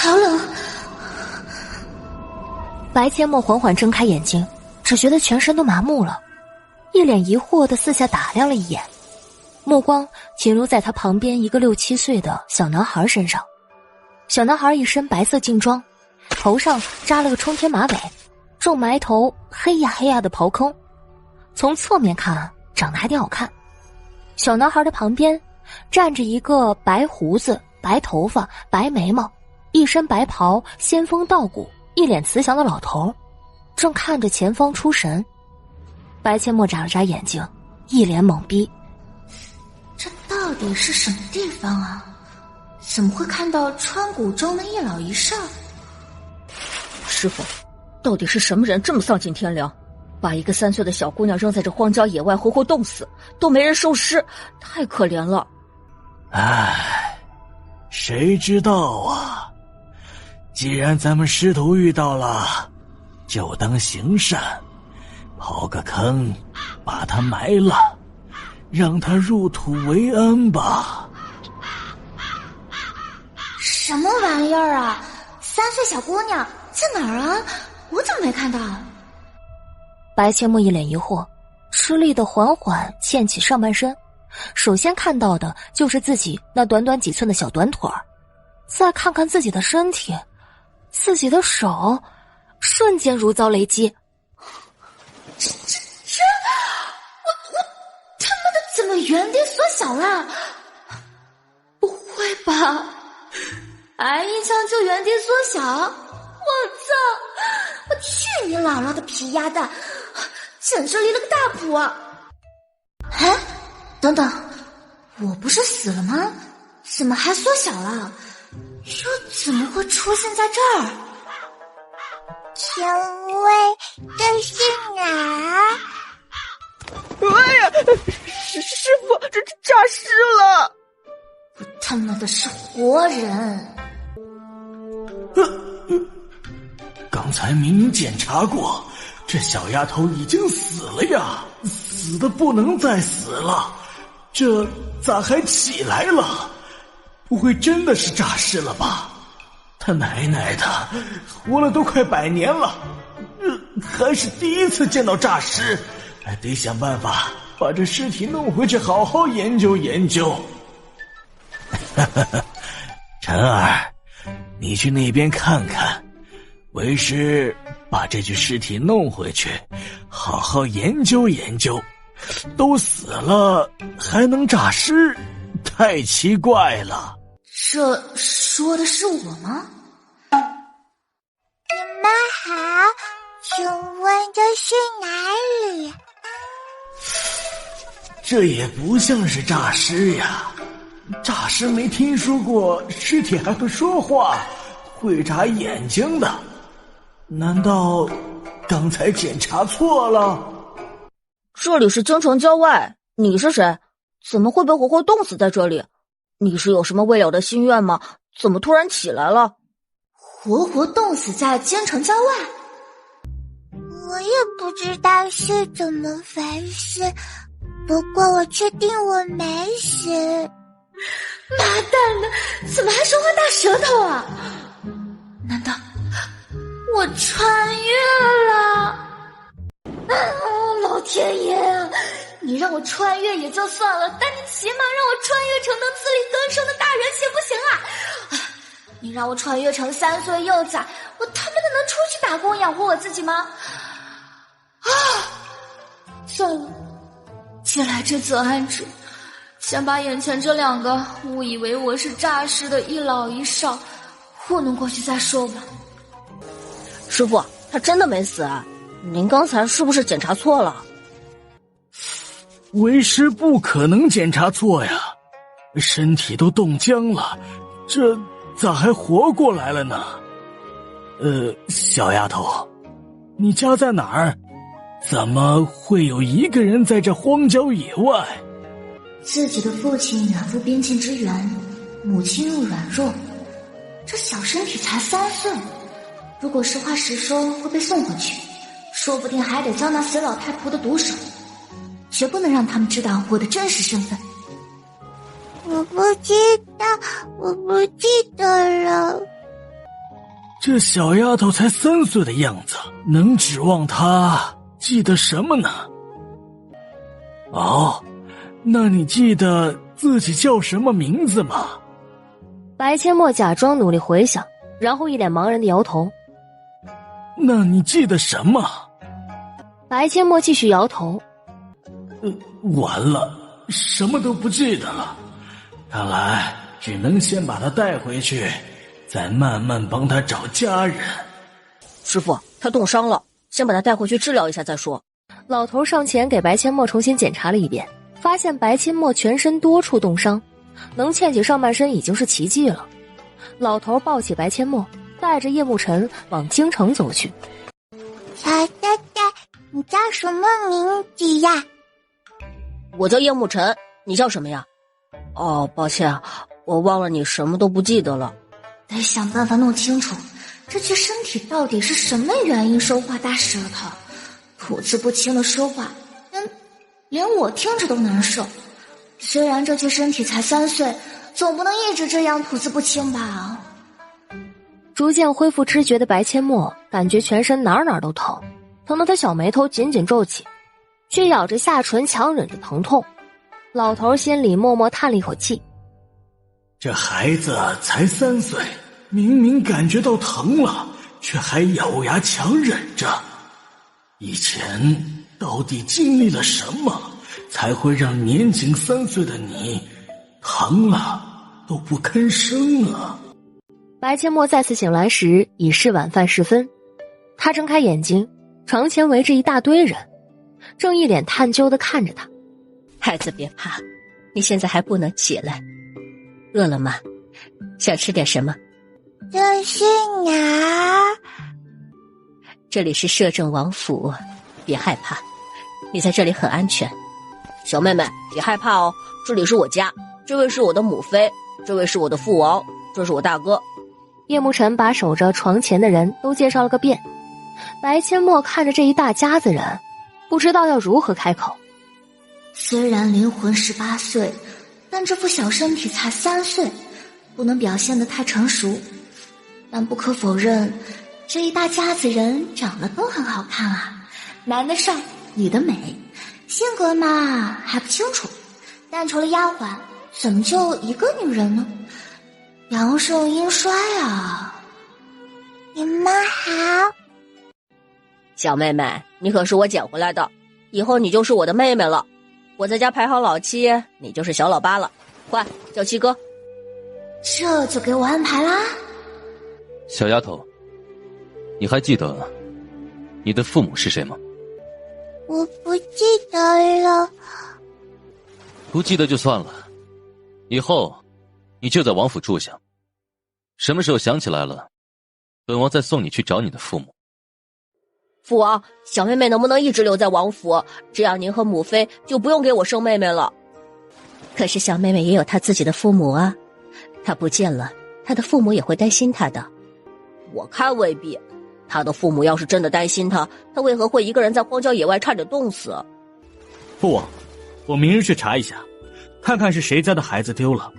好冷。白千墨缓缓睁开眼睛，只觉得全身都麻木了，一脸疑惑地四下打量了一眼，目光停留在他旁边一个6、7岁的小男孩身上。小男孩一身白色劲装，头上扎了个冲天马尾，重埋头，黑呀黑呀的刨坑，从侧面看长得还挺好看。小男孩的旁边站着一个白胡子、白头发、白眉毛，一身白袍，仙风道骨，一脸慈祥的老头，正看着前方出神。白千墨眨了眨眼睛，一脸懵逼。这到底是什么地方啊？怎么会看到川谷中的一老一少？师傅，到底是什么人这么丧尽天良，把一个3岁的小姑娘扔在这荒郊野外活活冻死，都没人收尸，太可怜了。唉，谁知道啊？既然咱们师徒遇到了，就当行善，刨个坑，把他埋了，让他入土为安吧。什么玩意儿啊？3岁小姑娘在哪儿啊？我怎么没看到？白千墨一脸疑惑，吃力的缓缓欠起上半身，首先看到的就是自己那短短几寸的小短腿儿，再看看自己的身体，自己的手，瞬间如遭雷击。我他妈的怎么原地缩小了？不会吧？挨一枪就原地缩小？我操！我去你姥姥的皮鸭蛋，简直离了个大谱啊！哎，等等，我不是死了吗？怎么还缩小了？又怎么会出现在这儿？请问这是哪儿？哎呀，师傅，这诈尸了！我他妈的是活人！刚才明明检查过，这小丫头已经死了呀，死的不能再死了，这咋还起来了？不会真的是诈尸了吧？他奶奶的，活了都快100年了，还是第一次见到诈尸，得想办法把这尸体弄回去，好好研究研究。晨儿，你去那边看看，为师把这具尸体弄回去，好好研究研究。都死了还能诈尸，太奇怪了。这说的是我吗？你们好，请问这是哪里？这也不像是诈尸呀，诈尸没听说过尸体还会说话，会眨眼睛的。难道刚才检查错了？这里是京城郊外，你是谁？怎么会被活活冻死在这里？你是有什么未了的心愿吗？怎么突然起来了？活活冻死在京城郊外？我也不知道是怎么回事，不过我确定我没死。妈蛋的，怎么还说话大舌头啊？难道我穿越了？老天爷啊！你让我穿越也就算了，但你起码让我穿越成能自力更生的大人行不行啊？你让我穿越成3岁幼崽，我他妈的能出去打工养活我自己吗？算了，既来之则安之，先把眼前这2个误以为我是诈尸的一老一少糊弄过去再说吧。师傅，他真的没死啊？您刚才是不是检查错了？为师不可能检查错呀，身体都冻僵了，这咋还活过来了呢？小丫头，你家在哪儿？怎么会有一个人在这荒郊野外？自己的父亲远赴边境支援，母亲又软弱，这小身体才3岁，如果实话实说会被送回去，说不定还得交那死老太婆的毒手，绝不能让他们知道我的真实身份。我不知道，我不记得了。这小丫头才3岁的样子，能指望她记得什么呢？哦，那你记得自己叫什么名字吗？白阡陌假装努力回想，然后一脸茫然的摇头。那你记得什么？白阡陌继续摇头。完了，什么都不记得了。看来只能先把她带回去，再慢慢帮她找家人。师傅，他冻伤了，先把他带回去治疗一下再说。老头上前给白阡陌重新检查了一遍，发现白阡陌全身多处冻伤，能牵起上半身已经是奇迹了。老头抱起白阡陌，带着叶慕辰往京城走去。小呆呆，你叫什么名字呀？我叫叶慕辰，你叫什么呀？哦，抱歉，我忘了你什么都不记得了。得想办法弄清楚这具身体到底是什么原因说话大舌头，吐字不清的说话，连我听着都难受。虽然这具身体才3岁，总不能一直这样吐字不清吧。逐渐恢复知觉的白阡陌感觉全身哪儿都疼，疼得他小眉头紧紧皱起，却咬着下唇强忍着疼痛。老头心里默默叹了一口气，这孩子才3岁，明明感觉到疼了，却还咬牙强忍着。以前到底经历了什么，才会让年仅3岁的你疼了都不吭声啊？白阡陌再次醒来时已是晚饭时分，他睁开眼睛，床前围着一大堆人，正一脸探究地看着他。孩子别怕，你现在还不能起来，饿了吗？想吃点什么？这是哪？这里是摄政王府，别害怕，你在这里很安全。小妹妹别害怕哦，这里是我家，这位是我的母妃，这位是我的父王，这是我大哥。叶慕辰把守着床前的人都介绍了个遍。白阡陌看着这一大家子人，不知道要如何开口。虽然灵魂18岁，但这副小身体才3岁，不能表现得太成熟。但不可否认，这一大家子人长得都很好看啊，男的帅，女的美，性格嘛还不清楚。但除了丫鬟，怎么就一个女人呢？阳盛阴衰啊！你们好。小妹妹，你可是我捡回来的，以后你就是我的妹妹了。我在家排行老七，你就是小老八了，快叫七哥。这就给我安排啦。小丫头，你还记得你的父母是谁吗？我不记得了。不记得就算了，以后你就在王府住下，什么时候想起来了，本王再送你去找你的父母。父王，小妹妹能不能一直留在王府？这样您和母妃就不用给我生妹妹了。可是小妹妹也有她自己的父母啊，她不见了，她的父母也会担心她的。我看未必，她的父母要是真的担心她，她为何会一个人在荒郊野外差点冻死？父王，我明日去查一下，看看是谁家的孩子丢了。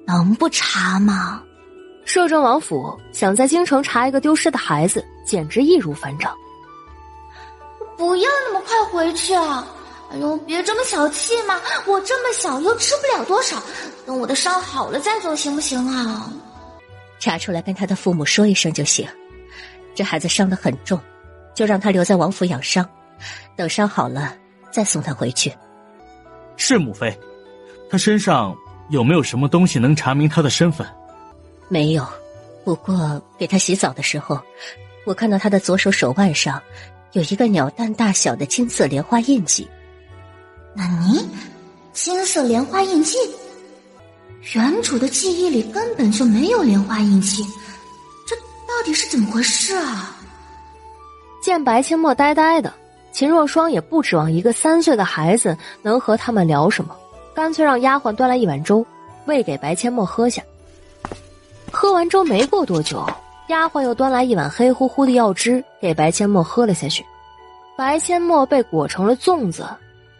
能不查吗？摄政王府想在京城查一个丢失的孩子，简直易如反掌。不要那么快回去啊！哎呦，别这么小气嘛！我这么小又吃不了多少，等我的伤好了再走行不行啊？查出来跟他的父母说一声就行。这孩子伤得很重，就让他留在王府养伤，等伤好了再送他回去。是母妃，他身上有没有什么东西能查明他的身份？没有，不过给他洗澡的时候，我看到他的左手手腕上有一个鸟蛋大小的金色莲花印记。那你金色莲花印记？原主的记忆里根本就没有莲花印记，这到底是怎么回事啊？见白阡陌呆呆的，秦若霜也不指望一个3岁的孩子能和他们聊什么，干脆让丫鬟端来一碗粥，喂给白阡陌喝下。喝完粥没过多久，丫鬟又端来一碗黑乎乎的药汁给白阡陌喝了下去。白阡陌被裹成了粽子，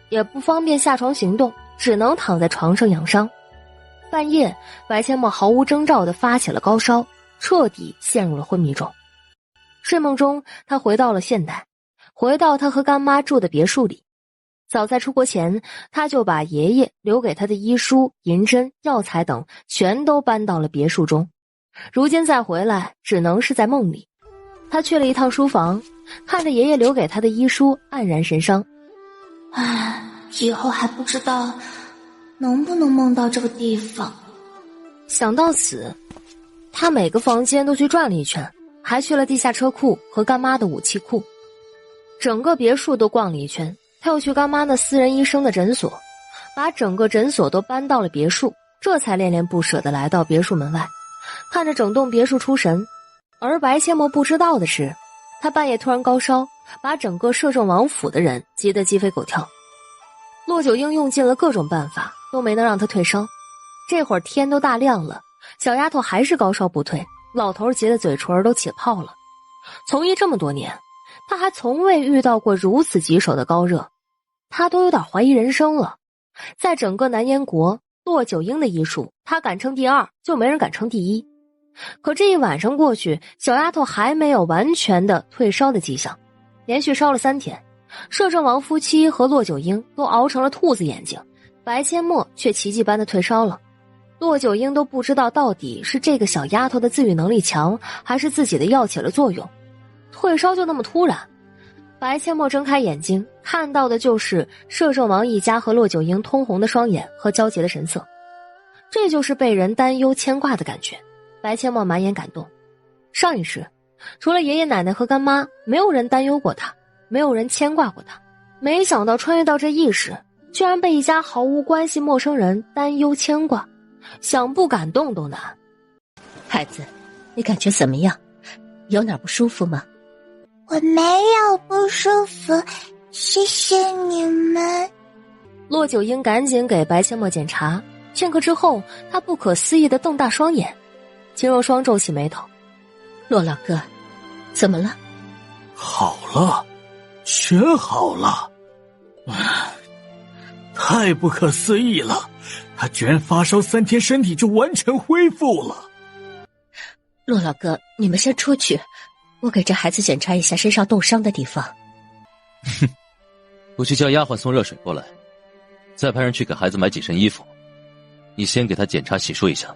也不方便下床行动，只能躺在床上养伤。半夜，白阡陌毫无征兆地发起了高烧，彻底陷入了昏迷中。睡梦中，他回到了现代，回到他和干妈住的别墅里。早在出国前，他就把爷爷留给他的医书、银针、药材等全都搬到了别墅中。如今再回来，只能是在梦里。他去了一趟书房，看着爷爷留给他的医书，黯然神伤。唉，以后还不知道能不能梦到这个地方。想到此，他每个房间都去转了一圈，还去了地下车库和干妈的武器库，整个别墅都逛了一圈。他又去干妈那私人医生的诊所，把整个诊所都搬到了别墅，这才恋恋不舍地来到别墅门外，看着整栋别墅出神。而白切莫不知道的是，他半夜突然高烧，把整个摄政王府的人急得鸡飞狗跳。骆九婴用尽了各种办法，都没能让他退烧。这会儿天都大亮了，小丫头还是高烧不退，老头急得嘴唇都起泡了。从医这么多年，他还从未遇到过如此棘手的高热，他都有点怀疑人生了。在整个南燕国，骆九婴的医术他敢称第二，就没人敢称第一。可这一晚上过去，小丫头还没有完全的退烧的迹象，连续烧了3天。摄政王夫妻和骆九婴都熬成了兔子眼睛，白阡陌却奇迹般的退烧了。骆九婴都不知道到底是这个小丫头的自愈能力强，还是自己的药起了作用，退烧就那么突然。白阡陌睁开眼睛，看到的就是摄政王一家和骆九婴通红的双眼和焦急的神色，这就是被人担忧牵挂的感觉。白阡陌满眼感动，上一世除了爷爷奶奶和干妈，没有人担忧过他，没有人牵挂过他。没想到穿越到这一世，居然被一家毫无关系陌生人担忧牵挂，想不感动都难。孩子，你感觉怎么样？有哪不舒服吗？我没有不舒服，谢谢你们。骆九婴赶紧给白阡陌检查，片刻之后，他不可思议地瞪大双眼。秦若霜皱起眉头，骆老哥，怎么了？好了，全好了。太不可思议了，他居然发烧3天，身体就完全恢复了。骆老哥，你们先出去，我给这孩子检查一下身上冻伤的地方。哼，我去叫丫鬟送热水过来，再派人去给孩子买几身衣服。你先给他检查洗漱一下。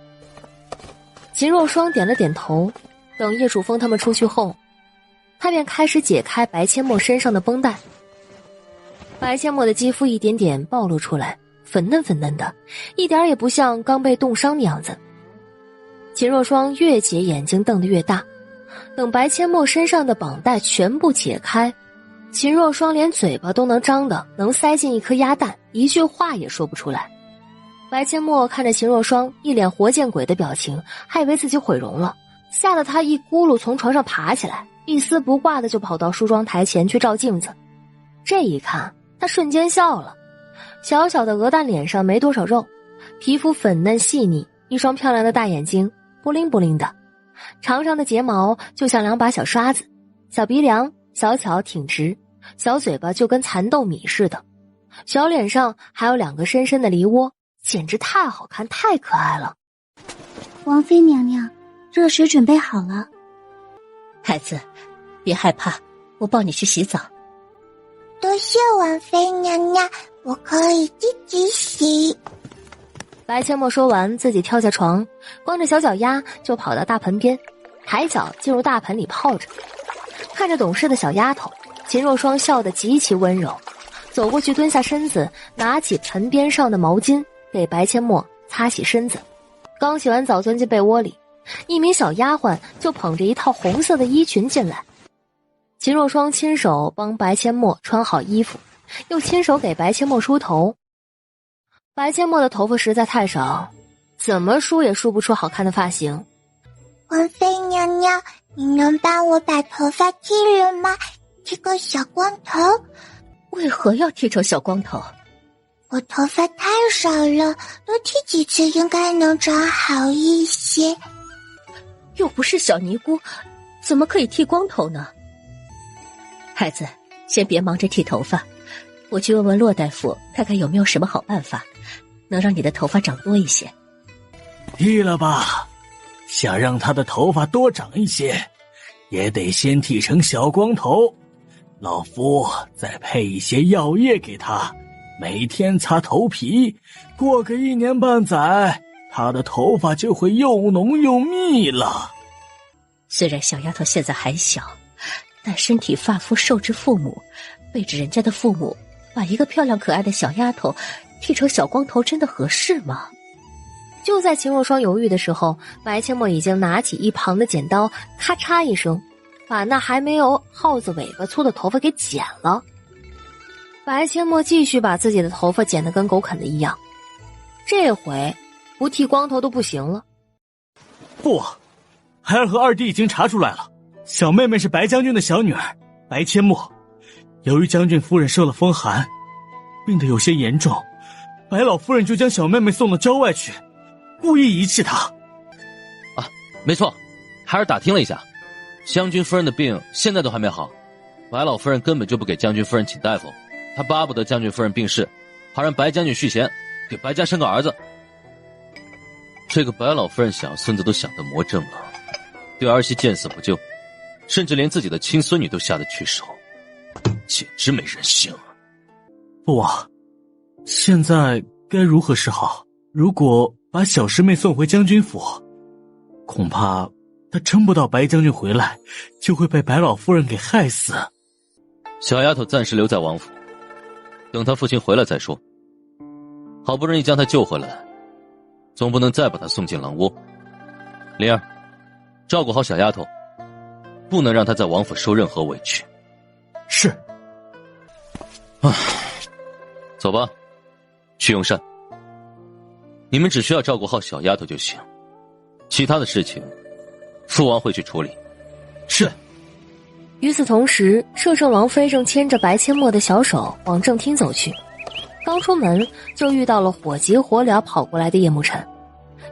秦若霜点了点头，等叶楚风他们出去后，他便开始解开白阡陌身上的绷带。白阡陌的肌肤一点点暴露出来，粉嫩粉嫩的，一点也不像刚被冻伤的样子。秦若霜越解眼睛瞪得越大，等白阡陌身上的绑带全部解开，秦若霜连嘴巴都能张得能塞进一颗鸭蛋，一句话也说不出来。白阡陌看着秦若霜一脸活见鬼的表情，还以为自己毁容了，吓得他一咕噜从床上爬起来，一丝不挂的就跑到梳妆台前去照镜子。这一看，他瞬间笑了，小小的鹅蛋脸上没多少肉，皮肤粉嫩细腻，一双漂亮的大眼睛布灵布灵的，长长的睫毛就像2把小刷子，小鼻梁小巧挺直，小嘴巴就跟蚕豆米似的，小脸上还有2个深深的梨窝，简直太好看太可爱了。王妃娘娘，热水准备好了。孩子，别害怕，我抱你去洗澡。多谢王妃娘娘，我可以自己洗。白阡陌说完，自己跳下床，光着小脚丫就跑到大盆边，抬脚进入大盆里泡着。看着懂事的小丫头，秦若霜笑得极其温柔，走过去蹲下身子，拿起盆边上的毛巾给白阡陌擦洗身子。刚洗完澡钻进被窝里，一名小丫鬟就捧着一套红色的衣裙进来。秦若霜亲手帮白阡陌穿好衣服，又亲手给白阡陌梳头。白阡陌的头发实在太少，怎么梳也梳不出好看的发型。王妃娘娘，你能帮我把头发剃了吗？剃个小光头。为何要剃成小光头？我头发太少了，多剃几次应该能长好一些。又不是小尼姑，怎么可以剃光头呢？孩子，先别忙着剃头发，我去问问骆大夫，看看有没有什么好办法，能让你的头发长多一些。剃了吧，想让他的头发多长一些，也得先剃成小光头，老夫再配一些药液给他，每天擦头皮，过个1年半载，他的头发就会又浓又密了。虽然小丫头现在还小，但身体发肤受之父母，背着人家的父母，把一个漂亮可爱的小丫头剃成小光头，真的合适吗？就在秦若霜犹豫的时候，白阡陌已经拿起一旁的剪刀，咔嚓一声，把那还没有耗子尾巴粗的头发给剪了。白阡陌继续把自己的头发剪得跟狗啃的一样，这回不剃光头都不行了。不，孩儿和二弟已经查出来了，小妹妹是白将军的小女儿白阡陌。由于将军夫人受了风寒，病得有些严重，白老夫人就将小妹妹送到郊外去，故意遗弃她。啊，没错，孩儿打听了一下，将军夫人的病现在都还没好，白老夫人根本就不给将军夫人请大夫，她巴不得将军夫人病逝，好让白将军续弦，给白家生个儿子。这个白老夫人小孙子都想得魔怔了，对儿媳见死不救，甚至连自己的亲孙女都下得去手，简直没人性啊！父王，现在该如何是好？如果把小师妹送回将军府，恐怕她撑不到白将军回来，就会被白老夫人给害死。小丫头暂时留在王府，等她父亲回来再说。好不容易将她救回来，总不能再把她送进狼窝。灵儿，照顾好小丫头，不能让她在王府受任何委屈。是。唉，走吧，去用膳。你们只需要照顾好小丫头就行，其他的事情父王会去处理。是。与此同时，摄政王妃正牵着白阡陌的小手往正厅走去，刚出门就遇到了火急火燎跑过来的叶慕辰。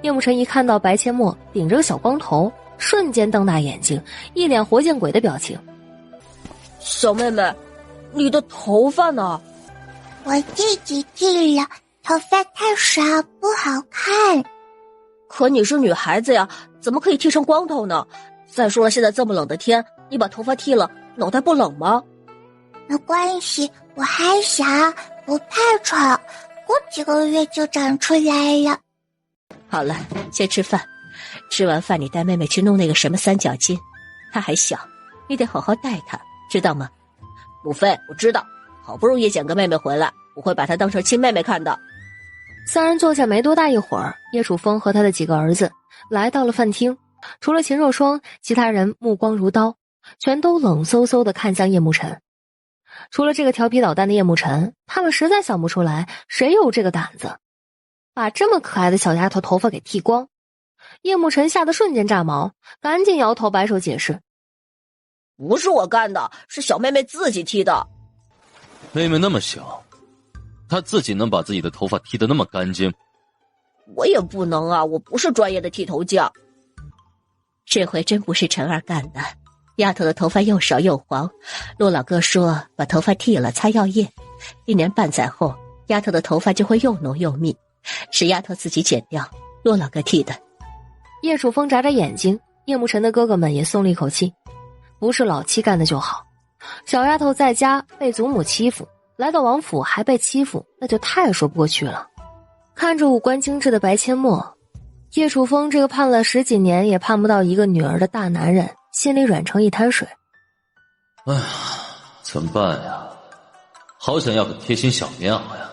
叶慕辰一看到白阡陌顶着个小光头，瞬间瞪大眼睛，一脸活见鬼的表情。小妹妹，你的头发呢？我自己剃了，头发太少不好看。可你是女孩子呀，怎么可以剃成光头呢？再说了，现在这么冷的天，你把头发剃了，脑袋不冷吗？没关系，我还小，不怕丑，过几个月就长出来了。好了，先吃饭，吃完饭你带妹妹去弄那个什么三角巾，她还小，你得好好带她，知道吗？母妃，我知道，好不容易捡个妹妹回来，我会把她当成亲妹妹看的。三人坐下没多大一会儿，叶楚风和他的几个儿子来到了饭厅，除了秦若霜，其他人目光如刀，全都冷飕飕地看向叶慕辰。除了这个调皮捣蛋的叶慕辰，他们实在想不出来谁有这个胆子把这么可爱的小丫头头发给剃光。叶慕辰吓得瞬间炸毛，赶紧摇头摆手解释：不是我干的，是小妹妹自己剃的。妹妹那么小，她自己能把自己的头发剃得那么干净？我也不能啊，我不是专业的剃头匠。这回真不是陈儿干的，丫头的头发又少又黄，陆老哥说把头发剃了擦药液，1年半载后丫头的头发就会又浓又密，是丫头自己剪掉，陆老哥剃的。叶楚风眨眨眼睛，叶慕辰的哥哥们也松了一口气，不是老七干的就好。小丫头在家被祖母欺负，来到王府还被欺负，那就太说不过去了。看着五官精致的白阡陌，叶楚风这个盼了10几年也盼不到一个女儿的大男人，心里软成一滩水。哎呀，怎么办呀？好想要个贴心小棉袄呀！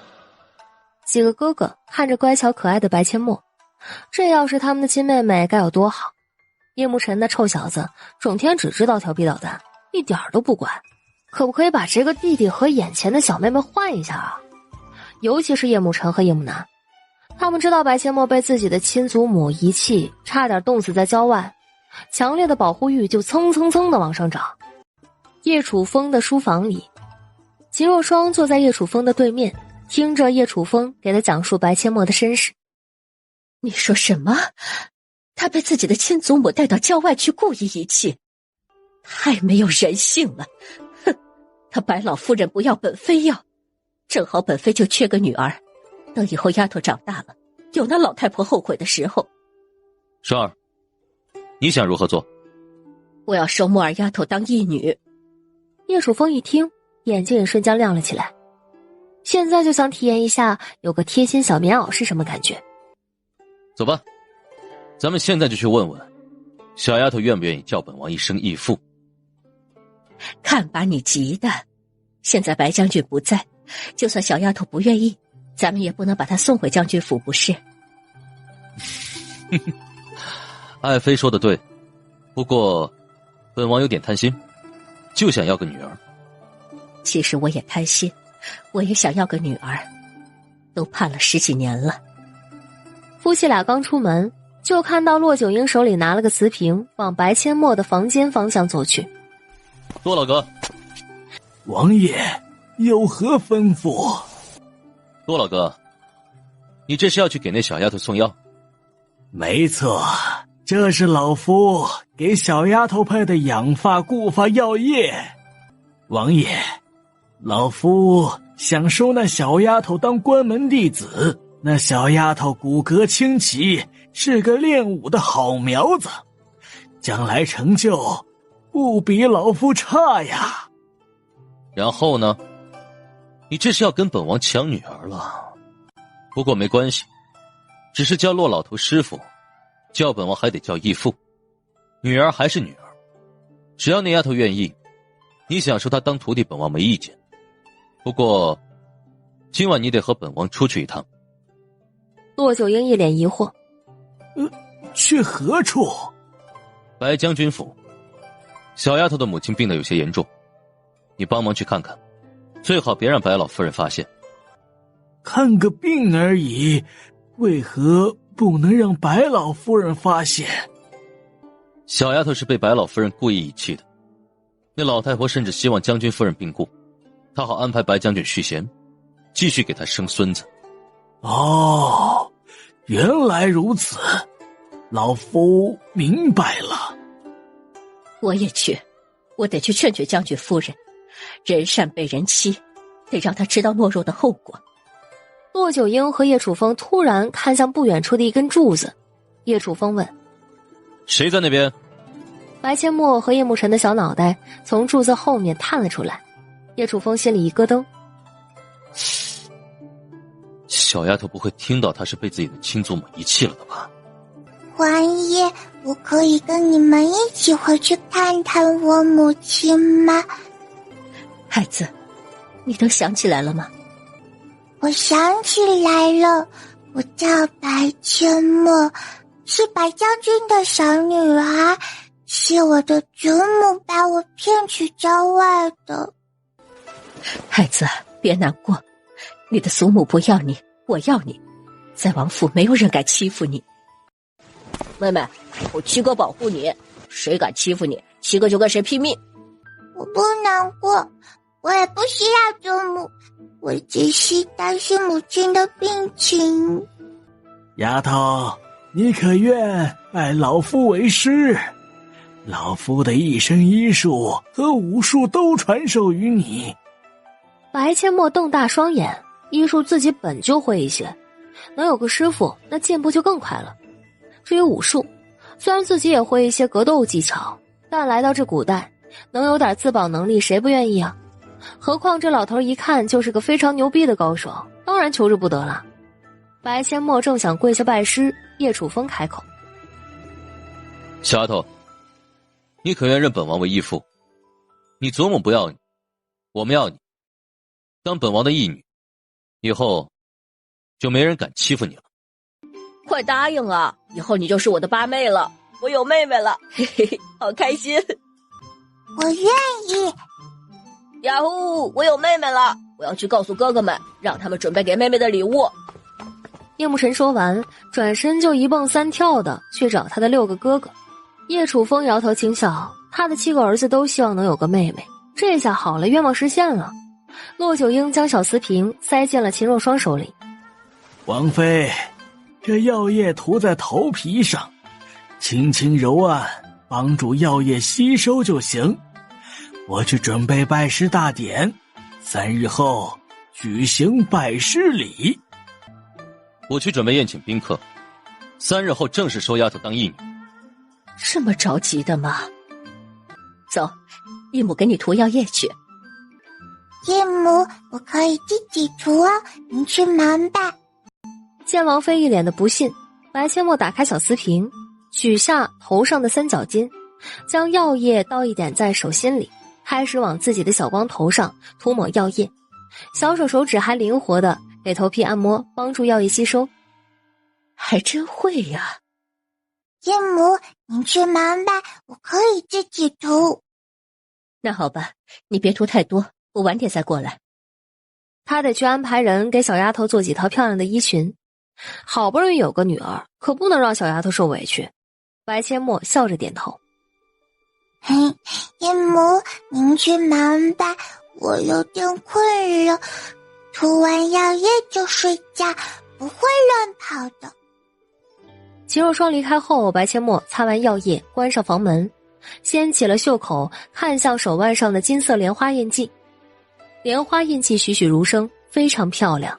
几个哥哥看着乖巧可爱的白阡陌，这要是他们的亲妹妹该有多好。叶慕辰那臭小子整天只知道调皮捣蛋，一点都不管，可不可以把这个弟弟和眼前的小妹妹换一下啊？尤其是叶慕辰和叶慕南，他们知道白阡陌被自己的亲祖母遗弃，差点冻死在郊外，强烈的保护欲就蹭蹭蹭的往上涨。叶楚风的书房里，秦若霜坐在叶楚风的对面，听着叶楚风给他讲述白阡陌的身世。你说什么？他被自己的亲祖母带到郊外去故意遗弃，太没有人性了！哼，他白老夫人不要本妃要，正好本妃就缺个女儿，等以后丫头长大了，有那老太婆后悔的时候。双儿，你想如何做？我要收木儿丫头当义女。叶楚风一听，眼睛也瞬间亮了起来。现在就想体验一下有个贴心小棉袄是什么感觉。走吧，咱们现在就去问问小丫头愿不愿意叫本王一声义父。看把你急的，现在白将军不在，就算小丫头不愿意，咱们也不能把她送回将军府，不是？爱妃说的对，不过本王有点贪心，就想要个女儿。其实我也贪心，我也想要个女儿，都盼了10几年了。夫妻俩刚出门，就看到骆九婴手里拿了个瓷瓶，往白阡陌的房间方向走去。骆老哥，王爷有何吩咐？骆老哥，你这是要去给那小丫头送药？没错，这是老夫给小丫头配的养发固发药液。王爷，老夫想收那小丫头当关门弟子，那小丫头骨骼清奇，是个练武的好苗子，将来成就不比老夫差呀。然后呢？你这是要跟本王抢女儿了。不过没关系，只是叫骆老头师傅，叫本王还得叫义父。女儿还是女儿，只要那丫头愿意，你想收她当徒弟，本王没意见。不过今晚你得和本王出去一趟。骆九婴一脸疑惑，去何处？白将军府。小丫头的母亲病得有些严重，你帮忙去看看，最好别让白老夫人发现。看个病而已，为何不能让白老夫人发现？小丫头是被白老夫人故意遗弃的，那老太婆甚至希望将军夫人病故，她好安排白将军续弦，继续给她生孙子。哦，原来如此，老夫明白了。我也去，我得去劝劝将军夫人，人善被人欺，得让她知道懦弱的后果。骆九婴和叶楚风突然看向不远处的一根柱子，叶楚风问：谁在那边？白阡陌和叶慕辰的小脑袋从柱子后面探了出来，叶楚风心里一咯噔。小丫头不会听到她是被自己的亲祖母遗弃了的吧？王爷，我可以跟你们一起回去看看我母亲吗？孩子，你都想起来了吗？我想起来了，我叫白阡陌，是白将军的小女儿，是我的祖母把我骗去郊外的。孩子，别难过，你的祖母不要你，我要你，在王府没有人敢欺负你。妹妹，我七哥保护你，谁敢欺负你，七哥就跟谁拼命。我不难过，我也不需要祖母，我只是担心母亲的病情。丫头，你可愿拜老夫为师？老夫的一身医术和武术都传授于你。白阡陌瞪大双眼，医术自己本就会一些，能有个师傅，那进步就更快了。至于武术，虽然自己也会一些格斗技巧，但来到这古代，能有点自保能力，谁不愿意啊？何况这老头一看就是个非常牛逼的高手，当然求之不得了。白阡陌正想跪下拜师，叶楚风开口：小丫头，你可愿认本王为义父？你祖母不要你，我们要你，当本王的义女，以后就没人敢欺负你了。快答应啊，以后你就是我的八妹了，我有妹妹了，嘿嘿嘿，好开心。我愿意。呀呼，我有妹妹了，我要去告诉哥哥们，让他们准备给妹妹的礼物。叶慕辰说完，转身就一蹦三跳的去找他的6个哥哥。叶楚风摇头轻笑，他的7个儿子都希望能有个妹妹，这下好了，愿望实现了。骆九婴将小瓷瓶塞进了秦若霜手里。王妃，这药液涂在头皮上，轻轻揉按，帮助药液吸收就行。我去准备拜师大典，3日后举行拜师礼。我去准备宴请宾客，3日后正式收丫头当义女。这么着急的吗？走，义母给你涂药液去。义母，我可以自己涂哦，您去忙吧。见王妃一脸的不信，白阡陌打开小瓷瓶，取下头上的三角巾，将药液倒一点在手心里，开始往自己的小光头上涂抹药液，小手指还灵活的给头皮按摩，帮助药液吸收。还真会呀。义母，您去忙吧，我可以自己涂。那好吧，你别涂太多，我晚点再过来。他得去安排人给小丫头做几套漂亮的衣裙，好不容易有个女儿，可不能让小丫头受委屈。白阡陌笑着点头。义母，您去忙吧，我有点困了，涂完药液就睡觉，不会乱跑的。秦若霜离开后，白阡陌擦完药液，关上房门，掀起了袖口，看向手腕上的金色莲花印记。莲花印记栩栩如生，非常漂亮。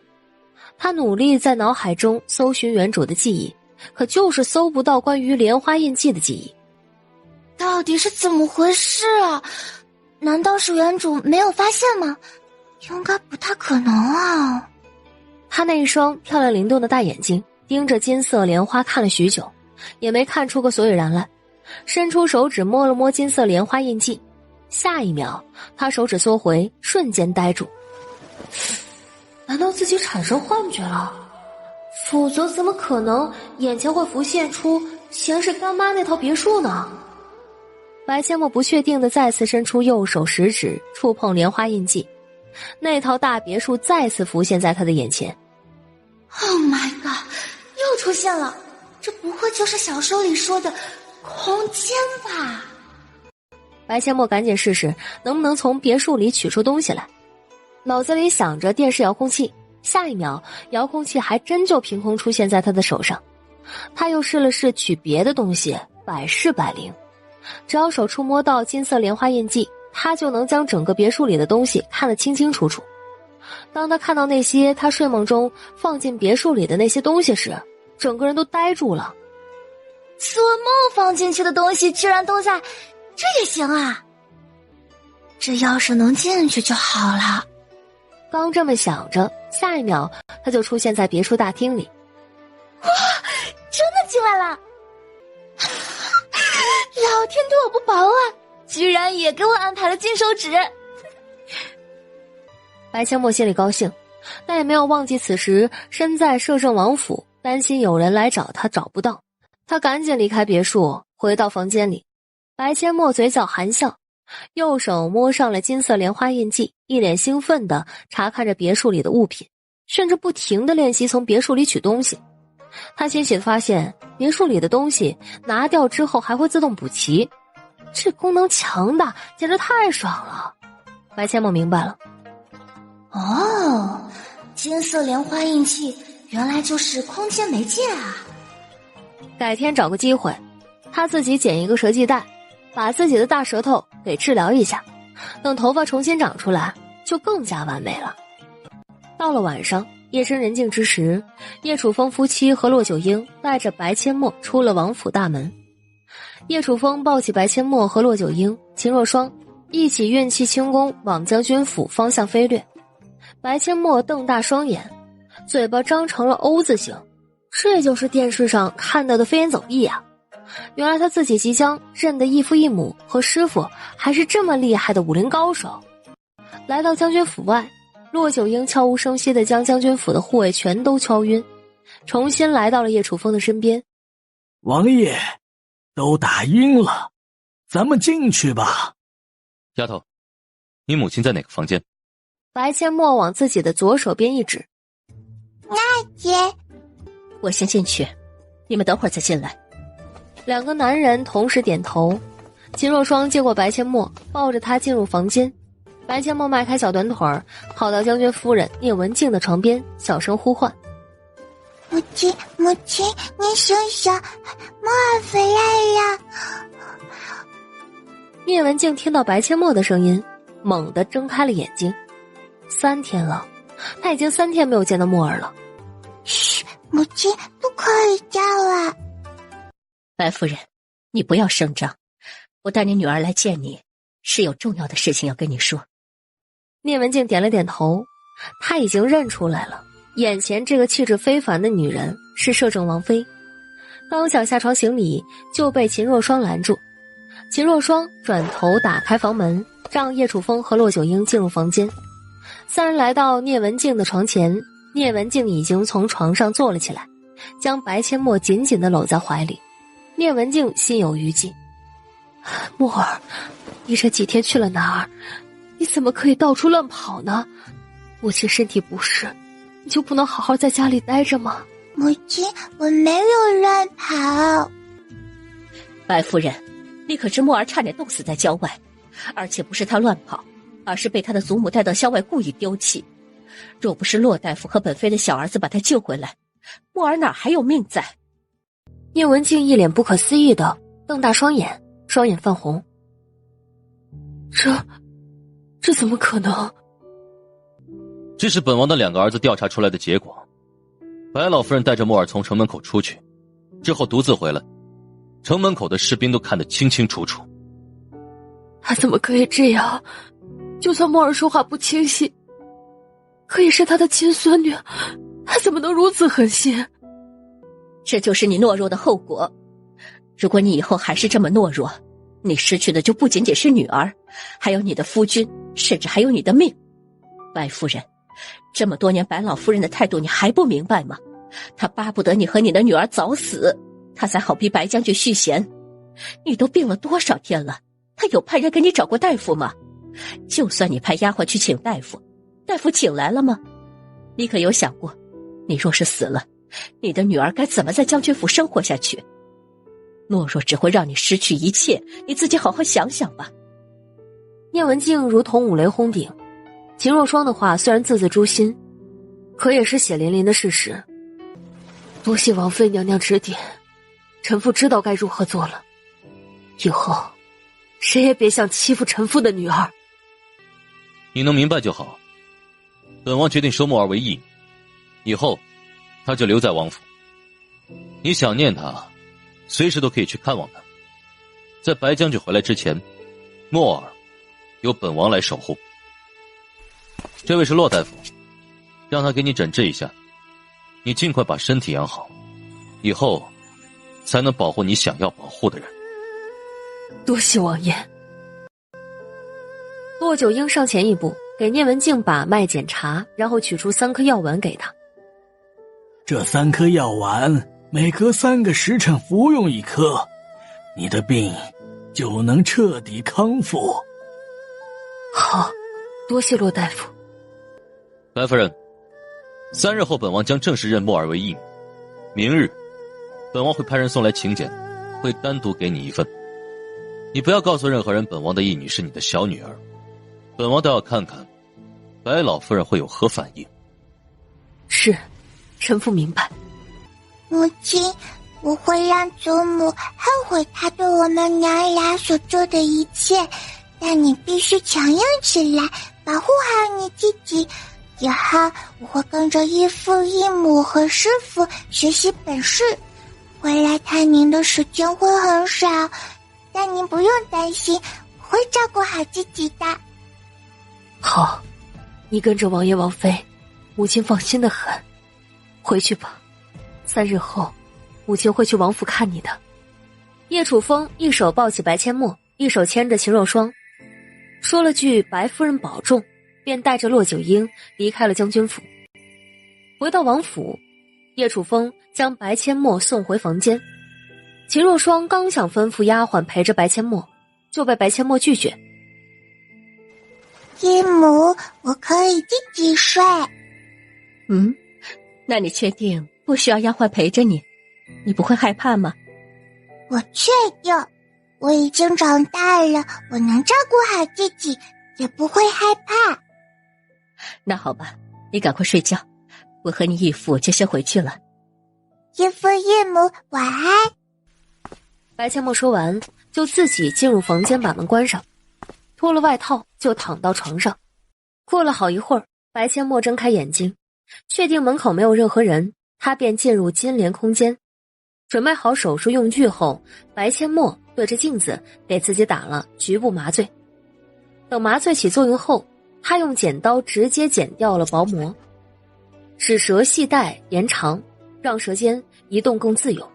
他努力在脑海中搜寻原主的记忆，可就是搜不到关于莲花印记的记忆。到底是怎么回事啊？难道是原主没有发现吗？应该不太可能啊。他那一双漂亮灵动的大眼睛盯着金色莲花看了许久，也没看出个所以然来，伸出手指摸了摸金色莲花印记，下一秒他手指缩回，瞬间呆住。难道自己产生幻觉了？否则怎么可能眼前会浮现出前世干妈那套别墅呢？白阡陌不确定地再次伸出右手食指触碰莲花印记，那套大别墅再次浮现在他的眼前。 Oh my god， 又出现了，这不会就是小说里说的空间吧？白阡陌赶紧试试能不能从别墅里取出东西来，脑子里想着电视遥控器，下一秒遥控器还真就凭空出现在他的手上。他又试了试取别的东西，百试百灵，只要手触摸到金色莲花印记，他就能将整个别墅里的东西看得清清楚楚。当他看到那些他睡梦中放进别墅里的那些东西时，整个人都呆住了。做梦放进去的东西居然都在，这也行啊？这要是能进去就好了。刚这么想着，下一秒他就出现在别墅大厅里。哇，真的进来了！老天对我不薄啊，居然也给我安排了金手指。白阡陌心里高兴，但也没有忘记此时身在摄政王府，担心有人来找他找不到。他赶紧离开别墅，回到房间里。白阡陌嘴角含笑，右手摸上了金色莲花印记，一脸兴奋地查看着别墅里的物品，甚至不停地练习从别墅里取东西。他欣喜地发现，别墅里的东西拿掉之后还会自动补齐，这功能强大，简直太爽了。白阡陌明白了，哦，金色莲花印记原来就是空间媒介啊！改天找个机会，他自己捡一个蛇系带，把自己的大舌头给治疗一下，等头发重新长出来，就更加完美了。到了晚上，夜深人静之时，叶楚风夫妻和骆九婴带着白阡陌出了王府大门。叶楚风抱起白阡陌和骆九婴、秦若霜，一起运气轻功往将军府方向飞掠。白阡陌瞪大双眼，嘴巴张成了 O 字形，这就是电视上看到的飞檐走壁啊！原来他自己即将认的义父义母和师傅还是这么厉害的武林高手。来到将军府外，骆九婴悄无声息地将将军府的护卫全都敲晕，重新来到了叶楚风的身边。王爷，都打晕了，咱们进去吧。丫头，你母亲在哪个房间？白阡陌往自己的左手边一指。娜姐，我先进去，你们等会儿再进来。两个男人同时点头。秦若霜接过白阡陌，抱着他进入房间。白阡陌迈开小短腿儿，跑到将军夫人聂文静的床边，小声呼唤：母亲，母亲，你醒醒，莫儿回来了。聂文静听到白阡陌的声音，猛地睁开了眼睛。3天了，他已经3天没有见到墨儿了。嘘，母亲不可以叫啊。白夫人，你不要声张，我带你女儿来见你，是有重要的事情要跟你说。聂文静点了点头，她已经认出来了，眼前这个气质非凡的女人是摄政王妃。刚想下床行礼，就被秦若霜拦住。秦若霜转头打开房门，让叶楚风和骆九婴进入房间。三人来到聂文静的床前，聂文静已经从床上坐了起来，将白阡陌紧紧地搂在怀里。聂文静心有余悸，墨儿，你这几天去了哪儿？你怎么可以到处乱跑呢？母亲身体不适，你就不能好好在家里待着吗？母亲，我没有乱跑。白夫人，你可知墨儿差点冻死在郊外，而且不是他乱跑，而是被他的祖母带到郊外故意丢弃。若不是骆大夫和本妃的小儿子把他救回来，墨儿哪还有命在？聂文静一脸不可思议的瞪大双眼，双眼泛红。这怎么可能？这是本王的2个儿子调查出来的结果。白老夫人带着墨儿从城门口出去，之后独自回来，城门口的士兵都看得清清楚楚。他怎么可以这样？就算墨儿说话不清晰，可也是他的亲孙女，他怎么能如此狠心？这就是你懦弱的后果。如果你以后还是这么懦弱，你失去的就不仅仅是女儿，还有你的夫君，甚至还有你的命。白夫人，这么多年白老夫人的态度你还不明白吗？她巴不得你和你的女儿早死，她才好逼白将军续弦。你都病了多少天了，她有派人给你找过大夫吗？就算你派丫鬟去请大夫，大夫请来了吗？你可有想过，你若是死了，你的女儿该怎么在将军府生活下去？懦弱只会让你失去一切，你自己好好想想吧。聂文静如同五雷轰顶，秦若霜的话虽然字字诛心，可也是血淋淋的事实。多谢王妃娘娘指点，臣妇知道该如何做了。以后谁也别想欺负臣妇的女儿。你能明白就好。本王决定收墨儿为义，以后他就留在王府。你想念他，随时都可以去看望他。在白将军回来之前，墨儿由本王来守护。这位是骆大夫，让他给你诊治一下，你尽快把身体养好，以后才能保护你想要保护的人。多谢王爷。骆九婴上前一步，给聂文静把脉检查，然后取出3颗药丸给他。这3颗药丸每隔3个时辰服用1颗，你的病就能彻底康复。好，多谢骆大夫。白夫人，3日后本王将正式认墨儿为义。明日本王会派人送来请柬，会单独给你1份。你不要告诉任何人本王的义女是你的小女儿，本王倒要看看白老夫人会有何反应。是，臣妇明白。母亲，我会让祖母后悔她对我们娘俩所做的一切，但你必须强硬起来，保护好你自己。以后我会跟着义父、义母和师傅学习本事，回来看您的时间会很少，但您不用担心，我会照顾好自己的。好，你跟着王爷王妃，母亲放心的很。回去吧，3日后母亲会去王府看你的。叶楚风一手抱起白阡陌，一手牵着秦若霜，说了句白夫人保重，便带着骆九婴离开了将军府。回到王府，叶楚风将白阡陌送回房间。秦若霜刚想吩咐丫鬟陪着白阡陌，就被白阡陌拒绝。义母，我可以自己睡。那你确定不需要丫鬟陪着你？你不会害怕吗？我确定，我已经长大了，我能照顾好自己，也不会害怕。那好吧，你赶快睡觉，我和你义父就先回去了。义父义母晚安。白阡陌说完，就自己进入房间，把门关上，脱了外套就躺到床上。过了好一会儿，白阡陌睁开眼睛，确定门口没有任何人，他便进入金莲空间。准备好手术用具后，白阡陌对着镜子给自己打了局部麻醉。等麻醉起作用后，他用剪刀直接剪掉了薄膜，使舌系带延长，让舌尖移动更自由。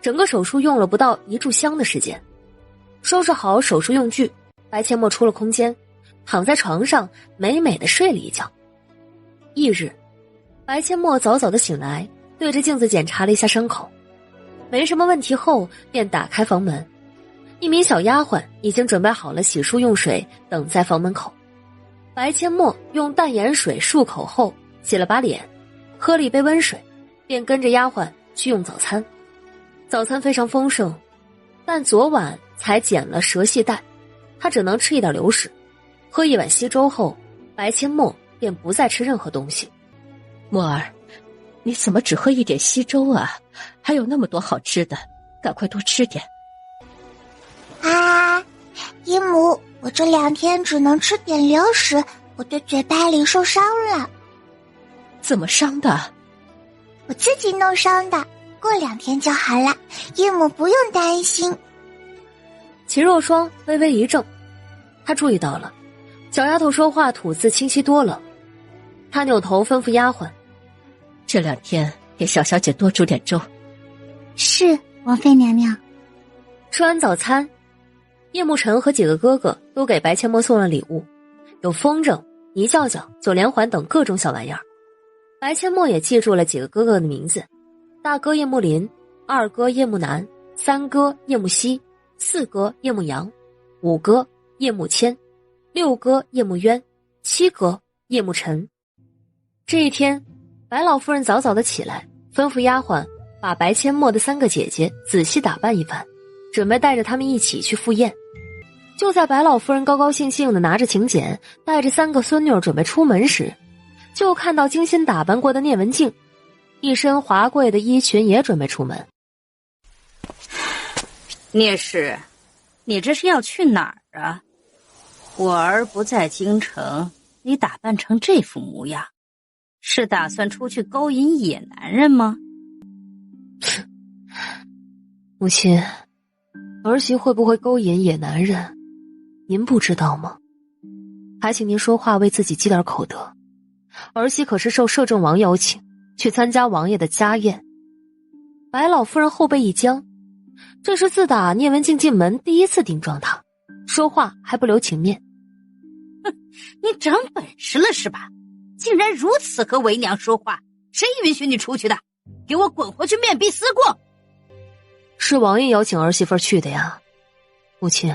整个手术用了不到1炷香的时间。收拾好手术用具，白千墨出了空间，躺在床上美美的睡了一觉。翌日，白千墨早早的醒来，对着镜子检查了一下伤口，没什么问题后便打开房门。一名小丫鬟已经准备好了洗漱用水，等在房门口。白千墨用淡盐水漱口后洗了把脸，喝了一杯温水，便跟着丫鬟去用早餐。早餐非常丰盛，但昨晚才剪了舌系带，他只能吃一点流食。喝一碗稀粥后，白千墨便不再吃任何东西。墨儿，你怎么只喝一点稀粥啊？还有那么多好吃的，赶快多吃点。啊，姨母，我这2天只能吃点流食，我的嘴巴里受伤了。怎么伤的？我自己弄伤的，过2天就好了，姨母不用担心。秦若霜微微一怔，她注意到了小丫头说话吐字清晰多了。她扭头吩咐丫鬟：“这2天给小小姐多煮点粥。”是，王妃娘娘。吃完早餐，叶慕辰和几个哥哥都给白千墨送了礼物，有风筝、泥轿轿、9连环等各种小玩意儿。白千墨也记住了几个哥哥的名字：大哥叶慕林，2哥叶慕南，3哥叶慕西，4哥叶慕阳，5哥叶慕谦，6哥叶慕渊，7哥叶慕辰。这一天，白老夫人早早的起来，吩咐丫鬟把白千墨的3个姐姐仔细打扮一番，准备带着他们一起去赴宴。就在白老夫人高高兴兴地拿着请柬，带着3个孙女儿准备出门时，就看到精心打扮过的聂文静，一身华贵的衣裙也准备出门。聂氏，你这是要去哪儿啊？我儿不在京城，你打扮成这副模样，是打算出去勾引野男人吗？母亲，儿媳会不会勾引野男人，您不知道吗？还请您说话为自己积点口德。儿媳可是受摄政王邀请去参加王爷的家宴。白老夫人后背一僵，这是自打聂文静进门第一次顶撞她，说话还不留情面。哼，你长本事了是吧？竟然如此和为娘说话，谁允许你出去的？给我滚回去面壁思过！是王爷邀请儿媳妇去的呀。母亲，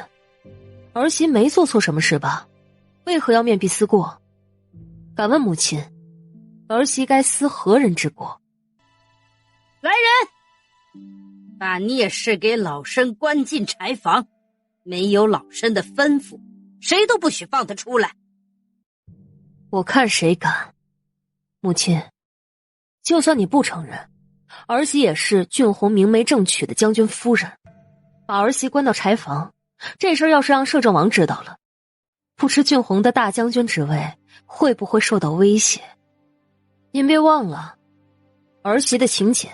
儿媳没做错什么事吧？为何要面壁思过？敢问母亲，儿媳该思何人之过？来人，把聂氏给老身关进柴房，没有老身的吩咐，谁都不许放他出来。我看谁敢。母亲，就算你不承认，儿媳也是俊宏明媒正娶的将军夫人，把儿媳关到柴房，这事儿要是让摄政王知道了，不知俊宏的大将军职位会不会受到威胁。您别忘了，儿媳的请柬，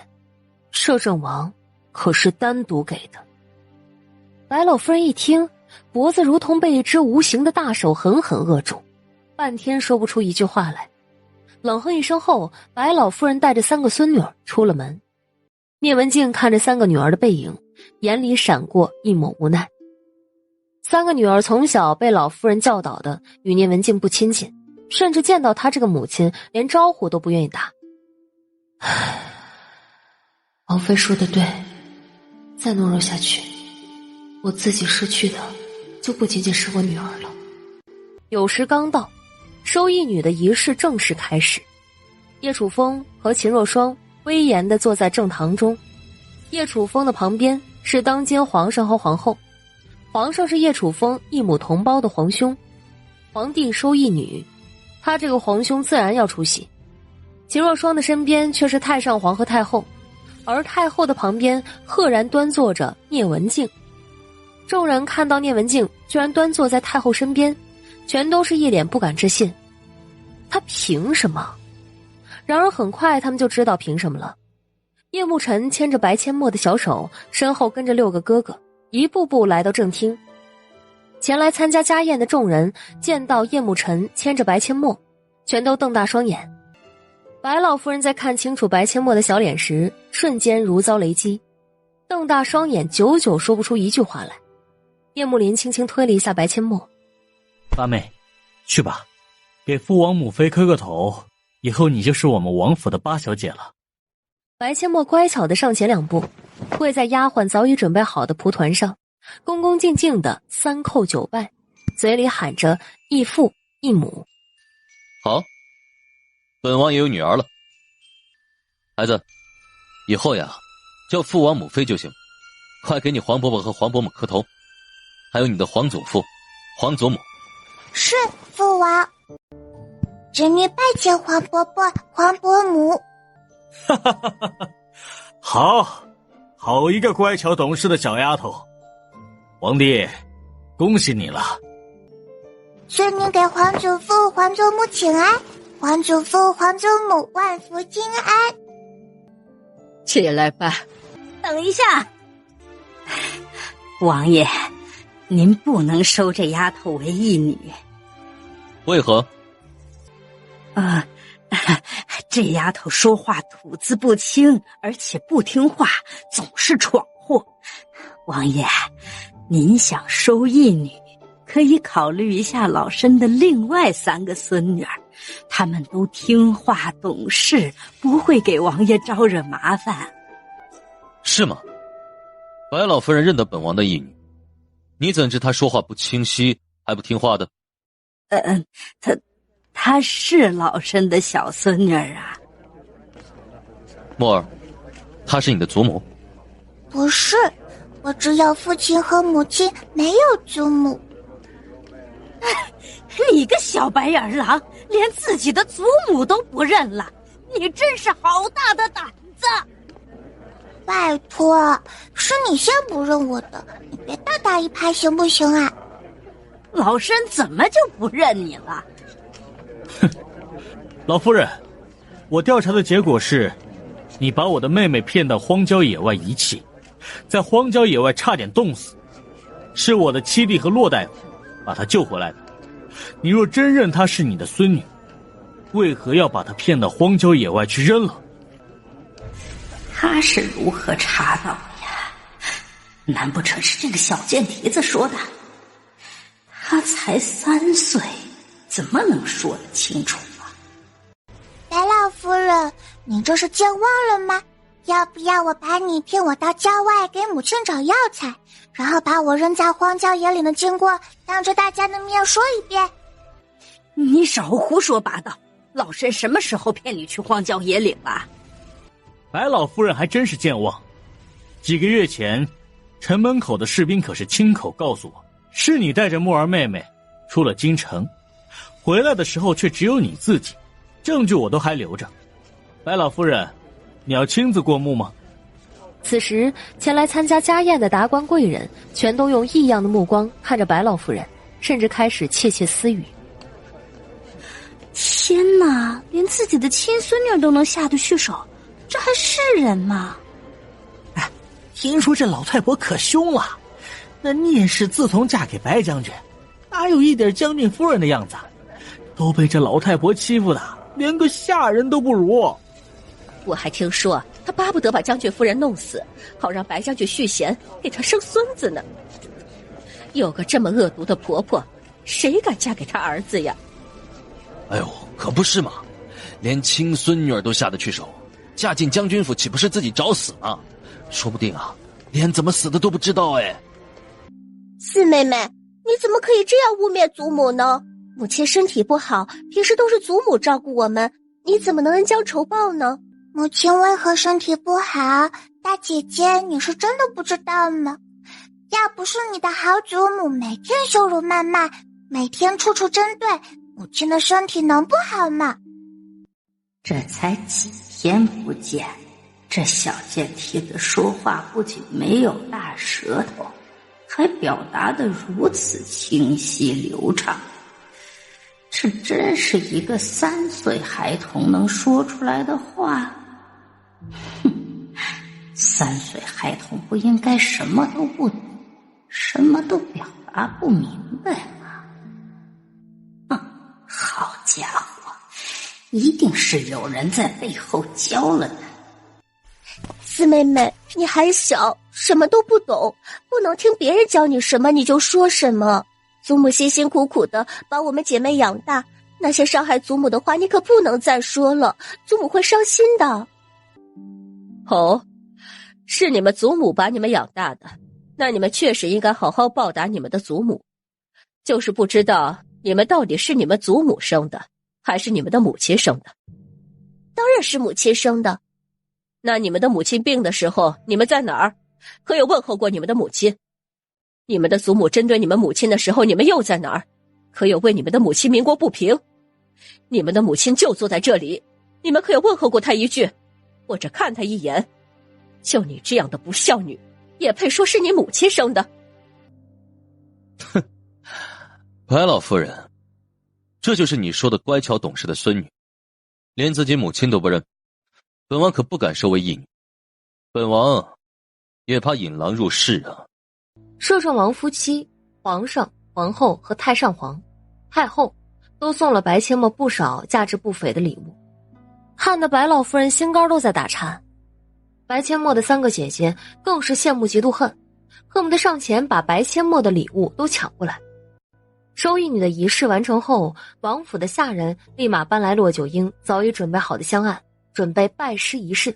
摄政王可是单独给的。白老夫人一听，脖子如同被一只无形的大手狠狠扼住，半天说不出一句话来。冷哼一声后，白老夫人带着3个孙女儿出了门。聂文静看着3个女儿的背影，眼里闪过一抹无奈。3个女儿从小被老夫人教导的与聂文静不亲近，甚至见到她这个母亲连招呼都不愿意打。王妃说的对，再懦弱下去，我自己失去的就不仅仅是我女儿了。酉时刚到，收义女的仪式正式开始。叶楚风和秦若霜威严地坐在正堂中，叶楚风的旁边是当今皇上和皇后，皇上是叶楚风一母同胞的皇兄，皇帝收义女，他这个皇兄自然要出席。秦若霜的身边却是太上皇和太后，而太后的旁边赫然端坐着聂文静。众人看到聂文静居然端坐在太后身边，全都是一脸不敢置信。他凭什么？然而很快他们就知道凭什么了。叶慕辰牵着白阡陌的小手，身后跟着6个哥哥，一步步来到正厅。前来参加家宴的众人见到叶慕辰牵着白阡陌，全都瞪大双眼。白老夫人在看清楚白阡陌的小脸时，瞬间如遭雷击，瞪大双眼，久久说不出一句话来。叶慕林轻轻推了一下白阡陌：“八妹，去吧，给父王母妃磕个头，以后你就是我们王府的八小姐了。”白阡陌乖巧地上前2步，跪在丫鬟早已准备好的蒲团上，恭恭敬敬地3叩9拜，嘴里喊着义父义母。好，本王也有女儿了。孩子，以后呀，叫父王母妃就行。快给你黄伯伯和黄伯母磕头，还有你的皇祖父、皇祖母。是父王，侄女拜见黄伯伯、黄伯母。哈哈哈哈哈！好一个乖巧懂事的小丫头。皇帝，恭喜你了。孙女给皇祖父、皇祖母请安，皇祖父、皇祖母万福金安。起来吧。等一下，王爷，您不能收这丫头为义女。为何？这丫头说话吐字不清，而且不听话，总是闯祸。王爷，您想收义女，可以考虑一下老身的另外3个孙女儿，她们都听话懂事，不会给王爷招惹麻烦。是吗？白老夫人认得本王的义女，你怎知她说话不清晰，还不听话的？她是老身的小孙女儿啊。墨儿，她是你的祖母？不是，我只有父亲和母亲，没有祖母。你个小白眼狼，连自己的祖母都不认了，你真是好大的胆子！拜托，是你先不认我的，你别大打一耙行不行啊？老身怎么就不认你了？哼，老夫人，我调查的结果是，你把我的妹妹骗到荒郊野外遗弃，在荒郊野外差点冻死，是我的七弟和骆大夫把她救回来的。你若真认她是你的孙女，为何要把她骗到荒郊野外去扔了？他是如何查到的呀？难不成是这个小贱蹄子说的？他才3岁，怎么能说得清楚啊？白老夫人，你这是健忘了吗？要不要我把你骗我到郊外给母亲找药材，然后把我扔在荒郊野岭的经过当着大家的面说一遍？你少胡说八道！老身什么时候骗你去荒郊野岭了？白老夫人还真是健忘。几个月前，城门口的士兵可是亲口告诉我，是你带着墨儿妹妹出了京城，回来的时候却只有你自己，证据我都还留着。白老夫人，你要亲自过目吗？此时前来参加家宴的达官贵人全都用异样的目光看着白老夫人，甚至开始窃窃私语。天哪，连自己的亲孙女都能下得去手，这还是人吗？哎，听说这老太婆可凶了，那聂氏自从嫁给白将军，哪有一点将军夫人的样子，都被这老太婆欺负的连个下人都不如。我还听说他巴不得把将军夫人弄死，好让白将军续弦，给他生孙子呢。有个这么恶毒的婆婆，谁敢嫁给他儿子呀？哎呦，可不是嘛，连亲孙女儿都下得去手，嫁进将军府岂不是自己找死吗？说不定啊，连怎么死的都不知道哎。四妹妹，你怎么可以这样污蔑祖母呢？母亲身体不好，平时都是祖母照顾我们，你怎么能恩将仇报呢？母亲为何身体不好？大姐姐，你是真的不知道吗？要不是你的好祖母每天羞辱谩骂，每天处处针对，母亲的身体能不好吗？这才几天不见，这小贱蹄子说话不仅没有大舌头，还表达得如此清晰流畅。这真是一个3岁孩童能说出来的话？哼，3岁孩童不应该什么都不懂，什么都表达不明白啊！好家伙，一定是有人在背后教了他。四妹妹，你还小，什么都不懂，不能听别人教你什么你就说什么。祖母辛辛苦苦的把我们姐妹养大，那些伤害祖母的话你可不能再说了，祖母会伤心的。哦，是你们祖母把你们养大的，那你们确实应该好好报答你们的祖母。就是不知道你们到底是你们祖母生的，还是你们的母亲生的？当然是母亲生的。那你们的母亲病的时候，你们在哪儿？可有问候过你们的母亲？你们的祖母针对你们母亲的时候，你们又在哪儿？可有为你们的母亲鸣过不平？你们的母亲就坐在这里，你们可有问候过她一句，或者看她一眼？就你这样的不孝女，也配说是你母亲生的？哼，白老夫人，这就是你说的乖巧懂事的孙女，连自己母亲都不认，本王可不敢收为义女，本王也怕引狼入室啊。摄政王夫妻、皇上、皇后和太上皇、太后都送了白阡陌不少价值不菲的礼物，看得白老夫人心肝都在打颤。白阡陌的3个姐姐更是羡慕嫉妒恨，恨不得上前把白阡陌的礼物都抢过来。收义女的仪式完成后，王府的下人立马搬来骆九婴早已准备好的香案，准备拜师仪式。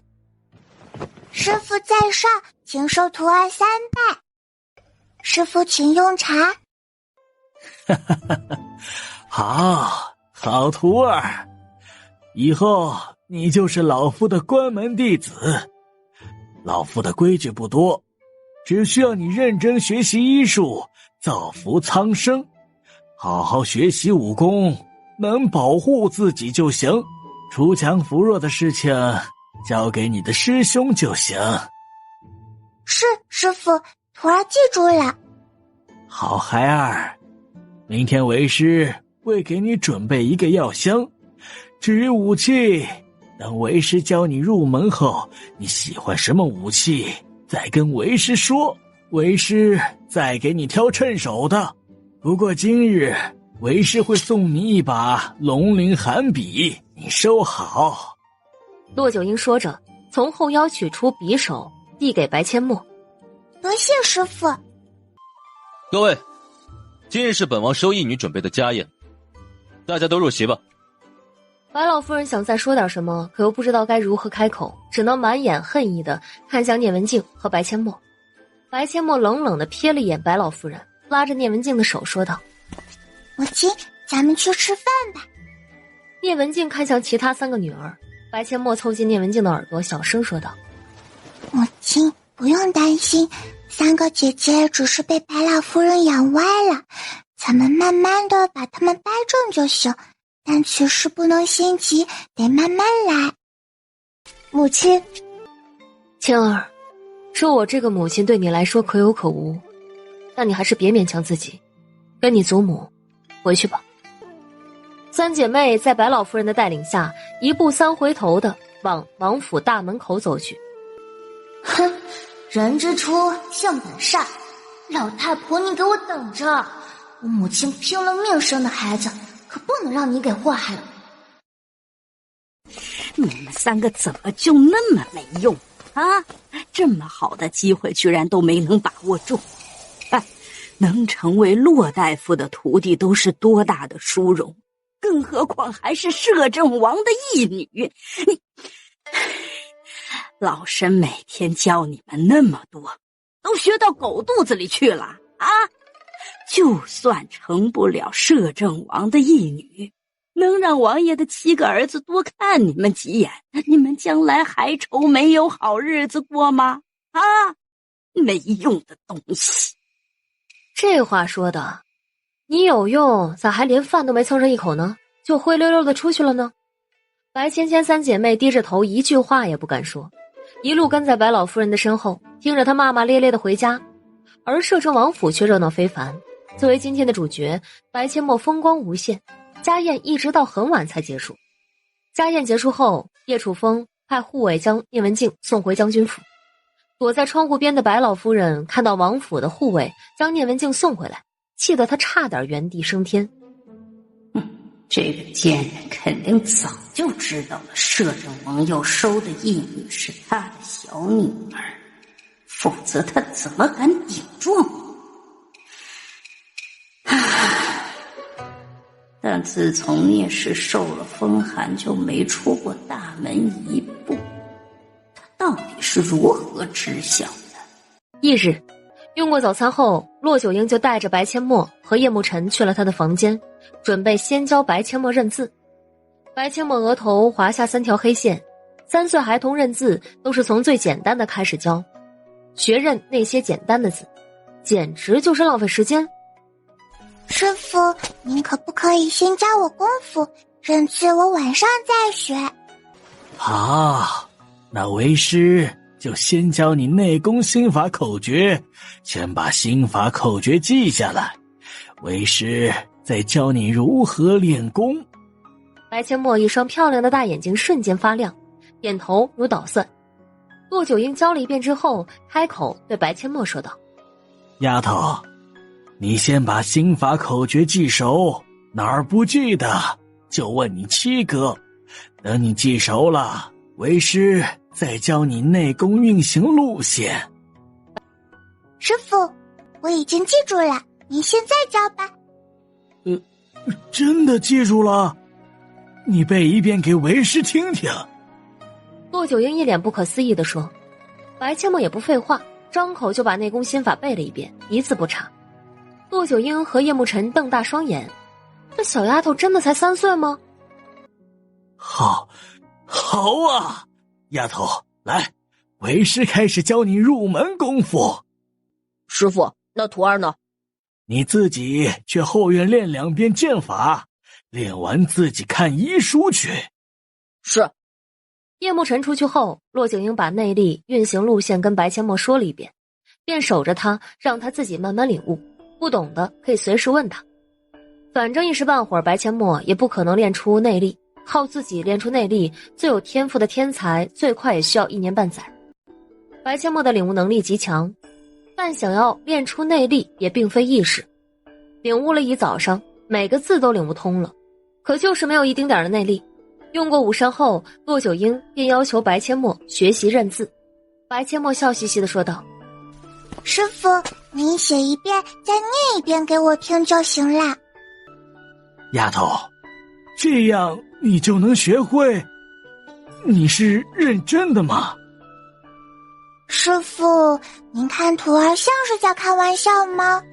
师父在上，请受徒儿3拜。师父请用茶。好徒儿，以后你就是老夫的关门弟子。老夫的规矩不多，只需要你认真学习医术，造福苍生，好好学习武功，能保护自己就行。锄强扶弱的事情交给你的师兄就行。是，师父，徒儿记住了。好孩儿，明天为师会给你准备一个药箱，至于武器，等为师教你入门后，你喜欢什么武器再跟为师说，为师再给你挑趁手的。不过今日为师会送你一把龙鳞寒笔，你收好。骆九婴说着，从后腰取出匕首，递给白阡陌。多谢师父。各位，今日是本王收义女准备的家宴，大家都入席吧。白老夫人想再说点什么，可又不知道该如何开口，只能满眼恨意地看向聂文静和白阡陌。白阡陌冷冷地瞥了一眼白老夫人，拉着聂文静的手说道：母亲，咱们去吃饭吧。聂文静看向其他3个女儿，白阡陌凑近聂文静的耳朵小声说道：母亲不用担心，3个姐姐只是被白老夫人养歪了，咱们慢慢的把她们掰正就行，但此事不能心急，得慢慢来。母亲，青儿，说我这个母亲对你来说可有可无，但你还是别勉强自己，跟你祖母回去吧。3姐妹在白老夫人的带领下，一步3回头的往王府大门口走去。哼，人之初性本善，老太婆你给我等着，我母亲拼了命生的孩子，可不能让你给祸害了。你们3个怎么就那么没用啊？这么好的机会居然都没能把握住。能成为骆大夫的徒弟都是多大的殊荣，更何况还是摄政王的义女。老身每天教你们那么多，都学到狗肚子里去了啊！就算成不了摄政王的义女，能让王爷的7个儿子多看你们几眼，你们将来还愁没有好日子过吗？啊，没用的东西！这话说的，你有用，咋还连饭都没蹭上一口呢？就灰溜溜的出去了呢？白芊芊3姐妹低着头，一句话也不敢说，一路跟在白老夫人的身后，听着她骂骂咧咧的回家。而摄政王府却热闹非凡，作为今天的主角，白阡陌风光无限，家宴一直到很晚才结束。家宴结束后，叶楚风派护卫将聂文静送回将军府。躲在窗户边的白老夫人看到王府的护卫将聂文静送回来，气得她差点原地升天。这个贱人肯定早就知道了摄政王要收的义女是他的小女儿，否则他怎么敢顶撞我？但自从聂氏受了风寒，就没出过大门一步，他到底是如何知晓的？翌日用过早餐后，骆九英就带着白阡陌和叶慕辰去了他的房间，准备先教白阡陌认字。白阡陌额头划下3条黑线，3岁孩童认字都是从最简单的开始教，学认那些简单的字，简直就是浪费时间。师傅，您可不可以先教我功夫，认字我晚上再学？好，那为师就先教你内功心法口诀，先把心法口诀记下来，为师再教你如何练功。白阡陌一双漂亮的大眼睛瞬间发亮，点头如捣蒜。骆九英教了一遍之后，开口对白阡陌说道：丫头，你先把心法口诀记熟，哪儿不记得就问你七哥，等你记熟了，为师再教你内功运行路线。师傅，我已经记住了，您现在教吧。真的记住了？你背一遍给为师听听。骆九英一脸不可思议地说。白阡陌也不废话，张口就把内功心法背了一遍，一字不差。骆九英和叶慕辰瞪大双眼，这小丫头真的才3岁吗？好啊，丫头，来，为师开始教你入门功夫。师傅，那徒儿呢？你自己去后院练2遍剑法，练完自己看医书去。是。叶慕辰出去后，骆九英把内力运行路线跟白阡陌说了一遍，便守着他，让他自己慢慢领悟，不懂的可以随时问他。反正一时半会儿白阡陌也不可能练出内力，靠自己练出内力，最有天赋的天才最快也需要1年半载。白阡陌的领悟能力极强，但想要练出内力也并非易事。领悟了一早上，每个字都领悟通了，可就是没有一丁点的内力。用过午膳后，骆九英便要求白阡陌学习认字。白阡陌笑嘻嘻地说道：师傅，您写一遍再念一遍给我听就行啦。丫头，这样你就能学会？你是认真的吗？师傅，您看徒儿像是在开玩笑吗？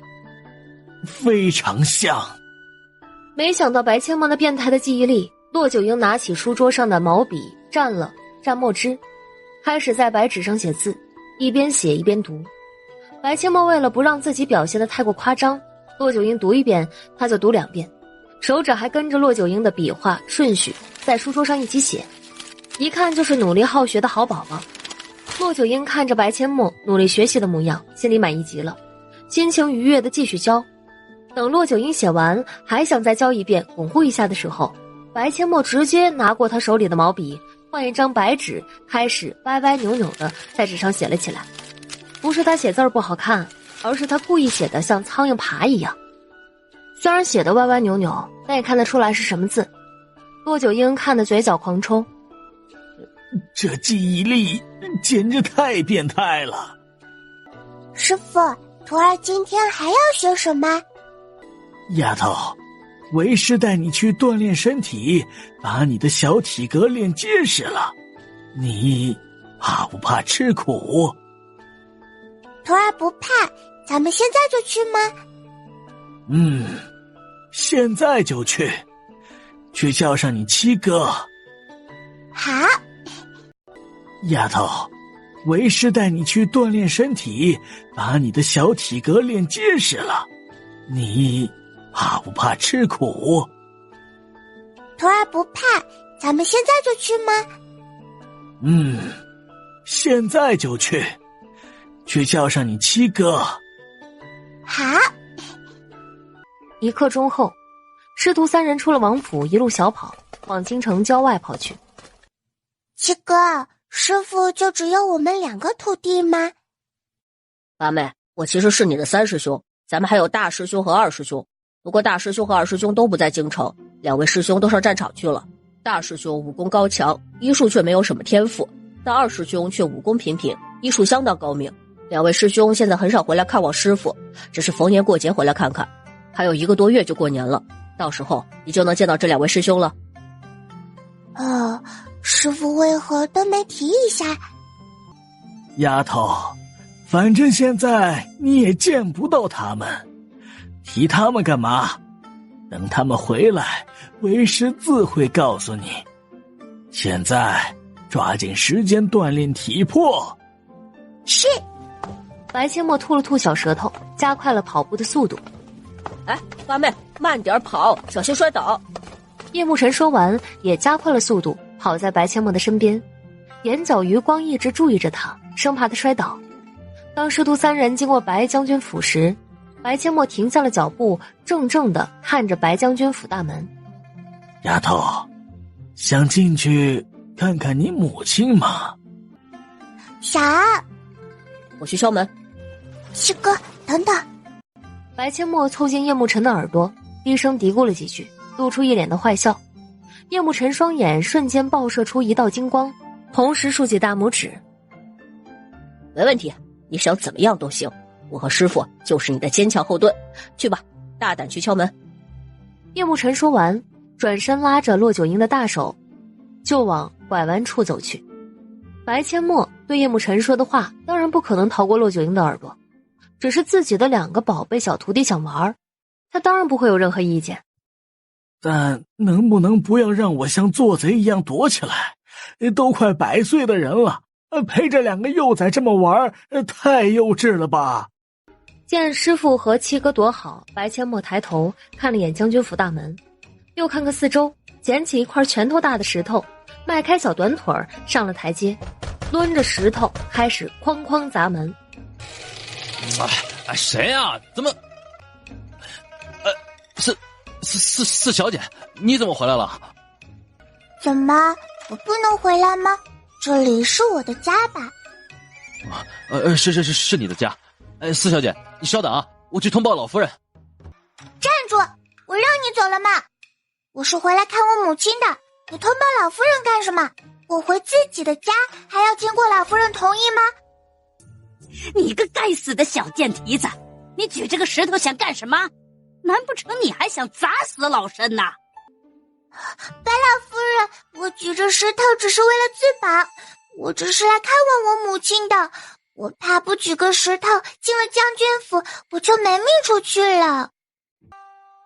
非常像。没想到白阡陌那变态的记忆力，骆九英拿起书桌上的毛笔蘸墨汁，开始在白纸上写字，一边写一边读。白阡陌为了不让自己表现得太过夸张，骆九英读1遍他就读2遍，手指还跟着骆九英的笔画顺序在书桌上一起写，一看就是努力好学的好宝宝。骆九英看着白阡陌努力学习的模样，心里满意极了，心情愉悦地继续教。等骆九英写完还想再教1遍巩固一下的时候，白阡陌直接拿过他手里的毛笔，换一张白纸，开始歪歪扭扭的在纸上写了起来。不是他写字不好看，而是他故意写的像苍蝇爬一样。虽然写的歪歪扭扭，但也看得出来是什么字。骆九英看得嘴角狂抽，这记忆力简直太变态了。师傅，徒儿今天还要学什么？丫头，为师带你去锻炼身体，把你的小体格练结实了。你怕不怕吃苦？徒儿不怕，咱们现在就去吗？现在就去叫上你七哥。好。丫头，为师带你去锻炼身体，把你的小体格练结实了。你怕不怕吃苦？徒儿不怕，咱们现在就去吗？现在就去叫上你七哥。好。1刻钟后，师徒3人出了王府，一路小跑往京城郊外跑去。七哥，师傅就只有我们2个徒弟吗？八妹，我其实是你的三师兄，咱们还有大师兄和二师兄。不过大师兄和二师兄都不在京城，2位师兄都上战场去了。大师兄武功高强，医术却没有什么天赋，但二师兄却武功平平，医术相当高明。2位师兄现在很少回来看望师傅，只是逢年过节回来看看。还有1个多月就过年了，到时候你就能见到这2位师兄了。师傅为何都没提一下？丫头，反正现在你也见不到他们，提他们干嘛？等他们回来，为师自会告诉你。现在抓紧时间锻炼体魄。是。白千墨吐了吐小舌头，加快了跑步的速度。哎，八妹，慢点跑，小心摔倒。叶慕辰说完，也加快了速度，跑在白千墨的身边，眼角余光一直注意着他，生怕他摔倒。当师徒3人经过白将军府时，白千墨停下了脚步，怔怔地看着白将军府大门。丫头，想进去看看你母亲吗？想。我去敲门。七哥，等等。白千墨凑近叶慕辰的耳朵，低声嘀咕了几句，露出一脸的坏笑。叶慕辰双眼瞬间爆射出一道金光，同时竖起大拇指。没问题，你想怎么样都行，我和师父就是你的坚强后盾。去吧，大胆去敲门。叶慕辰说完，转身拉着骆九婴的大手，就往拐弯处走去。白千墨对叶慕辰说的话当然不可能逃过骆九婴的耳朵，只是自己的2个宝贝小徒弟想玩，他当然不会有任何意见。但能不能不要让我像做贼一样躲起来？都快100岁的人了，陪着2个幼崽这么玩，太幼稚了吧？见师父和七哥躲好，白千墨抬头看了眼将军府大门，又看看四周，捡起一块拳头大的石头，迈开小短腿上了台阶，抡着石头开始哐哐砸门。谁啊？怎么？四小姐，你怎么回来了？怎么，我不能回来吗？这里是我的家吧？是你的家。四小姐，你稍等啊，我去通报老夫人。站住！我让你走了吗？我是回来看我母亲的，你通报老夫人干什么？我回自己的家还要经过老夫人同意吗？你个该死的小贱蹄子，你举这个石头想干什么？难不成你还想砸死老身呐？白老夫人，我举着石头只是为了自保，我只是来看望我母亲的，我怕不举个石头进了将军府，我就没命出去了。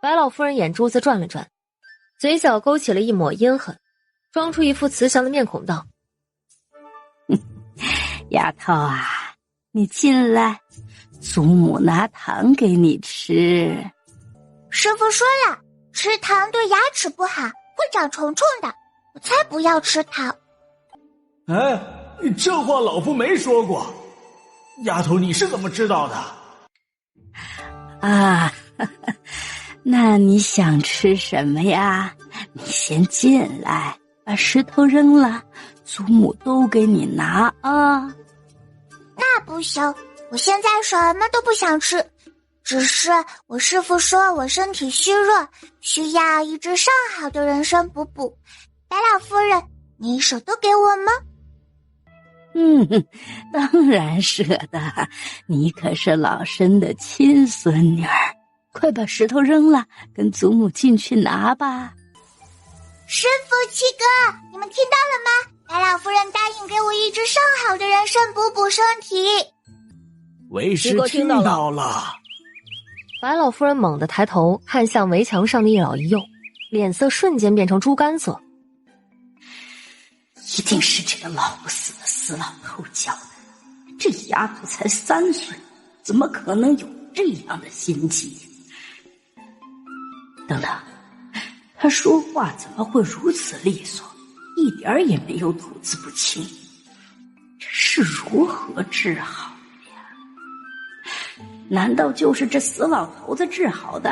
白老夫人眼珠子转了转，嘴角勾起了一抹阴狠，装出一副慈祥的面孔道：丫头啊，你进来，祖母拿糖给你吃。师父说了，吃糖对牙齿不好，会长虫虫的，我才不要吃糖。哎，这话老夫没说过。丫头，你是怎么知道的？啊，那你想吃什么呀？你先进来，把石头扔了，祖母都给你拿啊。那不行，我现在什么都不想吃，只是我师父说我身体虚弱，需要一只上好的人参补补。白老夫人，你舍得给我吗？当然舍得，你可是老身的亲孙女儿，快把石头扔了，跟祖母进去拿吧。师父、七哥，你们听到了吗？白老夫人答应给我一只上好的人参补补身体。为师听到了。白老夫人猛地抬头看向围墙上的一老一幼，脸色瞬间变成猪肝色。一定是这个老不死的死老头教的，这丫头才3岁，怎么可能有这样的心机？等等，她说话怎么会如此利索，一点也没有吐字不清？这是如何治好的呀？难道就是这死老头子治好的？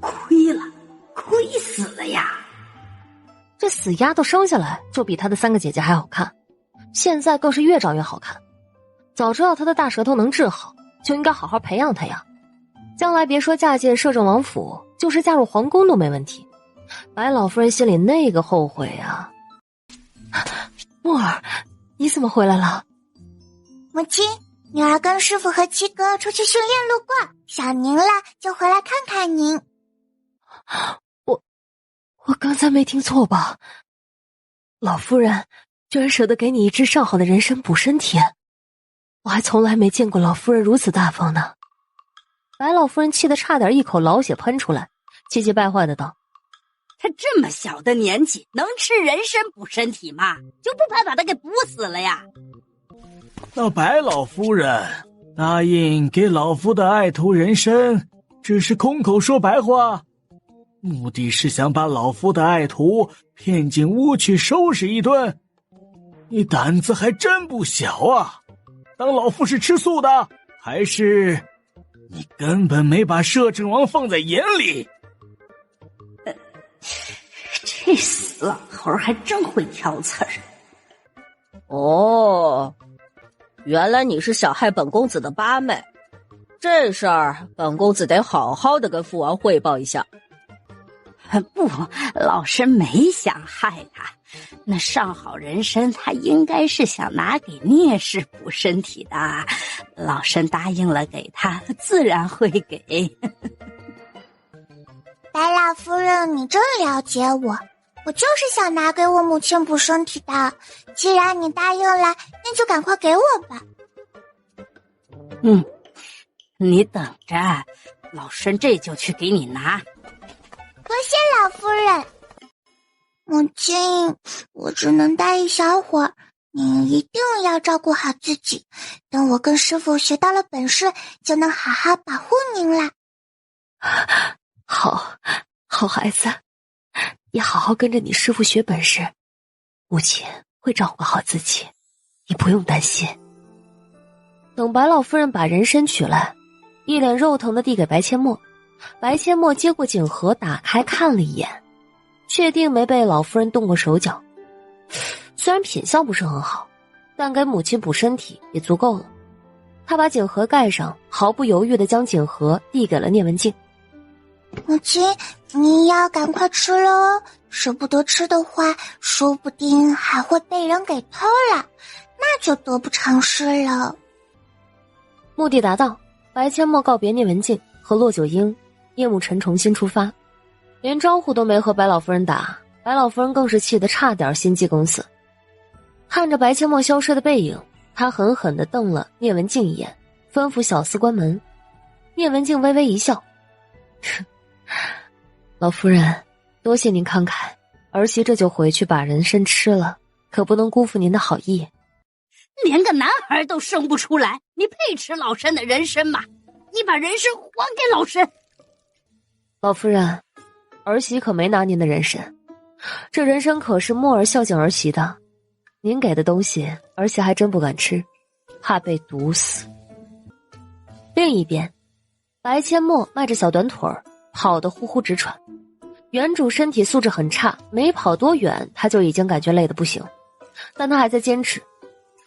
亏了，亏死了呀！这死丫头生下来就比她的3个姐姐还好看，现在更是越长越好看。早知道他的大舌头能治好，就应该好好培养他呀。将来别说嫁进摄政王府，就是嫁入皇宫都没问题。白老夫人心里那个后悔啊！木儿，你怎么回来了？母亲，女儿跟师傅和七哥出去训练路过，想您了，就回来看看您。我刚才没听错吧？老夫人居然舍得给你一支上好的人参补身体，我还从来没见过老夫人如此大方呢。白老夫人气得差点一口老血喷出来，气急败坏的道：他这么小的年纪能吃人参补身体吗？就不怕把他给补死了呀？那白老夫人答应给老夫的爱徒人参，只是空口说白话，目的是想把老夫的爱徒骗进屋去收拾一顿。你胆子还真不小啊！当老夫是吃素的，还是你根本没把摄政王放在眼里？这死老头还真会挑刺儿。哦，原来你是想害本公子的八妹，这事儿本公子得好好的跟父王汇报一下。不，老身没想害他，那上好人参他应该是想拿给聂氏补身体的，老身答应了给他，自然会给。白老夫人，你真了解我，我就是想拿给我母亲补身体的。既然你答应了，那就赶快给我吧。你等着，老身这就去给你拿。多谢老夫人。母亲，我只能待一小会儿，您一定要照顾好自己，等我跟师傅学到了本事，就能好好保护您了。好孩子，也好好跟着你师父学本事，母亲会照顾好自己，你不用担心。等白老夫人把人参取来，一脸肉疼的递给白阡陌，白阡陌接过锦盒，打开看了一眼，确定没被老夫人动过手脚。虽然品相不是很好，但给母亲补身体也足够了。他把锦盒盖上，毫不犹豫地将锦盒递给了聂文静。母亲，您要赶快吃了哦，舍不得吃的话，说不定还会被人给偷了，那就得不偿失了。目的达到，白阡陌告别聂文静和骆九婴，叶慕辰重新出发，连招呼都没和白老夫人打，白老夫人更是气得差点心肌梗死。看着白阡陌消失的背影，他狠狠地瞪了聂文静一眼，吩咐小厮关门。聂文静微微一笑，老夫人，多谢您慷慨，儿媳这就回去把人参吃了，可不能辜负您的好意。连个男孩都生不出来，你配吃老身的人参吗？你把人参还给老身。老夫人，儿媳可没拿您的人参，这人参可是墨儿孝敬儿媳的，您给的东西儿媳还真不敢吃，怕被毒死。另一边，白阡陌迈着小短腿儿，跑得呼呼直喘。原主身体素质很差，没跑多远他就已经感觉累得不行，但他还在坚持，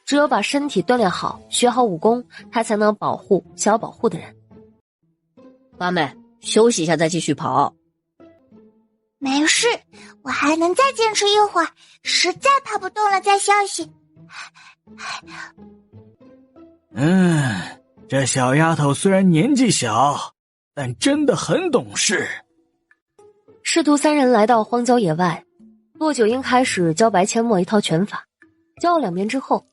只有把身体锻炼好，学好武功，他才能保护想要保护的人。八妹，休息一下再继续跑。没事，我还能再坚持一会儿，实在跑不动了再休息。这小丫头虽然年纪小，但真的很懂事。师徒三人来到荒郊野外，骆九婴开始教白阡陌一套拳法，教了2遍之后，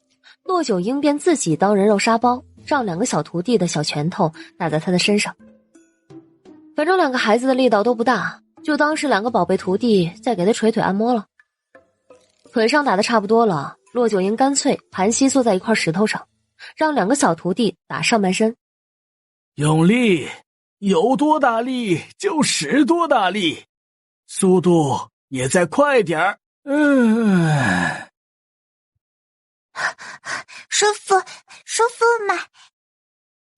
骆九婴便自己当人肉沙包，让2个小徒弟的小拳头打在他的身上。反正2个孩子的力道都不大，就当是2个宝贝徒弟在给他捶腿按摩了。腿上打得差不多了，骆九婴干脆盘膝坐在一块石头上，让2个小徒弟打上半身。用力，有多大力就使多大力，速度也再快点儿。舒服吗？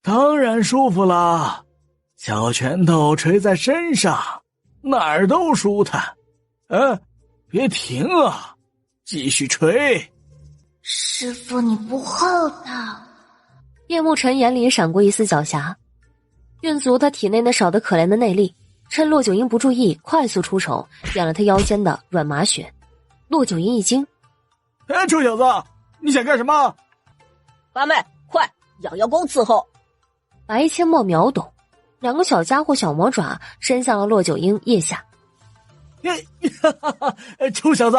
当然舒服了，小拳头捶在身上，哪儿都舒坦。别停啊，继续捶。师傅你不厚道，叶慕辰眼里闪过一丝狡黠，运足他体内那少得可怜的内力，趁骆九婴不注意，快速出手，点了他腰间的软麻穴。骆九婴一惊：“哎，臭小子，你想干什么？”八妹，快养阳光伺候！白阡陌秒懂，两个小家伙小魔爪伸向了骆九婴腋下。臭小子，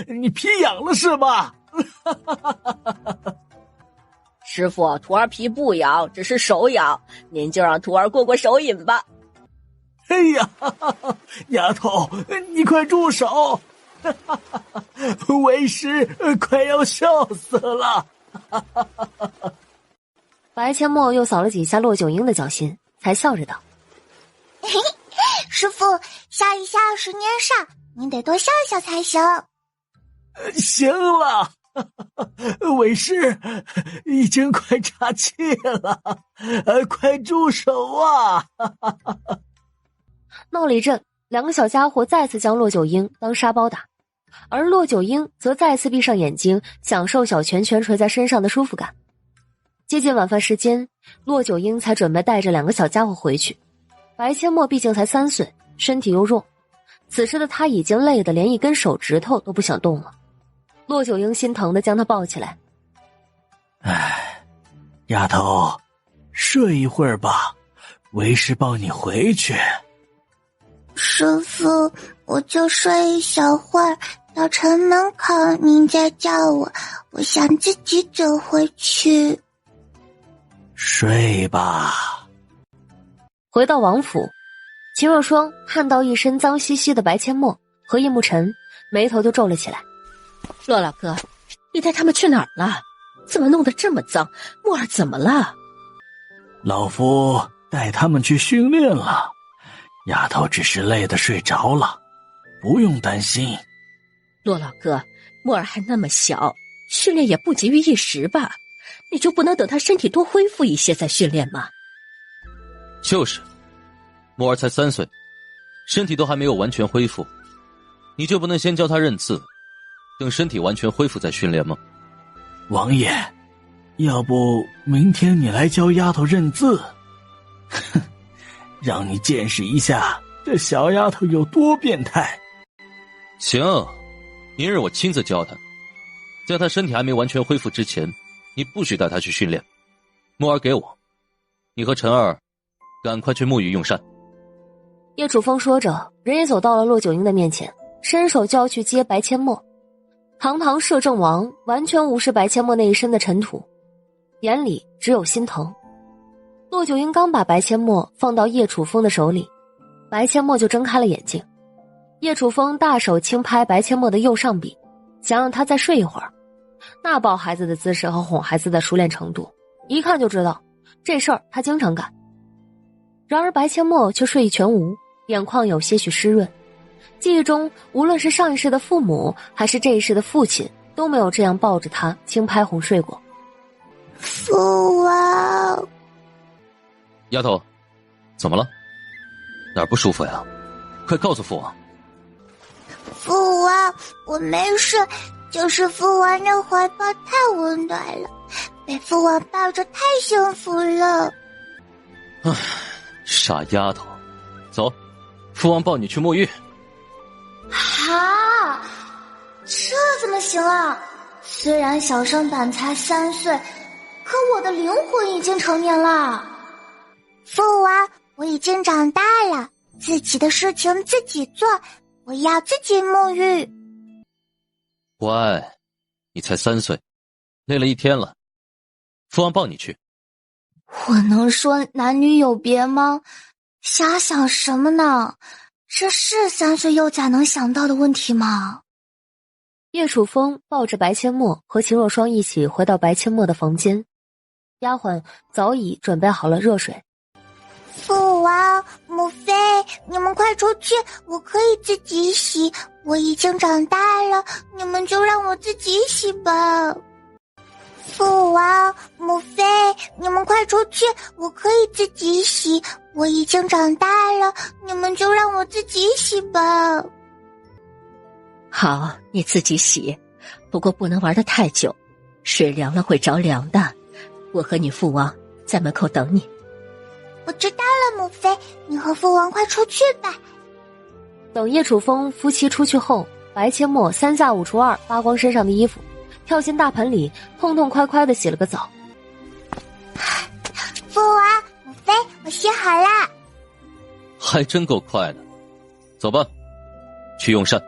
你皮痒了是吧？师傅，徒儿皮不痒，只是手痒，您就让徒儿过过手瘾吧。哎呀，丫头，你快住手！为师快要笑死了。白阡陌又扫了几下骆九婴的脚心，才笑着道：“师傅，笑一笑十年少，您得多笑笑才行。”行了，为师已经快岔气了，快住手啊！闹了一阵，两个小家伙再次将骆九婴当沙包打，而骆九婴则再次闭上眼睛，享受小拳拳捶在身上的舒服感。接近晚饭时间，骆九婴才准备带着两个小家伙回去。白阡陌毕竟才3岁，身体又弱，此时的他已经累得连一根手指头都不想动了。骆九婴心疼地将他抱起来：“哎，丫头，睡一会儿吧，为师抱你回去。”师傅，我就睡一小会儿，到城门口您再叫我，我想自己走回去。睡吧。回到王府，秦若霜看到一身脏兮兮的白阡陌和叶慕辰，眉头就皱了起来。骆老哥，你带他们去哪儿了？怎么弄得这么脏？墨儿怎么了？老夫带他们去训练了，丫头只是累得睡着了，不用担心。骆老哥，墨儿还那么小，训练也不急于一时吧？你就不能等他身体多恢复一些再训练吗？就是，墨儿才3岁，身体都还没有完全恢复，你就不能先教他认字，等身体完全恢复再训练吗？王爷，要不明天你来教丫头认字？哼，让你见识一下这小丫头有多变态。行，明日我亲自教她，在她身体还没完全恢复之前，你不许带她去训练。墨儿给我，你和陈儿赶快去沐浴用膳。叶楚风说着，人也走到了骆九婴的面前，伸手就要去接白阡陌。堂堂摄政王完全无视白阡陌那一身的尘土，眼里只有心疼。骆九婴刚把白阡陌放到叶楚风的手里，白阡陌就睁开了眼睛。叶楚风大手轻拍白阡陌的右上臂，想让他再睡一会儿。那抱孩子的姿势和哄孩子的熟练程度，一看就知道这事儿他经常干。然而白阡陌却睡意全无，眼眶有些许湿润。记忆中，无论是上一世的父母还是这一世的父亲，都没有这样抱着他轻拍哄睡过。父王，丫头，怎么了？哪儿不舒服呀？快告诉父王。父王，我没事，就是父王的怀抱太温暖了，被父王抱着太幸福了。唉，傻丫头，走，父王抱你去沐浴。啊，这怎么行啊？虽然小生胆才3岁，可我的灵魂已经成年了。父王，我已经长大了，自己的事情自己做，我要自己沐浴。乖，你才3岁，累了一天了，父王抱你去。我能说男女有别吗？瞎想什么呢？这是3岁幼崽能想到的问题吗？叶楚风抱着白阡陌和秦若霜一起回到白阡陌的房间，丫鬟早已准备好了热水。父王，母妃，你们快出去，我可以自己洗，我已经长大了，你们就让我自己洗吧。父王，母妃，你们快出去，我可以自己洗，我已经长大了，你们就让我自己洗吧。好，你自己洗，不过不能玩得太久，水凉了会着凉的，我和你父王在门口等你。我知道了，母妃，你和父王快出去吧。等叶楚风夫妻出去后，白阡陌三下五除二扒光身上的衣服，跳进大盆里，痛痛快快地洗了个澡。父王，母妃，我洗好啦。还真够快的，走吧，去用膳。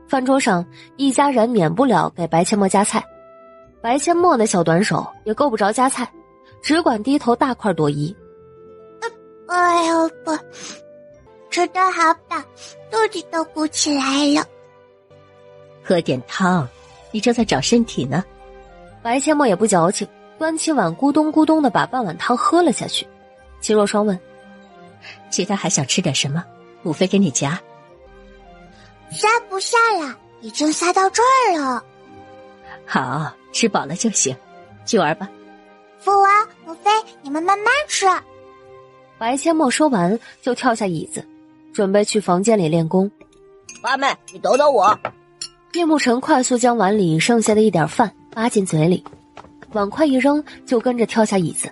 饭桌上，一家人免不了给白阡陌夹菜，白阡陌那小短手也够不着夹菜，只管低头大块朵颐。哎呦不，吃得好饱，肚子都鼓起来了。喝点汤，你正在长身体呢。白阡陌也不矫情，端起碗咕咚咕咚的把半碗汤喝了下去。齐若霜问：其他还想吃点什么？母妃给你夹。撒不下了，已经撒到这儿了。好，吃饱了就行，去玩吧。父王，母妃，你们慢慢吃。白阡陌说完就跳下椅子，准备去房间里练功。八妹，你等等我。叶慕辰快速将碗里剩下的一点饭扒进嘴里，碗筷一扔就跟着跳下椅子。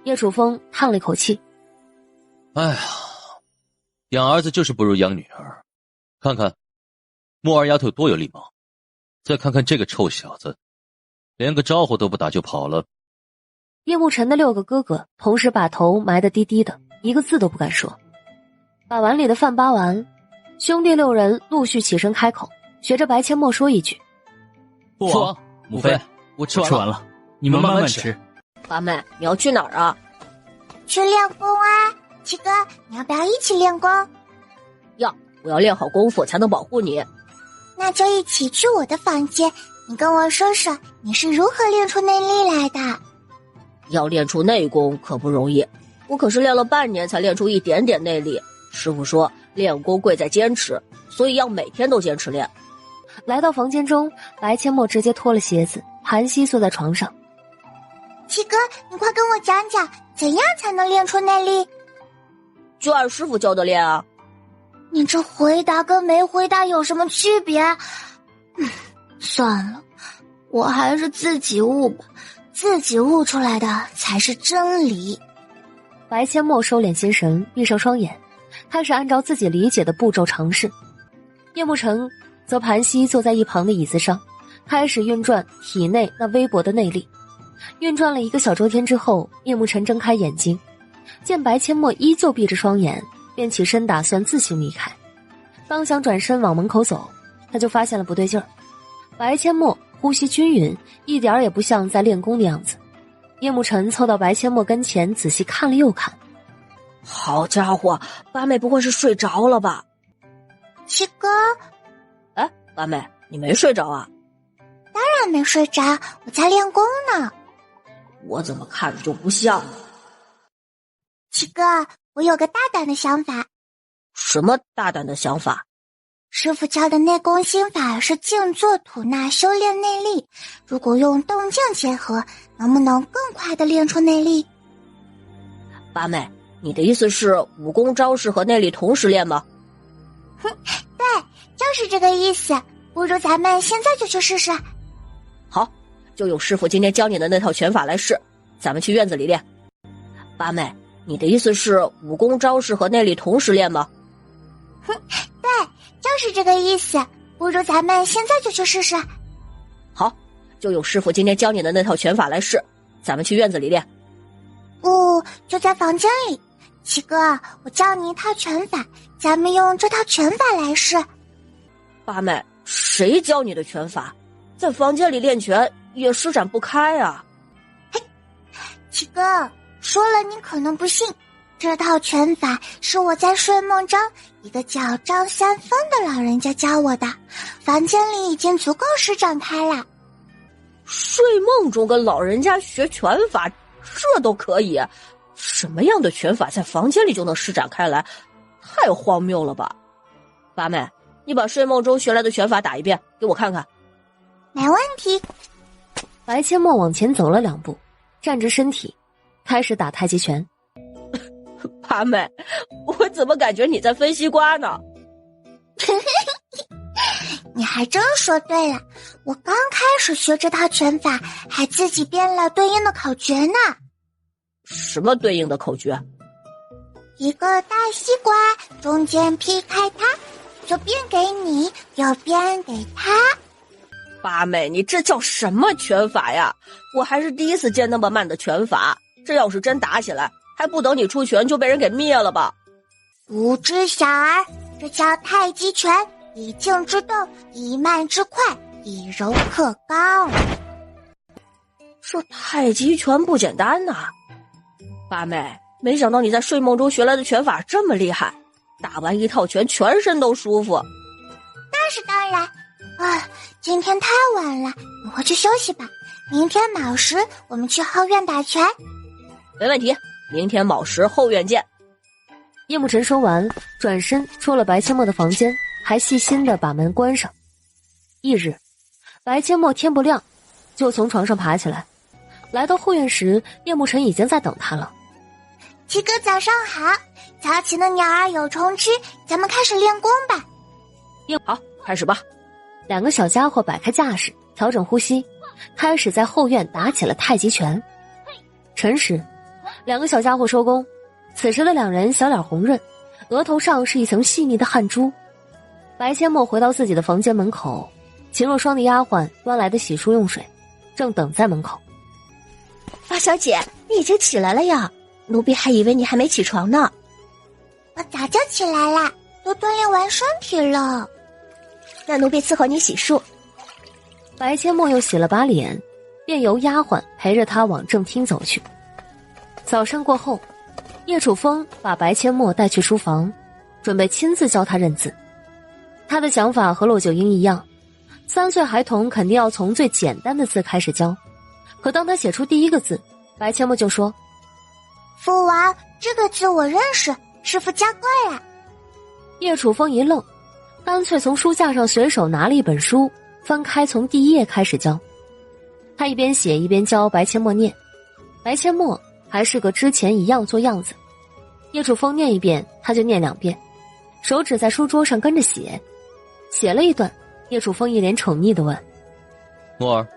叶楚风叹了一口气：哎呀，养儿子就是不如养女儿。看看木儿丫头多有礼貌，再看看这个臭小子，连个招呼都不打就跑了。叶慕辰的6个哥哥同时把头埋得低低的，一个字都不敢说。把碗里的饭扒完，兄弟6人陆续起身开口，学着白阡陌说一句：父王，母妃，我吃完了，你们慢慢吃。八妹，你要去哪儿啊？去练功啊。七哥，你要不要一起练功？我要练好功夫才能保护你。那就一起去我的房间，你跟我说说你是如何练出内力来的。要练出内功可不容易，我可是练了半年才练出一点点内力。师傅说练功贵在坚持，所以要每天都坚持练。来到房间中，白阡陌直接脱了鞋子，盘膝坐在床上。七哥，你快跟我讲讲怎样才能练出内力。就按师傅教的练啊。你这回答跟没回答有什么区别？算了，我还是自己悟吧，自己悟出来的才是真理。白阡陌收敛心神，闭上双眼，开始按照自己理解的步骤尝试。叶慕辰则盘膝坐在一旁的椅子上，开始运转体内那微薄的内力。运转了1个小周天之后，叶慕辰睁开眼睛，见白阡陌依旧闭着双眼，便起身打算自行离开。刚想转身往门口走，他就发现了不对劲儿。白阡陌呼吸均匀，一点也不像在练功的样子。叶慕辰凑到白阡陌跟前，仔细看了又看。好家伙，八妹不会是睡着了吧？七哥，哎，八妹，你没睡着啊？当然没睡着，我在练功呢。我怎么看着就不像呢？七哥，我有个大胆的想法。什么大胆的想法？师傅教的内功心法是静坐吐纳修炼内力，如果用动静结合，能不能更快地练出内力？八妹，你的意思是武功招式和内力同时练吗？对，就是这个意思。不如咱们现在就去试试。好，就用师傅今天教你的那套拳法来试。咱们去院子里练。八妹，你的意思是武功招式和内力同时练吗？对，就是这个意思。不如咱们现在就去试试。好，就用师傅今天教你的那套拳法来试。咱们去院子里练。不，就在房间里。七哥，我教你一套拳法，咱们用这套拳法来试。八妹，谁教你的拳法？在房间里练拳也施展不开啊。嘿，七哥，说了你可能不信，这套拳法是我在睡梦中一个叫张三丰的老人家教我的，房间里已经足够施展开了。睡梦中跟老人家学拳法，这都可以？什么样的拳法在房间里就能施展开来？太荒谬了吧！八妹，你把睡梦中学来的拳法打一遍给我看看。没问题。白阡陌往前走了2步，站直身体，开始打太极拳。八妹，我怎么感觉你在分西瓜呢？你还真说对了，我刚开始学这套拳法，还自己编了对应的口诀呢。什么对应的口诀？一个大西瓜，中间劈开它，左边给你，右边给他。八妹，你这叫什么拳法呀？我还是第一次见那么慢的拳法，这要是真打起来，还不等你出拳就被人给灭了吧？无知小儿，这叫太极拳，以静制动，以慢制快，以柔克刚。这太极拳不简单呐！八妹，没想到你在睡梦中学来的拳法这么厉害，打完一套拳全身都舒服。那是当然。今天太晚了，你回去休息吧。明天卯时我们去后院打拳。没问题，明天卯时后院见。叶慕辰说完，转身出了白阡陌的房间，还细心地把门关上。翌日，白阡陌天不亮就从床上爬起来，来到后院时，叶慕辰已经在等他了。七哥早上好，早起的鸟儿有虫吃，咱们开始练功吧。好，开始吧。两个小家伙摆开架势，调整呼吸，开始在后院打起了太极拳。辰时，两个小家伙收工，此时的两人小脸红润，额头上是一层细腻的汗珠。白阡陌回到自己的房间门口，秦若霜的丫鬟端来的洗漱用水，正等在门口。八小姐，你已经起来了呀，奴婢还以为你还没起床呢。我早就起来了，都锻炼完身体了。那奴婢伺候你洗漱。白阡陌又洗了把脸，便由丫鬟陪着他往正厅走去。早膳过后，叶楚风把白阡陌带去书房，准备亲自教他认字。他的想法和骆九婴一样，3岁孩童肯定要从最简单的字开始教。可当他写出第一个字，白阡陌就说：“父王，这个字我认识，师父教过了。”叶楚风一愣，干脆从书架上随手拿了一本书，翻开从第一页开始教。他一边写一边教白阡陌念，白阡陌还是个之前一样做样子。叶楚风念一遍，他就念2遍，手指在书桌上跟着写。写了一段，叶楚风一脸宠溺地问：“墨儿，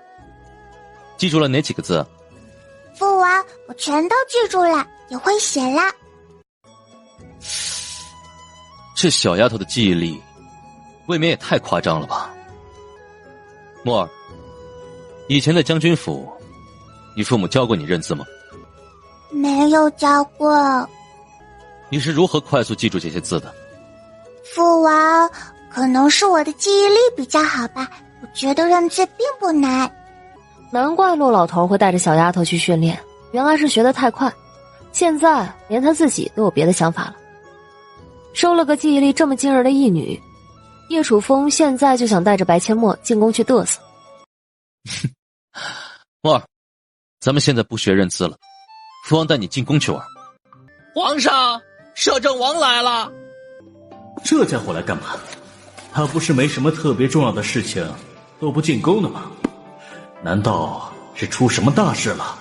记住了哪几个字？”父王，我全都记住了，也会写了。这小丫头的记忆力未免也太夸张了吧。墨儿，以前在将军府，你父母教过你认字吗？没有教过。你是如何快速记住这些字的？父王，可能是我的记忆力比较好吧，我觉得认字并不难。难怪骆老头会带着小丫头去训练，原来是学得太快，现在连他自己都有别的想法了。收了个记忆力这么惊人的义女，叶楚风现在就想带着白阡陌进宫去嘚瑟。墨儿，咱们现在不学认字了，父王带你进宫去玩。皇上，摄政王来了。这家伙来干嘛？他不是没什么特别重要的事情都不进宫的吗？难道是出什么大事了？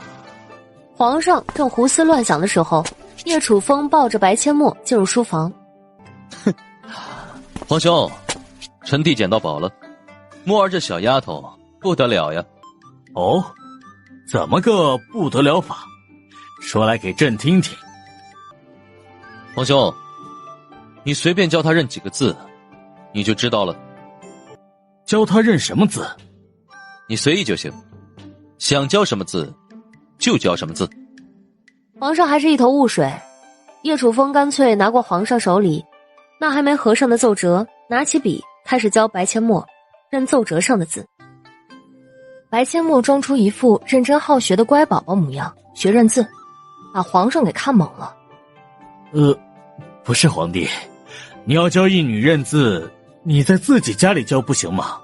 皇上正胡思乱想的时候，叶楚风抱着白阡陌进入书房。皇兄，臣弟捡到宝了，墨儿这小丫头不得了呀。哦，怎么个不得了法？说来给朕听听。皇兄，你随便教他认几个字，你就知道了。教他认什么字？你随意就行，想教什么字就教什么字。皇上还是一头雾水，叶楚风干脆拿过皇上手里那还没合上的奏折，拿起笔开始教白阡陌认奏折上的字。白阡陌装出一副认真好学的乖宝宝模样，学认字，把皇上给看懵了。不是皇帝，你要教义女认字，你在自己家里教不行吗？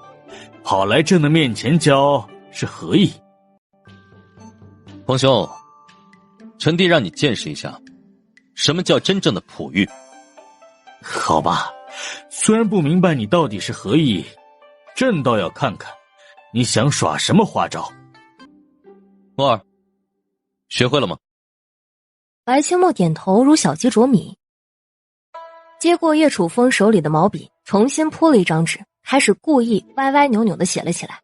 跑来朕的面前教是何意？皇兄，臣弟让你见识一下什么叫真正的璞玉。好吧，虽然不明白你到底是何意，朕倒要看看你想耍什么花招。墨儿，学会了吗？白阡陌点头如小鸡啄米，接过叶楚风手里的毛笔，重新铺了一张纸，开始故意歪歪扭扭地写了起来。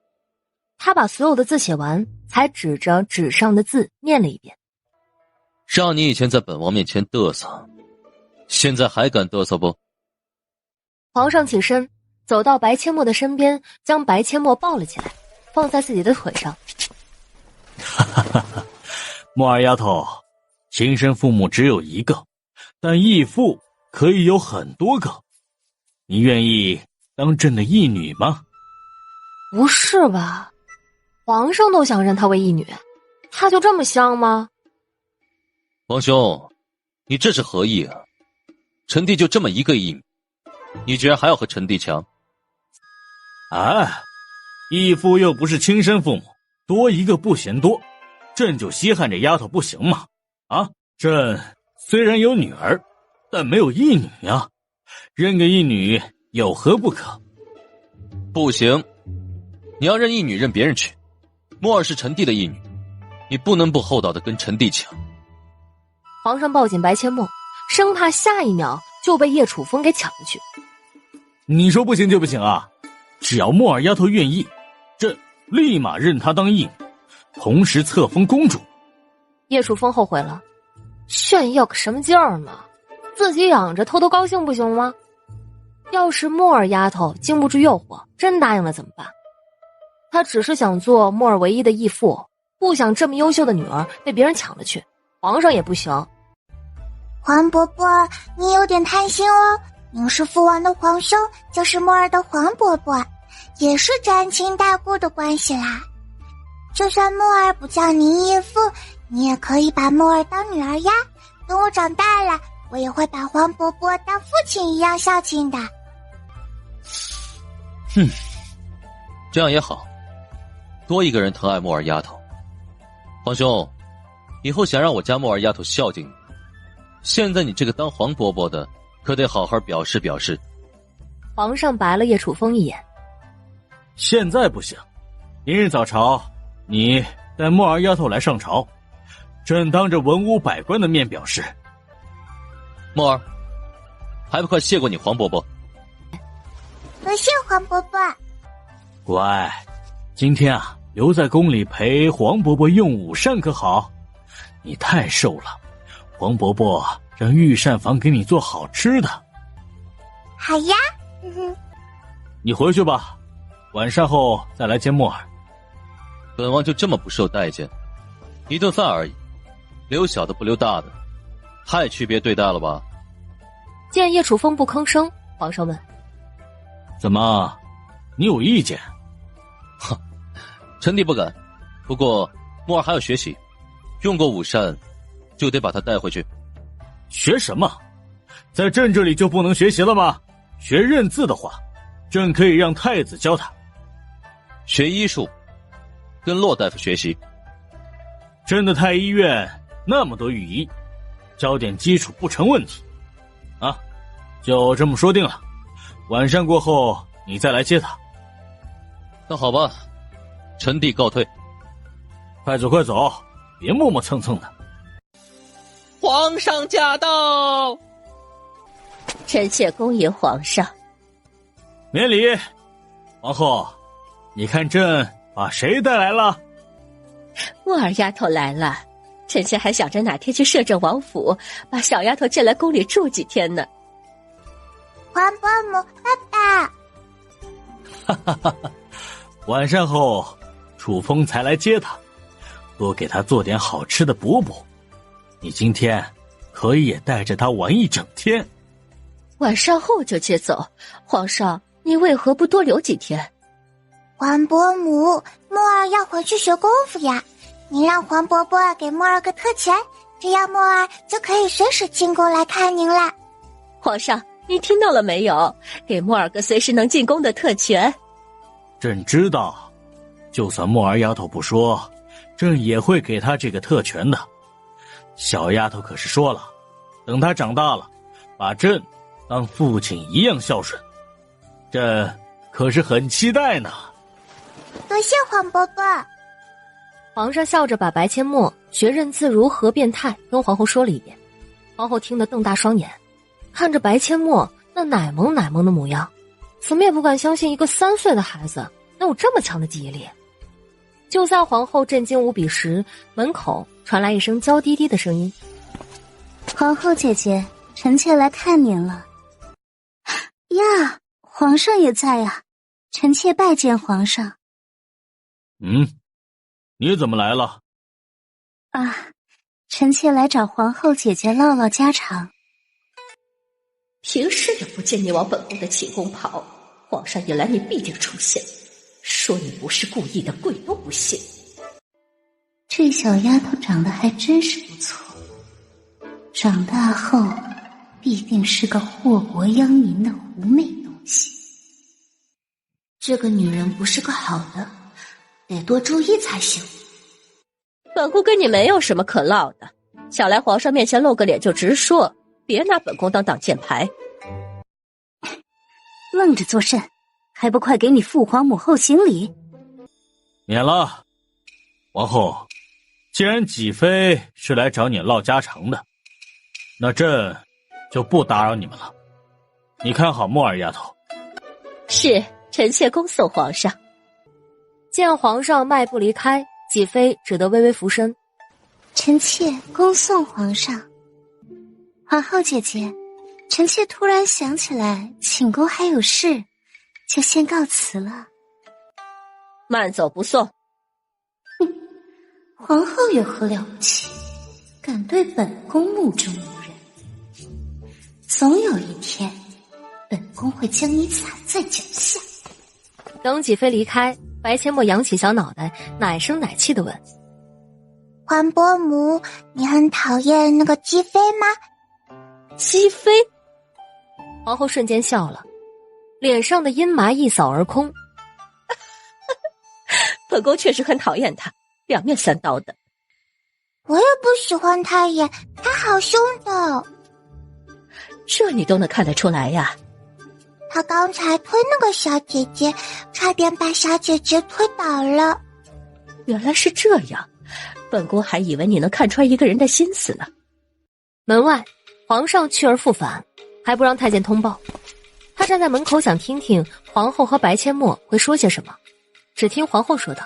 他把所有的字写完，才指着纸上的字念了一遍：让你以前在本王面前嘚瑟，现在还敢嘚瑟不？皇上起身走到白阡陌的身边，将白阡陌抱了起来，放在自己的腿上。哈哈哈哈，墨儿丫头，亲生父母只有一个，但义父可以有很多个。你愿意当朕的义女吗？不是吧，皇上都想认她为义女，她就这么香吗？皇兄，你这是何意啊？臣弟就这么一个义女，你居然还要和臣弟抢？啊，义父又不是亲生父母，多一个不嫌多，朕就稀罕这丫头不行吗？啊，朕虽然有女儿，但没有义女啊，认个义女有何不可？不行，你要认义女认别人去，墨儿是臣弟的义女，你不能不厚道的跟臣弟抢。皇上抱紧白阡陌，生怕下一秒就被叶楚风给抢了去。你说不行就不行啊，只要墨儿丫头愿意，朕立马认她当义女，同时册封公主。叶楚风后悔了，炫耀个什么劲儿呢？自己养着偷偷高兴不行吗？要是墨儿丫头经不住诱惑，真答应了怎么办？他只是想做墨儿唯一的义父，不想这么优秀的女儿被别人抢了去。皇上也不行。皇伯伯，你有点贪心哦。您是父王的皇兄，就是墨儿的皇伯伯，也是沾亲带故的关系啦。就算墨儿不叫您义父，你也可以把墨儿当女儿呀。等我长大了，我也会把皇伯伯当父亲一样孝敬的。哼，这样也好，多一个人疼爱墨儿丫头。皇兄，以后想让我家墨儿丫头孝敬你，现在你这个当皇伯伯的可得好好表示表示。皇上白了叶楚风一眼。现在不行，明日早朝你带墨儿丫头来上朝，朕当着文武百官的面表示。墨儿，还不快谢过你皇伯伯？多谢皇伯伯。乖，今天啊留在宫里陪皇伯伯用午膳可好？你太瘦了，皇伯伯让御膳房给你做好吃的。好呀。你回去吧，晚膳后再来见墨儿。本王就这么不受待见？一顿饭而已，留小的不留大的，太区别对待了吧？见叶楚风不吭声，皇上问：怎么，你有意见？哼，臣弟不敢。不过墨儿还要学习，用过午膳就得把他带回去。学什么？在朕这里就不能学习了吗？学认字的话，朕可以让太子教他。学医术，跟骆大夫学习。朕的太医院那么多御医，教点基础不成问题。啊，就这么说定了。晚膳过后你再来接他。那好吧，臣弟告退。快走快走，别磨磨蹭蹭的。皇上驾到！臣妾恭迎皇上。免礼。皇后，你看朕把谁带来了？墨儿丫头来了，臣妾还想着哪天去摄政王府，把小丫头接来宫里住几天呢。皇伯母，爸爸。哈哈哈哈！晚膳后，楚风才来接他，多给他做点好吃的补补。你今天可以也带着他玩一整天。晚膳后就接走，皇上，你为何不多留几天？皇伯母，墨儿要回去学功夫呀。您让皇伯伯给墨儿个特权，这样墨儿就可以随时进宫来看您了。皇上，你听到了没有？给墨儿个随时能进宫的特权。朕知道，就算墨儿丫头不说，朕也会给她这个特权的。小丫头可是说了，等她长大了，把朕当父亲一样孝顺。朕可是很期待呢。多谢皇伯伯。皇上笑着把白阡陌学认字如何变态跟皇后说了一遍。皇后听得瞪大双眼，看着白阡陌那奶萌奶萌的模样，怎么也不敢相信一个3岁的孩子能有这么强的记忆力。就在皇后震惊无比时，门口传来一声娇滴滴的声音：“皇后姐姐，臣妾来看您了。”呀，皇上也在呀，臣妾拜见皇上。你怎么来了？啊，臣妾来找皇后姐姐唠唠家常。平时也不见你往本宫的寝宫跑，皇上一来你必定出现，说你不是故意的，跪都不信。这小丫头长得还真是不错，长大后必定是个祸国殃民的狐媚东西。这个女人不是个好的，得多注意才行。本宫跟你没有什么可唠的，想来皇上面前露个脸就直说，别拿本宫当挡箭牌。愣着做甚？还不快给你父皇母后行礼！免了，皇后，既然几妃是来找你唠家常的，那朕就不打扰你们了。你看好木儿丫头。是，臣妾恭送皇上。见皇上迈步离开，几妃只得微微俯身。臣妾恭送皇上。皇后姐姐，臣妾突然想起来寝宫还有事，就先告辞了。慢走不送。皇后有何了不起，敢对本宫目中无人？总有一天，本宫会将你踩在脚下。等几妃离开，白千墨扬起小脑袋，奶声奶气地问：“皇伯母，你很讨厌那个姬妃吗？”姬妃？皇后瞬间笑了，脸上的阴霾一扫而空。本宫确实很讨厌她，两面三刀的。我也不喜欢她耶，她好凶的。这你都能看得出来呀？她刚才推那个小姐姐，差点把小姐姐推倒了。原来是这样，本宫还以为你能看穿一个人的心思呢。门外，皇上去而复返，还不让太监通报。他站在门口想听听皇后和白阡陌会说些什么，只听皇后说道：“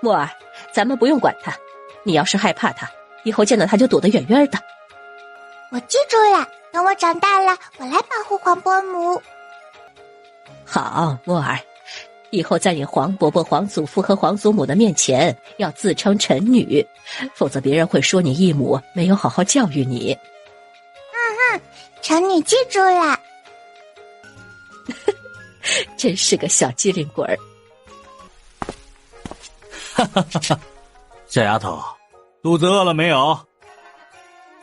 墨儿，咱们不用管他，你要是害怕他，以后见到他就躲得远远的。”我记住了，等我长大了，我来保护皇伯母。好，墨儿，以后在你皇伯伯、皇祖父和皇祖母的面前要自称臣女，否则别人会说你义母没有好好教育你。臣女记住了。真是个小机灵鬼儿。哈哈哈哈！小丫头，肚子饿了没有？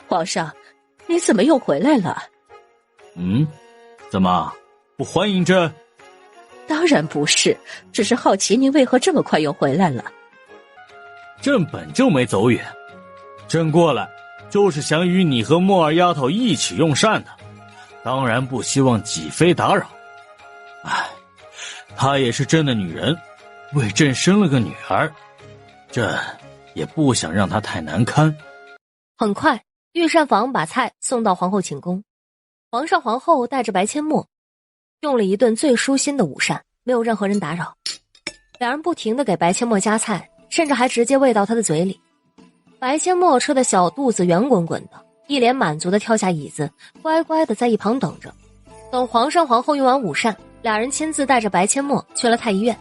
皇上，你怎么又回来了？怎么不欢迎朕？当然不是，只是好奇您为何这么快又回来了。朕本就没走远，朕过来就是想与你和墨儿丫头一起用膳的，当然不希望几妃打扰。她也是朕的女人，为朕生了个女儿，朕也不想让她太难堪。很快，御膳房把菜送到皇后寝宫，皇上皇后带着白阡陌用了一顿最舒心的午膳，没有任何人打扰。两人不停地给白阡陌夹菜，甚至还直接喂到他的嘴里。白阡陌吃的小肚子圆滚滚的，一脸满足地跳下椅子，乖乖地在一旁等着。等皇上皇后用完午膳，俩人亲自带着白阡陌去了太医院。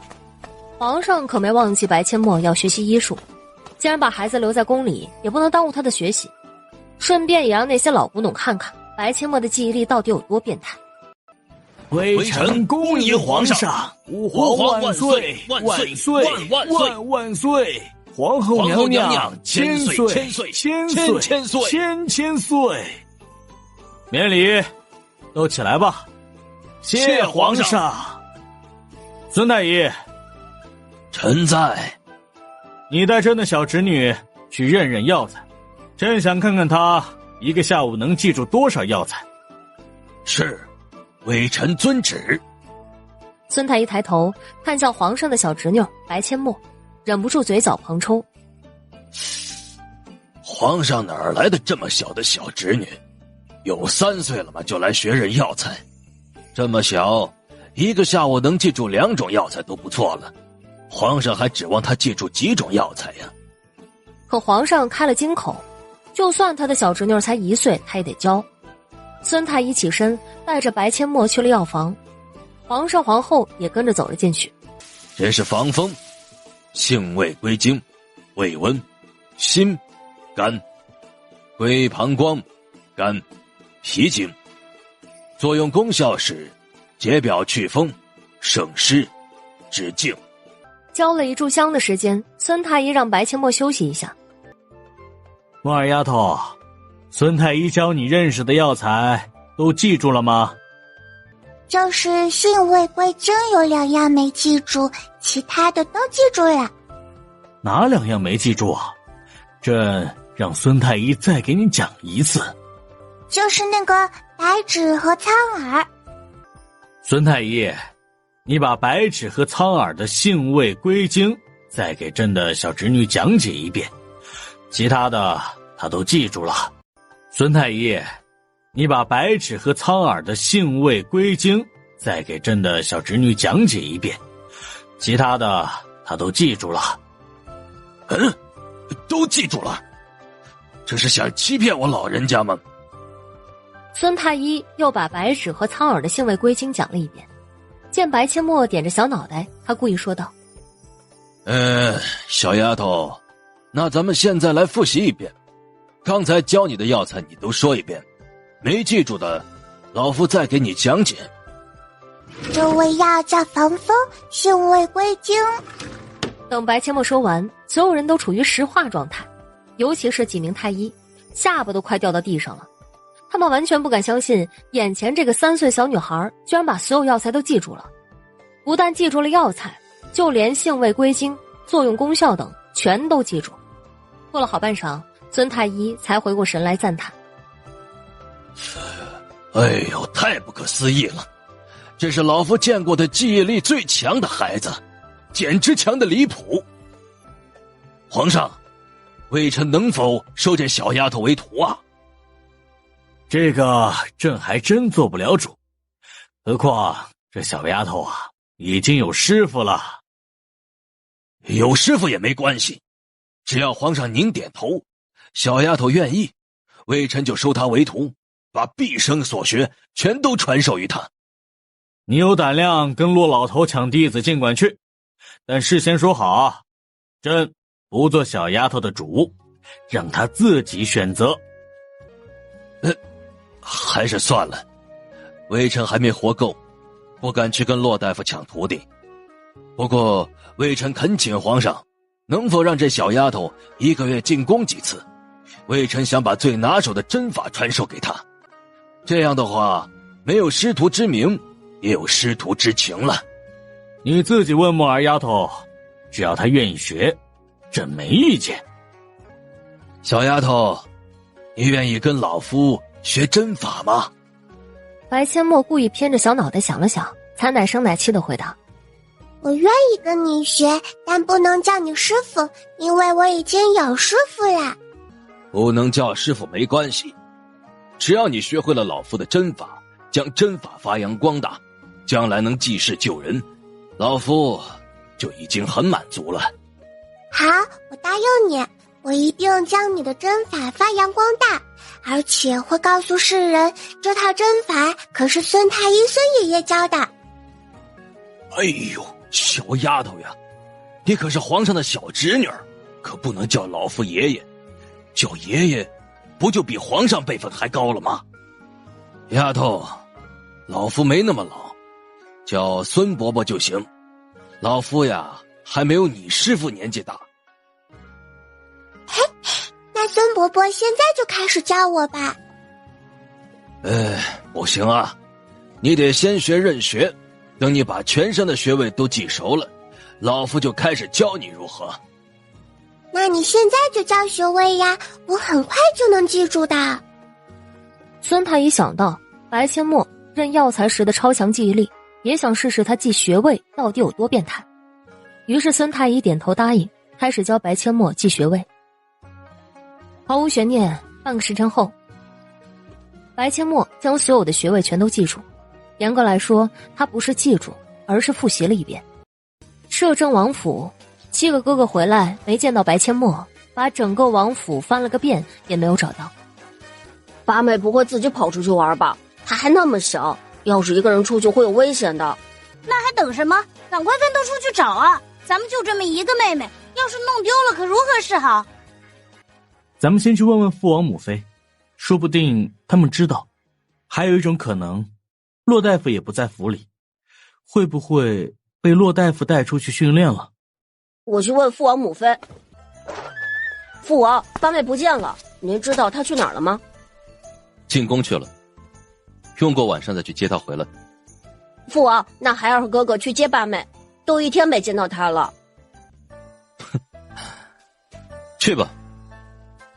皇上可没忘记白阡陌要学习医术，既然把孩子留在宫里，也不能耽误他的学习，顺便也让那些老古董看看白阡陌的记忆力到底有多变态。微臣恭迎皇上，吾皇万岁万岁万岁！皇后娘娘千岁千岁千岁千岁千岁！免礼，都起来吧。谢皇上。孙太医，臣在。你带朕的小侄女去认认药材，朕想看看她一个下午能记住多少药材。是，微臣遵旨。孙太医抬头看向皇上的小侄女白阡陌，忍不住嘴角横抽。皇上哪儿来的这么小的小侄女？有3岁了吗？就来学认药材，这么小一个下午能记住2种药材都不错了，皇上还指望他记住几种药材呀？可皇上开了金口，就算他的小侄女才1岁，他也得教。孙太医起身，带着白阡陌去了药房，皇上皇后也跟着走了进去。这是防风，性味归经，胃温，心，肝，归膀胱，肝，脾经。作用功效是解表祛风，省湿，止痉。教了一炷香的时间，孙太医让白阡陌休息一下。莫二丫头，孙太医教你认识的药材都记住了吗？就是性味归经有2样没记住，其他的都记住了。哪2样没记住啊？朕让孙太医再给你讲一次。就是那个白芷和苍耳。孙太医，你把白芷和苍耳的性味归经再给朕的小侄女讲解一遍，其他的她都记住了。孙太医，你把白芷和苍耳的性味归经再给朕的小侄女讲解一遍，其他的她都记住了。都记住了？这是想欺骗我老人家吗？孙太医又把白芷和苍耳的性味归经讲了一遍。见白阡陌点着小脑袋，他故意说道：小丫头，那咱们现在来复习一遍，刚才教你的药材你都说一遍，没记住的老夫再给你讲解。这味药叫防风，性味归经。等白阡陌说完，所有人都处于石化状态，尤其是几名太医，下巴都快掉到地上了。他们完全不敢相信，眼前这个3岁小女孩居然把所有药材都记住了。不但记住了药材，就连性味归经、作用功效等全都记住。过了好半晌，孙太医才回过神来赞叹：哎呦，太不可思议了！这是老夫见过的记忆力最强的孩子，简直强得离谱。皇上，微臣能否收这小丫头为徒啊？这个朕还真做不了主，何况这小丫头啊，已经有师傅了。有师傅也没关系，只要皇上您点头，小丫头愿意，微臣就收她为徒，把毕生所学全都传授于她。你有胆量跟骆老头抢弟子尽管去，但事先说好啊，朕不做小丫头的主，让她自己选择。还是算了，微臣还没活够，不敢去跟骆大夫抢徒弟。不过微臣恳请皇上，能否让这小丫头1个月进宫几次？微臣想把最拿手的针法传授给她，这样的话，没有师徒之名，也有师徒之情了。你自己问莫儿丫头，只要她愿意学，朕没意见。小丫头，你愿意跟老夫学针法吗？白阡陌故意偏着小脑袋想了想，才奶声奶气的回答：我愿意跟你学，但不能叫你师傅，因为我已经有师傅了。不能叫师傅没关系，只要你学会了老夫的针法，将针法发扬光大，将来能济世救人，老夫就已经很满足了。好，我答应你，我一定将你的针法发扬光大，而且会告诉世人，这套针法可是孙太医孙爷爷教的。哎呦，小丫头呀，你可是皇上的小侄女，可不能叫老夫爷爷，叫爷爷不就比皇上辈分还高了吗？丫头，老夫没那么老，叫孙伯伯就行，老夫呀还没有你师傅年纪大。嘿，那孙伯伯现在就开始教我吧。不行啊，你得先学认学，等你把全身的穴位都记熟了，老夫就开始教你如何。那你现在就教穴位呀，我很快就能记住的。孙太医想到白阡陌认药材时的超强记忆力，也想试试他记穴位到底有多变态。于是孙太医点头答应，开始教白阡陌记穴位。毫无悬念，半个时辰后，白阡陌将所有的穴位全都记住，严格来说，他不是记住，而是复习了一遍。摄政王府，7个哥哥回来没见到白阡陌，把整个王府翻了个遍也没有找到。八妹不会自己跑出去玩吧？她还那么小，要是一个人出去会有危险的。那还等什么？赶快分头出去找啊！咱们就这么一个妹妹，要是弄丢了可如何是好？咱们先去问问父王母妃，说不定他们知道。还有一种可能，骆大夫也不在府里，会不会被骆大夫带出去训练了？我去问父王母妃。父王，八妹不见了，您知道她去哪儿了吗？进宫去了，用过晚上再去接她回来。父王，那孩儿和哥哥去接八妹，都1天没见到她了。去吧，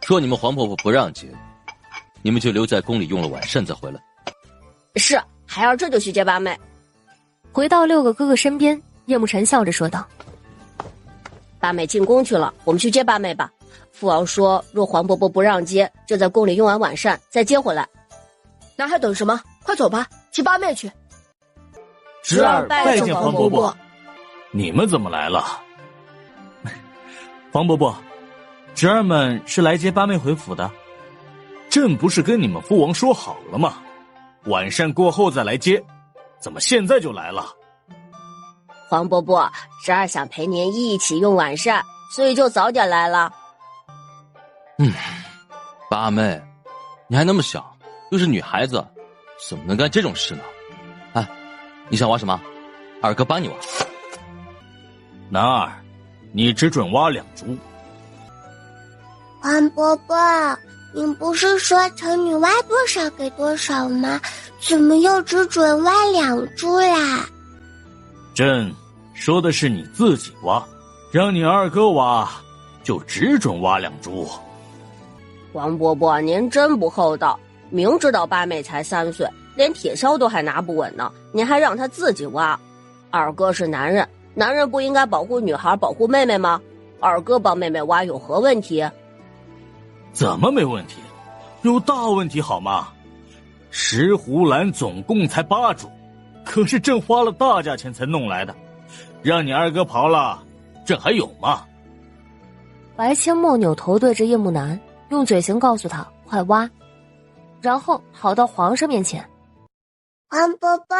若你们黄婆婆不让接，你们就留在宫里用了晚膳再回来。是，孩儿这就去接八妹。回到6个哥哥身边，叶慕辰笑着说道：八妹进宫去了，我们去接八妹吧。父王说，若黄伯伯不让接，就在宫里用完晚膳再接回来。那还等什么？快走吧，接八妹去。侄儿拜见黄伯伯。你们怎么来了？黄伯伯，侄儿们是来接八妹回府的。朕不是跟你们父王说好了吗？晚膳过后再来接，怎么现在就来了？黄伯伯，侄儿想陪您一起用晚膳，所以就早点来了。八妹，你还那么小，又是女孩子，怎么能干这种事呢？哎，你想挖什么？二哥帮你挖。男儿，你只准挖2株。黄伯伯，您不是说成女挖多少给多少吗？怎么又只准挖2株啦？朕说的是你自己挖，让你二哥挖，就只准挖2株。黄伯伯，您真不厚道，明知道八妹才3岁，连铁锹都还拿不稳呢，您还让她自己挖。二哥是男人，男人不应该保护女孩，保护妹妹吗？二哥帮妹妹挖有何问题？怎么没问题？有大问题好吗？石斛兰总共才8株，可是朕花了大价钱才弄来的，让你二哥刨了，朕还有吗？白阡陌扭头对着叶慕南，用嘴型告诉他快挖，然后跑到皇上面前。黄伯伯，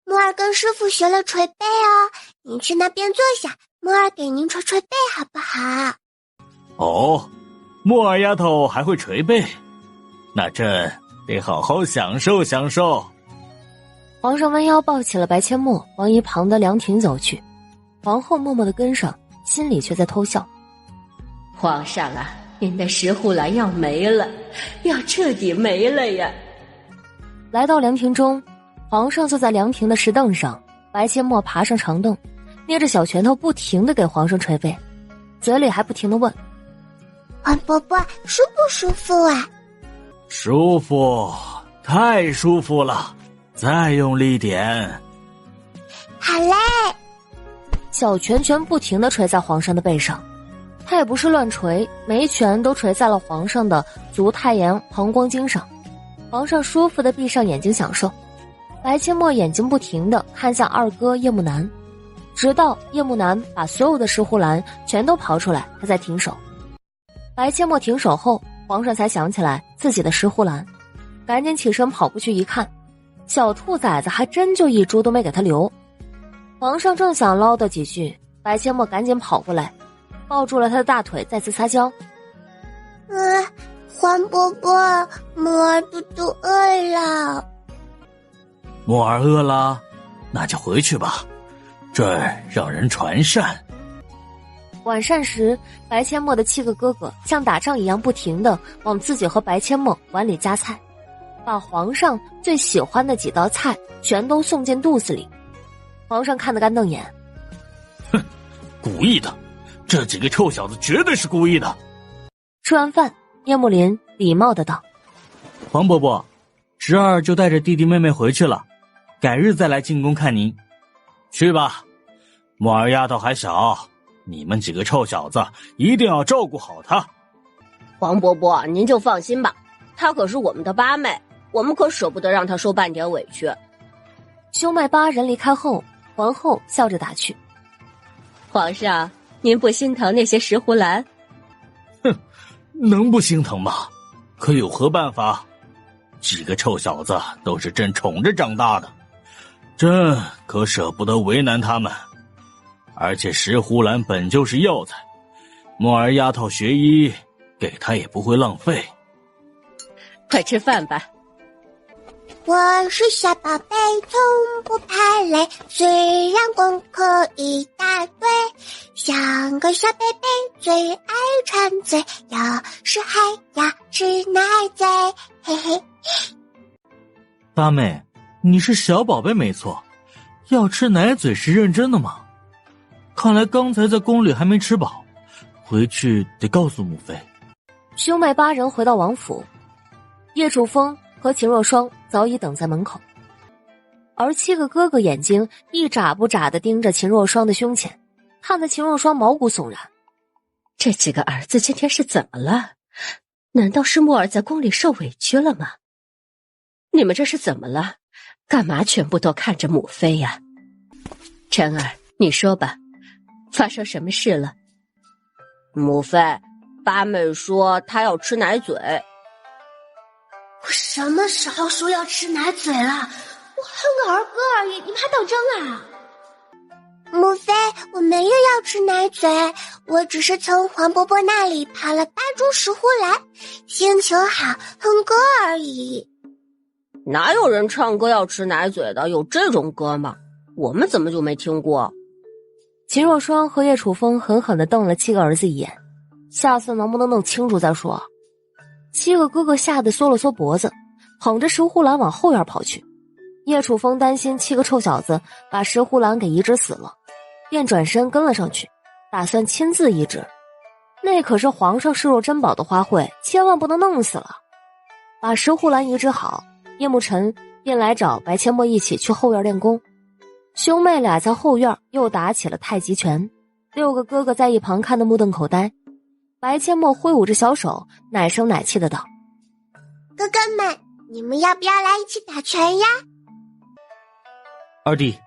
墨儿跟师傅学了捶背哦，您去那边坐下，墨儿给您捶捶背好不好？哦，墨儿丫头还会捶背，那朕得好好享受享受。皇上弯腰抱起了白阡陌，往一旁的凉亭走去。皇后默默地跟上，心里却在偷笑。皇上啊，您的石斛兰要没了，要彻底没了呀！来到凉亭中，皇上坐在凉亭的石凳上，白阡陌爬上长凳，捏着小拳头不停地给皇上捶背，嘴里还不停地问：黄伯伯舒不舒服啊？舒服，太舒服了，再用力点。好嘞。小拳拳不停地捶在皇上的背上，他也不是乱捶，每一拳都捶在了皇上的足太阳膀胱经上。皇上舒服地闭上眼睛享受。白阡陌眼睛不停地看向二哥叶慕南，直到叶慕南把所有的石斛兰全都刨出来，他才停手。白阡陌停手后，皇上才想起来自己的石斛兰，赶紧起身跑过去一看，小兔崽子还真就1株都没给他留。皇上正想唠叨几句，白阡陌赶紧跑过来，抱住了他的大腿，再次撒娇。黄伯伯，墨儿肚肚饿了。墨儿饿了，那就回去吧，这儿让人传膳。晚膳时，白阡陌的7个哥哥像打仗一样不停地往自己和白阡陌碗里夹菜，把皇上最喜欢的几道菜全都送进肚子里。皇上看得干瞪眼，哼，故意的，这几个臭小子绝对是故意的。吃完饭，叶慕林礼貌地道：黄伯伯，侄儿就带着弟弟妹妹回去了，改日再来进宫看您。去吧，墨儿丫头还小，你们几个臭小子一定要照顾好她。黄伯伯，您就放心吧，她可是我们的八妹，我们可舍不得让她受半点委屈。兄妹8人离开后，皇后笑着打趣：“皇上，您不心疼那些石斛兰？”“哼，能不心疼吗？可有何办法？几个臭小子都是朕宠着长大的，朕可舍不得为难他们。而且石斛兰本就是药材，墨儿丫头学医，给她也不会浪费。”“快吃饭吧。”“我是小宝贝，从不怕累，虽然功课一大堆，像个小贝贝，最爱馋嘴，有时还要吃奶嘴，嘿嘿。”“八妹，你是小宝贝没错，要吃奶嘴是认真的吗？看来刚才在宫里还没吃饱，回去得告诉母妃。”兄妹8人回到王府，叶楚风和秦若霜早已等在门口，而7个哥哥眼睛一眨不眨地盯着秦若霜的胸前，看得秦若霜毛骨悚然。这几个儿子今天是怎么了？难道是墨儿在宫里受委屈了吗？你们这是怎么了？干嘛全部都看着母妃呀？晨儿，你说吧，发生什么事了？”“母妃，八妹说她要吃奶嘴。”“我什么时候说要吃奶嘴了？我哼个儿歌而已，你们还当真啊？”“母妃，我没有要吃奶嘴，我只是从黄伯伯那里爬了8株石斛兰，心情好哼歌而已。”“哪有人唱歌要吃奶嘴的？有这种歌吗？我们怎么就没听过？”秦若霜和叶楚风狠狠地瞪了7个儿子一眼，下次能不能弄清楚再说。7个哥哥吓得缩了缩脖子，捧着石斛兰往后院跑去。叶楚风担心7个臭小子把石斛兰给移植死了，便转身跟了上去，打算亲自移植。那可是皇上视若珍宝的花卉，千万不能弄死了。把石斛兰移植好，叶慕辰便来找白阡陌一起去后院练功。兄妹俩在后院又打起了太极拳，6个哥哥在一旁看得目瞪口呆。白阡陌挥舞着小手，奶声奶气的道：“哥哥们，你们要不要来一起打拳呀？”“二弟，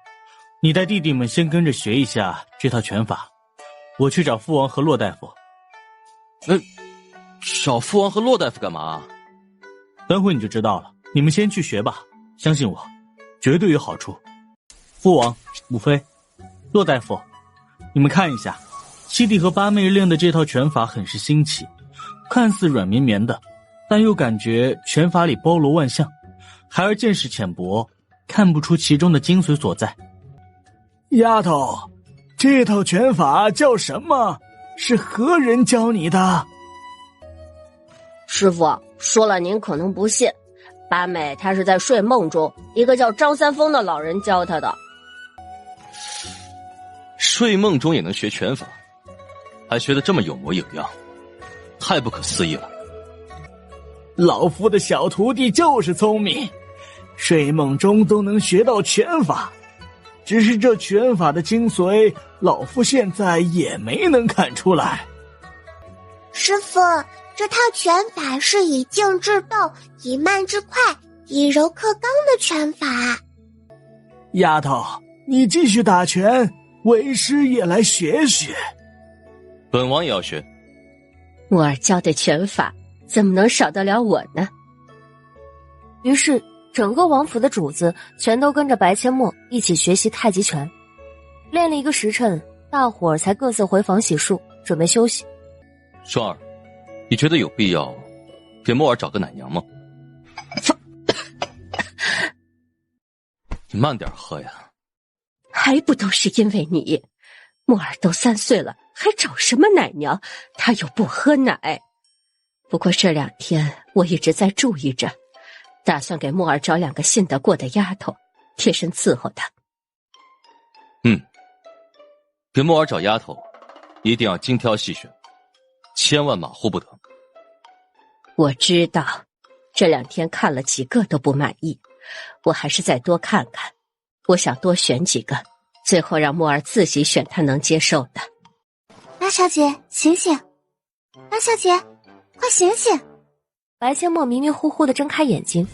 你带弟弟们先跟着学一下这套拳法，我去找父王和骆大夫。”“找父王和骆大夫干嘛？”“等会你就知道了，你们先去学吧，相信我，绝对有好处。父王、母妃、骆大夫，你们看一下，七弟和八妹练的这套拳法很是新奇，看似软绵绵的，但又感觉拳法里包罗万象。孩儿见识浅薄，看不出其中的精髓所在。”“丫头，这套拳法叫什么？是何人教你的？”“师傅，说了您可能不信，八妹她是在睡梦中，一个叫张三丰的老人教她的。”“睡梦中也能学拳法，还学得这么有模有样，太不可思议了。”“老夫的小徒弟就是聪明，睡梦中都能学到拳法，只是这拳法的精髓，老夫现在也没能看出来。”“师傅，这套拳法是以静制动，以慢制快，以柔克刚的拳法。”“丫头，你继续打拳，为师也来学学。”“本王也要学。”“墨儿教的拳法怎么能少得了我呢？”于是整个王府的主子全都跟着白阡陌一起学习太极拳。练了1个时辰，大伙儿才各自回房洗漱，准备休息。“双儿，你觉得有必要给墨儿找个奶娘吗？”“你慢点喝呀。”“还不都是因为你？墨儿都3岁了，还找什么奶娘？她又不喝奶。不过这2天我一直在注意着，打算给墨儿找2个信得过的丫头，贴身伺候她。”“给墨儿找丫头，一定要精挑细选，千万马虎不得。”“我知道，这2天看了几个都不满意，我还是再多看看。我想多选几个，最后让墨儿自己选她能接受的。”“八小姐，醒醒！八小姐，快醒醒！”白阡陌迷迷糊糊地睁开眼睛，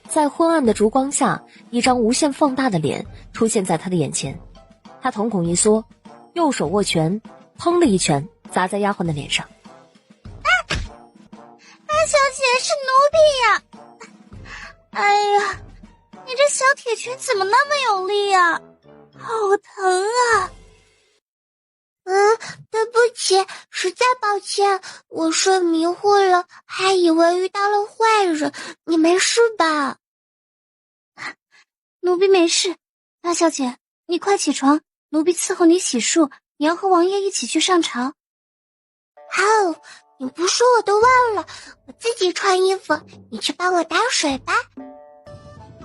在昏暗的烛光下，一张无限放大的脸出现在他的眼前。他瞳孔一缩，右手握拳，砰的一拳砸在丫鬟的脸上。大小姐是奴婢呀！哎呀，你这小铁拳怎么那么有力啊？好疼啊！对不起，实在抱歉，我睡迷糊了，还以为遇到了坏人。你没事吧？奴婢没事。大小姐，你快起床，奴婢伺候你洗漱，你要和王爷一起去上朝。好，你不说我都忘了，我自己穿衣服，你去帮我打水吧。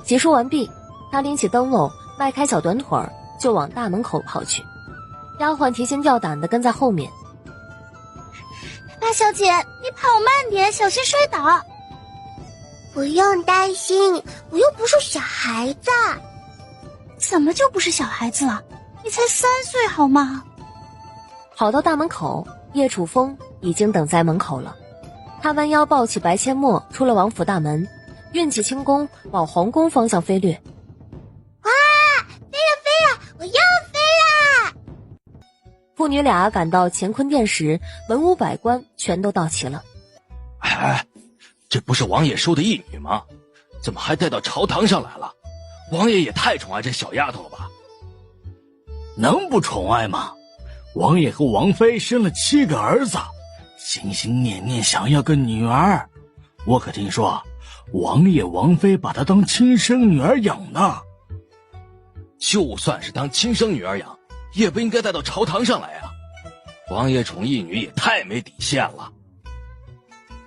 洗漱完毕，他拎起灯笼，迈开小短腿儿就往大门口跑去。丫鬟提心吊胆地跟在后面。大小姐，你跑慢点，小心摔倒。不用担心，我又不是小孩子。怎么就不是小孩子了？你才3岁好吗？跑到大门口，叶楚风已经等在门口了。他弯腰抱起白阡陌，出了王府大门，运起轻功往皇宫方向飞掠。哇，飞了，我要飞啦！父女俩赶到乾坤殿时，文武百官全都到齐了。哎，这不是王爷收的义女吗？怎么还带到朝堂上来了？王爷也太宠爱这小丫头了吧？能不宠爱吗？王爷和王妃生了7个儿子，心心念念想要个女儿。我可听说王爷王妃把她当亲生女儿养呢。就算是当亲生女儿养，也不应该带到朝堂上来啊！王爷宠义女也太没底线了。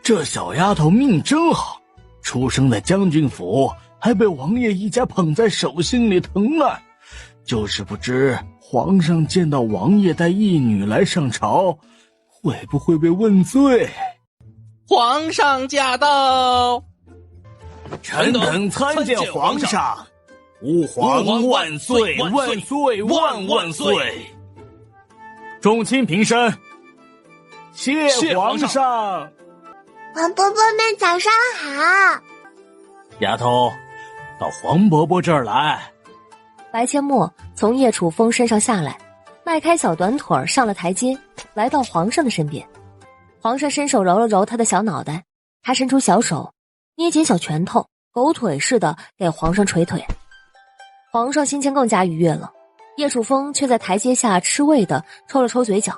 这小丫头命真好，出生在将军府，还被王爷一家捧在手心里疼爱。就是不知皇上见到王爷带义女来上朝，会不会被问罪？皇上驾到！臣等参见皇上。吾皇万岁万岁万万岁！众卿平身，谢皇上。黄伯伯们早上好。丫头，到黄伯伯这儿来。白阡陌从叶楚风身上下来，迈开小短腿上了台阶，来到皇上的身边。皇上伸手揉了揉他的小脑袋，还伸出小手捏紧小拳头，狗腿似的给皇上捶腿。皇上心情更加愉悦了，叶楚风却在台阶下吃味的抽了抽嘴角。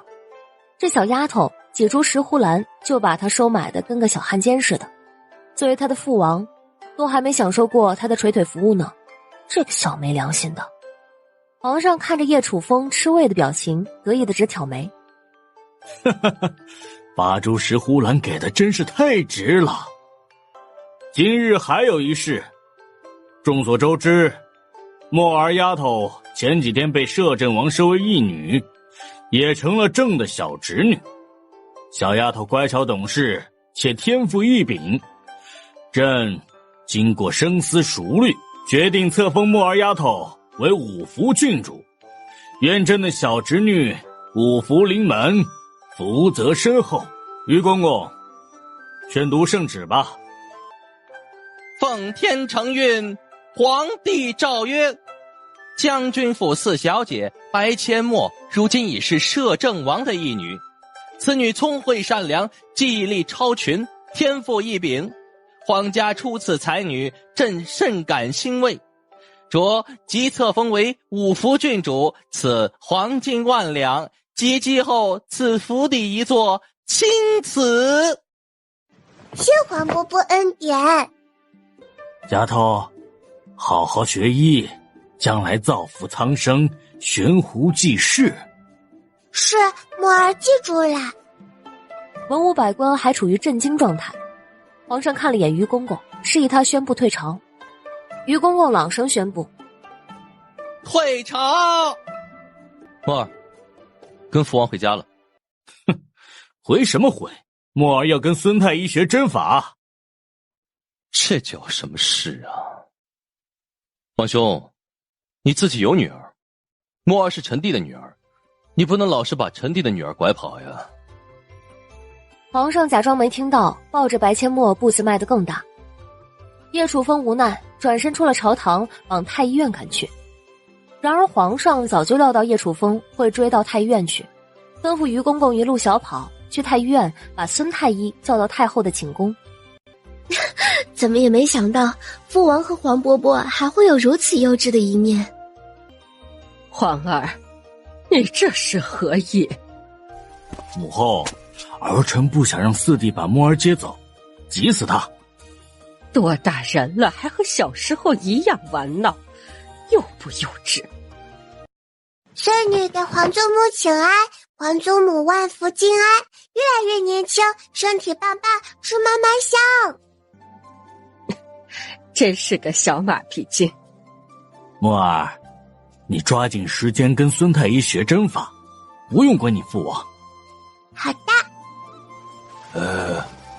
这小丫头几株石斛兰就把他收买的跟个小汉奸似的，作为他的父王，都还没享受过他的捶腿服务呢。这个小没良心的。皇上看着叶楚风吃味的表情，得意的直挑眉。8株石斛兰给的真是太值了。今日还有一事，众所周知，墨儿丫头前几天被摄政王收为义女，也成了朕的小侄女。小丫头乖巧懂事，且天赋异禀，朕经过深思熟虑，决定册封墨儿丫头为五福郡主，愿朕的小侄女五福临门，福泽深厚。于公公，宣读圣旨吧。奉天承运，皇帝诏曰：将军府4小姐白阡陌如今已是摄政王的义女，此女聪慧善良，记忆力超群，天赋异禀，皇家出此才女，朕甚感欣慰。着即册封为五福郡主，赐黄金10000两，及笄后赐府邸一座，钦此。谢皇伯伯恩典。丫头，好好学艺，将来造福苍生，悬壶济世。是，墨儿记住了。文武百官还处于震惊状态，皇上看了眼于公公，示意他宣布退朝。于公公朗声宣布：退朝。墨儿，跟父王回家了。哼，回什么回？墨儿要跟孙太医学针法。这叫什么事啊？皇兄，你自己有女儿，墨儿是臣弟的女儿，你不能老是把臣弟的女儿拐跑呀。皇上假装没听到，抱着白阡陌步子迈得更大。叶楚风无奈转身出了朝堂，往太医院赶去。然而皇上早就料到叶楚风会追到太医院去，吩咐于公公一路小跑去太医院，把孙太医叫到太后的寝宫。怎么也没想到父王和黄伯伯还会有如此幼稚的一面。皇儿，你这是何意？母后，儿臣不想让四弟把墨儿接走，急死他。多大人了，还和小时候一样玩闹，幼不幼稚？孙女给皇祖母请安，皇祖母万福金安，越来越年轻，身体棒棒，吃嘛嘛香。真是个小马屁精。墨儿，你抓紧时间跟孙太医学针法，不用管你父王。好的。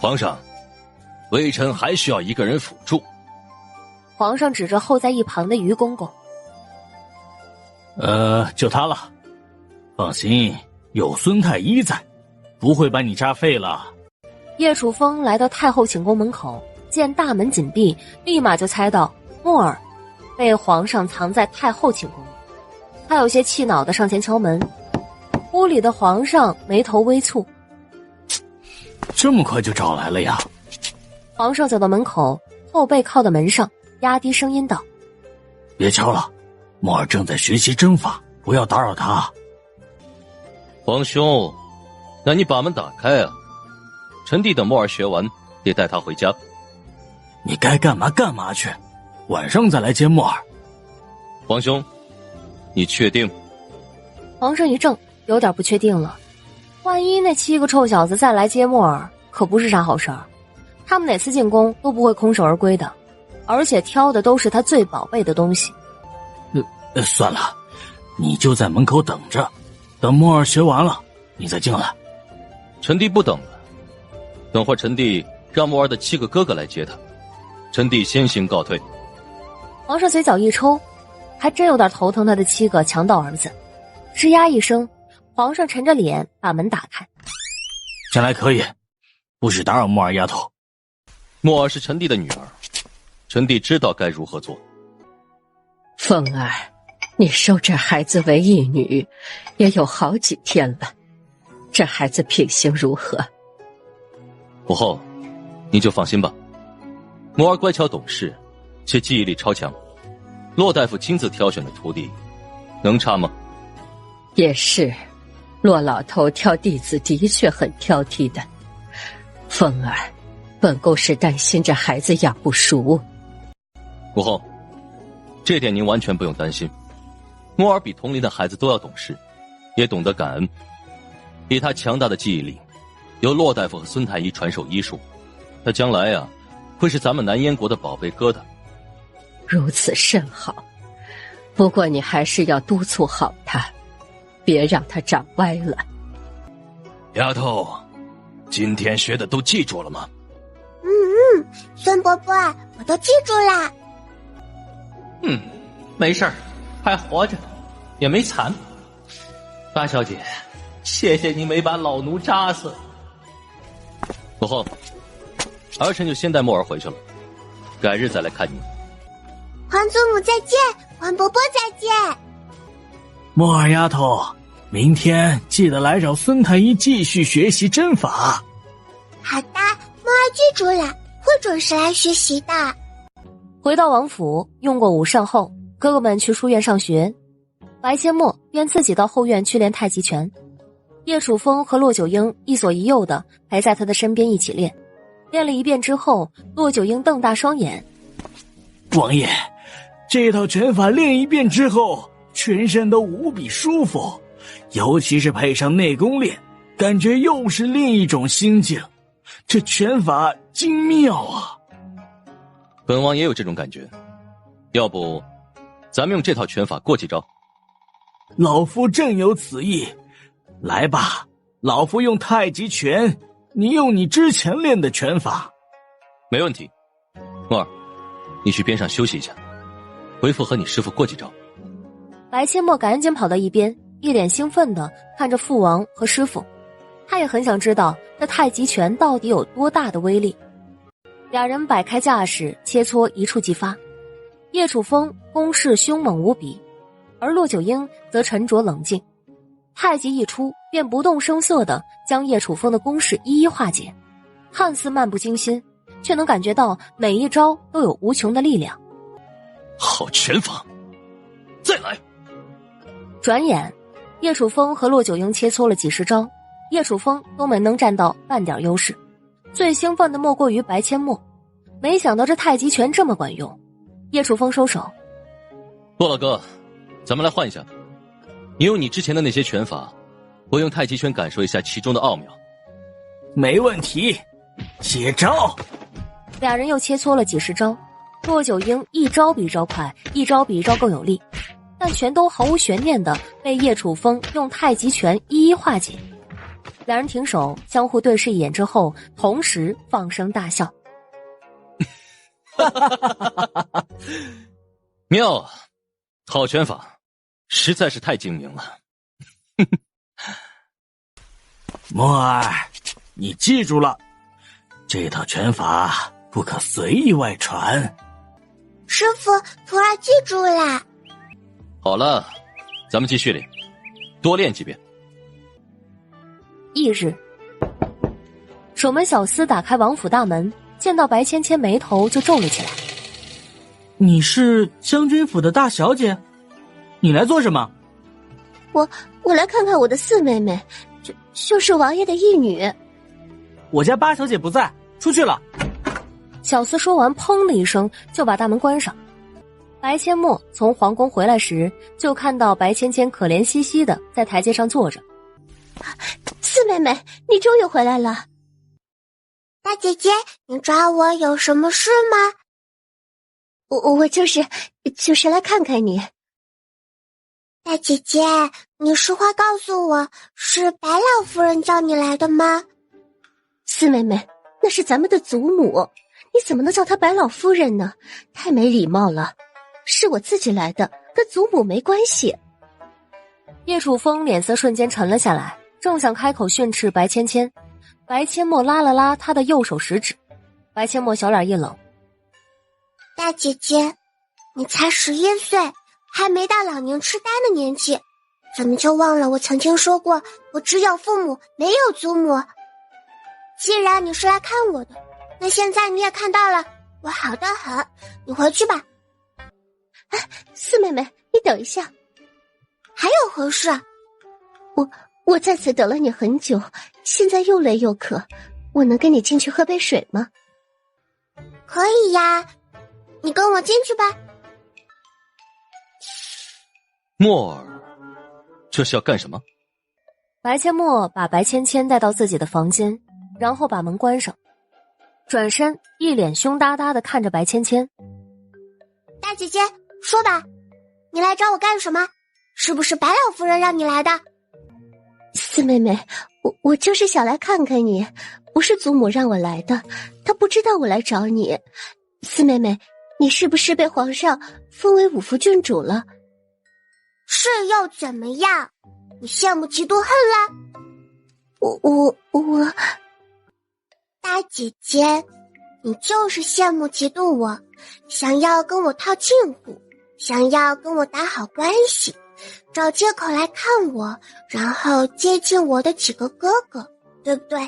皇上，微臣还需要一个人辅助。皇上指着候在一旁的于公公。就他了。放心，有孙太医在，不会把你扎废了。叶楚风来到太后寝宫门口，见大门紧闭，立马就猜到墨儿被皇上藏在太后寝宫里。他有些气恼地上前敲门，屋里的皇上眉头微蹙。这么快就找来了呀？皇上走到门口，后背靠到门上，压低声音道：别敲了，墨儿正在学习针法，不要打扰他。皇兄，那你把门打开啊，臣弟等墨儿学完得带他回家。你该干嘛干嘛去，晚上再来接墨儿。皇兄，你确定？皇上一怔，有点不确定了。万一那7个臭小子再来接墨儿，可不是啥好事儿。他们哪次进宫都不会空手而归的，而且挑的都是他最宝贝的东西。算了，你就在门口等着，等墨儿学完了，你再进来。臣弟不等了，等会儿臣弟让墨儿的7个哥哥来接他，臣弟先行告退。皇上嘴角一抽，还真有点头疼他的7个强盗儿子。吱呀一声，皇上沉着脸把门打开。进来可以，不许打扰墨儿丫头。墨儿是臣弟的女儿，臣弟知道该如何做。凤儿，你收这孩子为义女也有好几天了，这孩子品行如何？母后，你就放心吧。墨儿乖巧懂事，且记忆力超强。骆大夫亲自挑选的徒弟，能差吗？也是，骆老头挑弟子的确很挑剔的。凤儿，本宫是担心这孩子养不熟。母后，这点您完全不用担心。墨儿比同龄的孩子都要懂事，也懂得感恩。以他强大的记忆力，由骆大夫和孙太医传授医术，他将来啊，会是咱们南燕国的宝贝疙瘩。如此甚好，不过你还是要督促好他，别让他长歪了。丫头，今天学的都记住了吗？孙伯伯，我都记住啦。没事儿，还活着，也没惨。八小姐，谢谢你没把老奴扎死。母后，儿臣就先带墨儿回去了，改日再来看你。皇祖母再见，皇伯伯再见。墨儿丫头，明天记得来找孙太医继续学习针法。好的，墨儿记住了，会准时来学习的。回到王府，用过午膳后，哥哥们去书院上学。白阡陌便自己到后院去练太极拳。叶楚风和骆九婴一左一右的陪在他的身边一起练。练了一遍之后，骆九婴瞪大双眼：王爷，这套拳法练一遍之后，全身都无比舒服，尤其是配上内功练，感觉又是另一种心境。这拳法精妙啊！本王也有这种感觉，要不咱们用这套拳法过几招？老夫正有此意。来吧，老夫用太极拳，你用你之前练的拳法。没问题。墨儿，你去边上休息一下，回复和你师父过几招。白阡陌赶紧跑到一边，一脸兴奋地看着父王和师父。他也很想知道这太极拳到底有多大的威力。俩人摆开架势，切磋一触即发。叶楚风攻势凶猛无比，而骆九婴则沉着冷静。太极一出，便不动声色地将叶楚风的攻势一一化解，看似漫不经心，却能感觉到每一招都有无穷的力量。好拳法，再来！转眼，叶楚风和骆九婴切磋了几十招，叶楚风都没能占到半点优势。最兴奋的莫过于白阡陌，没想到这太极拳这么管用。叶楚风收手，骆老哥，咱们来换一下。你用你之前的那些拳法，我用太极拳感受一下其中的奥妙。没问题，接招！俩人又切磋了几十招，骆九婴一招比一招快，一招比一招更有力，但全都毫无悬念的被叶楚风用太极拳一一化解。两人停手，相互对视一眼之后，同时放声大笑。妙啊，好拳法，实在是太精明了。墨儿，你记住了，这套拳法不可随意外传。师傅，徒儿记住了。好了，咱们继续练，多练几遍。翌日，守门小厮打开王府大门，见到白芊芊，眉头就皱了起来。你是将军府的大小姐？你来做什么？我来看看我的四妹妹，就是王爷的义女。我家八小姐不在，出去了。小厮说完，砰的一声就把大门关上。白阡陌从皇宫回来时，就看到白芊芊可怜兮兮的在台阶上坐着。四妹妹，你终于回来了。大姐姐，你找我有什么事吗？我就是来看看你。大姐姐，你实话告诉我，是白老夫人叫你来的吗？四妹妹，那是咱们的祖母，你怎么能叫她白老夫人呢？太没礼貌了。是我自己来的，跟祖母没关系。叶楚风脸色瞬间沉了下来，正想开口训斥白芊芊，白阡陌拉了拉他的右手食指。白阡陌小脸一冷，大姐姐，你才11岁，还没到老年痴呆的年纪，怎么就忘了我曾经说过，我只有父母，没有祖母？既然你是来看我的，那现在你也看到了，我好得很，你回去吧。四妹妹，你等一下。还有何事？我在此等了你很久，现在又累又渴，我能跟你进去喝杯水吗？可以呀，你跟我进去吧。墨儿，这是要干什么？白阡陌把白芊芊带到自己的房间，然后把门关上，转身一脸凶答答的看着白芊芊。大姐姐，说吧，你来找我干什么？是不是白老夫人让你来的？四妹妹，我就是想来看看你，不是祖母让我来的，她不知道我来找你。四妹妹，你是不是被皇上封为五福郡主了？是又怎么样？你羡慕嫉妒恨了？我，大姐姐，你就是羡慕嫉妒我，想要跟我套近乎，想要跟我打好关系，找借口来看我，然后接近我的几个哥哥，对不对？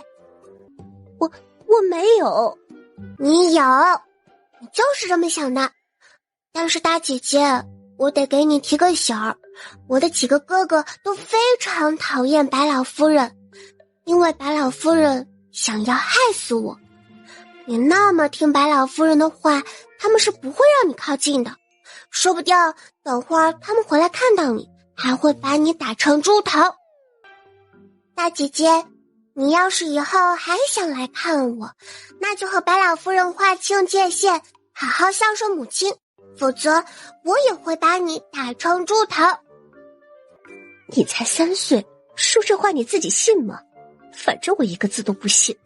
我没有。你有，你就是这么想的。但是大姐姐，我得给你提个醒儿，我的几个哥哥都非常讨厌白老夫人，因为白老夫人想要害死我。你那么听白老夫人的话，他们是不会让你靠近的，说不定等会儿他们回来看到你，还会把你打成猪头。大姐姐，你要是以后还想来看我，那就和白老夫人划清界限，好好孝顺母亲，否则我也会把你打成猪头。你才3岁，说这话你自己信吗？反正我一个字都不信。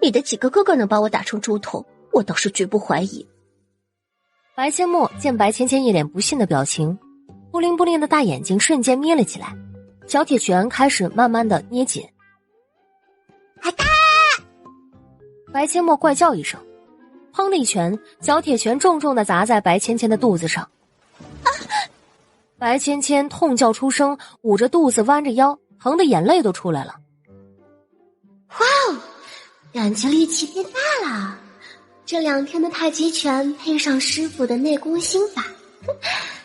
你的几个哥哥能把我打成猪头，我倒是绝不怀疑。白阡陌见白芊芊一脸不信的表情，布灵布灵的大眼睛瞬间眯了起来，小铁拳开始慢慢的捏紧。啊哒！白阡陌怪叫一声，砰的一拳，小铁拳重重地砸在白芊芊的肚子上。啊！白芊芊痛叫出声，捂着肚子弯着腰，疼得眼泪都出来了。哇哦，感觉力气变大了。这2天的太极拳配上师傅的内功心法，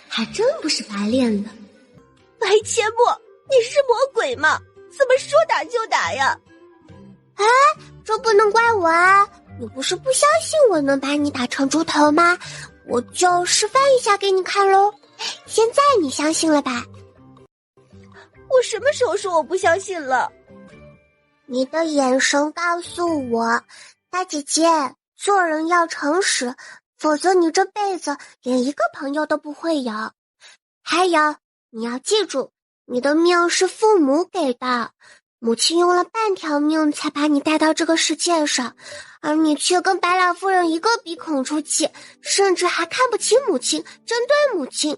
还真不是白练的。白千墨，你是魔鬼吗？怎么说打就打呀？哎，这不能怪我啊！你不是不相信我能把你打成猪头吗？我就示范一下给你看喽。现在你相信了吧？我什么时候说我不相信了？你的眼神告诉我，大姐姐，做人要诚实，否则你这辈子连一个朋友都不会有。还有，你要记住，你的命是父母给的，母亲用了半条命才把你带到这个世界上，而你却跟白老夫人一个鼻孔出气，甚至还看不起母亲，针对母亲。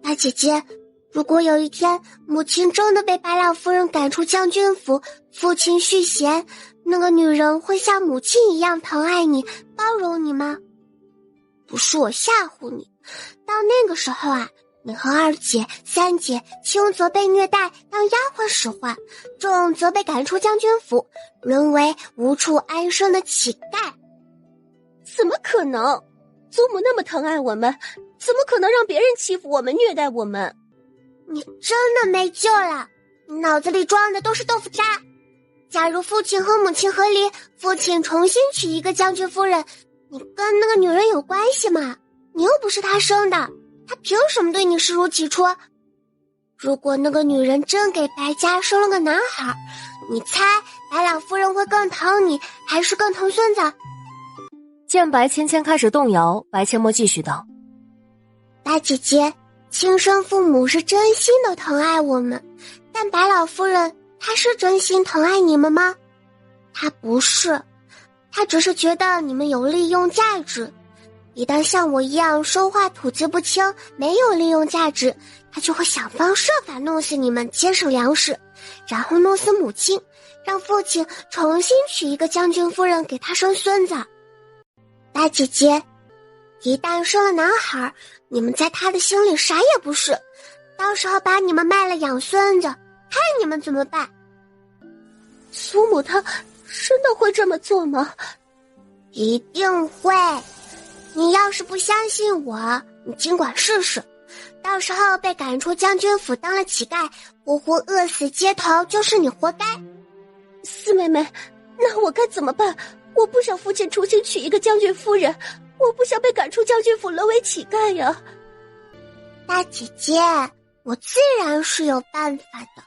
大姐姐，如果有一天母亲真的被白老夫人赶出将军府，父亲续弦，那个女人会像母亲一样疼爱你，包容你吗？不是我吓唬你，到那个时候啊，你和2姐、3姐轻则被虐待当丫鬟使唤，重则被赶出将军府，沦为无处安身的乞丐。怎么可能？祖母那么疼爱我们，怎么可能让别人欺负我们、虐待我们？你真的没救了，你脑子里装的都是豆腐渣。假如父亲和母亲和离，父亲重新娶一个将军夫人，你跟那个女人有关系吗？你又不是他生的，他凭什么对你视如己出？如果那个女人真给白家生了个男孩，你猜白老夫人会更疼你，还是更疼孙子？见白芊芊开始动摇，白千墨继续道：大姐姐，亲生父母是真心的疼爱我们，但白老夫人她是真心疼爱你们吗？她不是，她只是觉得你们有利用价值。一旦像我一样说话吐字不清，没有利用价值，她就会想方设法弄死你们，节省粮食，然后弄死母亲，让父亲重新娶一个将军夫人给她生孙子。大姐姐，一旦生了男孩，你们在他的心里啥也不是，到时候把你们卖了养孙子，看你们怎么办？祖母她真的会这么做吗？一定会。你要是不相信我，你尽管试试，到时候被赶出将军府当了乞丐，活活饿死街头，就是你活该。四妹妹，那我该怎么办？我不想父亲重新娶一个将军夫人，我不想被赶出将军府沦为乞丐呀。大姐姐，我自然是有办法的，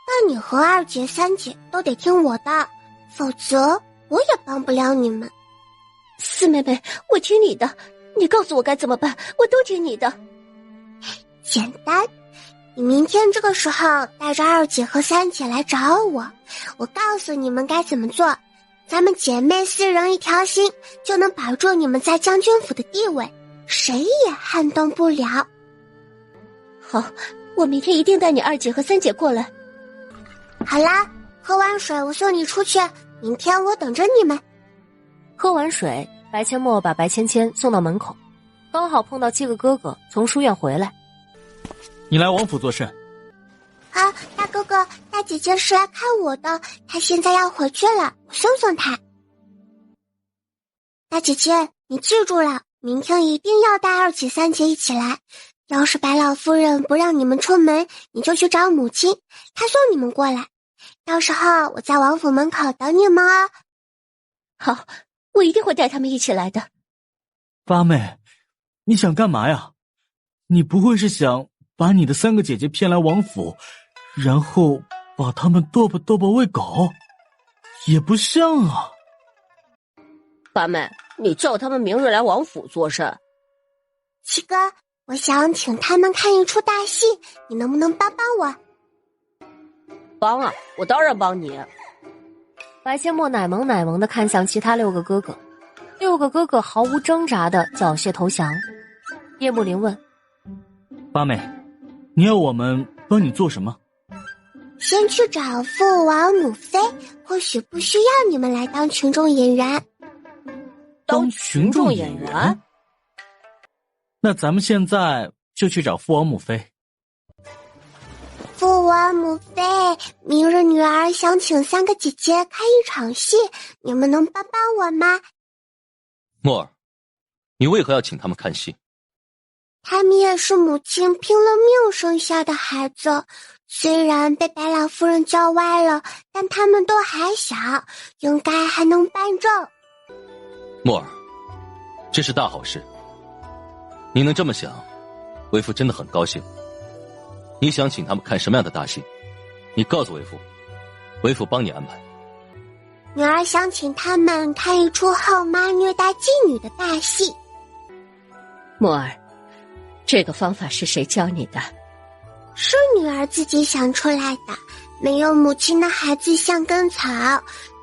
但你和2姐、3姐都得听我的，否则我也帮不了你们。四妹妹，我听你的，你告诉我该怎么办，我都听你的。简单，你明天这个时候带着2姐和3姐来找我，我告诉你们该怎么做，咱们姐妹4人一条心，就能保住你们在将军府的地位，谁也撼动不了。好，我明天一定带你2姐和3姐过来。好啦，喝完水我送你出去，明天我等着你们。喝完水，白千墨把白芊芊送到门口，刚好碰到7个哥哥从书院回来。你来王府做甚？啊，大哥哥，大姐姐是来看我的，她现在要回去了，我送送她。大姐姐，你记住了，明天一定要带2姐、3姐一起来。要是白老夫人不让你们出门，你就去找母亲，她送你们过来。到时候我在王府门口等你们哦。好，我一定会带他们一起来的。八妹，你想干嘛呀？你不会是想把你的3个姐姐骗来王府，然后把她们剁吧喂狗？也不像啊。八妹，你叫他们明日来王府做甚？七哥，我想请他们看一出大戏，你能不能帮帮我？帮啊，我当然帮你。白千墨奶萌奶萌地看向其他6个哥哥，6个哥哥毫无挣扎地缴械投降。叶慕林问：八妹，你要我们帮你做什么？先去找父王母妃，或许不需要你们来当群众演员。当群众演员？那咱们现在就去找父王母妃。父王母妃，明日女儿想请3个姐姐开一场戏，你们能帮帮我吗？墨儿，你为何要请他们看戏？他们也是母亲拼了命生下的孩子，虽然被白老夫人教歪了，但他们都还小，应该还能办正。墨儿，这是大好事。你能这么想，为父真的很高兴。你想请他们看什么样的大戏？你告诉为父，为父帮你安排。女儿想请他们看一出后妈虐待妓女的大戏。墨儿，这个方法是谁教你的？是女儿自己想出来的。没有母亲的孩子像根草，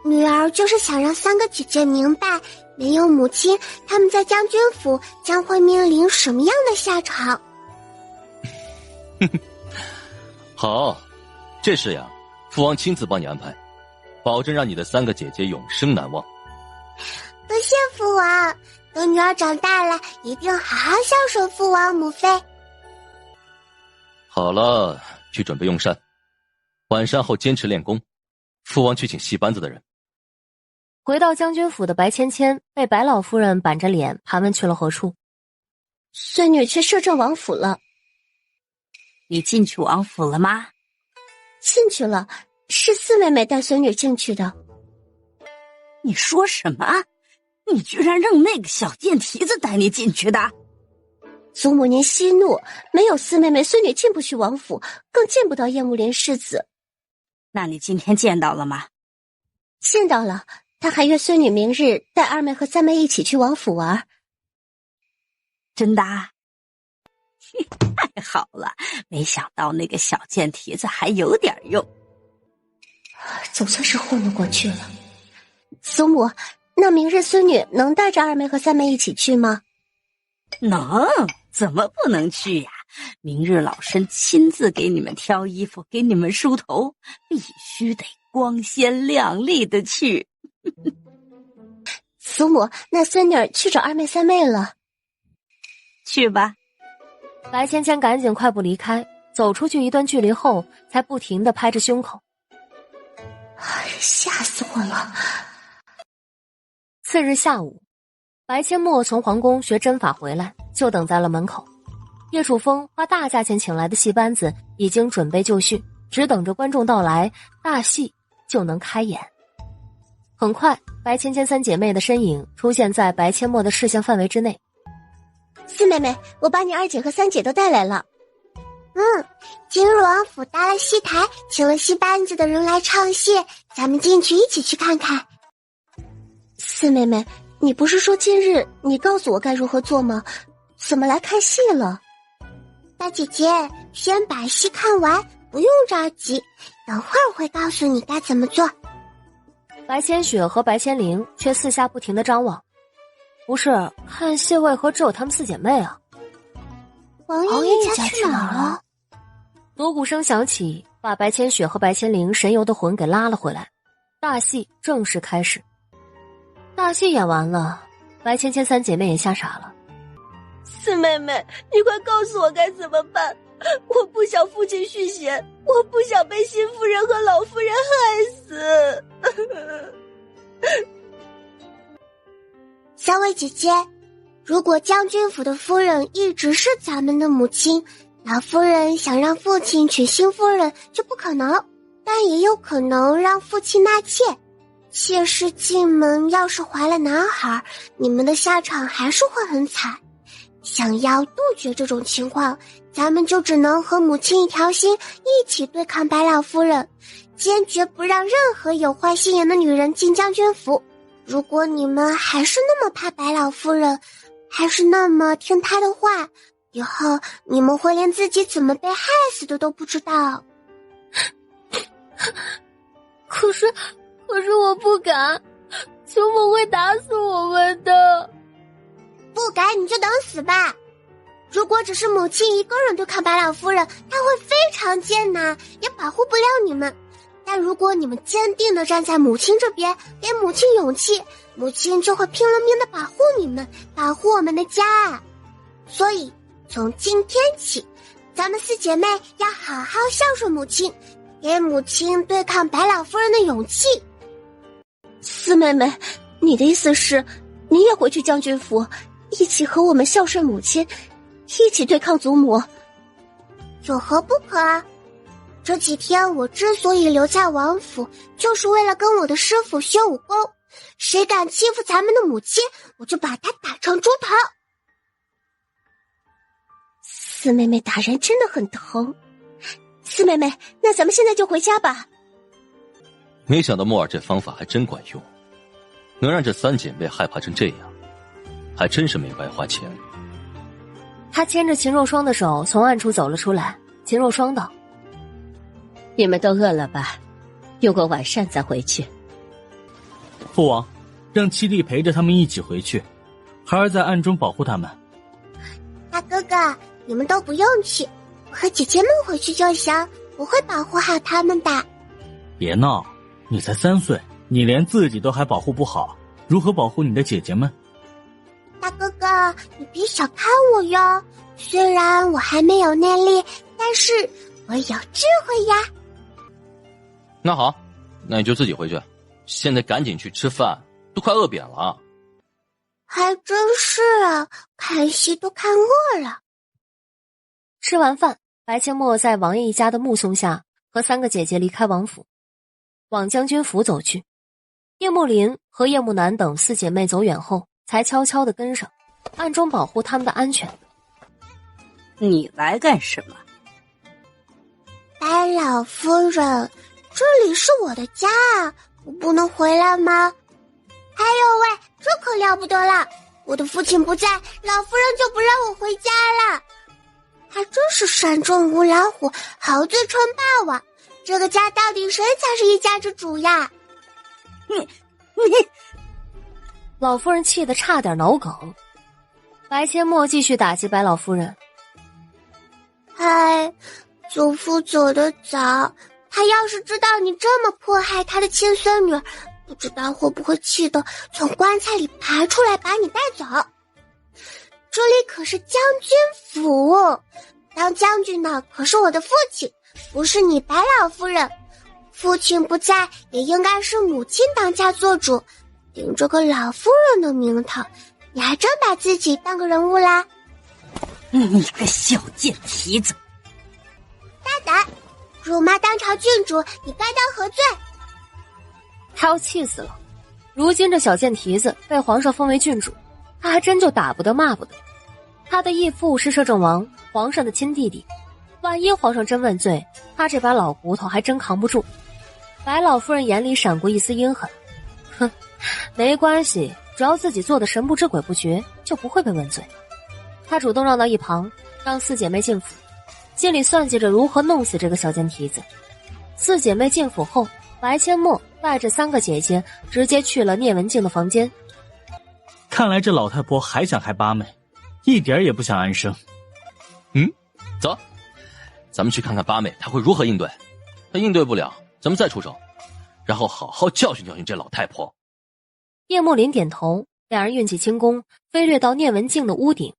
女儿就是想让3个姐姐明白，没有母亲，他们在将军府将会面临什么样的下场。好，这事呀，父王亲自帮你安排，保证让你的3个姐姐永生难忘。多谢父王，等女儿长大了，一定好好孝顺父王母妃。好了，去准备用膳，晚膳后坚持练功。父王去请戏班子的人。回到将军府的白芊芊被白老夫人板着脸盘问去了何处。孙女去摄政王府了。你进去王府了吗？进去了，是四妹妹带孙女进去的。你说什么？你居然让那个小贱蹄子带你进去的？祖母您息怒，没有四妹妹，孙女进不去王府，更见不到燕慕莲世子。那你今天见到了吗？见到了，他还约孙女明日带二妹和三妹一起去王府玩。真的啊？太好了，没想到那个小贱蹄子还有点用。总算是混了过去了。祖母，那明日孙女能带着二妹和三妹一起去吗？能，怎么不能去呀？明日老身亲自给你们挑衣服，给你们梳头，必须得光鲜亮丽的去。祖母，那孙女去找二妹三妹了。去吧。白芊芊赶紧快步离开，走出去一段距离后，才不停地拍着胸口。吓死我了！次日下午，白阡陌从皇宫学针法回来，就等在了门口。叶楚风花大价钱请来的戏班子已经准备就绪，只等着观众到来，大戏就能开演。很快，白芊芊三姐妹的身影出现在白阡陌的视线范围之内。四妹妹，我把你二姐和三姐都带来了。今日王府搭了戏台，请了戏班子的人来唱戏，咱们进去一起去看看。四妹妹，你不是说今日你告诉我该如何做吗？怎么来看戏了？大姐姐，先把戏看完，不用着急，等会儿会告诉你该怎么做。白千雪和白千灵却四下不停地张望。不是，看戏为何只有她们四姐妹啊？王爷家去哪儿了？锣鼓声响起，把白千雪和白千灵神游的魂给拉了回来。大戏正式开始。大戏演完了，白芊芊三姐妹也吓傻了。四妹妹，你快告诉我该怎么办！我不想父亲续弦，我不想被新夫人和老夫人害死。三位姐姐，如果将军府的夫人一直是咱们的母亲，老夫人想让父亲娶新夫人就不可能，但也有可能让父亲纳妾。妾室进门要是怀了男孩，你们的下场还是会很惨。想要杜绝这种情况，咱们就只能和母亲一条心，一起对抗白老夫人，坚决不让任何有坏心眼的女人进将军府。如果你们还是那么怕白老夫人，还是那么听她的话，以后你们会连自己怎么被害死的都不知道。可是我不敢，祖母会打死我们的。不敢你就等死吧。如果只是母亲一个人对抗白老夫人，她会非常艰难，也保护不了你们。但如果你们坚定地站在母亲这边，给母亲勇气，母亲就会拼了命的保护你们，保护我们的家。所以从今天起，咱们4姐妹要好好孝顺母亲，给母亲对抗白老夫人的勇气。四妹妹，你的意思是你也回去将军府，一起和我们孝顺母亲，一起对抗祖母？有何不可啊？这几天我之所以留在王府，就是为了跟我的师傅学武功。谁敢欺负咱们的母亲，我就把他打成猪头。四妹妹打人真的很疼。四妹妹，那咱们现在就回家吧。没想到木耳这方法还真管用，能让这3姐妹害怕成这样，还真是没白花钱。他牵着秦若霜的手从暗处走了出来。秦若霜道：你们都饿了吧？有个晚膳再回去。父王，让七弟陪着他们一起回去，孩儿在暗中保护他们。大哥哥，你们都不用去，我和姐姐们回去就行，我会保护好他们的。别闹，你才3岁，你连自己都还保护不好，如何保护你的姐姐们？大哥哥，你别小看我哟，虽然我还没有内力，但是我有智慧呀。那好，那你就自己回去，现在赶紧去吃饭，都快饿扁了。还真是啊，看戏都看饿了。吃完饭，白阡陌在王爷一家的目送下，和3个姐姐离开王府，往将军府走去。叶慕林和叶慕南等4姐妹走远后，才悄悄地跟上，暗中保护他们的安全。你来干什么？白老夫人，这里是我的家啊，我不能回来吗？还有喂，这可了不得了，我的父亲不在，老夫人就不让我回家了。还真是山中无老虎，好自称霸王。这个家到底谁才是一家之主呀？你老夫人气得差点脑梗。白阡陌继续打击白老夫人。嗨，祖父走得早，他要是知道你这么迫害他的亲孙女，不知道会不会气得从棺材里爬出来把你带走。这里可是将军府，当将军的可是我的父亲，不是你白老夫人。父亲不在，也应该是母亲当家做主，顶着个老夫人的名头，你还真把自己当个人物啦？你个小贱蹄子！大胆，辱骂当朝郡主，你该当何罪？他要气死了。如今这小贱蹄子被皇上封为郡主，他还真就打不得骂不得。他的义父是摄政王，皇上的亲弟弟，万一皇上真问罪，他这把老骨头还真扛不住。白老夫人眼里闪过一丝阴狠，哼，没关系，只要自己做的神不知鬼不觉，就不会被问罪。她主动让到一旁，让4姐妹进府，心里算计着如何弄死这个小贱蹄子。4姐妹进府后，白阡陌带着3个姐姐直接去了聂文静的房间。看来这老太婆还想害八妹，一点也不想安生。走，咱们去看看八妹她会如何应对。她应对不了，咱们再出手，然后好好教训教训这老太婆。叶慕林点头，两人运起轻功，飞掠到聂文静的屋顶，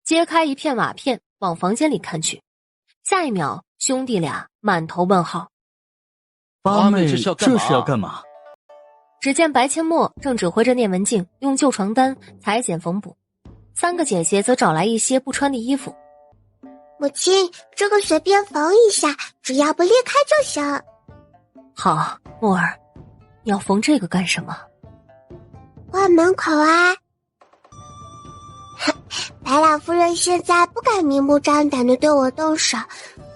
揭开一片瓦片，往房间里看去。下一秒，兄弟俩满头问号。八妹这是要干嘛？只见白阡陌正指挥着聂文静用旧床单裁剪缝补，3个姐姐则找来一些不穿的衣服。母亲，这个随便缝一下，只要不裂开就行。好，木儿，你要缝这个干什么？挂门口啊。白老夫人现在不敢明目张胆地对我动手，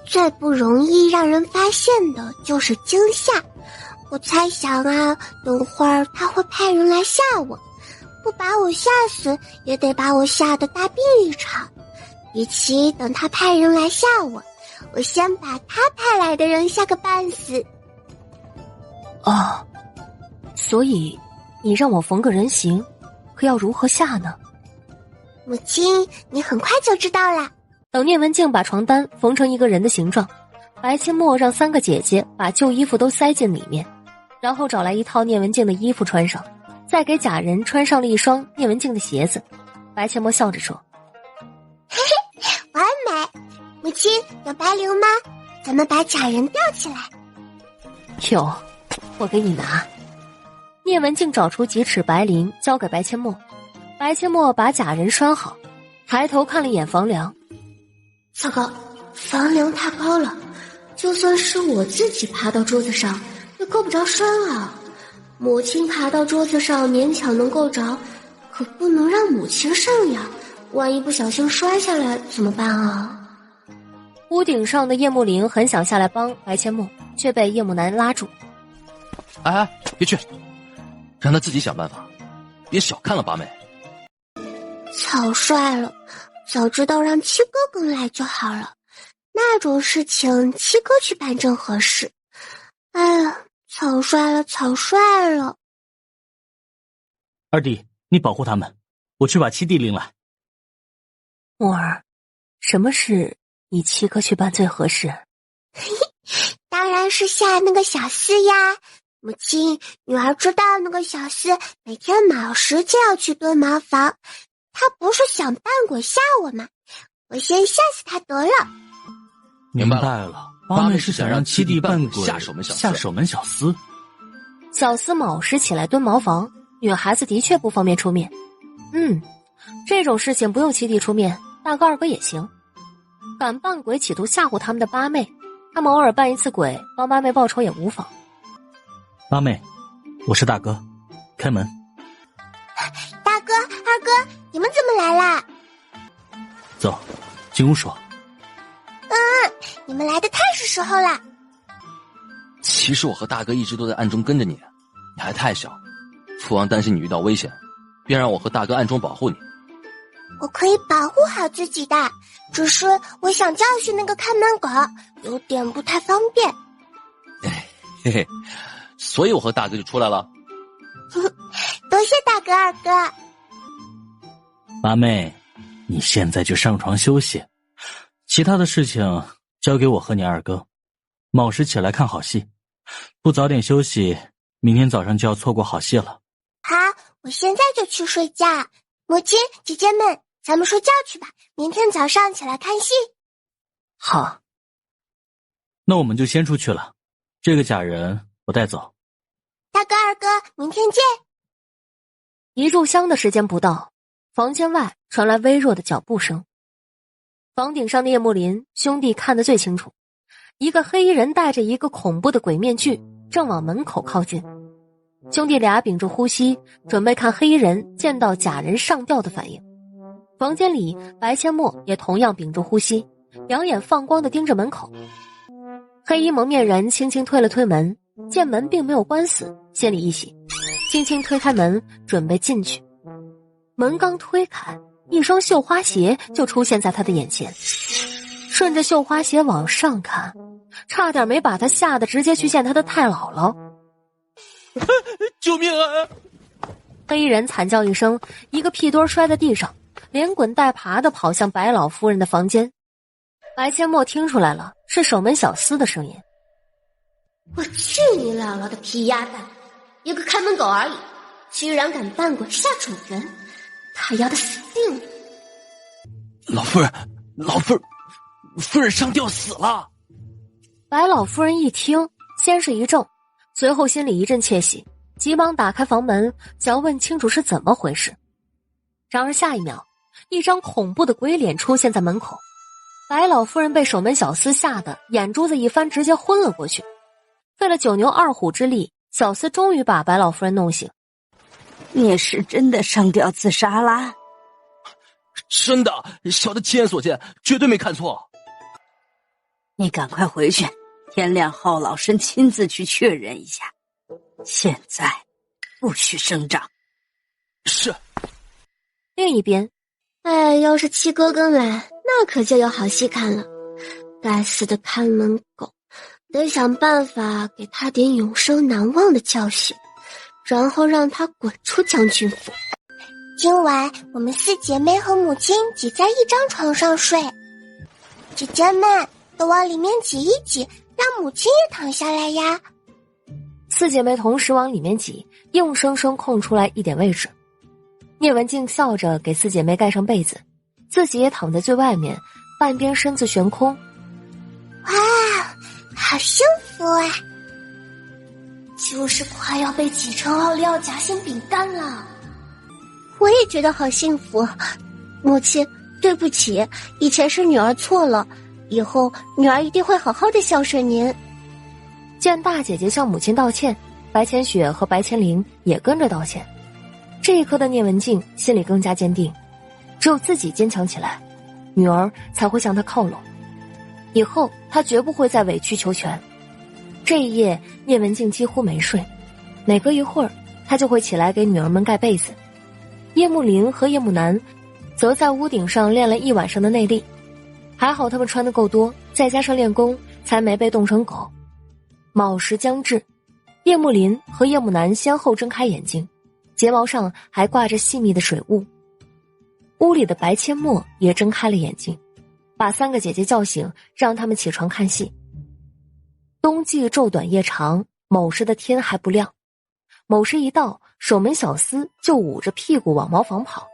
最不容易让人发现的就是惊吓。我猜想啊，等会儿他会派人来吓我，不把我吓死，也得把我吓得大病一场。与其等他派人来吓我，我先把他派来的人吓个半死。哦，所以你让我缝个人形，可要如何吓呢？母亲，你很快就知道了。等聂文静把床单缝成一个人的形状，白阡陌让3个姐姐把旧衣服都塞进里面，然后找来一套聂文静的衣服穿上，再给贾人穿上了一双聂文静的鞋子。白千墨笑着说：“嘿嘿，完美！母亲有白绫吗？咱们把贾人吊起来。”有，我给你拿。聂文静找出几尺白绫交给白千墨，白千墨把贾人拴好，抬头看了一眼房梁。糟糕，房梁太高了，就算是我自己爬到桌子上也够不着拴啊。母亲爬到桌子上勉强能够着，可不能让母亲上呀，万一不小心摔下来怎么办啊？屋顶上的叶幕林很想下来帮白千墨，却被叶幕南拉住。哎，别去，让他自己想办法，别小看了八妹。草率了，早知道让七哥跟来就好了，那种事情七哥去办正合适。哎呀，草率了，草率了。二弟，你保护他们，我去把七弟领来。墨儿，什么事你七哥去办最合适？当然是吓那个小厮呀。母亲，女儿知道那个小厮每天卯时就要去蹲茅房，他不是想扮鬼吓我吗？我先吓死他得了。明白了，八妹是想让七弟扮鬼下手门小厮。小厮卯时起来蹲茅房，女孩子的确不方便出面。这种事情不用七弟出面，大哥二哥也行。敢扮鬼企图吓唬他们的八妹，他们偶尔扮一次鬼帮八妹报仇也无妨。八妹，我是大哥，开门。大哥二哥，你们怎么来啦？走，进屋说。你们来的太是时候了。其实我和大哥一直都在暗中跟着你，你还太小，父王担心你遇到危险，便让我和大哥暗中保护你。我可以保护好自己的，只是我想教训那个看门狗，有点不太方便。嘿嘿，所以我和大哥就出来了。多谢大哥二哥。八妹，你现在就上床休息，其他的事情交给我和你二哥。卯时起来看好戏，不早点休息，明天早上就要错过好戏了。好，我现在就去睡觉。母亲，姐姐们，咱们睡觉去吧，明天早上起来看戏。好，那我们就先出去了，这个假人我带走。大哥二哥，明天见。一炷香的时间不到，房间外传来微弱的脚步声。房顶上的叶幕林兄弟看得最清楚，一个黑衣人戴着一个恐怖的鬼面具，正往门口靠近。兄弟俩屏住呼吸，准备看黑衣人见到假人上吊的反应。房间里，白千墨也同样屏住呼吸，两眼放光地盯着门口。黑衣蒙面人轻轻推了推门，见门并没有关死，心里一喜，轻轻推开门准备进去。门刚推开，一双绣花鞋就出现在他的眼前，顺着绣花鞋往上看，差点没把他吓得直接去见他的太姥姥。救命啊！黑衣人惨叫一声，一个屁墩摔在地上，连滚带爬地跑向白老夫人的房间。白千墨听出来了，是守门小厮的声音。我去你姥姥的皮丫蛋，一个看门狗而已，居然敢扮鬼吓主人，他丫的死定了！老夫人上吊死了。白老夫人一听，先是一怔，随后心里一阵窃喜，急忙打开房门，想要问清楚是怎么回事。然而下一秒，一张恐怖的鬼脸出现在门口，白老夫人被守门小厮吓得眼珠子一翻，直接昏了过去。费了九牛二虎之力，小厮终于把白老夫人弄醒。你是真的上吊自杀啦？真的，小的亲眼所见，绝对没看错。你赶快回去，天亮后老身亲自去确认一下。现在不许声张。是。另一边，哎，要是七哥跟来，那可就有好戏看了。该死的看门狗，得想办法给他点永生难忘的教训，然后让他滚出将军府。今晚我们四姐妹和母亲挤在一张床上睡，姐姐们都往里面挤一挤，让母亲也躺下来呀。四姐妹同时往里面挤，硬生生空出来一点位置。聂文静笑着给四姐妹盖上被子，自己也躺在最外面，半边身子悬空。哇，好舒服啊！就是快要被挤成奥利奥夹心饼干了。我也觉得好幸福。母亲，对不起，以前是女儿错了，以后女儿一定会好好的孝顺您。见大姐姐向母亲道歉，白千雪和白千灵也跟着道歉。这一刻的聂文静心里更加坚定，只有自己坚强起来，女儿才会向她靠拢。以后她绝不会再委曲求全。这一夜聂文静几乎没睡，每隔一会儿她就会起来给女儿们盖被子。叶慕林和叶慕南则在屋顶上练了一晚上的内力，还好他们穿得够多，再加上练功，才没被冻成狗。卯时将至，叶慕林和叶慕南先后睁开眼睛，睫毛上还挂着细密的水雾。屋里的白阡陌也睁开了眼睛，把三个姐姐叫醒，让他们起床看戏。冬季昼短夜长，卯时的天还不亮。卯时一到，守门小厮就捂着屁股往茅房跑。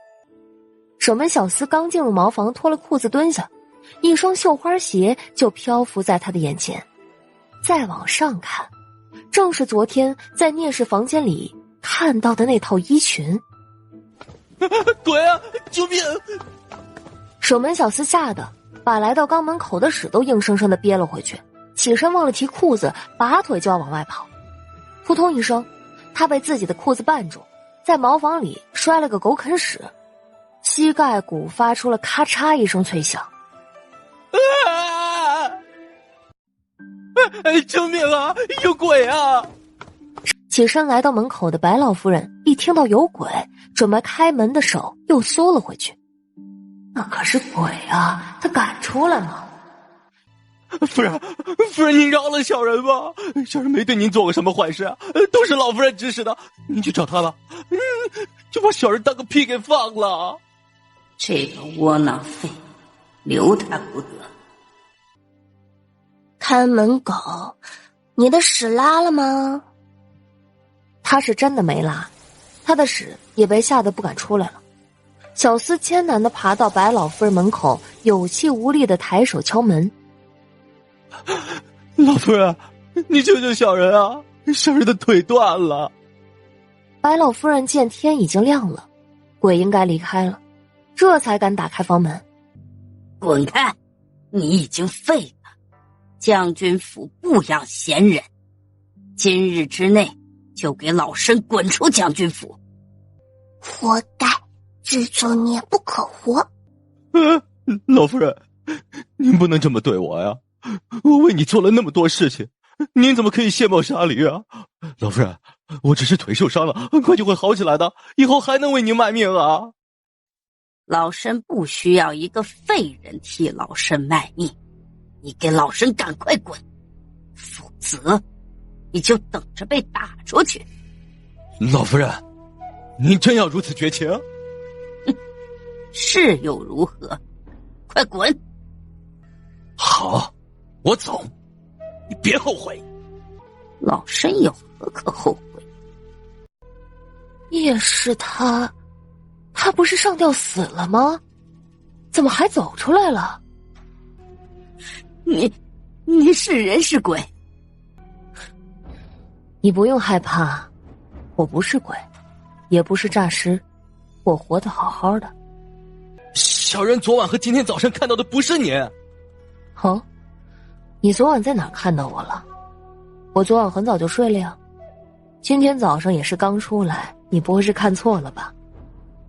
守门小厮刚进入茅房，脱了裤子蹲下，一双绣花鞋就漂浮在他的眼前。再往上看，正是昨天在聂氏房间里看到的那套衣裙。鬼啊！救命！守门小厮吓得把来到肛门口的屎都硬生生的憋了回去，起身忘了提裤子，拔腿就要往外跑。扑通一声，他被自己的裤子绊住，在茅房里摔了个狗啃屎，膝盖骨发出了咔嚓一声脆响。救命啊！有鬼啊！起身来到门口的白老夫人一听到有鬼，准备开门的手又缩了回去。那可是鬼啊，他敢出来吗？夫人，您饶了小人吧，小人没对您做过什么坏事啊，都是老夫人指使的，您去找他吧，就把小人当个屁给放了。这个窝囊废，留他不得。看门狗，你的屎拉了吗？他是真的没拉，他的屎也被吓得不敢出来了。小厮艰难地爬到白老夫人门口，有气无力地抬手敲门。老夫人，你救救小人啊！小人的腿断了。白老夫人见天已经亮了，鬼应该离开了，这才敢打开房门。滚开！你已经废了。将军府不养闲人，今日之内就给老身滚出将军府。活该，自作孽不可活。老夫人，您不能这么对我呀！我为你做了那么多事情，您怎么可以卸磨杀驴啊？老夫人，我只是腿受伤了，很快就会好起来的，以后还能为您卖命啊！老身不需要一个废人替老身卖命，你给老身赶快滚，否则你就等着被打出去。老夫人，您真要如此绝情？是又如何？快滚！好，我走，你别后悔。老身有何可后悔？也是他不是上吊死了吗？怎么还走出来了？你是人是鬼？你不用害怕，我不是鬼，也不是诈尸，我活得好好的。小人昨晚和今天早上看到的不是您。哦，你昨晚在哪儿看到我了？我昨晚很早就睡了呀。今天早上也是刚出来，你不会是看错了吧？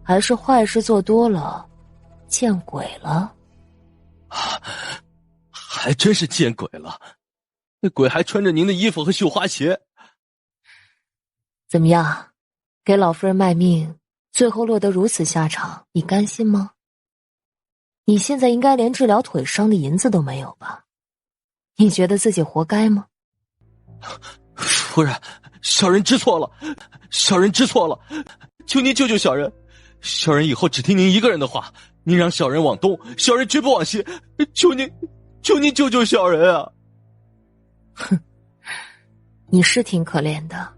还是坏事做多了，见鬼了？还真是见鬼了，那鬼还穿着您的衣服和绣花鞋。怎么样，给老夫人卖命，最后落得如此下场，你甘心吗？你现在应该连治疗腿伤的银子都没有吧？你觉得自己活该吗？夫人，小人知错了，小人知错了，求您救救小人，小人以后只听您一个人的话，您让小人往东，小人绝不往西，求您救救小人啊！哼，你是挺可怜的，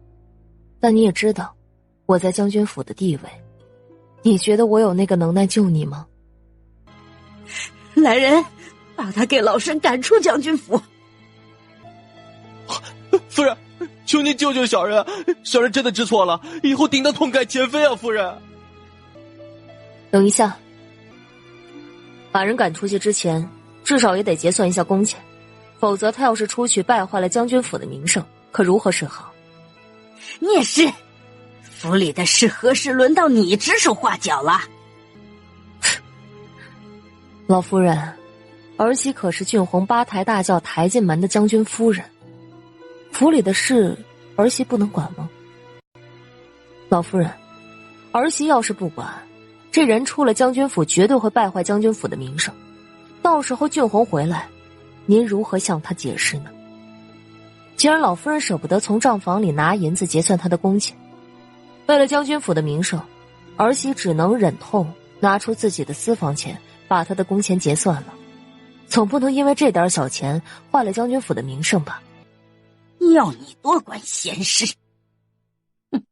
但你也知道我在将军府的地位，你觉得我有那个能耐救你吗？来人，把他给老身赶出将军府！夫人，求您救救小人，小人真的知错了，以后定当痛改前非啊，夫人。等一下，把人赶出去之前，至少也得结算一下工钱，否则他要是出去败坏了将军府的名声，可如何是好？聂氏，府里的事何时轮到你指手画脚了？老夫人，儿媳可是郡洪八抬大轿抬进门的将军夫人，府里的事儿媳不能管吗？老夫人，儿媳要是不管，这人出了将军府绝对会败坏将军府的名声，到时候郡洪回来，您如何向他解释呢？既然老夫人舍不得从账房里拿银子结算他的工钱，为了将军府的名声，儿媳只能忍痛拿出自己的私房钱把他的工钱结算了，总不能因为这点小钱坏了将军府的名声吧？要你多管闲事！哼，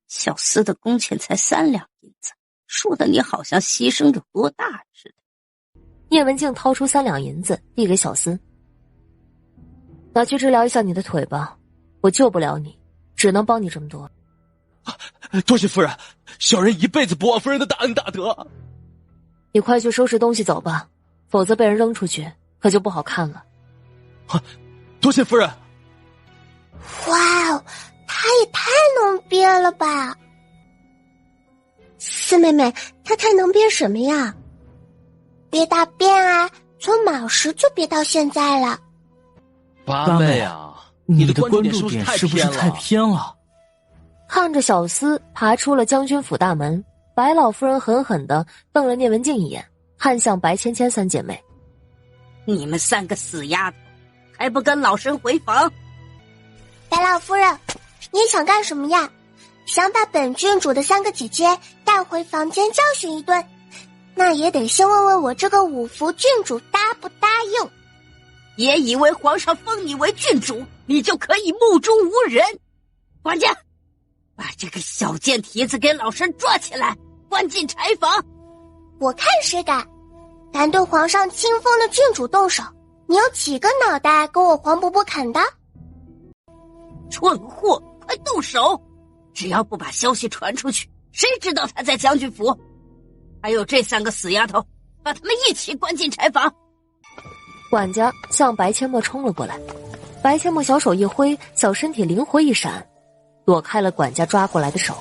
小厮的工钱才3两银子，说的你好像牺牲有多大似的。聂文静掏出3两银子递给小厮，拿去治疗一下你的腿吧，我救不了你，只能帮你这么多。多谢夫人，小人一辈子不忘夫人的大恩大德。你快去收拾东西走吧，否则被人扔出去可就不好看了。多谢夫人。哇哦，他也太能憋了吧！四妹妹，她太能憋什么呀？憋大便啊，从卯时就憋到现在了。八妹啊，你的关注点是不是太偏了？看着小厮爬出了将军府大门，白老夫人狠狠地瞪了聂文静一眼，看向白芊芊3姐妹：你们3个死丫头，还不跟老身回房？白老夫人，你想干什么呀？想把本郡主的3个姐姐带回房间教训一顿，那也得先问问我这个五福郡主答不答应。别以为皇上封你为郡主，你就可以目中无人。管家，把这个小贱蹄子给老身抓起来，关进柴房。我看谁敢对皇上亲封的郡主动手，你有几个脑袋给我黄伯伯砍的？蠢货，快动手！只要不把消息传出去，谁知道他在将军府？还有这3个死丫头，把他们一起关进柴房。管家向白阡陌冲了过来，白阡陌小手一挥，小身体灵活一闪，躲开了管家抓过来的手。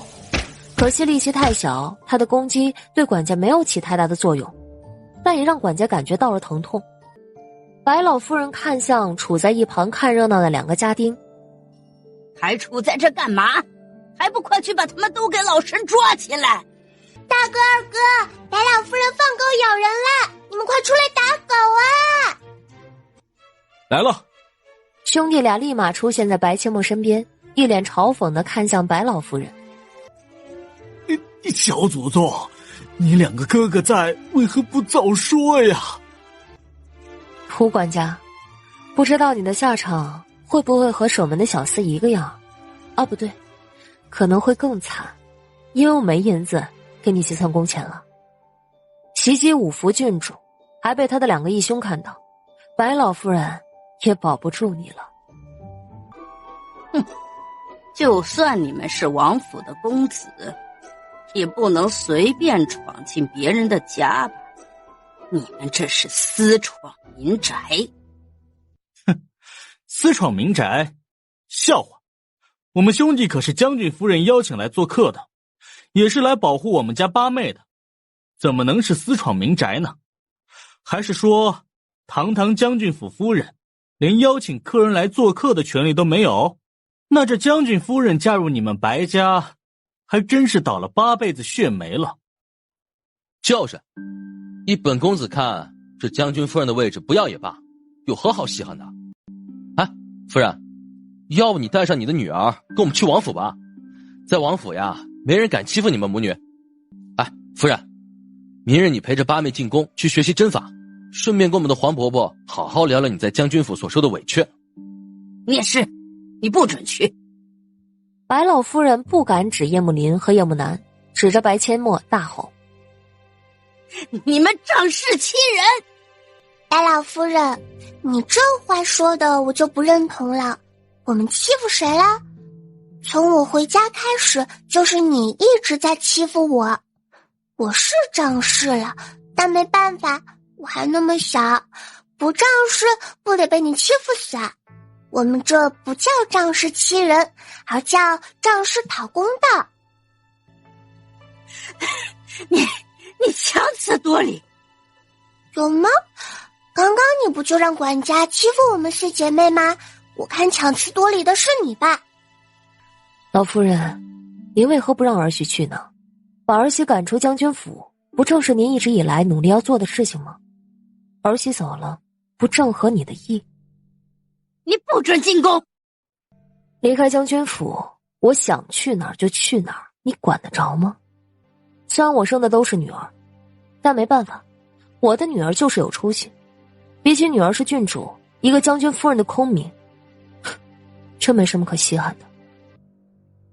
可惜力气太小，他的攻击对管家没有起太大的作用，但也让管家感觉到了疼痛。白老夫人看向处在一旁看热闹的2个家丁，还杵在这干嘛？还不快去把他们都给老身抓起来！大哥二哥，白老夫人放狗咬人了，你们快出来打狗啊！来了。兄弟俩立马出现在白阡陌身边，一脸嘲讽地看向白老夫人。小祖宗，你2个哥哥在，为何不早说呀？蒲管家，不知道你的下场会不会和守门的小厮一个样？啊，不对，可能会更惨，因为我没银子给你结算工钱了。袭击五福郡主，还被他的2个义兄看到，白老夫人也保不住你了。哼，就算你们是王府的公子，也不能随便闯进别人的家吧？你们这是私闯民宅。哼，私闯民宅？笑话！我们兄弟可是将军夫人邀请来做客的，也是来保护我们家八妹的，怎么能是私闯民宅呢？还是说，堂堂将军府夫人连邀请客人来做客的权利都没有？那这将军夫人嫁入你们白家，还真是倒了8辈子血霉了。就是，依本公子看，这将军夫人的位置不要也罢，有何好稀罕的？哎，夫人，要不你带上你的女儿跟我们去王府吧，在王府呀，没人敢欺负你们母女。哎，夫人，明日你陪着八妹进宫去学习针法，顺便跟我们的黄伯伯好好聊聊你在将军府所受的委屈。聂氏，你不准去。白老夫人不敢指叶幕林和叶幕南，指着白阡陌大吼：你们仗势欺人！白老夫人，你这话说的我就不认同了。我们欺负谁了？从我回家开始，就是你一直在欺负我。我是仗势了，但没办法，我还那么小，不仗势不得被你欺负死啊！我们这不叫仗势欺人，而叫仗势讨公道。你强词夺理，有吗？刚刚你不就让管家欺负我们4姐妹吗？我看强词夺理的是你吧。老夫人，您为何不让儿媳去呢？把儿媳赶出将军府，不正是您一直以来努力要做的事情吗？儿媳走了，不正合你的意？你不准进宫！离开将军府，我想去哪儿就去哪儿，你管得着吗？虽然我生的都是女儿，但没办法，我的女儿就是有出息。比起女儿是郡主，一个将军夫人的空名，真没什么可稀罕的。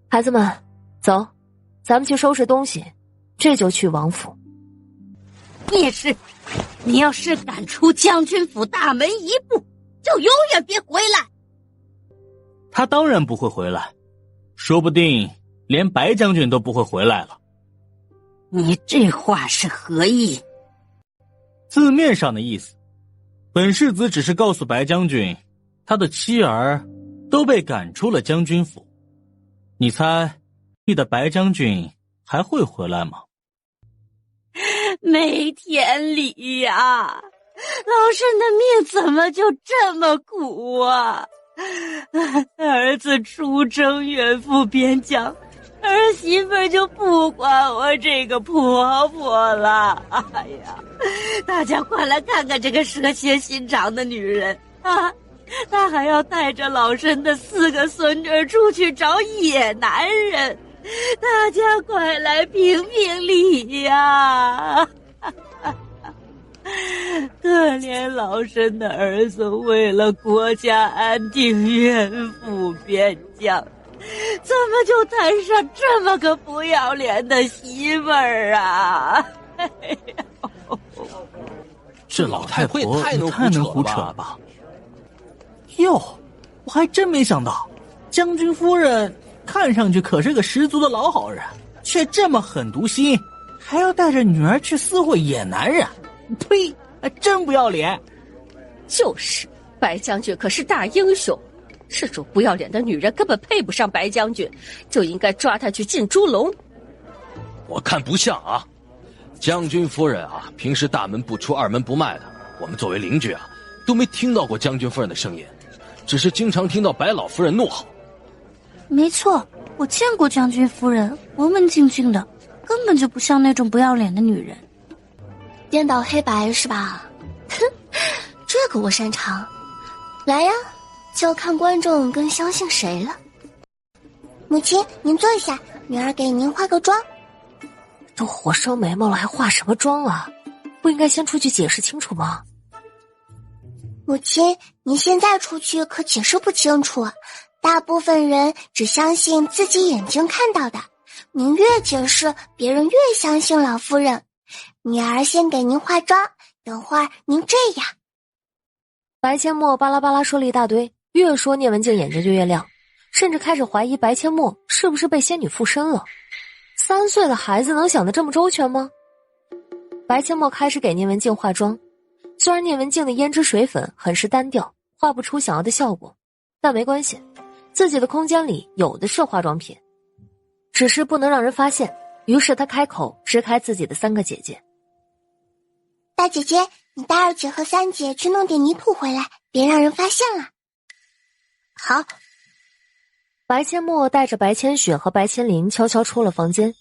孩子们，走，咱们去收拾东西，这就去王府。孽事，你要是敢出将军府大门一步，就永远别回来。他当然不会回来，说不定连白将军都不会回来了。你这话是何意？字面上的意思，本世子只是告诉白将军，他的妻儿都被赶出了将军府。你猜，你的白将军还会回来吗？没天理呀！老身的命怎么就这么苦啊？儿子出征远赴边疆，儿媳妇就不管我这个婆婆了。哎呀，大家快来看看这个蛇蝎心肠的女人啊！她还要带着老身的4个孙女出去找野男人，大家快来评评理呀！可怜老身的儿子为了国家安定远赴边疆，怎么就摊上这么个不要脸的媳妇儿啊？这老太婆太能胡扯了吧？哟，我还真没想到，将军夫人看上去可是个十足的老好人，却这么狠毒心，还要带着女儿去厮混野男人。呸！真不要脸！就是，白将军可是大英雄，这种不要脸的女人根本配不上白将军，就应该抓她去进猪笼。我看不像啊，将军夫人啊，平时大门不出二门不迈的，我们作为邻居啊，都没听到过将军夫人的声音，只是经常听到白老夫人怒吼。没错，我见过将军夫人，文文静静的，根本就不像那种不要脸的女人。颠倒黑白是吧？哼，这个我擅长。来呀，就看观众更相信谁了。母亲，您坐下，女儿给您化个妆。都火烧眉毛了，还化什么妆啊？不应该先出去解释清楚吗？母亲，您现在出去可解释不清楚，大部分人只相信自己眼睛看到的，您越解释，别人越相信老夫人。女儿先给您化妆，等会儿您这样。白阡陌巴拉巴拉说了一大堆，越说聂文静眼睛就越亮，甚至开始怀疑白阡陌是不是被仙女附身了。3岁的孩子能想得这么周全吗？白阡陌开始给聂文静化妆，虽然聂文静的胭脂水粉很是单调，画不出想要的效果，但没关系，自己的空间里有的是化妆品，只是不能让人发现。于是他开口支开自己的3个姐姐。大姐姐，你带2姐和3姐去弄点泥土回来，别让人发现了。好。白阡陌带着白千雪和白千灵悄悄出了房间。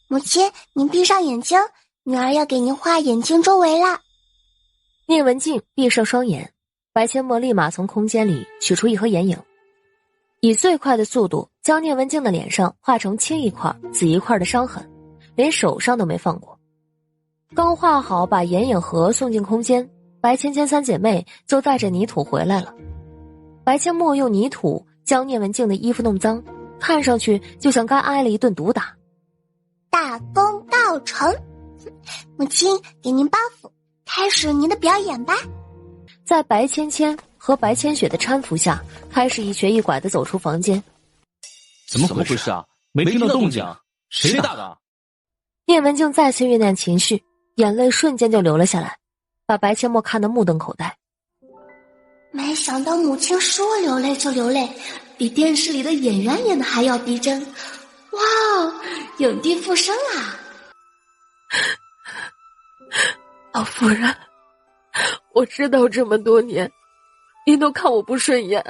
母亲，您闭上眼睛，女儿要给您画眼睛周围了。聂文静闭上双眼，白阡陌立马从空间里取出一盒眼影，以最快的速度将聂文静的脸上画成青一块紫一块的伤痕，连手上都没放过。刚画好把眼影盒送进空间，白芊芊3姐妹就带着泥土回来了。白阡陌用泥土将聂文静的衣服弄脏，看上去就像刚挨了一顿毒打。大功告成，母亲给您包袱，开始您的表演吧。在白芊芊和白千雪的搀扶下，开始一瘸一拐地走出房间。怎么回事啊？没听到动静，谁打的？聂文静再次酝酿情绪，眼泪瞬间就流了下来，把白千墨看得目瞪口呆。没想到母亲说流泪就流泪，比电视里的演员演的还要逼真。哇，影帝附身啦！老夫人，我知道这么多年您都看我不顺眼，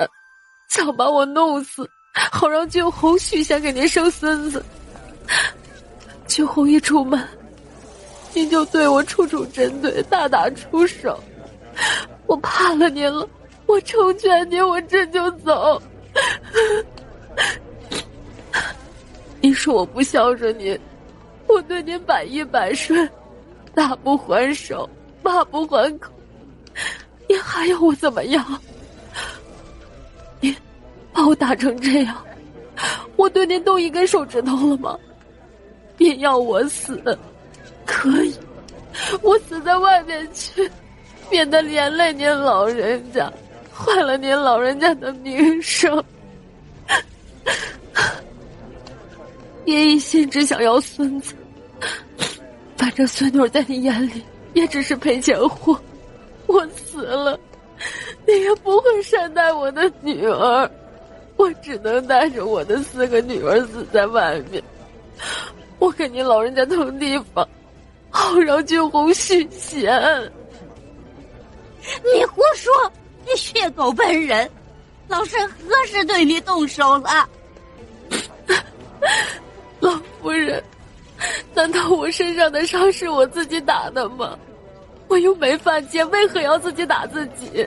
想把我弄死，好让俊宏许下给您生孙子。俊宏一出门，您就对我处处针对，大打出手。我怕了您了，我成全您，我这就走。您说我不孝顺您，我对您百依百顺，打不还手，骂不还口，您还要我怎么样？您把我打成这样，我对您动一根手指头了吗？您要我死，可以，我死在外面去，免得连累您老人家，坏了您老人家的名声。您一心只想要孙子，反正孙女在你眼里也只是赔钱货，我死了，你也不会善待我的女儿，我只能带着我的4个女儿死在外面。我给您老人家腾地方，好让俊宏续弦。你胡说，你血狗本人，老身何时对你动手了？老夫人，难道我身上的伤是我自己打的吗？我又没犯戒，为何要自己打自己？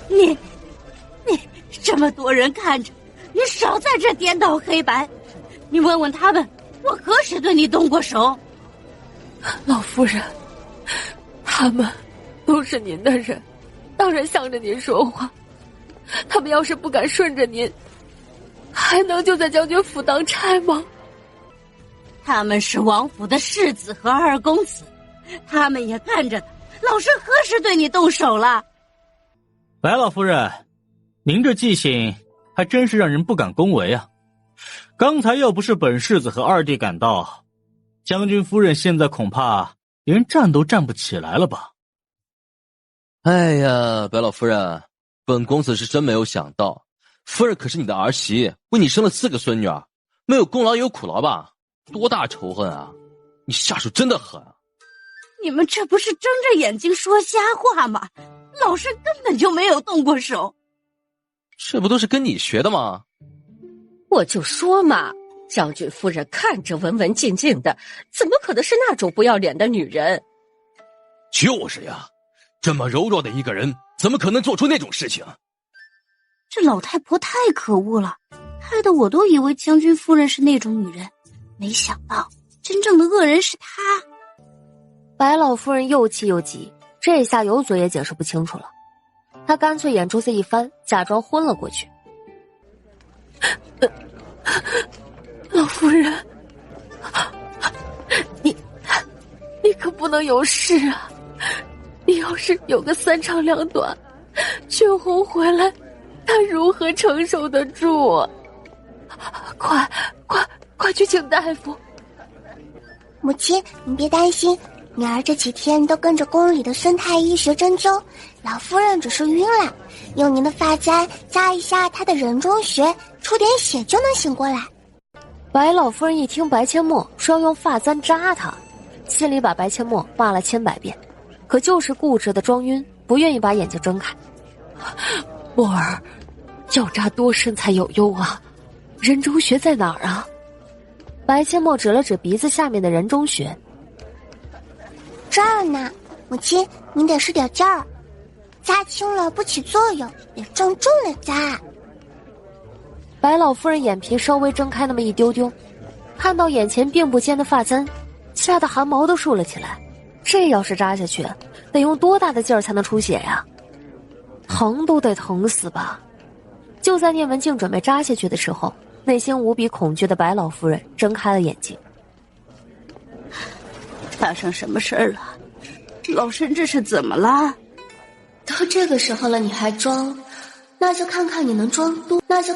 你这么多人看着，你少在这颠倒黑白。你问问他们，我何时对你动过手？老夫人，他们都是您的人，当然向着您说话。他们要是不敢顺着您，还能就在将军府当差吗？他们是王府的世子和二公子，他们也看着呢。老身何时对你动手了？白老夫人，您这记性还真是让人不敢恭维啊！刚才要不是本世子和二弟赶到，将军夫人现在恐怕连站都站不起来了吧？哎呀，白老夫人，本公子是真没有想到，夫人可是你的儿媳，为你生了4个孙女儿，没有功劳也有苦劳吧？多大仇恨啊！你下手真的狠。你们这不是睁着眼睛说瞎话吗？老身根本就没有动过手。这不都是跟你学的吗？我就说嘛，将军夫人看着文文静静的，怎么可能是那种不要脸的女人？就是呀，这么柔弱的一个人，怎么可能做出那种事情？这老太婆太可恶了，害得我都以为将军夫人是那种女人，没想到真正的恶人是她。白老夫人又气又急，这下有嘴也解释不清楚了。她干脆眼珠子一翻，假装昏了过去。老夫人，你可不能有事啊！你要是有个3长2短，俊宏回来，他如何承受得住啊？快去请大夫！母亲，你别担心，女儿这几天都跟着宫里的孙太医学针灸，老夫人只是晕了，用您的发簪扎一下她的人中穴，出点血就能醒过来。白老夫人一听白千墨说要用发簪扎她，心里把白千墨骂了千百遍，可就是固执的装晕，不愿意把眼睛睁开。墨儿，要扎多深才有用啊？人中穴在哪儿啊？白千墨指了指鼻子下面的人中穴。这儿呢，母亲，您得使点劲儿，扎轻了不起作用，得重重的扎。白老夫人眼皮稍微睁开那么一丢丢，看到眼前并不尖的发簪，吓得汗毛都竖了起来。这要是扎下去，得用多大的劲儿才能出血呀？疼都得疼死吧。就在聂文静准备扎下去的时候，内心无比恐惧的白老夫人睁开了眼睛。发生什么事儿了？老身这是怎么了？都这个时候了你还装，那就看看你能装多久。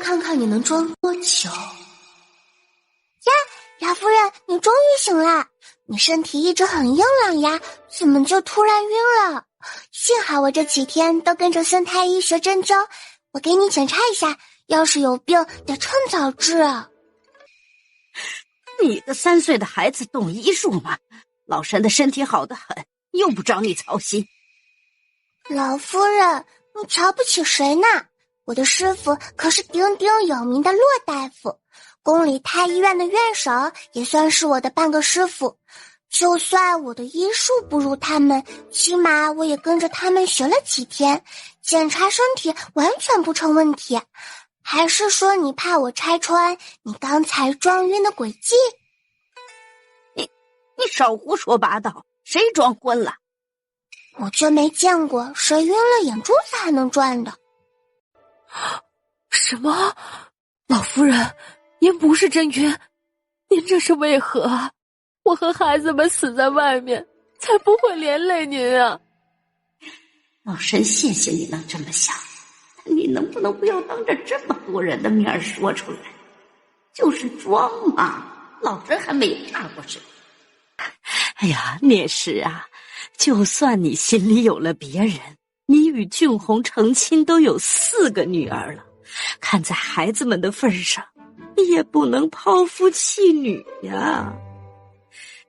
呀，老夫人，你终于醒了，你身体一直很硬朗呀，怎么就突然晕了？幸好我这几天都跟着孙太医学针灸，我给你检查一下，要是有病得趁早治。你个3岁的孩子懂医术吗？老身的身体好得很，用不着你操心。老夫人，你瞧不起谁呢？我的师傅可是鼎鼎有名的骆大夫，宫里太医院的院首也算是我的半个师傅。就算我的医术不如他们，起码我也跟着他们学了几天，检查身体完全不成问题。还是说你怕我拆穿你刚才装晕的诡计？你少胡说八道，谁装昏了？我就没见过谁晕了眼珠子还能转的。什么？老夫人，您不是真晕，您这是为何？我和孩子们死在外面，才不会连累您啊！老身谢谢你能这么想，但你能不能不要当着这么多人的面说出来？就是装嘛，老身还没怕过谁。哎呀，聂氏啊，就算你心里有了别人，你与俊宏成亲都有4个女儿了，看在孩子们的份上，你也不能抛夫弃女呀。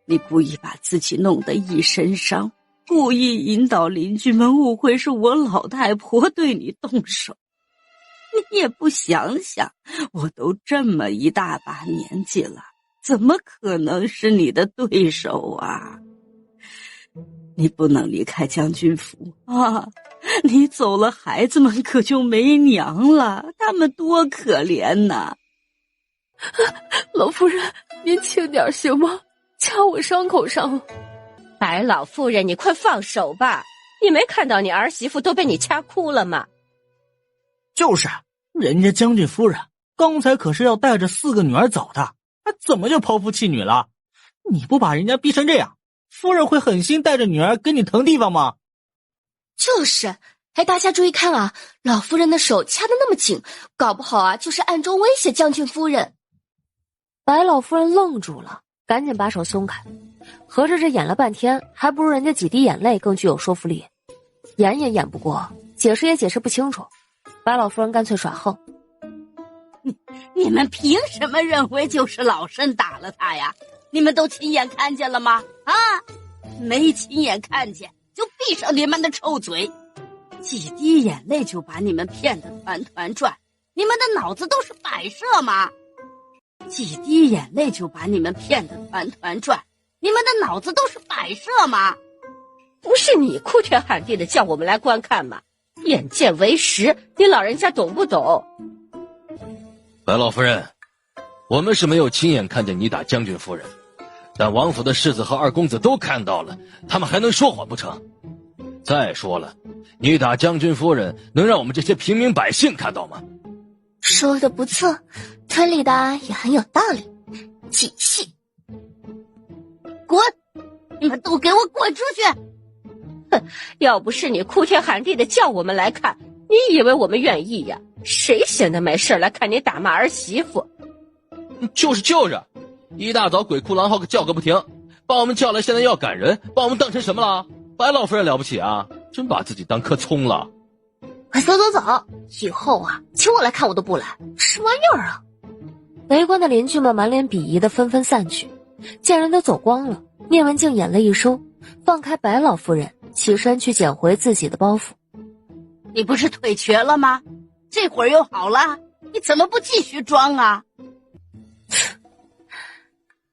你故意把自己弄得一身伤，故意引导邻居们误会是我老太婆对你动手，你也不想想，我都这么一大把年纪了，怎么可能是你的对手啊？你不能离开将军府啊！你走了，孩子们可就没娘了，他们多可怜呐！老夫人，您轻点行吗？掐我伤口上了。白老夫人，你快放手吧！你没看到你儿媳妇都被你掐哭了吗？就是，人家将军夫人刚才可是要带着4个女儿走的，她怎么就抛夫弃女了？你不把人家逼成这样，夫人会狠心带着女儿给你腾地方吗？就是，哎，大家注意看啊，老夫人的手掐得那么紧，搞不好啊就是暗中威胁将军夫人。白老夫人愣住了，赶紧把手松开，合着这演了半天，还不如人家几滴眼泪更具有说服力。演也演不过，解释也解释不清楚，白老夫人干脆耍横。你们凭什么认为就是老身打了他呀？你们都亲眼看见了吗？啊，没亲眼看见就闭上你们的臭嘴！几滴眼泪就把你们骗得团团转，你们的脑子都是摆设吗？几滴眼泪就把你们骗得团团转，你们的脑子都是摆设吗？不是你哭天喊地的叫我们来观看吗？眼见为实，你老人家懂不懂？白老夫人，我们是没有亲眼看见你打将军夫人，但王府的世子和二公子都看到了，他们还能说谎不成？再说了，你打将军夫人能让我们这些平民百姓看到吗？说的不错，推理的也很有道理。继续，滚！你们都给我滚出去！哼，要不是你哭天喊地的叫我们来看，你以为我们愿意呀？谁闲得没事来看你打骂儿媳妇？就是，一大早鬼哭狼嚎叫个不停，把我们叫来，现在要赶人，把我们当成什么了？白老夫人了不起啊，真把自己当颗葱了。快走，以后啊，请我来看我都不来，什么玩意儿啊！围观的邻居们满脸鄙夷的纷纷散去，见人都走光了，聂文静眼泪一收，放开白老夫人，起身去捡回自己的包袱。你不是腿瘸了吗？这会儿又好了，你怎么不继续装啊？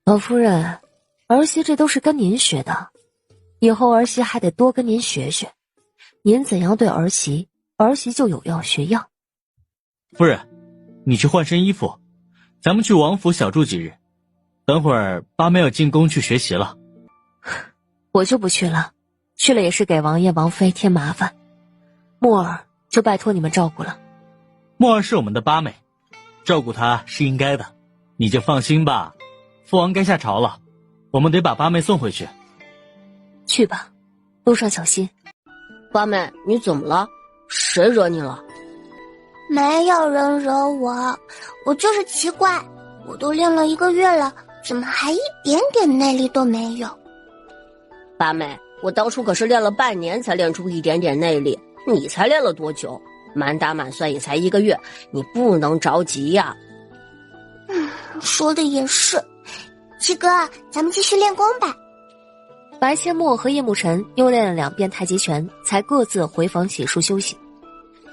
老夫人，儿媳这都是跟您学的，以后儿媳还得多跟您学学，您怎样对儿媳，儿媳就有样学样。夫人，你去换身衣服，咱们去王府小住几日，等会儿八妹要进宫去学习了。我就不去了，去了也是给王爷王妃添麻烦，木儿就拜托你们照顾了。墨儿是我们的八妹，照顾她是应该的，你就放心吧。父王该下朝了，我们得把八妹送回去。去吧，路上小心。八妹，你怎么了？谁惹你了？没有人惹我，我就是奇怪，我都练了1个月了，怎么还一点点内力都没有？八妹，我当初可是练了半年才练出一点点内力，你才练了多久？满打满算也才1个月，你不能着急呀。说的也是。七哥，咱们继续练功吧。白千墨和叶慕辰又练了2遍太极拳，才各自回房洗漱休息。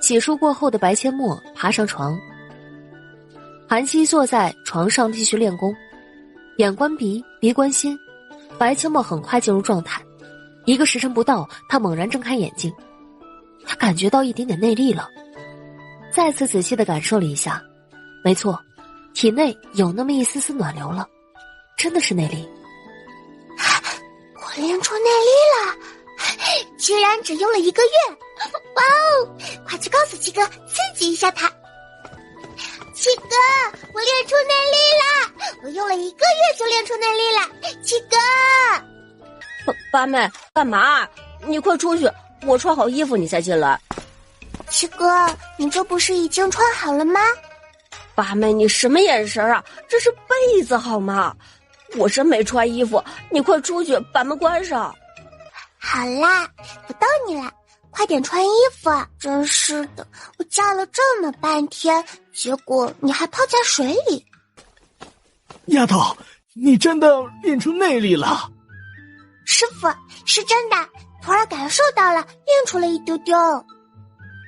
洗漱过后的白千墨爬上床，韩熙坐在床上继续练功，眼观鼻，鼻观心。白千墨很快进入状态，1个时辰不到，他猛然睁开眼睛，他感觉到一点点内力了，再次仔细地感受了一下，没错，体内有那么一丝丝暖流了，真的是内力。我练出内力了，居然只用了1个月！哇哦，快去告诉七哥，刺激一下他。七哥，我练出内力了，我用了1个月就练出内力了。七哥，八妹，干嘛？你快出去，我穿好衣服你再进来。七哥，你这不是已经穿好了吗？八妹，你什么眼神啊？这是被子好吗？我真没穿衣服，你快出去，把门关上。好啦，不逗你了，快点穿衣服啊！真是的，我叫了这么半天，结果你还泡在水里。丫头，你真的练出内力了？师傅，是真的，徒儿感受到了，练出了一丢丢。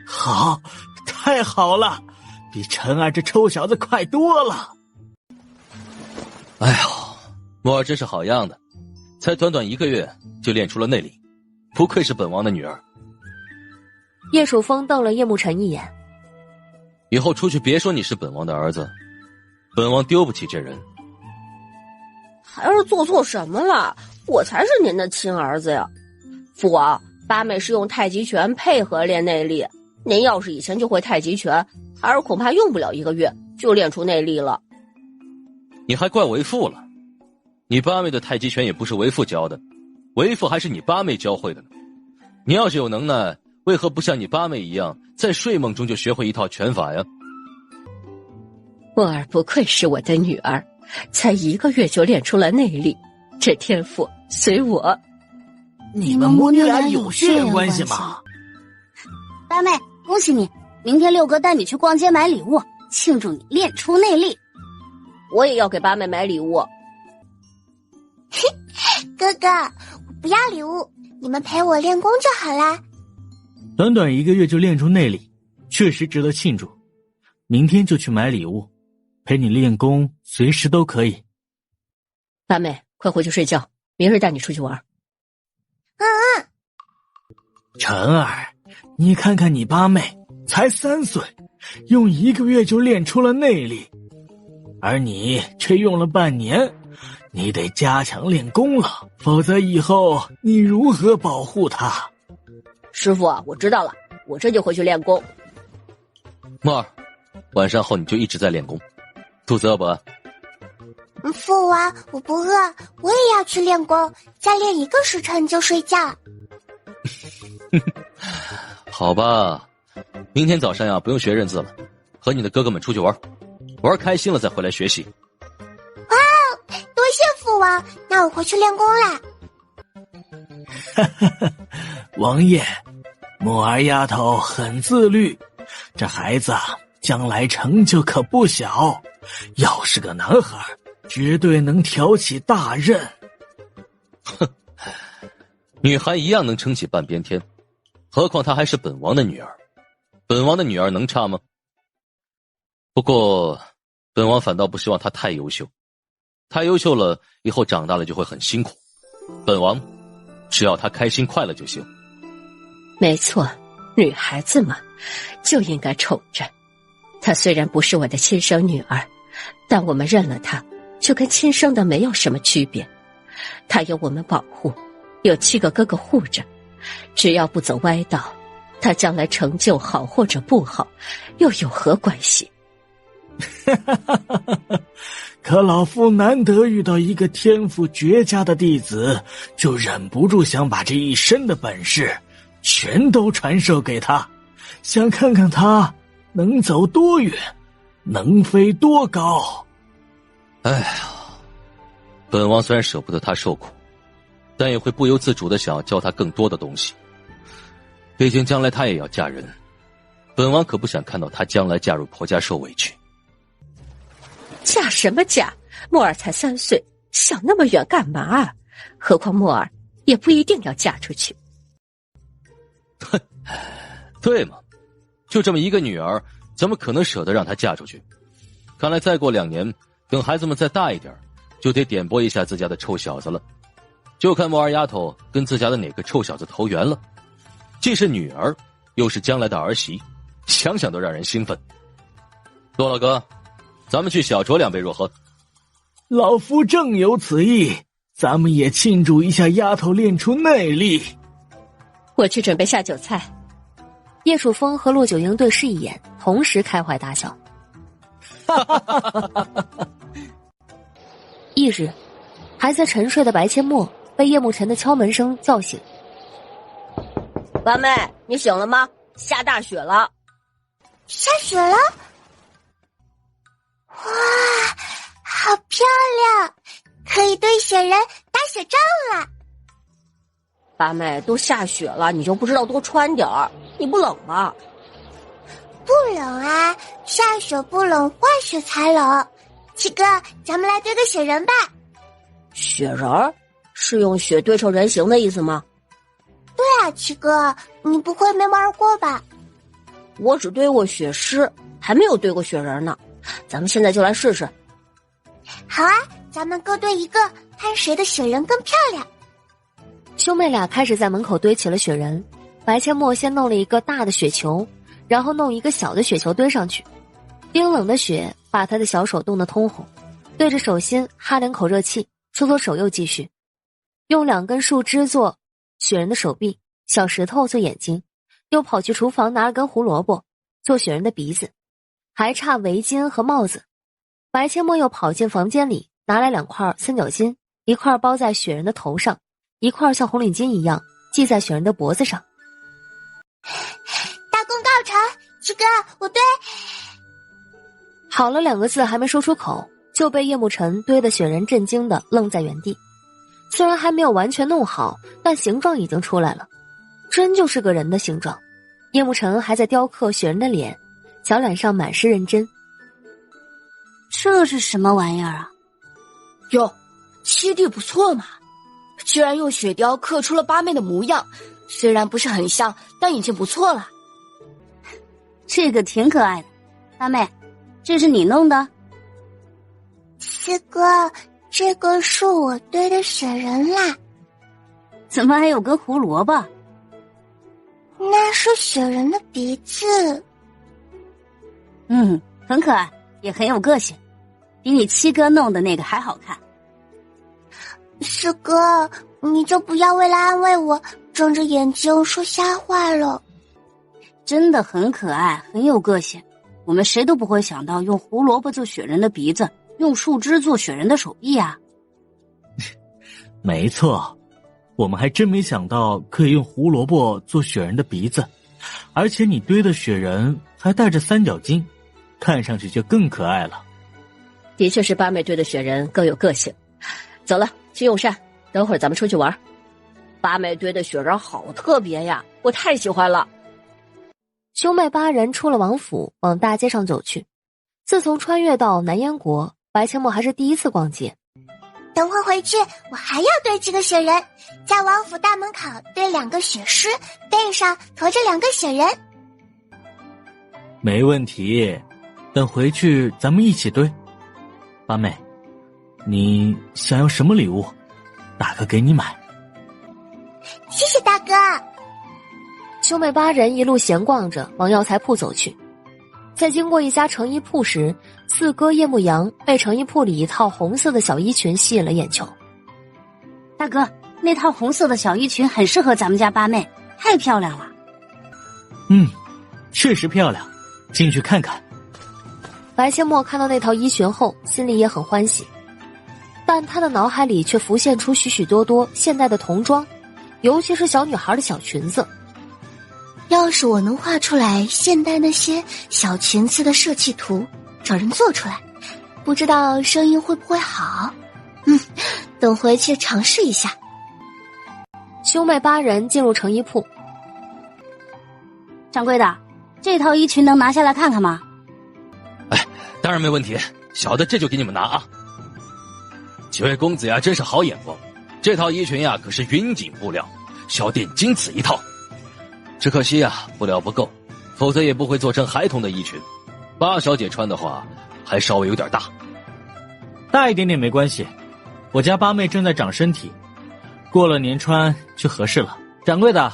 好，太好了，比陈儿这臭小子快多了。哎呦，墨儿真是好样的，才短短1个月就练出了内力，不愧是本王的女儿。叶楚风瞪了叶慕辰一眼，以后出去别说你是本王的儿子，本王丢不起这人。孩儿做错什么了？我才是您的亲儿子呀。父王，八妹是用太极拳配合练内力，您要是以前就会太极拳，孩儿恐怕用不了1个月就练出内力了。你还怪为父了？你八妹的太极拳也不是为父教的，为父还是你八妹教会的呢。你要是有能耐，为何不像你八妹一样，在睡梦中就学会一套拳法呀？墨儿不愧是我的女儿，才1个月就练出了内力，这天赋随我。你们母女俩有血缘关系吗？八妹，恭喜你，明天六哥带你去逛街买礼物，庆祝你练出内力。我也要给八妹买礼物。哥哥，我不要礼物，你们陪我练功就好啦。短短1个月就练出内力，确实值得庆祝。明天就去买礼物，陪你练功，随时都可以。八妹，快回去睡觉，明日带你出去玩。晨儿，你看看你八妹，才3岁，用1个月就练出了内力，而你却用了半年，你得加强练功了，否则以后你如何保护她？师傅，我知道了，我这就回去练功。墨儿，晚上后你就一直在练功，肚子饿不饿？父王，我不饿，我也要去练功，再练1个时辰就睡觉。好吧，明天早上呀，不用学认字了，和你的哥哥们出去玩，玩开心了再回来学习。哇，多谢父王，那我回去练功啦。王爷，墨儿丫头很自律，这孩子将来成就可不小，要是个男孩，绝对能挑起大任。哼，女孩一样能撑起半边天，何况她还是本王的女儿，本王的女儿能差吗？不过本王反倒不希望她太优秀，太优秀了以后长大了就会很辛苦，本王只要她开心快乐就行。没错，女孩子嘛，就应该宠着。她虽然不是我的亲生女儿，但我们认了她，就跟亲生的没有什么区别。她有我们保护，有7个哥哥护着，只要不走歪道，他将来成就好或者不好，又有何关系？可老夫难得遇到一个天赋绝佳的弟子，就忍不住想把这一身的本事全都传授给他，想看看他能走多远，能飞多高。哎呀，本王虽然舍不得他受苦，但也会不由自主的想要教他更多的东西。毕竟将来他也要嫁人，本王可不想看到他将来嫁入婆家受委屈。嫁什么嫁？墨儿才3岁，想那么远干嘛？何况墨儿也不一定要嫁出去。哼，对嘛，就这么一个女儿，怎么可能舍得让她嫁出去？看来再过2年，等孩子们再大一点，就得点拨一下自家的臭小子了。就看墨儿丫头跟自家的哪个臭小子投缘了。既是女儿，又是将来的儿媳，想想都让人兴奋。骆老哥，咱们去小酌2杯若何？老夫正有此意，咱们也庆祝一下丫头练出内力。我去准备下酒菜。叶楚风和骆九婴对视一眼，同时开怀大笑。翌日，还在沉睡的白阡陌被叶慕辰的敲门声叫醒。八妹，你醒了吗？下大雪了。下雪了？哇，好漂亮，可以堆雪人打雪仗了。八妹，都下雪了，你就不知道多穿点儿？你不冷吗？不冷啊，下雪不冷，化雪才冷。七哥，咱们来堆个雪人吧。雪人儿是用雪堆成人形的意思吗？对啊，七哥，你不会没玩过吧？我只堆过雪狮，还没有堆过雪人呢。咱们现在就来试试。好啊，咱们各堆一个，看谁的雪人更漂亮。兄妹俩开始在门口堆起了雪人。白阡陌先弄了一个大的雪球，然后弄一个小的雪球堆上去。冰冷的雪把他的小手冻得通红，对着手心哈2口热气，搓搓手又继续。用2根树枝做雪人的手臂，小石头做眼睛，又跑去厨房拿了根胡萝卜做雪人的鼻子，还差围巾和帽子。白阡陌又跑进房间里拿来2块三角巾，一块包在雪人的头上，一块像红领巾一样系在雪人的脖子上。大功告成，七哥，我堆好了2个字还没说出口，就被叶慕辰堆的雪人震惊的愣在原地。虽然还没有完全弄好，但形状已经出来了，真就是个人的形状。叶慕辰还在雕刻雪人的脸，小脸上满是认真。这是什么玩意儿啊？哟，七弟不错嘛，居然用雪雕刻出了八妹的模样，虽然不是很像，但已经不错了。这个挺可爱的。八妹，这是你弄的？七哥，这个是我堆的雪人啦。怎么还有根胡萝卜？那是雪人的鼻子。很可爱，也很有个性，比你七哥弄的那个还好看。四哥，你就不要为了安慰我睁着眼睛说瞎话了。真的很可爱，很有个性。我们谁都不会想到用胡萝卜做雪人的鼻子，用树枝做雪人的手臂啊。没错，我们还真没想到可以用胡萝卜做雪人的鼻子，而且你堆的雪人还带着三角巾，看上去就更可爱了。的确是八妹堆的雪人更有个性。走了，去用膳，等会儿咱们出去玩。八妹堆的雪人好特别呀，我太喜欢了。兄妹8人出了王府，往大街上走去。自从穿越到南燕国，白阡陌还是第一次逛街。等会回去我还要堆几个雪人，在王府大门口堆2个雪狮，背上驮着2个雪人。没问题，等回去咱们一起堆。八妹，你想要什么礼物？大哥给你买。谢谢大哥。兄妹8人一路闲逛着往药材铺走去。在经过一家成衣铺时，四哥叶牧阳被成衣铺里一套红色的小衣裙吸引了眼球。大哥，那套红色的小衣裙很适合咱们家八妹，太漂亮了。确实漂亮，进去看看。白千墨看到那套衣裙后，心里也很欢喜，但他的脑海里却浮现出许许多多现代的童装，尤其是小女孩的小裙子。要是我能画出来现代那些小裙子的设计图，找人做出来，不知道生意会不会好？等回去尝试一下。兄妹8人进入成衣铺。掌柜的，这套衣裙能拿下来看看吗？当然没问题，小的这就给你们拿啊。几位公子呀，真是好眼光，这套衣裙呀可是云锦布料，小店仅此一套。只可惜呀，布料不够，否则也不会做成孩童的衣裙。八小姐穿的话，还稍微有点大。大一点点没关系，我家八妹正在长身体，过了年穿就合适了。掌柜的，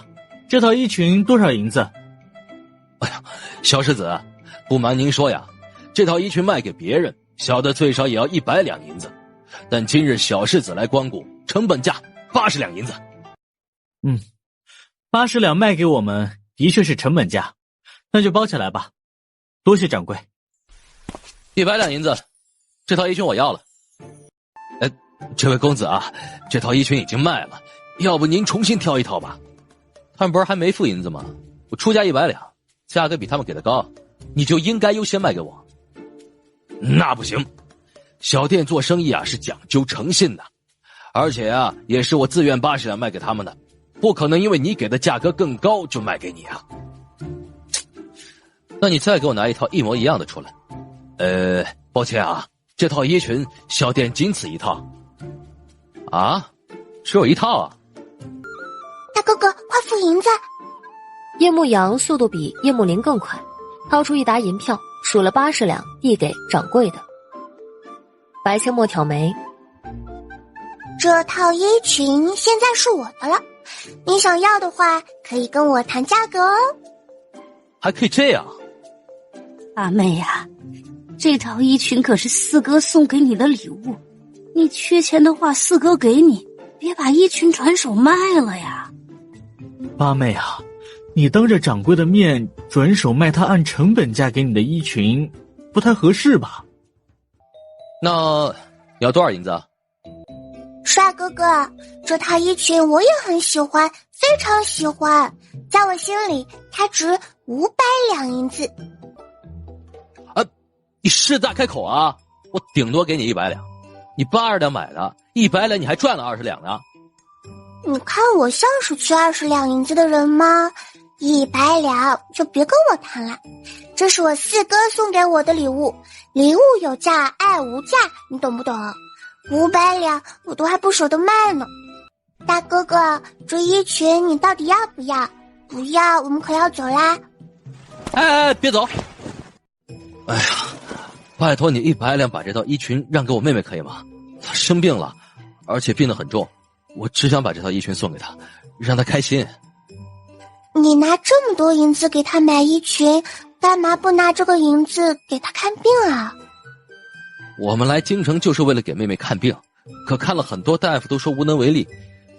这套衣裙多少银子？哎呀，小世子，不瞒您说呀，这套衣裙卖给别人，小的最少也要100两银子，但今日小世子来光顾，成本价80两银子。80两卖给我们，的确是成本价，那就包起来吧。多谢掌柜。100两银子，这套衣裙我要了。这位公子啊，这套衣裙已经卖了，要不您重新挑一套吧？他们不是还没付银子吗？我出价100两，价格比他们给的高，你就应该优先卖给我。那不行，小店做生意啊是讲究诚信的，而且啊也是我自愿80两卖给他们的，不可能因为你给的价格更高就卖给你啊。那你再给我拿一套一模一样的出来。抱歉啊，这套衣裙小店仅此一套。啊，只有一套啊？大哥哥，快付银子！叶牧阳速度比叶幕林更快，掏出一沓银票，数了80两，递给掌柜的。白千墨挑眉，这套衣裙现在是我的了，你想要的话可以跟我谈价格哦。还可以这样？八妹呀，这套衣裙可是四哥送给你的礼物，你缺钱的话四哥给你，别把衣裙转手卖了呀。八妹啊，你当着掌柜的面转手卖他按成本价给你的衣裙，不太合适吧？那你要多少银子？帅哥哥，这套衣裙我也很喜欢，非常喜欢，在我心里它值500两银子。你狮子大开口啊！我顶多给你100两，你80两买的，100两你还赚了20两呢。你看我像是缺20两银子的人吗？100两就别跟我谈了，这是我四哥送给我的礼物，礼物有价爱无价，你懂不懂？500两我都还不舍得卖呢。大哥哥，这衣裙你到底要不要？不要我们可要走啦。别走！哎呀，拜托你100两把这套衣裙让给我妹妹可以吗？她生病了，而且病得很重，我只想把这套衣裙送给她，让她开心。你拿这么多银子给她买衣裙，干嘛不拿这个银子给她看病啊？我们来京城就是为了给妹妹看病，可看了很多大夫都说无能为力，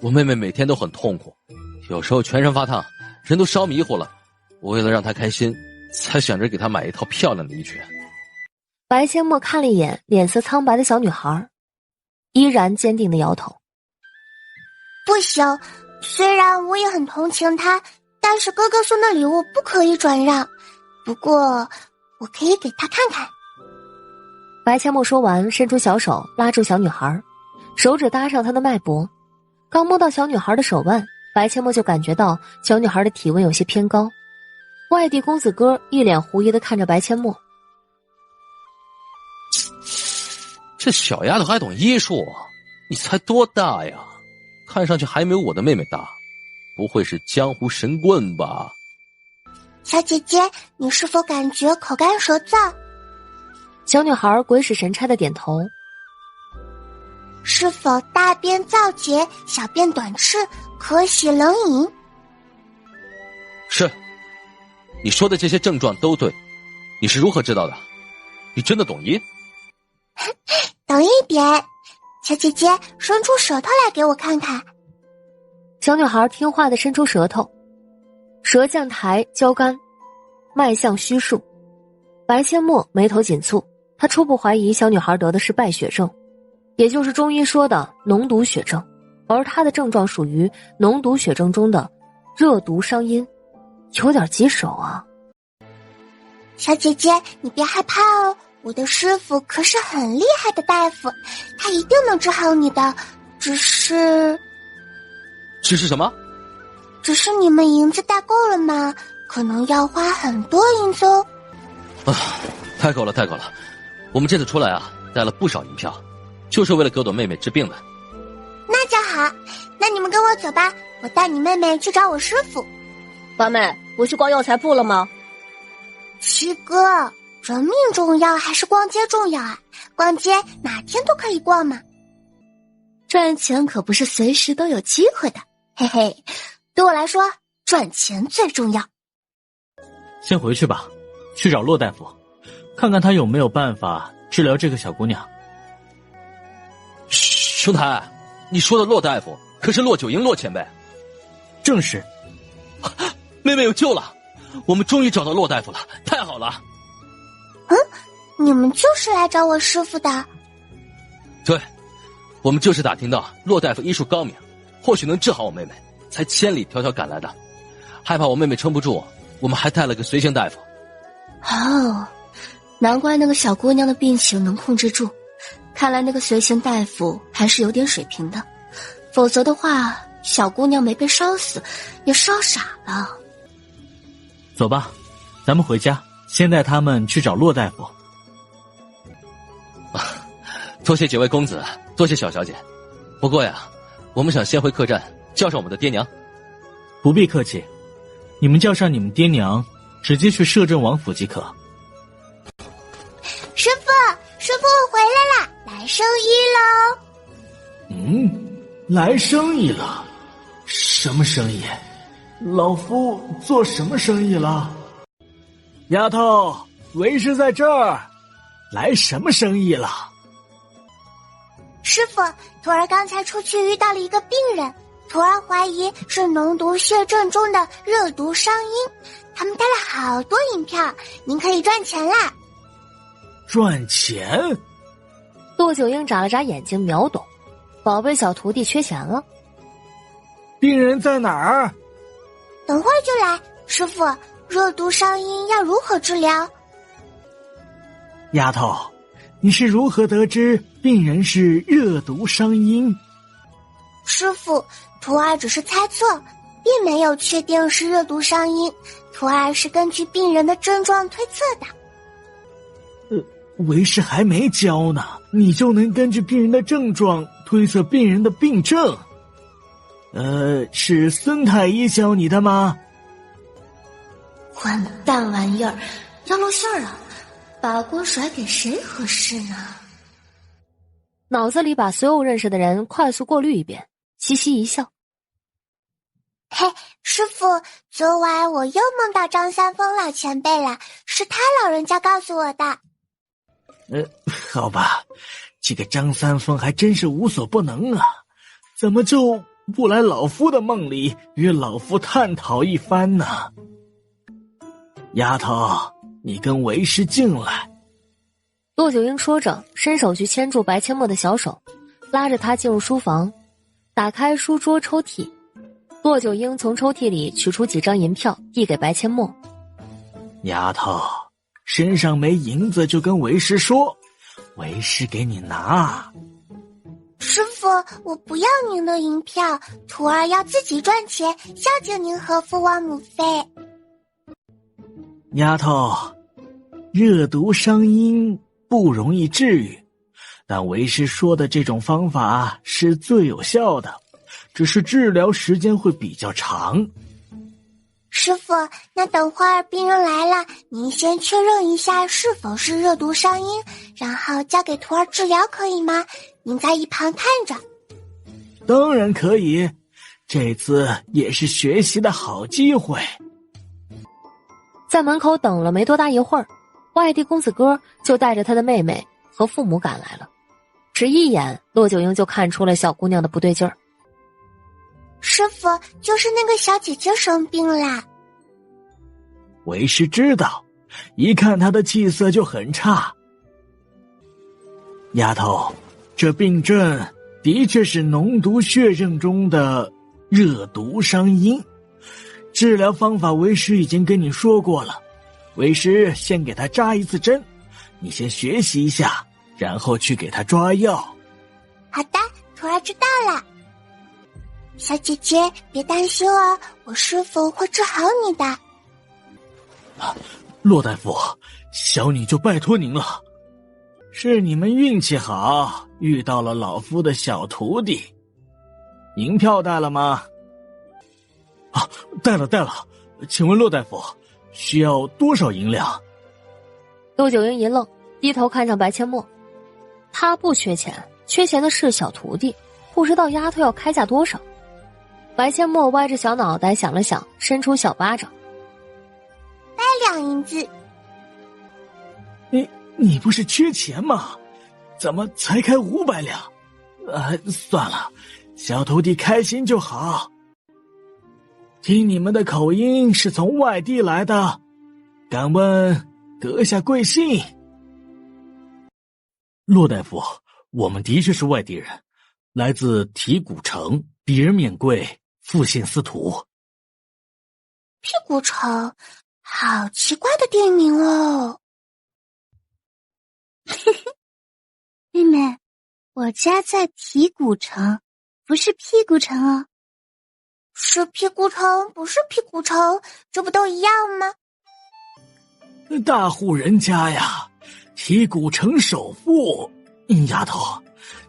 我妹妹每天都很痛苦，有时候全身发烫，人都烧迷糊了。我为了让她开心，才想着给她买一套漂亮的衣裙。白千墨看了一眼脸色苍白的小女孩，依然坚定地摇头。不行，虽然我也很同情她，但是哥哥送的礼物不可以转让，不过我可以给她看看。白千墨说完，伸出小手拉住小女孩，手指搭上她的脉搏。刚摸到小女孩的手腕，白千墨就感觉到小女孩的体温有些偏高。外地公子哥一脸狐疑地看着白千墨。这小丫头还懂医术，你才多大呀？看上去还没有我的妹妹大，不会是江湖神棍吧？小姐姐，你是否感觉口干舌燥？小女孩鬼使神差的点头。是否大便燥结，小便短赤，可喜冷饮？是，你说的这些症状都对，你是如何知道的？你真的懂医？懂一点。小姐姐，伸出舌头来给我看看。小女孩听话地伸出舌头，舌降苔焦干，脉象虚数。白千墨眉头紧蹙，他初步怀疑小女孩得的是败血症，也就是中医说的脓毒血症，而她的症状属于脓毒血症中的热毒伤阴，有点棘手啊。小姐姐，你别害怕哦，我的师傅可是很厉害的大夫，他一定能治好你的。只是什么？只是你们银子带够了吗？可能要花很多银子哦。啊，太够了，太够了！我们这次出来啊，带了不少银票，就是为了给我的妹妹治病的。那就好，那你们跟我走吧，我带你妹妹去找我师傅。八妹，不去逛药材铺了吗？七哥，人命重要还是逛街重要啊？逛街哪天都可以逛嘛。赚钱可不是随时都有机会的，嘿嘿，对我来说，赚钱最重要。先回去吧，去找骆大夫，看看他有没有办法治疗这个小姑娘。兄台，你说的骆大夫可是骆九婴骆前辈？正是。妹妹有救了，我们终于找到骆大夫了，太好了。你们就是来找我师傅的？对，我们就是打听到骆大夫医术高明，或许能治好我妹妹，才千里迢迢赶来的。害怕我妹妹撑不住，我们还带了个随行大夫。哦，难怪那个小姑娘的病情能控制住，看来那个随行大夫还是有点水平的，否则的话，小姑娘没被烧死，也烧傻了。走吧，咱们回家，先带他们去找骆大夫。多谢几位公子，多谢小小姐。不过呀，我们想先回客栈叫上我们的爹娘。不必客气，你们叫上你们爹娘，直接去摄政王府即可。师傅，我回来啦，来生意喽。来生意了？什么生意？老夫做什么生意了？丫头，为师在这儿，来什么生意了？师傅，徒儿刚才出去遇到了一个病人，徒儿怀疑是脓毒血症中的热毒伤阴，他们带了好多银票，您可以赚钱啦。赚钱？骆九婴眨了眨眼睛，秒懂，宝贝小徒弟缺钱了。病人在哪儿？等会儿就来。师傅，热毒伤阴要如何治疗？丫头，你是如何得知病人是热毒伤阴？师傅，徒儿只是猜测，并没有确定是热毒伤阴，徒儿是根据病人的症状推测的。为师还没教呢，你就能根据病人的症状推测病人的病症？是孙太医教你的吗？混蛋玩意儿，要露馅儿了，把锅甩给谁合适呢？脑子里把所有认识的人快速过滤一遍，嘻嘻一笑。嘿，师傅，昨晚我又梦到张三丰老前辈了，是他老人家告诉我的。好吧，这个张三丰还真是无所不能啊，怎么就不来老夫的梦里与老夫探讨一番呢？丫头，你跟为师进来。骆九婴说着，伸手去牵住白千墨的小手，拉着他进入书房，打开书桌抽屉。骆九婴从抽屉里取出几张银票，递给白千墨。丫头，身上没银子就跟为师说，为师给你拿。师傅，我不要您的银票，徒儿要自己赚钱，孝敬您和父王母妃。丫头，热毒伤阴不容易治愈，但为师说的这种方法是最有效的，只是治疗时间会比较长。师傅，那等会儿病人来了，您先确认一下是否是热毒伤阴，然后交给徒儿治疗，可以吗？您在一旁看着。当然可以，这次也是学习的好机会。在门口等了没多大一会儿，外地公子哥就带着他的妹妹和父母赶来了。只一眼，骆九婴就看出了小姑娘的不对劲儿。师傅，就是那个小姐姐生病啦。为师知道，一看他的气色就很差。丫头，这病症的确是脓毒血症中的热毒伤阴，治疗方法为师已经跟你说过了，为师先给他扎一次针，你先学习一下，然后去给他抓药。好的，徒儿知道了。小姐姐别担心哦，我师傅会治好你的。骆大夫，小女就拜托您了。是你们运气好，遇到了老夫的小徒弟。银票带了吗？啊，带了。请问骆大夫，需要多少银两？陆九英一愣，低头看向白阡陌。他不缺钱，缺钱的是小徒弟，不知道丫头要开价多少。白阡陌歪着小脑袋想了想，伸出小巴掌8两银子。你不是缺钱吗？怎么才开500两？算了，小徒弟开心就好。听你们的口音是从外地来的，敢问阁下贵姓？骆大夫，我们的确是外地人，来自提谷城，鄙人免贵，复姓司徒。屁股城，好奇怪的地名哦。妹妹，我家在提谷城，不是屁股城哦。是屁股城，不是屁股城，这不都一样吗？大户人家呀，提谷城首富。丫头，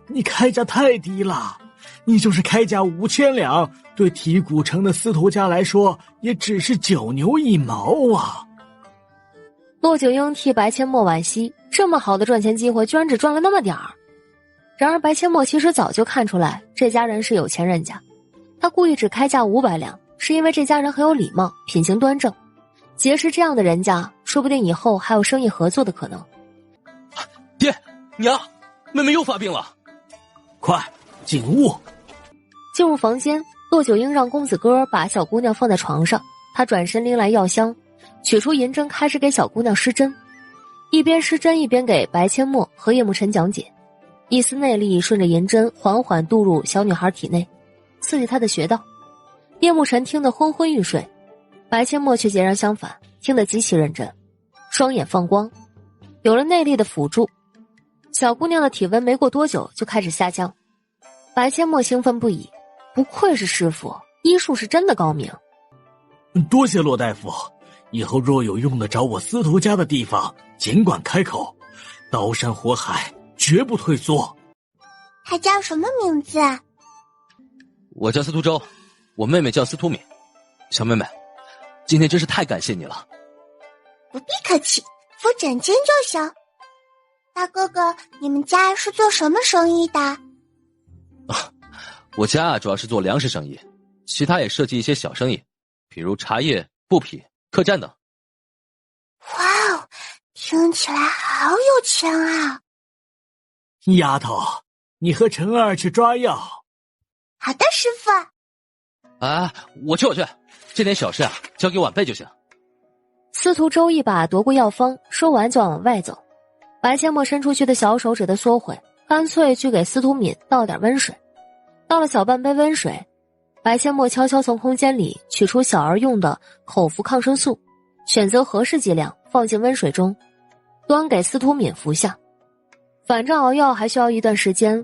你开价太低了，你就是开价5000两，对提谷城的司徒家来说，也只是9牛1毛啊。骆九英替白阡陌惋惜，这么好的赚钱机会，居然只赚了那么点儿。然而白阡陌其实早就看出来，这家人是有钱人家。他故意只开价500两，是因为这家人很有礼貌，品行端正。结识这样的人家，说不定以后还有生意合作的可能。爹娘，妹妹又发病了，快进屋。进入房间，骆九英让公子哥把小姑娘放在床上，他转身拎来药箱，取出银针，开始给小姑娘施针。一边施针一边给白阡陌和叶慕辰讲解，一丝内力顺着银针缓缓渡入小女孩体内，刺激她的穴道。叶慕辰听得昏昏欲睡，白阡陌却截然相反，听得极其认真，双眼放光。有了内力的辅助，小姑娘的体温没过多久就开始下降。白阡陌兴奋不已，不愧是师傅，医术是真的高明。多谢骆大夫，以后若有用得着我司徒家的地方，尽管开口，刀山火海，绝不退缩。他叫什么名字啊？我叫司徒周，我妹妹叫司徒敏。小妹妹，今天真是太感谢你了。不必客气，敷枕巾就行。大哥哥，你们家是做什么生意的？我家主要是做粮食生意，其他也涉及一些小生意，比如茶叶、布匹、客栈等。哇哦，听起来好有钱啊！丫头，你和陈二去抓药。好的，师傅。啊，我去，这点小事啊，交给晚辈就行。司徒周一把夺过药方，说完就往外走。白阡陌伸出去的小手只得缩回，干脆去给司徒敏倒点温水。倒了小半杯温水，白阡陌悄悄从空间里取出小儿用的口服抗生素，选择合适剂量放进温水中，端给司徒敏服下。反正熬药还需要一段时间，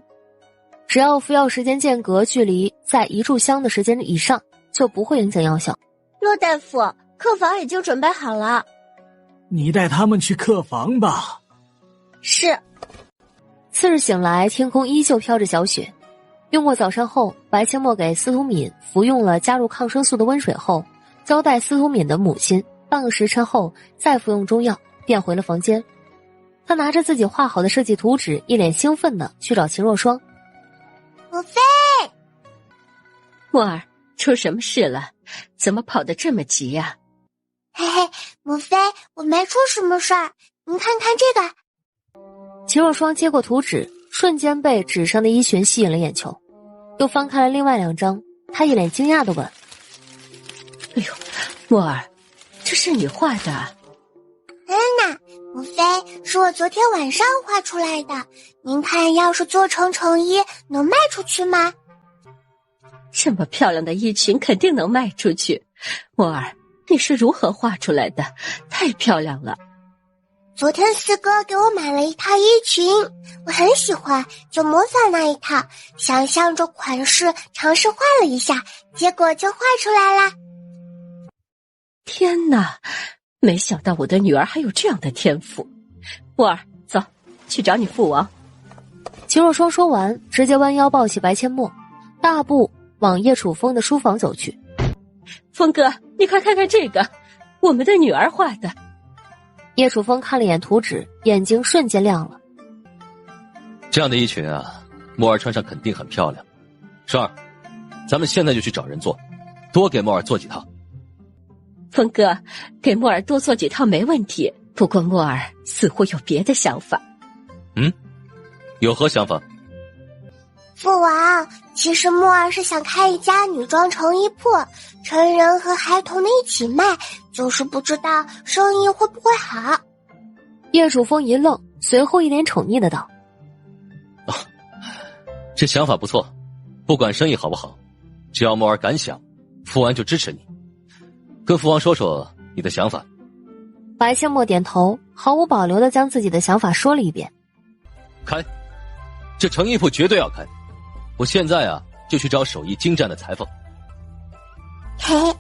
只要服药时间间隔距离在1炷香的时间以上，就不会影响药效。骆大夫，客房已经准备好了。你带他们去客房吧。是。次日醒来，天空依旧飘着小雪。用过早餐后，白阡陌给司徒敏服用了加入抗生素的温水后，交代司徒敏的母亲半个时辰后再服用中药，便回了房间。他拿着自己画好的设计图纸，一脸兴奋地去找秦若霜。母妃，墨儿，出什么事了？怎么跑得这么急呀？嘿嘿，母妃，我没出什么事儿，您看看这个。秦若霜接过图纸，瞬间被纸上的衣裙吸引了眼球，又翻开了另外2张，她一脸惊讶地问：哎呦，墨儿，这是你画的？娜，莫非是我昨天晚上画出来的？您看，要是做成成衣，能卖出去吗？这么漂亮的衣裙肯定能卖出去。莫儿，你是如何画出来的？太漂亮了。昨天四哥给我买了一套衣裙，我很喜欢，就模仿那一套，想象着款式，尝试画了一下，结果就画出来啦。天哪，没想到我的女儿还有这样的天赋。莫儿，走，去找你父王。秦若霜说完，直接弯腰抱起白阡陌，大步往叶楚风的书房走去。风哥，你快看看这个，我们的女儿画的。叶楚风看了眼图纸，眼睛瞬间亮了。这样的衣裙啊，莫儿穿上肯定很漂亮。双儿，咱们现在就去找人做，多给莫儿做几套。风哥，给莫儿多做几套没问题，不过莫儿似乎有别的想法。有何想法？父王，其实莫儿是想开一家女装成衣铺，成人和孩童的一起卖，就是不知道生意会不会好。叶楚风一愣，随后一脸宠溺的道：这想法不错，不管生意好不好，只要莫儿敢想，父王就支持你。跟父王说说你的想法。白阡陌点头，毫无保留地将自己的想法说了一遍。开，这成衣铺绝对要开。我现在啊，就去找手艺精湛的裁缝。嘿嘿，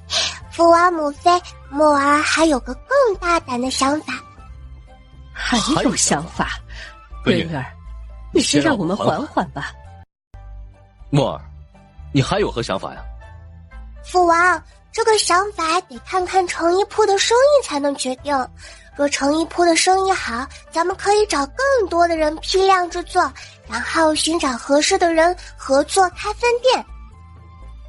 父王母妃，莫儿还有个更大胆的想法。还有想法？闺女儿，你先让我们缓缓吧。莫儿，你还有何想法呀？父王，这个想法得看看成衣铺的生意才能决定。若成衣铺的生意好，咱们可以找更多的人批量制作，然后寻找合适的人合作开分店。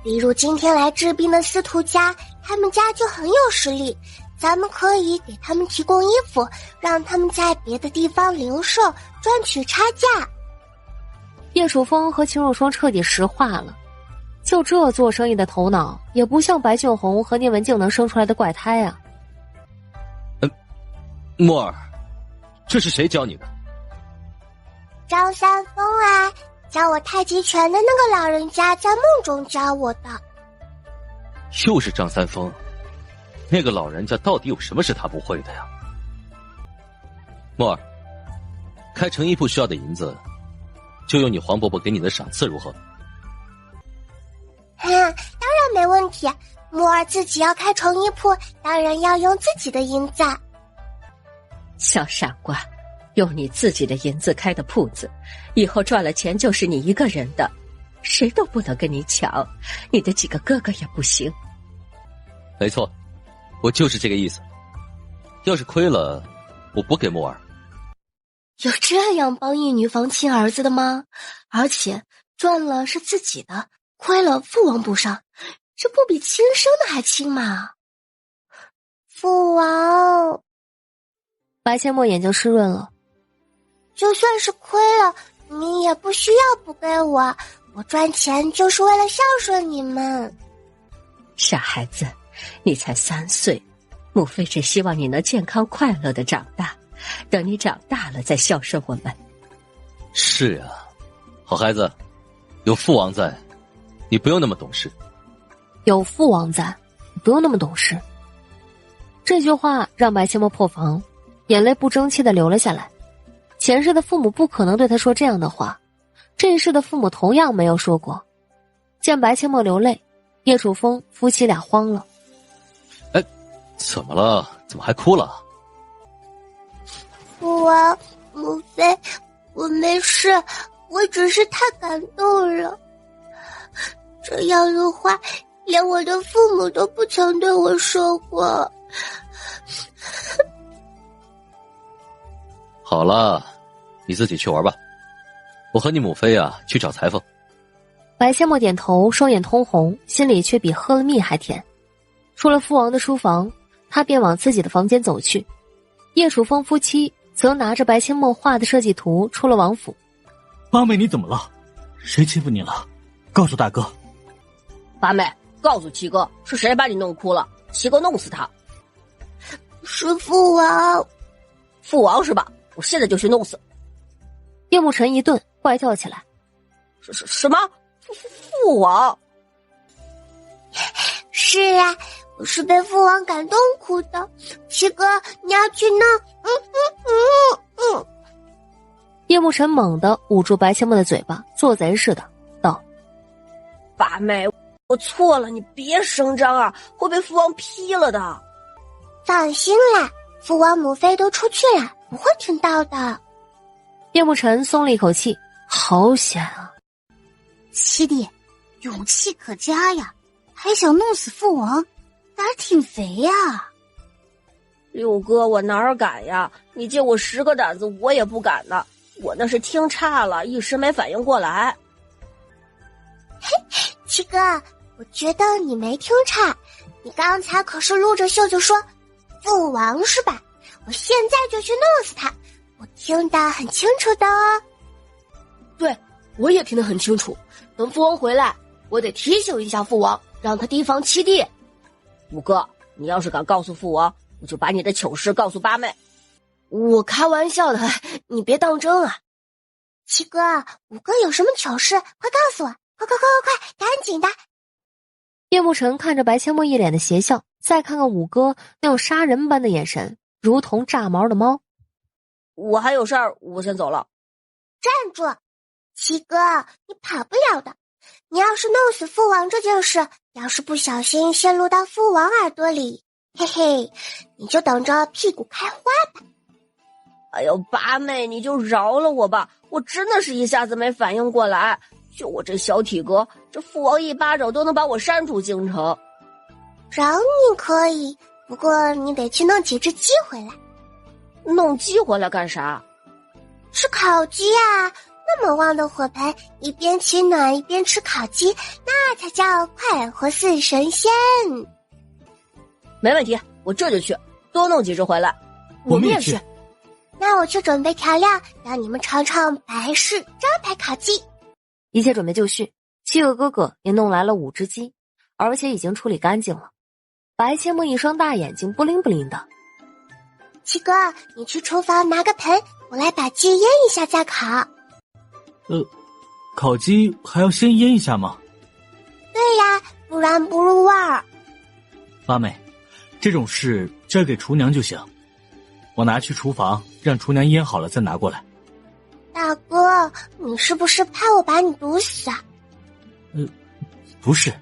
比如今天来治病的司徒家，他们家就很有实力，咱们可以给他们提供衣服，让他们在别的地方零售，赚取差价。叶楚风和秦若霜彻底石化了，就这做生意的头脑，也不像白俊宏和聂文静能生出来的怪胎啊。莫儿，这是谁教你的？张三丰啊，教我太极拳的那个老人家在梦中教我的。又是张三丰，那个老人家到底有什么是他不会的呀？莫儿，开成衣铺需要的银子，就用你黄伯伯给你的赏赐如何？当然没问题。莫儿自己要开成衣铺，当然要用自己的银子。小傻瓜，用你自己的银子开的铺子，以后赚了钱就是你一个人的，谁都不能跟你抢，你的几个哥哥也不行。没错，我就是这个意思。要是亏了，我不给莫儿。有这样帮一女房亲儿子的吗？而且赚了是自己的，亏了父王补上，这不比亲生的还亲吗？父王，白阡陌眼睛湿润了。就算是亏了，你也不需要补给我，我赚钱就是为了孝顺你们。傻孩子，你才3岁，母妃只希望你能健康快乐的长大，等你长大了再孝顺我们。是啊，好孩子，有父王在，你不用那么懂事。有父王在，你不用那么懂事。这句话让白阡陌破防，眼泪不争气地流了下来。前世的父母不可能对他说这样的话，这一世的父母同样没有说过。见白阡陌流泪，叶楚风夫妻俩慌了。哎，怎么了？怎么还哭了？父王，母妃，我没事，我只是太感动了。这样的话，连我的父母都不曾对我说过。好了，你自己去玩吧，我和你母妃啊去找裁缝。白阡陌点头，双眼通红，心里却比喝了蜜还甜。出了父王的书房，他便往自己的房间走去。叶楚风夫妻则拿着白阡陌画的设计图出了王府。八妹，你怎么了？谁欺负你了？告诉大哥。八妹，告诉七哥是谁把你弄哭了，七哥弄死他。是父王。父王是吧？我现在就去弄死。叶慕辰一顿，怪叫起来：“什么？父王？”是啊，我是被父王感动哭的。七哥，你要去弄？叶慕辰猛地捂住白千墨的嘴巴，做贼似的道：“八妹，我错了，你别声张啊，会被父王批了的。”放心啦，父王母妃都出去了，不会听到的。叶慕辰松了一口气，好险啊！七弟，勇气可嘉呀，还想弄死父王，胆儿挺肥呀。六哥，我哪儿敢呀？你借我10个胆子，我也不敢呢。我那是听差了，一时没反应过来。七哥，我觉得你没听差，你刚才可是撸着袖子说父王是吧？我现在就去弄死他，我听得很清楚的哦。对，我也听得很清楚。等父王回来，我得提醒一下父王，让他提防七弟。五哥，你要是敢告诉父王，我就把你的糗事告诉八妹。我开玩笑的，你别当真啊。七哥，五哥有什么糗事，快告诉我，快，赶紧的。叶慕辰看着白千墨一脸的邪笑，再看看五哥那种杀人般的眼神，如同炸毛的猫。我还有事儿，我先走了。站住！七哥，你跑不了的。你要是弄死父王这件事，要是不小心泄露到父王耳朵里，嘿嘿，你就等着屁股开花吧。哎呦，八妹，你就饶了我吧，我真的是一下子没反应过来。就我这小体格，这父王一巴掌都能把我扇出京城。饶你可以，不过你得去弄几只鸡回来。弄鸡回来干啥？吃烤鸡啊！那么旺的火盆，一边取暖一边吃烤鸡，那才叫快活似神仙。没问题，我这就去，多弄几只回来。我们也去。那我去准备调料，让你们尝尝白氏招牌烤鸡。一切准备就绪，7个哥哥也弄来了5只鸡，而且已经处理干净了。白千墨一双大眼睛不灵不灵的。七哥，你去厨房拿个盆，我来把鸡腌一下再烤。烤鸡还要先腌一下吗？对呀，不然不入味儿。八妹，这种事交给厨娘就行，我拿去厨房让厨娘腌好了再拿过来。大哥，你是不是怕我把你毒死啊？不是，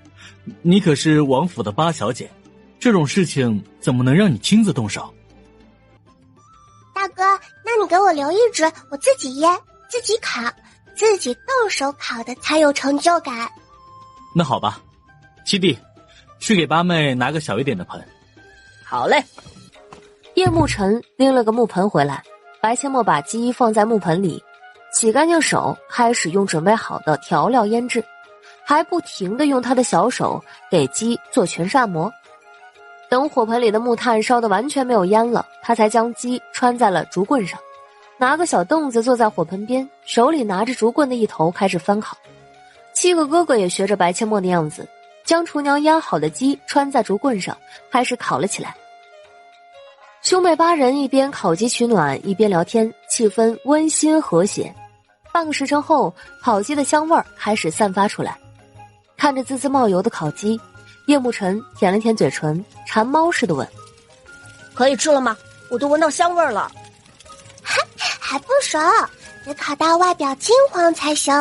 你可是王府的8小姐，这种事情怎么能让你亲自动手？大哥，那你给我留一只，我自己腌，自己烤，自己动手烤的才有成就感。那好吧，七弟，去给八妹拿个小一点的盆。好嘞。叶慕辰拎了个木盆回来，白千墨把鸡放在木盆里，洗干净手，开始用准备好的调料腌制，还不停地用他的小手给鸡做全身按摩。等火盆里的木炭烧得完全没有烟了，他才将鸡穿在了竹棍上，拿个小凳子坐在火盆边，手里拿着竹棍的一头开始翻烤。7个哥哥也学着白千墨的样子，将厨娘腌好的鸡穿在竹棍上，开始烤了起来。兄妹8人一边烤鸡取暖，一边聊天，气氛温馨和谐。半个时辰后，烤鸡的香味儿开始散发出来。看着滋滋冒油的烤鸡，叶慕辰舔了舔嘴唇，馋猫似的问：“可以吃了吗？我都闻到香味儿了。”还不熟，得烤到外表金黄才行。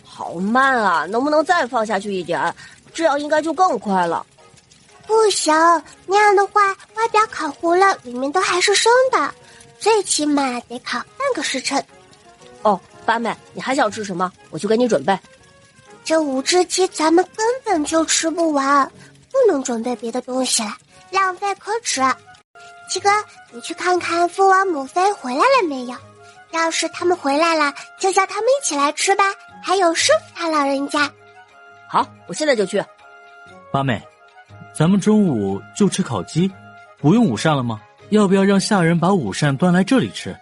好慢啊，能不能再放下去一点？这样应该就更快了。不行，那样的话，外表烤糊了，里面都还是生的，最起码得烤半个时辰。哦，八妹，你还想吃什么？我去给你准备。这5只鸡咱们根本就吃不完，不能准备别的东西了，浪费可耻。七哥，你去看看父王母妃回来了没有？要是他们回来了，就叫他们一起来吃吧，还有师傅他老人家。好，我现在就去。八妹，咱们中午就吃烤鸡，不用午膳了吗？要不要让下人把午膳端来这里吃？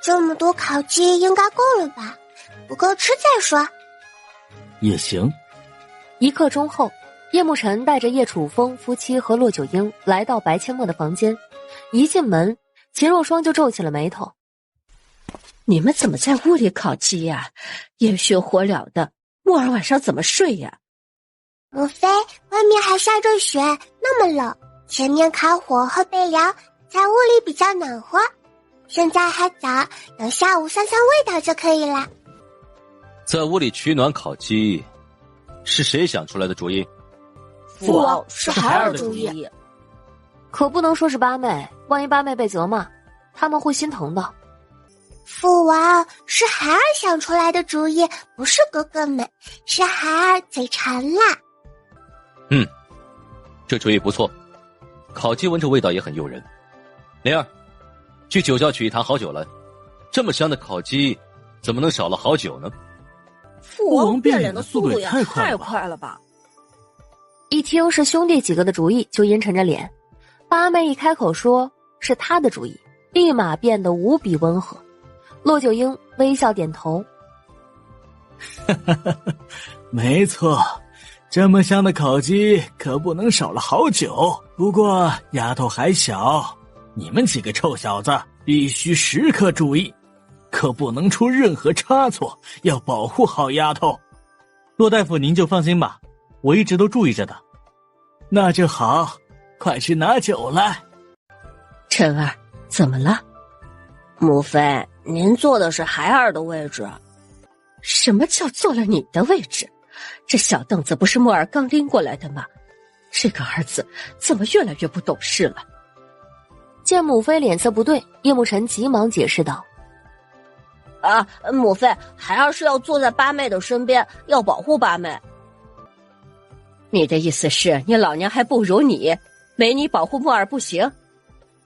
这么多烤鸡应该够了吧？不够吃再说。也行。1刻钟后，叶慕辰带着叶楚风夫妻和骆九婴来到白阡陌的房间，一进门，秦若霜就皱起了眉头。你们怎么在屋里烤鸡呀？烟熏火燎的，墨儿晚上怎么睡呀？母妃，外面还下着雪，那么冷，前面烤火后备凉，在屋里比较暖和。现在还早，等下午散散味道就可以了。在屋里取暖烤鸡，是谁想出来的主意？父王，是孩儿的主意。可不能说是八妹，万一八妹被责骂，他们会心疼的。父王，是孩儿想出来的主意，不是哥哥们，是孩儿嘴馋了。这主意不错，烤鸡闻着味道也很诱人。灵儿，去酒窖取一坛好酒来，这么香的烤鸡，怎么能少了好酒呢？父王变脸的速度也太快了吧！一听是兄弟几个的主意，就阴沉着脸。八妹一开口说是他的主意，立马变得无比温和。骆九婴微笑点头。没错，这么香的烤鸡可不能少了好酒。不过丫头还小，你们几个臭小子必须时刻注意，可不能出任何差错，要保护好丫头。骆大夫您就放心吧，我一直都注意着的。那就好，快去拿酒来。晨儿，怎么了？母妃，您坐的是孩儿的位置。什么叫坐了你的位置？这小凳子不是墨儿刚拎过来的吗？这个儿子怎么越来越不懂事了？见母妃脸色不对，叶慕辰急忙解释道：母妃，孩儿是要坐在八妹的身边，要保护八妹。你的意思是你老娘还不如你，没你保护墨儿不行？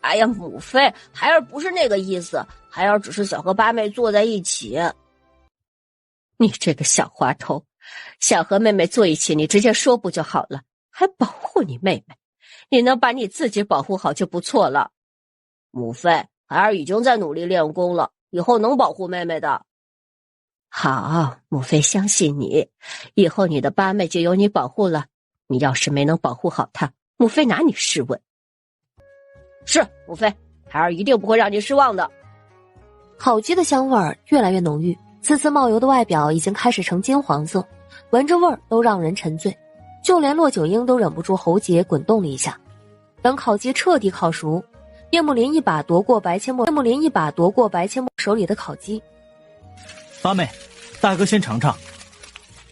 哎呀，母妃，孩儿不是那个意思，孩儿只是想和八妹坐在一起。你这个小滑头，想和妹妹坐一起，你直接说不就好了？还保护你妹妹，你能把你自己保护好就不错了。母妃，孩儿已经在努力练功了，以后能保护妹妹的。好，母妃相信你，以后你的八妹就由你保护了。你要是没能保护好她，母妃拿你试问。是，母妃，孩儿一定不会让你失望的。烤鸡的香味儿越来越浓郁，滋滋冒油的外表已经开始呈金黄色，闻着味儿都让人沉醉，就连骆九婴都忍不住喉结滚动了一下。等烤鸡彻底烤熟，叶慕林一把夺过白阡陌手里的烤鸡。八妹，大哥先尝尝。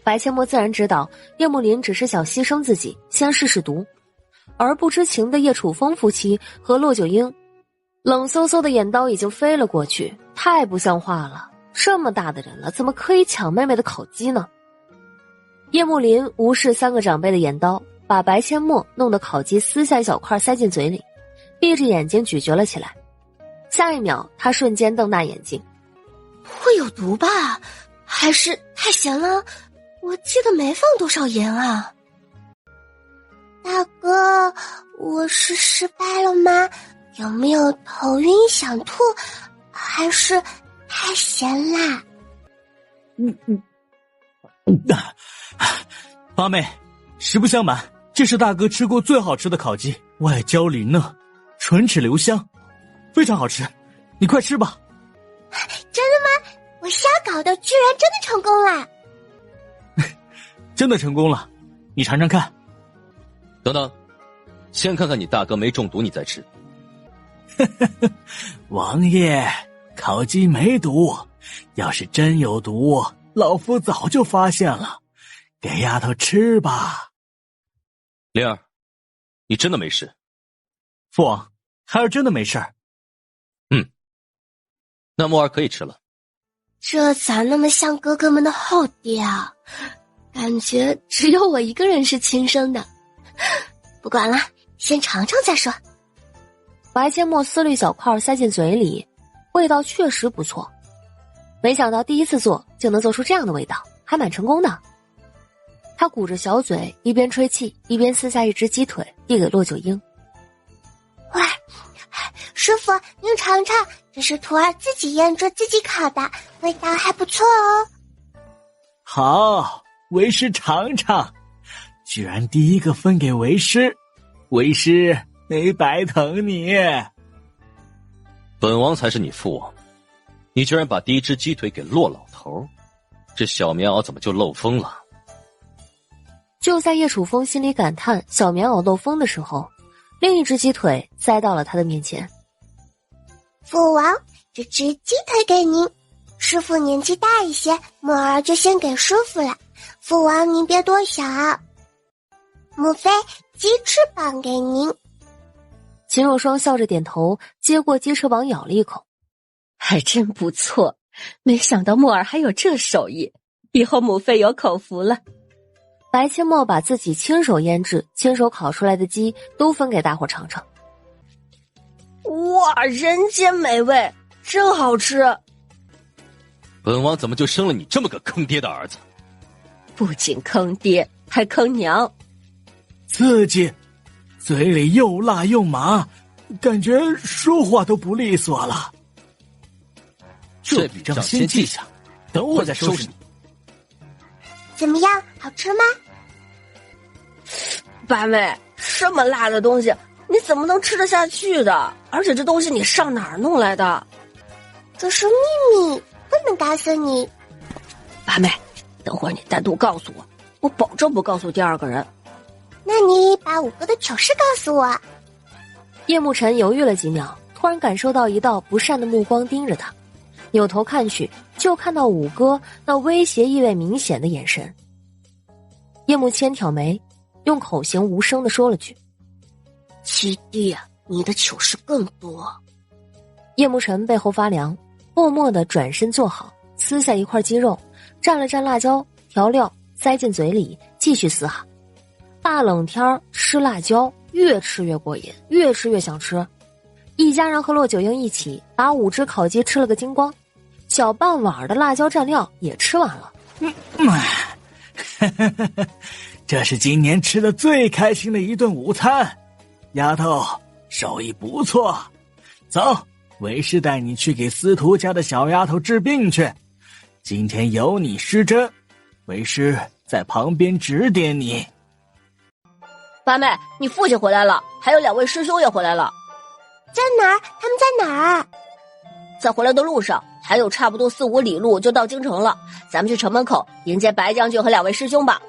白阡陌自然知道叶慕林只是想牺牲自己，先试试毒，而不知情的叶楚风夫妻和骆九婴冷飕飕的眼刀已经飞了过去，太不像话了，这么大的人了，怎么可以抢妹妹的烤鸡呢？叶慕林无视三个长辈的眼刀，把白阡陌弄得烤鸡撕下一小块塞进嘴里，闭着眼睛咀嚼了起来。下一秒他瞬间瞪大眼睛，会有毒吧？还是太咸了？我记得没放多少盐啊。大哥，我是失败了吗？有没有头晕想吐？还是太咸啦？八妹，实不相瞒，这是大哥吃过最好吃的烤鸡，外焦里嫩，唇齿留香，非常好吃，你快吃吧。真的吗？我瞎搞的，居然真的成功了。真的成功了，你尝尝看。等等，先看看你大哥没中毒，你再吃。王爷，烤鸡没毒，要是真有毒，老夫早就发现了。给丫头吃吧。灵儿，你真的没事？父王，孩儿真的没事儿。那墨儿可以吃了。这咋那么像哥哥们的后爹啊？感觉只有我一个人是亲生的。不管了，先尝尝再说。白阡陌撕了一小块塞进嘴里，味道确实不错。没想到第一次做就能做出这样的味道，还蛮成功的。他鼓着小嘴，一边吹气一边撕下一只鸡腿递给骆九婴。哇，师傅您尝尝，这是徒儿自己腌制自己烤的，味道还不错哦。好，为师尝尝。居然第一个分给为师，为师没白疼你。本王才是你父王，你居然把第一只鸡腿给骆老头，这小棉袄怎么就漏风了？就在叶楚风心里感叹小棉袄漏风的时候，另一只鸡腿塞到了他的面前。父王，这只鸡腿给您，师父年纪大一些，木儿就先给师父了。父王您别多想。母妃，鸡翅膀给您。秦若霜笑着点头，接过鸡翅膀咬了一口，还真不错，没想到木儿还有这手艺，以后母妃有口福了。白阡陌把自己亲手腌制、亲手烤出来的鸡都分给大伙尝尝。哇，人间美味，真好吃！本王怎么就生了你这么个坑爹的儿子？不仅坑爹，还坑娘。刺激，嘴里又辣又麻，感觉说话都不利索了。这笔账先记下，等我再收拾你。怎么样，好吃吗？八妹，这么辣的东西你怎么能吃得下去的？而且这东西你上哪儿弄来的？这是秘密，不能告诉你。八妹，等会儿你单独告诉我，我保证不告诉第二个人。那你把五哥的糗事告诉我。叶慕辰犹豫了几秒，突然感受到一道不善的目光盯着他，扭头看去，就看到五哥那威胁意味明显的眼神。叶慕谦挑眉，用口型无声地说了句：七弟，你的糗事更多。叶慕辰背后发凉，默默地转身坐好，撕下一块鸡肉，蘸了蘸辣椒调料，塞进嘴里继续嘶哈。大冷天吃辣椒，越吃越过瘾，越吃越想吃。一家人和骆九英一起把5只烤鸡吃了个精光，小半碗的辣椒蘸料也吃完了。这是今年吃的最开心的一顿午餐，丫头手艺不错。走，为师带你去给司徒家的小丫头治病去。今天有你施针，为师在旁边指点你。八妹，你父亲回来了，还有2位师兄也回来了。在哪儿？他们在哪儿？在回来的路上，还有差不多4、5里路就到京城了。咱们去城门口迎接白将军和2位师兄吧。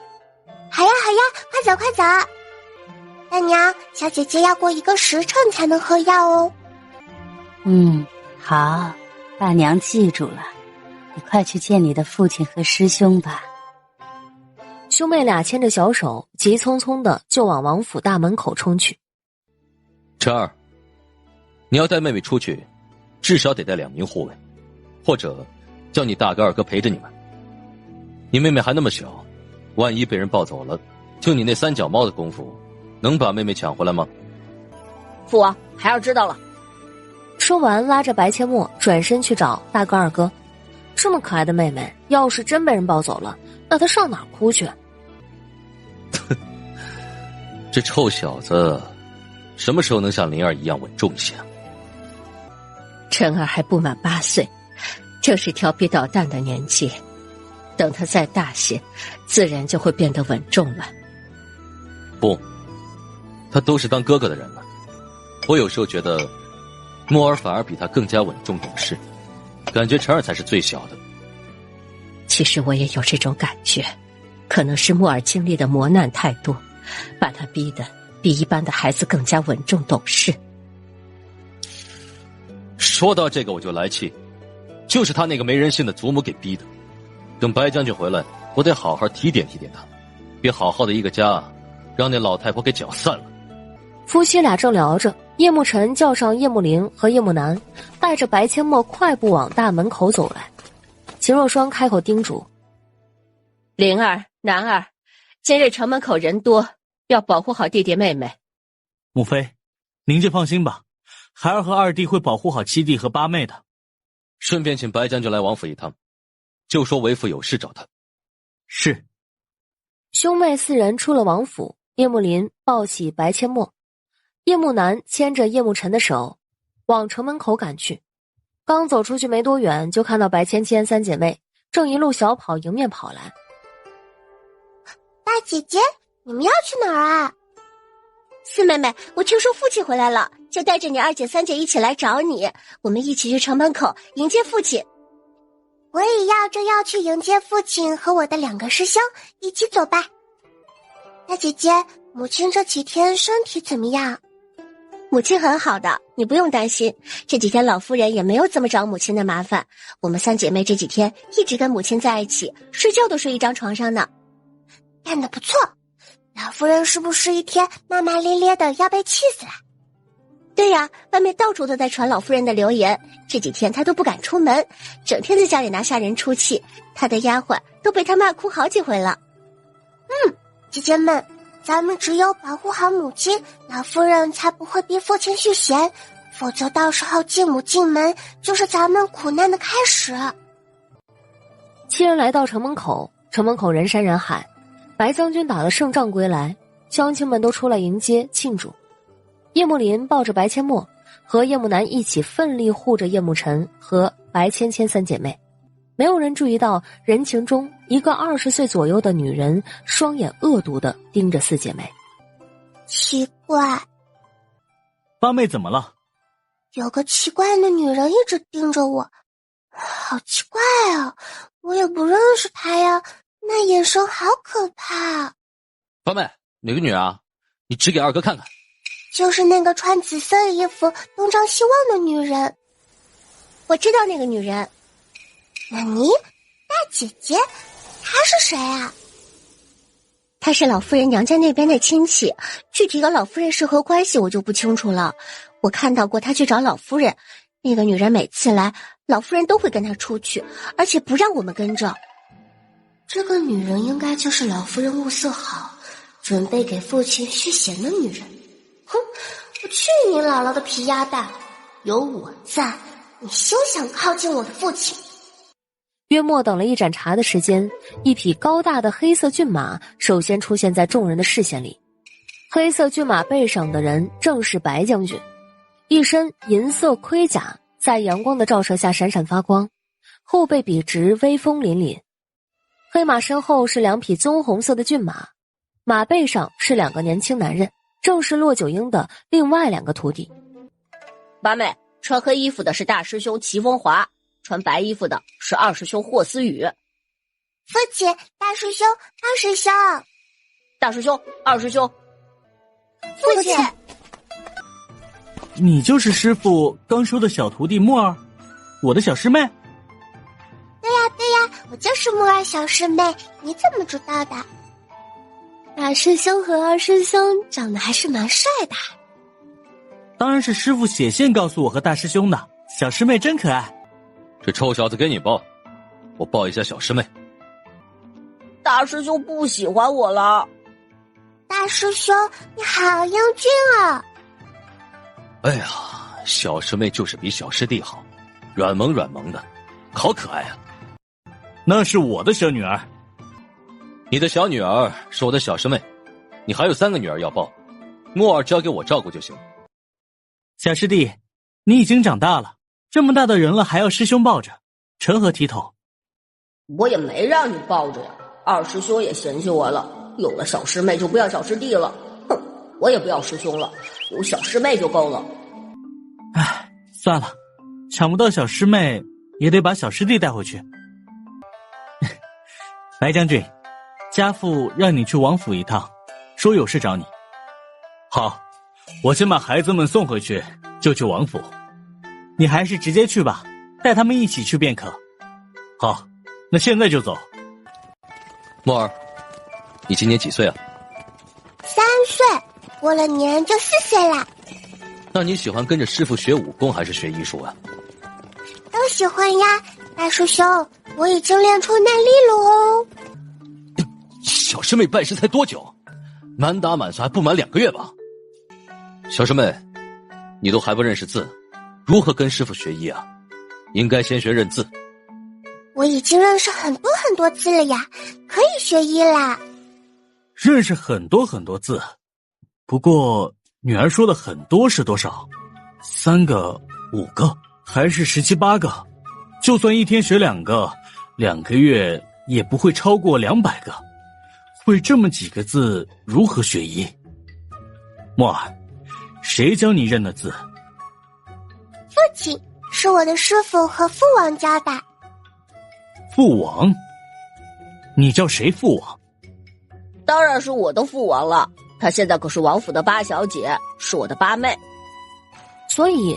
好呀好呀，快走快走。大娘，小姐姐要过1个时辰才能喝药哦。好，大娘记住了，你快去见你的父亲和师兄吧。兄妹俩牵着小手，急匆匆的就往王府大门口冲去。晨儿，你要带妹妹出去，至少得带2名护卫，或者叫你大哥二哥陪着你们。你妹妹还那么小，万一被人抱走了，就你那3脚猫的功夫，能把妹妹抢回来吗？父王，孩儿知道了。说完拉着白阡陌转身去找大哥二哥。这么可爱的妹妹，要是真被人抱走了，那她上哪儿哭去？这臭小子什么时候能像灵儿一样稳重些？晨儿还不满8岁，正是调皮捣蛋的年纪，等他再大些，自然就会变得稳重了。不，他都是当哥哥的人了。我有时候觉得墨儿反而比他更加稳重懂事，感觉晨儿才是最小的。其实我也有这种感觉，可能是墨儿经历的磨难太多，把他逼得比一般的孩子更加稳重懂事。说到这个我就来气，就是他那个没人性的祖母给逼的。等白将军回来，我得好好提点提点他，别好好的一个家，让那老太婆给搅散了。夫妻俩正聊着，叶慕辰叫上叶慕林和叶慕南，带着白阡陌快步往大门口走来。秦若霜开口叮嘱：灵儿、南儿，今日城门口人多，要保护好弟弟妹妹。母妃，您就放心吧，孩儿和二弟会保护好七弟和八妹的。顺便请白将军来王府一趟，就说为父有事找他。是。兄妹4人出了王府，叶慕林抱起白阡陌，叶慕南牵着叶慕辰的手往城门口赶去。刚走出去没多远，就看到白芊芊3姐妹正一路小跑迎面跑来。大姐姐，你们要去哪儿啊？四妹妹，我听说父亲回来了，就带着你二姐三姐一起来找你，我们一起去城门口迎接父亲。我也要去迎接父亲和我的2个师兄，一起走吧。大姐姐，母亲这几天身体怎么样？母亲很好的，你不用担心。这几天老夫人也没有怎么找母亲的麻烦。我们3姐妹这几天一直跟母亲在一起，睡觉都睡一张床上呢。干得不错。老夫人是不是一天骂骂咧咧的要被气死了？对呀，外面到处都在传老夫人的流言，这几天她都不敢出门，整天在家里拿下人出气，她的丫鬟都被她骂哭好几回了。姐姐们，咱们只有保护好母亲，老夫人才不会逼父亲续弦，否则到时候继母进门就是咱们苦难的开始。7人来到城门口，城门口人山人海，白将军打了胜仗归来，乡亲们都出来迎接庆祝。叶慕林抱着白阡陌和叶慕南一起奋力护着叶慕辰和白芊芊3姐妹，没有人注意到人群中一个20岁左右的女人双眼恶毒地盯着4姐妹。奇怪，八妹怎么了？有个奇怪的女人一直盯着我，好奇怪啊，我也不认识她呀，那眼神好可怕。八妹，哪个女人啊？你指给二哥看看。就是那个穿紫色衣服东张西望的女人。我知道那个女人。那你大姐姐，她是谁啊？她是老夫人娘家那边的亲戚，具体和老夫人是何关系我就不清楚了。我看到过她去找老夫人，那个女人每次来，老夫人都会跟她出去，而且不让我们跟着。这个女人应该就是老夫人物色好，准备给父亲续弦的女人。哼，我去你姥姥的皮鸭蛋！有我在，你休想靠近我的父亲。约莫等了一盏茶的时间，一匹高大的黑色骏马首先出现在众人的视线里。黑色骏马背上的人正是白将军，一身银色盔甲在阳光的照射下闪闪发光，后背笔直，威风凛凛。黑马身后是2匹棕红色的骏马，马背上是2个年轻男人，正是骆九婴的另外2个徒弟。八妹，穿黑衣服的是大师兄齐风华，穿白衣服的是二师兄霍思雨。父亲，大师兄，二师兄，大师兄，二师兄，父亲。你就是师父刚收的小徒弟木儿，我的小师妹。对呀，我就是木儿小师妹，你怎么知道的？大师兄和二师兄长得还是蛮帅的。当然是师父写信告诉我和大师兄的，小师妹真可爱。这臭小子给你抱，我抱一下小师妹。大师兄不喜欢我了。大师兄，你好英俊啊！哎呀，小师妹就是比小师弟好，软萌软萌的，好可爱啊。那是我的小女儿。你的小女儿是我的小师妹，你还有3个女儿要抱，木儿交给我照顾就行。小师弟，你已经长大了，这么大的人了还要师兄抱着，成何体统？我也没让你抱着呀，二师兄也嫌弃我了，有了小师妹就不要小师弟了。哼，我也不要师兄了，有小师妹就够了。唉，算了，抢不到小师妹也得把小师弟带回去。白将军，家父让你去王府一趟，说有事找你。好，我先把孩子们送回去，就去王府。你还是直接去吧，带他们一起去便可。好，那现在就走。木儿，你今年几岁啊？3岁，过了年就4岁了。那你喜欢跟着师傅学武功还是学医术啊？都喜欢呀，大师兄，我已经练出内力了哦。小师妹拜师才多久？满打满算还不满2个月吧？小师妹，你都还不认识字，如何跟师傅学医啊？应该先学认字。我已经认识很多很多字了呀，可以学医啦。认识很多很多字，不过女儿说的很多是多少？3个、5个，还是17、18个？就算一天学2个，2个月也不会超过200个。会这么几个字如何学医？墨儿，谁教你认的字？父亲，是我的师傅和父王教的。父王？你叫谁父王？当然是我的父王了，她现在可是王府的八小姐，是我的八妹。所以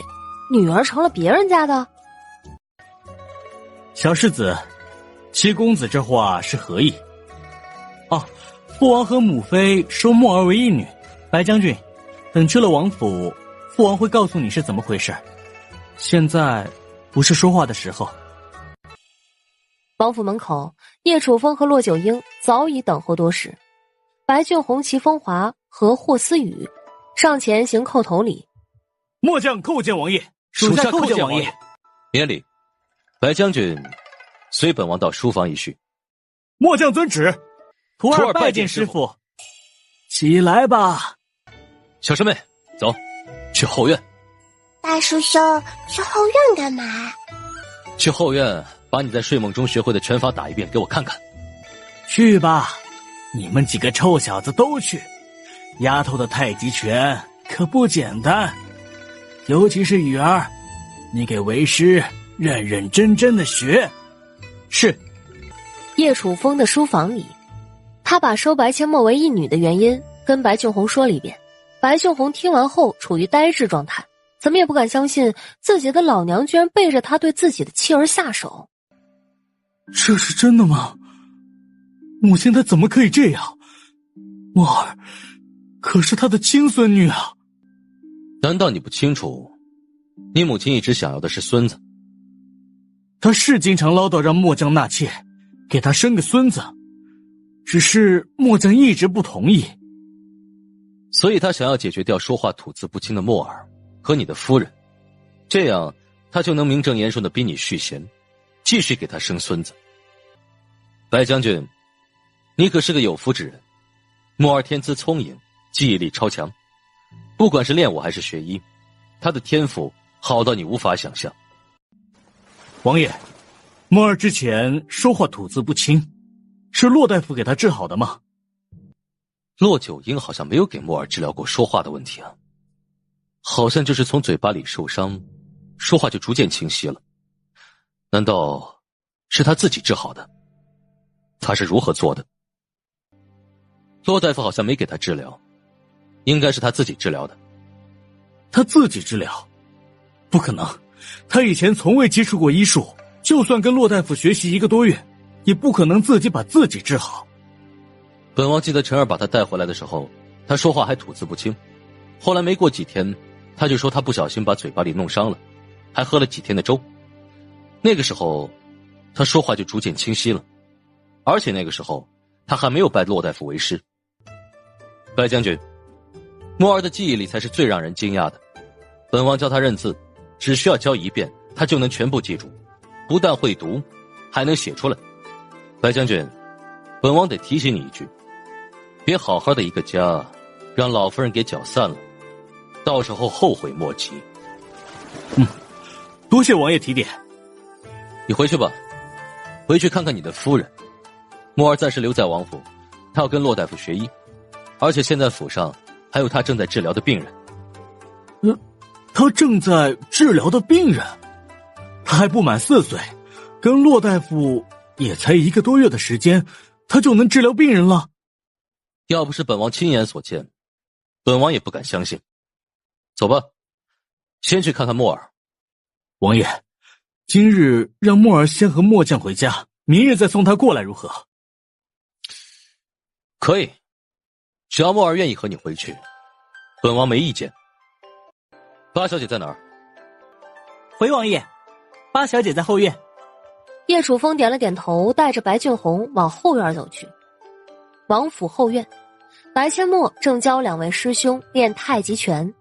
女儿成了别人家的？小世子，七公子这话是何意？哦，父王和母妃收墨儿为义女。白将军，等去了王府，父王会告诉你是怎么回事。现在不是说话的时候。王府门口，叶楚风和骆九婴早已等候多时。白俊红、齐风华和霍思雨上前行叩头礼。末将叩见王爷，属下叩见王爷。免礼。白将军，随本王到书房一叙。末将遵旨。徒儿拜见师父。起来吧。小师妹，走，去后院。大师兄，去后院干嘛？去后院把你在睡梦中学会的拳法打一遍给我看看。去吧，你们几个臭小子都去。丫头的太极拳可不简单，尤其是雨儿，你给为师认认真真的学。是。叶楚风的书房里，他把收白阡陌为义女的原因跟白俊红说了一遍。白俊红听完后处于呆滞状态，怎么也不敢相信自己的老娘居然背着他对自己的妻儿下手。这是真的吗？母亲她怎么可以这样？墨儿可是她的亲孙女啊。难道你不清楚，你母亲一直想要的是孙子？她是经常唠叨让末将纳妾，给她生个孙子，只是末将一直不同意。所以他想要解决掉说话吐字不清的墨儿和你的夫人，这样他就能名正言顺地逼你续弦，继续给他生孙子。白将军，你可是个有福之人。墨儿天资聪颖，记忆力超强，不管是练武还是学医，他的天赋好到你无法想象。王爷，墨儿之前说话吐字不清，是骆大夫给他治好的吗？骆九婴好像没有给墨儿治疗过说话的问题啊，好像就是从嘴巴里受伤，说话就逐渐清晰了。难道是他自己治好的？他是如何做的？骆大夫好像没给他治疗，应该是他自己治疗的。他自己治疗？不可能，他以前从未接触过医术，就算跟骆大夫学习1个多月，也不可能自己把自己治好。本王记得陈儿把他带回来的时候，他说话还吐字不清，后来没过几天，他就说他不小心把嘴巴里弄伤了，还喝了几天的粥。那个时候他说话就逐渐清晰了，而且那个时候他还没有拜骆大夫为师。白将军，墨儿的记忆力才是最让人惊讶的。本王教他认字，只需要教1遍，他就能全部记住，不但会读，还能写出来。白将军，本王得提醒你一句，别好好的一个家，让老夫人给搅散了，到时候后悔莫及。多谢王爷提点。你回去吧，回去看看你的夫人。墨儿暂时留在王府，他要跟骆大夫学医，而且现在府上还有他正在治疗的病人。他正在治疗的病人？他还不满4岁，跟骆大夫也才1个多月的时间，他就能治疗病人了？要不是本王亲眼所见，本王也不敢相信。走吧，先去看看墨儿。王爷，今日让墨儿先和末将回家，明日再送他过来如何？可以，只要墨儿愿意和你回去，本王没意见。八小姐在哪儿？回王爷，八小姐在后院。叶楚风点了点头，带着白俊红往后院走去。王府后院，白阡陌正教2位师兄练太极拳。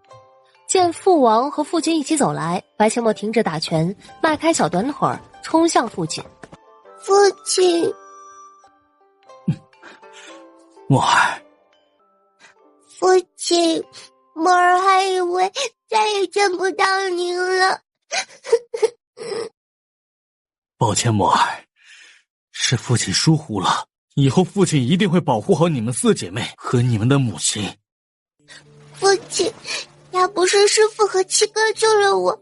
见父王和父亲一起走来，白阡陌停止打拳，迈开小短腿冲向父亲。父亲，墨儿，父亲，墨儿还以为再也见不到您了。抱歉，墨儿，是父亲疏忽了，以后父亲一定会保护好你们4姐妹和你们的母亲。父亲，要不是师父和七哥救了我，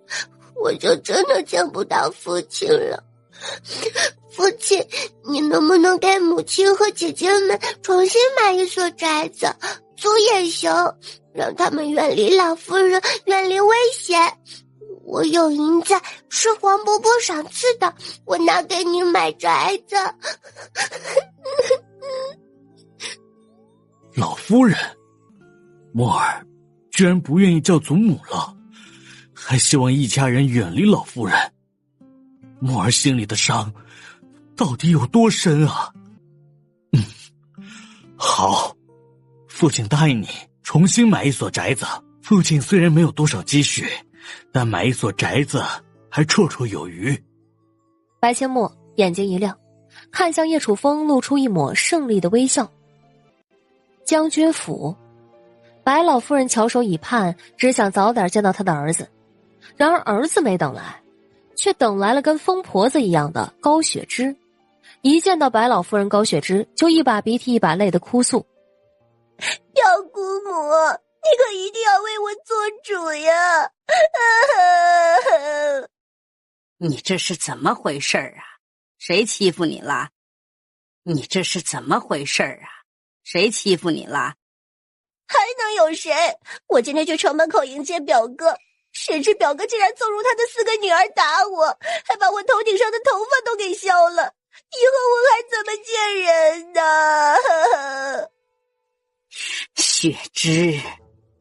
我就真的见不到父亲了。父亲，你能不能给母亲和姐姐们重新买一所宅子，租也行，让他们远离老夫人，远离危险。我有银子是黄伯伯赏赐的，我拿给你买宅子。老夫人，墨儿居然不愿意叫祖母了，还希望一家人远离老夫人。墨儿心里的伤到底有多深啊？好，父亲答应你重新买一所宅子。父亲虽然没有多少积蓄，但买一所宅子还绰绰有余。白千墨眼睛一亮，看向叶楚风，露出一抹胜利的微笑。将军府，白老夫人翘首以盼，只想早点见到她的儿子。然而儿子没等来，却等来了跟疯婆子一样的高雪芝。一见到白老夫人，高雪芝就一把鼻涕一把泪的哭诉：表姑母，你可一定要为我做主呀！你这是怎么回事啊？谁欺负你了？你这是怎么回事啊？谁欺负你了？还能有谁？我今天去城门口迎接表哥，谁知表哥竟然纵容他的4个女儿打我，还把我头顶上的头发都给削了。以后我还怎么见人呢？雪芝，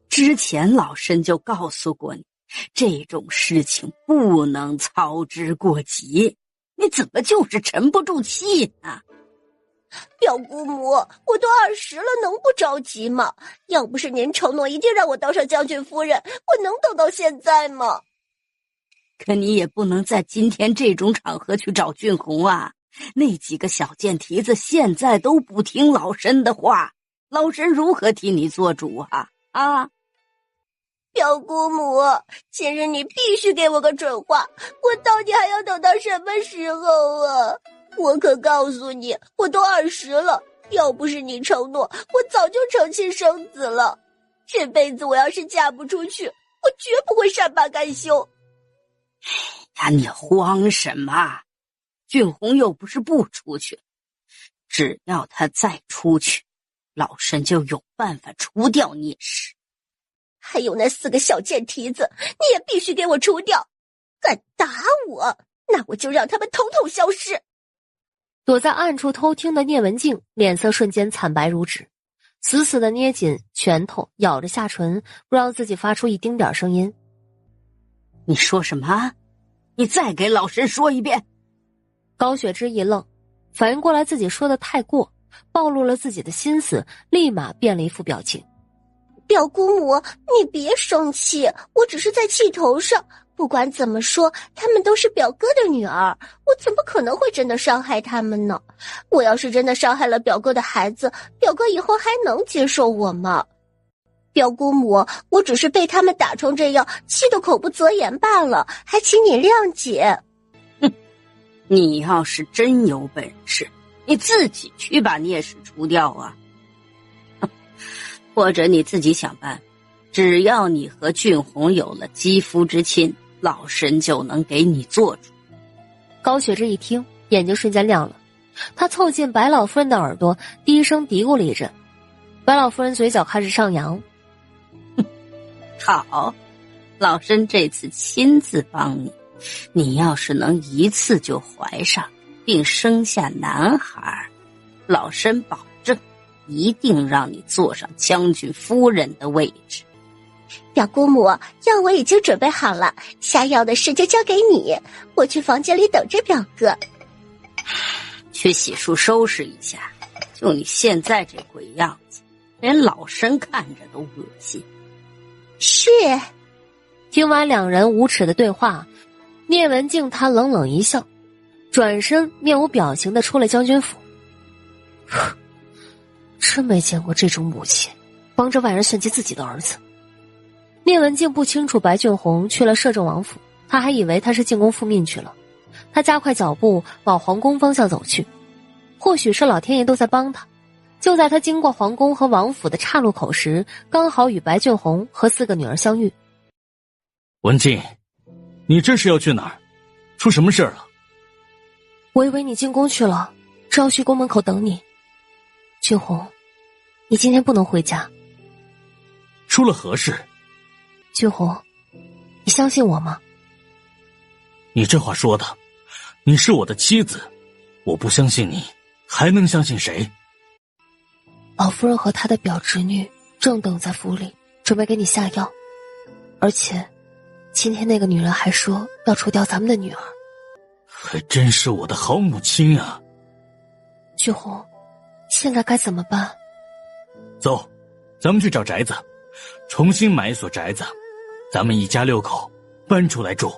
之前老身就告诉过你，这种事情不能操之过急，你怎么就是沉不住气呢？表姑母，我都20了，能不着急吗？要不是您承诺一定让我当上将军夫人，我能等到现在吗？可你也不能在今天这种场合去找俊红啊！那几个小贱蹄子现在都不听老身的话，老身如何替你做主啊？啊！表姑母，今日你必须给我个准话，我到底还要等到什么时候啊？我可告诉你，我都20了，要不是你承诺，我早就成亲生子了。这辈子我要是嫁不出去，我绝不会善罢甘休。呀，你慌什么？俊红又不是不出去，只要他再出去，老身就有办法除掉聂氏。还有那4个小贱蹄子，你也必须给我除掉。敢打我，那我就让他们统统消失。躲在暗处偷听的聂文静脸色瞬间惨白如纸，死死地捏紧拳头，咬着下唇，不让自己发出一丁点声音。你说什么？你再给老身说一遍。高雪芝一愣，反应过来自己说的太过，暴露了自己的心思，立马变了一副表情。表姑母，你别生气，我只是在气头上。不管怎么说，她们都是表哥的女儿，我怎么可能会真的伤害她们呢？我要是真的伤害了表哥的孩子，表哥以后还能接受我吗？表姑母，我只是被他们打成这样，气得口不择言罢了，还请你谅解。哼，你要是真有本事，你自己去把聂氏除掉啊！或者你自己想办，只要你和俊红有了肌肤之亲，老身就能给你做主。高雪芝一听，眼睛瞬间亮了，她凑近白老夫人的耳朵，低声嘀咕了一阵。白老夫人嘴角开始上扬。好，老身这次亲自帮你，你要是能一次就怀上并生下男孩，老身保证一定让你坐上将军夫人的位置。表姑母，药我已经准备好了，下药的事就交给你，我去房间里等着表哥。去洗漱收拾一下，就你现在这鬼样子，连老身看着都恶心。是。听完两人无耻的对话，聂文静他冷冷一笑，转身面无表情地出了将军府。真没见过这种母亲帮着外人算计自己的儿子。聂文静不清楚白俊宏去了摄政王府，他还以为他是进宫复命去了。他加快脚步往皇宫方向走去。或许是老天爷都在帮他。就在他经过皇宫和王府的岔路口时，刚好与白俊红和4个女儿相遇。文静，你这是要去哪儿？出什么事了？我以为你进宫去了，正要去宫门口等你。俊红，你今天不能回家。出了何事？俊红，你相信我吗？你这话说的，你是我的妻子，我不相信你，还能相信谁？老夫人和她的表侄女正等在府里，准备给你下药。而且，今天那个女人还说要除掉咱们的女儿。还真是我的好母亲啊！俊红，现在该怎么办？走，咱们去找宅子，重新买一所宅子，咱们一家6口搬出来住。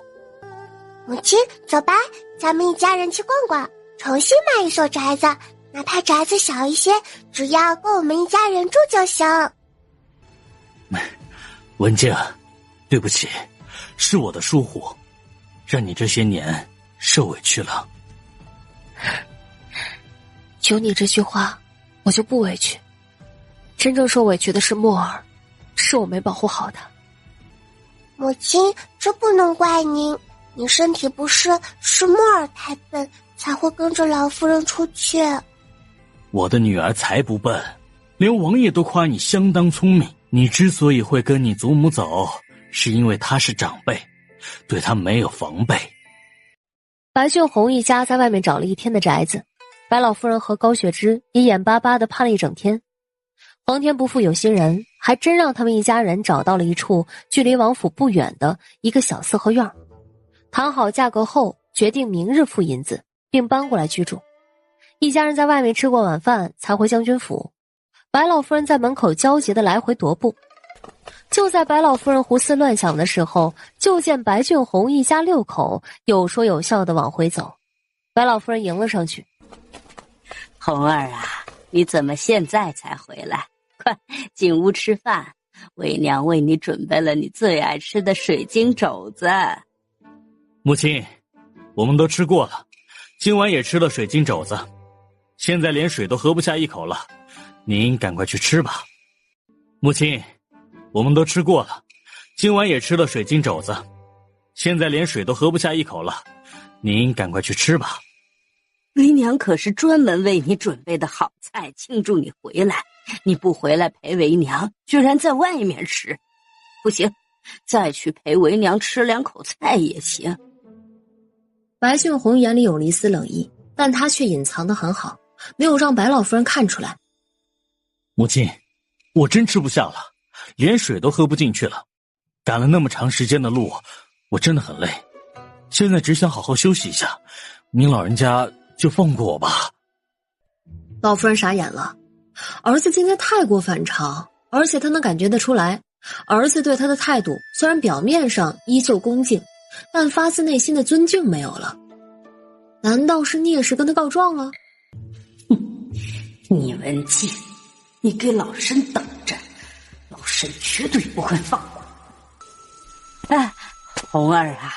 母亲，走吧，咱们一家人去逛逛，重新买一所宅子，哪怕宅子小一些，只要够我们一家人住就行。文静，对不起，是我的疏忽，让你这些年受委屈了。有你这句话，我就不委屈。真正受委屈的是墨儿，是我没保护好他。母亲，这不能怪您，你身体不适，是墨儿太笨，才会跟着老夫人出去。我的女儿才不笨，连王爷都夸你相当聪明。你之所以会跟你祖母走，是因为她是长辈，对她没有防备。白俊红一家在外面找了一天的宅子，白老夫人和高雪芝也眼巴巴地盼了一整天。皇天不负有心人，还真让他们一家人找到了一处距离王府不远的一个小四合院。谈好价格后，决定明日付银子，并搬过来居住。一家人在外面吃过晚饭，才回将军府。白老夫人在门口焦急地来回踱步。就在白老夫人胡思乱想的时候，就见白俊红一家6口有说有笑地往回走。白老夫人迎了上去：“红儿啊，你怎么现在才回来？快进屋吃饭，为娘为你准备了你最爱吃的水晶肘子。”母亲，我们都吃过了，今晚也吃了水晶肘子，现在连水都喝不下一口了，您赶快去吃吧。母亲，我们都吃过了，今晚也吃了水晶肘子，现在连水都喝不下一口了，您赶快去吃吧。为娘可是专门为你准备的好菜，庆祝你回来，你不回来陪为娘，居然在外面吃，不行，再去陪为娘吃2口菜也行。白俊红眼里有了一丝冷意，但他却隐藏得很好，没有让白老夫人看出来。母亲，我真吃不下了，连水都喝不进去了，赶了那么长时间的路，我真的很累，现在只想好好休息一下，您老人家就放过我吧。老夫人傻眼了，儿子今天太过反常，而且他能感觉得出来，儿子对他的态度虽然表面上依旧恭敬，但发自内心的尊敬没有了。难道是聂氏跟他告状了？你文静，你给老身等着，老身绝对不会放过。哎，红儿啊，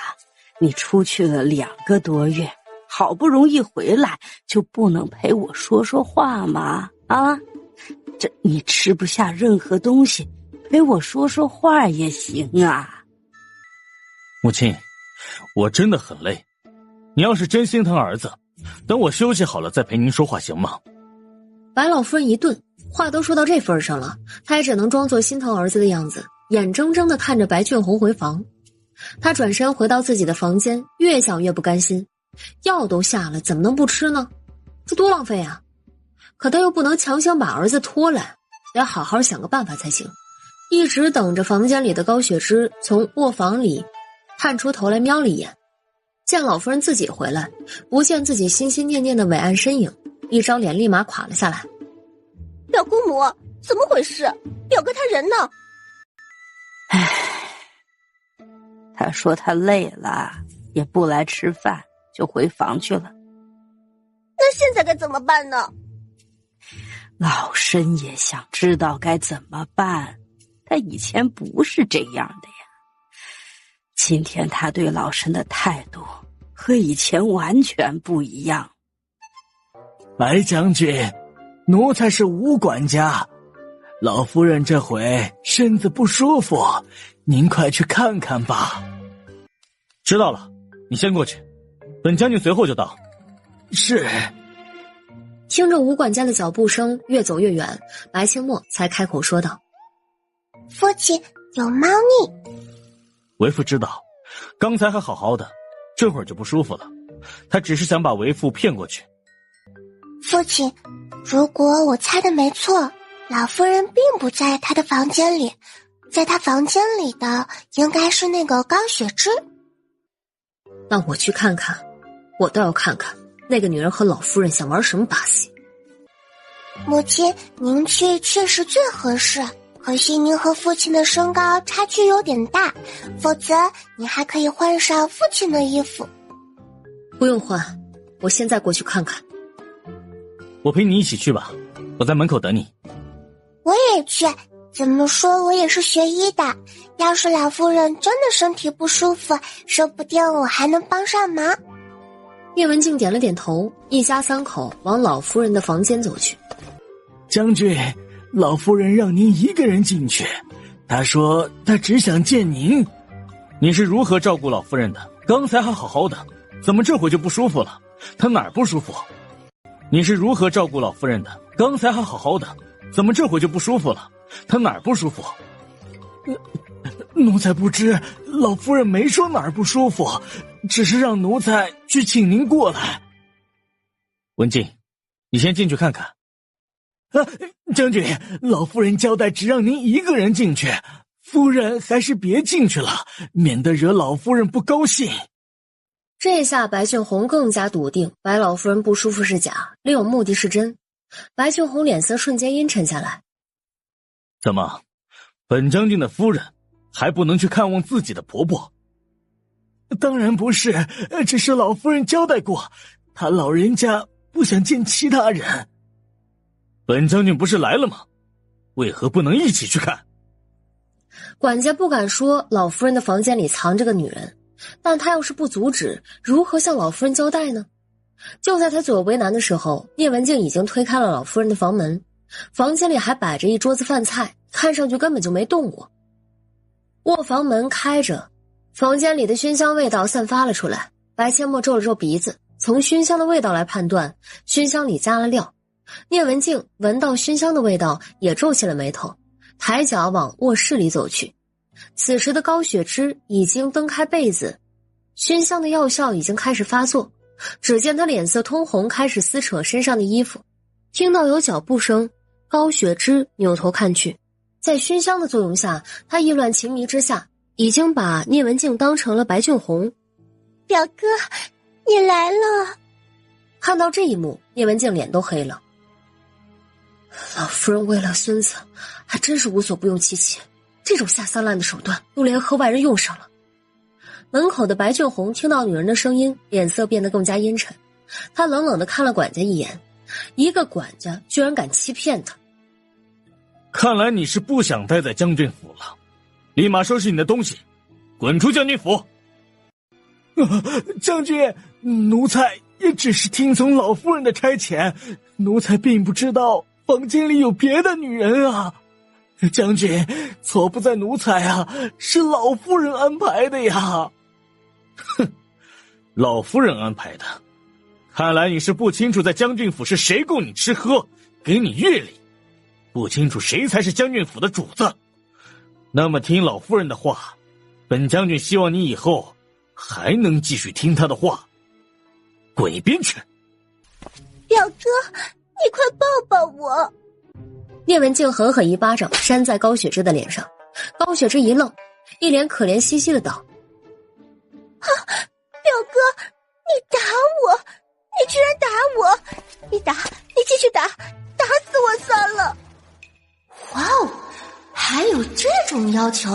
你出去了2个多月，好不容易回来，就不能陪我说说话吗？啊，这你吃不下任何东西，陪我说说话也行啊。母亲，我真的很累，你要是真心疼儿子，等我休息好了再陪您说话行吗？白老夫人一顿，话都说到这份上了，她也只能装作心疼儿子的样子，眼睁睁地看着白俊红回房。她转身回到自己的房间，越想越不甘心，药都下了，怎么能不吃呢？这多浪费啊！可她又不能强行把儿子拖来，得好好想个办法才行。一直等着房间里的高雪芝从卧房里探出头来瞄了一眼，见老夫人自己回来，不见自己心心念念的伟岸身影，一张脸立马垮了下来。表姑母，怎么回事？表哥他人呢？唉，他说他累了，也不来吃饭，就回房去了。那现在该怎么办呢？老身也想知道该怎么办，他以前不是这样的呀。今天他对老身的态度和以前完全不一样。白将军，奴才是吴管家，老夫人这回身子不舒服，您快去看看吧。知道了，你先过去，本将军随后就到。是。听着吴管家的脚步声越走越远，白清墨才开口说道：父亲，有猫腻。为父知道，刚才还好好的，这会儿就不舒服了，他只是想把为父骗过去。父亲，如果我猜的没错，老夫人并不在她的房间里，在她房间里的应该是那个高雪芝。那我去看看，我倒要看看那个女人和老夫人想玩什么把戏。母亲，您去确实最合适，可惜您和父亲的身高差距有点大，否则您还可以换上父亲的衣服。不用换，我现在过去看看。我陪你一起去吧，我在门口等你。我也去，怎么说我也是学医的，要是老夫人真的身体不舒服，说不定我还能帮上忙。叶文静点了点头，一家三口往老夫人的房间走去。将军，老夫人让您一个人进去，她说她只想见您。你是如何照顾老夫人的？刚才还好好的，怎么这会就不舒服了？她哪儿不舒服？你是如何照顾老夫人的？刚才还好好的，怎么这会就不舒服了？她哪儿不舒服？奴才不知，老夫人没说哪儿不舒服，只是让奴才去请您过来。文静，你先进去看看。将军，老夫人交代只让您一个人进去，夫人还是别进去了，免得惹老夫人不高兴。这下白俊宏更加笃定白老夫人不舒服是假，另有目的是真。白俊宏脸色瞬间阴沉下来。怎么，本将军的夫人还不能去看望自己的婆婆？当然不是，只是老夫人交代过，她老人家不想见其他人。本将军不是来了吗？为何不能一起去看？管家不敢说老夫人的房间里藏着个女人，但他要是不阻止，如何向老夫人交代呢？就在他左右为难的时候，聂文静已经推开了老夫人的房门，房间里还摆着一桌子饭菜，看上去根本就没动过。卧房门开着，房间里的熏香味道散发了出来。白千墨皱了皱鼻子，从熏香的味道来判断，熏香里加了料。聂文静闻到熏香的味道，也皱起了眉头，抬脚往卧室里走去。此时的高雪芝已经蹬开被子，熏香的药效已经开始发作。只见她脸色通红，开始撕扯身上的衣服。听到有脚步声，高雪芝扭头看去，在熏香的作用下，她意乱情迷之下，已经把聂文静当成了白俊宏。表哥，你来了。看到这一幕，聂文静脸都黑了。老夫人为了孙子，还真是无所不用其极，这种下三滥的手段又联合外人用上了。门口的白俊宏听到女人的声音，脸色变得更加阴沉。他冷冷地看了管家一眼，一个管家居然敢欺骗他。看来你是不想待在将军府了，立马收拾你的东西，滚出将军府。将军，奴才也只是听从老夫人的差遣，奴才并不知道房间里有别的女人啊。将军，错不在奴才啊，是老夫人安排的呀。哼，老夫人安排的，看来你是不清楚在将军府是谁供你吃喝，给你月礼，不清楚谁才是将军府的主子。那么听老夫人的话，本将军希望你以后还能继续听她的话。滚一边去！表哥，你快抱抱我！聂文静狠狠一巴掌扇在高雪芝的脸上，高雪芝一愣，一脸可怜兮兮的道：表哥，你打我，你居然打我，你打，你继续打，打死我算了。哇哦，还有这种要求？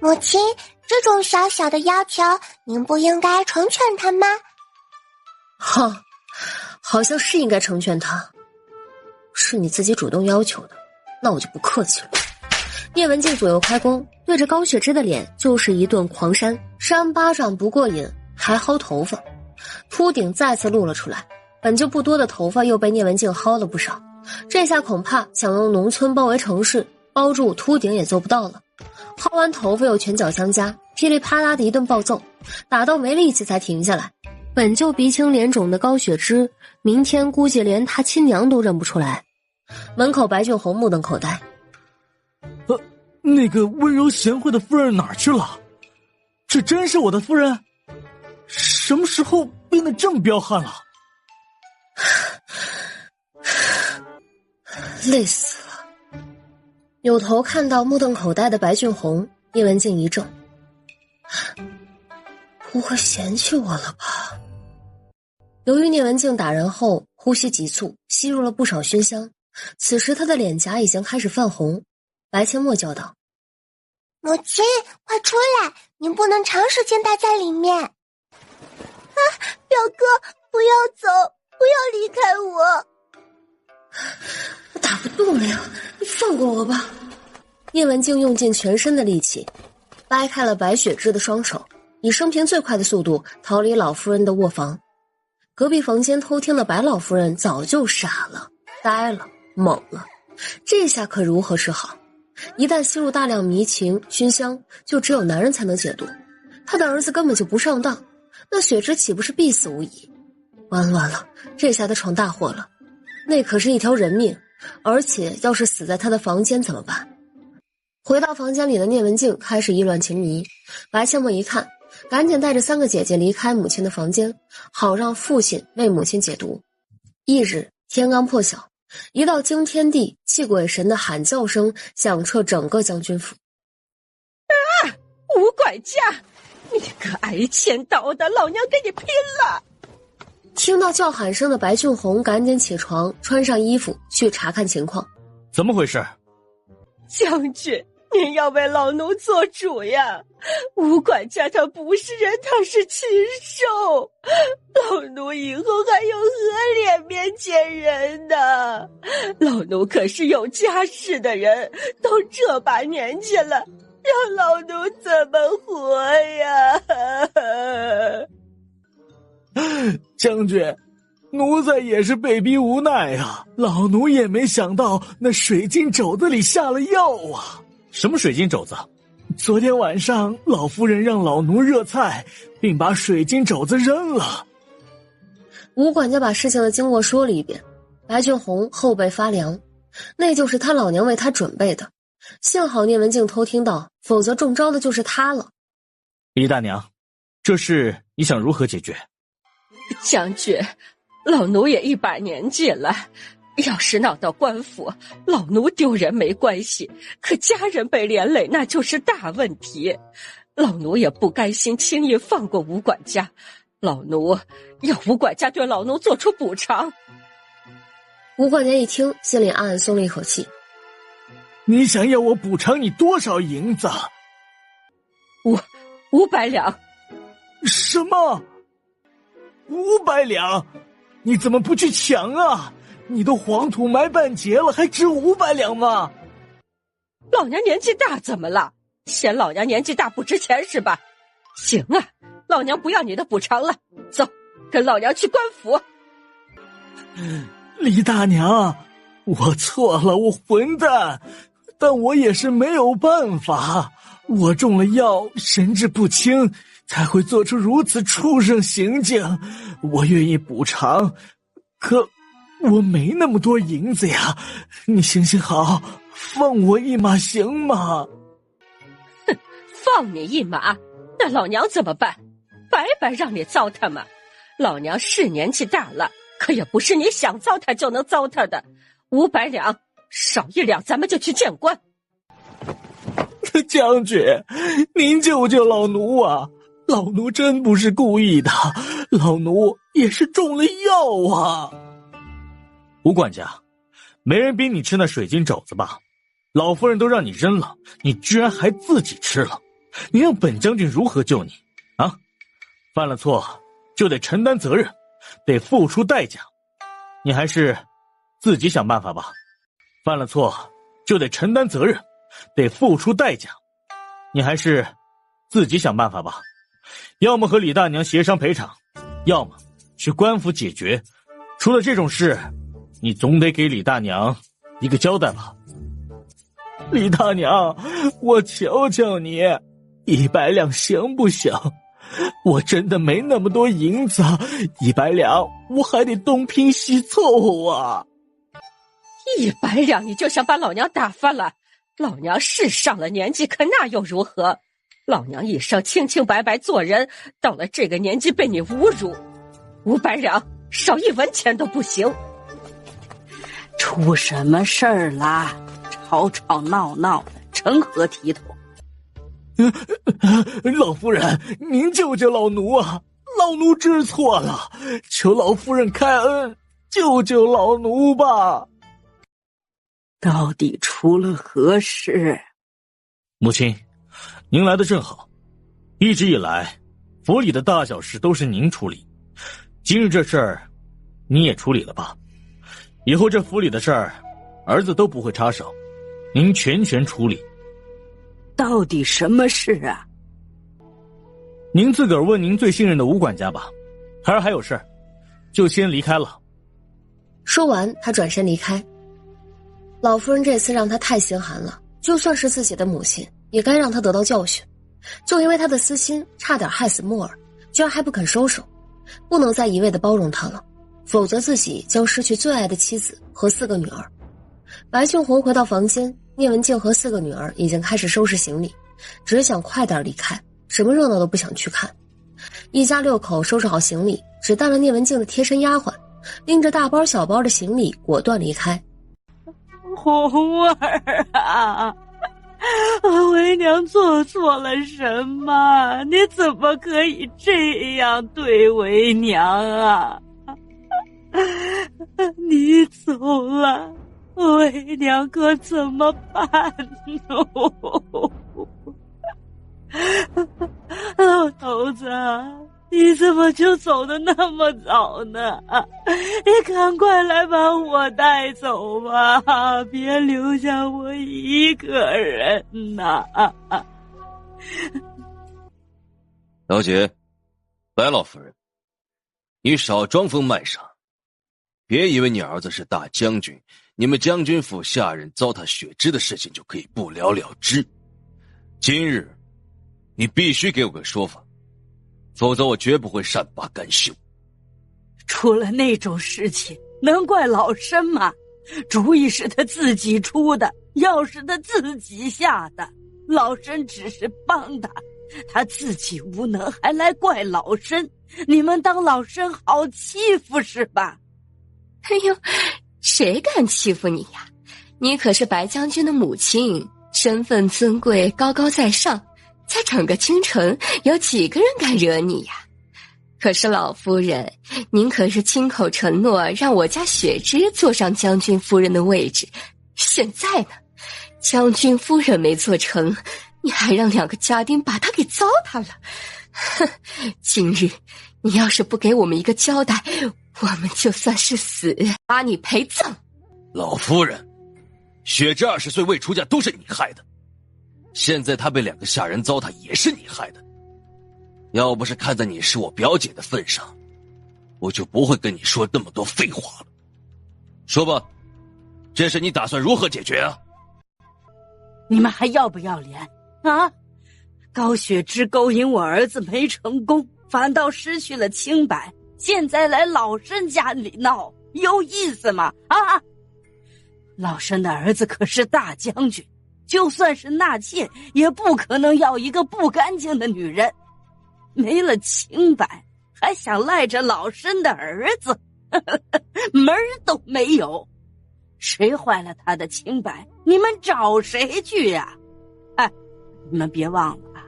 母亲，这种小小的要求，您不应该成全他吗？哼，好像是应该成全他。是你自己主动要求的，那我就不客气了。聂文静左右开弓，对着高雪芝的脸就是一顿狂扇，扇巴掌不过瘾，还薅头发，秃顶再次露了出来。本就不多的头发又被聂文静薅了不少，这下恐怕想用农村包围城市，包住秃顶也做不到了。薅完头发又拳脚相加，噼里啪啦的一顿暴揍，打到没力气才停下来。本就鼻青脸肿的高雪芝，明天估计连他亲娘都认不出来。门口白俊宏目瞪口呆，那个温柔贤惠的夫人哪儿去了？这真是我的夫人？什么时候变得这么彪悍了？累死了。扭头看到目瞪口呆的白俊宏，聂文静一怔，不会嫌弃我了吧？由于聂文静打人后呼吸急促，吸入了不少熏香，此时他的脸颊已经开始泛红。白千墨叫道：母亲，快出来，您不能长时间待在里面。表哥，不要走，不要离开我。我打不动了呀，你放过我吧。聂文静用尽全身的力气，掰开了白雪芝的双手，以生平最快的速度逃离老夫人的卧房。隔壁房间偷听的白老夫人早就傻了、呆了、懵了，这下可如何是好？一旦吸入大量迷情熏香，就只有男人才能解毒。他的儿子根本就不上当，那雪芝岂不是必死无疑？完了，这下他闯大祸了。那可是一条人命，而且要是死在他的房间怎么办？回到房间里的聂文静开始意乱情迷。白千墨一看，赶紧带着3个姐姐离开母亲的房间，好让父亲为母亲解毒。翌日天刚破晓，一道惊天地泣鬼神的喊叫声响彻整个将军府。吴管家，你个挨千刀的，老娘跟你拼了！听到叫喊声的白俊宏赶紧起床，穿上衣服去查看情况。怎么回事？将军，您要为老奴做主呀！吴管家他不是人，他是禽兽，老奴以后还有何脸面见人呢？老奴可是有家室的人，都这把年纪了，让老奴怎么活呀？将军，奴才也是被逼无奈啊，老奴也没想到那水晶肘子里下了药啊。什么水晶肘子？昨天晚上老夫人让老奴热菜，并把水晶肘子扔了。吴管家把事情的经过说了一遍，白俊宏后背发凉，那就是他老娘为他准备的。幸好聂文静偷听到，否则中招的就是他了。李大娘，这事你想如何解决？将军，老奴也一把年纪了，要是闹到官府，老奴丢人没关系，可家人被连累那就是大问题。老奴也不甘心轻易放过吴管家，老奴要吴管家对老奴做出补偿。吴管家一听，心里暗暗松了一口气。你想要我补偿你多少银子？500两。什么？500两？你怎么不去抢啊？你都黄土埋半截了，还值500两吗？老娘年纪大怎么了？嫌老娘年纪大不值钱是吧？行啊，老娘不要你的补偿了，走，跟老娘去官府。李大娘，我错了，我混蛋，但我也是没有办法，我中了药，神志不清，才会做出如此畜生行径。我愿意补偿，可我没那么多银子呀，你行行好，放我一马行吗？哼，放你一马，那老娘怎么办？白白让你糟蹋吗？老娘是年纪大了，可也不是你想糟蹋就能糟蹋的。500两，少1两咱们就去见官。将军，您救救老奴啊！老奴真不是故意的，老奴也是中了药啊。吴管家，没人逼你吃那水晶肘子吧？老夫人都让你扔了，你居然还自己吃了，你让本将军如何救你啊？犯了错就得承担责任，得付出代价，你还是自己想办法吧。犯了错就得承担责任，得付出代价，你还是自己想办法吧。要么和李大娘协商赔偿，要么去官府解决，出了这种事，你总得给李大娘一个交代吧。李大娘，我求求你，100两行不行？我真的没那么多银子，100两我还得东拼西凑啊。100两你就想把老娘打发了？老娘是上了年纪，可那又如何？老娘一生清清白白做人，到了这个年纪被你侮辱，500两少1文钱都不行。出什么事儿啦？吵吵闹闹的，成何体统？老夫人，您救救老奴啊！老奴知错了，求老夫人开恩，救救老奴吧！到底出了何事？母亲，您来的正好。一直以来，府里的大小事都是您处理，今日这事儿，你也处理了吧？以后这府里的事儿，儿子都不会插手，您全权处理。到底什么事啊？您自个儿问您最信任的吴管家吧。孩儿还有事儿，就先离开了。说完，他转身离开。老夫人这次让他太心寒了，就算是自己的母亲，也该让他得到教训。就因为他的私心，差点害死莫儿，居然还不肯收手，不能再一味的包容他了，否则自己将失去最爱的妻子和4个女儿。白俊红回到房间，聂文静和4个女儿已经开始收拾行李，只想快点离开，什么热闹都不想去看。一家6口收拾好行李，只带了聂文静的贴身丫鬟，拎着大包小包的行李果断离开。红儿啊，为娘做错了什么？你怎么可以这样对为娘啊？你走了，为娘可怎么办呢？老头子，你怎么就走得那么早呢？你赶快来把我带走吧，别留下我一个人呐！老姐，白老夫人，你少装疯卖傻，别以为你儿子是大将军，你们将军府下人糟蹋血脂的事情就可以不了了之。今日你必须给我个说法，否则我绝不会善罢甘休。出了那种事情，能怪老身吗？主意是他自己出的，要是他自己下的，老身只是帮他，他自己无能，还来怪老身。你们当老身好欺负是吧？哎呦，谁敢欺负你呀？你可是白将军的母亲，身份尊贵，高高在上，在整个京城有几个人敢惹你呀？可是老夫人，您可是亲口承诺让我家雪芝坐上将军夫人的位置，现在呢，将军夫人没做成，你还让2个家丁把她给糟蹋了。哼，今日你要是不给我们一个交代，我们就算是死，把你陪葬。老夫人，雪芝20岁未出嫁都是你害的，现在她被2个下人糟蹋也是你害的。要不是看在你是我表姐的份上，我就不会跟你说那么多废话了。说吧，这事你打算如何解决啊？你们还要不要脸啊？高雪芝勾引我儿子没成功，反倒失去了清白，现在来老身家里闹，有意思吗？啊！老身的儿子可是大将军，就算是纳妾，也不可能要一个不干净的女人。没了清白，还想赖着老身的儿子，门儿都没有。谁坏了他的清白，你们找谁去呀？哎，你们别忘了啊，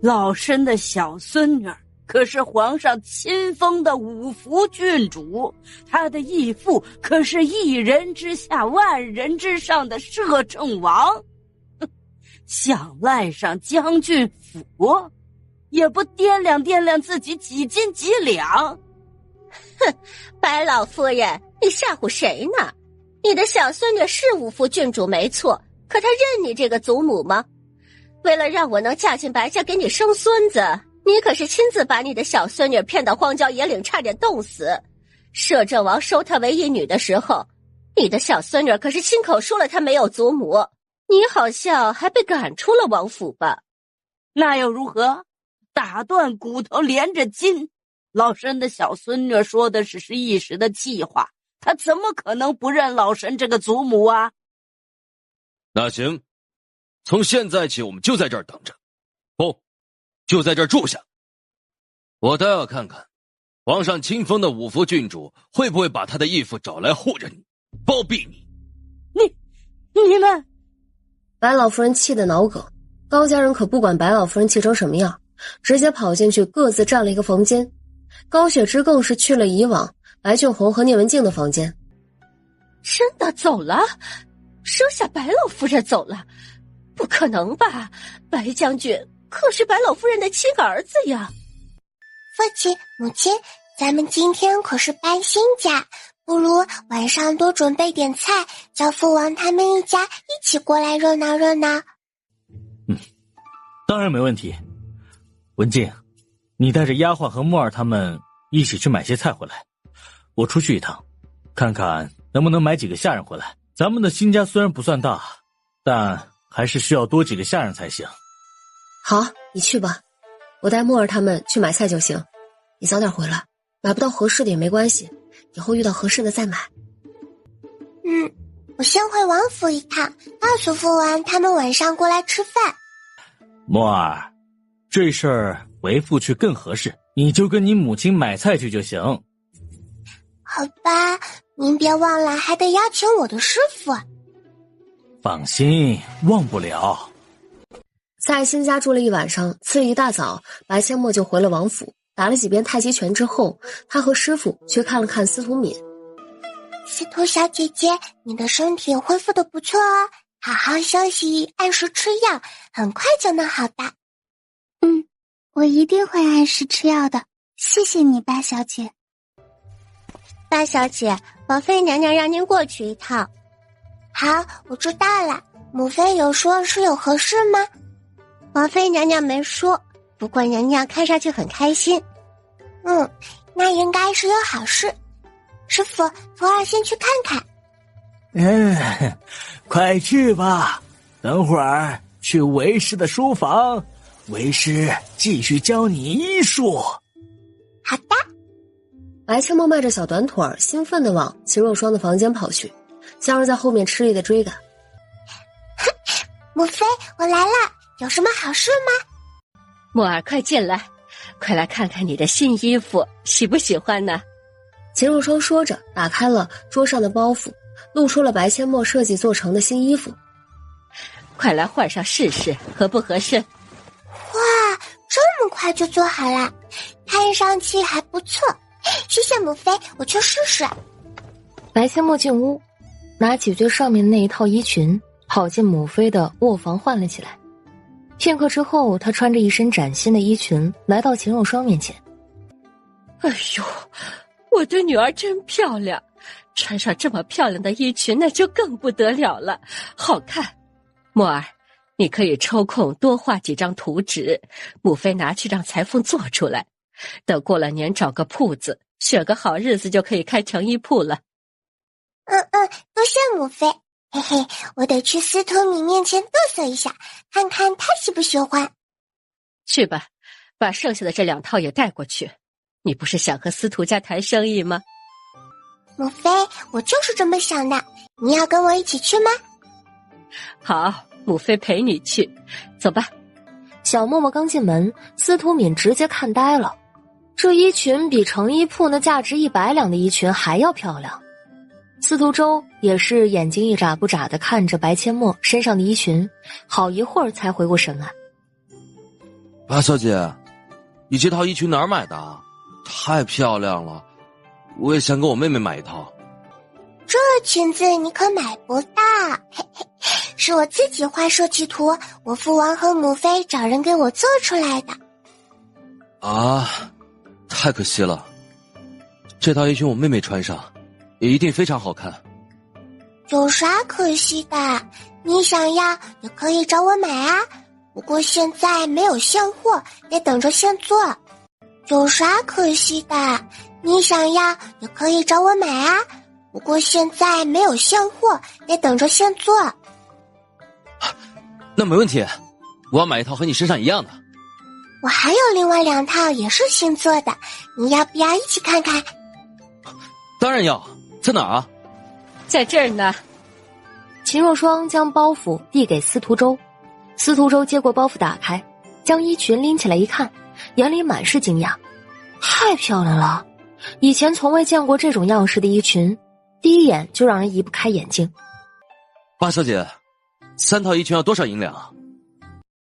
老身的小孙女可是皇上亲封的5福郡主，他的义父可是1人之下万人之上的摄政王，想赖上将军府，也不掂量掂量自己几斤几两。哼，白老夫人，你吓唬谁呢？你的小孙女是5福郡主没错，可她认你这个祖母吗？为了让我能嫁进白家给你生孙子，你可是亲自把你的小孙女骗到荒郊野岭，差点冻死。摄政王收她为义女的时候，你的小孙女可是亲口说了她没有祖母，你好像还被赶出了王府吧？那又如何？打断骨头连着筋，老身的小孙女说的只是一时的气话，她怎么可能不认老身这个祖母啊？那行，从现在起我们就在这儿等着，不，就在这儿住下。我倒要看看皇上亲封的五福郡主会不会把他的义父找来护着你，包庇你。你们！白老夫人气得脑梗，高家人可不管白老夫人气成什么样，直接跑进去各自占了一个房间。高雪芝更是去了以往白俊红和聂文静的房间。真的走了？生下白老夫人走了？不可能吧，白将军可是白老夫人的亲儿子呀。父亲母亲，咱们今天可是搬新家，不如晚上多准备点菜，叫父王他们一家一起过来热闹热闹。当然没问题。文静，你带着丫鬟和木儿他们一起去买些菜回来，我出去一趟，看看能不能买几个下人回来。咱们的新家虽然不算大，但还是需要多几个下人才行。好，你去吧，我带木儿他们去买菜就行。你早点回来，买不到合适的也没关系，以后遇到合适的再买。我先回王府一趟，告诉父王他们晚上过来吃饭。木儿，这事儿为父去更合适，你就跟你母亲买菜去就行。好吧，您别忘了还得邀请我的师傅。放心，忘不了。在新家住了一晚上，次日一大早，白千墨就回了王府，打了几遍太极拳之后，他和师傅去看了看司徒敏。司徒小姐姐，你的身体恢复得不错哦，好好休息，按时吃药，很快就能好的。我一定会按时吃药的，谢谢你，八小姐。八小姐，王妃娘娘让您过去一趟。好，我知道了。母妃有说是有何事吗？王妃娘娘没说，不过娘娘看上去很开心。那应该是有好事。师傅，徒儿先去看看。快去吧，等会儿去为师的书房，为师继续教你医术。好的。白千墨迈着小短腿儿，兴奋地往秦若霜的房间跑去，香儿在后面吃力地追赶。母妃，我来了，有什么好事吗？木儿，快进来，快来看看你的新衣服，喜不喜欢呢？秦若霜说着，打开了桌上的包袱，露出了白千墨设计做成的新衣服。快来换上试试，合不合适？哇，这么快就做好了，看上去还不错。谢谢母妃，我去试试。白千墨进屋，拿起最上面的那一套衣裙，跑进母妃的卧房换了起来。片刻之后，他穿着一身崭新的衣裙来到秦若霜面前。哎呦，我的女儿真漂亮，穿上这么漂亮的衣裙那就更不得了了，好看。墨儿，你可以抽空多画几张图纸，母妃拿去让裁缝做出来，等过了年找个铺子，选个好日子就可以开成衣铺了。多谢母妃。嘿嘿，我得去司徒敏面前嘚瑟一下，看看他喜不喜欢。去吧，把剩下的这2套也带过去。你不是想和司徒家谈生意吗？母妃，我就是这么想的，你要跟我一起去吗？好，母妃陪你去，走吧。小嬷嬷刚进门，司徒敏直接看呆了，这衣裙比成衣铺那价值100两的衣裙还要漂亮。司徒周也是眼睛一眨不眨地看着白千墨身上的衣裙，好一会儿才回过神来。白小姐，你这套衣裙哪儿买的？太漂亮了，我也想给我妹妹买一套。这裙子你可买不到，嘿嘿，是我自己画设计图，我父王和母妃找人给我做出来的。啊，太可惜了，这套衣裙我妹妹穿上也一定非常好看。有啥可惜的？你想要也可以找我买啊，不过现在没有现货，得等着现做。有啥可惜的？你想要也可以找我买啊，不过现在没有现货，得等着现做。那没问题，我要买一套和你身上一样的。我还有另外2套也是新做的，你要不要一起看看？当然要，在哪儿啊？在这儿呢。秦若霜将包袱递给司徒周，司徒周接过包袱打开，将衣裙拎起来一看，眼里满是惊讶，太漂亮了，以前从未见过这种样式的衣裙，第一眼就让人移不开眼睛。八小姐，3套衣裙要多少银两啊？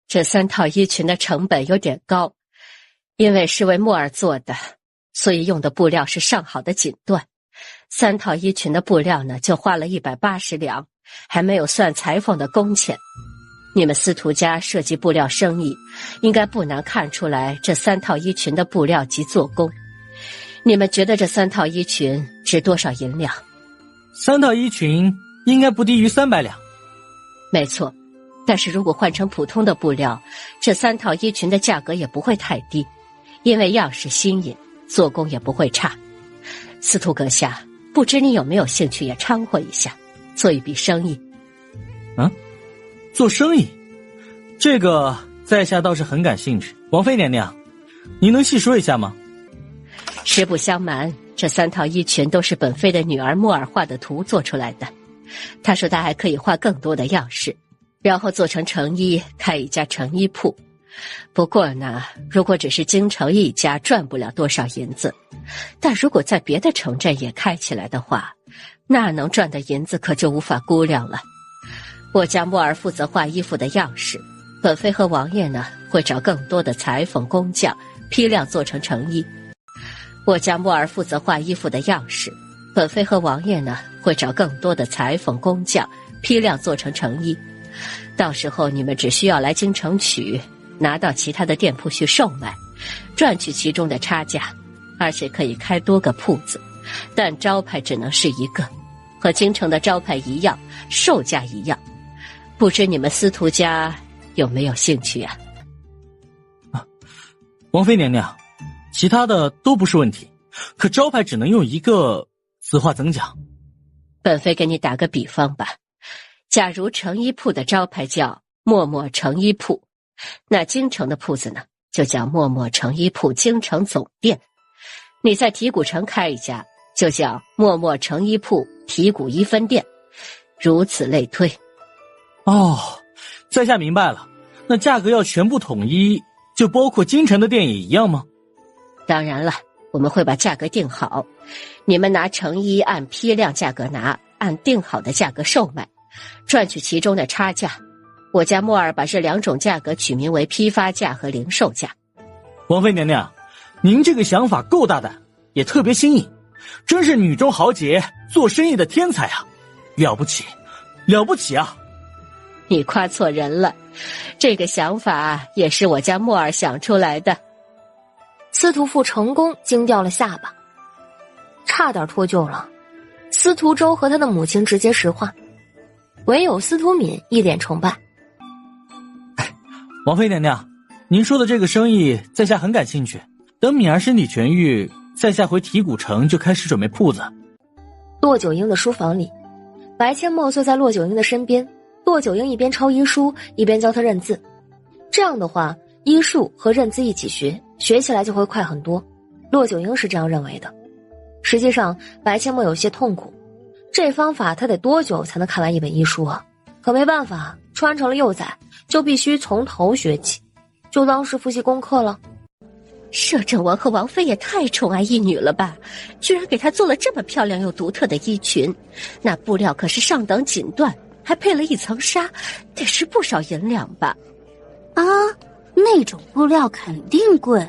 这3套衣裙的成本有点高，因为是为木耳做的，所以用的布料是上好的锦缎。3套衣裙的布料呢，就花了180两，还没有算裁缝的工钱。你们司徒家设计布料生意，应该不难看出来这3套衣裙的布料及做工。你们觉得这3套衣裙值多少银两？3套衣裙应该不低于300两。没错，但是如果换成普通的布料，这3套衣裙的价格也不会太低，因为样式新颖，做工也不会差。司徒阁下，不知你有没有兴趣也掺和一下，做一笔生意？做生意？这个在下倒是很感兴趣。王妃娘娘，您能细说一下吗？实不相瞒，这3套衣裙都是本妃的女儿木耳画的图做出来的。她说她还可以画更多的样式，然后做成成衣，开一家成衣铺。不过呢，如果只是京城一家赚不了多少银子，但如果在别的城镇也开起来的话，那能赚的银子可就无法估量了。我家木耳负责画衣服的样式，本妃和王爷呢会找更多的裁缝工匠批量做成成衣。我家木耳负责画衣服的样式，本妃和王爷呢会找更多的裁缝工匠批量做成成衣。到时候你们只需要来京城取，拿到其他的店铺去售卖，赚取其中的差价，而且可以开多个铺子，但招牌只能是一个，和京城的招牌一样，售价一样。不知你们司徒家有没有兴趣啊？王妃娘娘，其他的都不是问题，可招牌只能用一个，此话怎讲？本妃给你打个比方吧，假如成衣铺的招牌叫默默成衣铺，那京城的铺子呢，就叫默默成衣铺京城总店。你在提谷城开一家，就叫默默成衣铺提谷一分店，如此类推。哦，在下明白了，那价格要全部统一，就包括京城的店也一样吗？当然了，我们会把价格定好，你们拿成衣按批量价格拿，按定好的价格售卖，赚取其中的差价。我家木耳把这2种价格取名为批发价和零售价。王妃娘娘，您这个想法够大胆，也特别新颖，真是女中豪杰，做生意的天才啊！了不起，了不起啊！你夸错人了，这个想法也是我家木耳想出来的。司徒父成功惊掉了下巴，差点脱臼了。司徒周和他的母亲直接实话，唯有司徒敏一脸崇拜。王妃娘娘，您说的这个生意在下很感兴趣，等敏儿身体痊愈，在下回提谷城就开始准备铺子。骆九英的书房里，白千墨坐在骆九英的身边，骆九英一边抄医书一边教他认字，这样的话医术和认字一起学，学起来就会快很多。骆九英是这样认为的。实际上白千墨有些痛苦，这方法他得多久才能看完一本医书啊？可没办法，穿成了幼崽就必须从头学起，就当是复习功课了。摄政王和王妃也太宠爱一女了吧，居然给她做了这么漂亮又独特的衣裙，那布料可是上等锦缎，还配了一层纱，得是不少银两吧？啊，那种布料肯定贵，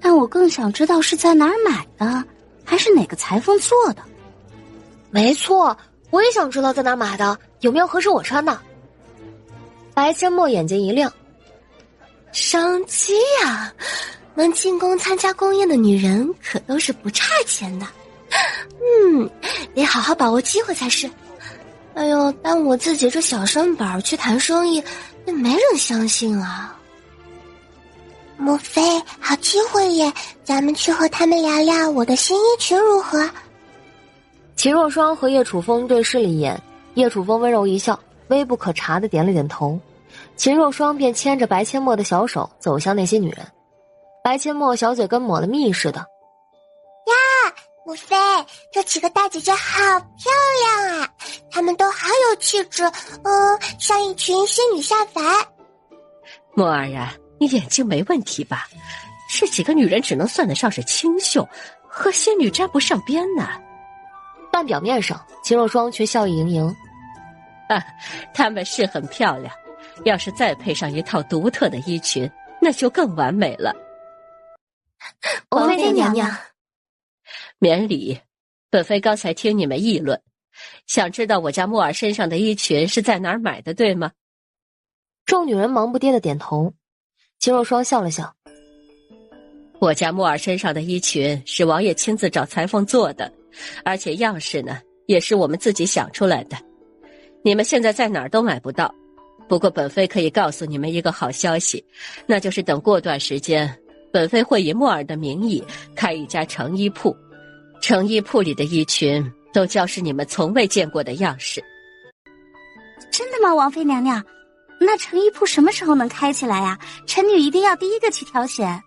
但我更想知道是在哪儿买的，还是哪个裁缝做的。没错，我也想知道在哪儿买的，有没有合适我穿的。白千墨眼睛一亮，商机呀，能进宫参加宫宴的女人可都是不差钱的。得好好把握机会才是。哎呦，但我自己这小身板去谈生意，也没人相信啊。莫非好机会耶，咱们去和他们聊聊我的新衣裙如何？秦若霜和叶楚风对视了一眼，叶楚风温柔一笑，微不可察地点了点头。秦若霜便牵着白阡陌的小手走向那些女人。白阡陌小嘴跟抹了蜜似的。呀，莫非这几个大姐姐好漂亮啊，她们都好有气质，像一群仙女下凡。墨儿啊，你眼睛没问题吧？这几个女人只能算得上是清秀，和仙女沾不上边呢。但表面上秦若霜却笑意盈盈。她们是很漂亮，要是再配上一套独特的衣裙，那就更完美了。王妃娘娘，免礼，本妃刚才听你们议论，想知道我家墨儿身上的衣裙是在哪儿买的，对吗？众女人忙不迭的点头。秦若霜笑了笑。我家墨儿身上的衣裙是王爷亲自找裁缝做的，而且样式呢也是我们自己想出来的，你们现在在哪儿都买不到。不过本妃可以告诉你们一个好消息，那就是等过段时间，本妃会以墨儿的名义开一家成衣铺，成衣铺里的衣裙都将是你们从未见过的样式。真的吗，王妃娘娘？那成衣铺什么时候能开起来呀？臣女一定要第一个去挑选。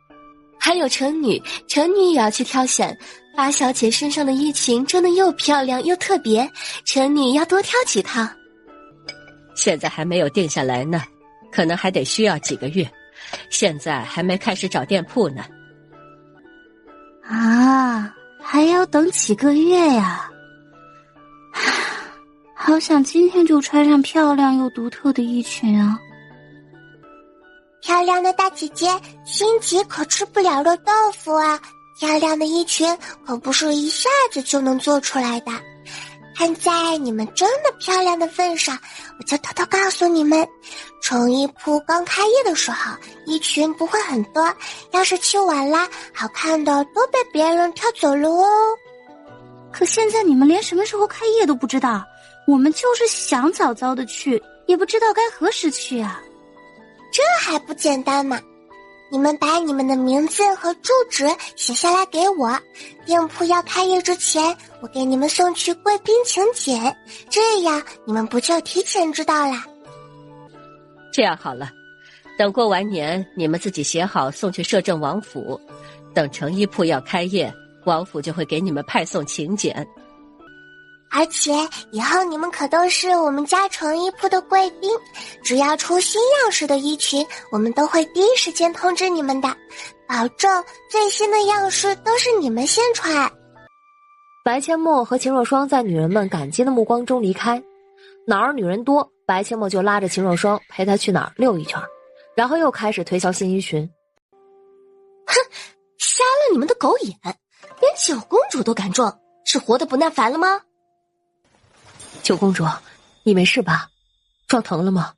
还有臣女也要去挑选。八小姐身上的衣裙真的又漂亮又特别，臣女要多挑几套。现在还没有定下来呢，可能还得需要几个月，现在还没开始找店铺呢。啊，还要等几个月呀？好想今天就穿上漂亮又独特的衣裙啊！漂亮的大姐姐，心急可吃不了热豆腐啊！漂亮的衣裙可不是一下子就能做出来的。看在你们真的漂亮的份上，我就偷偷告诉你们，成衣铺刚开业的时候，衣裙不会很多，要是去晚了，好看的都被别人挑走了哦。可现在你们连什么时候开业都不知道，我们就是想早早的去，也不知道该何时去啊。这还不简单吗？你们把你们的名字和住址写下来给我，店铺要开业之前，我给你们送去贵宾请柬，这样你们不就提前知道啦？这样好了，等过完年，你们自己写好送去摄政王府，等成衣铺要开业，王府就会给你们派送请柬。而且以后你们可都是我们家成衣铺的贵宾，只要出新样式的衣裙，我们都会第一时间通知你们的，保证最新的样式都是你们先穿。白阡陌和秦若霜在女人们感激的目光中离开，哪儿女人多，白阡陌就拉着秦若霜陪她去哪儿溜一圈，然后又开始推销新衣裙。哼，瞎了你们的狗眼，连九公主都敢撞，是活得不耐烦了吗？九公主，你没事吧？撞疼了吗？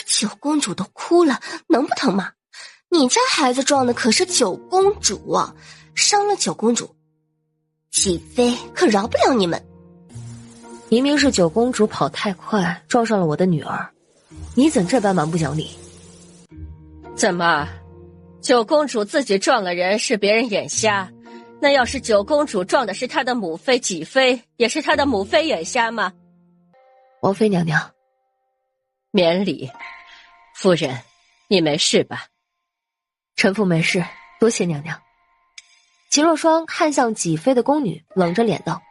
九公主都哭了，能不疼吗？你家孩子撞的可是九公主啊，伤了九公主，喜妃可饶不了你们。明明是九公主跑太快撞上了我的女儿，你怎这般蛮不讲理？怎么，九公主自己撞了人是别人眼瞎，那要是九公主撞的是她的母妃己妃，也是她的母妃眼瞎吗？王妃娘娘，免礼。夫人，你没事吧？臣妇没事，多谢娘娘。秦若霜看向己妃的宫女，冷着脸道：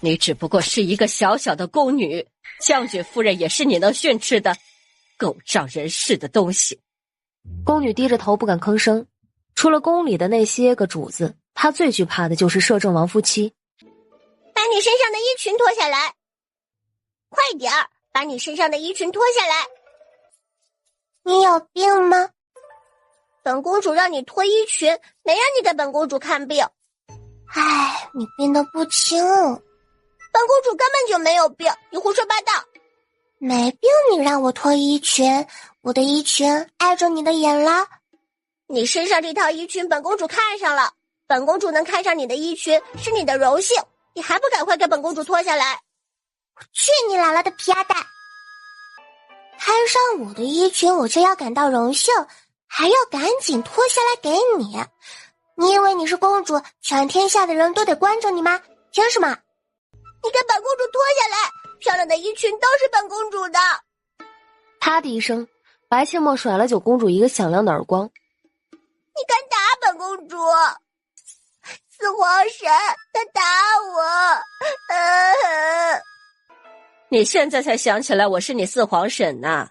你只不过是一个小小的宫女，将军夫人也是你能训斥的，狗仗人势的东西。宫女低着头不敢吭声，除了宫里的那些个主子，她最惧怕的就是摄政王夫妻。把你身上的衣裙脱下来，快点儿，把你身上的衣裙脱下来。你有病吗？本公主让你脱衣裙，没让你给本公主看病。唉，你病得不轻。本公主根本就没有病，你胡说八道。没病你让我脱衣裙，我的衣裙碍着你的眼了。你身上这套衣裙本公主看上了，本公主能看上你的衣裙是你的荣幸，你还不赶快给本公主脱下来。我去你姥姥的皮鸭蛋！看上我的衣裙我就要感到荣幸，还要赶紧脱下来给你。你以为你是公主，全天下的人都得关着你吗？凭什么？你给本公主脱下来，漂亮的衣裙都是本公主的。啪的一声，白切莫甩了九公主一个响亮的耳光。你敢打本公主？四皇神，他打我！你现在才想起来我是你四皇婶呐？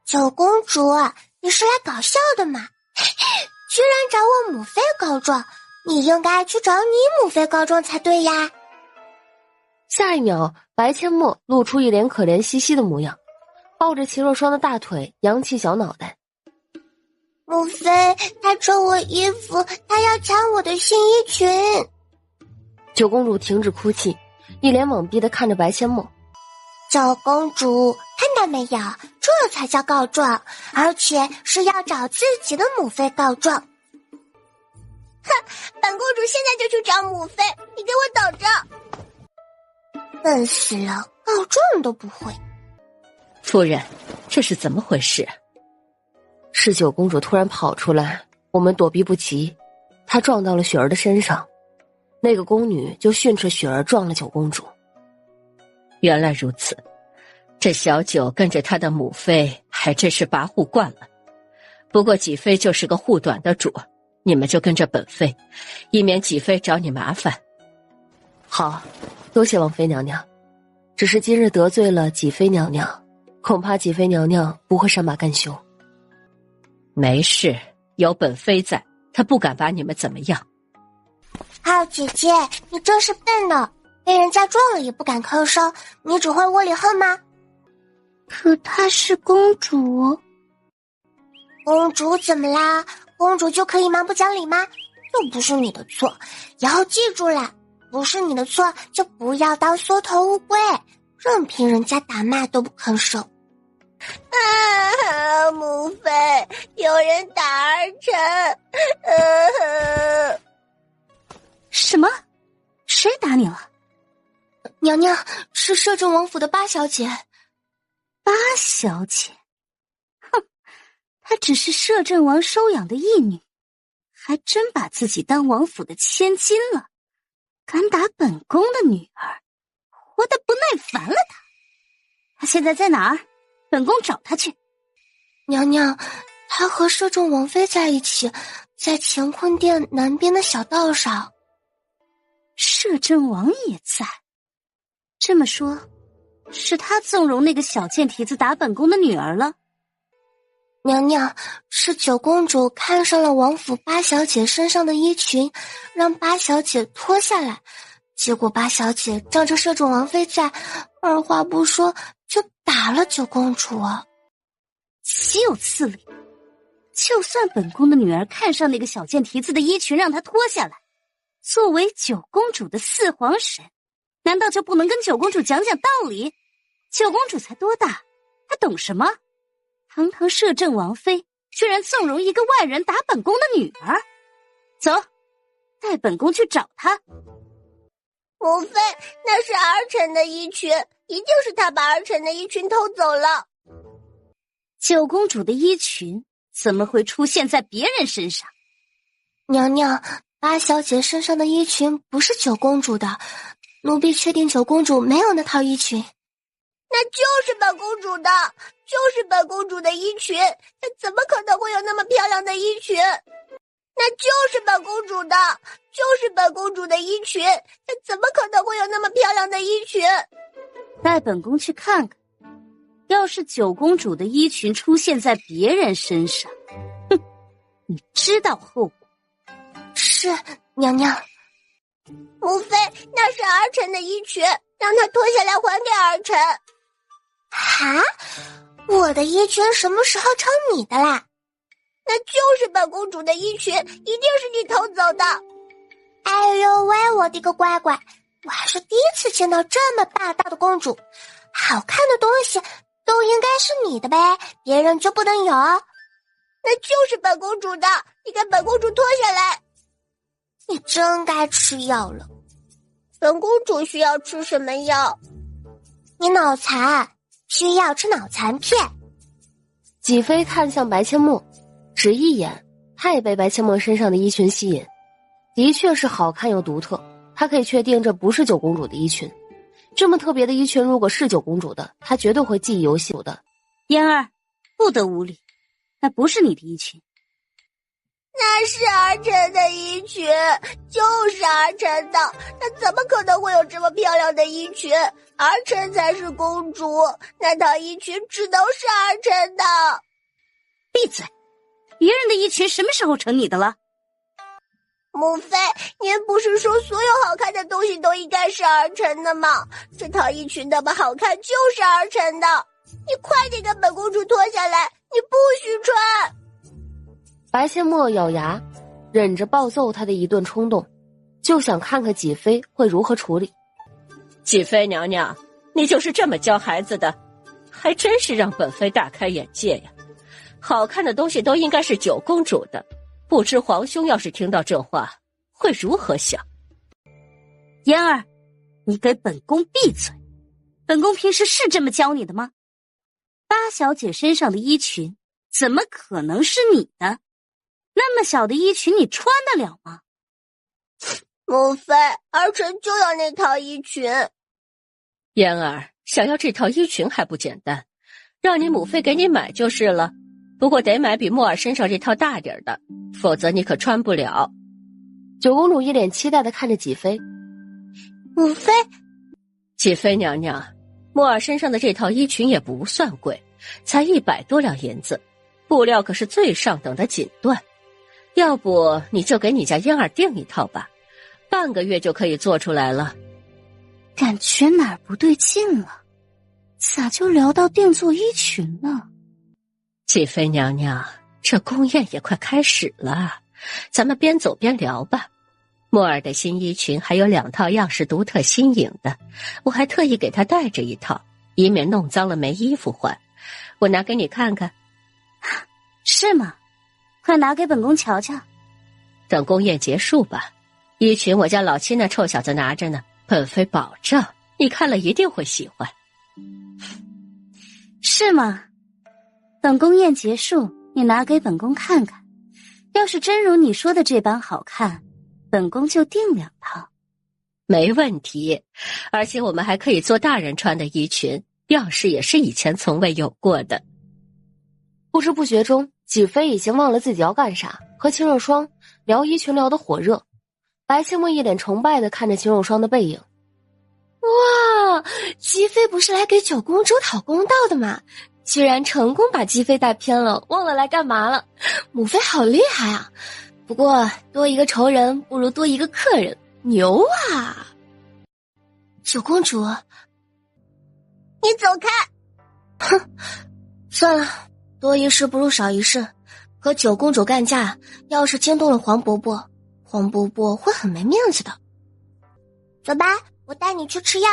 九公主，你是来搞笑的吗？居然找我母妃告状，你应该去找你母妃告状才对呀。下一秒，白阡陌露出一脸可怜兮兮的模样，抱着齐若霜的大腿，扬起小脑袋。母妃，她抽我衣服，她要抢我的新衣裙。九公主停止哭泣，一脸懵逼地看着白阡陌。九公主，看到没有，这才叫告状，而且是要找自己的母妃告状。哼，本公主现在就去找母妃，你给我等着。笨死了，告状都不会。夫人，这是怎么回事？是九公主突然跑出来，我们躲避不及，她撞到了雪儿的身上，那个宫女就训斥雪儿撞了九公主。原来如此，这小九跟着他的母妃还真是跋扈惯了。不过几妃就是个护短的主，你们就跟着本妃，以免几妃找你麻烦。好，多谢王妃娘娘。只是今日得罪了几妃娘娘，恐怕几妃娘娘不会善罢甘休。没事，有本妃在，她不敢把你们怎么样。好姐姐，你真是笨呢，被人家撞了也不敢吭声，你只会窝里横吗？可她是公主。公主怎么啦？公主就可以蛮不讲理吗？又不是你的错，以后记住了，不是你的错就不要当缩头乌龟，任凭人家打骂都不吭声。母妃，有人打儿臣。什么？谁打你了？娘娘，是摄政王府的八小姐。八小姐？哼，她只是摄政王收养的义女，还真把自己当王府的千金了，敢打本宫的女儿，活得不耐烦了她。她现在在哪儿？本宫找她去。娘娘，她和摄政王妃在一起，在乾坤殿南边的小道上。摄政王也在，这么说，是他纵容那个小贱蹄子打本宫的女儿了。娘娘，是九公主看上了王府八小姐身上的衣裙，让八小姐脱下来，结果八小姐仗着摄政王妃在，二话不说就打了九公主啊！岂有此理！就算本宫的女儿看上那个小贱蹄子的衣裙，让她脱下来，作为九公主的四皇婶，难道就不能跟九公主讲讲道理？九公主才多大，她懂什么？堂堂摄政王妃，居然纵容一个外人打本宫的女儿。走，带本宫去找她。母妃，那是儿臣的衣裙，一定是他把儿臣的衣裙偷走了。九公主的衣裙怎么会出现在别人身上？娘娘，八小姐身上的衣裙不是九公主的，奴婢确定九公主没有那套衣裙。那就是本公主的，就是本公主的衣裙，她怎么可能会有那么漂亮的衣裙？那就是本公主的，就是本公主的衣裙，她怎么可能会有那么漂亮的衣裙？带本宫去看看，要是九公主的衣裙出现在别人身上，哼，你知道后果。是，娘娘。母妃，那是儿臣的衣裙，让她脱下来还给儿臣。哈，我的衣裙什么时候成你的啦？那就是本公主的衣裙，一定是你偷走的。哎呦喂，我的个乖乖，我还是第一次见到这么霸道的公主。好看的东西都应该是你的呗，别人就不能有？那就是本公主的，你给本公主脱下来。你真该吃药了。本公主需要吃什么药？你脑残，需要吃脑残片。几飞看向白阡陌，只一眼，他也被白阡陌身上的衣裙吸引，的确是好看又独特。他可以确定这不是九公主的衣裙，这么特别的衣裙，如果是九公主的，他绝对会记忆犹新的。嫣儿，不得无礼，那不是你的衣裙。那是儿臣的衣裙，就是儿臣的，那怎么可能会有这么漂亮的衣裙？儿臣才是公主，那套衣裙只能是儿臣的。闭嘴！别人的衣裙什么时候成你的了？母妃，您不是说所有好看的东西都应该是儿臣的吗？这套衣裙那么好看，就是儿臣的。你快点给本公主脱下来，你不许穿！白阡陌咬牙，忍着暴揍他的一顿冲动，就想看看几妃会如何处理。几妃娘娘，你就是这么教孩子的，还真是让本妃大开眼界呀！好看的东西都应该是九公主的，不知皇兄要是听到这话，会如何想？嫣儿，你给本宫闭嘴！本宫平时是这么教你的吗？八小姐身上的衣裙，怎么可能是你的？那么小的衣裙，你穿得了吗？母妃，儿臣就要那套衣裙。嫣儿，想要这套衣裙还不简单，让你母妃给你买就是了。不过得买比墨儿身上这套大点的，否则你可穿不了。九公主一脸期待地看着几妃。母妃，几妃娘娘，墨儿身上的这套衣裙也不算贵，才100多两银子，布料可是最上等的锦缎。要不你就给你家嫣儿订一套吧，半个月就可以做出来了。感觉哪儿不对劲了，咋就聊到定做衣裙呢？几妃娘娘，这宫宴也快开始了，咱们边走边聊吧。墨儿的新衣裙还有2套样式独特新颖的，我还特意给她带着一套，以免弄脏了没衣服换。我拿给你看看。是吗？快拿给本宫瞧瞧。等宫宴结束吧，衣裙我家老七那臭小子拿着呢，本妃保证你看了一定会喜欢。是吗？等宫宴结束，你拿给本宫看看，要是真如你说的这般好看，本宫就订2套。没问题，而且我们还可以做大人穿的衣裙，样式也是以前从未有过的。不知不觉中，几妃已经忘了自己要干啥，和秦若霜聊衣裙聊得火热。白阡陌一脸崇拜地看着秦若霜的背影。哇，姬妃不是来给九公主讨公道的吗？居然成功把姬妃带偏了，忘了来干嘛了。母妃好厉害啊！不过多一个仇人不如多一个客人，牛啊！九公主，你走开！哼，算了，多一事不如少一事。和九公主干架，要是惊动了黄伯伯，黄伯伯会很没面子的。走吧，我带你去吃药。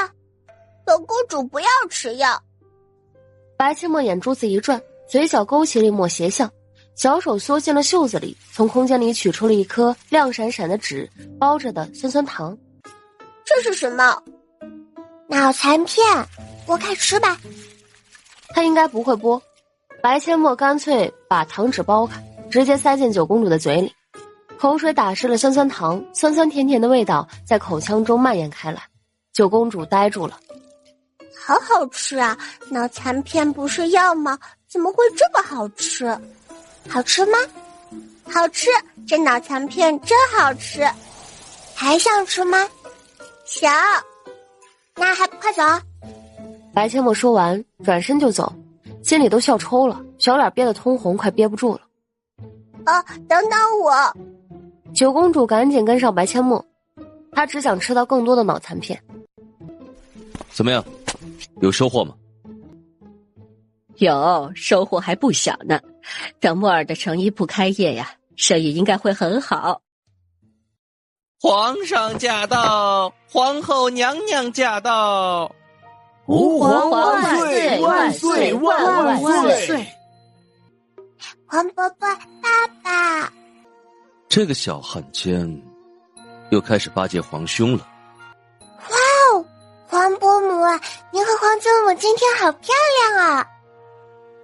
本公主不要吃药。白阡陌眼珠子一转，嘴角勾起了一抹邪笑，小手缩进了袖子里，从空间里取出了一颗亮闪闪的纸包着的酸酸糖。这是什么？脑残片，剥开吃吧。他应该不会剥。白阡陌干脆把糖纸剥开，直接塞进九公主的嘴里，口水打湿了酸酸糖，酸酸甜甜的味道在口腔中蔓延开来。九公主呆住了。好好吃啊！脑残片不是药吗？怎么会这么好吃？好吃吗？好吃，这脑残片真好吃。还想吃吗？想。那还不快走？白阡陌说完转身就走，心里都笑抽了，小脸憋得通红，快憋不住了。等等我！九公主赶紧跟上白阡陌，她只想吃到更多的脑残片。怎么样，有收获吗？有收获还不小呢，等墨儿的成衣铺开业呀，生意应该会很好。皇上驾到，皇后娘娘驾到，吾皇万岁万岁万万岁！黄伯伯爸爸，这个小汉奸又开始巴结皇兄了。哇哦，黄伯母，您和皇祖母今天好漂亮啊！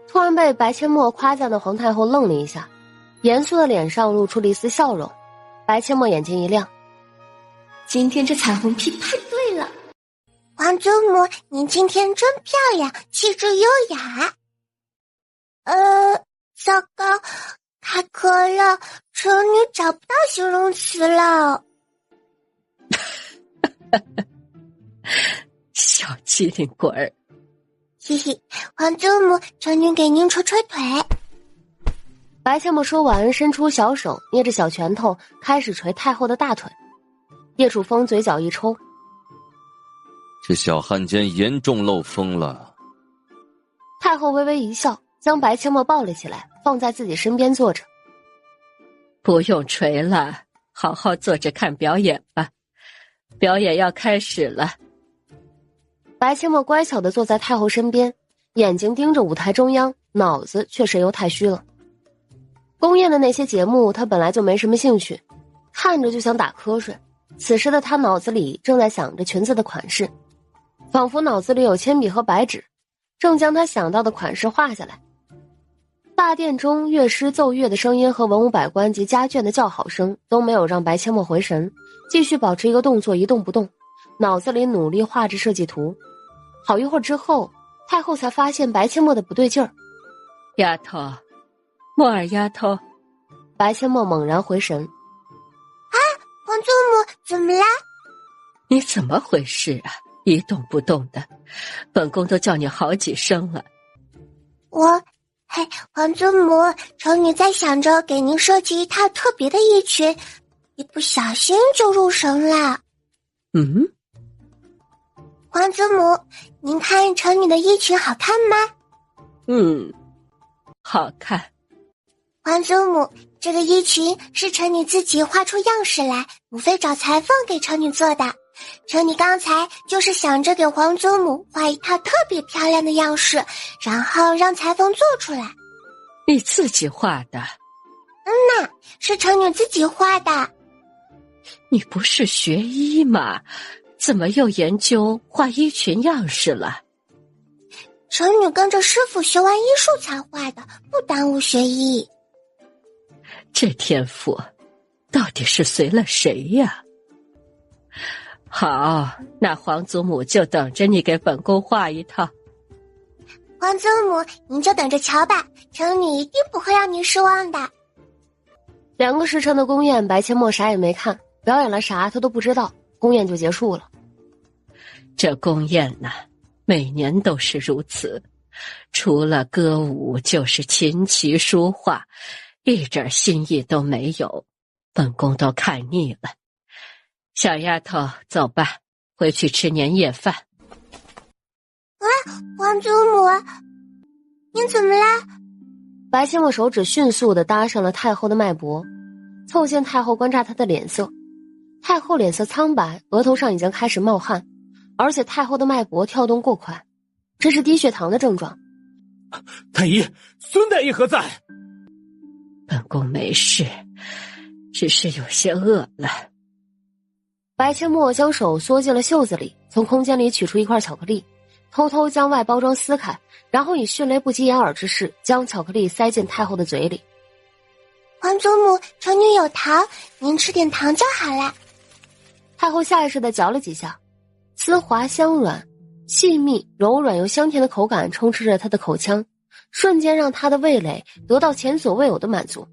突然被白阡陌夸赞的皇太后愣了一下，严肃的脸上露出了一丝笑容。白阡陌眼睛一亮，今天这彩虹屁太对了。皇祖母，您今天真漂亮，气质优雅。糟糕，太渴了，臣女找不到形容词了。小机灵鬼儿，嘿嘿，皇祖母，臣女给您捶捶腿。白阡陌说完，伸出小手捏着小拳头，开始捶太后的大腿。叶楚风嘴角一抽，这小汉奸严重漏风了。太后微微一笑，将白阡陌抱了起来，放在自己身边坐着。不用捶了，好好坐着看表演吧，表演要开始了。白阡陌乖巧地坐在太后身边，眼睛盯着舞台中央，脑子却神游太虚了。宫宴的那些节目他本来就没什么兴趣，看着就想打瞌睡。此时的他脑子里正在想着裙子的款式，仿佛脑子里有铅笔和白纸，正将他想到的款式画下来。大殿中乐师奏乐的声音和文武百官及家眷的叫好声都没有让白阡陌回神，继续保持一个动作一动不动，脑子里努力画着设计图。好一会儿之后，太后才发现白阡陌的不对劲儿。丫头，墨儿丫头。白阡陌猛然回神。啊，皇祖母怎么啦？你怎么回事啊？一动不动的，本宫都叫你好几声了。皇祖母，臣女在想着给您设计一套特别的衣裙，一不小心就入神了。皇祖母，您看臣女的衣裙好看吗？好看。皇祖母，这个衣裙是臣女自己画出样式来，母妃找裁缝给臣女做的。臣女刚才就是想着给皇祖母画一套特别漂亮的样式，然后让裁缝做出来。你自己画的？那是臣女自己画的。你不是学医吗？怎么又研究画衣裙样式了？臣女跟着师傅学完医术才画的，不耽误学医。这天赋到底是随了谁呀？好，那皇祖母就等着你给本宫画一套。皇祖母，您就等着瞧吧，臣女一定不会让您失望的。2个时辰的宫宴，白阡陌啥也没看，表演了啥他都不知道，宫宴就结束了。这宫宴呢，每年都是如此，除了歌舞就是琴棋书画，一点心意都没有，本宫都看腻了。小丫头，走吧，回去吃年夜饭。皇祖母，您怎么啦？白阡陌手指迅速地搭上了太后的脉搏，凑近太后观察她的脸色。太后脸色苍白，额头上已经开始冒汗，而且太后的脉搏跳动过快，这是低血糖的症状。太医，孙太医何在？本宫没事，只是有些饿了。白阡陌将手缩进了袖子里，从空间里取出一块巧克力，偷偷将外包装撕开，然后以迅雷不及掩耳之势将巧克力塞进太后的嘴里。皇祖母，臣女有糖，您吃点糖就好了。太后下意识地嚼了几下，丝滑香软，细密柔软又香甜的口感充斥着她的口腔，瞬间让她的味蕾得到前所未有的满足。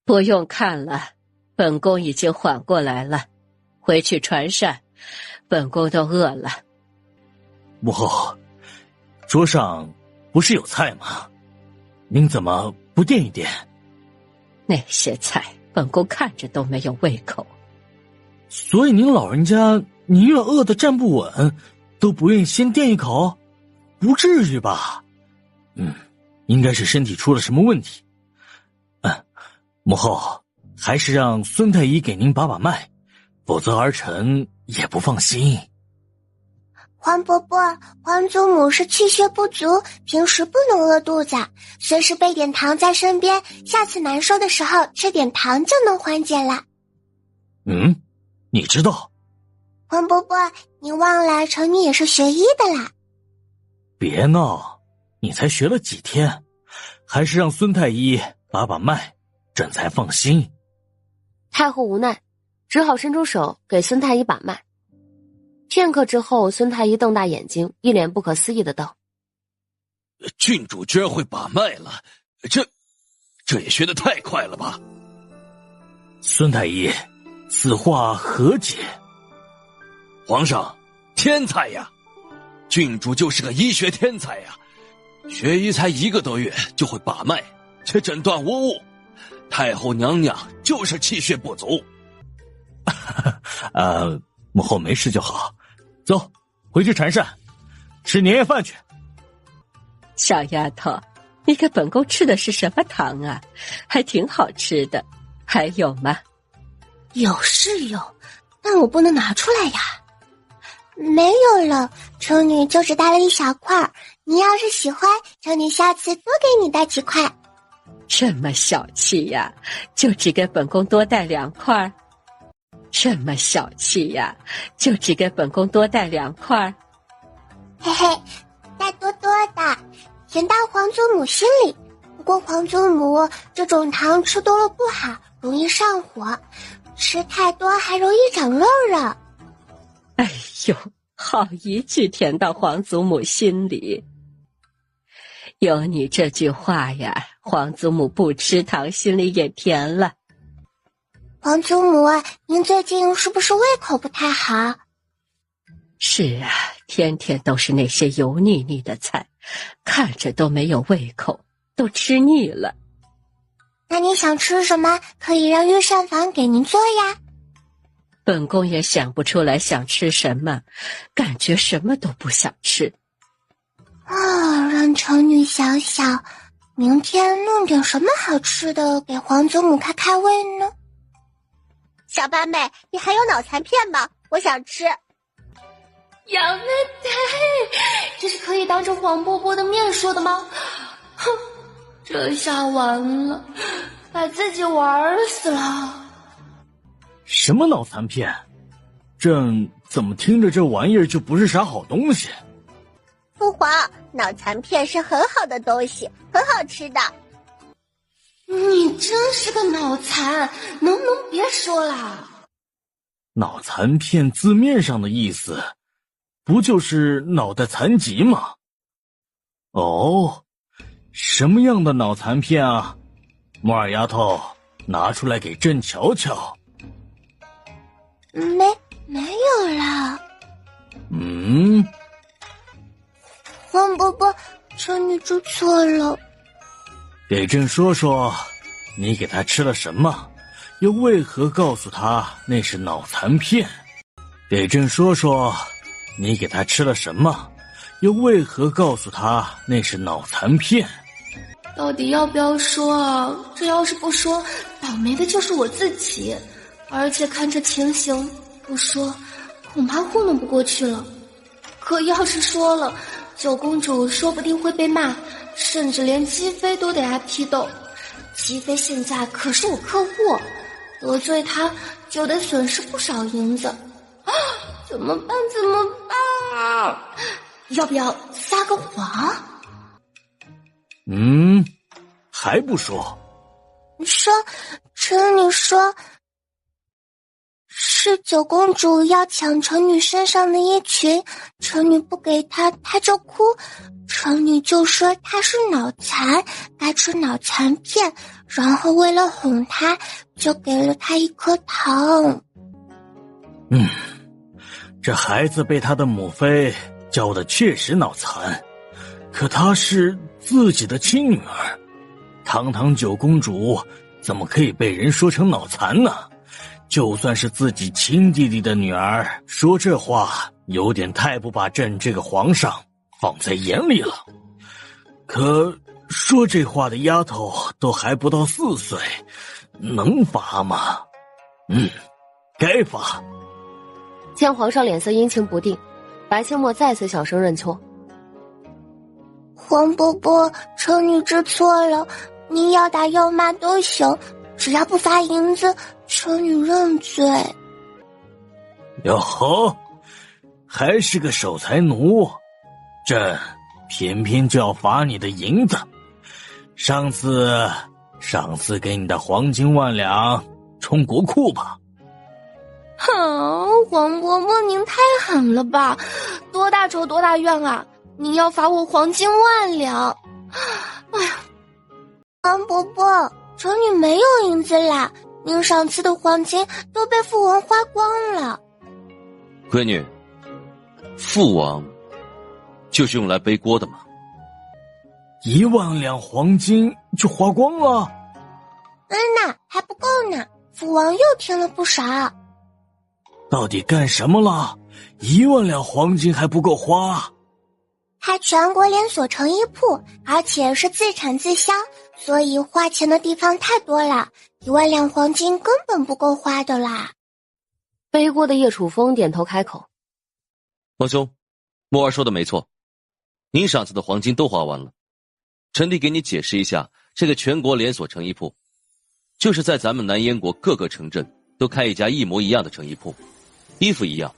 不用看了，本宫已经缓过来了，回去传膳，本宫都饿了。母后，桌上不是有菜吗？您怎么不垫一垫？那些菜本宫看着都没有胃口。所以您老人家宁愿饿得站不稳，都不愿意先垫一口？不至于吧？应该是身体出了什么问题。母后，还是让孙太医给您把把脉，否则儿臣也不放心。皇伯伯，皇祖母是气血不足，平时不能饿肚子，随时备点糖在身边，下次难受的时候吃点糖就能缓解了。你知道？黄伯伯，你忘了程女也是学医的啦。别闹，你才学了几天，还是让孙太医把把脉，朕才放心。太后无奈，只好伸出手给孙太医把脉。片刻之后，孙太医瞪大眼睛，一脸不可思议的道：郡主居然会把脉了，这也学得太快了吧？孙太医，此话何解？皇上，天才呀！郡主就是个医学天才呀，学医才1个多月就会把脉，却诊断无误。太后娘娘就是气血不足。母后没事就好。走，回去禅膳，吃年夜饭去。小丫头，你给本宫吃的是什么糖啊？还挺好吃的。还有吗？有是有，但我不能拿出来呀。没有了，程女就只带了一小块，你要是喜欢，程女下次多给你带几块。这么小气呀，就只给本宫多带2块？这么小气呀，就只给本宫多带2块？嘿嘿，带多多的，甜到皇祖母心里。不过皇祖母，这种糖吃多了不好，容易上火，吃太多还容易长肉了。哎呦，好一句甜到皇祖母心里。有你这句话呀，皇祖母不吃糖心里也甜了。皇祖母，您最近是不是胃口不太好？是啊，天天都是那些油腻腻的菜，看着都没有胃口，都吃腻了。那你想吃什么，可以让御膳房给您做呀。本宫也想不出来想吃什么，感觉什么都不想吃。让程女想想，明天弄点什么好吃的给皇祖母开开胃呢？小八妹，你还有脑残片吗？我想吃。杨妹妹，这是可以当着黄伯伯的面说的吗？哼，这下完了，把自己玩死了。什么脑残片？朕怎么听着这玩意儿就不是啥好东西？父皇，脑残片是很好的东西，很好吃的。你真是个脑残，能不能别说啦？脑残片字面上的意思，不就是脑袋残疾吗？哦，什么样的脑残片啊？木耳丫头，拿出来给朕瞧瞧。没有啦。皇伯伯，程女知错了。给朕说说，你给他吃了什么？又为何告诉他那是脑残片？给朕说说，你给他吃了什么？又为何告诉他那是脑残片？到底要不要说啊？这要是不说，倒霉的就是我自己。而且看这情形，不说恐怕糊弄不过去了。可要是说了，九公主说不定会被骂，甚至连姬妃都得挨批斗。姬妃现在可是我客户，得罪她就得损失不少银子。怎么办？要不要撒个谎？还不说？程女说是九公主要抢程女身上的衣裙，程女不给她，她就哭。程女就说她是脑残，该吃脑残片，然后为了哄她，就给了她一颗糖。这孩子被他的母妃教的确实脑残，可她是自己的亲女儿，堂堂九公主怎么可以被人说成脑残呢？就算是自己亲弟弟的女儿，说这话有点太不把朕这个皇上放在眼里了。可说这话的丫头都还不到4岁，能罚吗？该罚。见皇上脸色阴晴不定，白清墨再次小声认错。皇伯伯，程女知错了，您要打要骂都行，只要不罚银子，程女认罪。哟吼，还是个守财奴，朕偏偏就要罚你的银子。上次给你的黄金1万两充国库吧。哼，黄伯伯您太狠了吧，多大仇多大怨啊，您要罚我黄金1万两。哎呀，黄伯伯，臣女没有银子啦，您上次的黄金都被父王花光了。闺女，父王就是用来背锅的嘛。1万两黄金就花光了？呐，还不够呢，父王又添了不少。到底干什么了？1万两黄金还不够花？开全国连锁成衣铺，而且是自产自销，所以花钱的地方太多了，1万两黄金根本不够花的啦。背锅的叶楚风点头开口：王兄，墨儿说的没错，您上次的黄金都花完了。臣弟给你解释一下，这个全国连锁成衣铺，就是在咱们南燕国各个城镇都开一家一模一样的成衣铺，衣服一样，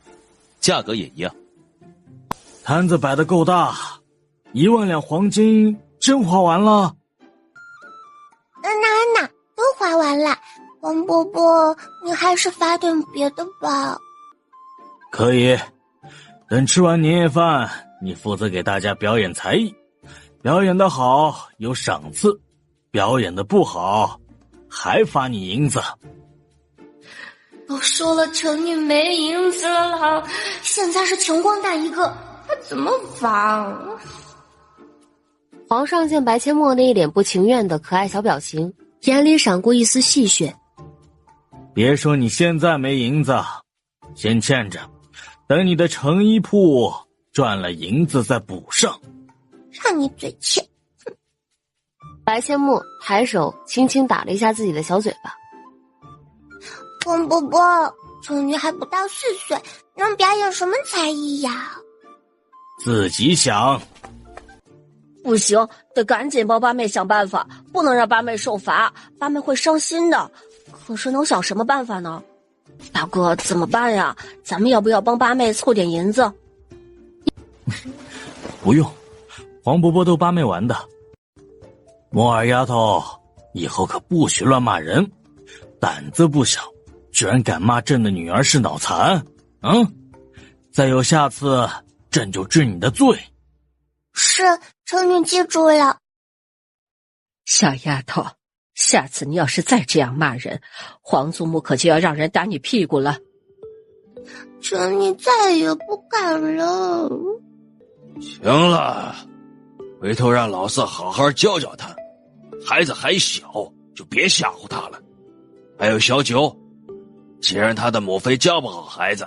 价格也一样。摊子摆得够大，1万两黄金真花完了？安娜，都花完了。王伯伯，你还是罚点别的吧。可以，等吃完年夜饭，你负责给大家表演才艺，表演得好有赏赐，表演得不好还罚你银子。都说了臣女没银子了啦，现在是穷光蛋一个，还怎么罚？皇上见白阡陌那一脸不情愿的可爱小表情，眼里闪过一丝戏谑。别说你现在没银子，先欠着，等你的成衣铺赚了银子再补上。让你嘴欠。白阡陌抬手轻轻打了一下自己的小嘴巴。王伯伯，臣女还不到4岁，能表演什么才艺呀？自己想。不行，得赶紧帮八妹想办法，不能让八妹受罚，八妹会伤心的。可是能想什么办法呢？大哥，怎么办呀？咱们要不要帮八妹凑点银子？不用，黄伯伯逗八妹玩的。墨儿丫头，以后可不许乱骂人，胆子不小，居然敢骂朕的女儿是脑残。再有下次，朕就治你的罪。是，臣女记住了。小丫头，下次你要是再这样骂人，皇祖母可就要让人打你屁股了。臣女再也不敢了。行了，回头让老四好好教教他，孩子还小，就别吓唬他了。还有小九，既然他的母妃教不好孩子，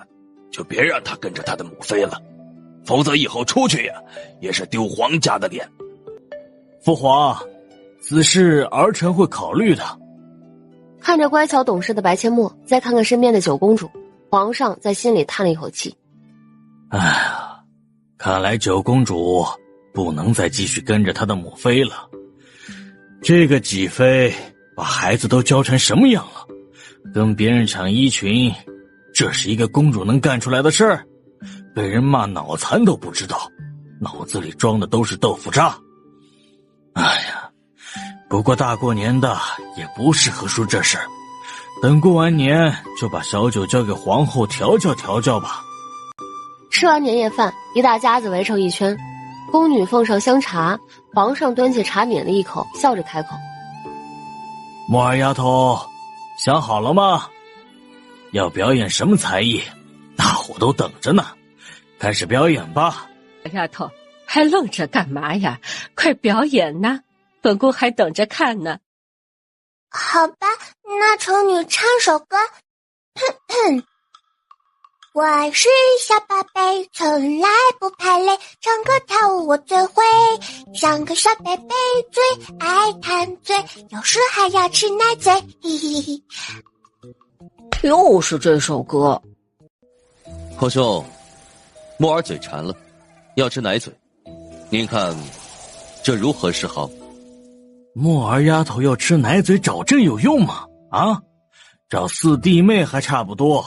就别让他跟着他的母妃了，否则以后出去呀，也是丢皇家的脸。父皇，此事儿臣会考虑的。看着乖巧懂事的白阡陌，再看看身边的九公主，皇上在心里叹了一口气。哎呀，看来九公主不能再继续跟着她的母妃了。这个几妃把孩子都教成什么样了？跟别人抢衣裙，这是一个公主能干出来的事儿？被人骂脑残都不知道，脑子里装的都是豆腐渣。哎呀，不过大过年的也不适合说这事儿，等过完年就把小九交给皇后调教吧。吃完年夜饭，一大家子围成一圈，宫女奉上香茶，皇上端起茶抿了一口，笑着开口：墨儿丫头，想好了吗？要表演什么才艺？大伙都等着呢，开始表演吧。丫头，还愣着干嘛呀？快表演呐！本宫还等着看呢。好吧，那臣女唱首歌。我是小宝贝，从来不怕累，唱歌跳舞我最会，像个小贝贝，最爱贪嘴，有时还要吃奶嘴，嘿嘿嘿。又是这首歌。皇兄，墨儿嘴馋了，要吃奶嘴，您看这如何是好？墨儿丫头要吃奶嘴找朕有用吗？啊，找四弟妹还差不多。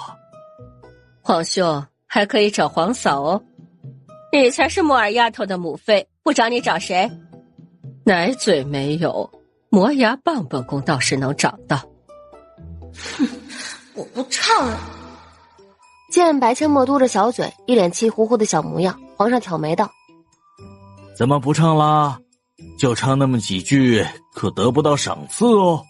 皇兄还可以找皇嫂哦，你才是木耳丫头的母妃，不找你找谁？奶嘴没有，磨牙棒棒功倒是能找到。哼，我不唱了。见白阡陌嘟着小嘴，一脸气呼呼的小模样，皇上挑眉道：怎么不唱啦？就唱那么几句，可得不到赏赐哦。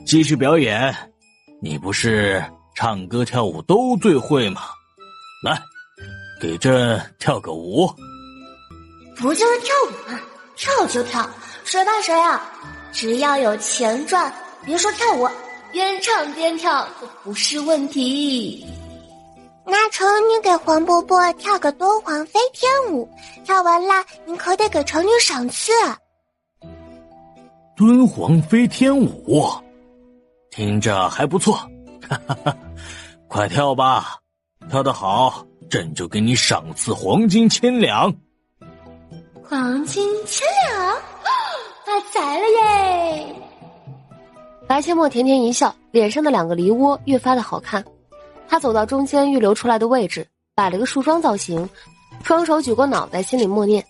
继续表演，你不是唱歌跳舞都最会吗？来，给朕跳个舞。不就是跳舞吗？跳就跳，谁怕谁啊？只要有钱赚，别说跳舞，边唱边跳都不是问题。那臣女给皇伯伯跳个敦煌飞天舞，跳完了您可得给臣女赏赐。敦煌飞天舞，听着还不错，哈哈哈！快跳吧，跳得好，朕就给你赏赐黄金1000两。黄金1000两，发财了耶！白阡陌甜甜一笑，脸上的2个梨窝越发的好看。他走到中间预留出来的位置，摆了个树桩造型，双手举过脑袋，心里默念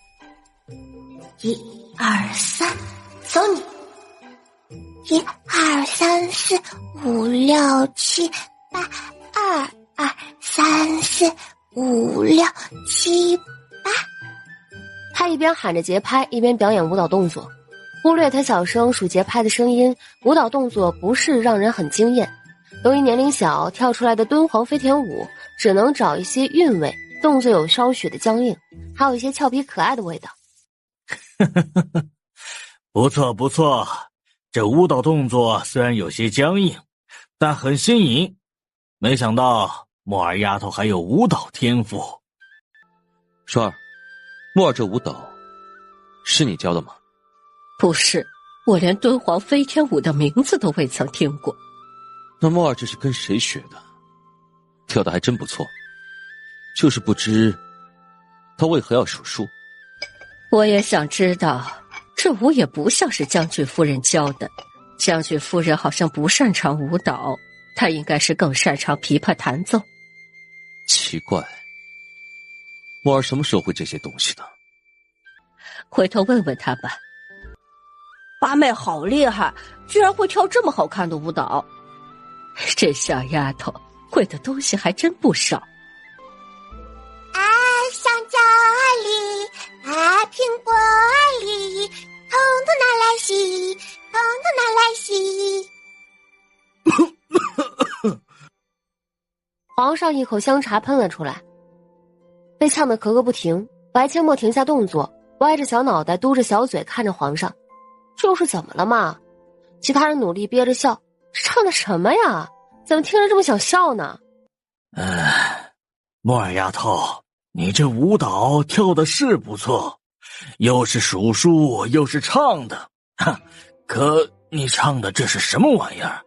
：1、2、3，走你！1、2、3、4、5、6、7、8，2、2、3、4、5、6、7、8。他一边喊着节拍，一边表演舞蹈动作。忽略他小声数节拍的声音，舞蹈动作不是让人很惊艳。由于年龄小，跳出来的敦煌飞天舞只能找一些韵味，动作有稍许的僵硬，还有一些俏皮可爱的味道。不错不错，这舞蹈动作虽然有些僵硬，但很新颖。没想到木耳丫头还有舞蹈天赋。双儿，木耳这舞蹈是你教的吗？不是，我连敦煌飞天舞的名字都未曾听过。那木耳这是跟谁学的？跳得还真不错，就是不知他为何要数数。我也想知道，这舞也不像是将军夫人教的。将军夫人好像不擅长舞蹈，她应该是更擅长琵琶弹奏。奇怪，木耳什么时候会这些东西的？回头问问她吧。八妹好厉害，居然会跳这么好看的舞蹈。这小丫头会的东西还真不少。啊，香蕉里，啊，苹果里，统统拿来洗，统统拿来洗。皇上一口香茶喷了出来，被呛得咳个不停。白阡陌停下动作，歪着小脑袋，嘟着小嘴看着皇上。这又是怎么了嘛？其他人努力憋着笑，唱的什么呀？怎么听着这么想笑呢？木耳丫头，你这舞蹈跳的是不错，又是数数又是唱的，哈！可你唱的这是什么玩意儿？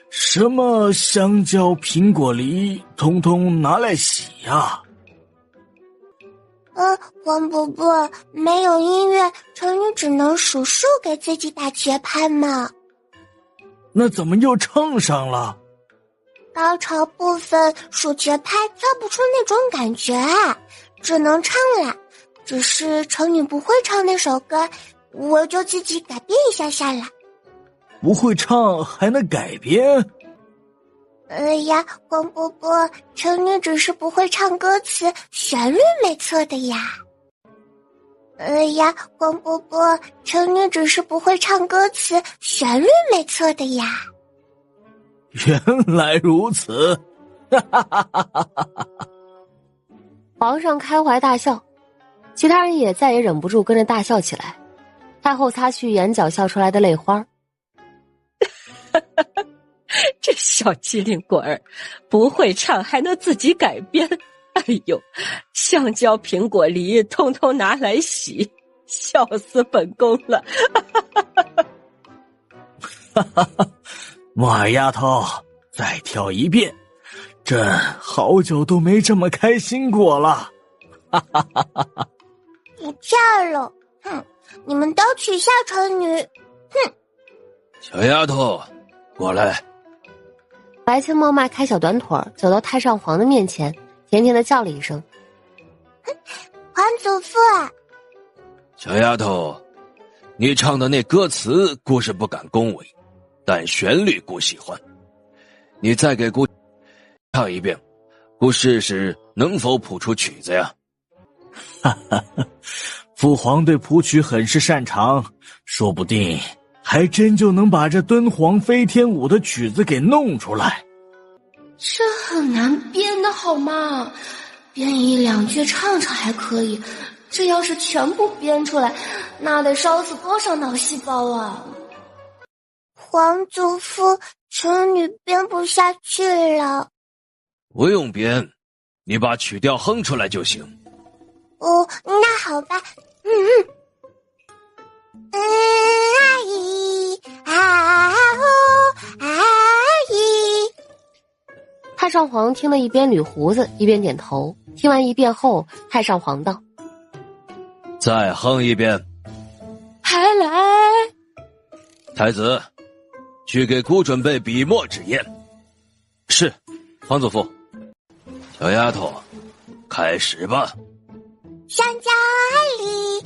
什么香蕉、苹果、梨，通通拿来洗呀！王伯伯，没有音乐，臣女只能数数给自己打节拍嘛。那怎么又唱上了？高潮部分数节拍跳不出那种感觉啊，只能唱啦。只是臣女不会唱那首歌，我就自己改编一下下啦。不会唱还能改编？呀，王伯伯，臣女只是不会唱歌词，旋律没错的呀。呀，王伯伯，臣女只是不会唱歌词，旋律没错的呀。原来如此，皇上开怀大笑，其他人也再也忍不住跟着大笑起来。太后擦去眼角笑出来的泪花。这小机灵鬼儿，不会唱还能自己改编。哎呦，香蕉、苹果、梨，通通拿来洗，笑死本宫了。木耳丫头，再跳一遍，朕好久都没这么开心过了。不跳了，哼！你们都取笑臣女，哼！小丫头，过来。白阡陌迈开小短腿，走到太上皇的面前，甜甜的叫了一声：“皇祖父。”小丫头，你唱的那歌词姑是不敢恭维，但旋律姑喜欢。你再给姑唱一遍，姑试试能否谱出曲子呀？哈哈，父皇对谱曲很是擅长，说不定还真就能把这敦煌飞天舞的曲子给弄出来。这很难编的好吗？编1-2句唱唱还可以，这要是全部编出来，那得烧死多少脑细胞啊！皇祖父，臣女编不下去了。不用编，你把曲调哼出来就行。哦，那好吧。阿姨啊哦阿姨。太上皇听了一边捋胡子一边点头，听完一遍后，太上皇道：“再哼一遍。”还来。太子，去给姑准备笔墨纸砚。是，皇祖父。小丫头，开始吧。香蕉里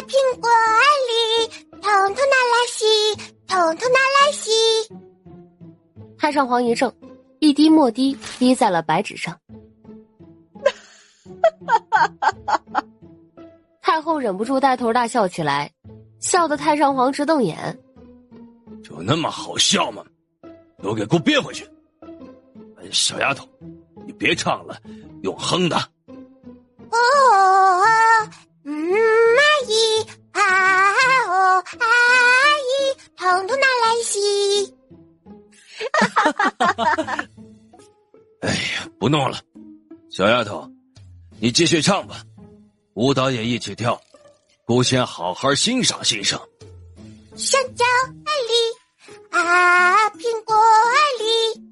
苹果里，统统拿来洗，统统拿来洗。太上皇一怔，一滴墨滴滴在了白纸上。太后忍不住带头大笑起来，笑得太上皇直瞪眼。就那么好笑吗？都给姑憋回去！小丫头，你别唱了，用哼的。阿姨哦阿姨，统统拿来洗。哎呀，不弄了，小丫头，你继续唱吧，舞蹈也一起跳，姑先好好欣赏欣赏。香蕉里苹果里。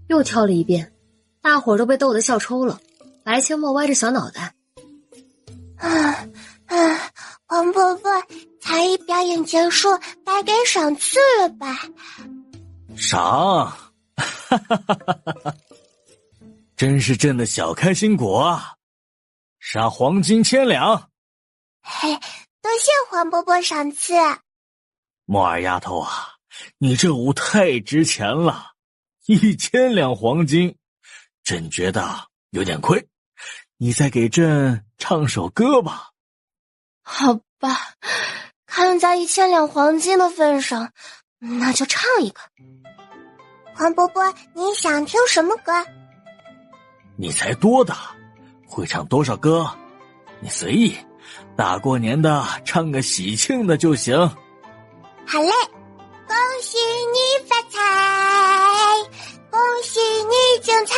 又跳了一遍，大伙儿都被逗得笑抽了。白千墨歪着小脑袋：“王伯伯，才艺表演结束，该给赏赐了吧？”赏，哈哈哈哈！真是朕的小开心果啊！赏黄金1000两。嘿，多谢黄伯伯赏赐。墨儿丫头啊，你这舞太值钱了，1000两黄金，朕觉得有点亏。你再给朕唱首歌吧。好吧，看在1000两黄金的份上，那就唱一个。黄伯伯，你想听什么歌？你才多大，会唱多少歌？你随意，大过年的唱个喜庆的就行。好嘞，恭喜你发财，恭喜你精彩，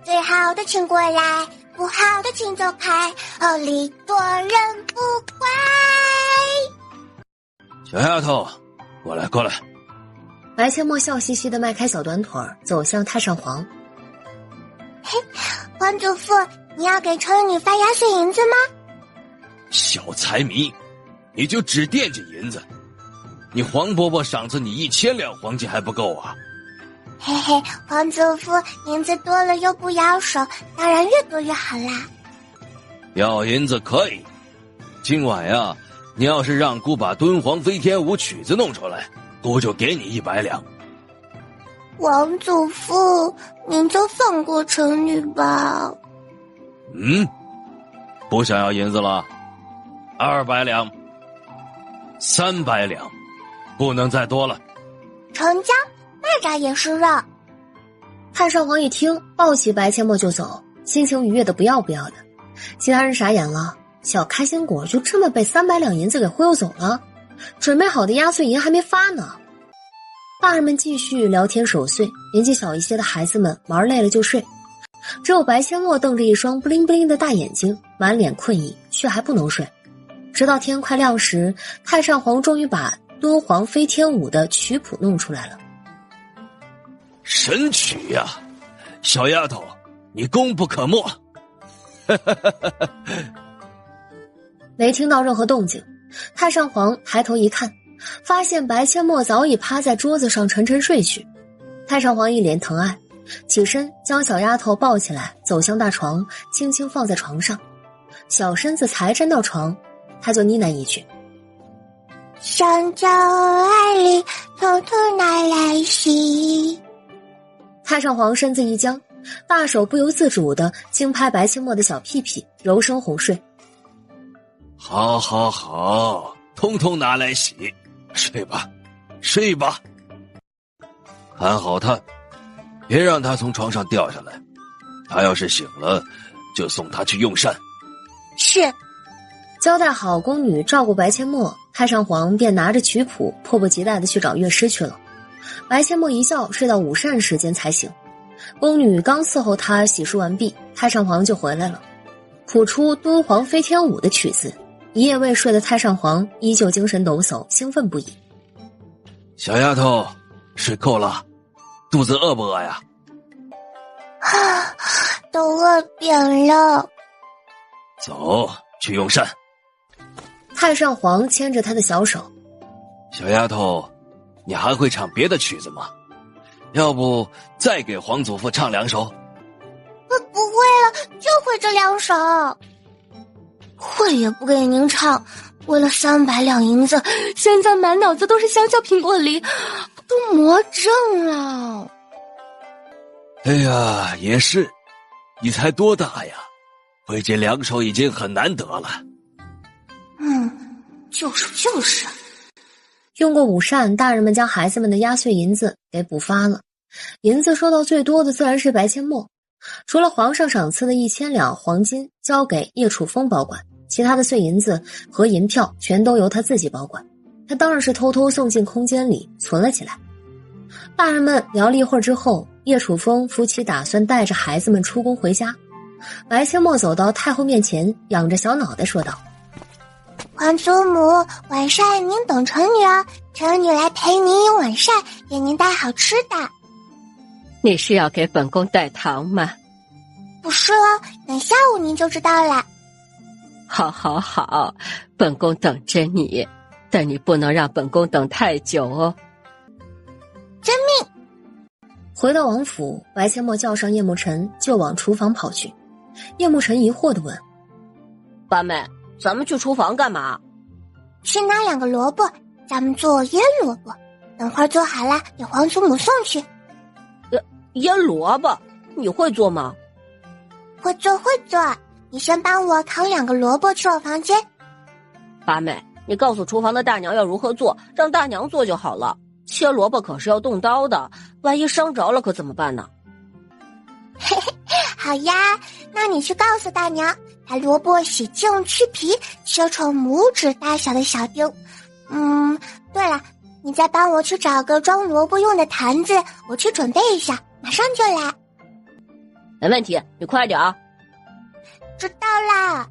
最好的请过来，不好的请走开，礼多人不怪。小丫头，过来过来。白千墨笑嘻嘻地迈开小短腿走向太上皇。嘿，皇祖父，你要给臣女发压岁银子吗？小财迷，你就只惦记银子，你黄伯伯赏赐你1000两黄金还不够啊？嘿嘿，皇祖父，银子多了又不摇手，当然越多越好啦。要银子可以，今晚呀，你要是让姑把敦煌飞天舞曲子弄出来，姑就给你100两。王祖父，您就放过臣女吧。不想要银子了？200两，300两，不能再多了。成交，那扎也是肉。太上皇一听，抱起白千墨就走，心情愉悦的不要不要的。其他人傻眼了，小开心果就这么被300两银子给忽悠走了，准备好的压岁银还没发呢。大人们继续聊天守岁，年纪小一些的孩子们玩累了就睡，只有白千墨瞪着一双不灵不灵的大眼睛，满脸困意，却还不能睡。直到天快亮时，太上皇终于把敦煌飞天舞的曲谱弄出来了。神曲呀，小丫头，你功不可没。没听到任何动静，太上皇抬头一看，发现白千墨早已趴在桌子上沉沉睡去。太上皇一脸疼爱，起身将小丫头抱起来，走向大床，轻轻放在床上。小身子才沾到床，他就呢喃一句：想叫爱里偷偷拿来洗。太上皇身子一僵，大手不由自主地轻拍白清墨的小屁屁，柔声哄睡。好好好，通通拿来洗，睡吧，睡吧。看好他，别让他从床上掉下来。他要是醒了，就送他去用膳。是。交代好宫女照顾白阡陌，太上皇便拿着曲谱，迫不及待地去找乐师去了。白阡陌一觉睡到午膳时间才醒，宫女刚伺候他洗漱完毕，太上皇就回来了，谱出敦煌飞天舞的曲子。一夜未睡的太上皇依旧精神抖擞，兴奋不已。小丫头，睡够了，肚子饿不饿呀？都饿扁了。走，去用膳。太上皇牵着他的小手。小丫头，你还会唱别的曲子吗？要不再给皇祖父唱2首？不会了，就会这2首。会也不给您唱，为了300两银子，现在满脑子都是香蕉苹果梨，都魔怔了。哎呀，也是，你才多大呀？会这2首已经很难得了。就是。用过午膳，大人们将孩子们的压岁银子给补发了。银子收到最多的自然是白阡陌，除了皇上赏赐的1000两黄金交给叶楚风保管，其他的碎银子和银票全都由他自己保管。他当然是偷偷送进空间里存了起来。大人们聊了一会儿之后，叶楚风夫妻打算带着孩子们出宫回家。白阡陌走到太后面前，仰着小脑袋说道：皇祖母，晚膳您等臣女儿，臣女来陪您饮晚膳，给您带好吃的。你是要给本宫带糖吗？不是哦，等下午您就知道了。好好好，本宫等着你，但你不能让本宫等太久哦。遵命。回到王府，白阡陌叫上叶慕辰就往厨房跑去。叶慕辰疑惑地问：八妹，咱们去厨房干嘛？去拿2个萝卜，咱们做腌萝卜，等会儿做好了给皇祖母送去。腌萝卜你会做吗？会做，你先帮我扛2个萝卜去我房间。八妹，你告诉厨房的大娘要如何做，让大娘做就好了。切萝卜可是要动刀的，万一伤着了可怎么办呢？嘿嘿，好呀，那你去告诉大娘，把萝卜洗净去皮，切成拇指大小的小丁。对了，你再帮我去找个装萝卜用的坛子，我去准备一下，马上就来。没问题，你快点儿。知道啦。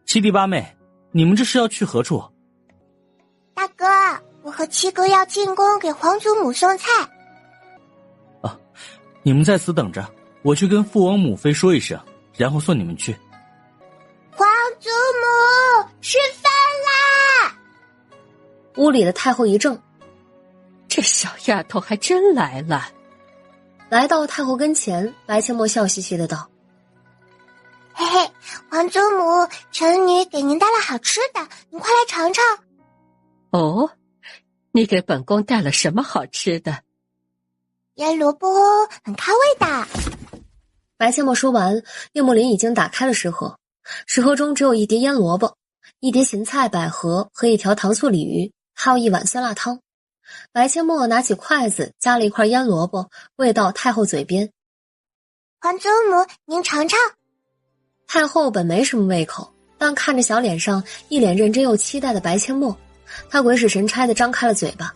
七弟八妹，你们这是要去何处？大哥，我和七哥要进宫给皇祖母送菜。你们在此等着，我去跟父王母妃说一声，然后送你们去。皇祖母，吃饭啦！屋里的太后一怔，这小丫头还真来了。来到太后跟前，白阡陌笑嘻嘻的道：嘿嘿，皇祖母，臣女给您带了好吃的，您快来尝尝。哦，你给本宫带了什么好吃的？腌萝卜哦，很开胃的。白阡陌说完，叶慕林已经打开了食盒，食盒中只有一碟腌萝卜、一碟芹菜百合和一条糖醋鲤鱼，还有一碗酸辣汤。白阡陌拿起筷子夹了一块腌萝卜，喂到太后嘴边。皇祖母，您尝尝。太后本没什么胃口，但看着小脸上一脸认真又期待的白阡陌，她鬼使神差地张开了嘴巴，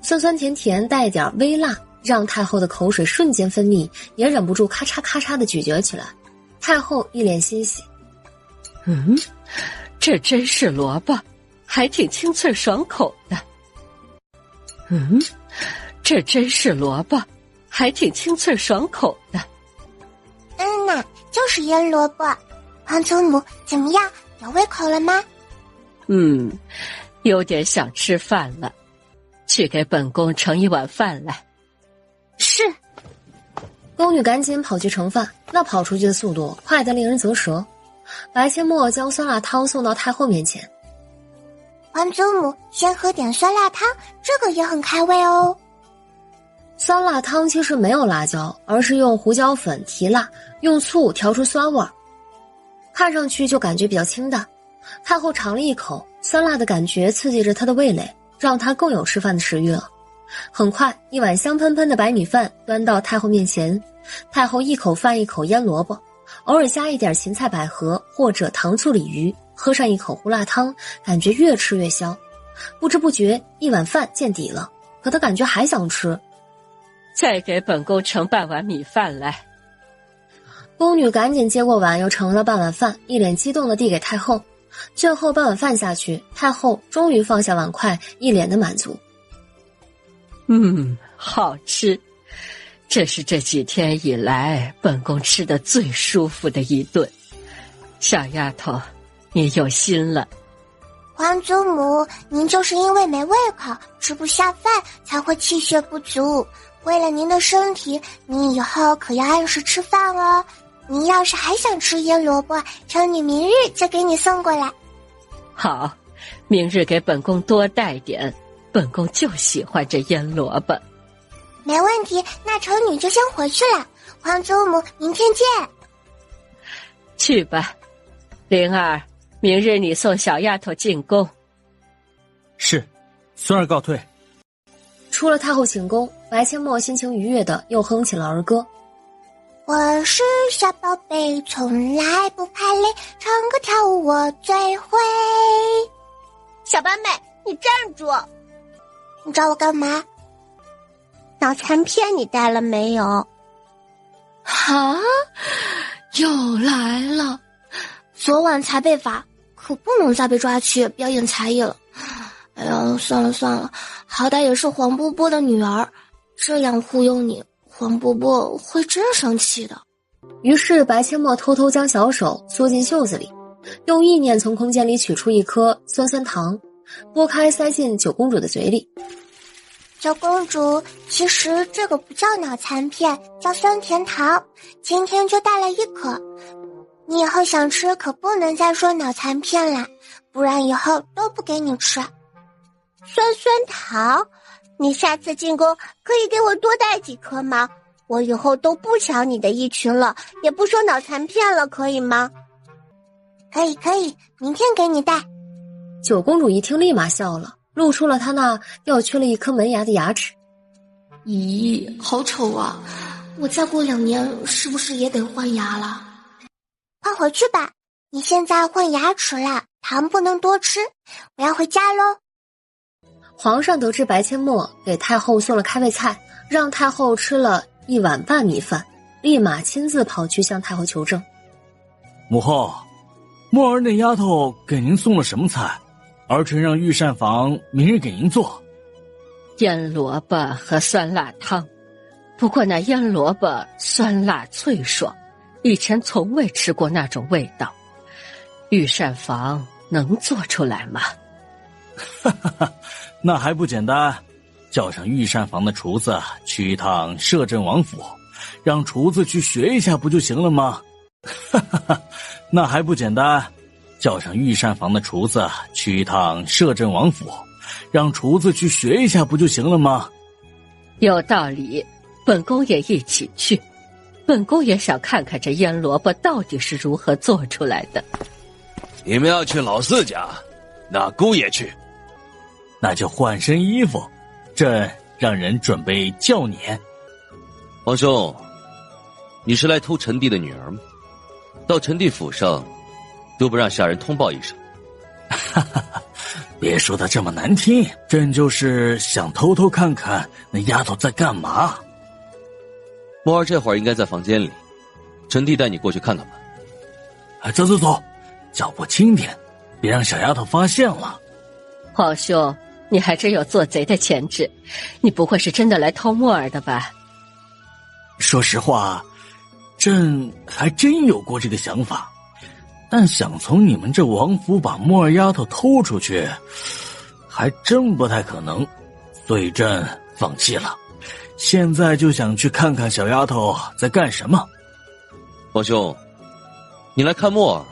酸酸甜甜带点微辣，让太后的口水瞬间分泌，也忍不住咔嚓咔嚓地咀嚼起来。太后一脸欣喜，这真是萝卜，还挺清脆爽口的。这真是萝卜，还挺清脆爽口的。呐，就是腌萝卜。皇祖母怎么样？有胃口了吗？有点想吃饭了，去给本宫盛一碗饭来。是。宫女赶紧跑去盛饭，那跑出去的速度快得令人啧舌。白阡陌将酸辣汤送到太后面前。皇祖母，先喝点酸辣汤，这个也很开胃哦。酸辣汤其实没有辣椒，而是用胡椒粉提辣，用醋调出酸味儿，看上去就感觉比较清淡。太后尝了一口，酸辣的感觉刺激着她的味蕾，让她更有吃饭的食欲了。很快，一碗香喷喷的白米饭端到太后面前，太后一口饭一口腌萝卜，偶尔加一点芹菜百合或者糖醋鲤鱼，喝上一口胡辣汤，感觉越吃越香。不知不觉一碗饭见底了，可她感觉还想吃。再给本宫盛半碗米饭来。宫女赶紧接过碗，又盛了半碗饭，一脸激动地递给太后。最后半碗饭下去，太后终于放下碗筷，一脸的满足。好吃，这是这几天以来本宫吃的最舒服的一顿。小丫头，你有心了。皇祖母，您就是因为没胃口，吃不下饭，才会气血不足。为了您的身体，您以后可要按时吃饭哦。您要是还想吃腌萝卜，称你明日就给你送过来。好，明日给本宫多带点，本宫就喜欢这腌萝卜。没问题，那丑女就先回去了。皇祖母，明天见。去吧，灵儿，明日你送小丫头进宫。是，孙儿告退。出了太后寝宫，白阡陌心情愉悦的又哼起了儿歌。我是小宝贝，从来不怕累，唱歌跳舞我最会。小八妹，你站住！你找我干嘛？脑残片你带了没有？啊，又来了！昨晚才被罚，可不能再被抓去表演才艺了。哎呀，算了，好歹也是黄波波的女儿，这样忽悠你，黄波波会真生气的。于是白阡陌偷偷将小手缩进袖子里，用意念从空间里取出一颗酸酸糖，剥开塞进九公主的嘴里。九公主，其实这个不叫脑残片，叫酸甜糖，今天就带了一颗。你以后想吃可不能再说脑残片啦，不然以后都不给你吃。酸糖，你下次进宫可以给我多带几颗吗？我以后都不抢你的衣裙了，也不说脑残片了，可以吗？可以，明天给你带。九公主一听立马笑了，露出了她那掉缺了一颗门牙的牙齿。咦，好丑啊！我再过2年是不是也得换牙了？快回去吧，你现在换牙齿了，糖不能多吃，我要回家喽。皇上得知白阡陌给太后送了开胃菜，让太后吃了1碗半米饭，立马亲自跑去向太后求证。母后，墨儿那丫头给您送了什么菜？儿臣让御膳房明日给您做。腌萝卜和酸辣汤，不过那腌萝卜酸辣脆爽，以前从未吃过那种味道。御膳房能做出来吗？哈哈哈，那还不简单，叫上御膳房的厨子去一趟摄政王府，让厨子去学一下不就行了吗？哈哈哈，那还不简单，叫上御膳房的厨子去一趟摄政王府，让厨子去学一下不就行了吗？有道理，本宫也一起去。本宫也想看看这腌萝卜到底是如何做出来的。你们要去老四家，那姑也去。那就换身衣服，朕让人准备轿辇。皇兄，你是来偷臣弟的女儿吗？到臣弟府上都不让下人通报一声。哈哈哈，别说的这么难听，朕就是想偷偷看看那丫头在干嘛。墨儿这会儿应该在房间里，臣弟带你过去看看吧。走，脚步轻点，别让小丫头发现了。皇兄，你还真有做贼的潜质，你不会是真的来偷墨儿的吧？说实话，朕还真有过这个想法，但想从你们这王府把墨儿丫头偷出去，还真不太可能，所以朕放弃了。现在就想去看看小丫头在干什么。皇兄，你来看墨儿，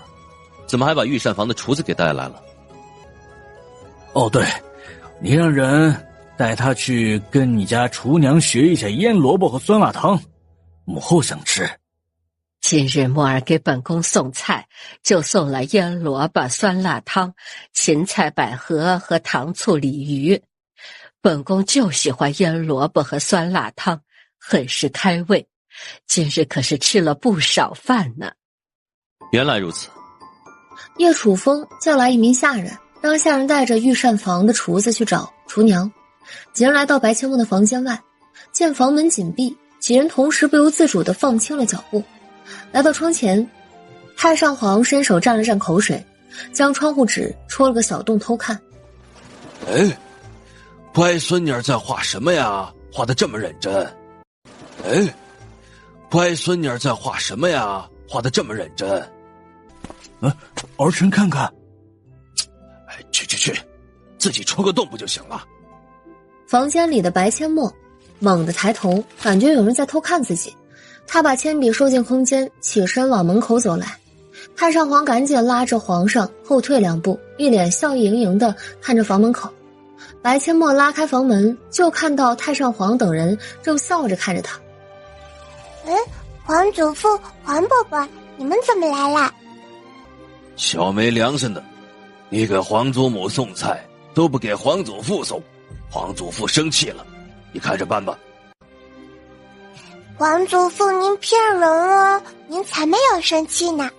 怎么还把御膳房的厨子给带来了？哦，对，你让人带他去跟你家厨娘学一下腌萝卜和酸辣汤，母后想吃。今日墨儿给本宫送菜，就送了腌萝卜、酸辣汤、芹菜百合和糖醋鲤鱼。本宫就喜欢腌萝卜和酸辣汤，很是开胃。今日可是吃了不少饭呢。原来如此。叶楚风叫来一名下人，让下人带着御膳房的厨子去找厨娘。几人来到白千梦的房间外，见房门紧闭，几人同时不由自主地放轻了脚步。来到窗前，太上皇伸手蘸了蘸口水，将窗户纸戳了个小洞偷看。哎，乖孙女在画什么呀？画得这么认真。哎，乖孙女在画什么呀？画得这么认真。儿臣看看。哎，去，自己戳个洞不就行了？房间里的白阡陌猛地抬头，感觉有人在偷看自己。他把铅笔收进空间，起身往门口走来。太上皇赶紧拉着皇上后退2步，一脸笑意盈盈地看着房门口。白阡陌拉开房门，就看到太上皇等人正笑着看着他。皇祖父、皇伯伯，你们怎么来啦？小没良心的，你给皇祖母送菜都不给皇祖父送，皇祖父生气了，你看着办吧。皇祖父，您骗人哦，您才没有生气呢。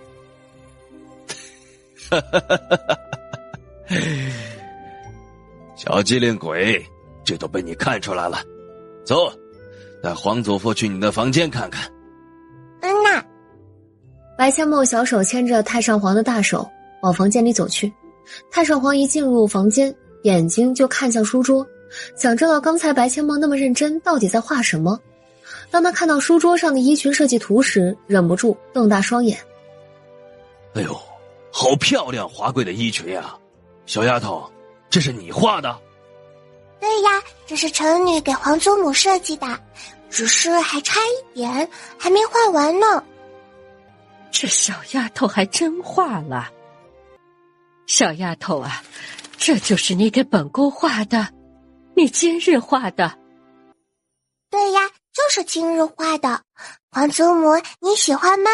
小机灵鬼，这都被你看出来了。走，带皇祖父去你的房间看看。那白阡陌小手牵着太上皇的大手往房间里走去。太上皇一进入房间，眼睛就看向书桌，想知道刚才白阡陌那么认真到底在画什么。当他看到书桌上的衣裙设计图时，忍不住瞪大双眼。哎呦，好漂亮华贵的衣裙呀！小丫头，这是你画的？对呀，这是臣女给皇祖母设计的，只是还差一点，还没画完呢。这小丫头还真画了。小丫头啊，这就是你给本宫画的，你今日画的。对呀，就是今日画的。皇祖母，你喜欢吗？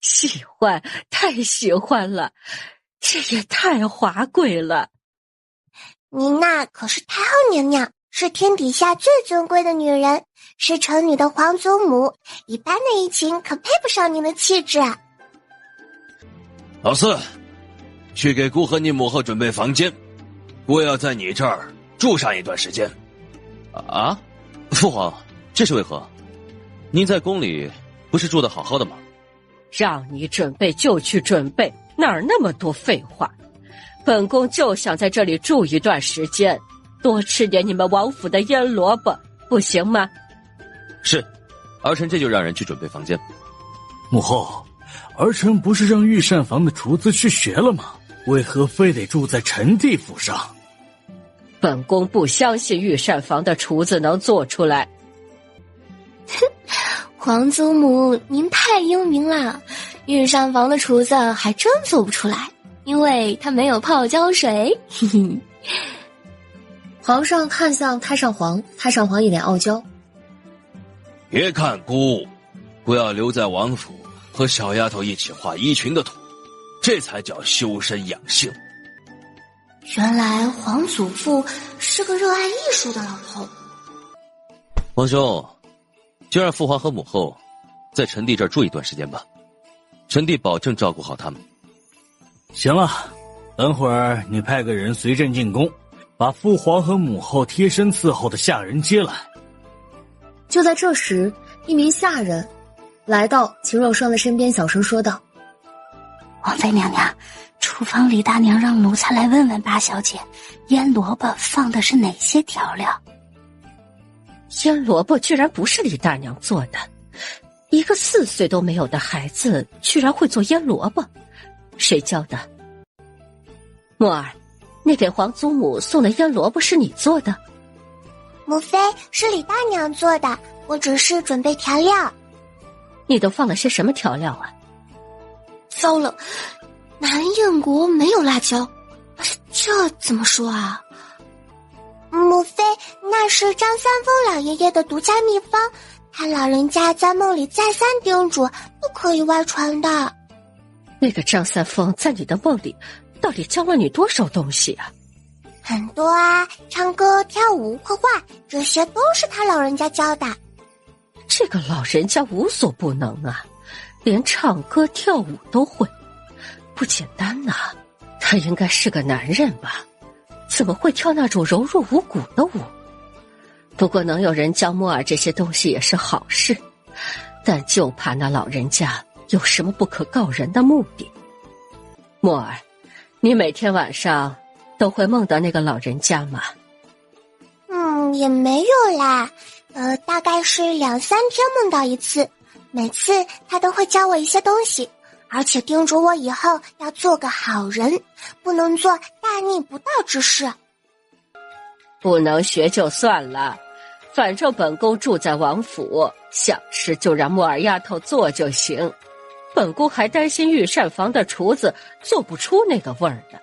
喜欢，太喜欢了，这也太华贵了。您那可是太后娘娘，是天底下最尊贵的女人，是臣女的皇祖母，一般的衣裙可配不上您的气质啊。老四，去给姑和你母后准备房间，姑要在你这儿住上一段时间。啊，父皇，这是为何？您在宫里不是住得好好的吗？让你准备就去准备，哪儿那么多废话？本宫就想在这里住一段时间，多吃点你们王府的腌萝卜，不行吗？是，儿臣这就让人去准备房间。母后，儿臣不是让御膳房的厨子去学了吗？为何非得住在臣弟府上？本宫不相信御膳房的厨子能做出来。皇祖母，您太英明了，御膳房的厨子还真做不出来，因为他没有泡胶水。皇上看向太上皇，太上皇一脸傲娇。别看姑要留在王府和小丫头一起画衣裙的图，这才叫修身养性。原来皇祖父是个热爱艺术的老头。皇兄，就让父皇和母后在臣弟这儿住一段时间吧，臣弟保证照顾好他们。行了，等会儿你派个人随朕进宫，把父皇和母后贴身伺候的下人接来。就在这时，一名下人来到秦若霜的身边，小声说道：王妃娘娘，厨房李大娘让奴才来问问八小姐，腌萝卜放的是哪些调料？腌萝卜居然不是李大娘做的，一个4岁都没有的孩子居然会做腌萝卜，谁教的？墨儿，那给皇祖母送的腌萝卜是你做的？母妃是李大娘做的，我只是准备调料。你都放了些什么调料啊？糟了，南燕国没有辣椒，这怎么说啊？母妃，那是张三丰老爷爷的独家秘方，他老人家在梦里再三叮嘱，不可以外传的。那个张三丰在你的梦里到底教了你多少东西啊？很多啊，唱歌、跳舞、绘画，这些都是他老人家教的。这个老人家无所不能啊，连唱歌跳舞都会，不简单呐。他应该是个男人吧？怎么会跳那种柔弱无骨的舞？不过能有人教莫尔这些东西也是好事，但就怕那老人家有什么不可告人的目的。莫尔，你每天晚上都会梦到那个老人家吗？也没有啦，大概是2-3天梦到一次，每次他都会教我一些东西，而且叮嘱我以后要做个好人，不能做大逆不道之事。不能学就算了，反正本宫住在王府，想吃就让木耳丫头做就行。本宫还担心御膳房的厨子做不出那个味儿呢。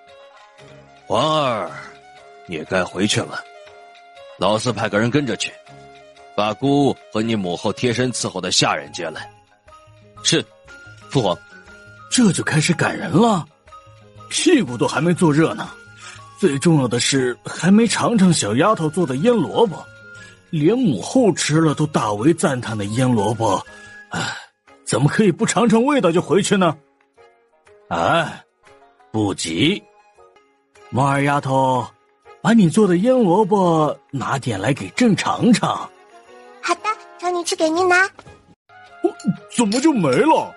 皇儿，你也该回去了，老四派个人跟着去，把姑和你母后贴身伺候的下人接来。是，父皇。这就开始赶人了，屁股都还没坐热呢。最重要的是还没尝尝小丫头做的腌萝卜，连母后吃了都大为赞叹的腌萝卜，怎么可以不尝尝味道就回去呢？不急，莫二丫头，把你做的腌萝卜拿点来给朕尝尝。好的，叫你去给您拿。怎么就没了？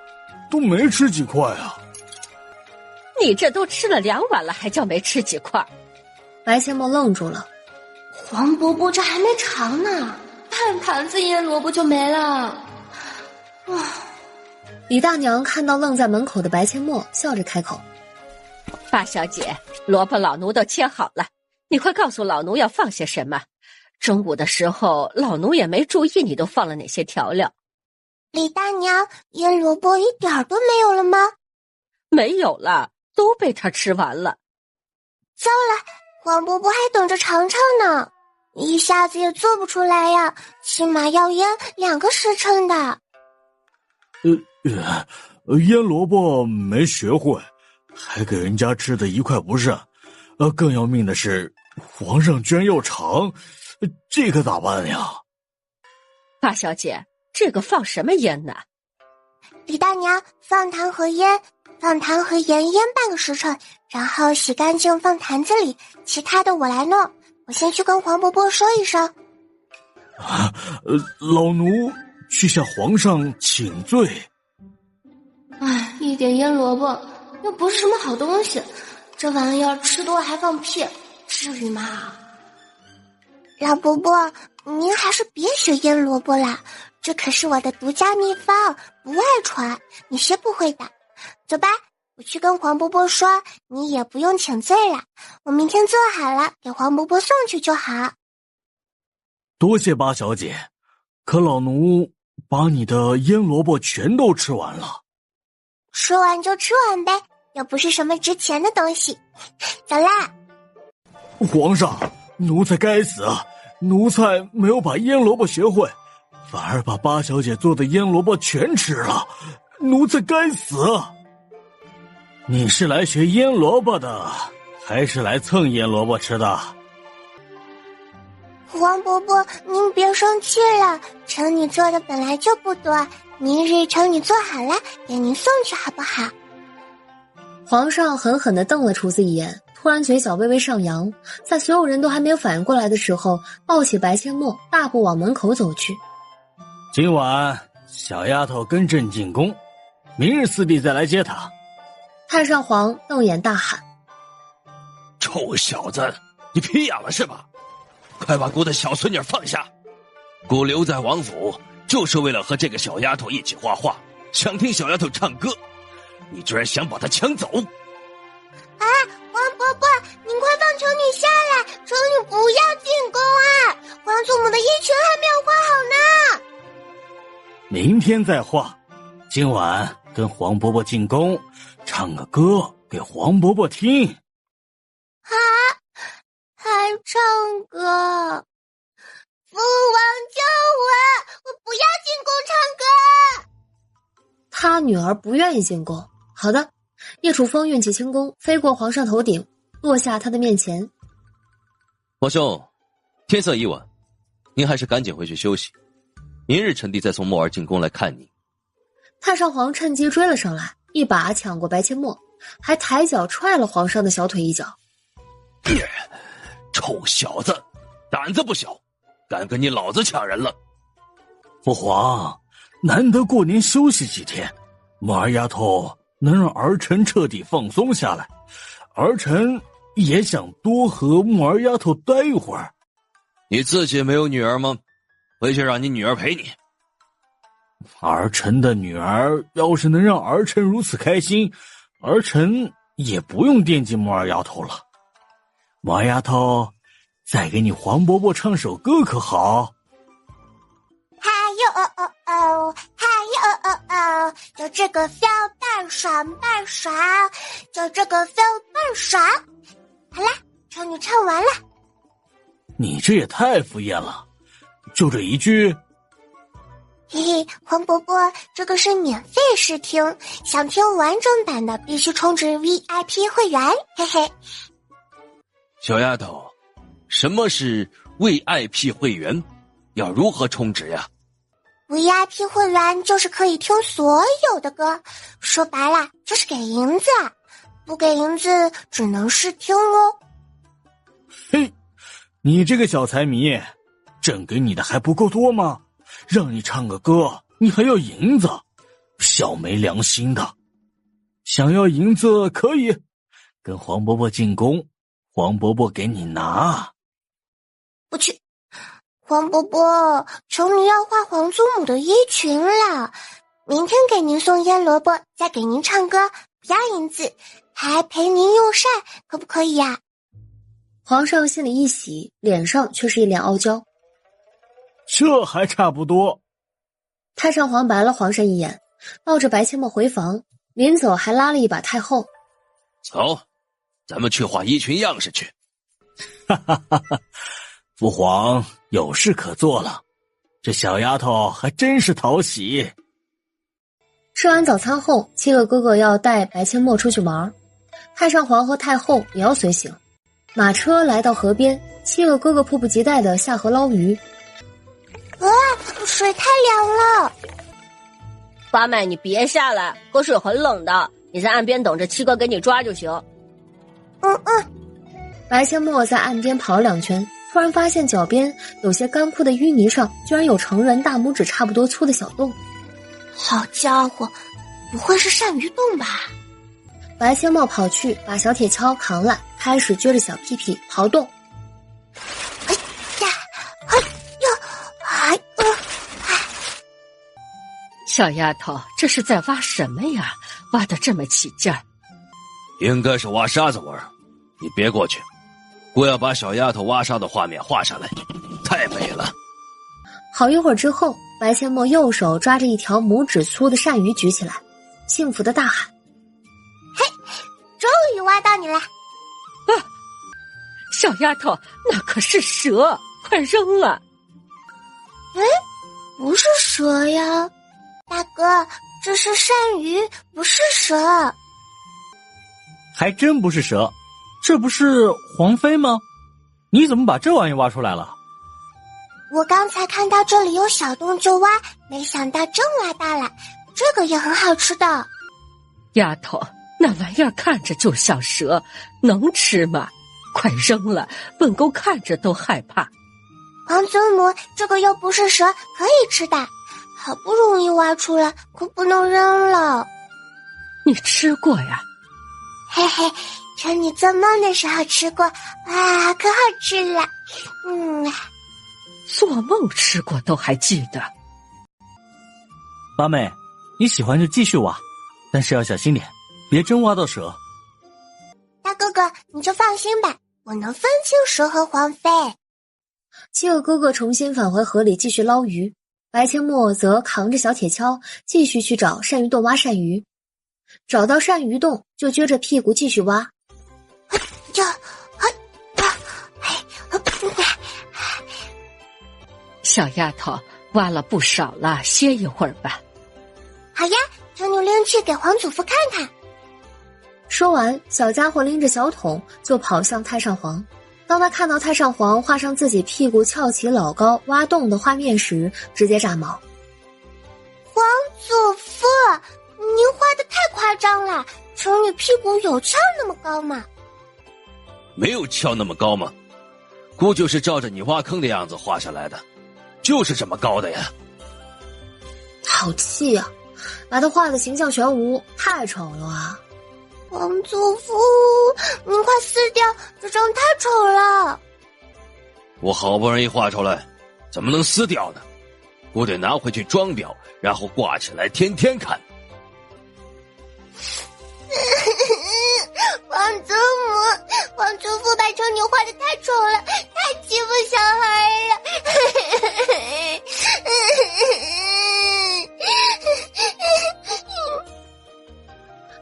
都没吃几块啊！你这都吃了2碗了，还叫没吃几块？白千墨愣住了。黄伯伯这还没尝呢，半坛子腌萝卜就没了。李大娘看到愣在门口的白千墨，笑着开口：八小姐，萝卜老奴都切好了，你快告诉老奴要放些什么。中午的时候老奴也没注意你都放了哪些调料。李大娘，腌萝卜一点都没有了吗？没有了，都被他吃完了。糟了，黄伯伯还等着尝尝呢，一下子也做不出来呀，起码要腌2个时辰的。腌萝卜没学会，还给人家吃的一块不剩。更要命的是，皇上居然要尝，这可咋办呀？八小姐，这个放什么腌呢？李大娘，放糖和盐腌半个时辰，然后洗干净放坛子里，其他的我来弄。我先去跟黄伯伯说一声。老奴去向皇上请罪。一点腌萝卜又不是什么好东西，这玩意儿吃多了还放屁，至于吗？老伯伯，您还是别学腌萝卜啦，这可是我的独家秘方，不外传，你学不会的。走吧，我去跟黄伯伯说，你也不用请罪了，我明天做好了给黄伯伯送去就好。多谢八小姐，可老奴把你的腌萝卜全都吃完了。说完就吃完呗，又不是什么值钱的东西。走啦。皇上，奴才该死，奴才没有把腌萝卜学会，反而把八小姐做的腌萝卜全吃了，奴才该死。你是来学腌萝卜的，还是来蹭腌萝卜吃的？黄伯伯，您别生气了，盛你做的本来就不多，明日盛你做好了给您送去好不好？皇上狠狠地瞪了厨子一眼，突然嘴角微微上扬，在所有人都还没有反应过来的时候，抱起白千墨大步往门口走去。今晚小丫头跟朕进宫，明日四弟再来接她。太上皇瞪眼大喊：臭小子，你皮痒了是吧？快把姑的小孙女放下！姑留在王府就是为了和这个小丫头一起画画，想听小丫头唱歌，你居然想把她抢走！啊，黄伯伯，您快放丑女下来，丑女不要进宫啊！皇祖明天再画。今晚跟黄伯伯进宫，唱个歌给黄伯伯听。啊，还唱歌？父王救我不要进宫唱歌。他女儿不愿意进宫。好的，叶楚风运起轻功，飞过皇上头顶，落下他的面前。皇兄，天色已晚，您还是赶紧回去休息。明日臣弟再送墨儿进宫来看你。太上皇趁机追了上来，一把抢过白阡陌，还抬脚踹了皇上的小腿一脚。臭小子，胆子不小，敢跟你老子抢人了。父皇，难得过年休息几天，墨儿丫头能让儿臣彻底放松下来，儿臣也想多和墨儿丫头待一会儿。你自己没有女儿吗？回去让你女儿陪你。儿臣的女儿要是能让儿臣如此开心，儿臣也不用惦记墨儿丫头了。墨儿丫头，再给你黄伯伯唱首歌可好？还有就这个 feel 倍爽倍爽，就这个 feel 倍爽。好啦，唱你唱完了。你这也太敷衍了，就这一句。嘿嘿，黄伯伯，这个是免费试听，想听完整版的必须充值 VIP 会员，嘿嘿。小丫头，什么是 VIP 会员？要如何充值呀？VIP 会员就是可以听所有的歌，说白了就是给银子，不给银子只能试听哦。嘿，你这个小财迷，朕给你的还不够多吗？让你唱个歌，你还要银子，小没良心的。想要银子可以跟黄伯伯进宫，黄伯伯给你拿。不去。黄伯伯，求您要画皇祖母的衣裙了，明天给您送腌萝卜，再给您唱歌，不要银子，还陪您用膳，可不可以呀？皇上心里一喜，脸上却是一脸傲娇。这还差不多。太上皇白了皇上一眼，抱着白阡陌回房，临走还拉了一把太后。走，咱们去画衣裙样式去。哈哈哈哈，父皇有事可做了，这小丫头还真是讨喜。吃完早餐后，7个哥哥要带白阡陌出去玩，太上皇和太后也要随行。马车来到河边，7个哥哥迫不及待地下河捞鱼。哇，水太凉了！八妹，你别下来，河水很冷的，你在岸边等着7哥给你抓就行。白阡陌在岸边跑了2圈，突然发现脚边有些干枯的淤泥上居然有成人大拇指差不多粗的小洞。好家伙，不会是鳝鱼洞吧？白阡陌跑去把小铁锹扛来，开始撅着小屁屁刨洞。小丫头，这是在挖什么呀？挖得这么起劲儿？应该是挖沙子玩儿，你别过去，我要把小丫头挖沙的画面画下来，太美了。好一会儿之后，白阡陌右手抓着一条拇指粗的鳝鱼举起来，幸福的大喊：嘿，终于挖到你了！啊，小丫头，那可是蛇，快扔了！不是蛇呀，大哥，这是鳝鱼，不是蛇。还真不是蛇，这不是黄飞吗？你怎么把这玩意挖出来了？我刚才看到这里有小洞就挖，没想到真挖到了，这个也很好吃的。丫头，那玩意儿看着就像蛇，能吃吗？快扔了，本宫看着都害怕。皇祖母，这个又不是蛇，可以吃的，好不容易挖出来，可不能扔了。你吃过呀？嘿嘿，趁你做梦的时候吃过，哇，可好吃了。做梦吃过都还记得。八妹，你喜欢就继续挖，但是要小心点，别真挖到蛇。大哥哥，你就放心吧，我能分清蛇和黄飞。 7个哥哥重新返回河里继续捞鱼，白阡陌则扛着小铁锹继续去找鳝鱼洞挖鳝鱼。找到鳝鱼洞就撅着屁股继续挖。小丫头，挖了不少了，歇一会儿吧。好呀，求你拎去给皇祖父看看。说完，小家伙拎着小桶就跑向太上皇。当他看到太上皇画上自己屁股翘起老高挖洞的画面时，直接炸毛。皇祖父，您画的太夸张了，丑女屁股有翘那么高吗？没有翘那么高吗？姑就是照着你挖坑的样子画下来的，就是这么高的呀。好气啊，把他画的形象全无，太丑了啊。皇祖父，您快撕掉，这张太丑了。我好不容易画出来，怎么能撕掉呢？我得拿回去装裱，然后挂起来天天看。皇祖父把丑女画的太丑了，太欺负小孩了。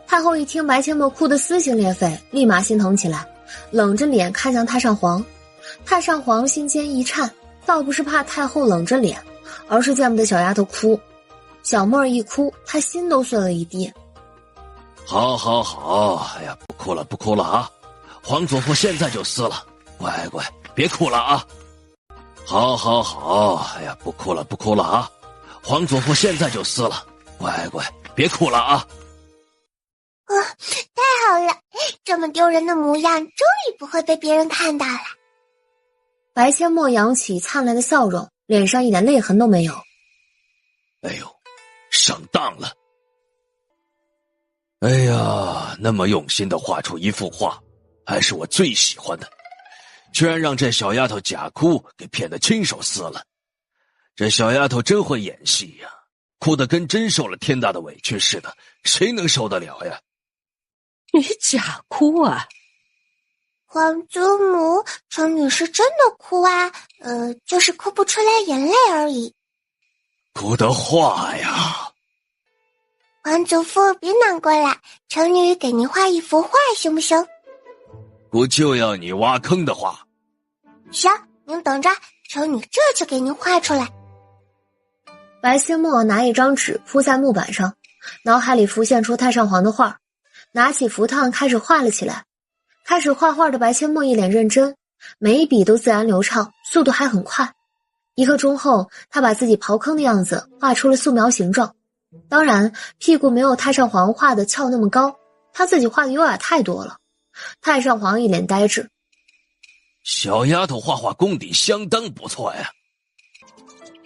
太后一听白阡陌哭得撕心裂肺，立马心疼起来，冷着脸看向太上皇。太上皇心间一颤，倒不是怕太后冷着脸，而是见不得小丫头哭。小沫儿一哭，他心都碎了一地。好好好，哎呀，不哭了不哭了啊！皇祖父现在就撕了，乖乖别哭了啊！好好好，哎呀，不哭了不哭了啊！皇祖父现在就撕了，乖乖别哭了啊！太好了，这么丢人的模样终于不会被别人看到了。白阡陌扬起灿烂的笑容，脸上一点泪痕都没有。哎呦，上当了！哎呀，那么用心的画出一幅画，还是我最喜欢的，居然让这小丫头假哭给骗得亲手撕了。这小丫头真会演戏呀，哭得跟真受了天大的委屈似的，谁能受得了呀？你假哭啊？皇祖母，丑女是真的哭啊，就是哭不出来眼泪而已。哭的画呀！皇祖父别难过了，丑女给您画一幅画行不行？我就要你挖坑的画。行，您等着，丑女这就给您画出来。白阡陌拿一张纸铺在木板上，脑海里浮现出太上皇的画，拿起符烫开始画了起来。开始画画的白阡陌一脸认真，每一笔都自然流畅，速度还很快。1刻钟后，他把自己刨坑的样子画出了素描形状。当然，屁股没有太上皇画的翘那么高，他自己画的有点太多了。太上皇一脸呆滞。小丫头画画功底相当不错呀。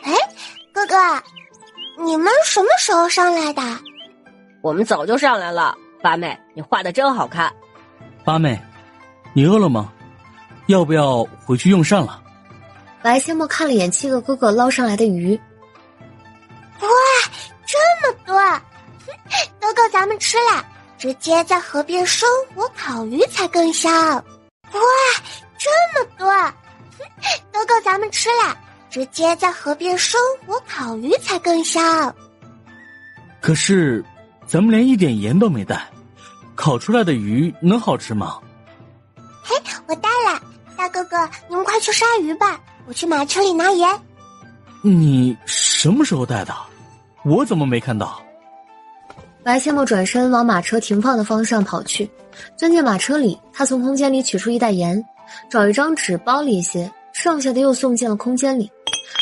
哎，哥哥，你们什么时候上来的？我们早就上来了。八妹，你画的真好看。八妹，你饿了吗？要不要回去用膳了？白阡陌看了眼7个哥哥捞上来的鱼。哇，这么多，都够咱们吃了，直接在河边生火烤鱼才更香。哇，这么多，都够咱们吃了，直接在河边生火烤鱼才更香。可是咱们连一点盐都没带，烤出来的鱼能好吃吗？嘿，我带了，大哥哥，你们快去杀鱼吧，我去马车里拿盐。你什么时候带的？我怎么没看到？白阡陌转身往马车停放的方向跑去，钻进马车里，他从空间里取出一袋盐，找一张纸包了一些，剩下的又送进了空间里，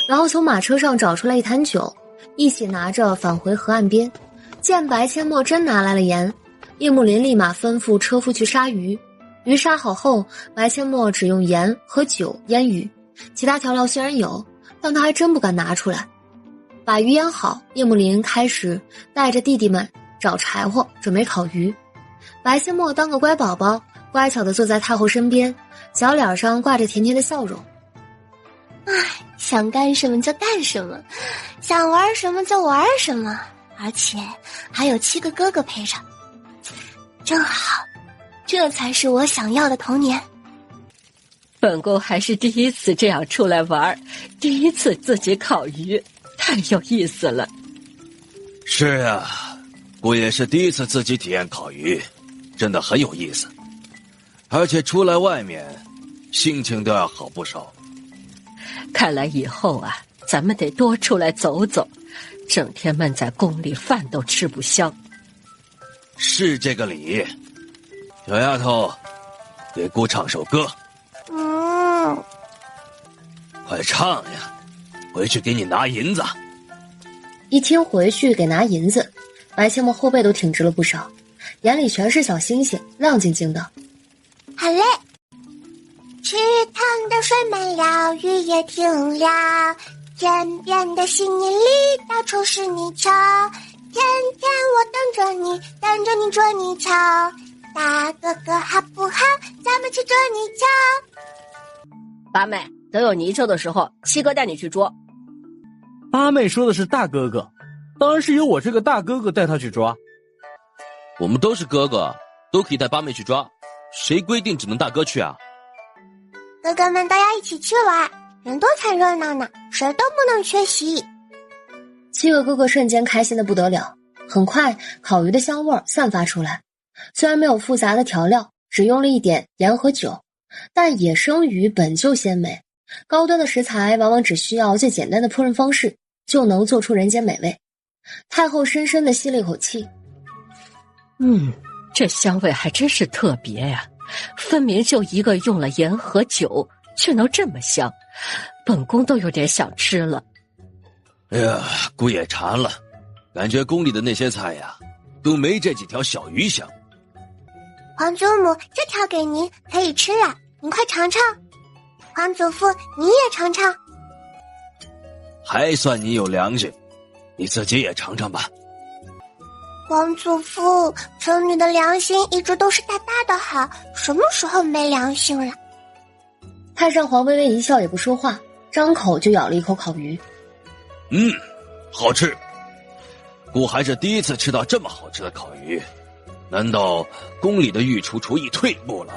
然后从马车上找出来一坛酒，一起拿着返回河岸边。见白阡陌真拿来了盐，叶幕林立马吩咐车夫去杀鱼。鱼杀好后，白阡陌只用盐和酒腌鱼，其他调料虽然有，但他还真不敢拿出来。把鱼腌好，叶幕林开始带着弟弟们找柴火，准备烤鱼。白阡陌当个乖宝宝，乖巧地坐在太后身边，小脸上挂着甜甜的笑容。唉，想干什么就干什么，想玩什么就玩什么，而且还有7个哥哥陪着，真好，这才是我想要的童年。本宫还是第一次这样出来玩，第一次自己烤鱼，太有意思了。是呀，姑爷是第一次自己体验烤鱼，真的很有意思。而且出来外面，心情都要好不少。看来以后啊，咱们得多出来走走，整天闷在宫里，饭都吃不香。是这个理。小丫头，给姑唱首歌。快唱呀！回去给你拿银子。一听回去给拿银子，白切莫后背都挺直了不少，眼里全是小星星，亮晶晶的。好嘞。池塘的水满了，鱼也停了，天边的新年里到处是你瞧，天天我等着你，等着你捉泥鳅，大哥哥好不好？咱们去捉泥鳅。八妹，等有泥鳅的时候，七哥带你去捉。八妹说的是大哥哥，当然是由我这个大哥哥带他去抓。我们都是哥哥，都可以带八妹去抓，谁规定只能大哥去啊？哥哥们都要一起去玩，人多才热闹呢，谁都不能缺席。七个哥哥瞬间开心的不得了，很快烤鱼的香味散发出来。虽然没有复杂的调料，只用了一点盐和酒，但野生鱼本就鲜美，高端的食材往往只需要最简单的烹饪方式，就能做出人间美味。太后深深的吸了一口气，这香味还真是特别呀，分明就一个用了盐和酒，却能这么香，本宫都有点想吃了。哎呀，姑爷馋了，感觉宫里的那些菜呀，都没这几条小鱼香。皇祖母，这条给您，可以吃了，您快尝尝。皇祖父，你也尝尝。还算你有良心，你自己也尝尝吧。皇祖父，臣女的良心一直都是大大的好，什么时候没良心了？太上皇微微一笑，也不说话，张口就咬了一口烤鱼。好吃。姑还是第一次吃到这么好吃的烤鱼，难道宫里的御厨厨艺退步了？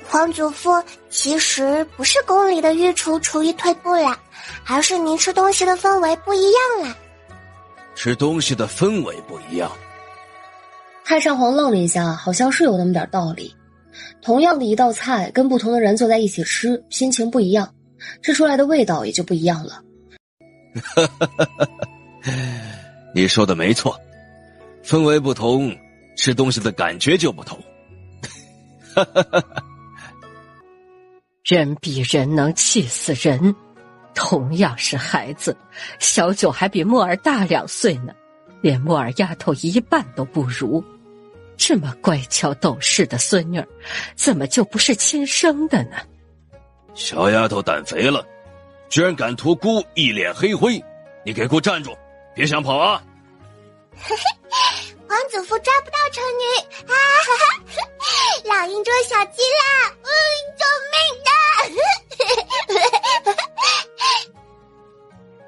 皇祖父，其实不是宫里的御厨厨艺退步了，而是您吃东西的氛围不一样了。吃东西的氛围不一样。太上皇愣了一下，好像是有那么点道理。同样的一道菜，跟不同的人坐在一起吃，心情不一样，吃出来的味道也就不一样了。你说的没错，氛围不同，吃东西的感觉就不同。人比人能气死人，同样是孩子，小九还比墨儿大2岁呢，连墨儿丫头一半都不如。这么乖巧懂事的孙女儿，怎么就不是亲生的呢？小丫头胆肥了，居然敢图姑一脸黑灰，你给姑站住，别想跑啊！皇祖父抓不到臣女啊！老鹰捉小鸡啦！救命的！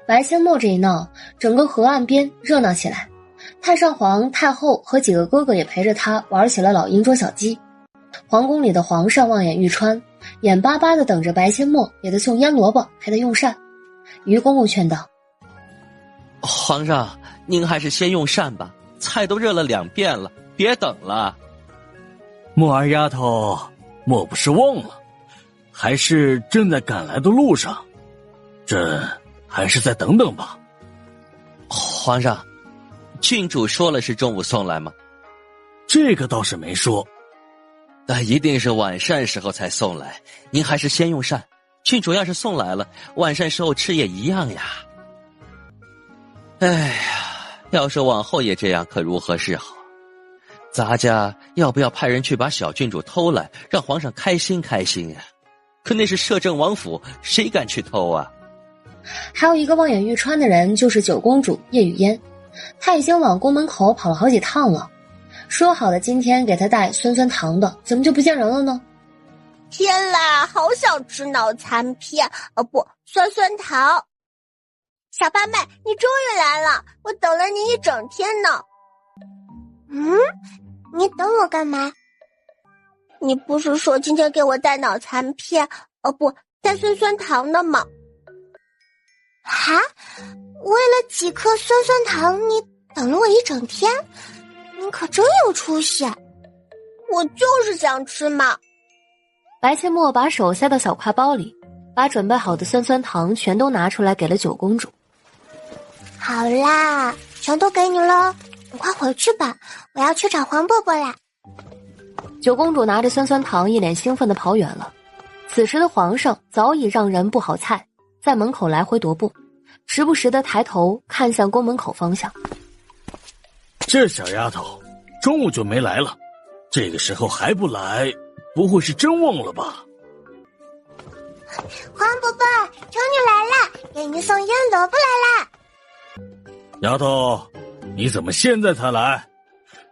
白阡陌这一闹，整个河岸边热闹起来。太上皇、太后和几个哥哥也陪着他玩起了老鹰捉小鸡。皇宫里的皇上望眼欲穿，眼巴巴地等着白阡陌给他送腌萝卜，还得用膳。于公公劝道：皇上，您还是先用膳吧，菜都热了2遍了，别等了。墨儿丫头，莫不是忘了，还是正在赶来的路上？这还是再等等吧。皇上，郡主说了是中午送来吗？这个倒是没说。但一定是晚膳时候才送来，您还是先用膳。郡主要是送来了，晚膳时候吃也一样呀。哎呀，要是往后也这样，可如何是好？咱家要不要派人去把小郡主偷来，让皇上开心开心呀？可那是摄政王府，谁敢去偷啊？还有一个望眼欲穿的人，就是九公主叶雨嫣。她已经往宫门口跑了好几趟了，说好的今天给她带酸酸糖的，怎么就不见人了呢？天啦，好想吃脑残片，不，酸酸糖。小八妹，你终于来了，我等了你一整天呢。你等我干嘛？你不是说今天给我带脑残片，不，带酸酸糖的吗？哈，为了几颗酸酸糖，你等了我一整天，你可真有出息。我就是想吃嘛。白切莫把手塞到小挎包里，把准备好的酸酸糖全都拿出来给了九公主。好啦，全都给你了，你快回去吧，我要去找黄伯伯啦。九公主拿着酸酸糖，一脸兴奋地跑远了。此时的皇上早已让人布好菜，在门口来回踱步，时不时地抬头看向宫门口方向。这小丫头中午就没来了，这个时候还不来，不会是真忘了吧？黄伯伯，求你来啦，给你送腌萝卜来啦。丫头，你怎么现在才来？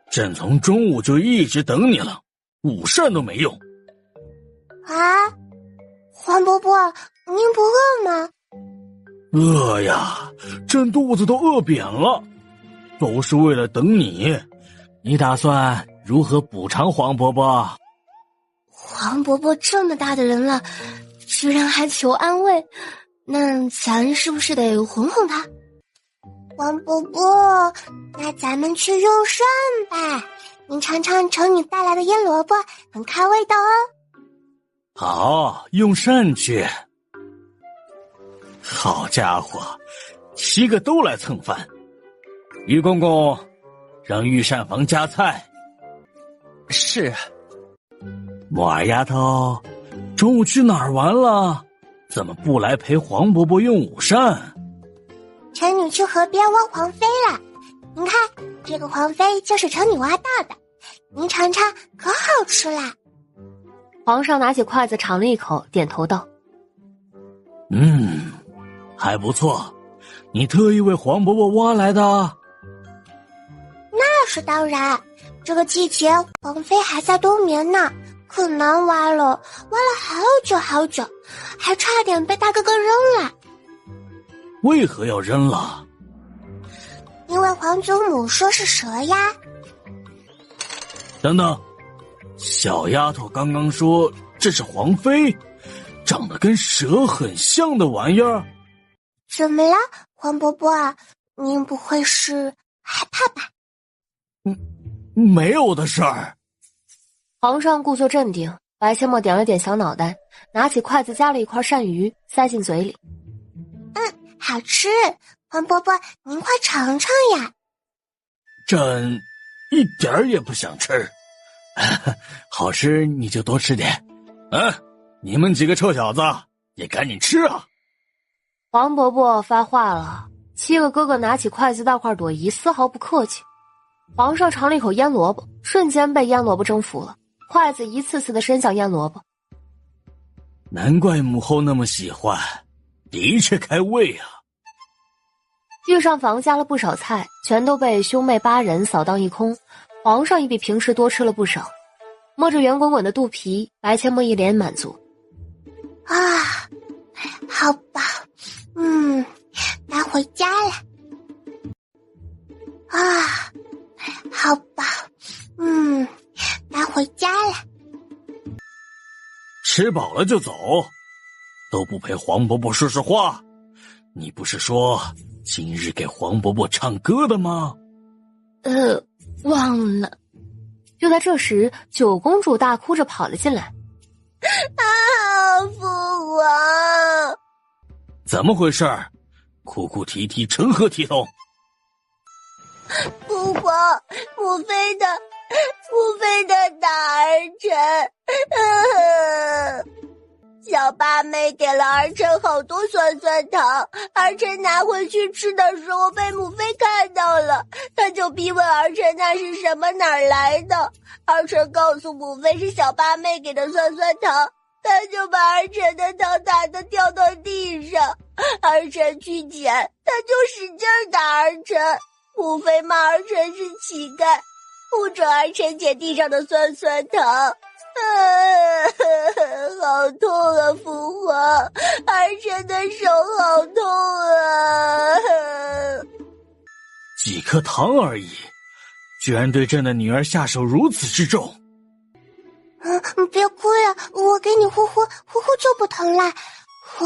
朕从中午就一直等你了，午膳都没用。啊，黄伯伯，您不饿吗？饿呀，朕肚子都饿扁了，都是为了等你。你打算如何补偿黄伯伯？黄伯伯这么大的人了，居然还求安慰，那咱是不是得哄哄他？黄伯伯，那咱们去用膳吧，您尝尝城里带来的腌萝卜，很开胃的哦。好，用膳去。好家伙，7个都来蹭饭。于公公，让御膳房加菜。是。莫儿丫头，中午去哪儿玩了？怎么不来陪黄伯伯用午膳？臣女去河边挖黄飞了。您看，这个黄飞就是臣女挖到的，您尝尝，可好吃啦。皇上拿起筷子尝了一口，点头道：还不错，你特意为黄伯伯挖来的？那是当然，这个季节黄飞还在冬眠呢，可难挖了，挖了好久好久，还差点被大哥哥扔了。为何要扔了？因为皇祖母说是蛇呀。等等，小丫头刚刚说这是黄飞，长得跟蛇很像的玩意儿。怎么了，黄伯伯？您不会是害怕吧？没有的事儿。皇上故作镇定，白切莫点了点小脑袋，拿起筷子夹了一块鳝鱼塞进嘴里。好吃，黄伯伯您快尝尝呀。朕一点儿也不想吃。好吃你就多吃点。你们几个臭小子也赶紧吃啊。黄伯伯发话了，7个哥哥拿起筷子大块朵颐，丝毫不客气。皇上尝了一口腌萝卜，瞬间被腌萝卜征服了，筷子一次次的伸向腌萝卜。难怪母后那么喜欢，的确开胃啊。御膳房加了不少菜，全都被兄妹8人扫荡一空，皇上也比平时多吃了不少。摸着圆滚滚的肚皮，白切莫一脸满足。好饱，该回家了。好饱，该回家了。吃饱了就走，都不陪黄伯伯说说话。你不是说今日给黄伯伯唱歌的吗？忘了。就在这时，九公主大哭着跑了进来。父皇，怎么回事？哭哭啼啼，成何体统？父皇，母妃的大儿臣，小八妹给了儿臣好多酸酸糖，儿臣拿回去吃的时候被母妃看到了，她就逼问儿臣那是什么哪儿来的，儿臣告诉母妃是小八妹给的酸酸糖，他就把儿臣的糖打得掉到地上，儿臣去捡，他就使劲打儿臣。母妃骂儿臣是乞丐，不准儿臣捡地上的酸酸糖。好痛啊，父皇，儿臣的手好痛啊！几颗糖而已，居然对朕的女儿下手如此之重。别哭呀，我给你呼呼就不疼了。呼。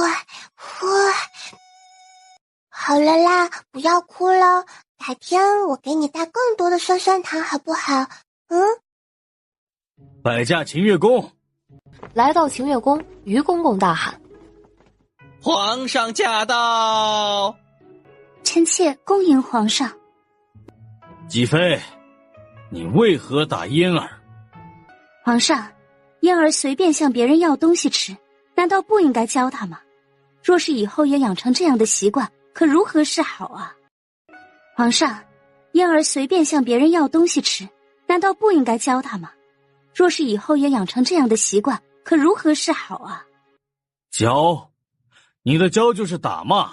好了啦，不要哭了，改天我给你带更多的酸酸糖好不好？摆驾秦月宫。来到秦月宫，于公公大喊：皇上驾到！臣妾恭迎皇上。姬妃，你为何打嫣儿？皇上，嫣儿随便向别人要东西吃，难道不应该教她吗？若是以后也养成这样的习惯，可如何是好啊？皇上，嫣儿随便向别人要东西吃，难道不应该教她吗？若是以后也养成这样的习惯，可如何是好啊？教？你的教就是打骂，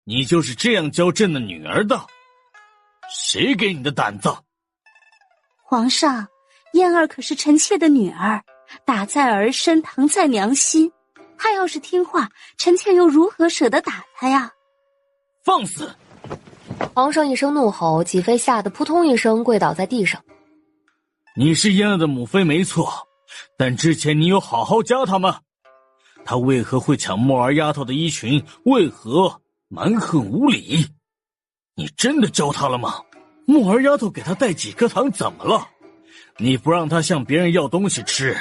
你就是这样教朕的女儿的？谁给你的胆子？皇上，嫣儿可是臣妾的女儿，打在儿身，疼在娘心。她要是听话，臣妾又如何舍得打她呀？放肆！皇上一声怒吼，几妃吓得扑通一声跪倒在地上。你是嫣儿的母妃没错，但之前你有好好教她吗？她为何会抢墨儿丫头的衣裙？为何蛮横无理？你真的教她了吗？墨儿丫头给她带几颗糖怎么了？你不让她向别人要东西吃，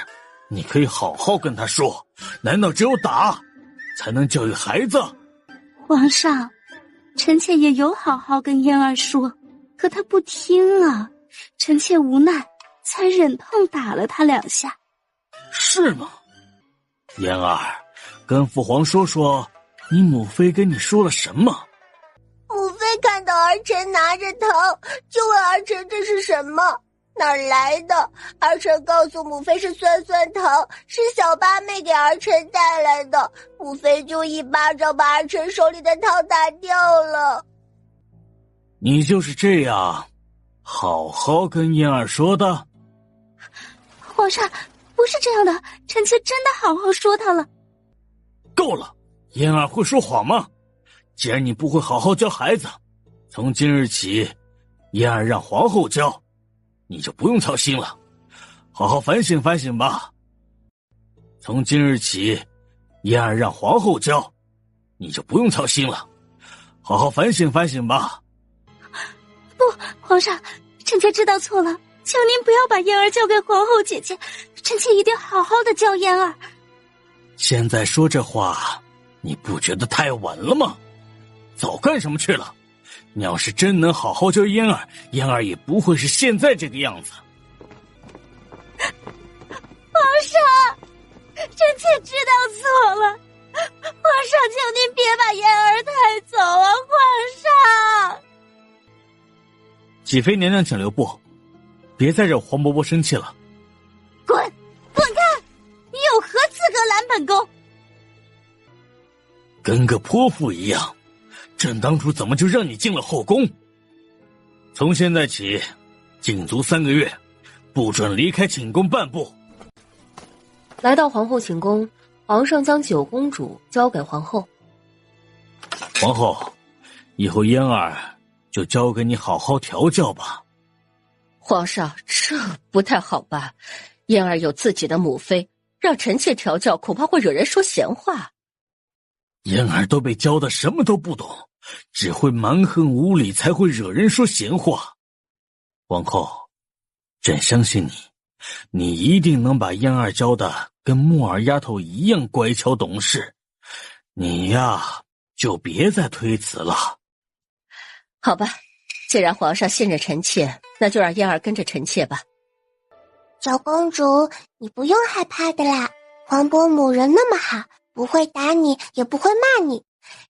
你可以好好跟她说，难道只有打才能教育孩子？皇上，臣妾也有好好跟嫣儿说，可她不听啊，臣妾无奈才忍痛打了她2下。是吗？嫣儿，跟父皇说说，你母妃跟你说了什么？母妃看到儿臣拿着糖，就问儿臣这是什么，哪儿来的？儿臣告诉母妃是酸酸糖，是小八妹给儿臣带来的。母妃就一巴掌把儿臣手里的糖打掉了。你就是这样好好跟嫣儿说的？皇上，不是这样的，臣妾真的好好说她了。够了，嫣儿会说谎吗？既然你不会好好教孩子，从今日起，嫣儿让皇后教，你就不用操心了。好好反省反省吧。从今日起，嫣儿让皇后教，你就不用操心了。好好反省反省吧。不，皇上，臣妾知道错了，求您不要把嫣儿交给皇后姐姐，臣妾一定好好的教嫣儿。现在说这话，你不觉得太晚了吗？早干什么去了？你要是真能好好教嫣儿，嫣儿也不会是现在这个样子。皇上，臣妾知道错了，皇上，求您别把嫣儿带走啊，皇上！几妃娘娘请留步，别再惹黄伯伯生气了。滚开！你有何资格拦本宫？跟个泼妇一样，朕当初怎么就让你进了后宫？从现在起，禁足3个月，不准离开寝宫半步。来到皇后寝宫，皇上将9公主交给皇后。皇后，以后嫣儿就交给你好好调教吧。皇上，这不太好吧？嫣儿有自己的母妃，让臣妾调教，恐怕会惹人说闲话。嫣儿都被教的什么都不懂，只会蛮横无理，才会惹人说闲话。皇后，朕相信你，你一定能把嫣儿教的跟木儿丫头一样乖巧懂事。你呀，就别再推辞了。好吧，既然皇上信任臣妾，那就让嫣儿跟着臣妾吧。小公主，你不用害怕的啦，皇伯母人那么好，不会打你，也不会骂你。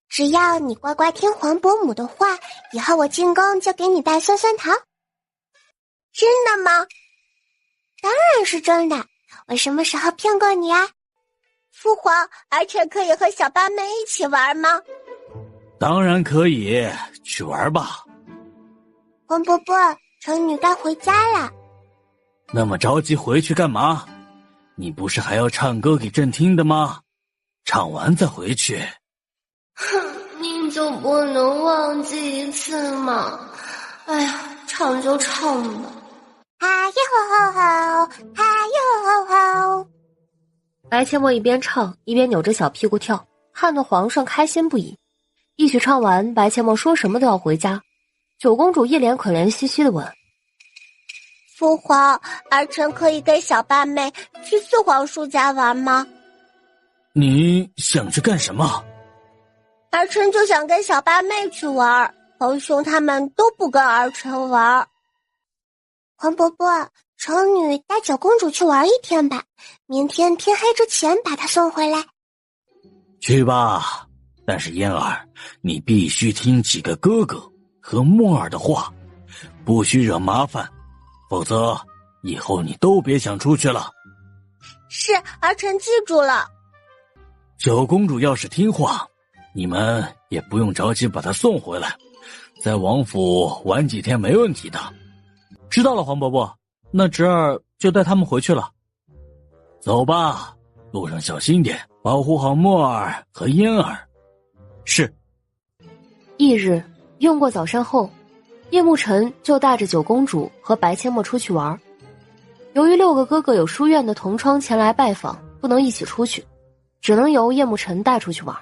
只要你乖乖听皇伯母的话，以后我进宫就给你带酸酸糖。真的吗？当然是真的，我什么时候骗过你啊？父皇，儿臣可以和小八妹一起玩吗？当然可以，去玩吧。皇伯伯，臣女该回家了。那么着急回去干嘛？你不是还要唱歌给朕听的吗？唱完再回去。哼，你就不能忘记一次吗？哎呀，唱就唱吧。嗨哟吼吼，嗨哟吼吼。白阡陌一边唱一边扭着小屁股跳，看得皇上开心不已。一曲唱完，白千墨说什么都要回家。九公主一脸可怜兮兮的问：父皇，儿臣可以跟小八妹去四皇叔家玩吗？你想去干什么？儿臣就想跟小八妹去玩，皇兄他们都不跟儿臣玩。皇伯伯，丑女带九公主去玩一天吧，明天天黑之前把她送回来。去吧，但是嫣儿，你必须听几个哥哥和墨儿的话，不许惹麻烦，否则以后你都别想出去了。是，儿臣记住了。九公主要是听话，你们也不用着急把她送回来，在王府玩几天没问题的。知道了，黄伯伯，那侄儿就带他们回去了。走吧，路上小心点，保护好墨儿和嫣儿。是。翌日用过早膳后，叶慕辰就带着九公主和白千墨出去玩。由于6个哥哥有书院的同窗前来拜访，不能一起出去，只能由叶慕辰带出去玩。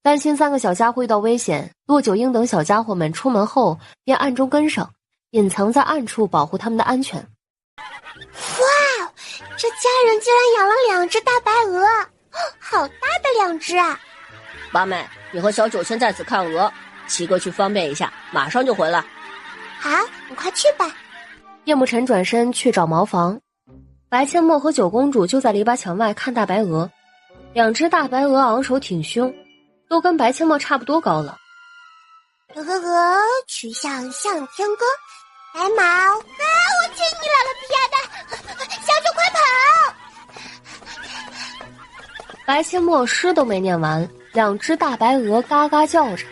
担心3个小家伙遇到危险，骆九婴等小家伙们出门后便暗中跟上，隐藏在暗处保护他们的安全。哇，这家人竟然养了2只大白鹅，好大的2只啊！八妹，你和小九先在此看鹅，七哥去方便一下，马上就回来。好，你快去吧。叶慕辰转身去找茅房，白千墨和九公主就在篱笆墙外看大白鹅。2只大白鹅昂首挺胸，都跟白千墨差不多高了。鹅鹅鹅，曲项向天歌，白毛啊！我亲你来了，皮丫的，小九快跑！白千墨诗都没念完，2只大白鹅嘎嘎叫着，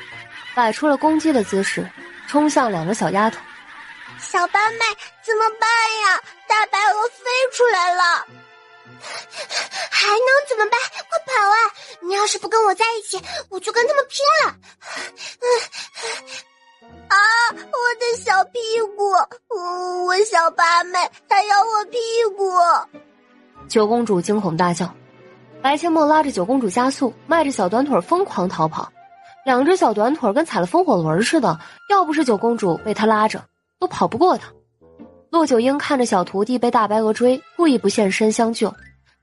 摆出了攻击的姿势，冲向2个小丫头。小八妹怎么办呀？大白鹅飞出来了，还能怎么办？快跑啊！你要是不跟我在一起，我就跟他们拼了！啊，我的小屁股！我小八妹，她咬我屁股！九公主惊恐大叫。白千墨拉着九公主加速，迈着小短腿疯狂逃跑。2只小短腿跟踩了风火轮似的，要不是九公主被他拉着，都跑不过他。骆九婴看着小徒弟被大白鹅追，故意不现身相救，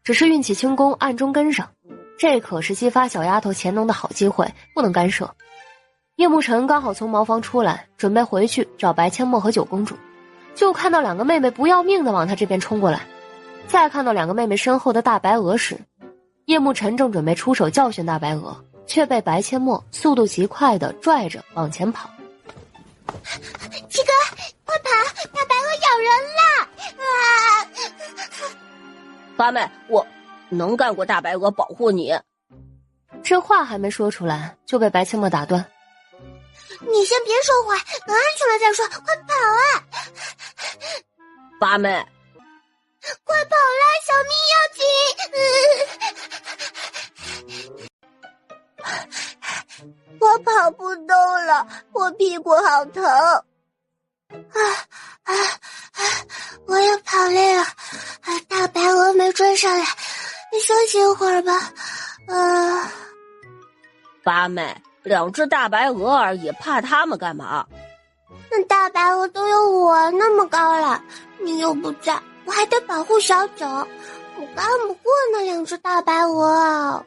只是运起轻功暗中跟上。这可是激发小丫头潜能的好机会，不能干涉。叶慕辰刚好从茅房出来，准备回去找白千墨和九公主，就看到2个妹妹不要命的往他这边冲过来。再看到2个妹妹身后的大白鹅时，叶慕辰正准备出手教训大白鹅，却被白千墨速度极快的拽着往前跑。七哥，快跑！大白鹅咬人了！八妹，我能干过大白鹅保护你。这话还没说出来，就被白千墨打断。你先别说话，等安全了再说，快跑啊！八妹，快跑啦，小命要紧！我跑不动了，我屁股好疼。我也跑累了，大白鹅没追上来，你休息一会儿吧。八妹，2只大白鹅而已，怕它们干嘛？那大白鹅都有我那么高了，你又不在，我还得保护小九，我干不过那2只大白鹅啊。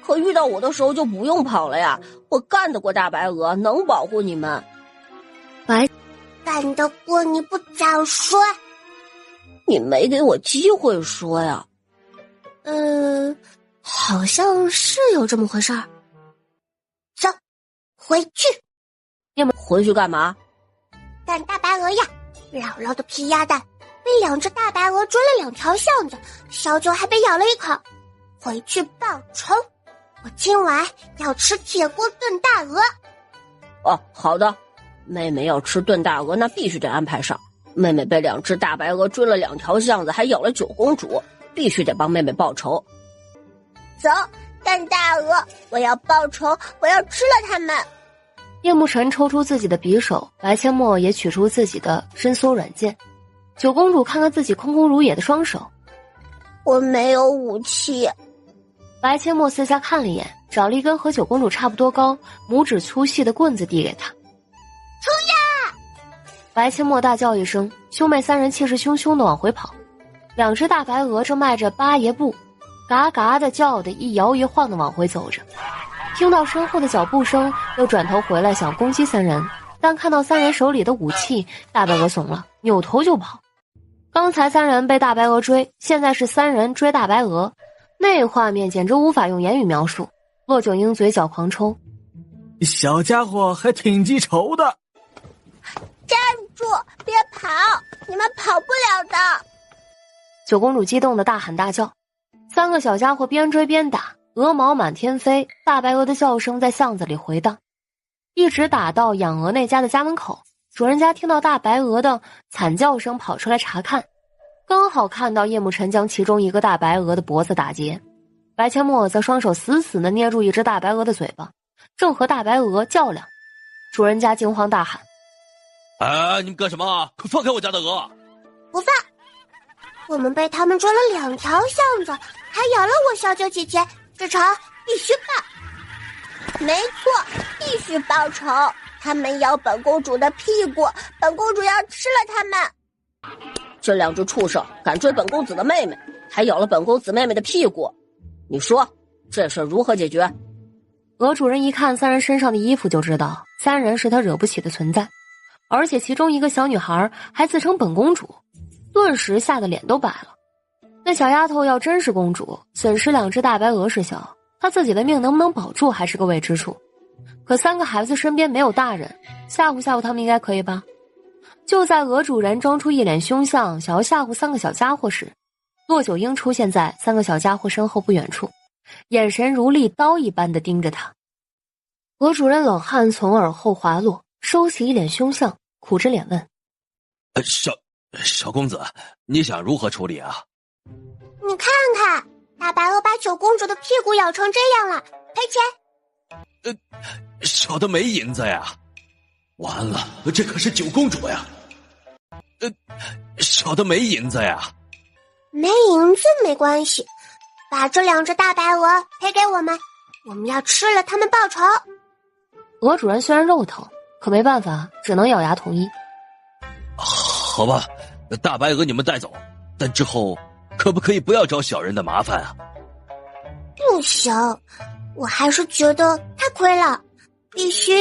可遇到我的时候就不用跑了呀，我干得过大白鹅，能保护你们。干得过你不早说，你没给我机会说呀。好像是有这么回事儿。走，回去。回去干嘛？干大白鹅呀！姥姥的皮鸭蛋被2只大白鹅追了2条巷子，小九还被咬了一口。回去报仇，我今晚要吃铁锅炖大鹅。哦，好的。妹妹要吃炖大鹅，那必须得安排上。妹妹被2只大白鹅追了2条巷子，还咬了九公主，必须得帮妹妹报仇。走，干大鹅！我要报仇，我要吃了他们！叶慕辰抽出自己的匕首，白千墨也取出自己的伸缩软剑。九公主看看自己空空如也的双手，我没有武器。白千墨四下看了一眼，找了一根和九公主差不多高、拇指粗细的棍子递给他。冲呀！白阡陌大叫一声，兄妹三人气势汹汹地往回跑。两只大白鹅正迈着八爷步，嘎嘎地叫的一摇一晃地往回走着。听到身后的脚步声，又转头回来想攻击三人，但看到三人手里的武器，大白鹅怂了，扭头就跑。刚才三人被大白鹅追，现在是三人追大白鹅，那画面简直无法用言语描述。骆九鹰嘴角狂抽，小家伙还挺记仇的。站住，别跑，你们跑不了的。九公主激动的大喊大叫，三个小家伙边追边打，鹅毛满天飞，大白鹅的叫声在巷子里回荡，一直打到养鹅那家的家门口。主人家听到大白鹅的惨叫声，跑出来查看，刚好看到叶慕辰将其中一个大白鹅的脖子打结，白阡陌则双手死死地捏住一只大白鹅的嘴巴，正和大白鹅较量。主人家惊慌大喊：你们干什么？快放开我家的鹅！不放！我们被他们追了2条巷子，还咬了我小九姐姐，这仇必须报！没错，必须报仇！他们咬本公主的屁股，本公主要吃了他们！这2只畜生敢追本公子的妹妹，还咬了本公子妹妹的屁股，你说这事如何解决？鹅主人一看三人身上的衣服，就知道三人是他惹不起的存在，而且其中一个小女孩还自称本公主，顿时吓得脸都白了。那小丫头要真是公主，损失2只大白鹅是小，她自己的命能不能保住还是个未知数。可3个孩子身边没有大人，吓唬吓唬他们应该可以吧？就在鹅主人装出一脸凶相，想要吓唬3个小家伙时，骆九鹰出现在3个小家伙身后不远处，眼神如利刀一般地盯着他。鹅主人冷汗从耳后滑落，收起一脸凶相，苦着脸问：小公子，你想如何处理啊？你看看，大白鹅把九公主的屁股咬成这样了，赔钱！小的没银子呀。完了，这可是九公主呀。小的没银子呀。没银子没关系，把这2只大白鹅赔给我们，我们要吃了它们报仇。鹅主人虽然肉疼，可没办法，只能咬牙同意。好吧，大白鹅你们带走，但之后可不可以不要找小人的麻烦啊？不行，我还是觉得太亏了，必须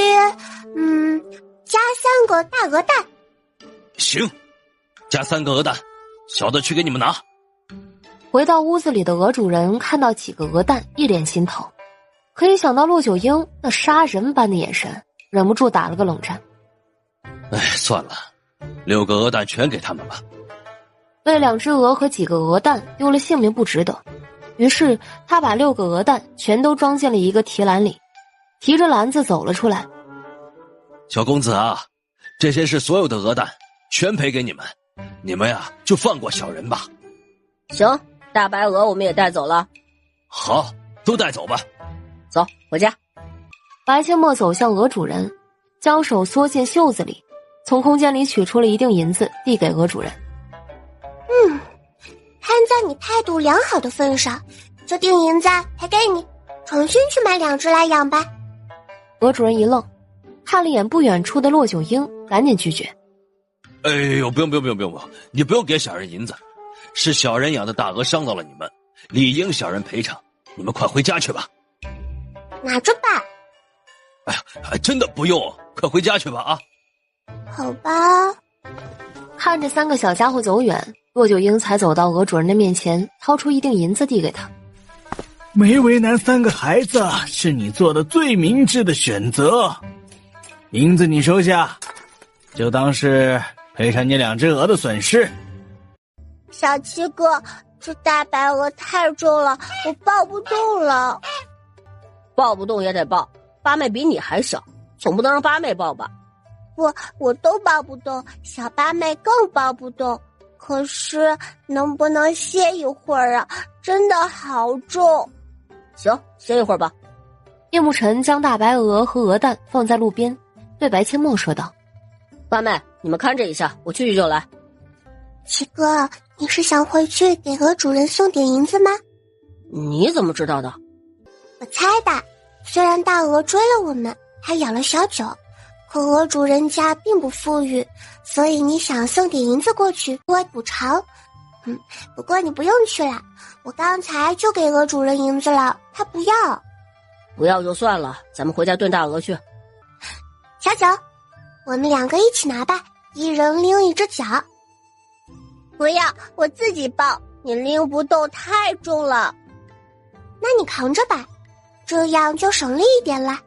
加3个大鹅蛋。行，加3个鹅蛋，小的去给你们拿。回到屋子里的鹅主人看到几个鹅蛋，一脸心疼，可一想到骆九鹰那杀人般的眼神，忍不住打了个冷战。算了，6个鹅蛋全给他们吧。为2只鹅和几个鹅蛋丢了性命不值得，于是他把6个鹅蛋全都装进了一个提篮里，提着篮子走了出来。小公子啊，这些是所有的鹅蛋，全赔给你们，你们呀就放过小人吧。行，大白鹅我们也带走了。好，都带走吧。走，回家。白阡陌走向鹅主人，将手缩进袖子里，从空间里取出了一锭银子，递给鹅主人。看在你态度良好的份上，这锭银子赔给你，重新去买2只来养吧。鹅主人一愣，看了眼不远处的骆九鹰，赶紧拒绝。哎呦，不用，你不用给小人银子，是小人养的大鹅伤到了你们，理应小人赔偿，你们快回家去吧。拿着吧。哎呀，真的不用，快回家去吧啊。好吧。看着3个小家伙走远，骆九鹰才走到鹅主人的面前，掏出一锭银子递给他。没为难3个孩子，是你做的最明智的选择。银子你收下，就当是赔偿你2只鹅的损失。小七哥，这大白鹅太重了，我抱不动了。抱不动也得抱，八妹比你还小，总不能让八妹抱吧？我都抱不动，小八妹更抱不动。可是能不能歇一会儿啊？真的好重。行，歇一会儿吧。叶慕辰将大白鹅和鹅蛋放在路边，对白阡陌说道：八妹，你们看着一下，我去就来。七哥，你是想回去给鹅主人送点银子吗？你怎么知道的？我猜的，虽然大鹅追了我们，还咬了小九，可鹅主人家并不富裕，所以你想送点银子过去作为补偿。不过你不用去了，我刚才就给鹅主人银子了，他不要。不要就算了，咱们回家炖大鹅去。小九，我们2个一起拿吧，一人拎一只脚。不要，我自己抱，你拎不动，太重了。那你扛着吧，这样就省力一点啦。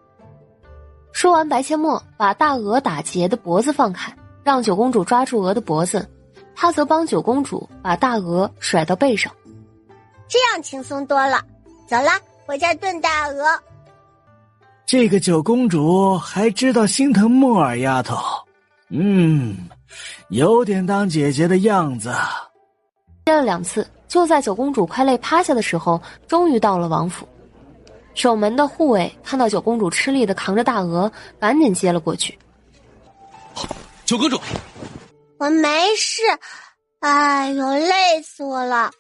说完，白千墨把大鹅打结的脖子放开，让九公主抓住鹅的脖子，他则帮九公主把大鹅甩到背上。这样轻松多了。走啦，回家炖大鹅。这个九公主还知道心疼木耳丫头，有点当姐姐的样子。接了2次，就在九公主快累趴下的时候，终于到了王府。守门的护卫看到九公主吃力的扛着大鹅，赶紧接了过去。九公主，我没事，哎呦，累死我了。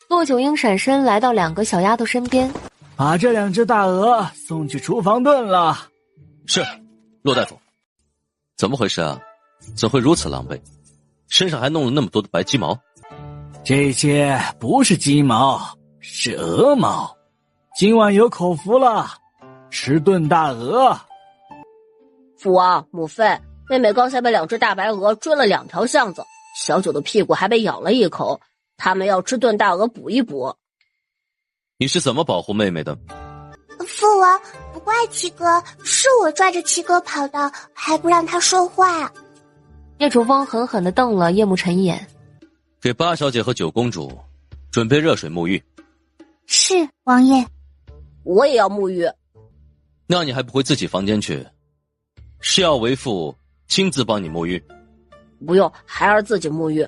骆九鹰闪身来到2个小丫头身边，把这2只大鹅送去厨房炖了。是，骆大夫。怎么回事啊？怎会如此狼狈？身上还弄了那么多的白鸡毛？这些不是鸡毛，是鹅毛。今晚有口福了，吃炖大鹅。父王、母妃，妹妹刚才被2只大白鹅追了2条巷子，小九的屁股还被咬了一口，他们要吃炖大鹅补一补。你是怎么保护妹妹的？父王，不怪七哥，是我拽着七哥跑的，还不让他说话。叶楚风狠狠地瞪了叶慕辰一眼。给八小姐和九公主准备热水沐浴。是，王爷。我也要沐浴。那你还不回自己房间去？是要为父亲自帮你沐浴？不用，孩儿自己沐浴。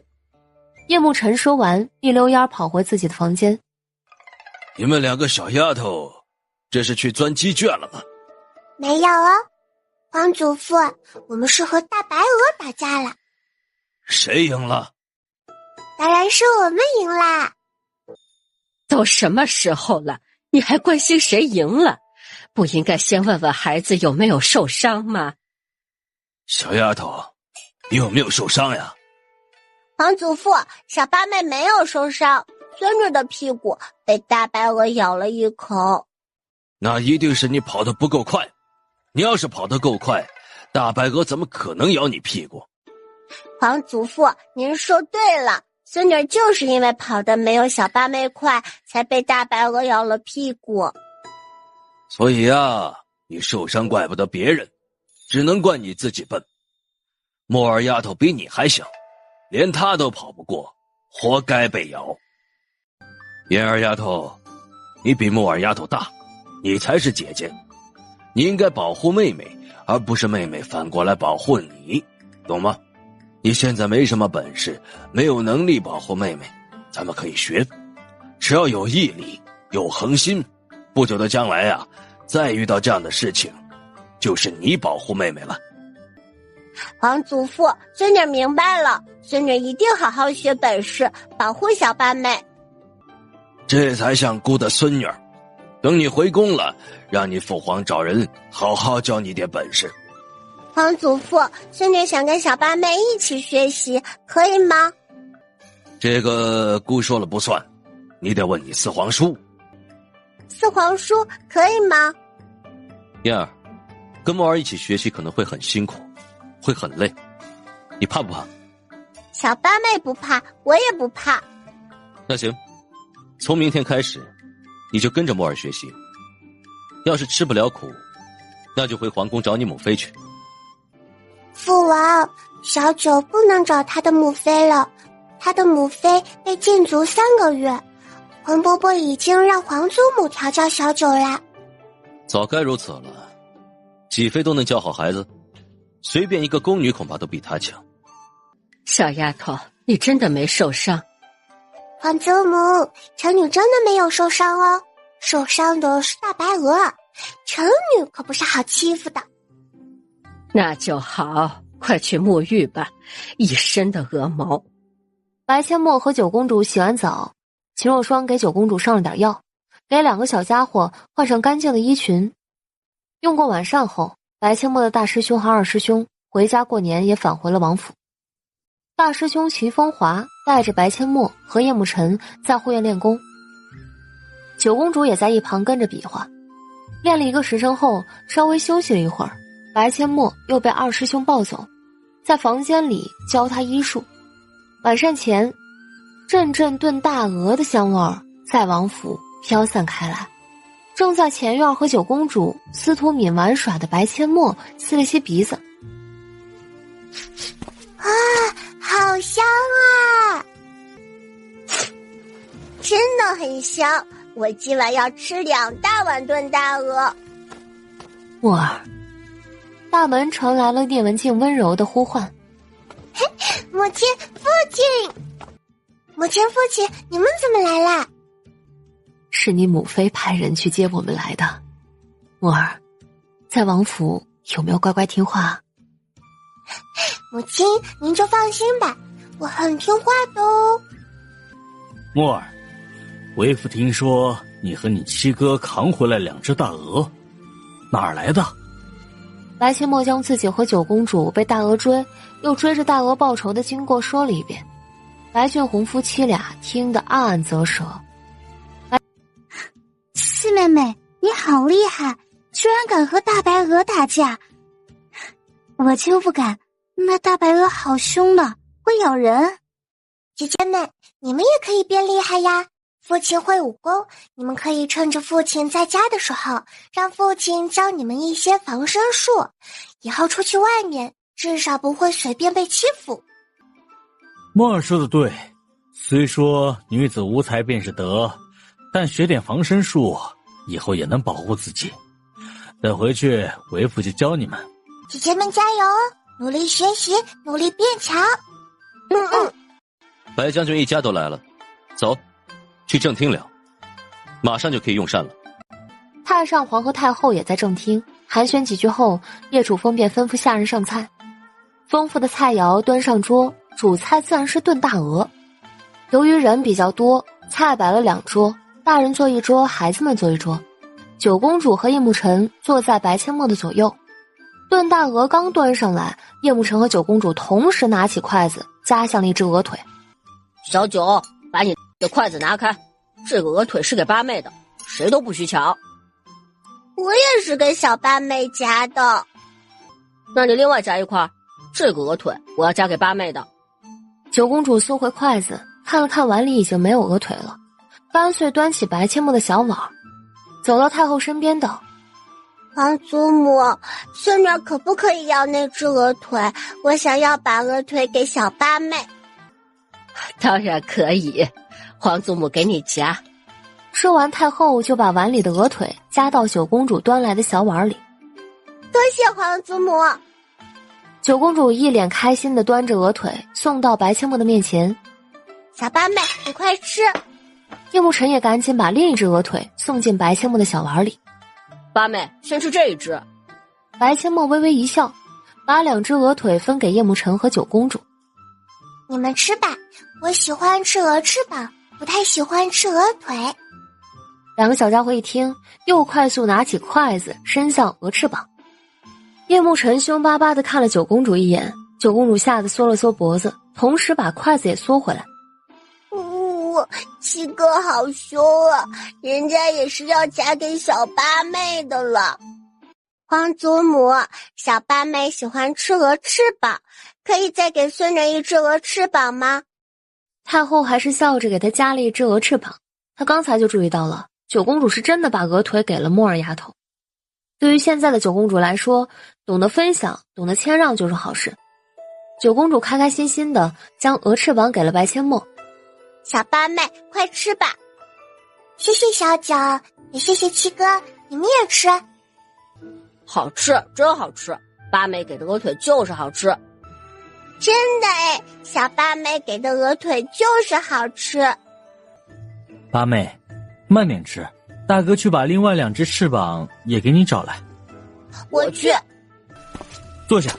叶慕辰说完，一溜烟跑回自己的房间。你们2个小丫头，这是去钻鸡圈了吗？没有哦，皇祖父，我们是和大白鹅打架了。谁赢了？当然是我们赢啦。都什么时候了，你还关心谁赢了？不应该先问问孩子有没有受伤吗？小丫头，你有没有受伤呀？皇祖父，小八妹没有受伤，孙女的屁股被大白鹅咬了一口。那一定是你跑得不够快。你要是跑得够快，大白鹅怎么可能咬你屁股？皇祖父，您说对了，孙女就是因为跑得没有小八妹快，才被大白鹅咬了屁股。所以啊，你受伤怪不得别人，只能怪你自己笨。木耳丫头比你还小，连她都跑不过，活该被咬。妍儿丫头，你比木耳丫头大，你才是姐姐，你应该保护妹妹，而不是妹妹反过来保护你，懂吗？你现在没什么本事，没有能力保护妹妹，咱们可以学，只要有毅力，有恒心，不久的将来啊，再遇到这样的事情，就是你保护妹妹了。皇祖父，孙女明白了，孙女一定好好学本事，保护小八妹。这才像姑的孙女儿，等你回宫了，让你父皇找人好好教你点本事。皇祖父，孙女想跟小八妹一起学习，可以吗？这个姑说了不算，你得问你四皇叔。四皇叔可以吗？燕儿，跟木儿一起学习可能会很辛苦，会很累，你怕不怕？小八妹不怕，我也不怕。那行，从明天开始，你就跟着木儿学习。要是吃不了苦，那就回皇宫找你母妃去。父王，小九不能找他的母妃了，他的母妃被禁足3个月，皇伯伯已经让皇祖母调教小九了。早该如此了，几妃都能教好孩子，随便一个宫女恐怕都比她强。小丫头，你真的没受伤？皇祖母，臣女真的没有受伤哦，受伤的是大白鹅，臣女可不是好欺负的。那就好，快去沐浴吧，一身的鹅毛。白千墨和九公主洗完澡，秦若霜给九公主上了点药，给2个小家伙换上干净的衣裙，用过晚膳后，白阡陌的大师兄和二师兄回家过年，也返回了王府。大师兄齐风华带着白阡陌和叶慕辰在后院练功，九公主也在一旁跟着比划。练了1个时辰后，稍微休息了一会儿，白阡陌又被二师兄抱走，在房间里教他医术。晚膳前，阵阵炖大鹅的香味儿在王府飘散开来。正在前院和九公主司徒敏玩耍的白阡陌吸了吸鼻子，啊，好香啊！真的很香，我今晚要吃2大碗炖大鹅。墨儿，大门传来了聂文静温柔的呼唤：“嘿，母亲，父亲，母亲，父亲，你们怎么来啦？”是你母妃派人去接我们来的。墨儿，在王府有没有乖乖听话？母亲，您就放心吧，我很听话的哦。墨儿，为父听说你和你七哥扛回来2只大鹅，哪儿来的？白阡陌将自己和九公主被大鹅追，又追着大鹅报仇的经过说了一遍。白俊红夫妻俩听得暗暗啧舌。四妹妹，你好厉害，居然敢和大白鹅打架！我就不敢，那大白鹅好凶的，会咬人。姐姐们，你们也可以变厉害呀！父亲会武功，你们可以趁着父亲在家的时候，让父亲教你们一些防身术，以后出去外面至少不会随便被欺负。墨儿说的对，虽说女子无才便是德，但学点防身术以后也能保护自己。等回去为父就教你们。姐姐们加油哦，努力学习，努力变强。白将军一家都来了，走，去正厅聊，马上就可以用膳了。太上皇和太后也在正厅寒暄几句后，叶楚风便吩咐下人上菜。丰富的菜肴端上桌，主菜自然是炖大鹅。由于人比较多，菜摆了2桌，大人坐一桌，孩子们坐一桌。九公主和叶慕辰坐在白阡陌的左右。炖大鹅刚端上来，叶慕辰和九公主同时拿起筷子夹向了一只鹅腿。小九，把你的筷子拿开，这个鹅腿是给八妹的，谁都不许抢。我也是给小八妹夹的。那你另外夹一块，这个鹅腿我要夹给八妹的。九公主缩回筷子，看了看碗里已经没有鹅腿了，干脆端起白阡陌的小碗，走到太后身边道：“皇祖母，孙女儿可不可以要那只鹅腿？我想要把鹅腿给小八妹。”当然可以，皇祖母给你夹。说完，太后就把碗里的鹅腿夹到九公主端来的小碗里。多谢皇祖母。九公主一脸开心地端着鹅腿送到白阡陌的面前。小八妹，你快吃。叶慕辰也赶紧把另一只鹅腿送进白阡陌的小碗里。八妹，先吃这一只。白阡陌微微一笑，把2只鹅腿分给叶慕辰和九公主。你们吃吧，我喜欢吃鹅翅膀，不太喜欢吃鹅腿。2个小家伙一听，又快速拿起筷子伸向鹅翅膀。叶慕辰凶巴巴地看了九公主一眼，九公主吓得缩了缩脖子，同时把筷子也缩回来。七哥好凶啊，人家也是要夹给小八妹的了。皇祖母，小八妹喜欢吃鹅翅膀，可以再给孙女一只鹅翅膀吗？太后还是笑着给她夹了一只鹅翅膀。她刚才就注意到了，九公主是真的把鹅腿给了墨儿丫头。对于现在的九公主来说，懂得分享，懂得谦让就是好事。九公主开开心心的将鹅翅膀给了白阡陌。小八妹，快吃吧。谢谢小九，也谢谢七哥，你们也吃。好吃，真好吃，八妹给的鹅腿就是好吃。真的哎，小八妹给的鹅腿就是好吃。八妹，慢点吃，大哥去把另外2只翅膀也给你找来。我去。坐下，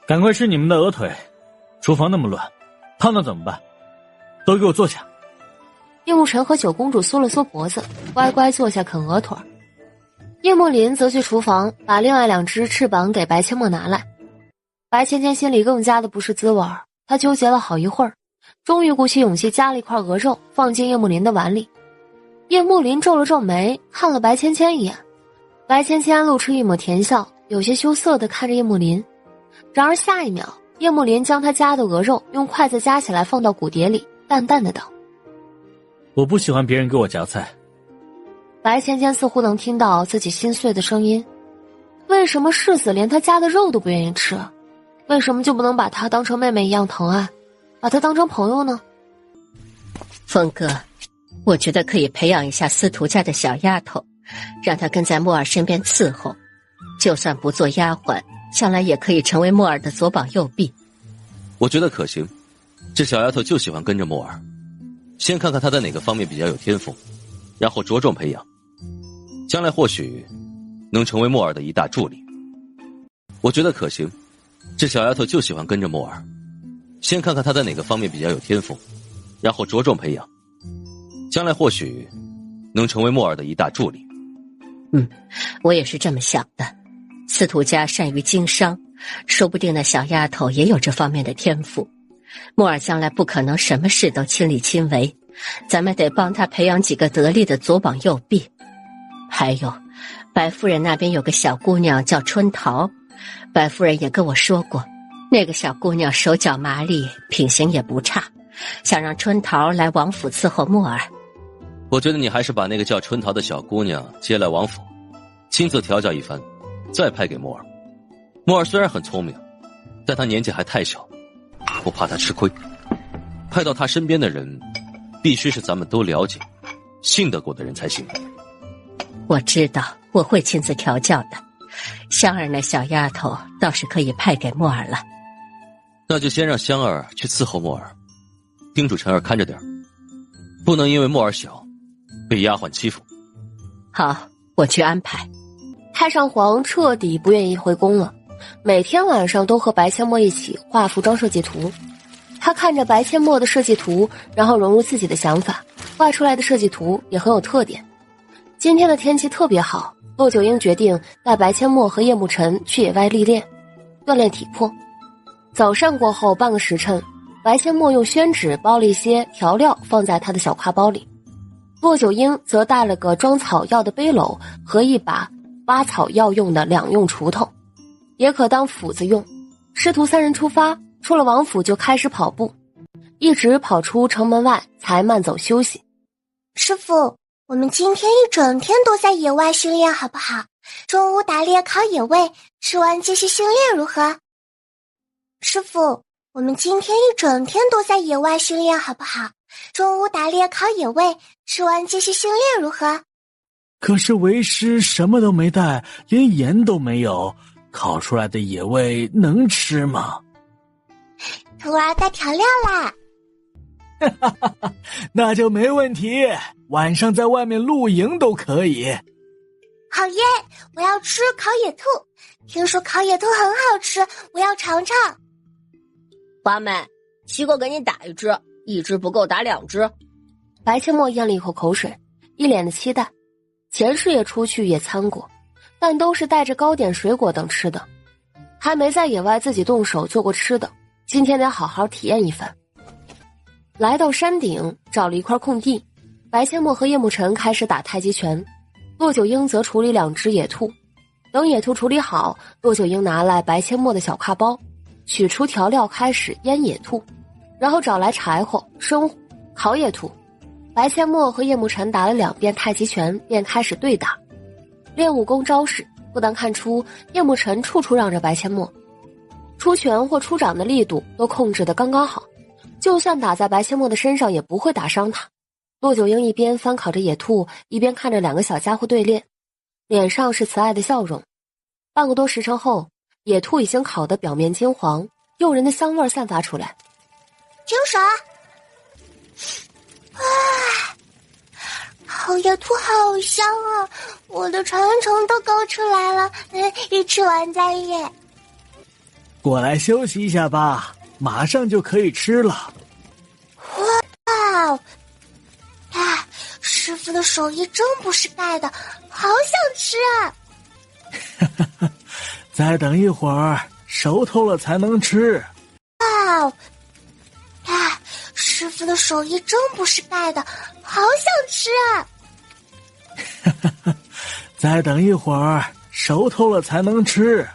赶快吃你们的鹅腿。厨房那么乱，烫到怎么办？都给我坐下。叶慕辰和九公主缩了缩脖子，乖乖坐下啃鹅腿。叶慕林则去厨房把另外2只翅膀给白阡陌拿来。白芊芊心里更加的不是滋味儿，她纠结了好一会儿，终于鼓起勇气夹了一块鹅肉放进叶慕林的碗里。叶慕林皱了皱眉，看了白芊芊一眼。白芊芊露出一抹甜笑，有些羞涩地看着叶慕林。然而下一秒，叶慕林将他夹的鹅肉用筷子夹起来放到骨碟里，淡淡的道：我不喜欢别人给我夹菜。白芊芊似乎能听到自己心碎的声音，为什么世子连他夹的肉都不愿意吃？为什么就不能把他当成妹妹一样疼爱，把他当成朋友呢？峰哥，我觉得可以培养一下司徒家的小丫头，让她跟在莫尔身边伺候，就算不做丫鬟，将来也可以成为莫尔的左膀右臂。我觉得可行，这小丫头就喜欢跟着莫尔，先看看她在哪个方面比较有天赋，然后着重培养，将来或许能成为莫尔的一大助力。我觉得可行，这小丫头就喜欢跟着莫尔，先看看她在哪个方面比较有天赋，然后着重培养，将来或许能成为莫尔的一大助力。我也是这么想的。司徒家善于经商，说不定那小丫头也有这方面的天赋。莫尔将来不可能什么事都亲力亲为，咱们得帮他培养几个得力的左膀右臂。还有，白夫人那边有个小姑娘叫春桃，白夫人也跟我说过，那个小姑娘手脚麻利，品行也不差，想让春桃来王府伺候莫尔。我觉得你还是把那个叫春桃的小姑娘接来王府，亲自调教一番，再派给莫尔。莫尔虽然很聪明，但他年纪还太小，不怕他吃亏。派到他身边的人，必须是咱们都了解、信得过的人才行。我知道，我会亲自调教的。香儿那小丫头倒是可以派给莫尔了。那就先让香儿去伺候莫尔，叮嘱晨儿看着点儿，不能因为莫尔小，被丫鬟欺负。好，我去安排。太上皇彻底不愿意回宫了，每天晚上都和白阡陌一起画服装设计图。他看着白阡陌的设计图，然后融入自己的想法，画出来的设计图也很有特点。今天的天气特别好，骆九婴决定带白阡陌和叶慕辰去野外历练，锻炼体魄。早膳过后半个时辰，白阡陌用宣纸包了一些调料放在他的小挎包里，骆九婴则带了个装草药的背篓和一把挖草药用的2用锄头，也可当斧子用。师徒3人出发，出了王府就开始跑步，一直跑出城门外才慢走休息。师傅，我们今天一整天都在野外训练好不好？中午打猎烤野味，吃完继续训练如何？师傅，我们今天一整天都在野外训练好不好？中午打猎烤野味，吃完继续训练如何？可是为师什么都没带，连盐都没有，烤出来的野味能吃吗？徒儿带调料啦。那就没问题，晚上在外面露营都可以。好耶，我要吃烤野兔，听说烤野兔很好吃，我要尝尝。花妹，七个给你打一只不够打2只。白阡陌咽了一口口水，一脸的期待。前世也出去野餐过，但都是带着糕点水果等吃的，还没在野外自己动手做过吃的，今天得好好体验一番。来到山顶，找了一块空地，白阡陌和叶慕辰开始打太极拳，骆九婴则处理2只野兔。等野兔处理好，骆九婴拿来白阡陌的小挎包，取出调料开始腌野兔，然后找来柴火生火烤野兔。白阡陌和叶慕辰打了2遍太极拳，便开始对打。练武功招式，不难看出叶慕辰处处让着白阡陌，出拳或出掌的力度都控制得刚刚好，就算打在白阡陌的身上也不会打伤他。骆九婴一边翻烤着野兔，一边看着2个小家伙对练，脸上是慈爱的笑容。半个多时辰后，野兔已经烤得表面金黄，诱人的香味散发出来。停手！啊，烤野兔好香啊，我的馋虫都勾出来了，一吃完再练。过来休息一下吧，马上就可以吃了。哇，师傅的手艺真不是盖的，好想吃啊！再等一会儿，熟透了才能吃。哇，哎，师傅的手艺真不是盖的，好想吃啊！再等一会儿，熟透了才能吃。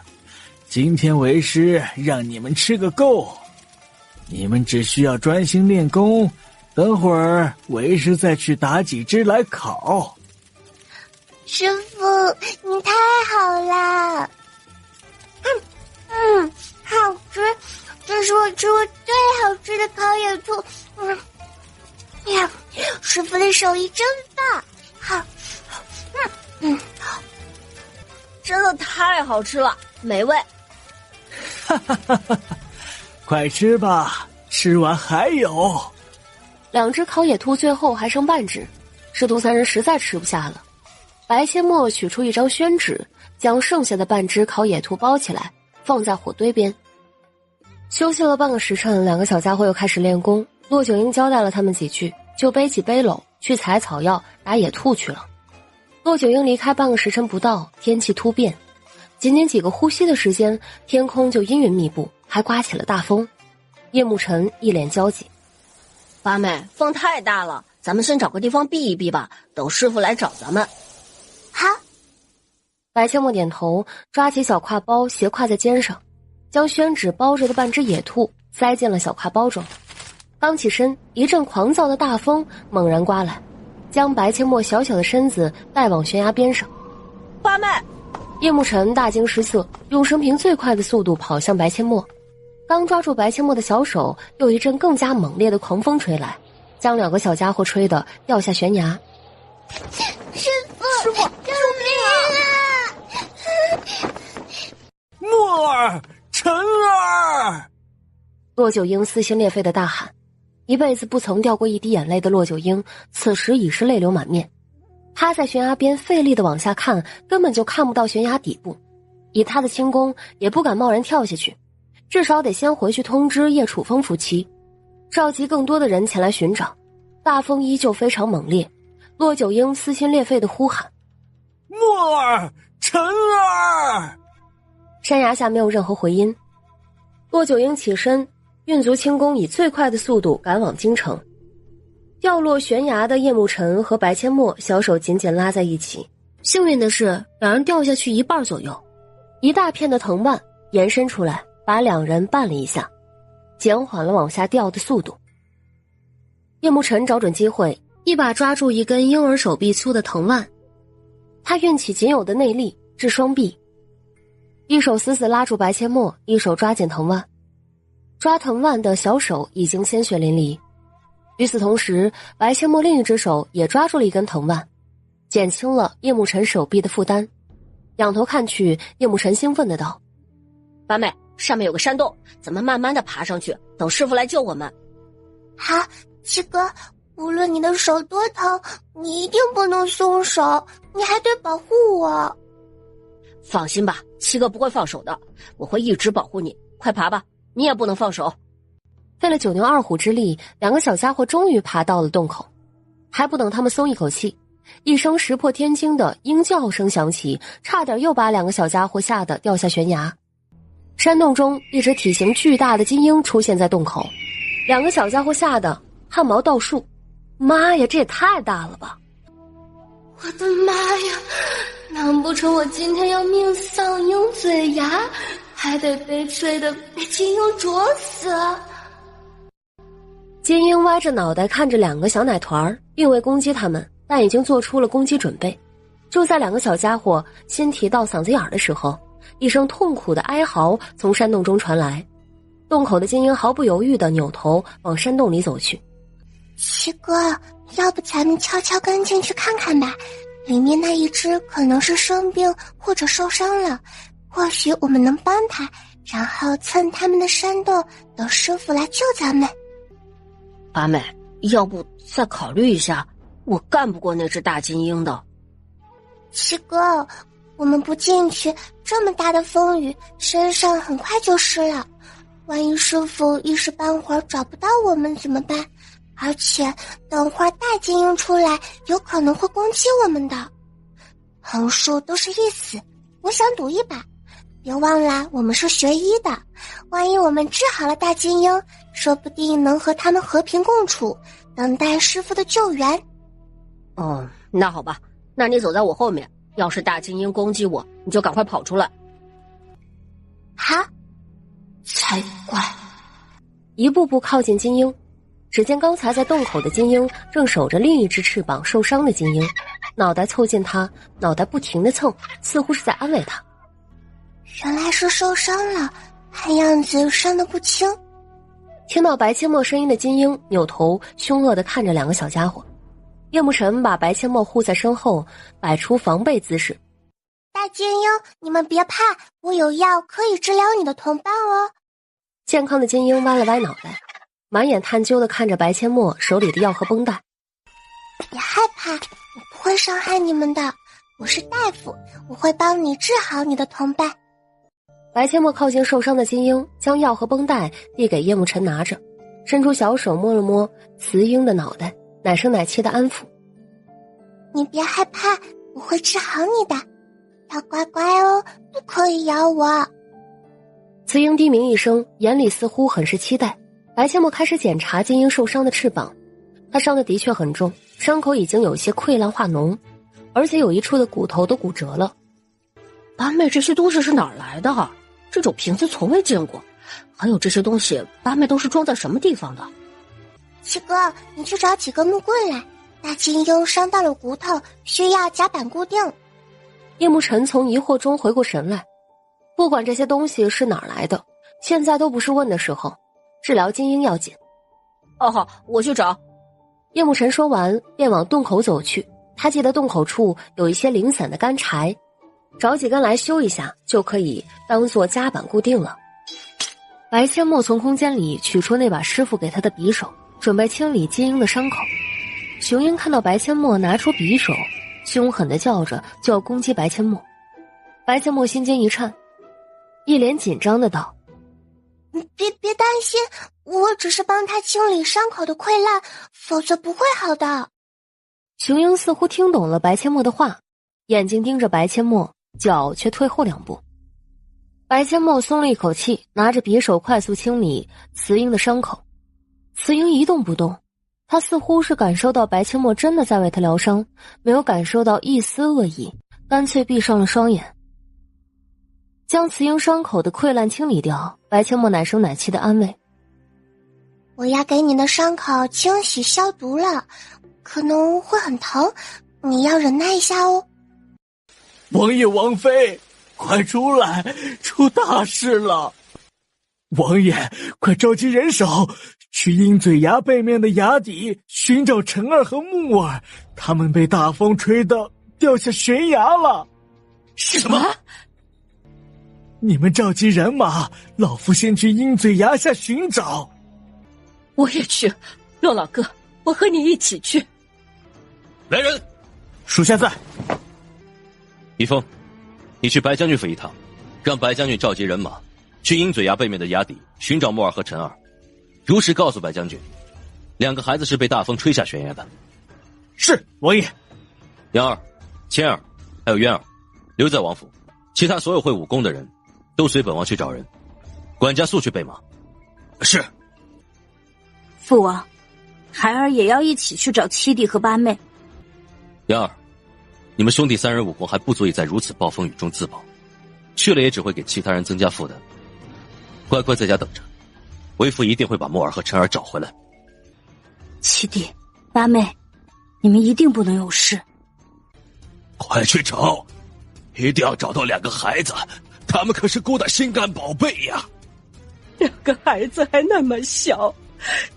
今天为师让你们吃个够，你们只需要专心练功，等会儿为师再去打几只来烤。师傅，你太好了！好吃，这是我吃过最好吃的烤野兔。呀，师傅的手艺真棒！好，真的太好吃了，美味！快吃吧，吃完还有。2只烤野兔最后还剩半只，师徒3人实在吃不下了。白阡陌取出一张宣纸，将剩下的半只烤野兔包起来，放在火堆边。休息了半个时辰，2个小家伙又开始练功。骆九婴交代了他们几句，就背起背篓去采草药打野兔去了。骆九婴离开半个时辰不到，天气突变，仅仅几个呼吸的时间，天空就阴云密布，还刮起了大风。叶慕辰一脸焦急：八妹，风太大了，咱们先找个地方避一避吧，等师傅来找咱们。好。白阡陌点头，抓起小挎包斜挎在肩上，将宣纸包着的半只野兔塞进了小挎包中。刚起身，一阵狂躁的大风猛然刮来，将白阡陌小小的身子带往悬崖边上。八妹！叶慕辰大惊失色，用生平最快的速度跑向白阡陌。刚抓住白阡陌的小手，又一阵更加猛烈的狂风吹来，将2个小家伙吹得掉下悬崖。师傅，救命啊！墨儿，晨儿！骆九婴撕心裂肺的大喊。一辈子不曾掉过一滴眼泪的骆九婴，此时已是泪流满面。他在悬崖边费力的往下看，根本就看不到悬崖底部。以他的轻功，也不敢贸然跳下去，至少得先回去通知叶楚风夫妻，召集更多的人前来寻找。大风依旧非常猛烈，骆九婴撕心裂肺的呼喊：墨儿，晨儿！山崖下没有任何回音。骆九婴起身，运足轻功，以最快的速度赶往京城。掉落悬崖的叶慕辰和白阡陌小手紧紧拉在一起，幸运的是2人掉下去一半左右，一大片的藤蔓延伸出来，把2人绊了一下，减缓了往下掉的速度。叶慕辰找准机会，一把抓住一根婴儿手臂粗的藤蔓，他运起仅有的内力至双臂，一手死死拉住白阡陌，一手抓紧藤蔓。抓藤蔓的小手已经鲜血淋漓，与此同时，白阡陌另一只手也抓住了一根藤蔓，减轻了叶慕辰手臂的负担。仰头看去，叶慕辰兴奋的道：八妹，上面有个山洞，咱们慢慢的爬上去，等师傅来救我们。好，七哥，无论你的手多疼，你一定不能松手，你还得保护我。放心吧，七哥不会放手的，我会一直保护你。快爬吧，你也不能放手。费了9牛2虎之力，2个小家伙终于爬到了洞口。还不等他们松一口气，一声石破天惊的鹰叫声响起，差点又把2个小家伙吓得掉下悬崖。山洞中，一只体型巨大的金鹰出现在洞口，2个小家伙吓得汗毛倒竖。妈呀，这也太大了吧！我的妈呀，难不成我今天要命丧鹰嘴牙，还得悲催的被金鹰啄死？金鹰歪着脑袋看着2个小奶团，并未攻击他们，但已经做出了攻击准备。就在2个小家伙心提到嗓子眼的时候，一声痛苦的哀嚎从山洞中传来。洞口的金鹰毫不犹豫地扭头往山洞里走去。七哥，要不咱们悄悄跟进去看看吧，里面那一只可能是生病或者受伤了，或许我们能帮他，然后蹭他们的山洞，等师傅来救咱们。八妹，要不再考虑一下，我干不过那只大金鹰的。七哥，我们不进去，这么大的风雨，身上很快就湿了，万一师傅一时半会儿找不到我们怎么办？而且等会儿大金鹰出来，有可能会攻击我们的。横竖都是一死，我想赌一把。别忘了我们是学医的，万一我们治好了大金鹰，说不定能和他们和平共处，等待师傅的救援。哦，那好吧，那你走在我后面，要是大金鹰攻击我，你就赶快跑出来。好，才怪！一步步靠近金鹰，只见刚才在洞口的金鹰正守着另一只翅膀受伤的金鹰，脑袋凑近他，脑袋不停地蹭，似乎是在安慰他。原来是受伤了，看样子伤得不轻。听到白阡陌声音的金鹰扭头凶恶地看着两个小家伙。叶慕辰把白阡陌护在身后，摆出防备姿势。大金鹰，你们别怕，我有药可以治疗你的同伴哦。健康的金鹰歪了歪脑袋，满眼探究地看着白阡陌手里的药和绷带。别害怕，我不会伤害你们的，我是大夫，我会帮你治好你的同伴。白阡陌靠近受伤的金鹰，将药和绷带递给叶慕辰拿着，伸出小手摸了摸雌鹰的脑袋，奶声奶气的安抚。你别害怕，我会治好你的，要乖乖哦，不可以咬我。雌鹰低鸣一声，眼里似乎很是期待。白阡陌开始检查金鹰受伤的翅膀，它伤的的确很重，伤口已经有些溃烂化脓，而且有一处的骨头都骨折了。八妹，这些东西是哪儿来的？这种瓶子从未见过，还有这些东西，八妹都是装在什么地方的？七哥，你去找几个木棍来，大金鹰伤到了骨头，需要夹板固定。叶慕辰从疑惑中回过神来，不管这些东西是哪儿来的，现在都不是问的时候，治疗金鹰要紧。哦好，我去找。叶慕辰说完便往洞口走去，他记得洞口处有一些零散的干柴，找几根来修一下就可以当做夹板固定了。白阡陌从空间里取出那把师傅给他的匕首，准备清理金鹰的伤口。雄鹰看到白阡陌拿出匕首，凶狠地叫着就要攻击白阡陌。白阡陌心惊一颤，一脸紧张的道：别担心，我只是帮他清理伤口的溃烂，否则不会好的。雄鹰似乎听懂了白阡陌的话，眼睛盯着白阡陌，脚却退后2步。白阡陌松了一口气，拿着匕首快速清理雌鹰的伤口。雌鹰一动不动，他似乎是感受到白阡陌真的在为他疗伤，没有感受到一丝恶意，干脆闭上了双眼。将雌鹰伤口的溃烂清理掉，白阡陌奶声奶气的安慰：我要给你的伤口清洗消毒了，可能会很疼，你要忍耐一下哦。王爷王妃，快出来，出大事了！王爷，快召集人手，去鹰嘴崖背面的崖底寻找陈儿和木儿，他们被大风吹得掉下悬崖了。什么？你们召集人马，老夫先去鹰嘴崖下寻找。我也去，骆老哥，我和你一起去。来人，属下在。一峰，你去白将军府一趟，让白将军召集人马去鹰嘴崖背面的崖底寻找木儿和陈儿，如实告诉白将军，2个孩子是被大风吹下悬崖的。是，王爷。杨儿、千儿还有渊儿留在王府，其他所有会武功的人都随本王去找人，管家速去备马。是。父王，孩儿也要一起去找七弟和八妹。杨儿，你们兄弟3人武功还不足以在如此暴风雨中自保，去了也只会给其他人增加负担。乖乖在家等着，为父一定会把木儿和陈儿找回来。七弟、八妹，你们一定不能有事。快去找，一定要找到2个孩子，他们可是姑的心肝宝贝呀！2个孩子还那么小，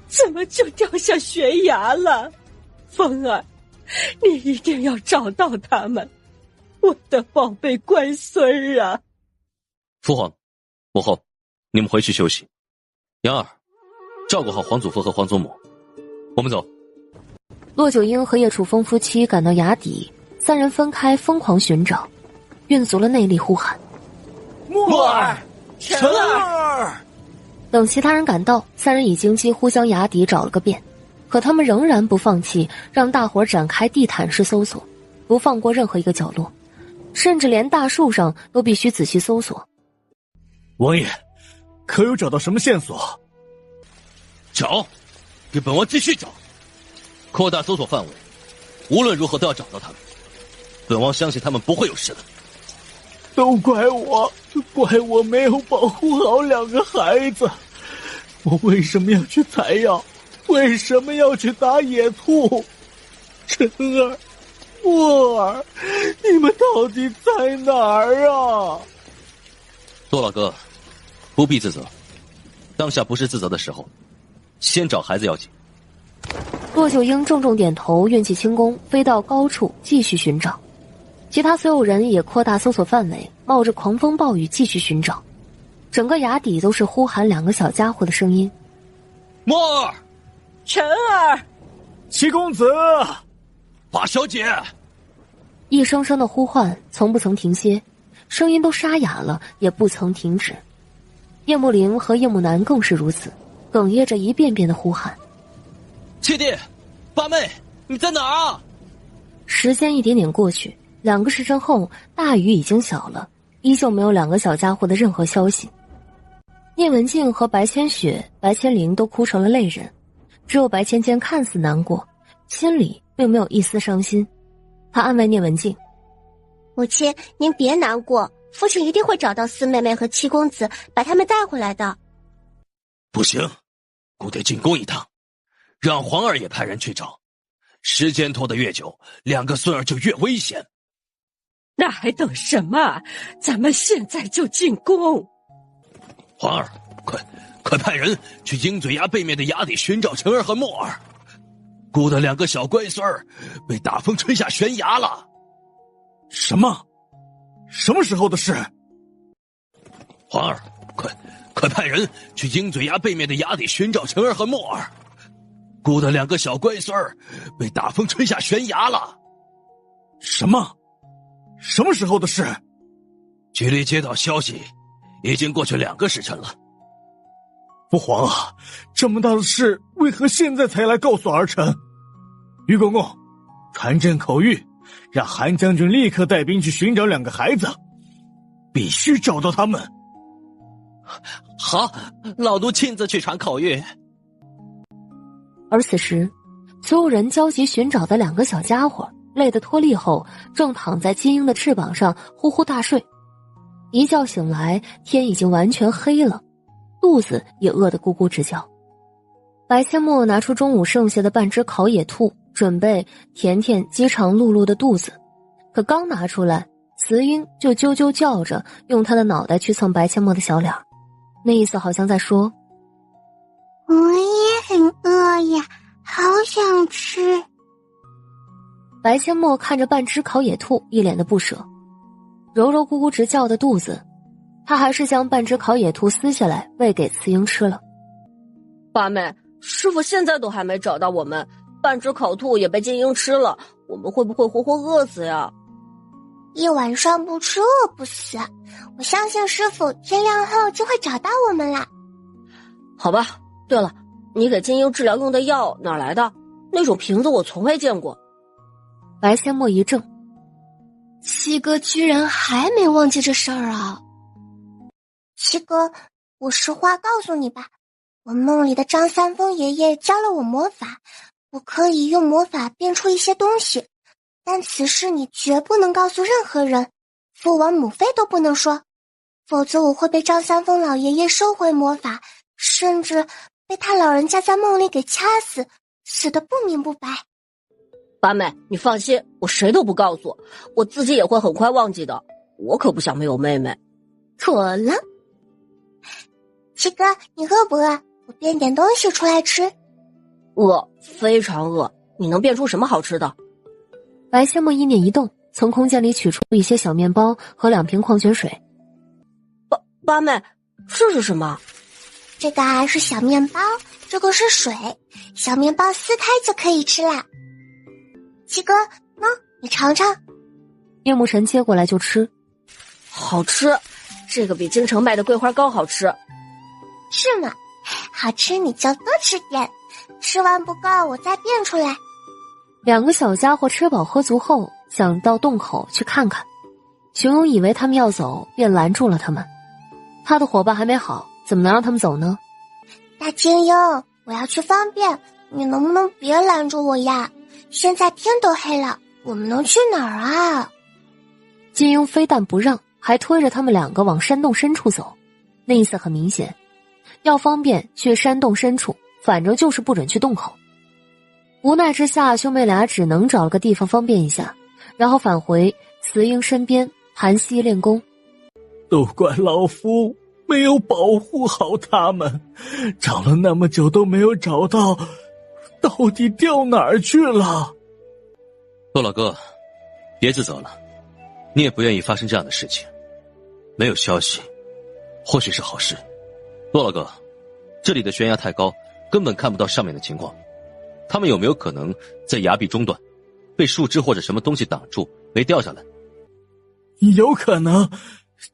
怎么就掉下悬崖了？风儿，你一定要找到他们，我的宝贝乖孙儿啊！父皇、母后，你们回去休息。杨儿，照顾好皇祖父和皇祖母。我们走。骆九婴和叶楚风夫妻赶到崖底，3人分开疯狂寻找，运足了内力呼喊：木儿、陈儿！等其他人赶到，3人已经几乎将崖底找了个遍，可他们仍然不放弃，让大伙展开地毯式搜索，不放过任何一个角落，甚至连大树上都必须仔细搜索。王爷，可有找到什么线索？找，给本王继续找，扩大搜索范围，无论如何都要找到他们。本王相信他们不会有事的。都怪我没有保护好2个孩子，我为什么要去采药？为什么要去打野兔？晨儿、墨儿，你们到底在哪儿啊？多老哥，不必自责，当下不是自责的时候，先找孩子要紧。骆九婴重重点头，运起轻功飞到高处继续寻找。其他所有人也扩大搜索范围，冒着狂风暴雨继续寻找。整个崖底都是呼喊2个小家伙的声音。墨儿，晨儿，七公子，八小姐，一声声的呼唤从不曾停歇，声音都沙哑了，也不曾停止。叶幕灵和叶幕南更是如此，哽咽着一遍遍的呼喊。七弟，八妹，你在哪儿啊？时间一点点过去，2个时辰后，大雨已经小了，依旧没有2个小家伙的任何消息。聂文静和白千雪、白千灵都哭成了泪人，只有白芊芊看似难过，心里并没有一丝伤心。她安慰聂文静：“母亲，您别难过，父亲一定会找到四妹妹和七公子，把他们带回来的。”不行，姑得进宫一趟，让皇儿也派人去找。时间拖得越久，2个孙儿就越危险。那还等什么？咱们现在就进宫。皇儿，快派人去鹰嘴崖背面的崖底寻找晨儿和墨儿。姑的2个小乖孙儿被大风吹下悬崖了。什么？什么时候的事？皇儿，快派人去鹰嘴崖背面的崖底寻找晨儿和墨儿。姑的2个小乖孙儿被大风吹下悬崖了。什么？什么时候的事？距离接到消息已经过去2个时辰了。父皇啊，这么大的事为何现在才来告诉儿臣？于公公，传朕口谕，让韩将军立刻带兵去寻找2个孩子，必须找到他们。好，老奴亲自去传口谕。而此时，所有人焦急寻找的2个小家伙累得脱力后，正躺在金鹰的翅膀上呼呼大睡。一觉醒来，天已经完全黑了，肚子也饿得咕咕直叫。白千墨拿出中午剩下的半只烤野兔，准备填填饥肠辘辘的肚子，可刚拿出来，雌鹰就啾啾叫着，用它的脑袋去蹭白千墨的小脸，那意思好像在说：“我也很饿呀，好想吃。”白千墨看着半只烤野兔，一脸的不舍，揉揉咕咕直叫的肚子，他还是将半只烤野兔撕下来喂给雌鹰吃了。八妹，师傅现在都还没找到我们，半只烤兔也被金鹰吃了，我们会不会活活饿死呀？一晚上不吃饿不死，我相信师傅天亮后就会找到我们啦。好吧，对了，你给金鹰治疗用的药哪来的？那种瓶子我从未见过。白千墨一怔，七哥居然还没忘记这事儿啊！七哥，我实话告诉你吧，我梦里的张三丰爷爷教了我魔法，我可以用魔法变出一些东西，但此事你绝不能告诉任何人，父王母妃都不能说，否则我会被张三丰老爷爷收回魔法，甚至被他老人家在梦里给掐死，死得不明不白。八妹，你放心，我谁都不告诉，我自己也会很快忘记的，我可不想没有妹妹。妥了。七哥，你饿不饿？我变点东西出来吃。饿，非常饿。你能变出什么好吃的？白千墨一念一动，从空间里取出一些小面包和2瓶矿泉水。八妹，这是什么？这个啊是小面包，这个是水，小面包撕开就可以吃啦。七哥，你尝尝。叶慕辰接过来就吃，好吃，这个比京城卖的桂花糕好吃。是吗？好吃你就多吃点，吃完不够我再变出来。 2个小家伙吃饱喝足后，想到洞口去看看，熊勇以为他们要走，便拦住了他们。他的伙伴还没好，怎么能让他们走呢？大金鹰，我要去方便，你能不能别拦住我呀？现在天都黑了，我们能去哪儿啊？金鹰非但不让，还推着他们两个往山洞深处走，那意思很明显，要方便去山洞深处，反正就是不准去洞口。无奈之下，兄妹俩只能找了个地方方便一下，然后返回慈英身边盘膝练功。都怪老夫没有保护好他们，找了那么久都没有找到，到底掉哪儿去了？骆老哥，别自责了，你也不愿意发生这样的事情。没有消息，或许是好事。骆老哥，这里的悬崖太高，根本看不到上面的情况。他们有没有可能在崖壁中段，被树枝或者什么东西挡住，没掉下来？有可能，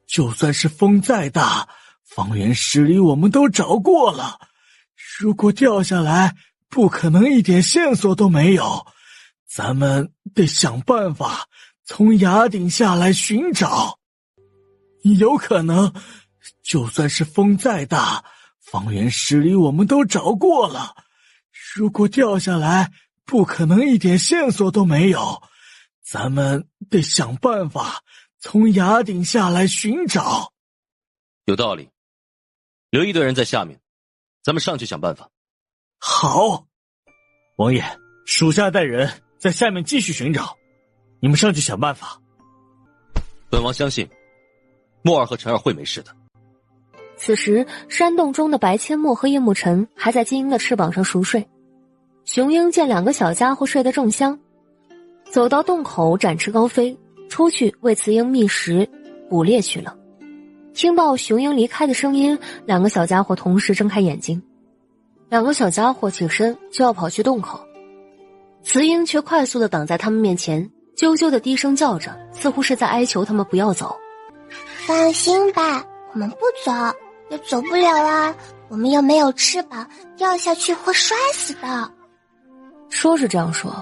就算是风再大，方圆10里我们都找过了，如果掉下来，不可能一点线索都没有。咱们得想办法从崖顶下来寻找。有可能，就算是风再大，方圆10里我们都找过了，如果掉下来，不可能一点线索都没有。咱们得想办法从崖顶下来寻找。有道理，留一队人在下面，咱们上去想办法。好，王爷，属下带人在下面继续寻找，你们上去想办法。本王相信墨儿和陈儿会没事的。此时山洞中的白阡陌和叶慕辰还在金鹰的翅膀上熟睡。雄鹰见两个小家伙睡得正香，走到洞口展翅高飞，出去为雌鹰觅食捕猎去了。听到雄鹰离开的声音，两个小家伙同时睁开眼睛。两个小家伙起身就要跑去洞口，雌鹰却快速地挡在他们面前，啾啾地低声叫着，似乎是在哀求他们不要走。放心吧，我们不走，也走不了啊，我们又没有翅膀，掉下去会摔死的。说是这样说，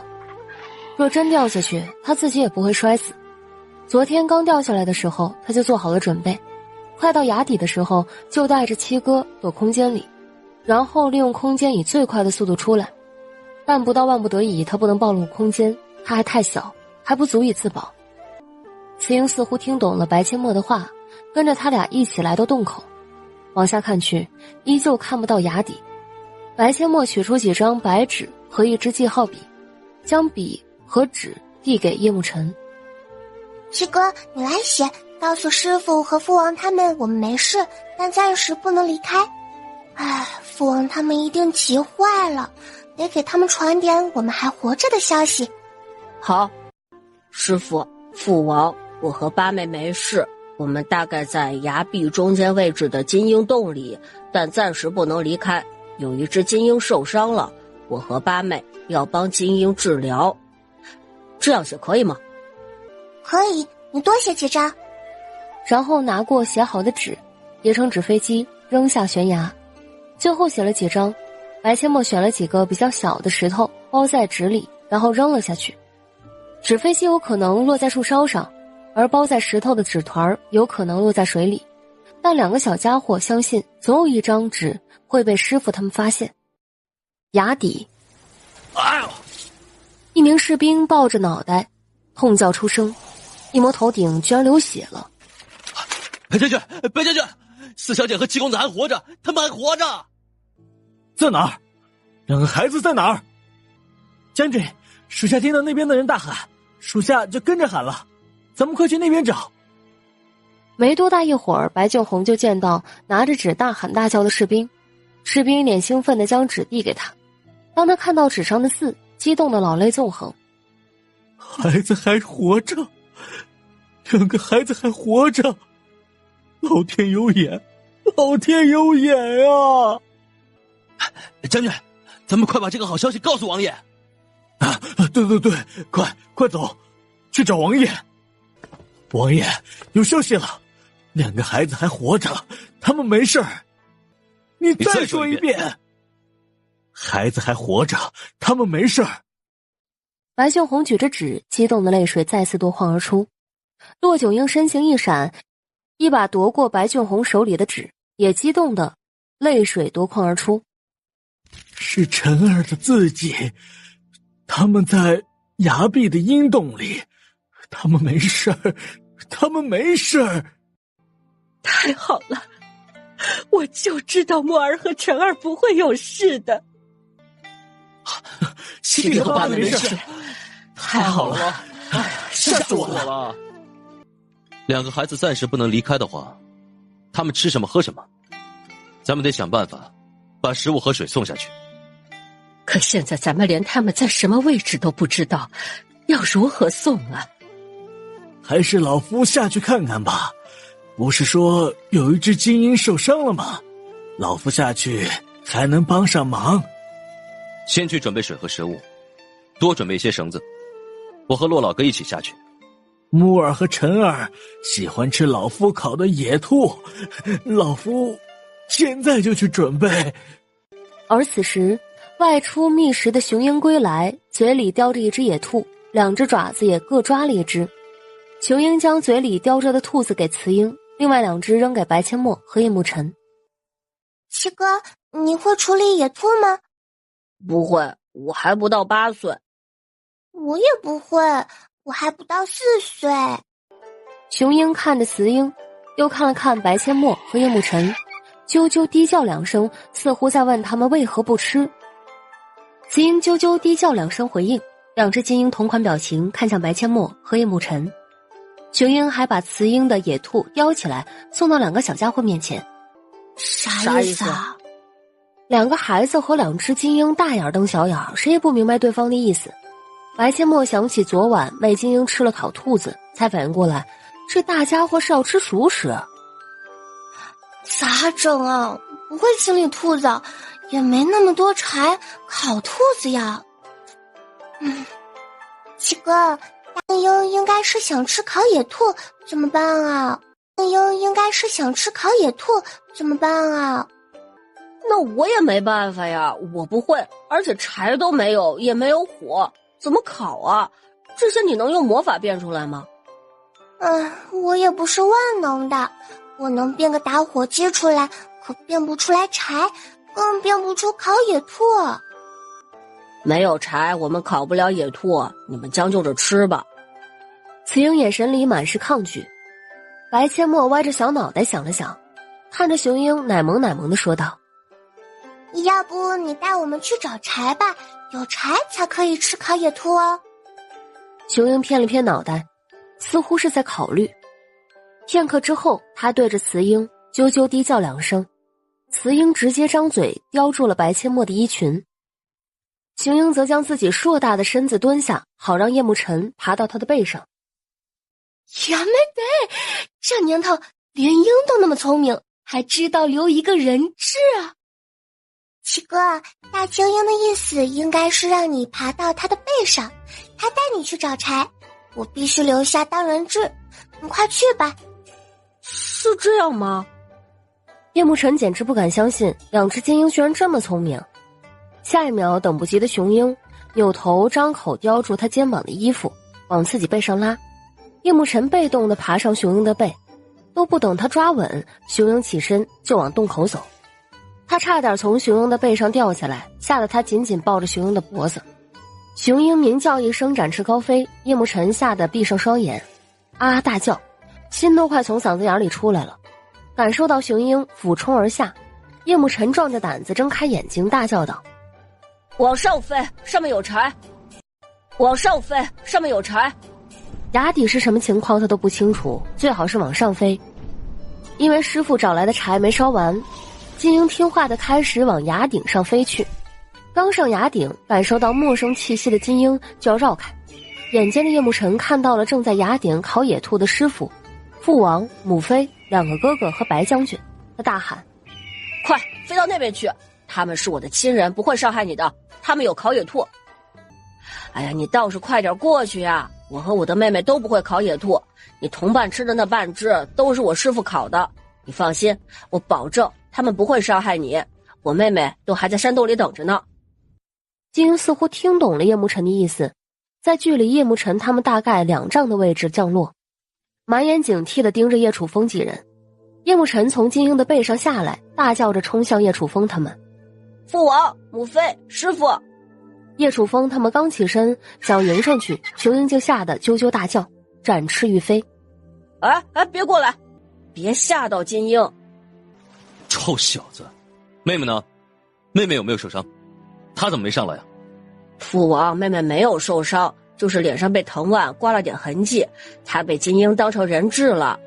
若真掉下去，他自己也不会摔死。昨天刚掉下来的时候，他就做好了准备，快到崖底的时候，就带着七哥躲空间里，然后利用空间以最快的速度出来。但不到万不得已，他不能暴露空间，他还太小，还不足以自保。雌鹰似乎听懂了白阡陌的话，跟着他俩一起来到洞口，往下看去，依旧看不到崖底。白阡陌取出几张白纸和一支记号笔，将笔和纸递给叶慕辰。七哥，你来写，告诉师父和父王他们我们没事，但暂时不能离开。唉，父王他们一定急坏了，得给他们传点我们还活着的消息。好，师父、父王，我和八妹没事，我们大概在崖壁中间位置的金鹰洞里，但暂时不能离开。有一只金鹰受伤了，我和八妹要帮金鹰治疗。这样写可以吗？可以，你多写几张。然后拿过写好的纸，叠成纸飞机扔下悬崖。最后写了几张，白阡陌选了几个比较小的石头包在纸里，然后扔了下去。纸飞机有可能落在树梢上，而包在石头的纸团有可能落在水里，但两个小家伙相信总有一张纸会被师傅他们发现。崖底，哎呦！一名士兵抱着脑袋痛叫出声，一摸头顶居然流血了。白将军，白将军，四小姐和七公子还活着，他们还活着。在哪儿？两个孩子在哪儿？将军，属下听到那边的人大喊，属下就跟着喊了，咱们快去那边找。没多大一会儿，白俊宏就见到拿着纸大喊大叫的士兵，士兵一脸兴奋地将纸递给他。当他看到纸上的字，激动的老泪纵横。孩子还活着，两个孩子还活着，老天有眼，老天有眼啊！将军，咱们快把这个好消息告诉王爷。啊，对，快走，去找王爷。王爷，有消息了，两个孩子还活着，他们没事儿。你再说一遍。孩子还活着，他们没事儿。白秀红举着纸，激动的泪水再次夺眶而出。骆九婴身形一闪，一把夺过白俊宏手里的纸，也激动的泪水夺眶而出。是晨儿的字迹，他们在崖壁的阴洞里，他们没事儿，他们没事儿。太好了，我就知道墨儿和晨儿不会有事的。七弟和八妹没事，太好了！吓死我了！两个孩子暂时不能离开的话，他们吃什么喝什么？咱们得想办法把食物和水送下去。可现在咱们连他们在什么位置都不知道，要如何送啊？还是老夫下去看看吧。不是说有一只金鹰受伤了吗？老夫下去还能帮上忙。先去准备水和食物，多准备一些绳子。我和骆老哥一起下去。木儿和晨儿喜欢吃老夫烤的野兔，老夫现在就去准备。而此时外出觅食的雄鹰归来，嘴里叼着一只野兔，两只爪子也各抓了一只。雄鹰将嘴里叼着的兔子给雌鹰，另外两只扔给白阡陌和叶慕辰。七哥，你会处理野兔吗？不会，我还不到8岁。我也不会，我还不到4岁。雄鹰看着雌鹰，又看了看白阡陌和叶慕辰，啾啾低叫2声，似乎在问他们为何不吃。雌鹰啾啾低叫2声回应，两只金鹰同款表情看向白阡陌和叶慕辰。雄鹰还把雌鹰的野兔叼起来，送到两个小家伙面前。啥意思啊？两个孩子和两只金鹰大眼瞪小眼，谁也不明白对方的意思。白阡陌想起昨晚喂金鹰吃了烤兔子，才反应过来，这大家伙是要吃熟食。咋整啊？不会清理兔子，也没那么多柴烤兔子呀。七哥，大鹰应该是想吃烤野兔，怎么办啊？大鹰应该是想吃烤野兔，怎么办啊？那我也没办法呀，我不会，而且柴都没有，也没有火，怎么烤啊？这些你能用魔法变出来吗？我也不是万能的，我能变个打火机出来，可变不出来柴，更变不出烤野兔。没有柴，我们烤不了野兔，你们将就着吃吧。雌鹰眼神里满是抗拒。白阡陌歪着小脑袋想了想，看着雄鹰奶萌奶萌地说道：要不你带我们去找柴吧，有柴才可以吃烤野兔哦。雄鹰偏了偏脑袋，似乎是在考虑。片刻之后，他对着雌鹰啾啾低叫2声，雌鹰直接张嘴叼住了白阡陌的衣裙。雄鹰则将自己硕大的身子蹲下，好让叶慕辰爬到他的背上。呀妹得，这年头连鹰都那么聪明，还知道留一个人质啊。七哥，大精鹰的意思应该是让你爬到他的背上，他带你去找柴，我必须留下当人质。你快去吧。是这样吗？叶慕辰简直不敢相信，两只金鹰居然这么聪明。下一秒，等不及的雄鹰扭头张口叼住他肩膀的衣服，往自己背上拉。叶慕辰被动地爬上雄鹰的背，都不等他抓稳，雄鹰起身就往洞口走。他差点从雄鹰的背上掉下来，吓得他紧紧抱着雄鹰的脖子。雄鹰鸣叫一声，展翅高飞。叶慕辰吓得闭上双眼，啊大叫，心都快从嗓子眼里出来了。感受到雄鹰俯冲而下，叶慕辰壮着胆子睁开眼睛，大叫道：往上飞，上面有柴！往上飞，上面有柴！崖底是什么情况他都不清楚，最好是往上飞。因为师傅找来的柴没烧完，金鹰听话的开始往崖顶上飞去。刚上崖顶，感受到陌生气息的金鹰就要绕开。眼尖的叶慕辰看到了正在崖顶烤野兔的师傅、父王、母妃、2个哥哥和白将军，他大喊：快飞到那边去，他们是我的亲人，不会伤害你的，他们有烤野兔。哎呀，你倒是快点过去呀，我和我的妹妹都不会烤野兔，你同伴吃的那半只都是我师傅烤的，你放心，我保证他们不会伤害你，我妹妹都还在山洞里等着呢。金鹰似乎听懂了叶慕辰的意思，在距离叶慕辰他们大概2丈的位置降落。满眼警惕地盯着叶楚风几人。叶慕辰从金英的背上下来，大叫着冲向叶楚风他们。父王、母妃、师傅！叶楚风他们刚起身想迎上去，雄鹰就吓得啾啾大叫，展翅欲飞。哎，别过来，别吓到金鹰。臭小子，妹妹呢？妹妹有没有受伤？她怎么没上来呀？父王，妹妹没有受伤，就是脸上被藤蔓刮了点痕迹，她被金鹰当成人质了。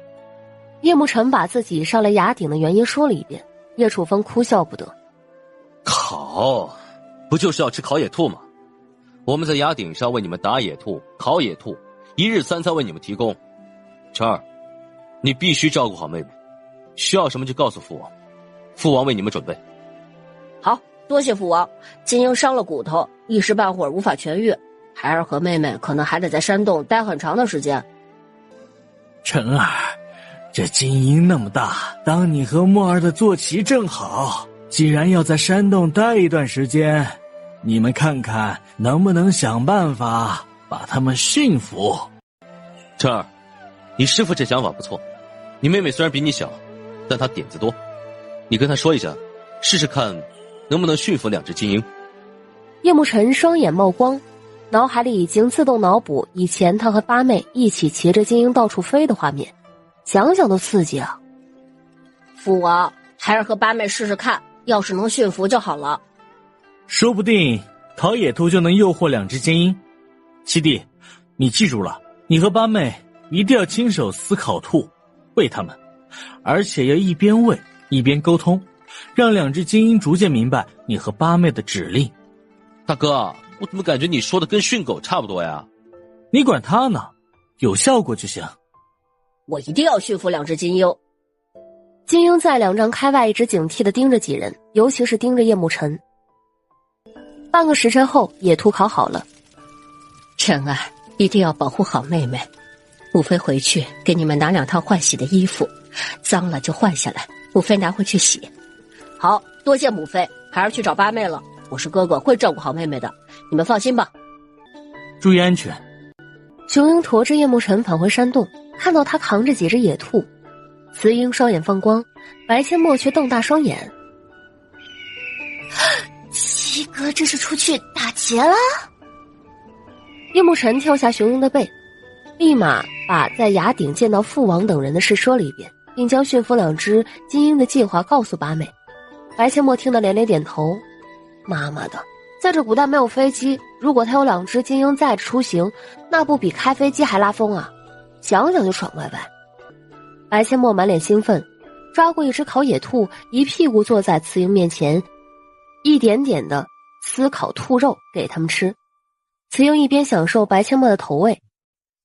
叶慕辰把自己上来崖顶的原因说了一遍，叶楚风哭笑不得。烤，不就是要吃烤野兔吗？我们在崖顶上为你们打野兔、烤野兔，一日三餐为你们提供。晨儿，你必须照顾好妹妹，需要什么就告诉父王，父王为你们准备。好，多谢父王。金鹰伤了骨头，一时半会儿无法痊愈，孩儿和妹妹可能还得在山洞待很长的时间。晨儿，这金鹰那么大，当你和墨儿的坐骑正好。既然要在山洞待一段时间，你们看看能不能想办法把他们驯服。晨儿，你师父这想法不错，你妹妹虽然比你小，但她点子多，你跟她说一下，试试看能不能驯服2只金鹰。叶慕辰双眼冒光，脑海里已经自动脑补以前他和八妹一起骑着金鹰到处飞的画面，想想都刺激啊。父王，孩儿和八妹试试看，要是能驯服就好了。说不定烤野兔就能诱惑2只金鹰。七弟，你记住了，你和八妹一定要亲手撕烤兔，喂它们，而且要一边喂一边沟通，让2只金鹰逐渐明白你和八妹的指令。大哥，我怎么感觉你说的跟训狗差不多呀？你管他呢，有效果就行。我一定要驯服2只金鹰。金鹰在2丈开外一直警惕地盯着几人，尤其是盯着叶慕辰。半个时辰后，野兔烤好了。晨儿，一定要保护好妹妹。母妃回去给你们拿2套换洗的衣服，脏了就换下来，母妃拿回去洗。好，多谢母妃，孩儿去找八妹了。我是哥哥，会照顾好妹妹的，你们放心吧。注意安全。雄鹰驮着叶慕辰返回山洞，看到他扛着几只野兔，雌鹰双眼放光，白千墨却瞪大双眼。七哥这是出去打劫了？叶慕辰跳下雄鹰的背，立马把在崖顶见到父王等人的事说了一遍，并将驯服2只金鹰的计划告诉八妹。白千墨听得连连点头。妈妈的，在这古代没有飞机，如果他有2只金鹰载着出行，那不比开飞机还拉风啊，想想就爽歪歪。白千墨满脸兴奋，抓过一只烤野兔，一屁股坐在雌鹰面前，一点点的撕烤兔肉给他们吃。雌鹰一边享受白千墨的投喂，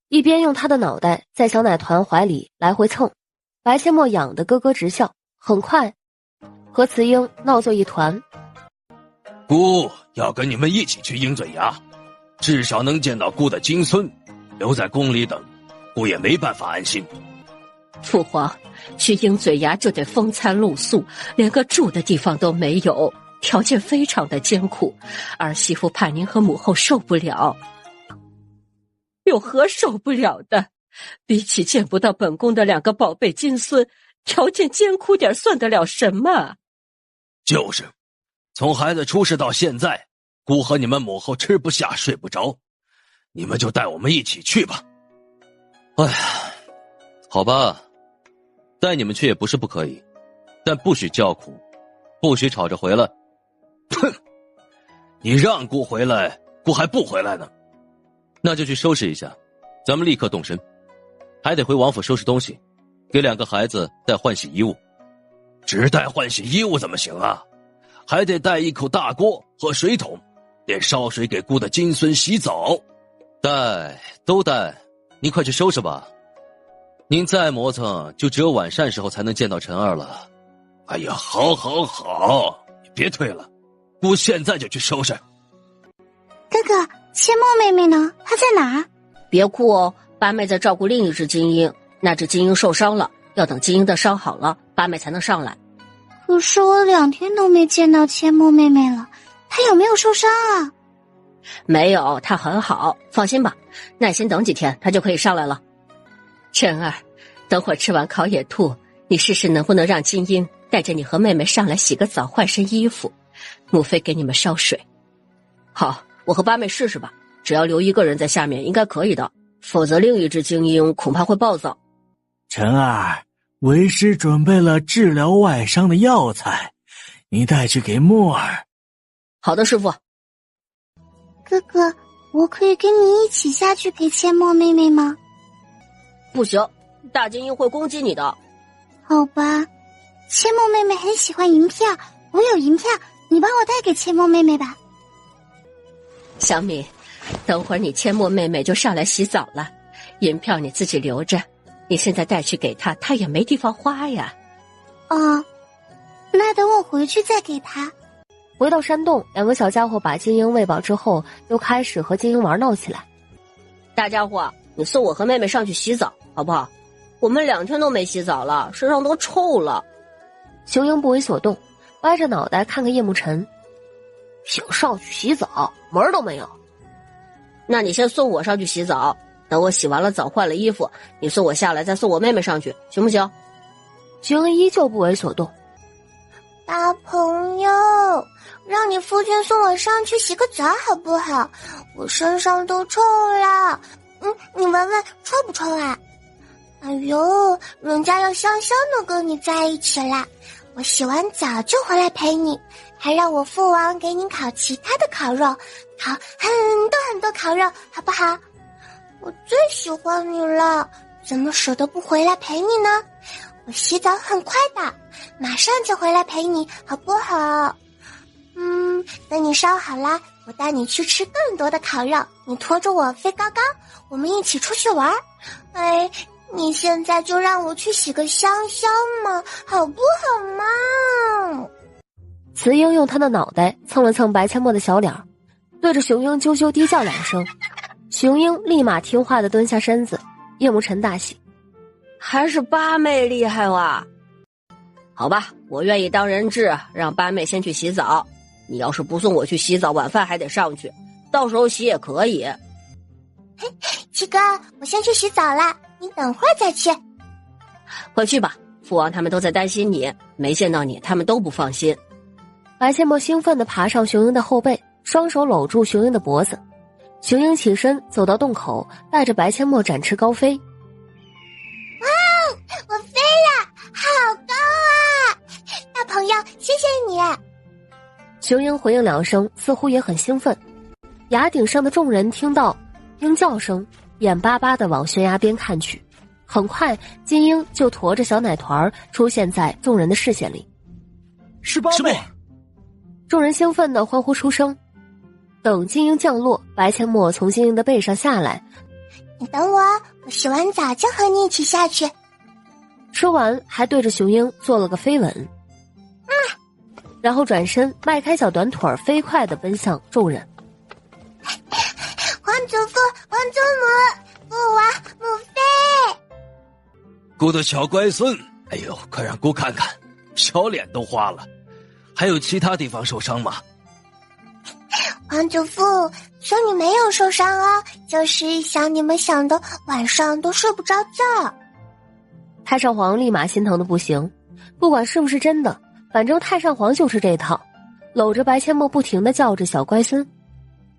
一边用他的脑袋在小奶团怀里来回蹭。白千墨痒得咯咯直笑，很快和雌鹰闹作一团。姑要跟你们一起去鹰嘴崖，至少能见到姑的金孙，留在宫里等，姑也没办法安心。父皇，去鹰嘴崖就得风餐露宿，连个住的地方都没有，条件非常的艰苦，儿媳妇怕您和母后受不了。有何受不了的？比起见不到本宫的2个宝贝金孙，条件艰苦点算得了什么？就是，从孩子出世到现在，姑和你们母后吃不下睡不着，你们就带我们一起去吧。哎呀，好吧，带你们去也不是不可以，但不许叫苦，不许吵着回来。哼，你让姑回来，姑还不回来呢。那就去收拾一下，咱们立刻动身，还得回王府收拾东西，给2个孩子带换洗衣物。只带换洗衣物怎么行啊？还得带一口大锅和水桶，连烧水给姑的金孙洗澡。带都带，您快去收拾吧。您再磨蹭，就只有晚膳时候才能见到晨儿了。哎呀，好，你别推了，姑现在就去收拾。哥哥，千墨妹妹呢？她在哪儿？别哭哦，八妹在照顾另一只金鹰，那只金鹰受伤了，要等金鹰的伤好了，八妹才能上来。可是我2天都没见到千墨妹妹了，她有没有受伤啊？没有，她很好，放心吧，耐心等几天，她就可以上来了。晨儿，等会儿吃完烤野兔，你试试能不能让金英带着你和妹妹上来洗个澡，换身衣服，母妃给你们烧水。好，我和八妹试试吧，只要留一个人在下面应该可以的，否则另一只精英恐怕会暴躁。晨儿，为师准备了治疗外伤的药材，你带去给墨儿。好的，师傅。哥哥，我可以跟你一起下去陪阡陌妹妹吗？不行，大精英会攻击你的。好吧，阡陌妹妹很喜欢银票，我有银票，你帮我带给阡陌妹妹吧。小敏，等会儿你阡陌妹妹就上来洗澡了，银票你自己留着，你现在带去给她，她也没地方花呀。哦，那等我回去再给她。回到山洞，两个小家伙把金英喂饱之后，又开始和金英玩闹起来。大家伙，你送我和妹妹上去洗澡好不好？我们2天都没洗澡了，身上都臭了。雄鹰不为所动，歪着脑袋看看叶慕辰，想上去洗澡，门儿都没有。那你先送我上去洗澡，等我洗完了澡换了衣服，你送我下来，再送我妹妹上去，行不行？雄鹰依旧不为所动。大朋友，让你父亲送我上去洗个澡好不好？我身上都臭了。你闻闻臭不臭啊？哎呦，人家要香香的跟你在一起啦。我洗完澡就回来陪你，还让我父王给你烤其他的烤肉，烤很多很多烤肉，好不好？我最喜欢你了，怎么舍得不回来陪你呢？我洗澡很快的，马上就回来陪你，好不好？等你烧好了，我带你去吃更多的烤肉，你拖着我飞高高，我们一起出去玩。哎，你现在就让我去洗个香香嘛，好不好嘛？雌鹰用他的脑袋蹭了蹭白阡陌的小脸，对着雄鹰啾啾低叫2声，雄鹰立马听话的蹲下身子。叶慕辰大喜，还是八妹厉害哇！好吧，我愿意当人质，让八妹先去洗澡。你要是不送我去洗澡，晚饭还得上去，到时候洗也可以。七哥，我先去洗澡了，你等会儿再去。回去吧，父王他们都在担心你，没见到你，他们都不放心。白阡陌兴奋地爬上雄鹰的后背，双手搂住雄鹰的脖子。雄鹰起身走到洞口，带着白阡陌展翅高飞。哇，我飞了，好高啊！大朋友，谢谢你。雄鹰回应2声，似乎也很兴奋。崖顶上的众人听到鹰叫声，眼巴巴地往悬崖边看去。很快，金鹰就驮着小奶团出现在众人的视线里。是八妹！众人兴奋地欢呼出声。等金鹰降落，白阡陌从金鹰的背上下来。你等我，我洗完澡就和你一起下去。说完，还对着雄鹰做了个飞吻。然后转身迈开小短腿，飞快地奔向众人。皇祖父、皇祖母、父王、母妃。姑的小乖孙，哎呦，快让姑看看，小脸都花了。还有其他地方受伤吗？皇祖父，孙女没有受伤啊，就是想你们想的，晚上都睡不着觉。太上皇立马心疼的不行，不管是不是真的，反正太上皇就是这套，搂着白阡陌不停地叫着小乖孙。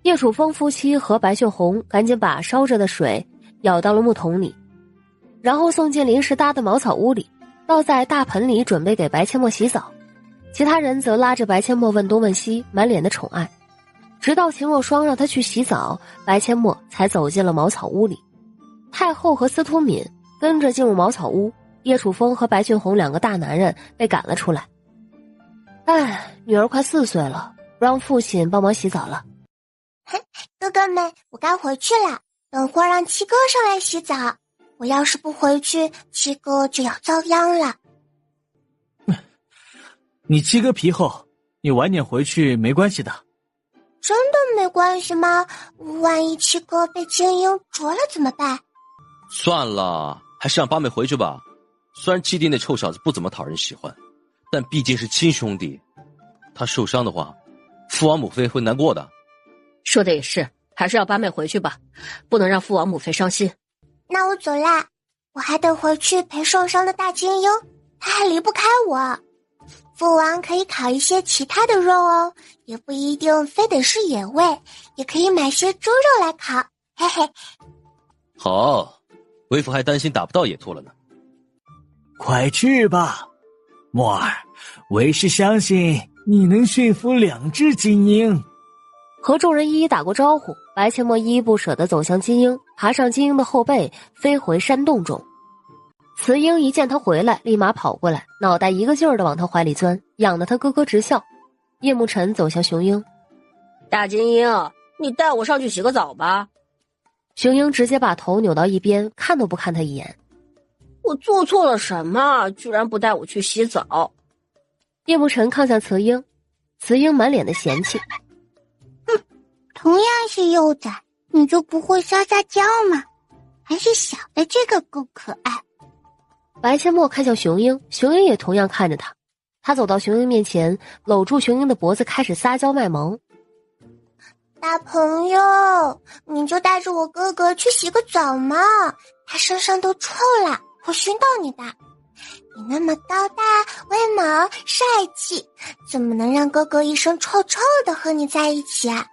叶楚风夫妻和白血红赶紧把烧着的水舀到了木桶里，然后送进临时搭的茅草屋里，倒在大盆里准备给白阡陌洗澡。其他人则拉着白阡陌问东问西，满脸的宠爱。直到秦若霜让他去洗澡，白阡陌才走进了茅草屋里。太后和司徒敏跟着进入茅草屋，叶楚风和白俊宏2个大男人被赶了出来。女儿快4岁了，不让父亲帮忙洗澡了。哥哥们，我该回去了，等会儿让七哥上来洗澡。我要是不回去，七哥就要遭殃了。你七哥皮厚，你晚点回去没关系的。真的没关系吗？万一七哥被精英啄了怎么办？算了，还是让八妹回去吧。虽然七弟那臭小子不怎么讨人喜欢，但毕竟是亲兄弟，他受伤的话，父王母妃会难过的。说的也是，还是让八妹回去吧，不能让父王母妃伤心。那我走啦，我还得回去陪受伤的大精英，他还离不开我。父王可以烤一些其他的肉哦，也不一定非得是野味，也可以买些猪肉来烤，嘿嘿。好，为父还担心打不到野兔了呢。快去吧，墨儿，为师相信你能驯服2只精英。和众人一一打过招呼，白切莫依依不舍地走向金鹰，爬上金鹰的后背，飞回山洞中。雌鹰一见他回来，立马跑过来，脑袋一个劲儿地往他怀里钻，痒得他咯咯直笑。叶慕辰走向雄鹰，大金鹰，你带我上去洗个澡吧。雄鹰直接把头扭到一边，看都不看他一眼。我做错了什么，居然不带我去洗澡？叶慕辰看向雌鹰，雌鹰满脸的嫌弃。同样是幼崽，你就不会撒撒娇吗？还是小的这个够可爱。白切莫看向雄鹰，雄鹰也同样看着他。他走到雄鹰面前，搂住雄鹰的脖子，开始撒娇卖萌。大朋友，你就带着我哥哥去洗个澡嘛，他身上都臭了，会熏到你的。你那么高大威猛帅气，怎么能让哥哥一身臭臭的和你在一起啊？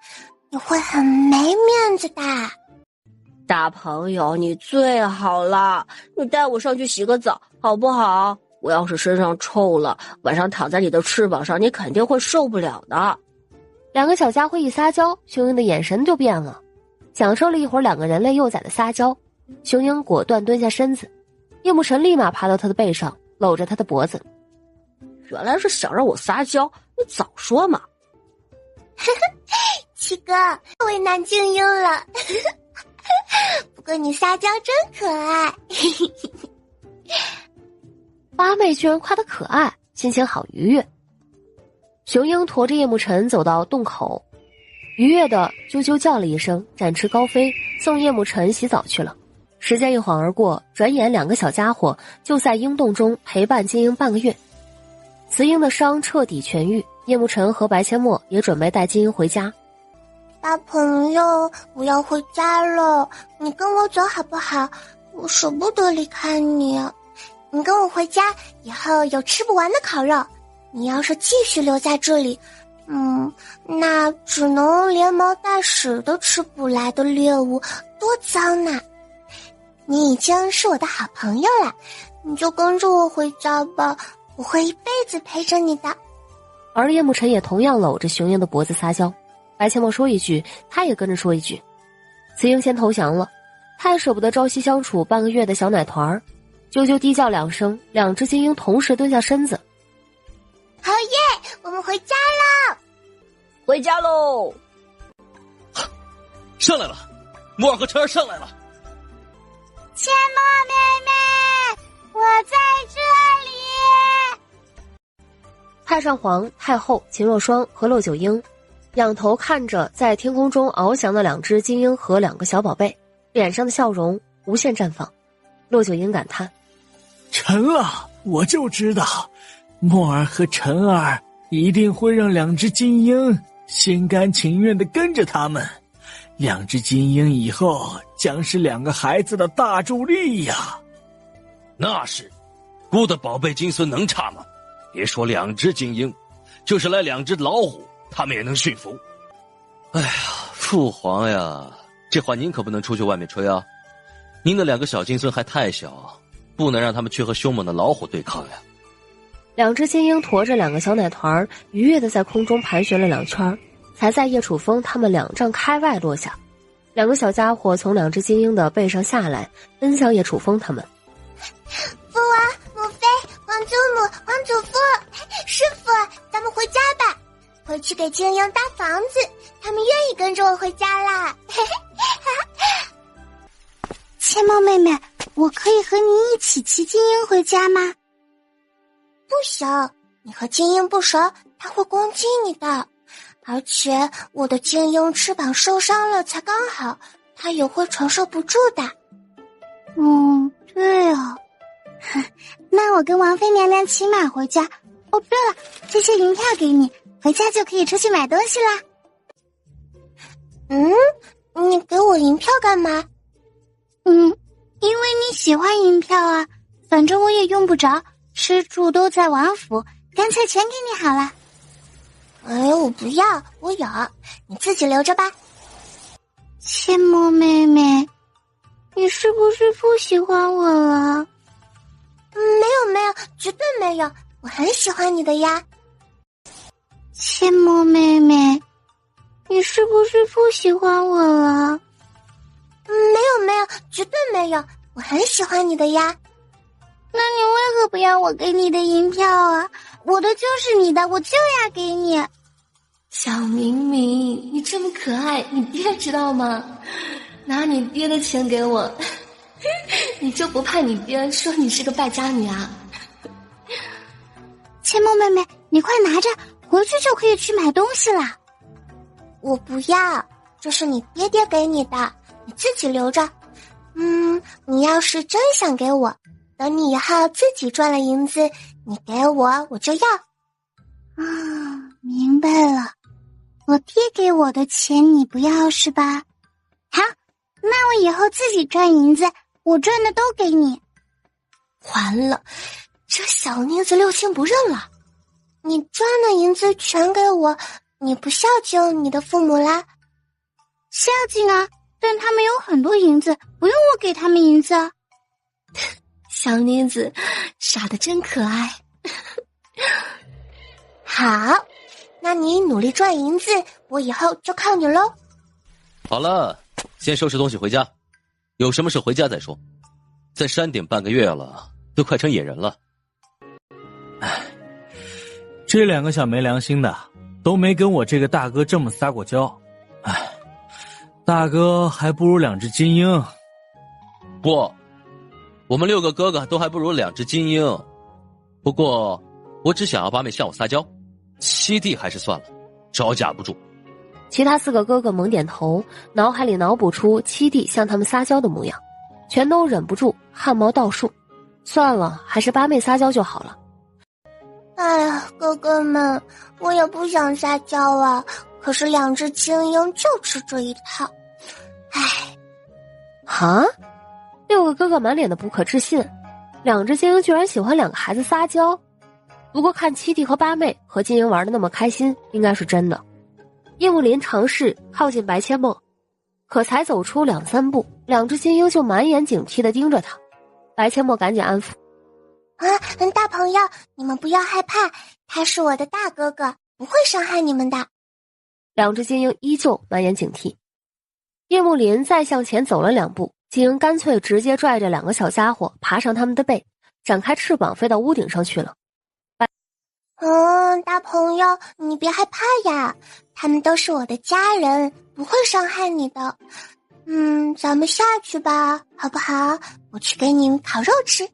你会很没面子的。大朋友，你最好了，你带我上去洗个澡好不好？我要是身上臭了，晚上躺在你的翅膀上，你肯定会受不了的。2个小家伙一撒娇，雄鹰的眼神就变了。享受了一会儿2个人类幼崽的撒娇，雄鹰果断蹲下身子，叶慕辰立马爬到他的背上，搂着他的脖子。原来是想让我撒娇，你早说嘛。七哥，为难静音了。不过你撒娇真可爱。八妹居然夸他可爱，心情好愉悦。雄鹰驮着叶慕辰走到洞口，愉悦的啾啾叫了一声，展翅高飞，送叶慕辰洗澡去了。时间一晃而过，转眼2个小家伙就在鹰洞中陪伴金鹰半个月。雌鹰的伤彻底痊愈，叶慕辰和白切莫也准备带金鹰回家。大朋友，我要回家了，你跟我走好不好？我舍不得离开你。你跟我回家以后有吃不完的烤肉，你要是继续留在这里，那只能连毛带屎都吃不来的猎物，多脏呐！你已经是我的好朋友了，你就跟着我回家吧，我会一辈子陪着你的。而叶慕辰也同样搂着雄鹰的脖子撒娇，白切莫说一句，他也跟着说一句。雌鹰先投降了，他也舍不得朝夕相处半个月的小奶团儿，啾啾低叫2声，2只金鹰同时蹲下身子。好耶，我们回家了！回家喽！上来了，莫尔和晨儿上来了。切莫妹妹，我在这里。太上皇、太后、秦若霜和骆九婴仰头看着在天空中翱翔的2只金鹰和2个小宝贝，脸上的笑容无限绽放。骆九婴感叹：成了，我就知道墨儿和晨儿一定会让2只金鹰心甘情愿地跟着他们，2只金鹰以后将是2个孩子的大助力呀。那是，姑的宝贝金孙能差吗？别说2只金鹰，就是来2只老虎，他们也能驯服。哎呀，父皇呀，这话您可不能出去外面吹啊！您的2个小金孙还太小，不能让他们去和凶猛的老虎对抗呀。2只金鹰驮着2个小奶团，愉悦地在空中盘旋了2圈，才在叶楚风他们2丈开外落下。2个小家伙从2只金鹰的背上下来，奔向叶楚风他们。父王、母妃、皇祖母、皇祖父，师傅，咱们回家吧，回去给金鹰搭房子，他们愿意跟着我回家啦。千猫妹妹，我可以和你一起骑金鹰回家吗？不行，你和金鹰不熟，它会攻击你的。而且我的金鹰翅膀受伤了才刚好，它也会承受不住的。对哦。那我跟王妃娘娘骑马回家。哦，对了，这些银票给你，回家就可以出去买东西啦。你给我银票干嘛？因为你喜欢银票啊，反正我也用不着，吃住都在王府，干脆全给你好了。哎呦，我不要，我有，你自己留着吧。千墨妹妹，你是不是不喜欢我了？没有，绝对没有，我很喜欢你的呀。千墨妹妹，你是不是不喜欢我了？没有，绝对没有，我很喜欢你的呀。那你为何不要我给你的银票啊？我的就是你的，我就要给你。小明明，你这么可爱，你爹知道吗？拿你爹的钱给我，你就不怕你爹说你是个败家女啊？千梦妹妹，你快拿着，回去就可以去买东西了。我不要，这是你爹爹给你的，你自己留着。你要是真想给我，等你以后自己赚了银子，你给我，我就要。明白了，我爹给我的钱你不要是吧？好，那我以后自己赚银子，我赚的都给你。完了，这小妮子六亲不认了。你赚的银子全给我，你不孝敬你的父母啦？孝敬啊，但他们有很多银子，不用我给他们银子。小妮子傻得真可爱。好，那你努力赚银子，我以后就靠你喽。好了，先收拾东西回家，有什么事回家再说。在山顶半个月了，都快成野人了。这两个小没良心的都没跟我这个大哥这么撒过娇。大哥还不如两只金鹰。不，我们6个哥哥都还不如两只金鹰。不过我只想要八妹向我撒娇，七弟还是算了，招架不住。其他4个哥哥猛点头，脑海里脑补出七弟向他们撒娇的模样，全都忍不住汗毛倒竖。算了，还是八妹撒娇就好了。哎呀，哥哥们，我也不想撒娇啊，可是两只金鹰就吃这一套。6个哥哥满脸的不可置信，两只金鹰居然喜欢2个孩子撒娇。不过看七弟和八妹和金鹰玩的那么开心，应该是真的。叶幕林尝试靠近白千梦，可才走出2、3步，两只金鹰就满眼警惕地盯着他。白千梦赶紧安抚：大朋友，你们不要害怕，他是我的大哥哥，不会伤害你们的。两只金鹰依旧满眼警惕。叶幕林再向前走了2步，金鹰干脆直接拽着2个小家伙爬上他们的背，展开翅膀飞到屋顶上去了。大朋友，你别害怕呀，他们都是我的家人，不会伤害你的。咱们下去吧，好不好？我去给你烤肉吃。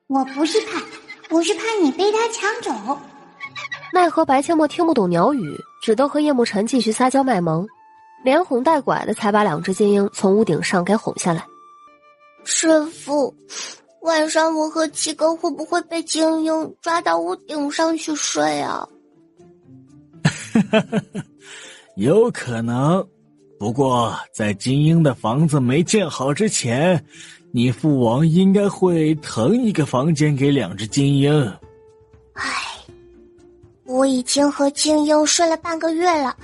我不是怕，我是怕你被他抢走。奈何白千墨听不懂鸟语，只得和叶慕辰继续撒娇卖萌，连哄带拐的才把两只金鹰从屋顶上给哄下来。师傅，晚上我和七哥会不会被金鹰抓到屋顶上去睡啊？有可能，不过在金鹰的房子没建好之前，你父王应该会腾一个房间给两只金鹰。我已经和金鹰睡了半个月了，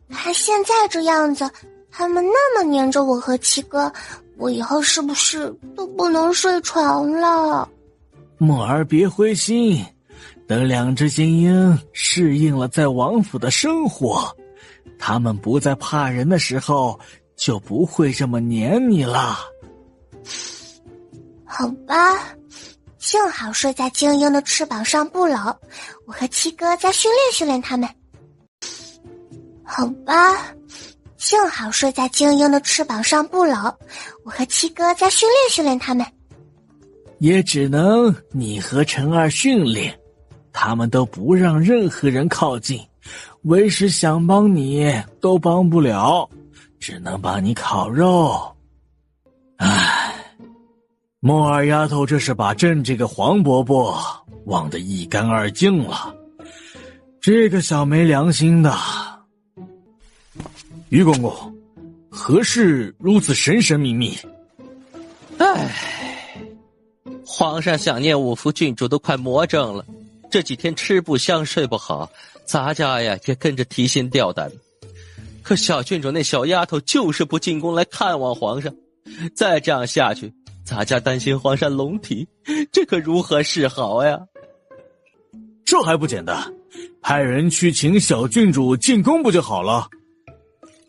看现在这样子，他们那么黏着我和七哥，我以后是不是都不能睡床了？墨儿别灰心，等两只金鹰适应了在王府的生活，他们不再怕人的时候，就不会这么黏你了。好吧，幸好睡在金鹰的翅膀上不老，我和七哥再训练训练他们。好吧，幸好睡在金鹰的翅膀上不老，我和七哥再训练训练他们。也只能你和陈二训练，他们都不让任何人靠近，为师想帮你都帮不了，只能帮你烤肉。墨儿丫头这是把朕这个黄伯伯忘得一干二净了，这个小没良心的。于公公，何事如此神神秘秘？皇上想念五福郡主都快魔怔了，这几天吃不香睡不好，咱家呀也跟着提心吊胆。可小郡主那小丫头就是不进宫来看望皇上，再这样下去，咱家担心皇上龙体，这可如何是好呀？这还不简单，派人去请小郡主进宫不就好了？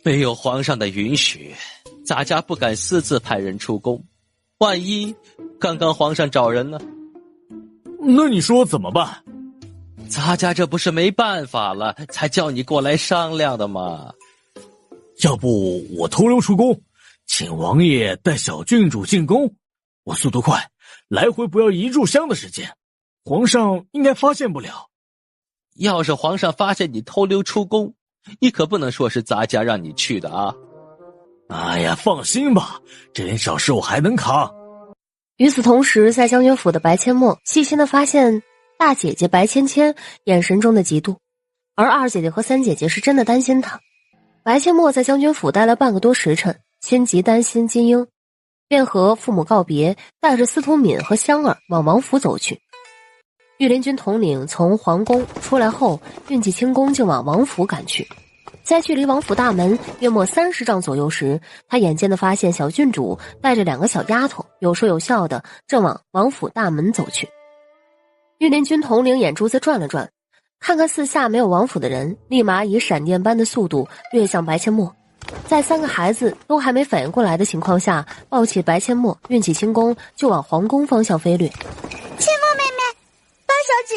没有皇上的允许，咱家不敢私自派人出宫，万一刚刚皇上找人呢？那你说怎么办？咱家这不是没办法了，才叫你过来商量的吗？要不我偷溜出宫，请王爷带小郡主进宫，我速度快，来回不要1炷香的时间，皇上应该发现不了。要是皇上发现你偷溜出宫，你可不能说是咱家让你去的啊！哎呀，放心吧，这点小事我还能扛。与此同时，在将军府的白阡陌细心地发现大姐姐白芊芊眼神中的嫉妒，而二姐姐和三姐姐是真的担心她。白阡陌在将军府待了半个多时辰，心急担心金英，便和父母告别，带着司徒敏和香儿往王府走去。御林军统领从皇宫出来后，运起轻功就往王府赶去。在距离王府大门约莫30丈左右时，他眼尖地发现小郡主带着2个小丫头，有说有笑的正往王府大门走去。御林军统领眼珠子转了转，看看四下没有王府的人，立马以闪电般的速度掠向白阡陌。在3个孩子都还没反应过来的情况下，抱起白阡陌，运起轻功就往皇宫方向飞掠。阡陌妹妹，八小姐，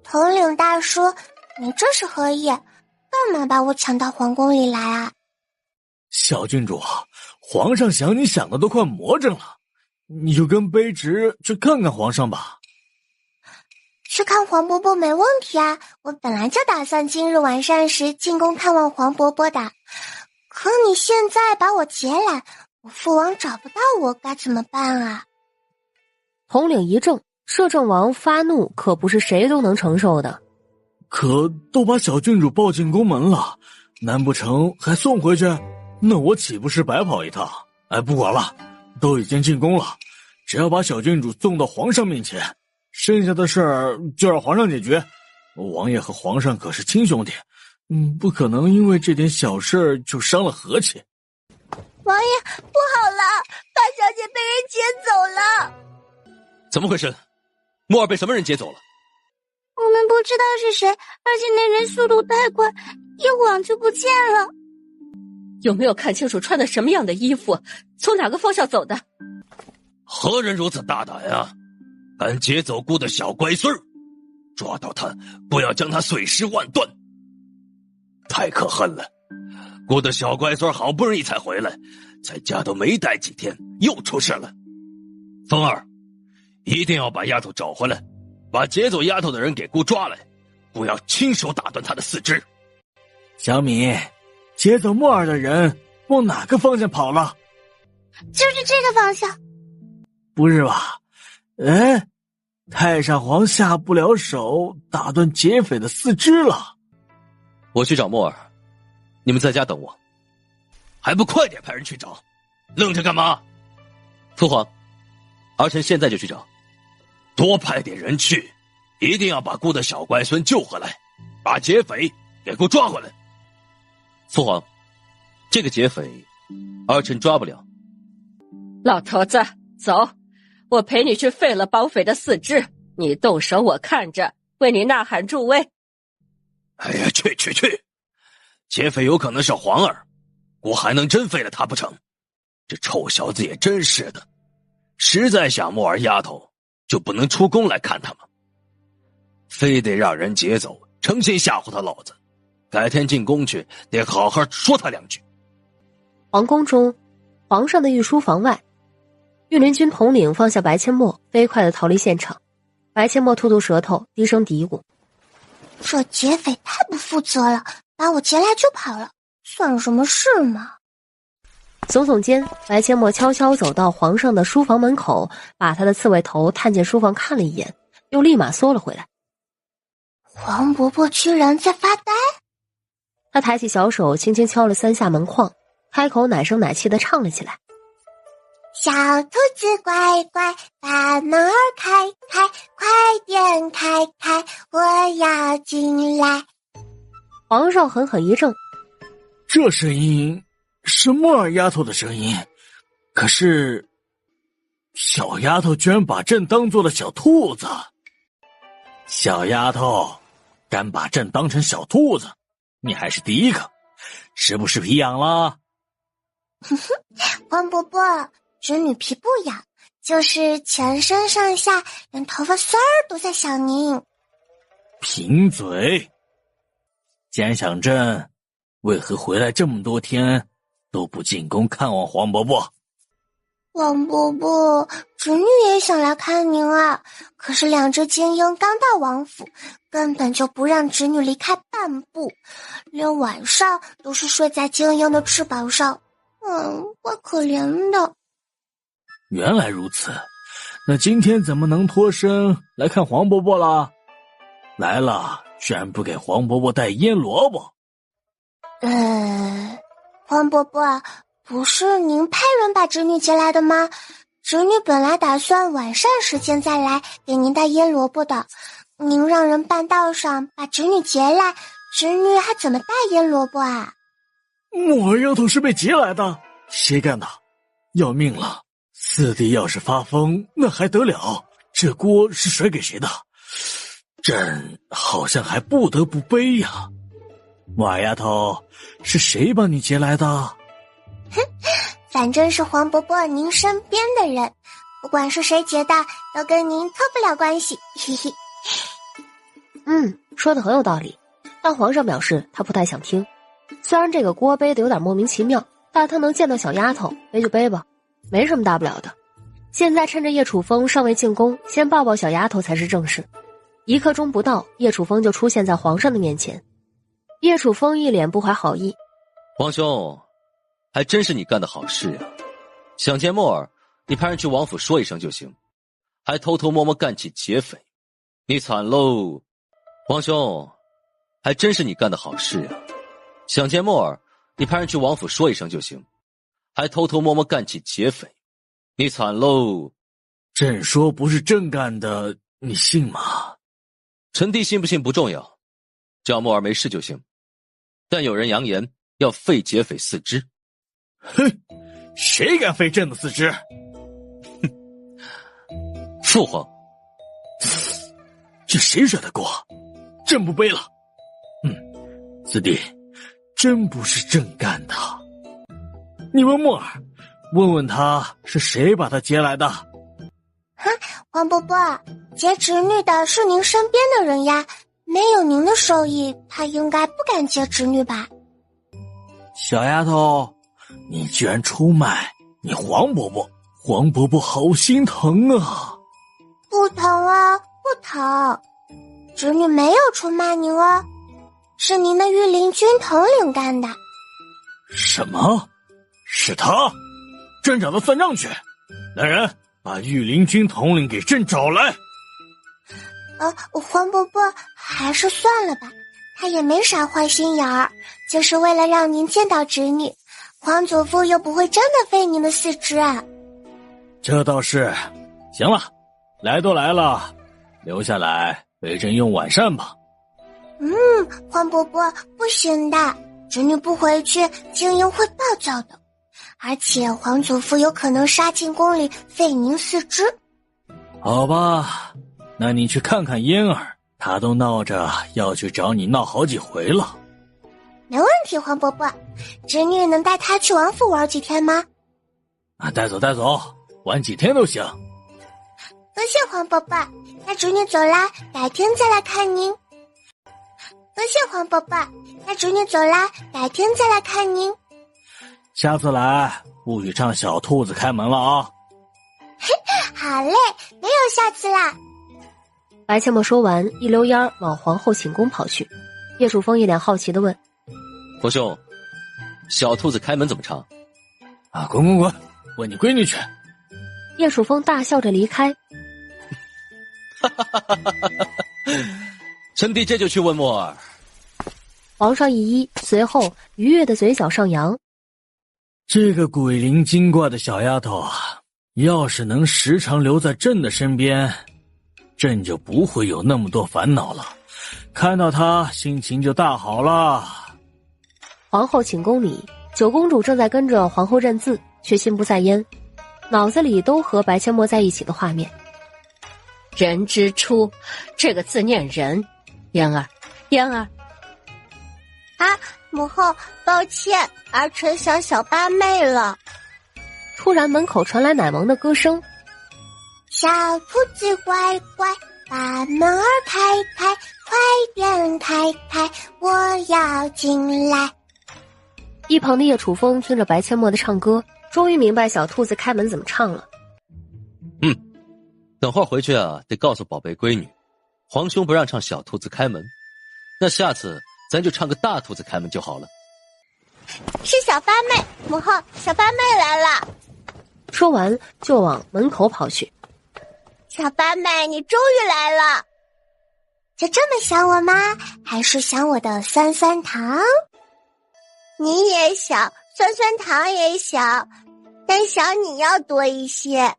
统领大叔，你这是何意？干嘛把我抢到皇宫里来啊？小郡主，皇上想你想的都快魔怔了，你就跟卑职去看看皇上吧。去看黄伯伯没问题啊，我本来就打算今日晚膳时进宫探望黄伯伯的。可你现在把我劫来，我父王找不到我该怎么办啊？统领一怔，摄政王发怒可不是谁都能承受的。可都把小郡主抱进宫门了，难不成还送回去？那我岂不是白跑一趟？哎，不管了，都已经进宫了，只要把小郡主送到皇上面前，剩下的事儿就让皇上解决。王爷和皇上可是亲兄弟，不可能因为这点小事就伤了和气。王爷，不好了，八小姐被人劫走了。怎么回事？莫尔被什么人劫走了？我们不知道是谁，而且那人速度太快，一晃就不见了。有没有看清楚穿的什么样的衣服，从哪个方向走的？何人如此大胆啊？敢劫走姑的小乖孙儿，抓到他，不要将他碎尸万段。太可恨了，姑的小乖孙好不容易才回来，在家都没待几天，又出事了。风儿，一定要把丫头找回来，把劫走丫头的人给姑抓来，不要亲手打断他的四肢。小米，劫走莫尔的人往哪个方向跑了？就是这个方向。不是吧？哎，太上皇下不了手，打断劫匪的四肢了。我去找莫尔，你们在家等我。还不快点派人去找，愣着干嘛？父皇，儿臣现在就去找。多派点人去，一定要把姑的小乖孙救回来，把劫匪给姑抓回来。父皇，这个劫匪儿臣抓不了。老头子，走，我陪你去废了绑匪的四肢，你动手我看着，为你呐喊助威。哎呀，去！劫匪有可能是皇儿，姑还能真废了他不成？这臭小子也真是的，实在想莫儿丫头，就不能出宫来看他吗？非得让人劫走，诚心吓唬他老子。改天进宫去，得好好说他2句。皇宫中，皇上的御书房外，御林军统领放下白阡陌，飞快地逃离现场。白阡陌吐吐舌头，低声嘀咕：这劫匪太不负责了，把我劫来就跑了，算什么事嘛？耸耸肩，白阡陌悄悄走到皇上的书房门口，把他的刺猬头探进书房看了一眼，又立马缩了回来。黄伯伯居然在发呆。他抬起小手，轻轻敲了3下门框，开口奶声奶气地唱了起来：小兔子乖乖，把门儿开开，快点开开，我要进来。皇上狠狠一怔，这声音是木儿丫头的声音，可是小丫头居然把朕当做了小兔子。小丫头敢把朕当成小兔子，你还是第一个，是不是皮痒了？黄伯伯，侄女皮不痒，就是全身上下连头发丝儿都在想您。贫嘴！既然想朕，为何回来这么多天都不进宫看望黄伯伯？黄伯伯，侄女也想来看您啊，可是两只精英刚到王府，根本就不让侄女离开半步，连晚上都是睡在精英的翅膀上。怪可怜的。原来如此，那今天怎么能脱身来看黄伯伯了？来了居然不给黄伯伯带腌萝卜。黄伯伯，不是您派人把侄女接来的吗？侄女本来打算晚上时间再来给您带腌萝卜的，您让人半道上把侄女劫来，侄女还怎么带腌萝卜啊？木儿丫头是被劫来的，谁干的？要命了！四弟要是发疯，那还得了？这锅是甩给谁的？朕好像还不得不背呀。木儿丫头，是谁把你劫来的？反正是黄伯伯您身边的人，不管是谁劫的，都跟您脱不了关系。嘿嘿。说的很有道理，但皇上表示他不太想听。虽然这个锅背的有点莫名其妙，但他能见到小丫头，背就背吧，没什么大不了的。现在趁着叶楚风尚未进宫，先抱抱小丫头才是正事。1刻钟不到，叶楚风就出现在皇上的面前。叶楚风一脸不怀好意，皇兄，还真是你干的好事呀！想见墨儿，你派人去王府说一声就行，还偷偷摸摸干起劫匪，你惨喽！皇兄，还真是你干的好事呀！想见墨儿，你派人去王府说一声就行，还偷偷摸摸干起劫匪，你惨喽！朕说不是朕干的，你信吗？臣弟信不信不重要，只要墨儿没事就行。但有人扬言要废劫匪4肢。哼，谁敢废朕的4肢？父皇，这谁惹的锅？朕不背了。四弟，真不是朕干的。你问墨儿，问问他是谁把他劫来的。黄伯伯，劫侄女的是您身边的人呀，没有您的手艺，他应该不敢劫侄女吧？小丫头，你居然出卖你黄伯伯，黄伯伯好心疼啊！不疼啊，不疼，侄女没有出卖您哦，是您的御林军统领干的。什么？是他？朕找他算账去！来人，把御林军统领给朕找来！黄伯伯，还是算了吧，他也没啥坏心眼儿，就是为了让您见到侄女，皇祖父又不会真的废您的4肢啊。这倒是。行了，来都来了，留下来陪朕用晚膳吧。黄伯伯，不行的，侄女不回去，精英会暴躁的，而且皇祖父有可能杀进宫里废您4肢。好吧，那你去看看嫣儿，她都闹着要去找你闹好几回了。没问题，黄伯伯，侄女能带她去王府玩几天吗？带走带走，玩几天都行。多谢黄伯伯，那侄女走啦，改天再来看您。多谢黄伯伯，那侄女走啦，改天再来看您。下次来不许唱小兔子开门了啊！好嘞，没有下次啦。白切墨说完，一溜烟往皇后寝宫跑去。叶楚风一脸好奇地问：皇兄，小兔子开门怎么唱？滚滚滚，问你闺女去。叶楚风大笑着离开。臣弟这就去问墨儿。皇上一揖，随后愉悦的嘴角上扬。这个鬼灵精怪的小丫头啊，要是能时常留在朕的身边，朕就不会有那么多烦恼了。看到他，心情就大好了。皇后寝宫里，九公主正在跟着皇后认字，却心不在焉，脑子里都和白阡陌在一起的画面。人之初，这个字念人。嫣儿，嫣儿。啊，母后，抱歉，儿臣想小八妹了。突然门口传来奶萌的歌声。小兔子乖乖，把门儿开开，快点开开，我要进来。一旁的叶楚风听着白阡陌的唱歌，终于明白小兔子开门怎么唱了。等会儿回去啊，得告诉宝贝闺女，皇兄不让唱小兔子开门，那下次咱就唱个大兔子开门就好了。是小八妹，母后，小八妹来了。说完就往门口跑去。小八妹，你终于来了。就这么想我吗？还是想我的酸酸糖？你也小，酸酸糖也小，但想你要多一些。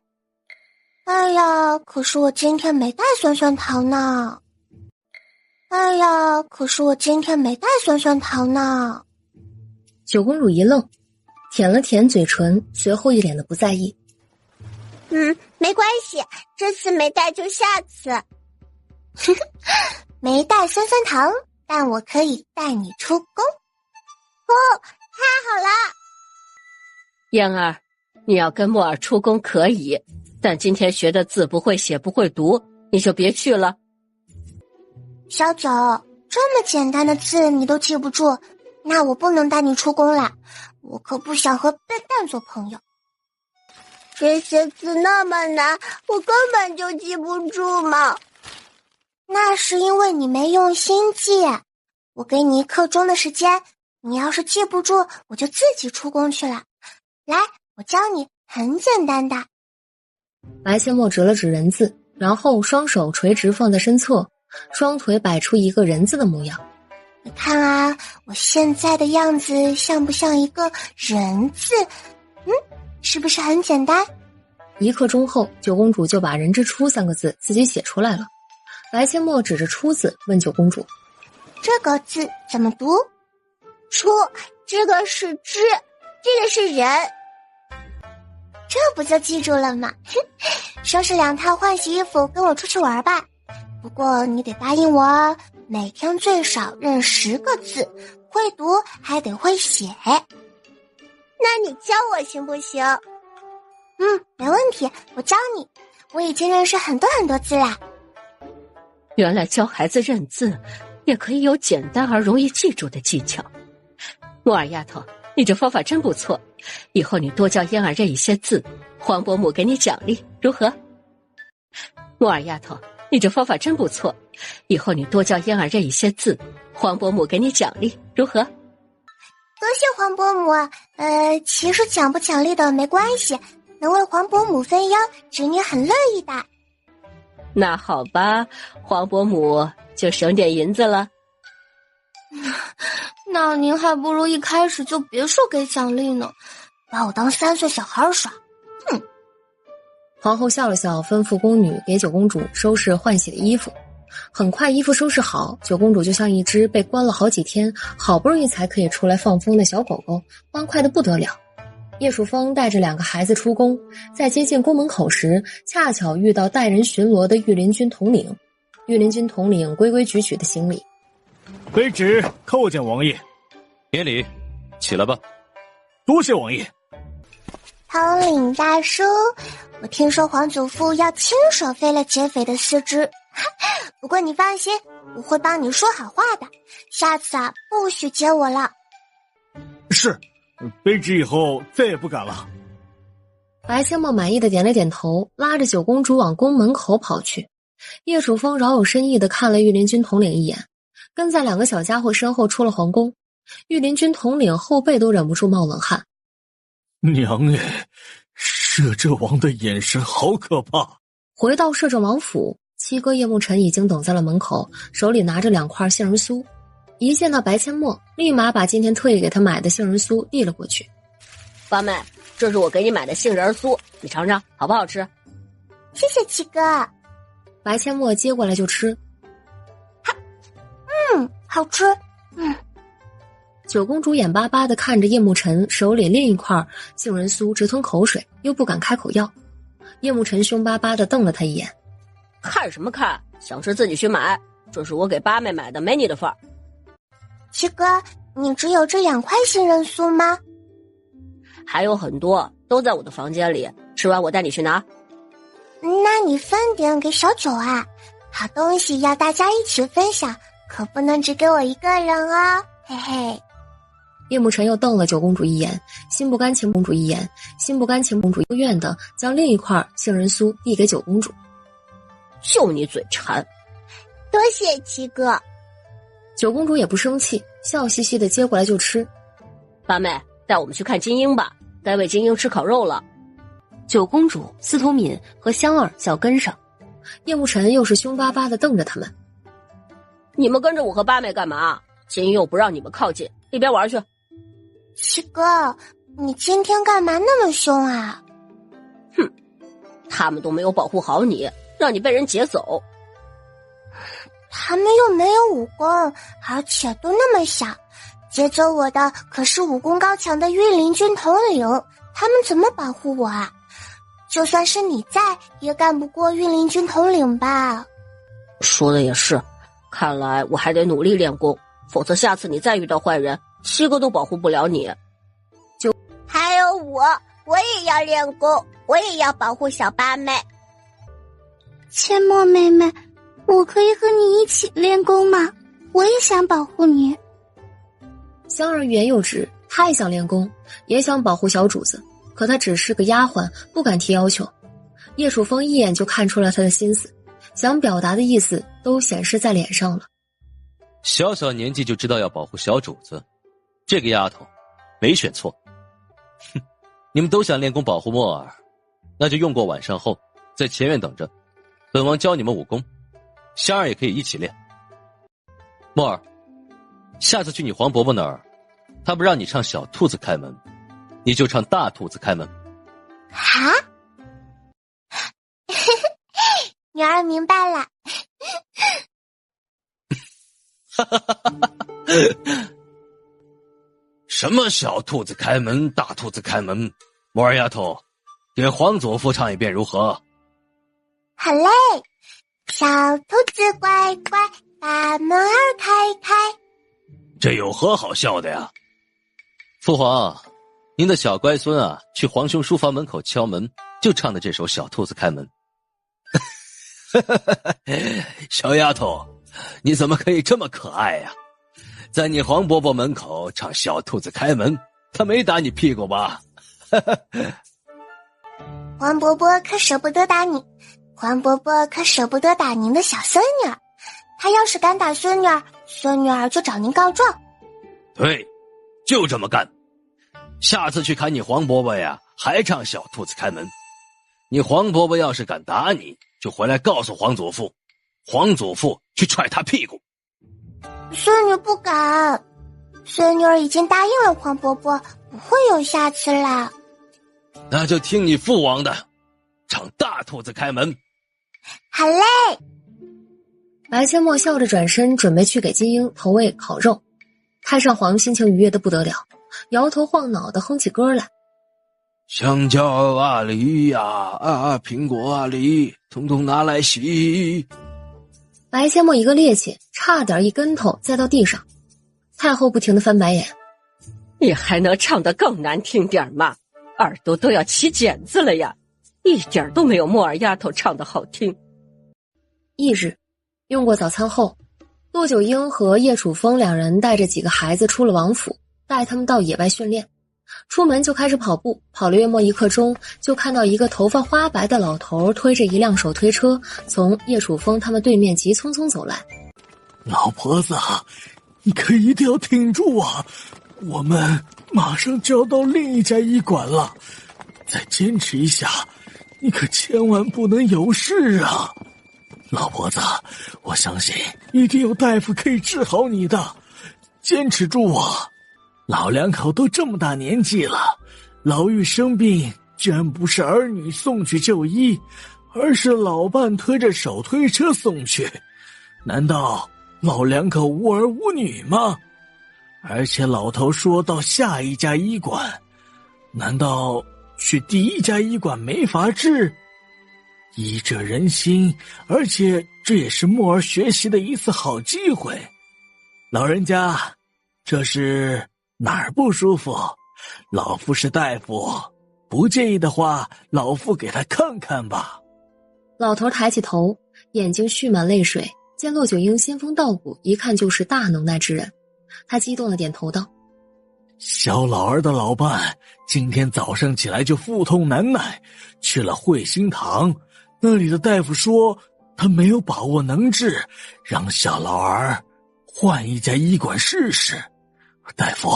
哎呀，可是我今天没带酸酸糖呢。哎呀，可是我今天没带酸酸糖呢。九公主一愣，舔了舔嘴唇，随后一脸的不在意。没关系，这次没带就下次。没带酸酸糖，但我可以带你出宫。哦，太好了！嫣儿，你要跟墨儿出宫可以，但今天学的字不会写不会读，你就别去了。小九，这么简单的字你都记不住，那我不能带你出宫啦，我可不想和笨蛋做朋友。这些字那么难，我根本就记不住嘛。那是因为你没用心记。我给你1刻钟的时间，你要是记不住，我就自己出宫去了。来，我教你，很简单的。白阡陌指了指人字，然后双手垂直放在身侧，双腿摆出一个人字的模样。你看啊，我现在的样子像不像一个人字？是不是很简单？1刻钟后，九公主就把人之初3个字自己写出来了。白阡陌指着初字问九公主，这个字怎么读？初，这个是之，这个是人，这不就记住了吗？收拾2套换洗衣服跟我出去玩吧，不过你得答应我哦，每天最少认10个字，会读还得会写。那你教我行不行？没问题，我教你。我已经认识很多很多字啦。原来教孩子认字也可以有简单而容易记住的技巧。墨儿丫头，你这方法真不错，以后你多教嫣儿认一些字，黄伯母给你奖励，如何？墨儿丫头，你这方法真不错，以后你多教嫣儿认一些字，黄伯母给你奖励，如何？多谢黄伯母，其实奖不奖励的没关系，能为黄伯母分忧，侄女很乐意的。那好吧，黄伯母就省点银子了。那您还不如一开始就别说给奖励呢，把我当3岁小孩耍。皇后笑了笑，吩咐宫女给九公主收拾换洗的衣服。很快衣服收拾好，九公主就像一只被关了好几天，好不容易才可以出来放风的小狗狗，欢快的不得了。叶楚风带着2个孩子出宫，在接近宫门口时，恰巧遇到带人巡逻的御林军统领。御林军统领规规矩矩的行礼：“卑职叩见王爷。”“免礼，起来吧。”“多谢王爷。”“统领大叔，我听说皇祖父要亲手废了劫匪的4肢，不过你放心，我会帮你说好话的，下次啊不许劫我了。”“是，卑职以后再也不敢了。”白阡陌满意的点了点头，拉着九公主往宫门口跑去。叶楚风饶有深意的看了御林军统领一眼，跟在2个小家伙身后出了皇宫。御林军统领后背都忍不住冒冷汗。娘哎，摄政王的眼神好可怕。回到摄政王府，7哥叶慕辰已经等在了门口，手里拿着2块杏仁酥。一见到白阡陌，立马把今天特意给他买的杏仁酥递了过去。王妹，这是我给你买的杏仁酥，你尝尝好不好吃？谢谢七哥。白千墨接过来就吃，好吃。九公主眼巴巴地看着叶慕辰手里另一块杏仁酥，直吞口水，又不敢开口要。叶慕辰凶巴巴地瞪了他一眼：“看什么看？想吃自己去买，这是我给八妹买的，没你的份儿。”七哥，你只有这2块杏仁酥吗？还有很多，都在我的房间里，吃完我带你去拿。那你分点给小九啊，好东西要大家一起分享，可不能只给我一个人哦，嘿嘿。叶慕辰又瞪了九公主一眼，心不甘情公主一眼，心不甘情公主幽怨的将另一块杏仁酥递给九公主。就你嘴馋，多谢七哥。九公主也不生气，笑嘻嘻的接过来就吃。八妹，带我们去看金鹰吧，该喂金鹰吃烤肉了。九公主、司徒敏和香儿想跟上，叶慕辰又是凶巴巴的瞪着他们。你们跟着我和八妹干嘛？金鹰又不让你们靠近，一边玩去。七哥，你今天干嘛那么凶啊？哼，他们都没有保护好你，让你被人劫走。他们又没有武功，而且都那么小，劫走我的可是武功高强的御林军统领，他们怎么保护我啊？就算是你在，也干不过御林军统领吧？说的也是，看来我还得努力练功，否则下次你再遇到坏人，7个都保护不了你。还有我也要练功，我也要保护小八妹。千墨妹妹，我可以和你一起练功吗？我也想保护你。香儿欲言又止，她也想练功，也想保护小主子，可她只是个丫鬟，不敢提要求。叶楚风一眼就看出了她的心思，想表达的意思都显示在脸上了。小小年纪就知道要保护小主子，这个丫头没选错。哼，你们都想练功保护墨儿，那就用过晚上后在前院等着，本王教你们武功，香儿也可以一起练。墨儿，下次去你黄伯伯那儿，他不让你唱小兔子开门，你就唱大兔子开门。啊？女儿明白了。什么小兔子开门，大兔子开门？墨儿丫头，给皇祖父唱一遍如何？好嘞，小兔子乖乖，把门儿开开。这有何好笑的呀？父皇，您的小乖孙啊，去皇兄书房门口敲门，就唱的这首小兔子开门。小丫头，你怎么可以这么可爱呀？在你黄伯伯门口唱小兔子开门，他没打你屁股吧？黄伯伯可舍不得打你，黄伯伯可舍不得打您的小孙女儿，他要是敢打孙女儿，孙女儿就找您告状。对，就这么干。下次去看你黄伯伯呀，还唱小兔子开门。你黄伯伯要是敢打你，就回来告诉皇祖父，皇祖父去踹他屁股。孙女不敢，孙女儿已经答应了黄伯伯，不会有下次啦。那就听你父王的，唱大兔子开门。好嘞。白千墨笑着转身准备去给金鹰投喂烤肉，太上皇心情愉悦的不得了，摇头晃脑的哼起歌来。香蕉啊梨呀苹果啊梨，统统拿来洗。白千墨一个趔趄，差点一跟头栽到地上。太后不停地翻白眼：“你还能唱得更难听点吗？耳朵都要起茧子了呀！一点都没有墨儿丫头唱得好听。”翌日，用过早餐后，骆九婴和叶楚风两人带着几个孩子出了王府，带他们到野外训练。出门就开始跑步，跑了约莫1刻钟，就看到一个头发花白的老头推着一辆手推车从叶楚风他们对面急匆匆走来。老婆子，你可一定要挺住啊！我们马上就要到另一家医馆了，再坚持一下，你可千万不能有事啊！老婆子，我相信一定有大夫可以治好你的，坚持住啊！老两口都这么大年纪了，老妪生病居然不是儿女送去就医，而是老伴推着手推车送去，难道老两口无儿无女吗？而且老头说到下一家医馆，难道去第一家医馆没法治？医者仁心，而且这也是墨儿学习的一次好机会。老人家，这是哪儿不舒服？老夫是大夫，不介意的话，老夫给他看看吧。老头抬起头，眼睛蓄满泪水，见骆九婴仙风道骨，一看就是大能耐之人。他激动地点头道：小老儿的老伴今天早上起来就腹痛难耐，去了汇心堂，那里的大夫说他没有把握能治，让小老儿换一家医馆试试。大夫，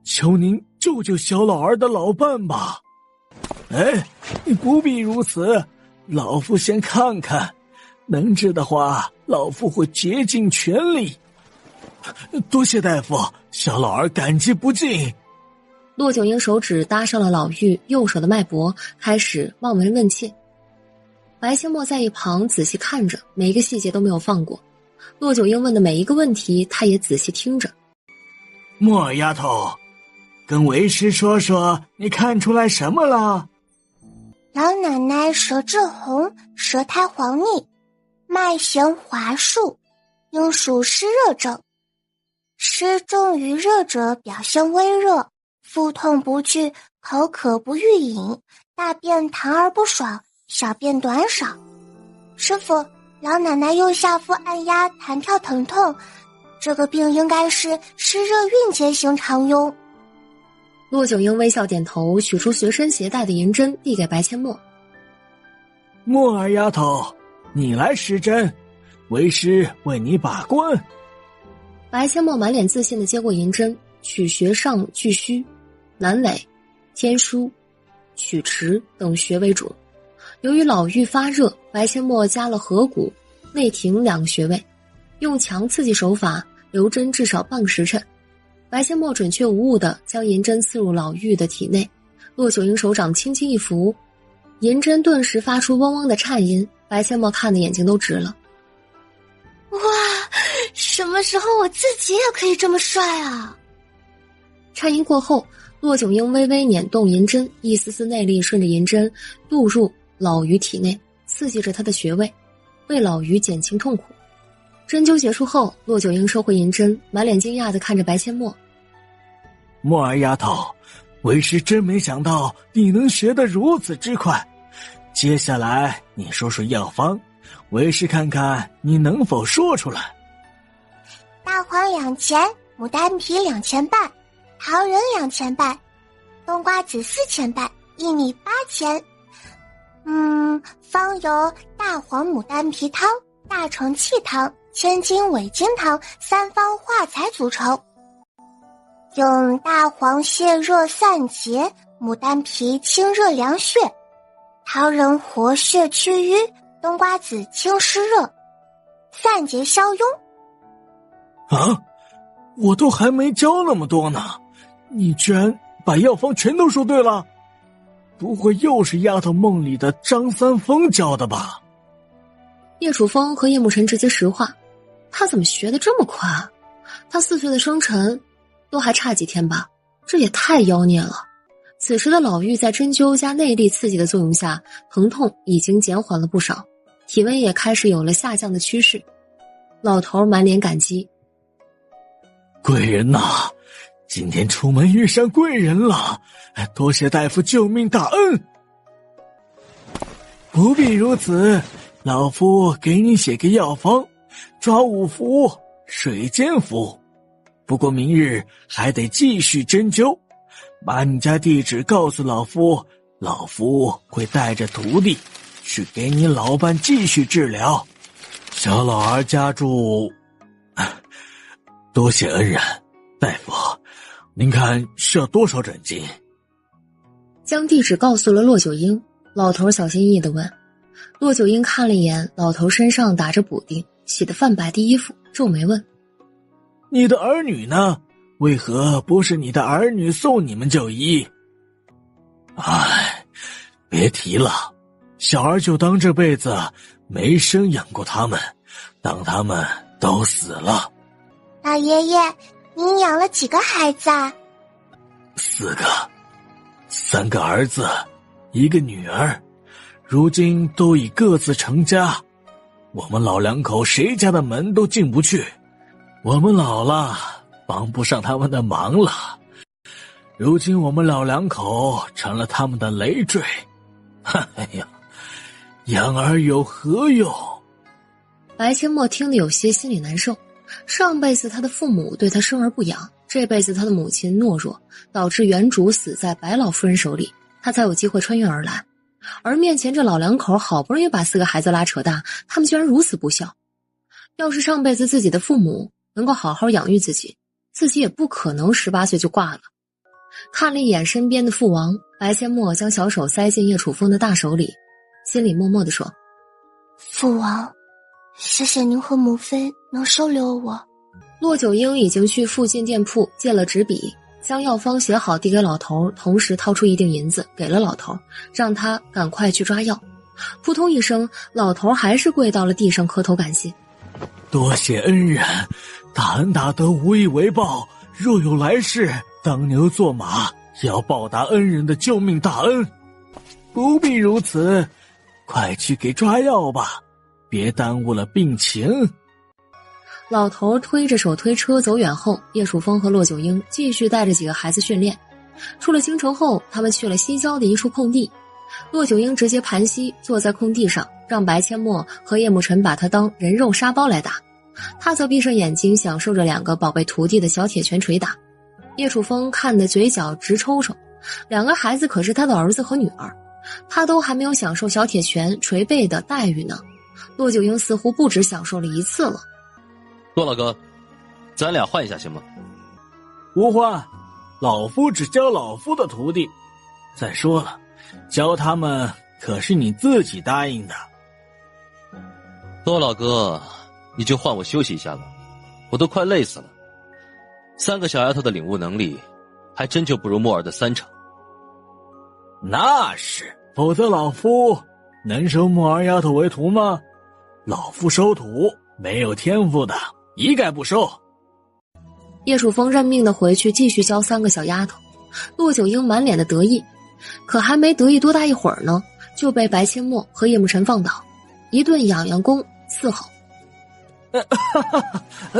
求您救救小老儿的老伴吧。哎，你不必如此，老夫先看看，能治的话，老夫会竭尽全力。多谢大夫，小老儿感激不尽。骆九婴手指搭上了老妪右手的脉搏，开始望闻问切。白清墨在一旁仔细看着，每一个细节都没有放过。骆九婴问的每一个问题，他也仔细听着。墨儿丫头，跟为师说说，你看出来什么了？老奶奶舌质红，舌苔黄腻，脉弦滑数，应属湿热症。湿重于热者表现微热，腹痛不去，口渴不欲饮，大便溏而不爽，小便短少。师傅，老奶奶右下腹按压弹跳疼痛，这个病应该是湿热蕴结型常痈。骆九婴微笑点头，取出随身携带的银针递给白阡陌。墨儿丫头，你来施针，为师为你把关。白阡陌满脸自信地接过银针，取穴上巨虚、阑尾、天枢、曲池等穴为主。由于老妪发热，白阡陌加了合谷、内庭2个穴位，用强刺激手法留针至少半个时辰。白阡陌准确无误地将银针刺入老妪的体内，骆九婴手掌轻轻一拂，银针顿时发出嗡嗡的颤音，白阡陌看的眼睛都直了。哇，什么时候我自己也可以这么帅啊？颤音过后，骆九婴微微捻动银针，一丝丝内力顺着银针渡入老妪体内，刺激着她的穴位，为老妪减轻痛苦。针灸结束后，骆九婴收回银针，满脸惊讶地看着白阡陌。墨儿丫头，为师真没想到你能学得如此之快。接下来你说说药方，为师看看你能否说出来。大黄2钱，牡丹皮2钱半，桃仁2钱半，冬瓜子4钱半，薏米8钱。方有大黄牡丹皮汤、大承气汤、千金伪金汤3方化材组成。用大黄泻热散结，牡丹皮清热凉血，桃仁活血祛瘀，冬瓜子清湿热，散结消痈。啊，我都还没教那么多呢，你居然把药方全都说对了？不会又是丫头梦里的张三丰教的吧？叶楚风和叶慕辰直接石化，他怎么学得这么快啊？他4岁的生辰都还差几天吧，这也太妖孽了。此时的老妪在针灸加内力刺激的作用下，疼痛已经减缓了不少，体温也开始有了下降的趋势。老头满脸感激。贵人呐，今天出门遇上贵人了，多谢大夫救命大恩。不必如此，老夫给你写个药方，抓5服，水煎服。不过明日还得继续针灸，把你家地址告诉老夫，老夫会带着徒弟去给你老伴继续治疗。小老儿家住，多谢恩人。大夫，您看需要多少诊金？将地址告诉了骆九婴，老头小心翼翼地问。骆九婴看了一眼老头身上打着补丁、洗得泛白的衣服，皱眉问：你的儿女呢？为何不是你的儿女送你们就医？唉，别提了，小儿就当这辈子没生养过他们，当他们都死了。老爷爷，您养了几个孩子啊？4个，3个儿子，1个女儿，如今都已各自成家，我们老两口谁家的门都进不去，我们老了，帮不上他们的忙了。如今我们老两口成了他们的累赘，哎呀，养儿有何用？白阡陌听得有些心里难受。上辈子他的父母对他生而不养，这辈子他的母亲懦弱，导致原主死在白老夫人手里，他才有机会穿越而来。而面前这老两口好不容易把4个孩子拉扯大，他们居然如此不孝。要是上辈子自己的父母能够好好养育自己，自己也不可能18岁就挂了。看了一眼身边的父王，白阡陌将小手塞进叶楚风的大手里，心里默默地说：父王，谢谢您和母妃能收留我。骆九婴已经去附近店铺借了纸笔，将药方写好递给老头，同时掏出一锭银子给了老头，让他赶快去抓药。扑通一声，老头还是跪到了地上磕头感谢：多谢恩人，大恩大德无以为报，若有来世，当牛做马，要报答恩人的救命大恩。不必如此，快去给抓药吧，别耽误了病情。老头推着手推车走远后，叶楚风和骆九婴继续带着几个孩子训练。出了京城后，他们去了西郊的一处空地，骆九婴直接盘膝坐在空地上，让白阡陌和叶慕辰把他当人肉沙包来打，他则闭上眼睛享受着2个宝贝徒弟的小铁拳捶打。叶楚风看得嘴角直抽抽，2个孩子可是他的儿子和女儿，他都还没有享受小铁拳捶背的待遇呢，骆九婴似乎不止享受了1次了。骆老哥，咱俩换一下行吗？无换，老夫只教老夫的徒弟。再说了，教他们可是你自己答应的。骆老哥，你就换我休息一下吧，我都快累死了。3个小丫头的领悟能力，还真就不如墨儿的3成。那是，否则老夫能收墨儿丫头为徒吗？老夫收徒，没有天赋的一概不收。叶楚风认命的回去继续教3个小丫头，骆九婴满脸的得意，可还没得意多大一会儿呢，就被白阡陌和叶慕辰放倒，一顿痒痒功伺候。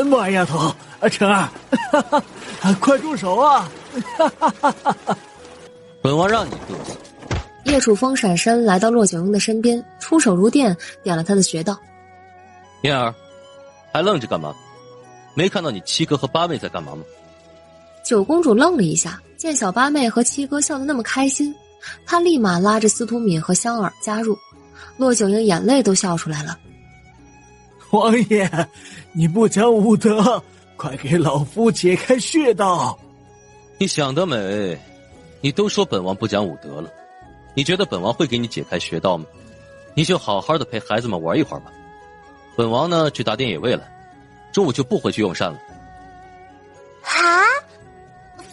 墨儿丫头，辰儿，快住手啊！本王让你嘚瑟。叶楚风闪身来到骆九婴的身边，出手如电，点了他的穴道。燕儿，还愣着干嘛？没看到你七哥和八妹在干嘛吗？九公主愣了一下，见小八妹和七哥笑得那么开心，她立马拉着司徒敏和香儿加入。骆九婴眼泪都笑出来了。王爷，你不讲武德，快给老夫解开穴道。你想得美，你都说本王不讲武德了，你觉得本王会给你解开穴道吗？你就好好的陪孩子们玩一会儿吧。本王呢，去打点野味了，中午就不回去用膳了。啊，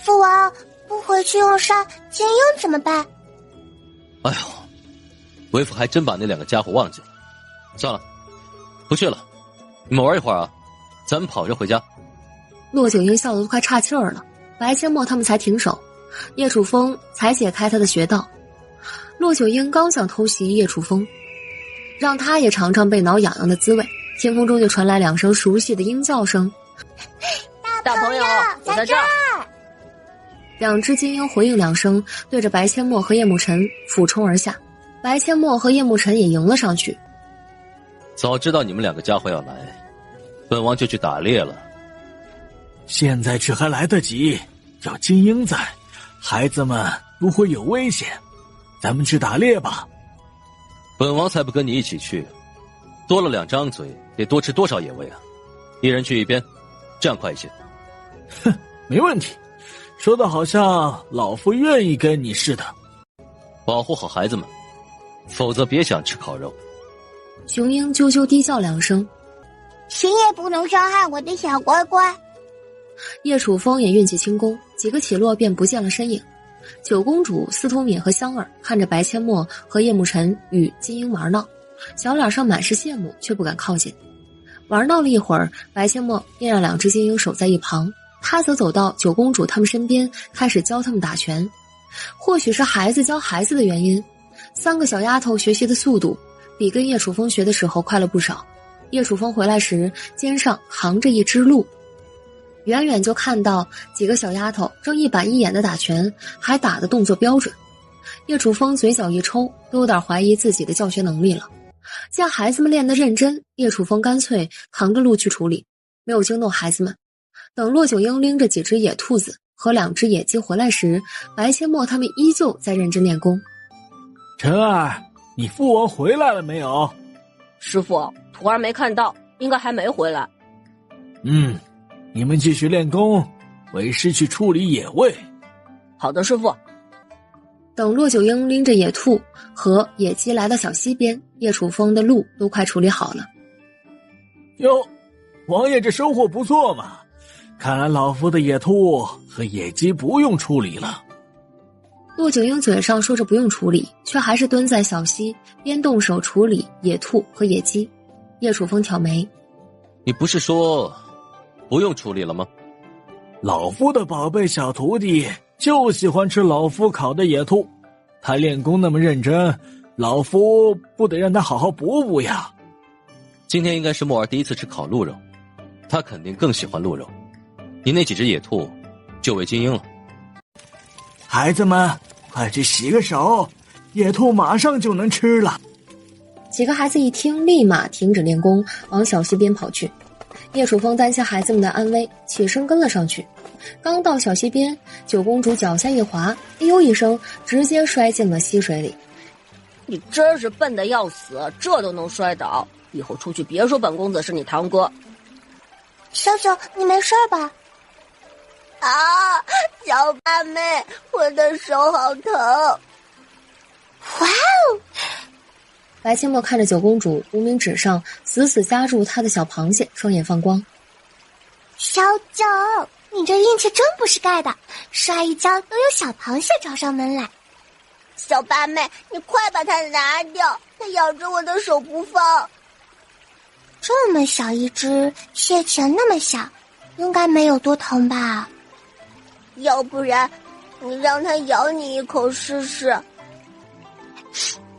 父王不回去用膳，金英怎么办？哎呦，为父还真把那2个家伙忘记了。算了，不去了，你们玩一会儿啊，咱们跑着回家。骆九婴笑得都快岔气儿了，白阡陌他们才停手，叶楚风才解开他的穴道。骆九婴刚想偷袭叶楚风，让他也尝尝被挠痒痒的滋味，天空中就传来2声熟悉的鹰叫声。大朋友，我在这儿。2只金鹰回应2声，对着白阡陌和叶慕辰俯冲而下。白阡陌和叶慕辰也迎了上去。早知道你们2个家伙要来，本王就去打猎了。现在去还来得及，有金鹰在，孩子们不会有危险。咱们去打猎吧。本王才不跟你一起去，多了2张嘴，得多吃多少野味啊！一人去一边，这样快一些。哼，没问题。说的好像老夫愿意跟你似的。保护好孩子们，否则别想吃烤肉。雄鹰啾啾低叫2声，谁也不能伤害我的小乖乖。叶楚风也运起轻功，几个起落便不见了身影。九公主、司徒敏和香儿看着白阡陌和叶慕辰与金鹰玩闹，小脸上满是羡慕，却不敢靠近。玩闹了一会儿，白阡陌便让2只金鹰守在一旁，他则走到九公主他们身边，开始教他们打拳。或许是孩子教孩子的原因，3个小丫头学习的速度比跟叶楚风学的时候快了不少。叶楚风回来时，肩上扛着一只鹿，远远就看到几个小丫头正一板一眼的打拳，还打的动作标准。叶楚风嘴角一抽，都有点怀疑自己的教学能力了。见孩子们练得认真，叶楚风干脆扛着鹿去处理，没有惊动孩子们。等骆九鹰拎着几只野兔子和2只野鸡回来时，白阡陌他们依旧在认真练功。晨儿，你父王回来了没有？师傅，徒儿没看到，应该还没回来。你们继续练功，为师去处理野味。好的，师傅。等骆九鹰拎着野兔和野鸡来到小溪边，叶楚风的鹿都快处理好了。哟，王爷这收获不错嘛，看来老夫的野兔和野鸡不用处理了。骆九鹰嘴上说着不用处理，却还是蹲在小溪边动手处理野兔和野鸡。叶楚风挑眉：你不是说不用处理了吗？老夫的宝贝小徒弟就喜欢吃老夫烤的野兔，他练功那么认真，老夫不得让他好好补补呀。今天应该是墨儿第一次吃烤鹿肉，他肯定更喜欢鹿肉。你那几只野兔就为金鹰了。孩子们，快去洗个手，野兔马上就能吃了。几个孩子一听，立马停止练功，往小溪边跑去。叶楚风担心孩子们的安危，起身跟了上去。刚到小溪边，九公主脚下一滑，哎呦一声，直接摔进了溪水里。你真是笨得要死，这都能摔倒，以后出去别说本公子是你堂哥。小九，你没事吧？啊，小八妹，我的手好疼！哇哦！白阡陌看着九公主无名指上死死夹住她的小螃蟹，双眼放光。小九，你这运气真不是盖的，摔一跤都有小螃蟹找上门来。小八妹，你快把它拿掉，它咬着我的手不放。这么小一只，蟹钳那么小，应该没有多疼吧？要不然，你让它咬你一口试试。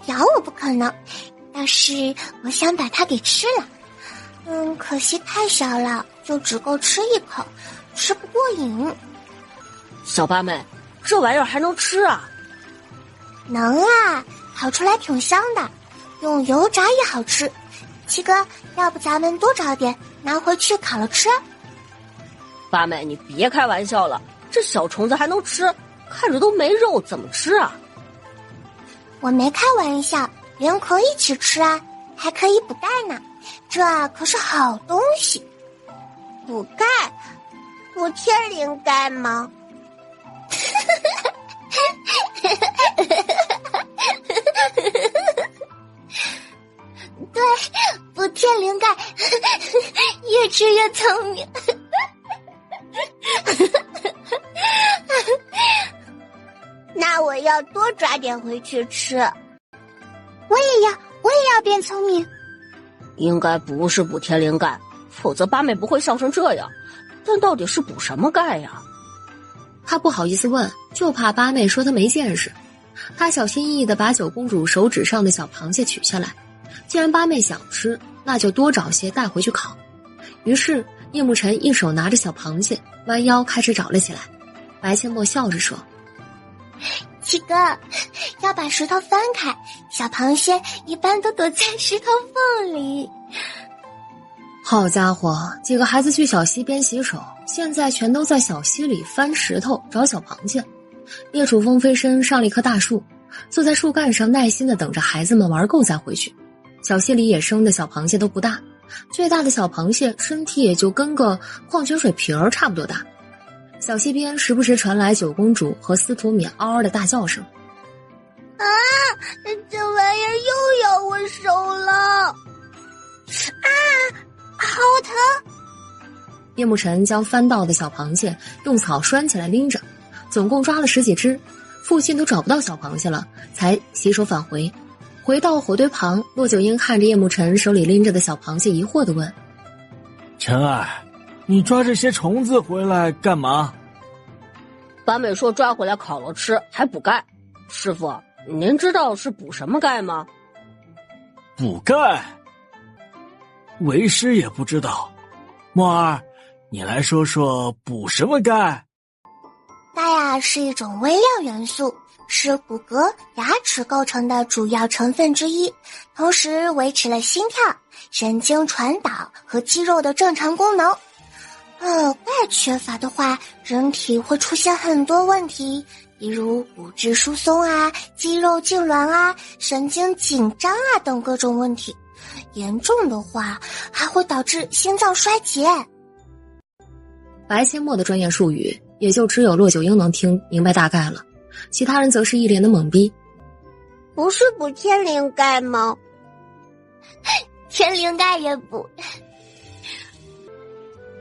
咬我不可能，但是我想把它给吃了。可惜太小了，就只够吃一口，吃不过瘾。小八妹，这玩意儿还能吃啊？能啊，烤出来挺香的，用油炸也好吃。七哥，要不咱们多找点，拿回去烤了吃？八妹，你别开玩笑了，这小虫子还能吃？看着都没肉，怎么吃啊？我没开玩笑，连壳一起吃啊，还可以补钙呢，这可是好东西。补钙？补天灵盖吗？对，补天灵盖，越吃越聪明。那我要多抓点回去吃。我也要变聪明。应该不是补天灵盖，否则八妹不会笑成这样。但到底是补什么钙呀？他不好意思问，就怕八妹说他没见识。他小心翼翼地把九公主手指上的小螃蟹取下来，既然八妹想吃，那就多找些带回去烤。于是叶慕辰一手拿着小螃蟹，弯腰开始找了起来。白阡陌笑着说：七哥，要把石头翻开，小螃蟹一般都躲在石头缝里。好家伙，几个孩子去小溪边洗手，现在全都在小溪里翻石头找小螃蟹。叶楚风飞身上了一棵大树，坐在树干上耐心地等着孩子们玩够再回去。小溪里野生的小螃蟹都不大，最大的小螃蟹身体也就跟个矿泉水瓶儿差不多大。小溪边时不时传来九公主和司徒敏嗷嗷的大叫声。啊，这玩意儿又咬我手了！啊，好疼！叶慕辰将翻到的小螃蟹用草拴起来拎着，总共抓了10几只，附近都找不到小螃蟹了，才洗手返回。回到火堆旁，骆九婴看着叶慕辰手里拎着的小螃蟹，疑惑地问：辰儿，你抓这些虫子回来干嘛？把美硕抓回来烤了吃，还补钙。师傅，您知道是补什么钙吗？补钙？为师也不知道。墨儿，你来说说补什么钙？钙呀是一种微量元素，是骨骼、牙齿构成的主要成分之一，同时维持了心跳、神经传导和肌肉的正常功能。钙缺乏的话，人体会出现很多问题，比如骨质疏松啊、肌肉痉挛啊、神经紧张啊等各种问题。严重的话，还会导致心脏衰竭。白阡陌的专业术语，也就只有骆九婴能听明白大概了，其他人则是一脸的懵逼。不是补天灵盖吗？天灵盖也补。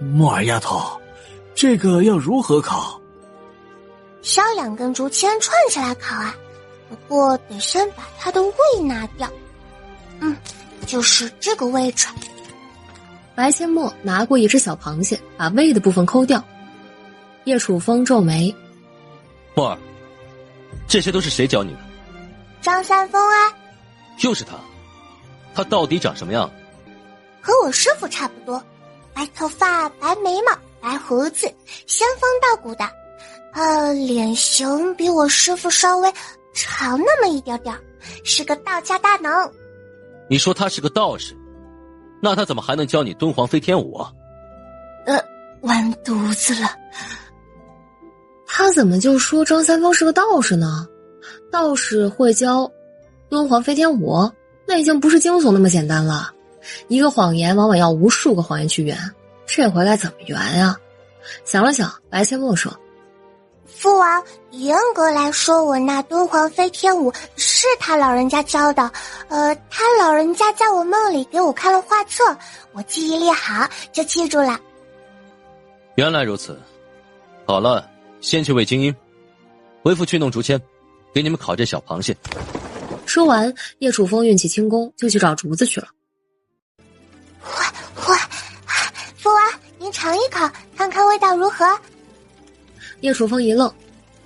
墨儿丫头，这个要如何烤？削2根竹签串起来烤啊，不过得先把它的胃拿掉。就是这个位置。白阡陌拿过一只小螃蟹，把胃的部分抠掉。叶楚风皱眉：墨儿，这些都是谁教你的？张三丰啊。又是他？他到底长什么样？和我师傅差不多，白头发、白眉毛、白胡子，仙风道骨的。脸型比我师傅稍微长那么一点点，是个道家大能。你说他是个道士，那他怎么还能教你敦煌飞天舞啊？完犊子了。他怎么就说张三丰是个道士呢？道士会教敦煌飞天舞，那已经不是惊悚那么简单了。一个谎言往往要无数个谎言去圆，这回该怎么圆啊？想了想，白阡陌说：父王，严格来说，我那敦煌飞天舞是他老人家教的。他老人家在我梦里给我看了画册，我记忆力好，就记住了。原来如此。好了，先去喂精英，为父去弄竹签，给你们烤这小螃蟹。说完，叶楚风运起轻功就去找竹子去了。父王，您尝一口，看看味道如何？叶楚风一愣，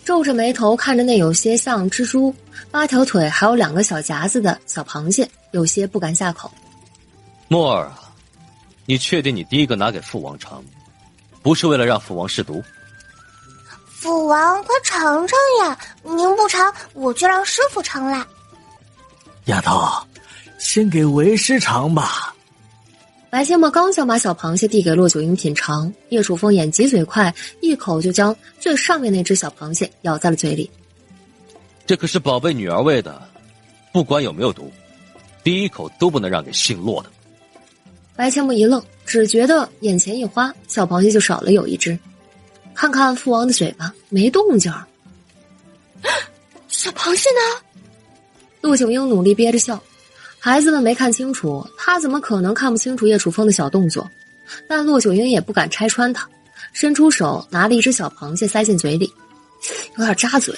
皱着眉头看着那有些像蜘蛛、8条腿还有2个小夹子的小螃蟹，有些不敢下口。墨儿啊，你确定你第一个拿给父王尝，不是为了让父王试毒？父王，快尝尝呀！您不尝，我就让师傅尝啦。丫头，先给为师尝吧。白阡陌刚想把小螃蟹递给骆九婴品尝，叶楚风眼疾嘴快，一口就将最上面那只小螃蟹咬在了嘴里。这可是宝贝女儿喂的，不管有没有毒，第一口都不能让给姓骆的。白阡陌一愣，只觉得眼前一花，小螃蟹就少了有一只。看看父王的嘴巴，没动静儿。小螃蟹呢？骆九婴努力憋着笑。孩子们没看清楚，他怎么可能看不清楚叶楚风的小动作？但骆九婴也不敢拆穿他，伸出手拿了一只小螃蟹塞进嘴里，有点扎嘴。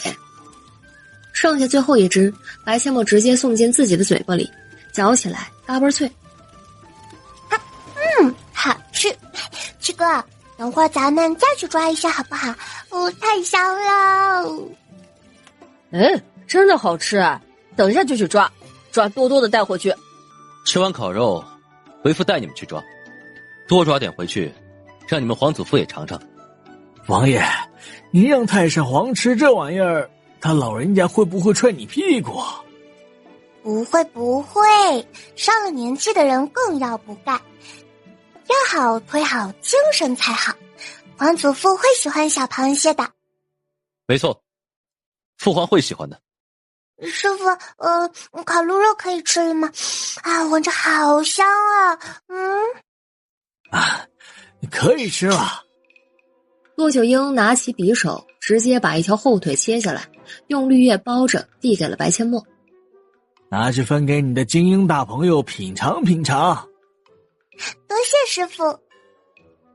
剩下最后一只，白阡陌直接送进自己的嘴巴里，嚼起来嘎嘣脆。好吃。七哥，等会儿咱们再去抓一下好不好？太香了。真的好吃啊！等一下就去抓多多的带回去。吃完烤肉，为父带你们去抓，多抓点回去，让你们皇祖父也尝尝。王爷，您让太上皇吃这玩意儿，他老人家会不会踹你屁股？不会，上了年纪的人更要补钙，腰好腿好精神才好。皇祖父会喜欢小螃蟹的。没错，父皇会喜欢的。师傅，烤鹿肉可以吃了吗？闻着好香啊！可以吃了。骆九婴拿起匕首，直接把一条后腿切下来，用绿叶包着，递给了白阡陌。拿去分给你的精英大朋友品尝品尝。多谢师傅。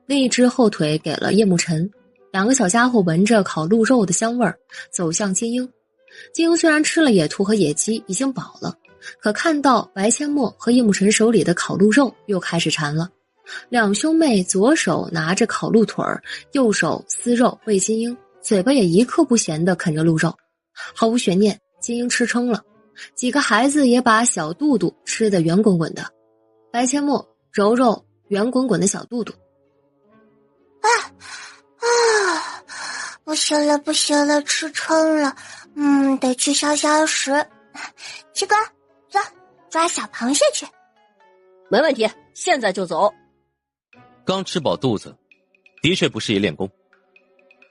另一只后腿给了叶慕辰，2个小家伙闻着烤鹿肉的香味儿，走向精英。金鹰虽然吃了野兔和野鸡，已经饱了，可看到白阡陌和叶慕辰手里的烤鹿肉，又开始馋了。两兄妹左手拿着烤鹿腿儿，右手撕肉喂金鹰，嘴巴也一刻不闲地啃着鹿肉。毫无悬念，金鹰吃撑了，几个孩子也把小肚肚吃得圆滚滚的。白阡陌揉揉圆滚滚的小肚肚，不行了不行了，吃撑了，得去消消食。七哥，走，抓小螃蟹去。没问题，现在就走。刚吃饱肚子，的确不适宜练功。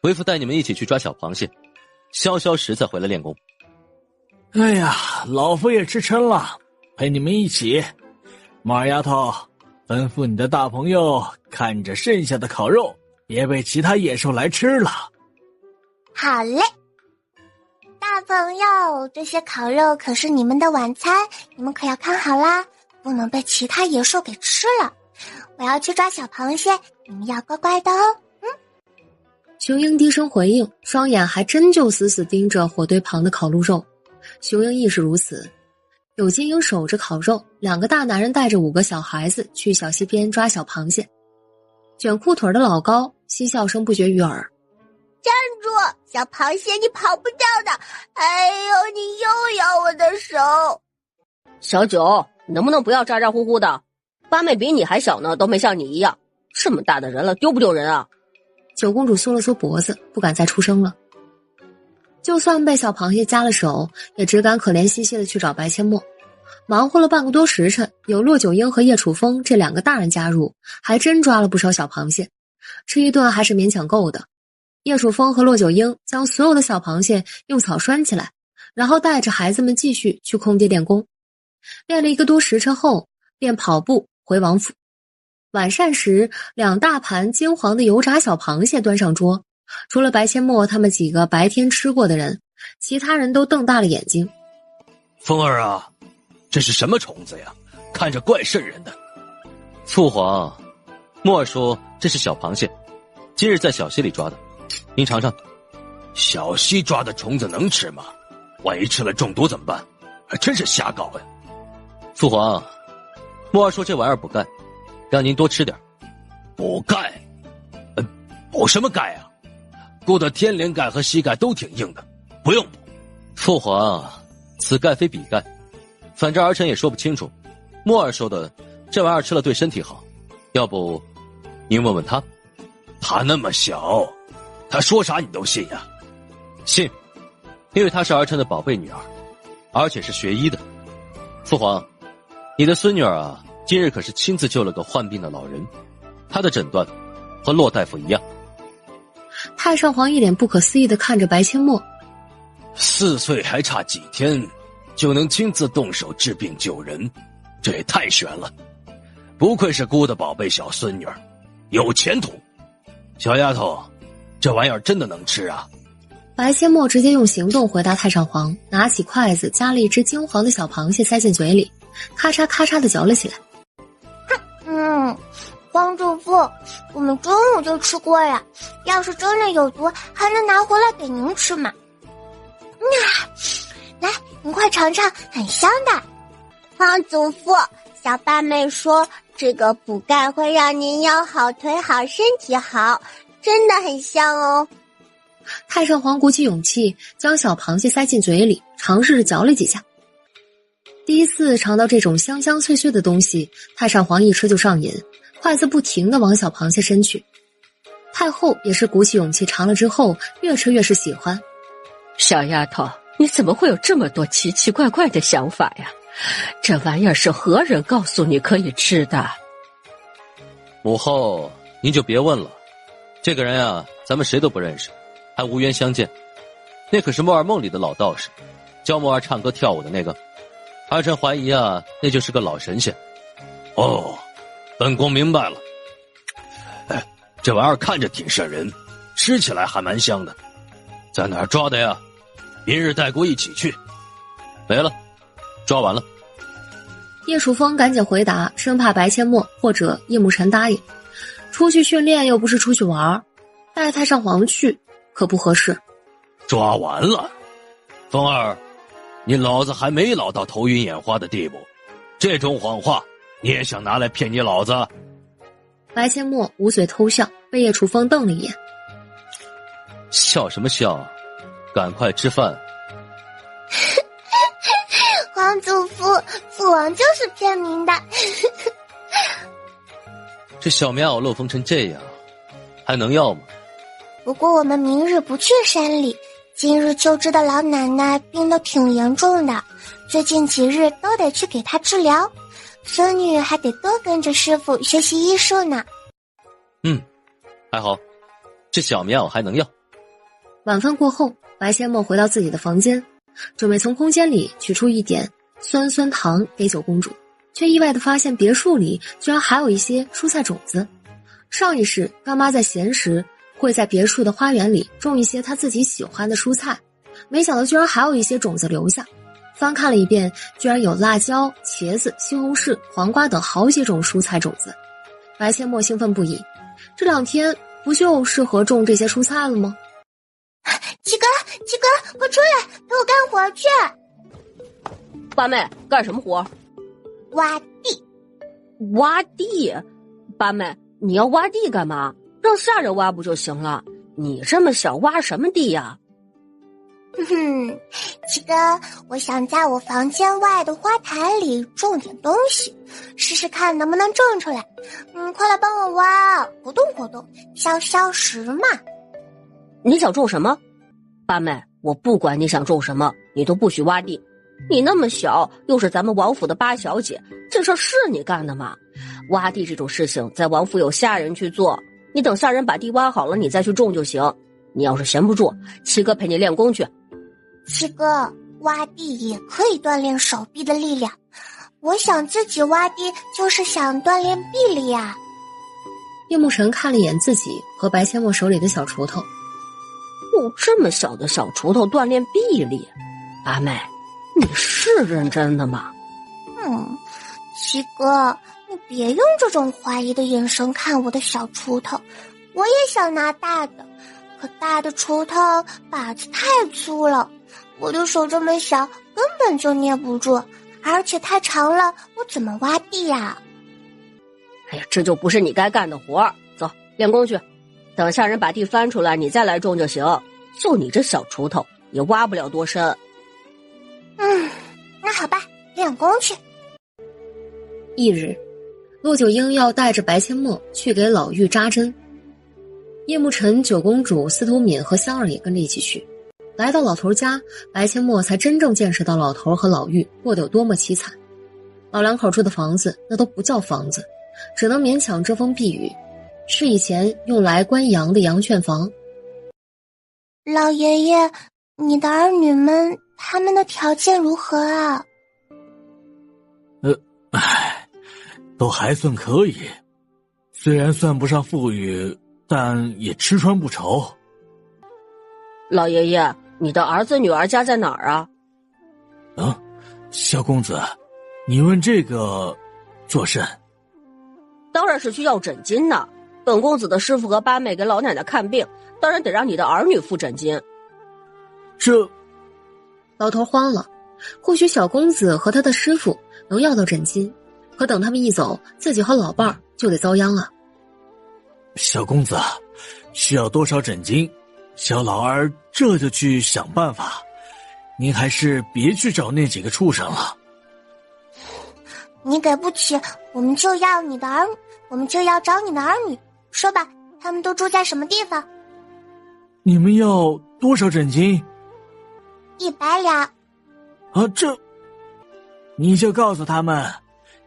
为父带你们一起去抓小螃蟹，消消食再回来练功。哎呀，老夫也吃撑了，陪你们一起。莫二丫头，吩咐你的大朋友看着剩下的烤肉，别被其他野兽来吃了。好嘞，大朋友，这些烤肉可是你们的晚餐，你们可要看好啦，不能被其他野兽给吃了。我要去抓小螃蟹，你们要乖乖的哦。雄鹰低声回应，双眼还真就死死盯着火堆旁的烤鹿肉。雄鹰亦是如此，有金鹰守着烤肉，两个大男人带着5个小孩子去小溪边抓小螃蟹。卷裤腿的老高嬉笑声不绝于耳。站住，小螃蟹，你跑不掉的！哎呦，你又咬我的手！小九，能不能不要咋咋呼呼的？八妹比你还小呢，都没像你一样，这么大的人了，丢不丢人啊？九公主缩了缩脖子，不敢再出声了。就算被小螃蟹夹了手，也只敢可怜兮兮的去找白阡陌。忙活了半个多时辰，有骆九婴和叶楚风这2个大人加入，还真抓了不少小螃蟹，吃一顿还是勉强够的。叶楚风和骆九婴将所有的小螃蟹用草拴起来，然后带着孩子们继续去空地练功。练了1个多时辰后，便跑步回王府。晚膳时，2大盘金黄的油炸小螃蟹端上桌，除了白阡陌他们几个白天吃过的人，其他人都瞪大了眼睛。风儿啊，这是什么虫子呀？看着怪瘆人的。父皇，莫儿说这是小螃蟹，今日在小溪里抓的，您尝尝。小溪抓的虫子能吃吗？万一吃了中毒怎么办？还真是瞎搞呀！父皇，莫儿说这玩意儿补钙，让您多吃点。补钙？补什么钙啊？姑的天灵盖和膝盖都挺硬的，不用补。父皇，此钙非彼钙，反正儿臣也说不清楚。莫儿说的这玩意儿吃了对身体好，要不您问问他。他那么小，他说啥你都信呀？信，因为她是儿臣的宝贝女儿，而且是学医的。父皇，你的孙女儿啊，今日可是亲自救了个患病的老人，她的诊断和骆大夫一样。太上皇一脸不可思议地看着白阡陌，4岁还差几天就能亲自动手治病救人，这也太悬了，不愧是姑的宝贝小孙女儿，有前途。小丫头，这玩意儿真的能吃啊？白阡陌直接用行动回答太上皇，拿起筷子夹了一只金黄的小螃蟹塞进嘴里，咔嚓咔嚓地嚼了起来。光主父，我们中午就吃过呀，要是真的有毒，还能拿回来给您吃吗？来，您快尝尝，很香的。皇祖父，小八妹说这个补钙会让您腰好、腿好、身体好，真的很香哦。太上皇鼓起勇气，将小螃蟹塞进嘴里，尝试着嚼了几下。第一次尝到这种香香脆脆的东西，太上皇一吃就上瘾，筷子不停地往小螃蟹伸去。太后也是鼓起勇气尝了之后，越吃越是喜欢。小丫头，你怎么会有这么多奇奇怪怪的想法呀？这玩意儿是何人告诉你可以吃的？母后，您就别问了，这个人啊，咱们谁都不认识，还无缘相见。那可是莫儿梦里的老道士，教莫儿唱歌跳舞的那个。儿臣怀疑啊，那就是个老神仙。哦，本宫明白了。这玩意儿看着挺瘆人，吃起来还蛮香的。在哪儿抓的呀？明日带姑一起去。没了，抓完了。叶楚风赶紧回答，生怕白阡陌或者叶慕辰答应。出去训练又不是出去玩，带太上皇去可不合适。抓完了。风儿，你老子还没老到头晕眼花的地步，这种谎话你也想拿来骗你老子？白阡陌捂嘴偷笑，被叶楚风瞪了一眼。笑什么笑啊？赶快吃饭。皇祖父，父王就是骗民的。这小棉袄漏风成这样，还能要吗？不过我们明日不去山里，今日救治的老奶奶病得挺严重的，最近几日都得去给她治疗，孙女还得多跟着师傅学习医术呢。还好，这小棉袄还能要。晚饭过后，白阡陌回到自己的房间，准备从空间里取出一点酸糖给九公主，却意外地发现别墅里居然还有一些蔬菜种子。上一世干妈在闲时会在别墅的花园里种一些她自己喜欢的蔬菜，没想到居然还有一些种子留下。翻看了一遍，居然有辣椒、茄子、西红柿、黄瓜等好几种蔬菜种子。白阡陌兴奋不已，这2天不就适合种这些蔬菜了吗？七哥，快出来，陪我干活去！八妹，干什么活？挖地。挖地？八妹，你要挖地干嘛？让下人挖不就行了？你这么小，挖什么地呀？七哥，我想在我房间外的花坛里种点东西，试试看能不能种出来。快来帮我挖，活动活动，消食嘛。你想种什么？八妹，我不管你想种什么，你都不许挖地。你那么小，又是咱们王府的八小姐，这事是你干的吗？挖地这种事情在王府有下人去做，你等下人把地挖好了，你再去种就行。你要是闲不住，七哥陪你练功去。七哥，挖地也可以锻炼手臂的力量，我想自己挖地就是想锻炼臂力呀。叶慕辰看了一眼自己和白阡陌手里的小锄头，这么小的小锄头锻炼臂力，八妹，你是认真的吗？七哥，你别用这种怀疑的眼神看我的小锄头，我也想拿大的，可大的锄头把子太粗了，我的手这么小，根本就捏不住，而且太长了，我怎么挖地呀？哎呀，这就不是你该干的活儿。走，练功去。等下人把地翻出来，你再来种就行。就你这小锄头，也挖不了多深。那好吧，练功去。翌日，骆九婴要带着白阡陌去给老妪扎针，叶慕辰、九公主、司徒敏和香儿也跟着一起去。来到老头家，白阡陌才真正见识到老头和老妪过得有多么凄惨。老两口住的房子那都不叫房子，只能勉强遮风避雨，是以前用来关羊的羊圈房。老爷爷，你的儿女们他们的条件如何啊？都还算可以，虽然算不上富裕，但也吃穿不愁。老爷爷，你的儿子女儿家在哪儿啊？小公子，你问这个作甚？当然是去要诊金呢。本公子的师傅和八妹给老奶奶看病，当然得让你的儿女付诊金。这……老头慌了，或许小公子和他的师傅能要到诊金，可等他们一走，自己和老伴儿就得遭殃啊。小公子，需要多少诊金？小老儿这就去想办法。您还是别去找那几个畜生了。你给不起，我们就要你的儿女，我们就要找你的儿女。说吧，他们都住在什么地方？你们要多少诊金？100两。这……你就告诉他们，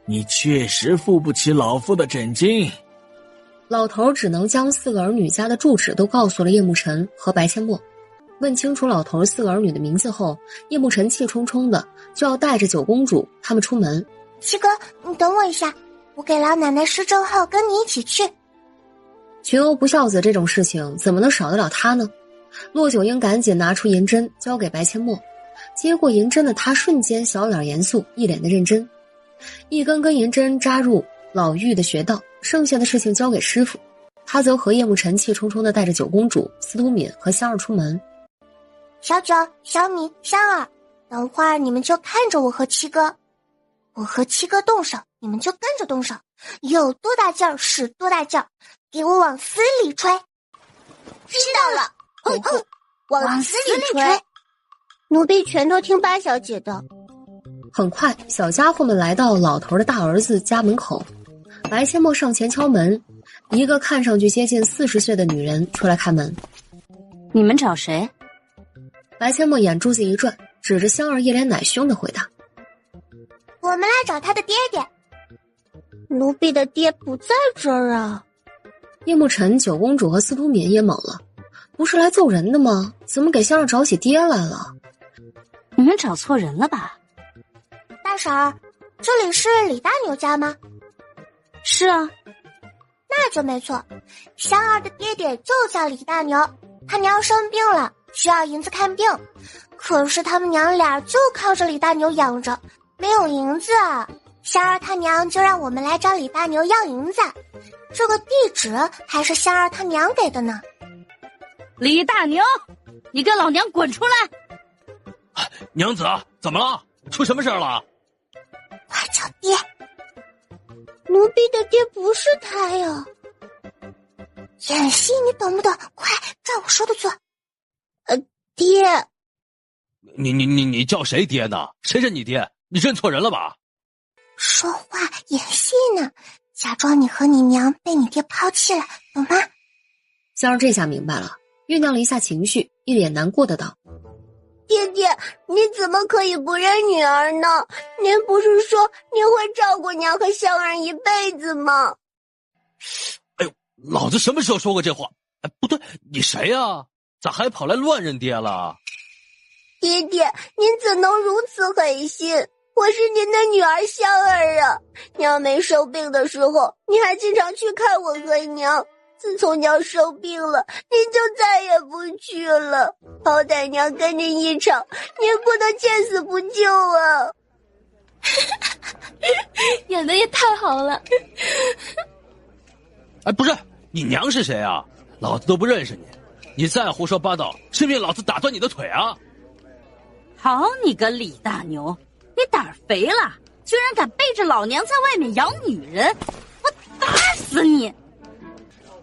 你确实付不起老夫的诊金。老头只能将4个儿女家的住址都告诉了叶慕辰和白阡陌。问清楚老头4个儿女的名字后，叶慕辰气冲冲的就要带着九公主他们出门。七哥，你等我一下，我给老奶奶施针后跟你一起去。群殴不孝子这种事情怎么能少得了他呢？骆九婴赶紧拿出银针交给白阡陌，接过银针的他瞬间小脸严肃，一脸的认真。一根根银针扎入老妪的穴道，剩下的事情交给师傅，他则和叶慕辰气冲冲地带着九公主、司徒敏和香儿出门。小九、小米、香儿，等会儿你们就看着我和七哥，我和七哥动手，你们就跟着动手，有多大劲儿使多大劲儿，给我往死里吹。知道了，往死里吹。奴婢全都听八小姐的。很快，小家伙们来到老头的大儿子家门口，白阡陌上前敲门，一个看上去接近40岁的女人出来开门。你们找谁？白阡陌眼珠子一转，指着香儿一脸奶凶的回答：我们来找他的爹爹。奴婢的爹不在这儿啊。叶慕辰、九公主和司徒敏也懵了，不是来揍人的吗？怎么给香儿找起爹来了？你们找错人了吧？大婶儿，这里是李大牛家吗？是啊。那就没错，香儿的爹爹就叫李大牛，他娘生病了，需要银子看病，可是他们娘俩就靠着李大牛养着，没有银子啊。香儿他娘就让我们来找李大牛要银子，这个地址还是香儿他娘给的呢。李大牛，你跟老娘滚出来！娘子，怎么了？出什么事了？快叫爹！奴婢的爹不是他呀。演戏你懂不懂？快照我说的做。爹。你叫谁爹呢？谁是你爹？你认错人了吧？说话演戏呢，假装你和你娘被你爹抛弃了，懂吗？香儿这下明白了，酝酿了一下情绪，一脸难过的道：爹爹，你怎么可以不认女儿呢？您不是说您会照顾娘和香儿一辈子吗？哎呦，老子什么时候说过这话？哎，不对，你谁呀？咋还跑来乱认爹了？爹爹，您怎能如此狠心？我是您的女儿香儿啊！娘没生病的时候，你还经常去看我和娘。自从娘生病了，您就再也不去了。好歹娘跟您一场，您不能见死不救啊！演的也太好了。哎，不是，你娘是谁啊？老子都不认识你，你再胡说八道，信不信老子打断你的腿啊？好你个李大牛，你胆儿肥了，居然敢背着老娘在外面养女人，我打死你！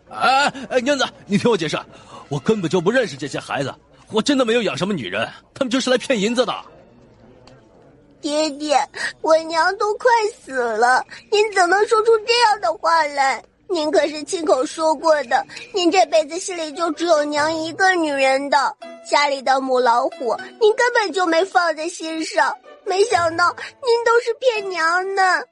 哎，娘子，你听我解释，我根本就不认识这些孩子，我真的没有养什么女人，他们就是来骗银子的。爹爹，我娘都快死了，您怎能说出这样的话来？您可是亲口说过的，您这辈子心里就只有娘一个女人的，家里的母老虎您根本就没放在心上，没想到您都是骗娘的。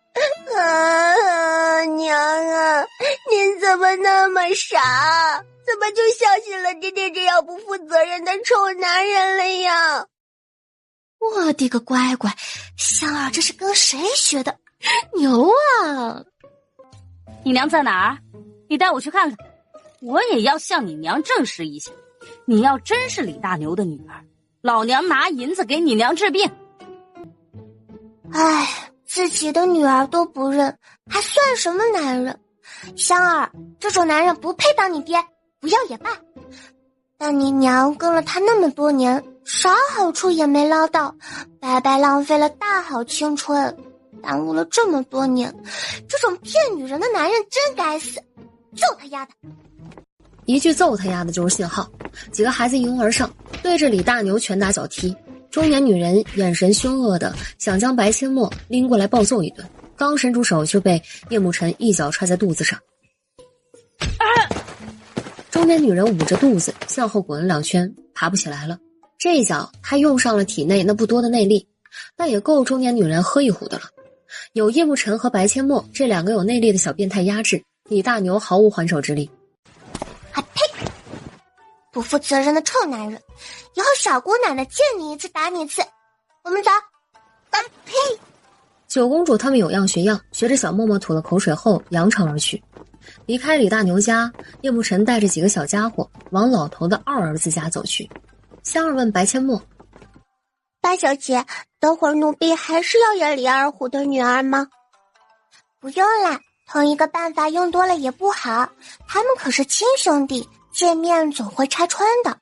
娘啊，您怎么那么傻？怎么就相信了爹爹这样不负责任的臭男人了呀？我的个乖乖，香儿这是跟谁学的？牛啊！你娘在哪儿？你带我去看看，我也要向你娘证实一下。你要真是李大牛的女儿，老娘拿银子给你娘治病。唉，自己的女儿都不认，还算什么男人？香儿，这种男人不配当你爹，不要也罢。但你娘跟了他那么多年，啥好处也没捞到，白白浪费了大好青春，耽误了这么多年，这种骗女人的男人真该死，揍他丫的！一句揍他丫的就是信号，几个孩子一拥而上，对着李大牛拳打脚踢。中年女人眼神凶恶的想将白阡陌拎过来暴揍一顿，刚伸出手就被叶慕辰一脚踹在肚子上。中年女人捂着肚子向后滚了2圈，爬不起来了。这一脚她用上了体内那不多的内力，但也够中年女人喝一壶的了。有叶慕辰和白阡陌这2个有内力的小变态压制，李大牛毫无还手之力。啊呸！不负责任的臭男人，以后小姑奶奶见你一次打你一次。我们走。啊呸！九公主他们有样学样，学着小嬷嬷吐了口水后扬长而去。离开李大牛家，叶慕辰带着几个小家伙往老头的2儿子家走去。香儿问白阡陌：八小姐，等会儿奴婢还是要演李二虎的女儿吗？不用啦，同一个办法用多了也不好，他们可是亲兄弟，见面总会拆穿的。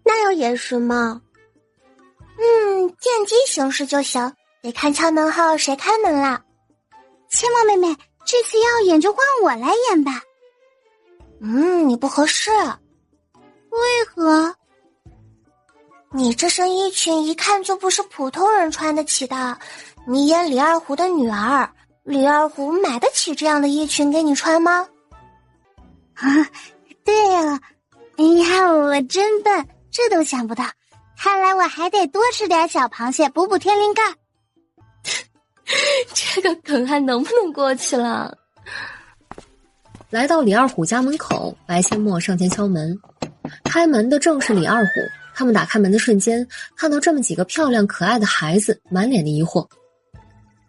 那要演是吗？见机行事就行，得看敲门后谁开门啦。千墨妹妹，这次要演就换我来演吧。你不合适。为何？你这身衣裙一看就不是普通人穿得起的，你演李二虎的女儿，李二虎买得起这样的衣裙给你穿吗？对了，哎呀，我真笨，这都想不到，看来我还得多吃点小螃蟹补补天灵盖。这个梗还能不能过去了？来到李二虎家门口，白千墨上前敲门。开门的正是李二虎。他们打开门的瞬间，看到这么几个漂亮可爱的孩子，满脸的疑惑。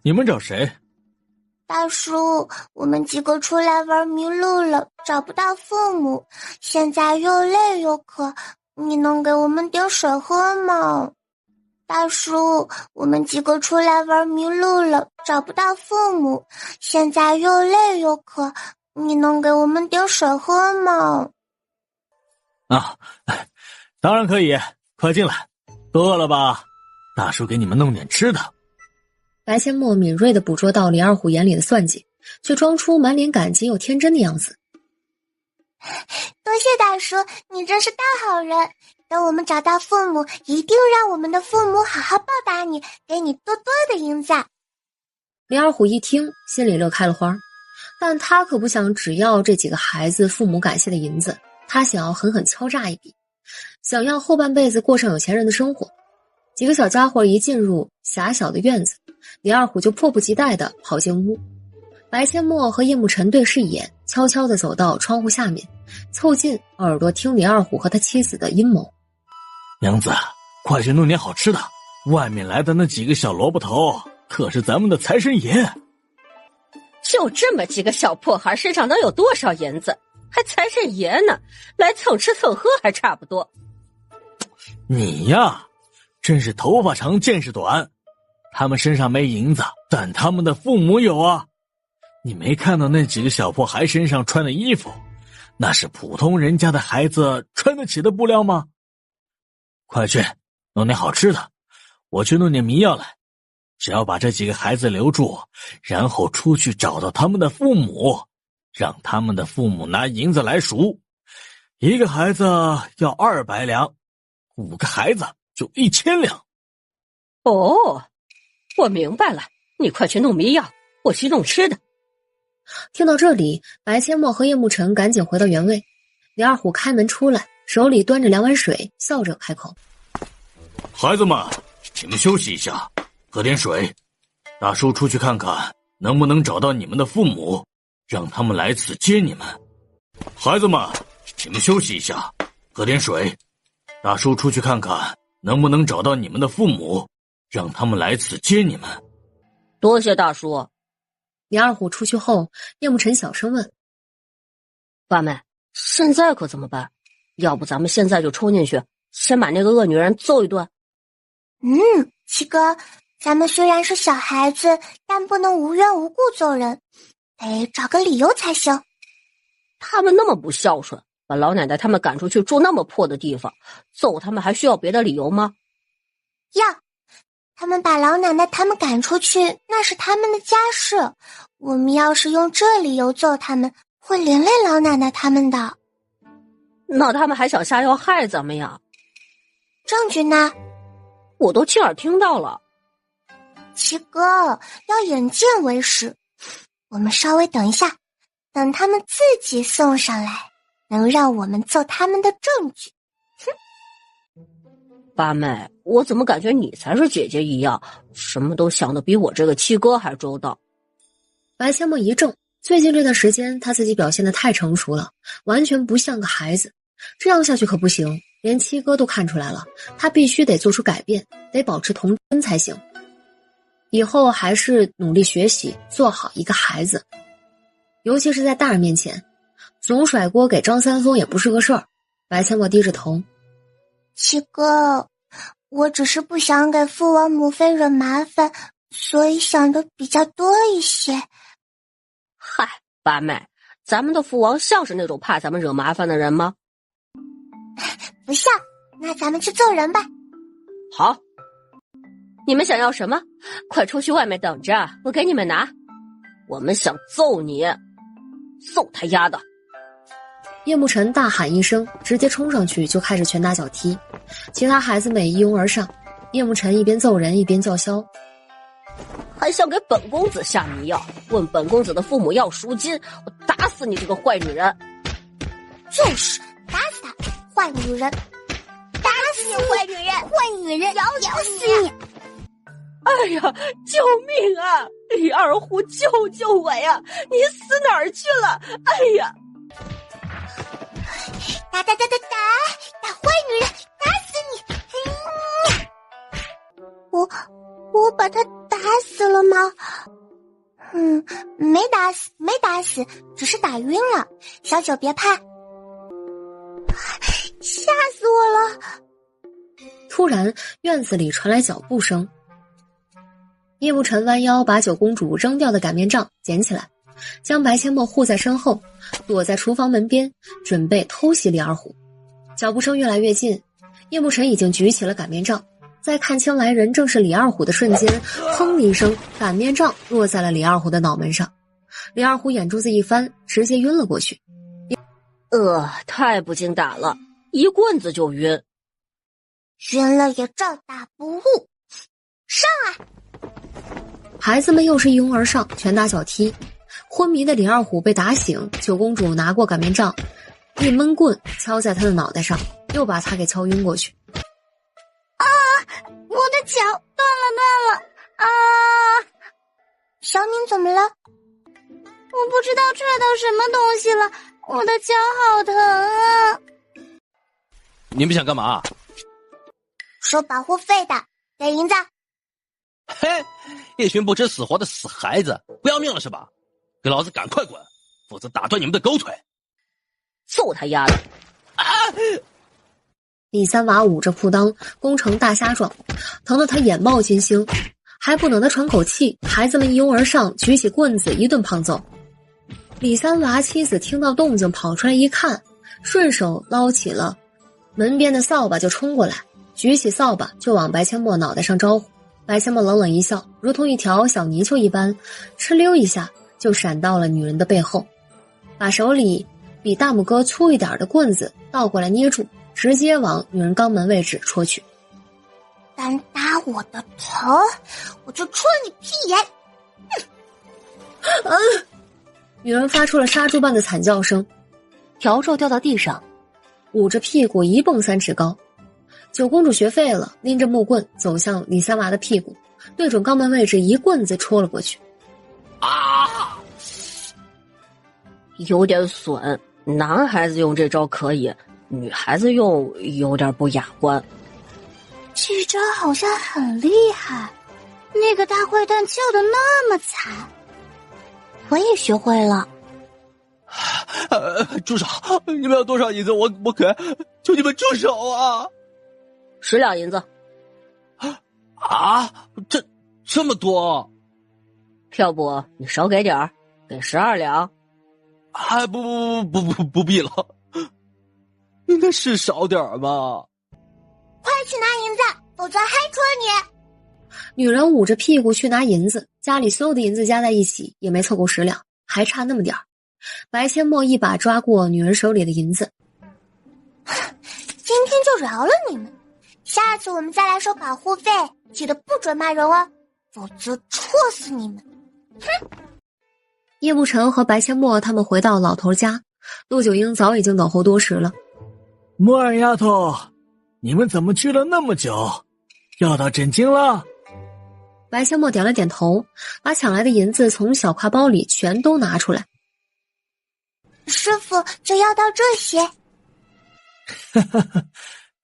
你们找谁？大叔，我们几个出来玩迷路了，找不到父母，现在又累又渴，你能给我们点水喝吗？大叔，我们几个出来玩迷路了，找不到父母，现在又累又渴，你能给我们点水喝吗？当然可以，快进来，都饿了吧？大叔给你们弄点吃的。白千墨敏锐地捕捉到李二虎眼里的算计，却装出满脸感激又天真的样子。多谢大叔，你真是大好人。等我们找到父母，一定让我们的父母好好报答你，给你多多的银子。李二虎一听，心里乐开了花，但他可不想只要这几个孩子父母感谢的银子，他想要狠狠敲诈一笔，想要后半辈子过上有钱人的生活。几个小家伙一进入狭小的院子，李二虎就迫不及待地跑进屋。白千墨和叶慕辰对视一眼，悄悄地走到窗户下面，凑近耳朵听李二虎和他妻子的阴谋。娘子，快去弄点好吃的，外面来的那几个小萝卜头可是咱们的财神爷。就这么几个小破孩，身上能有多少银子？还财神爷呢，来蹭吃蹭喝还差不多。你呀，真是头发长见识短。他们身上没银子，但他们的父母有啊。你没看到那几个小破孩身上穿的衣服，那是普通人家的孩子穿得起的布料吗？快去弄点好吃的，我去弄点迷药来。只要把这几个孩子留住，然后出去找到他们的父母，让他们的父母拿银子来赎。一个孩子要200两，5个孩子就1000两。哦，我明白了，你快去弄迷药，我去弄吃的。听到这里，白千墨和叶慕辰赶紧回到原位。李二虎开门出来，手里端着2碗水，笑着开口：孩子们，请们休息一下，喝点水。大叔出去看看能不能找到你们的父母，让他们来此接你们。孩子们，请们休息一下，喝点水。大叔出去看看能不能找到你们的父母，让他们来此接你们。多谢大叔。李二虎出去后，叶慕辰小声问：八妹，现在可怎么办？要不咱们现在就冲进去，先把那个恶女人揍一顿？七哥，咱们虽然是小孩子，但不能无缘无故揍人，得找个理由才行。他们那么不孝顺，把老奶奶他们赶出去住那么破的地方，揍他们还需要别的理由吗？要，他们把老奶奶他们赶出去，那是他们的家事。我们要是用这理由揍他们，会连累老奶奶他们的。那他们还想下药害咱们呀？证据呢？我都亲耳听到了。七哥，要眼见为实。我们稍微等一下，等他们自己送上来，能让我们揍他们的证据。八妹，我怎么感觉你才是姐姐一样，什么都想得比我这个七哥还周到？白千墨一怔，最近这段时间他自己表现得太成熟了，完全不像个孩子，这样下去可不行，连七哥都看出来了，他必须得做出改变，得保持童真才行。以后还是努力学习，做好一个孩子，尤其是在大人面前，总甩锅给张三丰也不是个事儿。白千墨低着头：七哥，我只是不想给父王母妃惹麻烦，所以想的比较多一些。嗨，八妹，咱们的父王像是那种怕咱们惹麻烦的人吗？不像，那咱们去揍人吧。好，你们想要什么？快出去外面等着，我给你们拿。我们想揍你，揍他丫的！叶慕辰大喊一声，直接冲上去就开始拳打脚踢，其他孩子们一拥而上。叶慕辰一边揍人一边叫嚣：还想给本公子下迷药，问本公子的父母要赎金，我打死你这个坏女人！就是打死他，坏女人！打死你，坏女人！坏女人！咬死你！哎呀，救命啊！李二虎，救救我呀！你死哪儿去了？哎呀！打坏女人！打死你！我把他打死了吗？没打死，只是打晕了。小九别怕，吓死我了！突然，院子里传来脚步声。叶慕辰弯腰把九公主扔掉的擀面杖捡起来，将白千墨护在身后，躲在厨房门边，准备偷袭李二虎。脚步声越来越近，叶慕辰已经举起了擀面杖，在看清来人正是李二虎的瞬间，砰的一声，擀面杖落在了李二虎的脑门上。李二虎眼珠子一翻，直接晕了过去。太不经打了，一棍子就晕。晕了也照打不误，上来！孩子们又是一拥而上，拳打脚踢。昏迷的李二虎被打醒，九公主拿过擀面杖，一闷棍敲在他的脑袋上，又把他给敲晕过去。啊！我的脚断了！啊！小敏怎么了？我不知道踹到什么东西了，我的脚好疼啊！你们想干嘛？收保护费的，给银子。嘿，一群不知死活的死孩子，不要命了是吧？给老子赶快滚，否则打断你们的狗腿！揍他丫的！啊！李三娃捂着裤裆，弓成大虾状，疼得他眼冒金星，还不等他喘口气，孩子们一拥而上，举起棍子一顿胖揍。李三娃妻子听到动静跑出来一看，顺手捞起了门边的扫把就冲过来，举起扫把就往白千墨脑袋上招呼。白千墨冷冷一笑，如同一条小泥鳅一般，哧溜一下就闪到了女人的背后，把手里比大拇哥粗一点的棍子倒过来捏住，直接往女人肛门位置戳去。敢打我的头，我就戳你屁眼！女人发出了杀猪般的惨叫声，笤帚掉到地上，捂着屁股一蹦3尺高。九公主学废了，拎着木棍走向李三娃的屁股，对准肛门位置一棍子戳了过去。啊！有点损，男孩子用这招可以，女孩子用有点不雅观。这招好像很厉害，那个大坏蛋叫得那么惨，我也学会了。住手！你们要多少银子？我给，求你们住手啊！10两银子。啊，这么多？要不你少给点儿，给12两。啊，不必了，应该是少点吗？快去拿银子，否则还戳你！女人捂着屁股去拿银子，家里所有的银子加在一起也没凑够10两，还差那么点儿。白千墨一把抓过女人手里的银子，今天就饶了你们，下次我们再来收保护费，记得不准骂人哦，否则戳死你们！哼！叶慕辰和白千墨他们回到老头家，陆九英早已经等候多时了。木二丫头，你们怎么去了那么久？要到枕巾了？白千墨点了点头，把抢来的银子从小挎包里全都拿出来。师傅，就要到这些。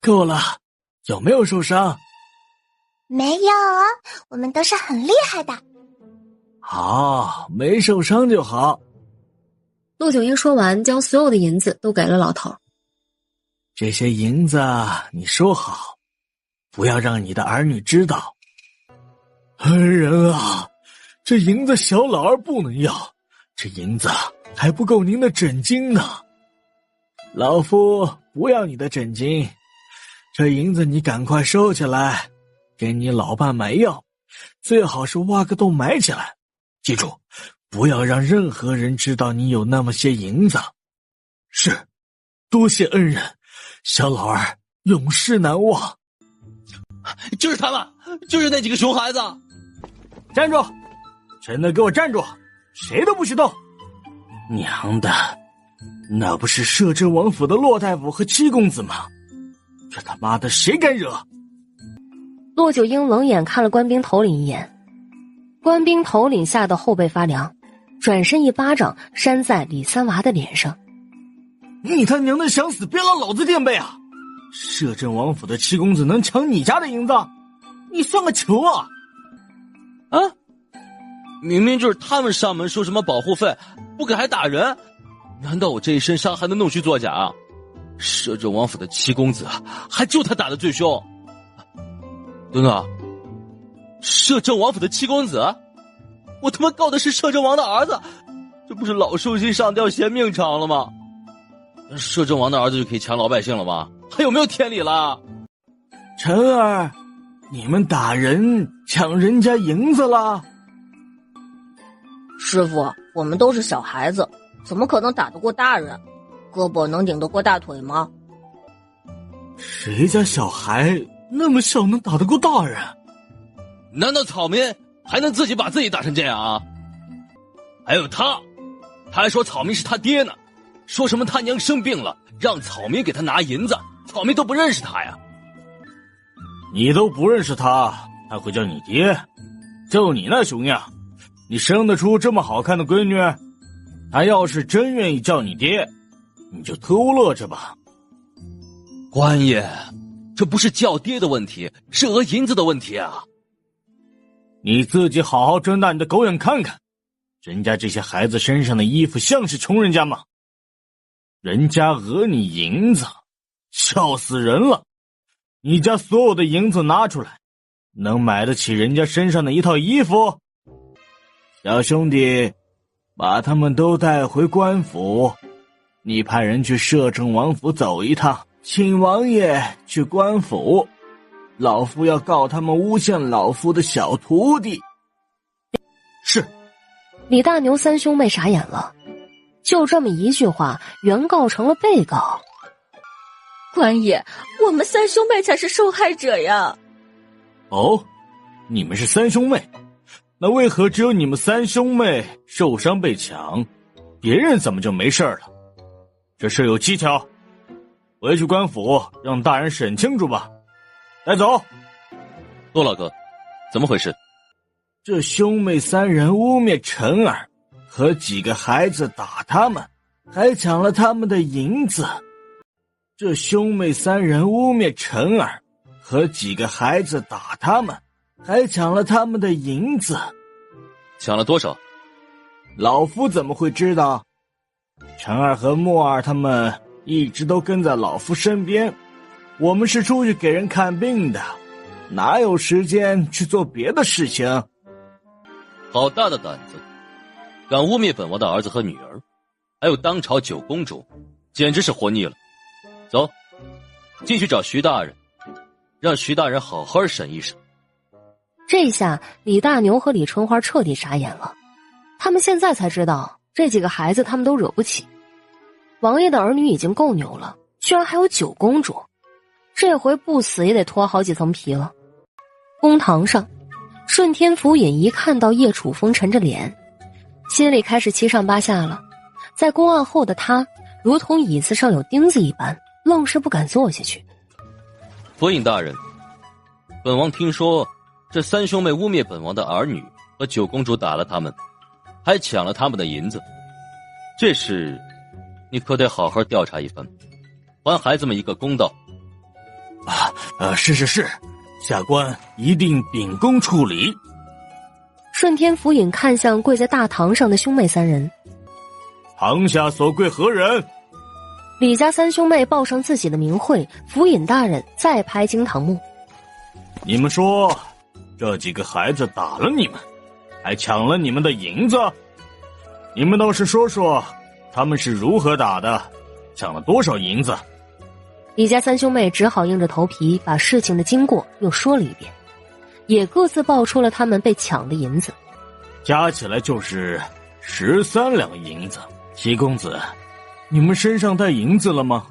够了，有没有受伤？没有啊，我们都是很厉害的。好，没受伤就好。陆九英说完，将所有的银子都给了老头。这些银子你收好，不要让你的儿女知道。恩人啊，这银子小老儿不能要，这银子还不够您的枕巾呢。老夫不要你的枕巾，这银子你赶快收起来，给你老伴买药，最好是挖个洞埋起来。记住，不要让任何人知道你有那么些银子。是，多谢恩人，小老儿永世难忘。就是他们，就是那几个熊孩子。站住！真的给我站住！谁都不许动！娘的，那不是摄政王府的骆大夫和七公子吗？这他妈的谁敢惹？骆九婴冷眼看了官兵头领一眼，官兵头领吓得后背发凉，转身一巴掌扇在李三娃的脸上。你他娘的想死，别让老子垫背啊！摄政王府的七公子能抢你家的银子？你算个球啊！啊！明明就是他们上门说什么保护费，不给还打人，难道我这一身伤还能弄虚作假啊？摄政王府的七公子，还就他打得最凶。等等，摄政王府的七公子，我他妈告的是摄政王的儿子，这不是老寿星上吊嫌命长了吗？摄政王的儿子就可以抢老百姓了吗？还有没有天理了？晨儿，你们打人抢人家银子了？师傅，我们都是小孩子，怎么可能打得过大人？胳膊能顶得过大腿吗？谁家小孩那么小能打得过大人？难道草民还能自己把自己打成这样啊？还有他还说草民是他爹呢，说什么他娘生病了，让草民给他拿银子，草民都不认识他呀。你都不认识他，他会叫你爹？就你那熊样，你生得出这么好看的闺女？他要是真愿意叫你爹，你就偷乐着吧。官爷，这不是叫爹的问题，是讹银子的问题啊！你自己好好睁大你的狗眼看看，人家这些孩子身上的衣服像是穷人家吗？人家讹你银子，笑死人了！你家所有的银子拿出来，能买得起人家身上的一套衣服？小兄弟，把他们都带回官府，你派人去摄政王府走一趟，请王爷去官府，老夫要告他们诬陷老夫的小徒弟。是。李大牛三兄妹傻眼了，就这么一句话，原告成了被告。官爷，我们三兄妹才是受害者呀！哦，你们是三兄妹，那为何只有你们三兄妹受伤被抢，别人怎么就没事了？这事有蹊跷，回去官府让大人审清楚吧。带走。骆老哥，怎么回事？这兄妹三人污蔑晨儿和几个孩子打他们，还抢了他们的银子。这兄妹三人污蔑晨儿和几个孩子打他们，还抢了他们的银子。抢了多少？老夫怎么会知道？晨儿和墨儿他们一直都跟在老夫身边，我们是出去给人看病的，哪有时间去做别的事情？好大的胆子，敢污蔑本王的儿子和女儿，还有当朝九公主，简直是活腻了。走，进去找徐大人，让徐大人好好审一审。这下李大牛和李春花彻底傻眼了，他们现在才知道这几个孩子他们都惹不起。王爷的儿女已经够牛了，居然还有九公主，这回不死也得脱好几层皮了。公堂上，顺天府尹一看到叶楚风沉着脸，心里开始七上八下了。在公案后的他如同椅子上有钉子一般，愣是不敢坐下去。府尹大人，本王听说这三兄妹污蔑本王的儿女和九公主打了他们，还抢了他们的银子，这事你可得好好调查一番，还孩子们一个公道。是，下官一定秉公处理。顺天府尹看向跪在大堂上的兄妹三人，堂下所跪何人？李家三兄妹报上自己的名讳，府尹大人再拍惊堂木。你们说，这几个孩子打了你们，还抢了你们的银子，你们倒是说说，他们是如何打的，抢了多少银子？李家三兄妹只好硬着头皮把事情的经过又说了一遍，也各自报出了他们被抢的银子，加起来就是13两银子。齐公子，你们身上带银子了吗？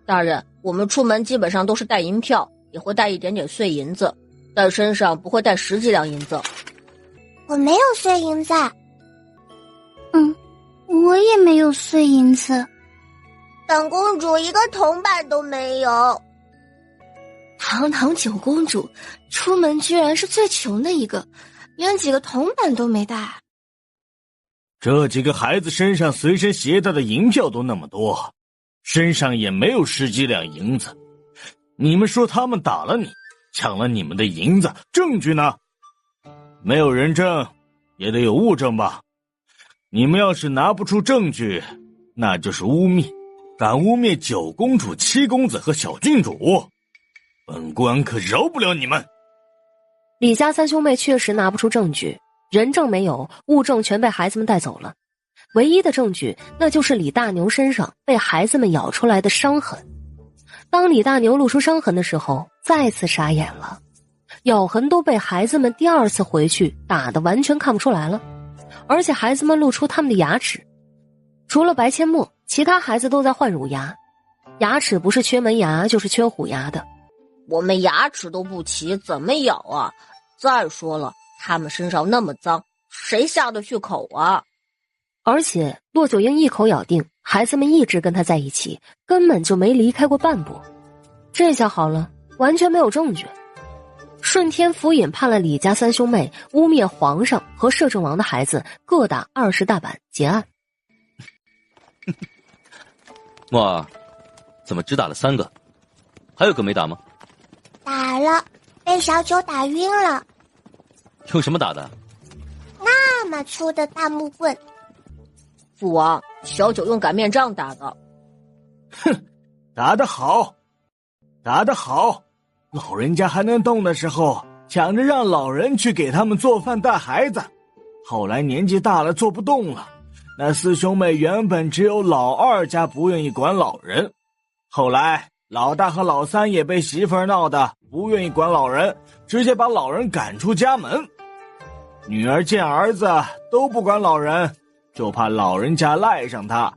大人，我们出门基本上都是带银票，也会带一点点碎银子，但身上不会带10几两银子。我没有碎银子。我也没有碎银子。本公主一个铜板都没有。堂堂9公主，出门居然是最穷的一个，连几个铜板都没带。这几个孩子身上随身携带的银票都那么多，身上也没有10几两银子。你们说他们打了你，抢了你们的银子，证据呢？没有人证，也得有物证吧？你们要是拿不出证据，那就是污蔑，敢污蔑9公主、7公子和小郡主，本官可饶不了你们。李家三兄妹确实拿不出证据，人证没有，物证全被孩子们带走了。唯一的证据，那就是李大牛身上被孩子们咬出来的伤痕。当李大牛露出伤痕的时候，再次傻眼了，咬痕都被孩子们第2次回去打得完全看不出来了，而且孩子们露出他们的牙齿，除了白阡陌，其他孩子都在换乳牙，牙齿不是缺门牙就是缺虎牙的。我们牙齿都不齐，怎么咬啊？再说了，他们身上那么脏，谁下得去口啊？而且骆九婴一口咬定孩子们一直跟他在一起，根本就没离开过半步。这下好了，完全没有证据。顺天府尹判了李家三兄妹污蔑皇上和摄政王的孩子各打20大板，结案。墨儿，怎么只打了3个？还有个没打吗？打了，被小九打晕了。用什么打的？那么粗的大木棍。父王，小九用擀面杖打的。哼，打得好，打得好！老人家还能动的时候，抢着让老人去给他们做饭带孩子，后来年纪大了做不动了。那4兄妹原本只有老2家不愿意管老人，后来老大和老3也被媳妇儿闹得不愿意管老人，直接把老人赶出家门。女儿见儿子都不管老人，就怕老人家赖上他，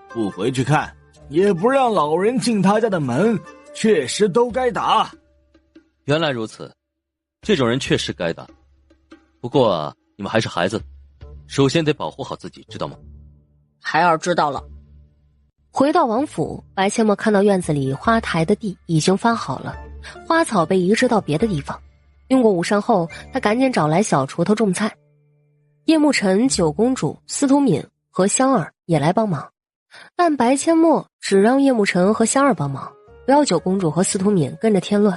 不回去看，也不让老人进他家的门，确实都该打。原来如此，这种人确实该打。不过你们还是孩子，首先得保护好自己，知道吗？孩儿知道了。回到王府，白阡陌看到院子里花台的地已经翻好了，花草被移植到别的地方。用过午膳后，他赶紧找来小锄头种菜。叶慕辰、9公主、司徒敏和香儿也来帮忙，但白阡陌只让叶慕辰和香儿帮忙，不要9公主和司徒敏跟着添乱。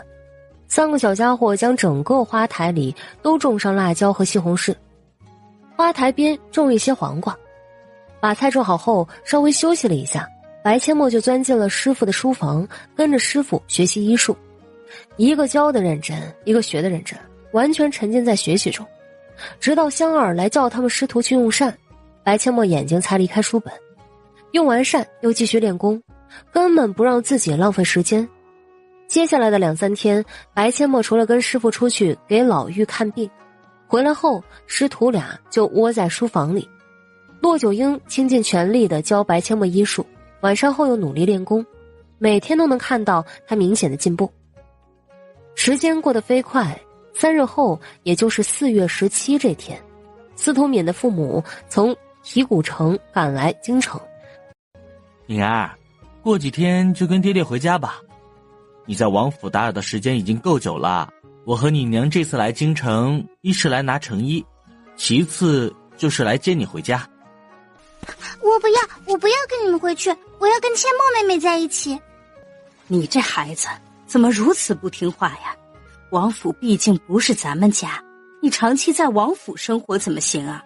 3个小家伙将整个花台里都种上辣椒和西红柿，花台边种一些黄瓜。把菜种好后，稍微休息了一下，白阡陌就钻进了师傅的书房，跟着师傅学习医术。一个教的认真，一个学的认真，完全沉浸在学习中。直到香儿来叫他们师徒去用膳，白阡陌眼睛才离开书本。用完膳又继续练功，根本不让自己浪费时间。接下来的2、3天，白阡陌除了跟师傅出去给老妪看病，回来后师徒俩就窝在书房里。骆九婴倾尽全力地教白阡陌医术，晚上后又努力练功，每天都能看到他明显的进步。时间过得飞快，3日后，也就是4月17这天，司徒敏的父母从提谷城赶来京城。敏儿，过几天就跟爹爹回家吧。你在王府打扰的时间已经够久了。我和你娘这次来京城，一是来拿成衣，其次就是来接你回家。我不要跟你们回去，我要跟阡陌妹妹在一起。你这孩子怎么如此不听话呀？王府毕竟不是咱们家，你长期在王府生活怎么行啊？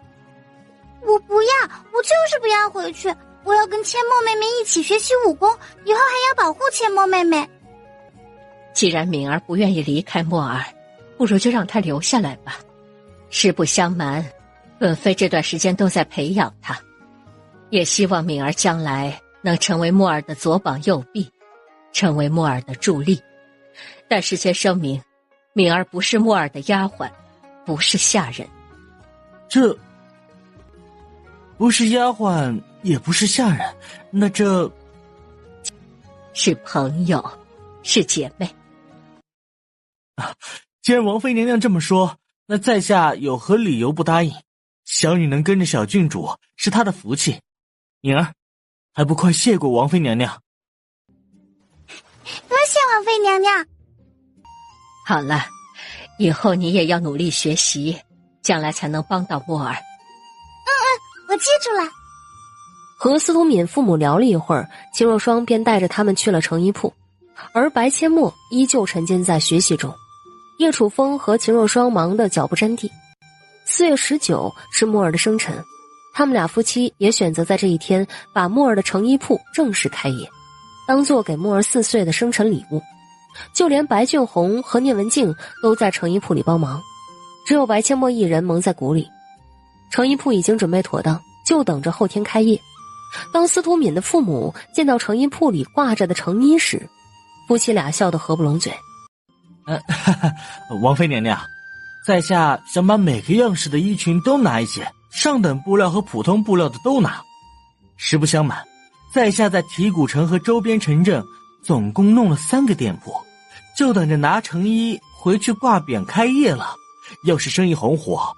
我不要，我就是不要回去，我要跟阡陌妹妹一起学习武功，以后还要保护阡陌妹妹。既然敏儿不愿意离开墨儿，不如就让她留下来吧。实不相瞒，本妃这段时间都在培养她，也希望敏儿将来能成为墨儿的左膀右臂。成为木耳的助力。但事先声明，敏儿不是木耳的丫鬟，不是下人。这不是丫鬟，也不是下人，那这是朋友，是姐妹。既然王妃娘娘这么说，那在下有何理由不答应？小女能跟着小郡主是她的福气，敏儿，还不快谢过王妃娘娘？多谢王妃娘娘。好了，以后你也要努力学习，将来才能帮到木耳。我记住了。和司徒敏父母聊了一会儿，秦若霜便带着他们去了成衣铺，而白阡陌依旧沉浸在学习中。叶楚风和秦若霜忙得脚不沾地。4月19是木耳的生辰，他们俩夫妻也选择在这一天把木耳的成衣铺正式开业，当做给木耳4岁的生辰礼物。就连白俊宏和聂文静都在成衣铺里帮忙，只有白阡陌一人蒙在鼓里。成衣铺已经准备妥当，就等着后天开业。当司徒敏的父母见到成衣铺里挂着的成衣时，夫妻俩笑得合不拢嘴。王妃娘娘，在下想把每个样式的衣裙都拿一些，上等布料和普通布料的都拿。实不相瞒，在下在提古城和周边城镇总共弄了3个店铺，就等着拿成衣回去挂匾开业了。要是生意红火，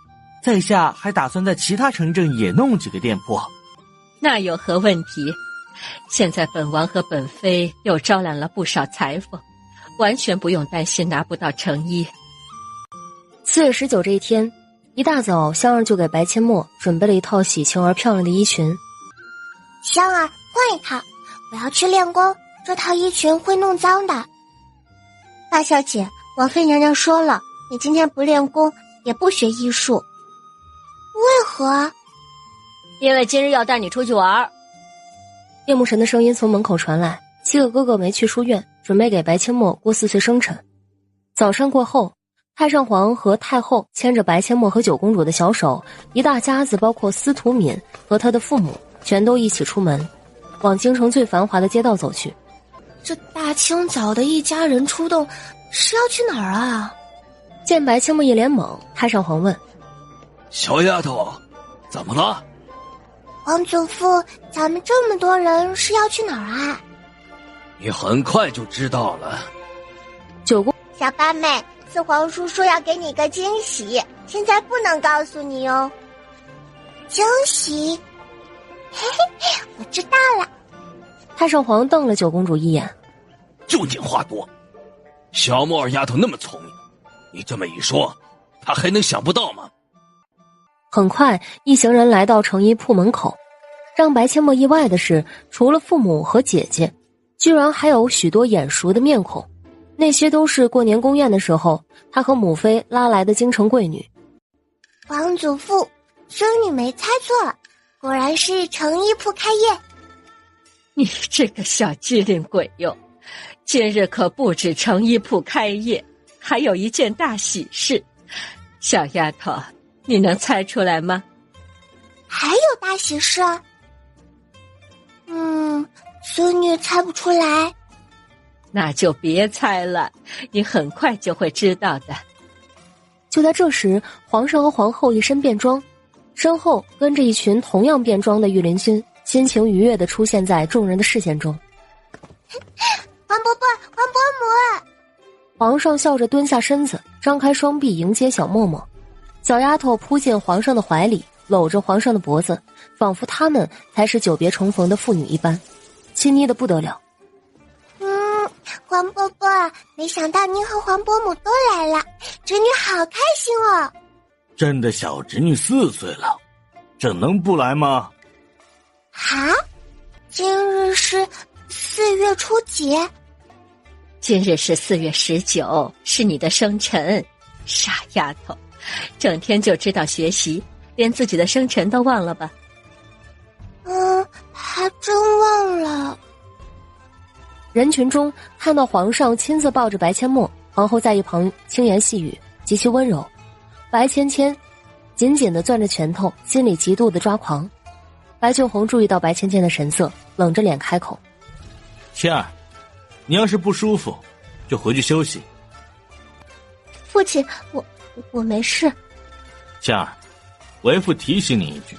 在下还打算在其他城镇也弄几个店铺。那有何问题？现在本王和本妃又招揽了不少裁缝，完全不用担心拿不到成衣。4月19这一天，一大早，香儿就给白阡陌准备了一套喜庆而漂亮的衣裙。香儿，换一套，我要去练功，这套衣裙会弄脏的。大小姐，王妃娘娘说了，你今天不练功，也不学艺术。为何？因为今日要带你出去玩。叶慕辰的声音从门口传来，7个哥哥没去书院，准备给白阡陌过4岁生辰。早膳过后，太上皇和太后牵着白阡陌和九公主的小手，一大家子包括司徒敏和他的父母全都一起出门，往京城最繁华的街道走去。这大清早的一家人出动，是要去哪儿啊？见白阡陌一脸懵，太上皇问：小丫头，怎么了？王祖父，咱们这么多人是要去哪儿啊？你很快就知道了。九公，小八妹，四皇叔说要给你个惊喜，现在不能告诉你哦。惊喜？嘿嘿，我知道了。太上皇瞪了九公主一眼：就你话多，小木耳丫头那么聪明，你这么一说，她还能想不到吗？很快，一行人来到成衣铺门口。让白阡陌意外的是，除了父母和姐姐，居然还有许多眼熟的面孔。那些都是过年宫宴的时候，他和母妃拉来的京城贵女。王祖父，孙女没猜错，果然是成衣铺开业。你这个小机灵鬼哟！今日可不止成衣铺开业，还有一件大喜事。小丫头，你能猜出来吗？还有大喜事？孙女猜不出来。那就别猜了，你很快就会知道的。就在这时，皇上和皇后一身便装，身后跟着一群同样便装的御林军，心情愉悦地出现在众人的视线中。皇伯伯，皇伯母！皇上笑着蹲下身子，张开双臂迎接小嬷嬷。小丫头扑进皇上的怀里，搂着皇上的脖子，仿佛他们才是久别重逢的父女一般，亲昵的不得了。皇伯伯，没想到您和皇伯母都来了，侄女好开心哦。朕的小侄女4岁了，朕能不来吗？啊，今日是4月初几？今日是4月19，是你的生辰。傻丫头，整天就知道学习，连自己的生辰都忘了吧？还真忘了。人群中看到皇上亲自抱着白阡陌，皇后在一旁轻言细语，极其温柔。白芊芊紧紧地攥着拳头，心里极度的抓狂。白俊宏注意到白芊芊的神色，冷着脸开口：芊儿，你要是不舒服，就回去休息。父亲，我没事。倩儿，为父提醒你一句，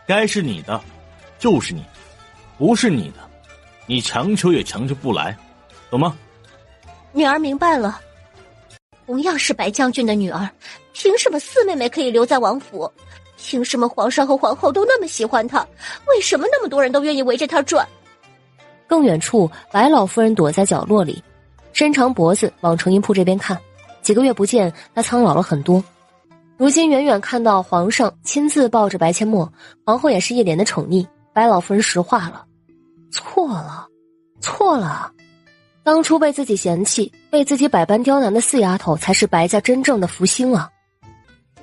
该是你的就是你的，不是你的你强求也强求不来，懂吗？女儿明白了。同样是白将军的女儿，凭什么四妹妹可以留在王府？凭什么皇上和皇后都那么喜欢她？为什么那么多人都愿意围着她转？更远处，白老夫人躲在角落里，伸长脖子往成衣铺这边看。几个月不见，她苍老了很多。如今远远看到皇上亲自抱着白阡陌，皇后也是一脸的宠溺，白老夫人石化了。错了，当初被自己嫌弃，被自己百般刁难的四丫头，才是白家真正的福星啊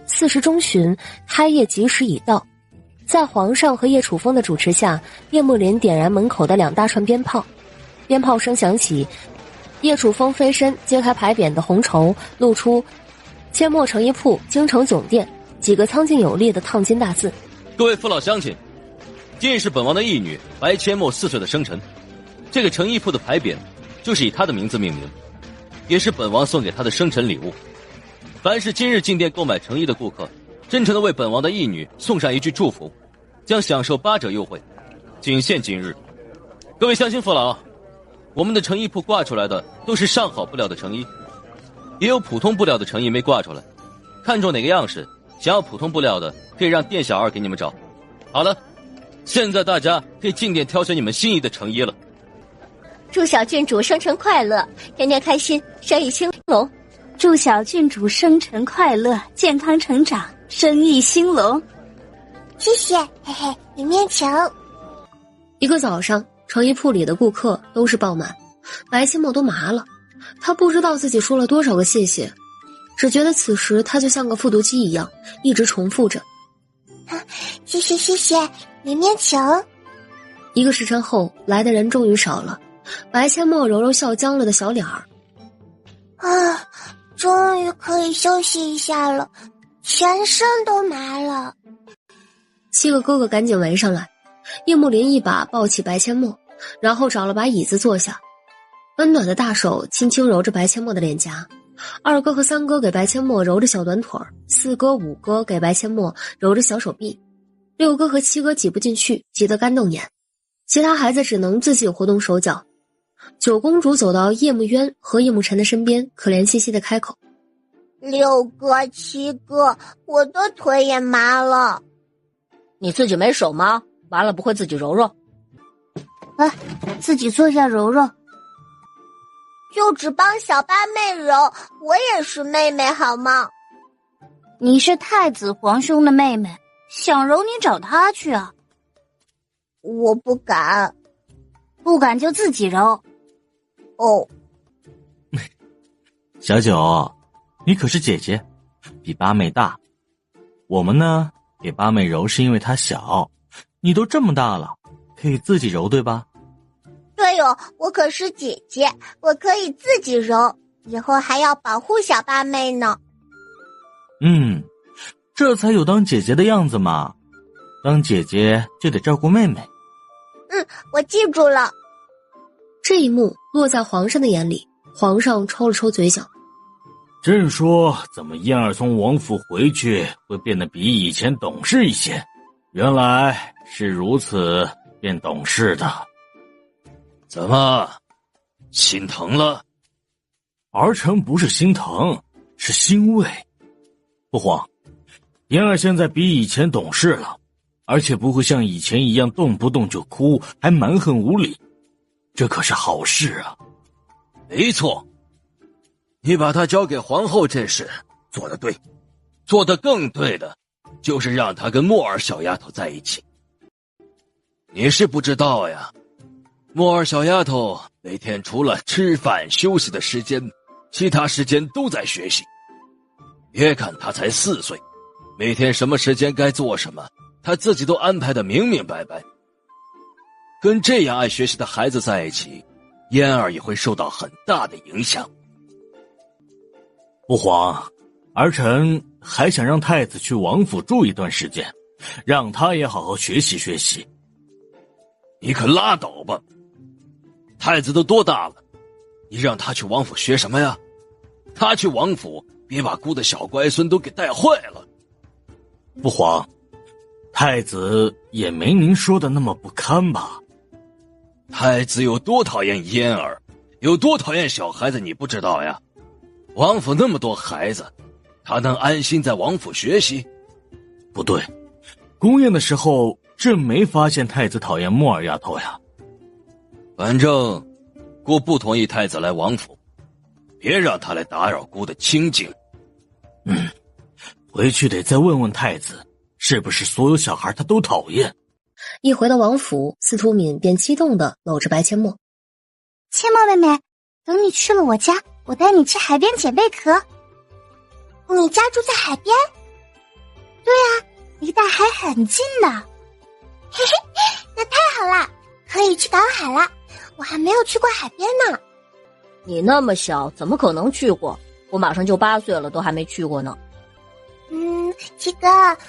！4时中旬，开业吉时已到，在皇上和叶楚风的主持下，叶慕林点燃门口的2大串鞭炮，鞭炮声响起，叶楚风飞身揭开牌匾的红绸，露出阡陌成衣铺京城总店几个苍劲有力的烫金大字。各位父老乡亲，今日是本王的义女白阡陌4岁的生辰，这个成衣铺的牌匾就是以她的名字命名，也是本王送给她的生辰礼物。凡是今日进店购买成衣的顾客，真诚的为本王的义女送上一句祝福，将享受8折优惠，仅限今日。各位乡亲父老，我们的成衣铺挂出来的都是上好布料的成衣，也有普通布料的成衣没挂出来，看中哪个样式，想要普通布料的可以让店小二给你们找。好了，现在大家可以进店挑选你们心仪的成衣了。祝小郡主生辰快乐，天天开心，生意兴隆。祝小郡主生辰快乐，健康成长，生意兴隆。谢谢，嘿嘿，里面请。一个早上，成衣铺里的顾客都是爆满，白阡陌都麻了。他不知道自己说了多少个谢谢，只觉得此时他就像个复读机一样，一直重复着。谢谢，里面请。1个时辰后，来的人终于少了。白阡陌揉揉笑僵了的小脸儿，终于可以休息一下了，全身都麻了。7个哥哥赶紧围上来，叶慕林一把抱起白阡陌，然后找了把椅子坐下，温暖的大手轻轻揉着白阡陌的脸颊。2哥和3哥给白阡陌揉着小短腿，4哥5哥给白阡陌揉着小手臂，6哥和7哥挤不进去，急得干瞪眼，其他孩子只能自己活动手脚。9公主走到叶慕渊和叶慕辰的身边，可怜兮兮地开口：“6哥、7哥，我的腿也麻了。”你自己没手吗？麻了不会自己揉揉？自己坐下揉揉。就只帮小八妹揉，我也是妹妹好吗？你是太子皇兄的妹妹，想揉你找他去啊。我不敢。不敢就自己揉。哦。小九，你可是姐姐，比八妹大。我们呢，给八妹揉是因为她小，你都这么大了，可以自己揉对吧？对哦，我可是姐姐，我可以自己揉，以后还要保护小八妹呢。这才有当姐姐的样子嘛。当姐姐就得照顾妹妹。我记住了。这一幕落在皇上的眼里，皇上抽了抽嘴角。朕说怎么燕儿从王府回去会变得比以前懂事一些，原来是如此变懂事的。怎么心疼了？儿臣不是心疼，是欣慰。父皇，燕儿现在比以前懂事了，而且不会像以前一样动不动就哭，还蛮横无理，这可是好事啊。没错，你把她交给皇后这事做得对，做得更对的就是让她跟墨儿小丫头在一起。你是不知道呀，墨儿小丫头每天除了吃饭休息的时间，其他时间都在学习。别看她才4岁，每天什么时间该做什么，她自己都安排得明明白白。跟这样爱学习的孩子在一起，嫣儿也会受到很大的影响。父皇，儿臣还想让太子去王府住一段时间，让他也好好学习学习。你可拉倒吧，太子都多大了，你让他去王府学什么呀？他去王府，别把姑的小乖孙都给带坏了。父皇，太子也没您说的那么不堪吧？太子有多讨厌嫣儿，有多讨厌小孩子，你不知道呀？王府那么多孩子，他能安心在王府学习？不对，宫宴的时候朕没发现太子讨厌木儿丫头呀。反正姑不同意太子来王府，别让他来打扰姑的清静。回去得再问问太子，是不是所有小孩他都讨厌。一回到王府，司徒敏便激动地搂着白阡陌。阡陌妹妹，等你去了我家，我带你去海边捡贝壳。你家住在海边？对啊，离大海很近的。嘿嘿，那太好了，可以去赶海了。我还没有去过海边呢。你那么小，怎么可能去过？我马上就8岁了，都还没去过呢。七哥，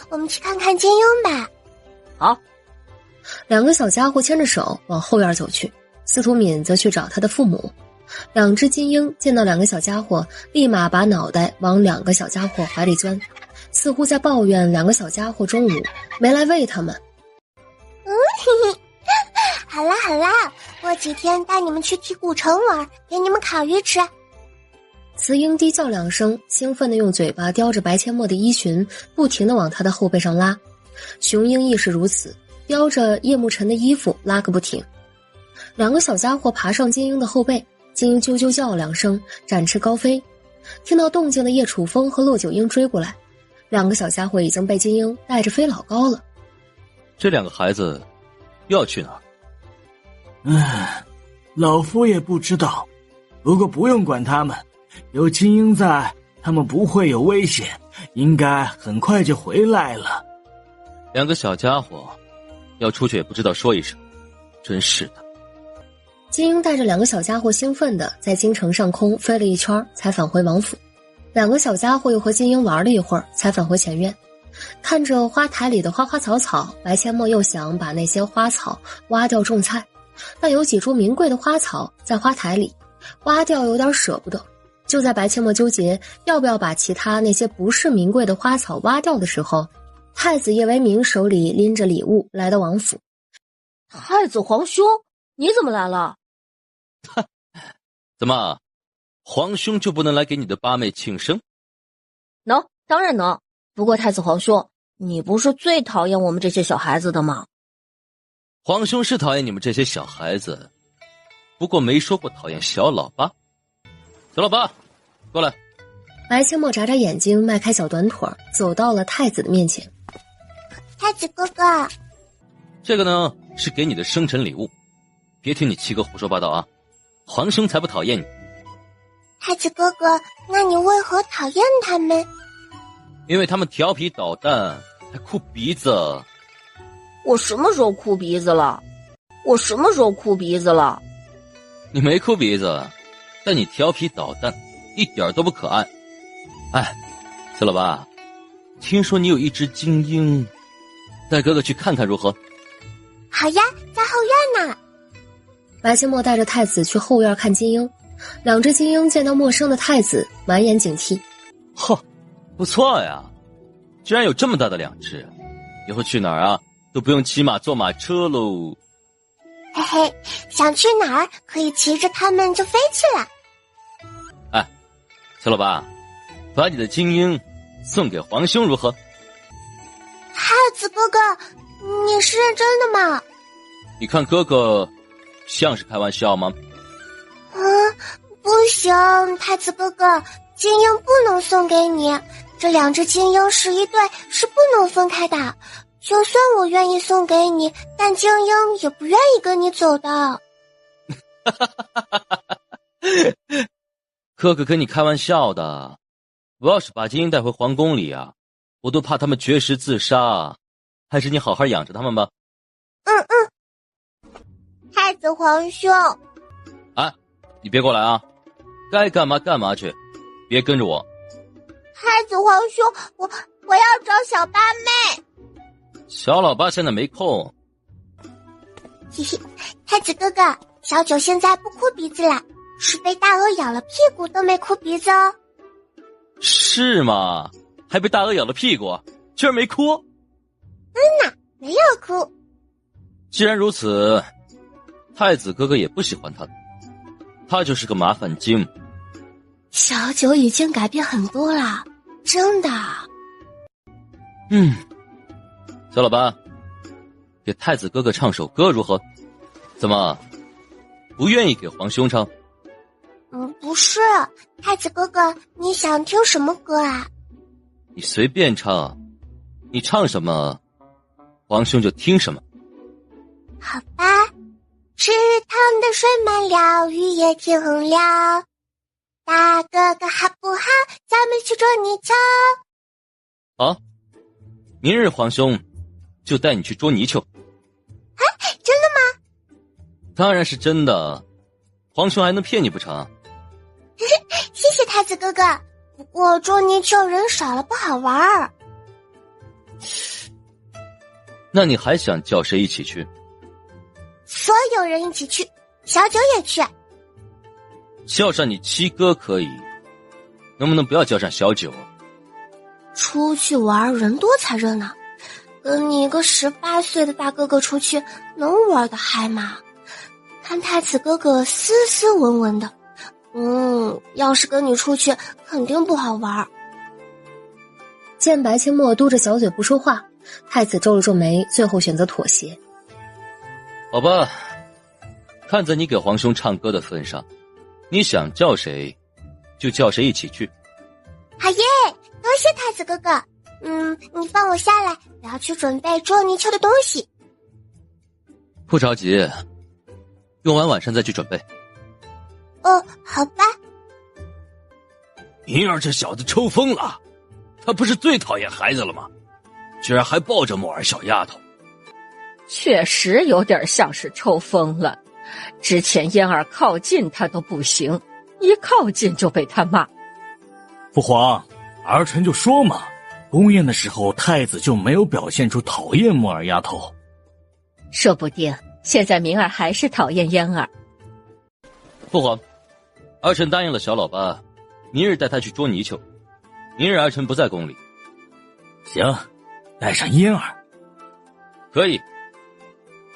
我们去看看金鹰吧。好。两个小家伙牵着手往后院走去，司徒敏则去找他的父母。两只金鹰见到两个小家伙，立马把脑袋往两个小家伙怀里钻，似乎在抱怨两个小家伙中午没来喂他们。嘿嘿，好啦好啦，过几天带你们去剔骨城玩，给你们烤鱼吃。雌鹰低叫2声，兴奋地用嘴巴叼着白阡陌的衣裙，不停地往他的后背上拉。雄鹰亦是如此，叼着叶慕辰的衣服拉个不停。两个小家伙爬上金鹰的后背，金鹰啾啾叫2声，展翅高飞。听到动静的叶楚风和骆九鹰追过来，两个小家伙已经被金鹰带着飞老高了。这两个孩子又要去哪儿？老夫也不知道，不过不用管他们，有金鹰在，他们不会有危险，应该很快就回来了。两个小家伙要出去也不知道说一声，真是的。金鹰带着两个小家伙兴奋地在京城上空飞了一圈，才返回王府。两个小家伙又和金鹰玩了一会儿，才返回前院。看着花台里的花花草草，白阡陌又想把那些花草挖掉种菜，但有几株名贵的花草在花台里，挖掉有点舍不得。就在白阡陌纠结要不要把其他那些不是名贵的花草挖掉的时候，太子叶为民手里拎着礼物来到王府。太子皇兄，你怎么来了？怎么，皇兄就不能来给你的八妹庆生？能，当然能。不过太子皇兄，你不是最讨厌我们这些小孩子的吗？皇兄是讨厌你们这些小孩子，不过没说过讨厌小老八。小老八，过来。白阡陌眨眨眼睛，迈开小短腿，走到了太子的面前。太子哥哥，这个呢是给你的生辰礼物，别听你七哥胡说八道啊！皇兄才不讨厌你。太子哥哥，那你为何讨厌他们？因为他们调皮捣蛋，还哭鼻子。我什么时候哭鼻子了？我什么时候哭鼻子了？你没哭鼻子，但你调皮捣蛋，一点都不可爱。哎，小老八，听说你有一只金鹰，带哥哥去看看如何？好呀，在后院呢。白阡陌带着太子去后院看金鹰，两只金鹰见到陌生的太子，满眼警惕。嚯，不错呀，居然有这么大的2只，以后去哪儿啊都不用骑马坐马车喽。嘿嘿，想去哪儿可以骑着它们就飞去了。哎，小老八，把你的金鹰送给皇兄如何？太子哥哥，你是认真的吗？你看哥哥像是开玩笑吗？不行，太子哥哥，金鹰不能送给你，这2只金鹰是一对，是不能分开的。就算我愿意送给你，但金鹰也不愿意跟你走的。哥哥跟你开玩笑的，我要是把金鹰带回皇宫里啊，我都怕他们绝食自杀，还是你好好养着他们吧。太子皇兄，哎，你别过来啊，该干嘛干嘛去，别跟着我。太子皇兄，我要找小八妹。小老八现在没空。嘿嘿，太子哥哥，小九现在不哭鼻子了，是被大鹅咬了屁股都没哭鼻子哦。是吗？还被大鹅咬了屁股，居然没哭？没有哭。既然如此，太子哥哥也不喜欢他，他就是个麻烦精。小九已经改变很多了，真的。小老八，给太子哥哥唱首歌如何？怎么，不愿意给皇兄唱？不是，太子哥哥，你想听什么歌啊？你随便唱，你唱什么，皇兄就听什么。好吧，池塘的水满了，雨也停了。大哥哥好不好？咱们去捉泥鳅。好，明日皇兄就带你去捉泥鳅。真的吗？当然是真的，皇兄还能骗你不成？谢谢太子哥哥，不过捉泥鳅人少了不好玩儿。那你还想叫谁一起去？所有人一起去，小九也去。叫上你七哥可以，能不能不要叫上小九？出去玩人多才热闹，跟你一个18岁的大哥哥出去，能玩得嗨吗？看太子哥哥斯斯文文的，要是跟你出去，肯定不好玩。见白阡陌嘟着小嘴不说话，太子皱了皱眉，最后选择妥协。好吧，看在你给皇兄唱歌的份上，你想叫谁就叫谁一起去。好耶，多谢太子哥哥。你放我下来，我要去准备捉泥鳅的东西。不着急，用完晚上再去准备。哦，好吧。明儿这小子抽风了，他不是最讨厌孩子了吗？居然还抱着墨儿小丫头。确实有点像是抽风了。之前嫣儿靠近他都不行，一靠近就被他骂。父皇，儿臣就说嘛，宫宴的时候太子就没有表现出讨厌墨儿丫头。说不定现在明儿还是讨厌嫣儿。父皇，儿臣答应了小老八，明日带他去捉泥鳅。明日儿臣不在宫里。行，带上嫣儿。可以。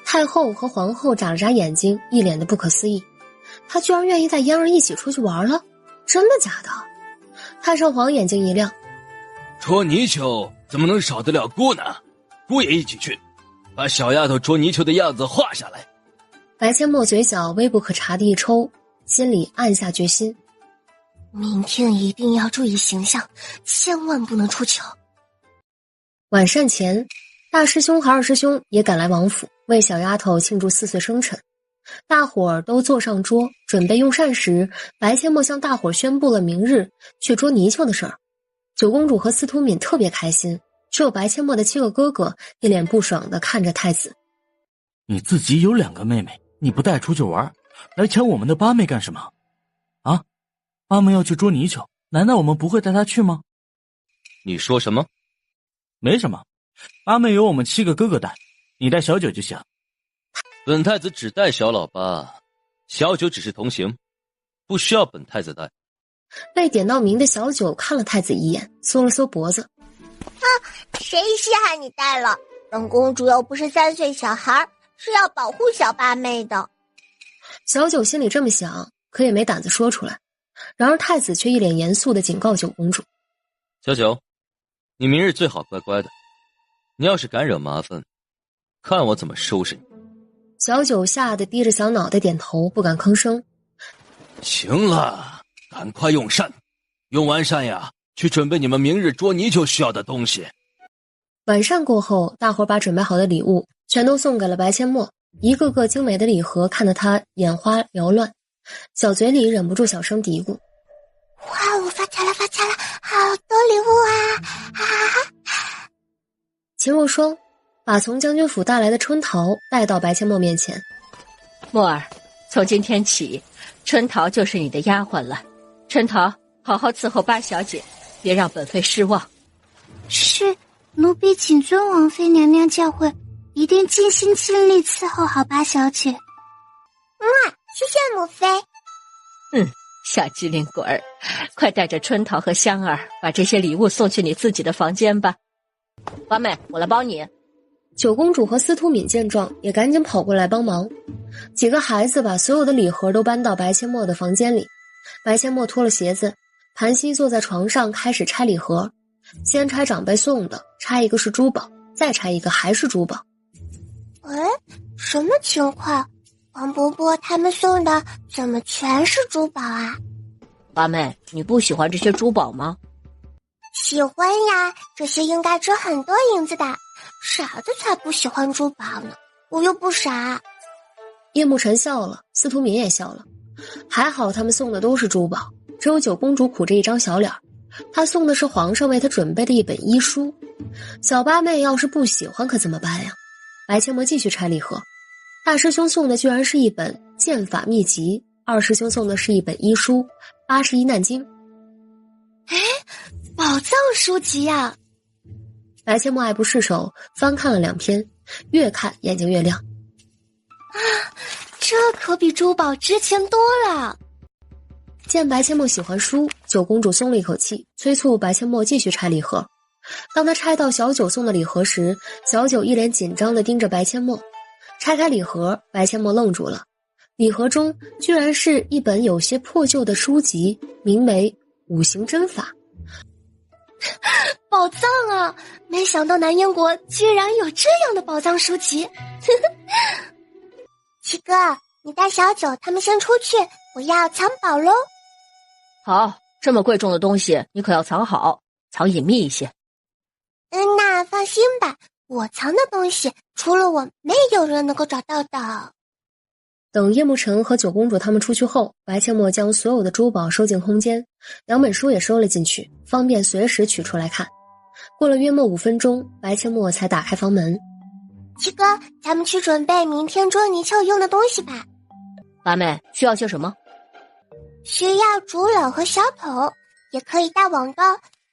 太后和皇后眨了眨眼睛，一脸的不可思议。她居然愿意带嫣儿一起出去玩了？真的假的？太上皇眼睛一亮。捉泥鳅怎么能少得了姑呢？姑也一起去，把小丫头捉泥鳅的样子画下来。白阡陌嘴角微不可察的一抽，心里暗下决心，明天一定要注意形象，千万不能出糗。晚膳前，大师兄和二师兄也赶来王府，为小丫头庆祝4岁生辰。大伙儿都坐上桌准备用膳时，白阡陌向大伙儿宣布了明日去捉泥鳅的事儿。九公主和司徒敏特别开心，只有白阡陌的7个哥哥一脸不爽地看着太子。你自己有2个妹妹，你不带出去玩，来抢我们的八妹干什么？啊，八妹要去捉泥鳅，难道我们不会带她去吗？你说什么？没什么，八妹由我们7个哥哥带，你带小九就行。本太子只带小老八，小九只是同行，不需要本太子带。被点到名的小九看了太子一眼，缩了缩脖子。谁稀罕你带了？本公主又不是3岁小孩，是要保护小八妹的。小九心里这么想，可也没胆子说出来。然而太子却一脸严肃地警告九公主：小九，你明日最好乖乖的，你要是敢惹麻烦，看我怎么收拾你。小九吓得低着小脑袋点头，不敢吭声。行了，赶快用膳，用完膳呀，去准备你们明日捉泥鳅需要的东西。晚膳过后，大伙把准备好的礼物全都送给了白阡陌，一个个精美的礼盒看得他眼花缭乱，小嘴里忍不住小声嘀咕：哇，我发财了，发财了，好多礼物啊！秦若霜把从将军府带来的春桃带到白阡陌面前。墨儿，从今天起，春桃就是你的丫鬟了。春桃，好好伺候八小姐，别让本妃失望。是，奴婢谨遵王妃娘娘教诲，一定尽心尽力伺候好八小姐。谢谢母妃。小机灵鬼儿，快带着春桃和香儿把这些礼物送去你自己的房间吧。八妹，我来帮你。九公主和司徒敏见状也赶紧跑过来帮忙。几个孩子把所有的礼盒都搬到白阡陌的房间里。白阡陌脱了鞋子，盘膝坐在床上开始拆礼盒。先拆长辈送的，拆一个是珠宝，再拆一个还是珠宝。什么情况？王伯伯他们送的怎么全是珠宝啊？八妹，你不喜欢这些珠宝吗？喜欢呀，这些应该值很多银子的。傻子才不喜欢珠宝呢，我又不傻。叶慕辰笑了，司徒敏也笑了。还好他们送的都是珠宝，只有九公主苦着一张小脸。她送的是皇上为她准备的一本医书。小八妹要是不喜欢可怎么办呀？白阡陌继续拆礼盒。大师兄送的居然是一本剑法秘籍，二师兄送的是一本医书《81难经》。宝藏书籍呀！白阡陌爱不释手，翻看了2篇，越看眼睛越亮。这可比珠宝值钱多了。见白阡陌喜欢书，九公主松了一口气，催促白阡陌继续拆礼盒。当他拆到小九送的礼盒时，小九一脸紧张地盯着白阡陌。拆开礼盒，白阡陌愣住了。礼盒中居然是一本有些破旧的书籍，名为《五行针法》。宝藏啊！没想到南燕国居然有这样的宝藏书籍。七哥，你带小九他们先出去，我要藏宝喽。好，这么贵重的东西你可要藏好，藏隐秘一些。那放心吧，我藏的东西除了我没有人能够找到的。等叶慕辰和九公主他们出去后，白阡陌将所有的珠宝收进空间，2本书也收了进去，方便随时取出来看。过了约莫5分钟，白阡陌才打开房门。七哥，咱们去准备明天捉泥鳅用的东西吧。八妹，需要些什么？需要竹篓和小桶，也可以带网刀，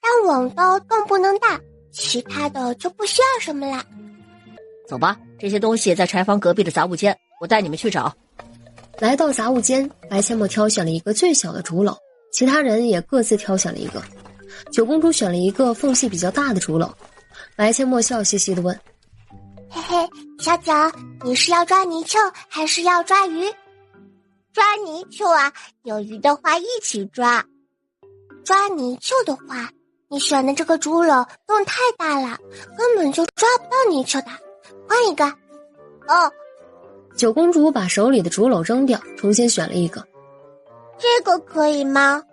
但网刀更不能带，其他的就不需要什么啦。走吧，这些东西在柴房隔壁的杂物间，我带你们去找。来到杂物间，白阡陌挑选了一个最小的竹篓，其他人也各自挑选了一个。九公主选了一个缝隙比较大的竹篓。白阡陌笑嘻嘻地问：嘿嘿，小九，你是要抓泥鳅还是要抓鱼？抓泥鳅啊，有鱼的话一起抓。抓泥鳅的话，你选的这个竹篓洞太大了，根本就抓不到泥鳅的，换一个。哦，九公主把手里的竹篓扔掉，重新选了一个。这个可以吗？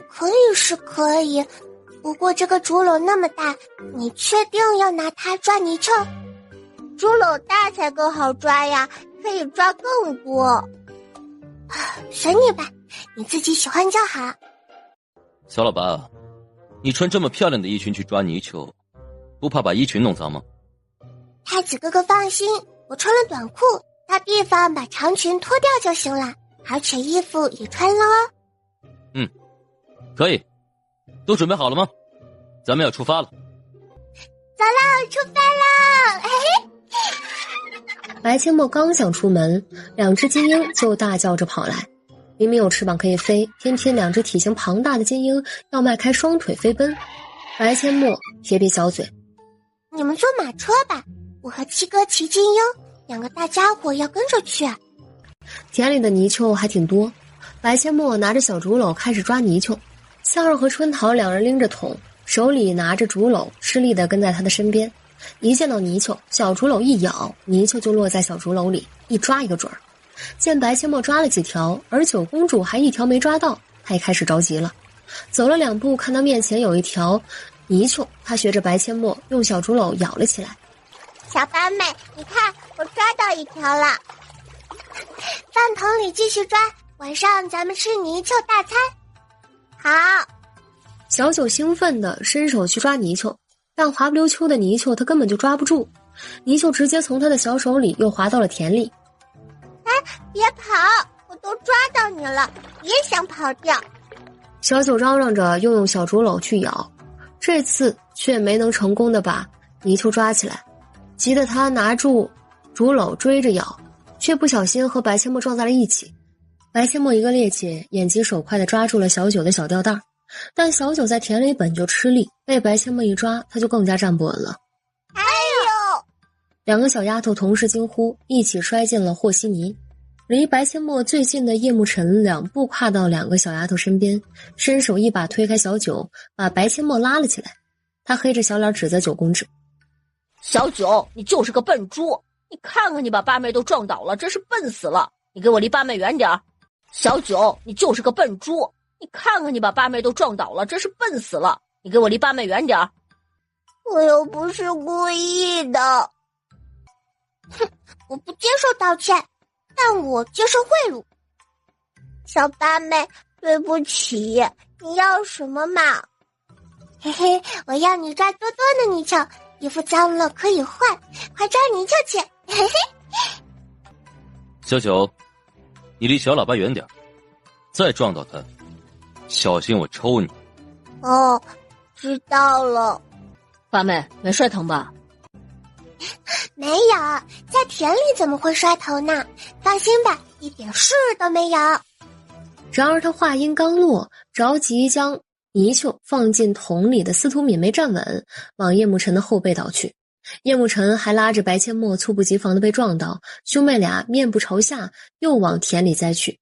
可以是可以，不过这个竹篓那么大，你确定要拿它抓泥鳅？竹篓大才更好抓呀，可以抓更多。随你吧，你自己喜欢就好。小老八，你穿这么漂亮的衣裙去抓泥鳅，不怕把衣裙弄脏吗？太子哥哥放心，我穿了短裤，到地方把长裙脱掉就行了，而且衣服也穿了哦。可以，都准备好了吗？咱们要出发了。走了，出发了！白阡陌刚想出门，2只金鹰就大叫着跑来。明明有翅膀可以飞，偏偏2只体型庞大的金鹰要迈开双腿飞奔。白阡陌撇撇小嘴：你们坐马车吧，我和七哥骑金鹰，2个大家伙要跟着去。田里的泥鳅还挺多，白阡陌拿着小竹篓开始抓泥鳅。香儿和春桃2人拎着桶，手里拿着竹篓，吃力地跟在他的身边。一见到泥鳅，小竹篓一咬，泥鳅就落在小竹篓里，一抓一个准儿。见白阡陌抓了几条，而九公主还1条没抓到，他也开始着急了。走了2步，看到面前有一条泥鳅，他学着白阡陌用小竹篓咬了起来。小八妹，你看我抓到1条了，放桶里继续抓，晚上咱们吃泥鳅大餐。好，小九兴奋地伸手去抓泥鳅，但滑不溜秋的泥鳅他根本就抓不住，泥鳅直接从他的小手里又滑到了田里。别跑，我都抓到你了，别想跑掉。小九嚷嚷着又用小竹篓去咬，这次却没能成功地把泥鳅抓起来，急得他拿住竹篓追着咬，却不小心和白阡陌撞在了一起。白千墨一个趔趄，眼疾手快地抓住了小九的小吊带，但小九在田里本就吃力，被白千墨一抓，他就更加站不稳了。哎呦！两个小丫头同时惊呼，一起摔进了和稀泥。离白千墨最近的叶慕辰两步跨到两个小丫头身边，伸手一把推开小九，把白千墨拉了起来。他黑着小脸指责九公主：小九，你就是个笨猪，你看看你把八妹都撞倒了，真是笨死了，你给我离八妹远点儿。小九，你就是个笨猪，你看看你把八妹都撞倒了，真是笨死了，你给我离八妹远点儿。我又不是故意的。哼，我不接受道歉，但我接受贿赂。小八妹，对不起，你要什么嘛？嘿嘿，我要你抓多多的泥鳅，衣服脏了可以换，快抓泥鳅去！嘿嘿。小九，你离小喇叭远点，再撞到他，小心我抽你。哦，知道了。八妹，没摔疼吧？没有，在田里怎么会摔头呢？放心吧，一点事都没有。然而他话音刚落，着急将泥鳅放进桶里的司徒敏没站稳，往叶慕辰的后背倒去。叶慕辰还拉着白千墨猝不及防的被撞倒，兄妹俩面不朝下又往田里栽去。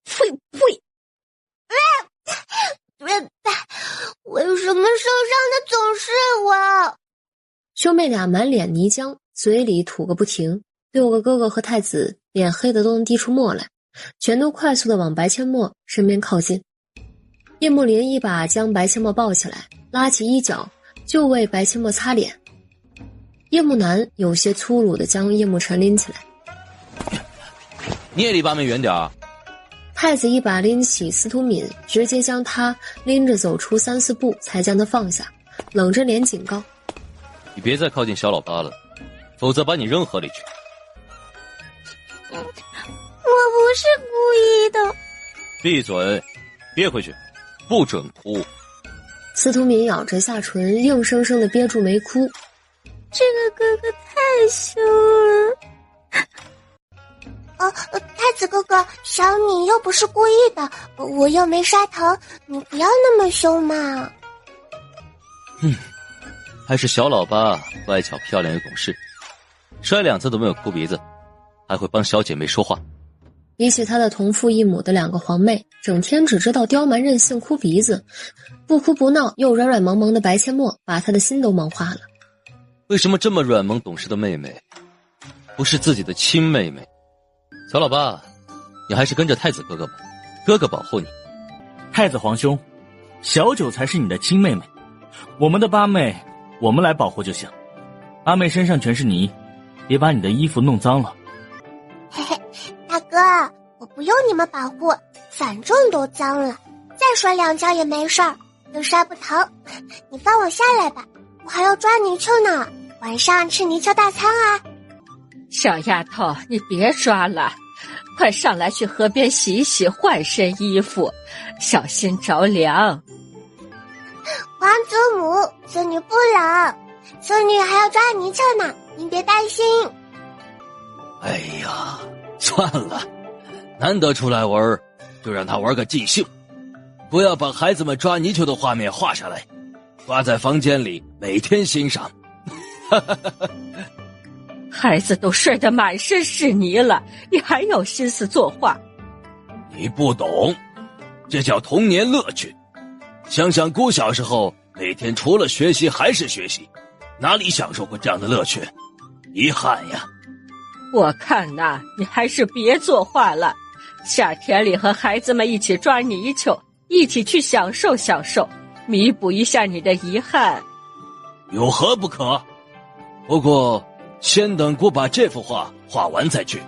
呸呸！为什么受伤的总是我？兄妹俩满脸泥浆，嘴里吐个不停。六个哥哥和太子脸黑的都能滴出沫来，全都快速的往白千墨身边靠近。叶慕林一把将白千墨抱起来，拉起衣角就为白千墨擦脸。叶慕南有些粗鲁的将叶慕辰拎起来，你也离八妹远点儿。太子一把拎起司徒敏，直接将他拎着走出3-4步，才将他放下，冷着脸警告：你别再靠近小老八了，否则把你扔河里去。我不是故意的。闭嘴，憋回去，不准哭。司徒敏咬着下唇，硬生生的憋住没哭。这个哥哥太凶了。太子哥哥，小米又不是故意的，我又没摔疼，你不要那么凶嘛。还是小老八乖巧漂亮又懂事，摔2次都没有哭鼻子，还会帮小姐妹说话。比起他的同父异母的2个皇妹，整天只知道刁蛮任性哭鼻子，不哭不闹又软软萌萌的白千墨把他的心都萌化了。为什么这么软萌懂事的妹妹不是自己的亲妹妹？小老八，你还是跟着太子哥哥吧，哥哥保护你。太子皇兄，小九才是你的亲妹妹，我们的八妹我们来保护就行。八妹身上全是泥，别把你的衣服弄脏了。嘿嘿，大哥，我不用你们保护，反正都脏了，再摔2跤也没事儿，又摔不疼。你放我下来吧，我还要抓泥鳅呢，晚上吃泥鳅大餐啊。小丫头，你别抓了，快上来去河边洗洗，换身衣服，小心着凉。皇祖母，孙女不冷，孙女还要抓泥鳅呢，您别担心。哎呀，算了，难得出来玩，就让他玩个尽兴，不要把孩子们抓泥鳅的画面画下来，挂在房间里每天欣赏。孩子都睡得满身是泥了，你还有心思作画？你不懂，这叫童年乐趣。想想姑小时候，每天除了学习还是学习，哪里享受过这样的乐趣？遗憾呀。我看呐，你还是别作画了，下田里和孩子们一起抓泥鳅，一起去享受享受，弥补一下你的遗憾。有何不可？不过先等姑把这幅画画完再去。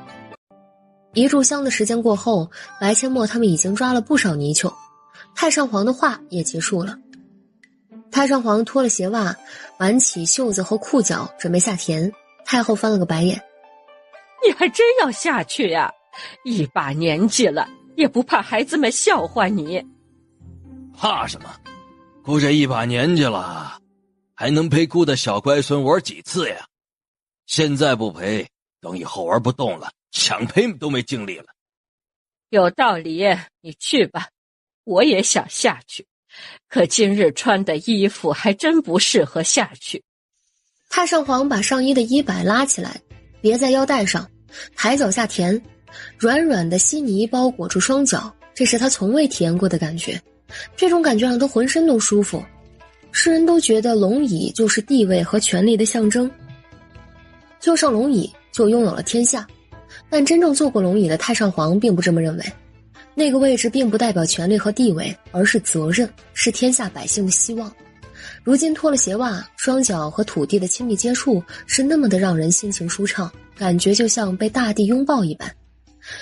一炷香的时间过后，白千墨他们已经抓了不少泥鳅，太上皇的画也结束了。太上皇脱了鞋袜，挽起袖子和裤脚，准备下田。太后翻了个白眼：你还真要下去呀？一把年纪了，也不怕孩子们笑话你？怕什么？姑这一把年纪了，还能陪姑的小乖孙玩几次呀？现在不陪，等以后玩不动了，想陪都没精力了。有道理，你去吧，我也想下去，可今日穿的衣服还真不适合下去。太上皇把上衣的衣摆拉起来，别在腰带上，抬脚下田，软软的稀泥包裹住双脚，这是他从未体验过的感觉，这种感觉让他浑身都舒服。世人都觉得龙椅就是地位和权力的象征，坐上龙椅就拥有了天下，但真正坐过龙椅的太上皇并不这么认为。那个位置并不代表权力和地位，而是责任，是天下百姓的希望。如今脱了鞋袜，双脚和土地的亲密接触是那么的让人心情舒畅，感觉就像被大地拥抱一般。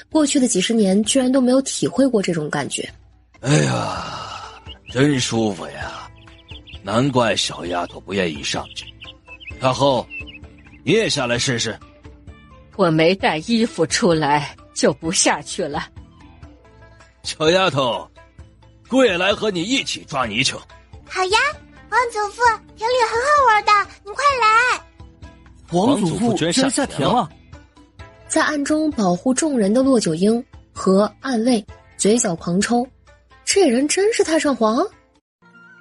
过去的几十年居然都没有体会过这种感觉。哎呀，真舒服呀，难怪小丫头不愿意上去。太后，你也下来试试。我没带衣服出来，就不下去了。小丫头，姑也来和你一起抓泥鳅。好呀，王祖父，田里很好玩的，你快来。王祖父居然下田了。在暗中保护众人的骆九婴和暗卫嘴角狂抽，这人真是太上皇？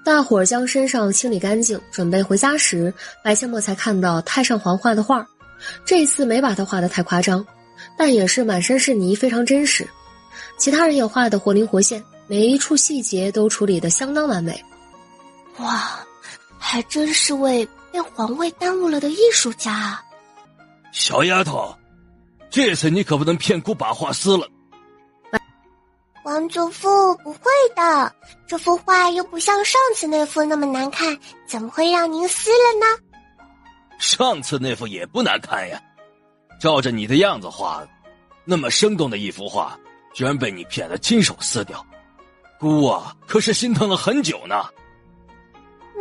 大伙儿将身上清理干净，准备回家时，白千墨才看到太上皇画的画。这次没把他画得太夸张，但也是满身是泥，非常真实。其他人也画得活灵活现，每一处细节都处理得相当完美。哇，还真是位被皇位耽误了的艺术家啊！小丫头，这次你可不能骗姑把画撕了。王祖父，不会的，这幅画又不像上次那幅那么难看，怎么会让您撕了呢？上次那幅也不难看呀，照着你的样子画，那么生动的一幅画，居然被你骗得亲手撕掉，姑啊，可是心疼了很久呢。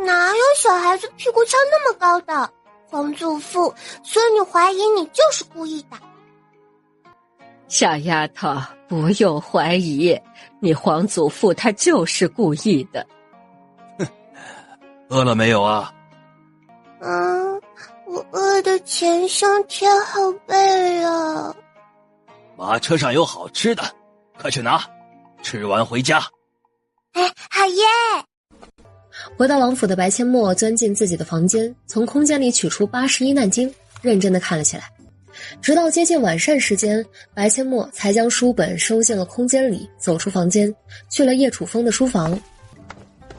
哪有小孩子屁股翘那么高的？王祖父，孙女怀疑你就是故意的。小丫头，不用怀疑，你皇祖父他就是故意的。哼，饿了没有啊？我饿得前胸贴后背啊。马车上有好吃的，快去拿，吃完回家。哎，好耶！回到王府的白千墨钻进自己的房间，从空间里取出81难经，认真地看了起来。直到接近晚膳时间，白千墨才将书本收进了空间里，走出房间，去了叶楚风的书房。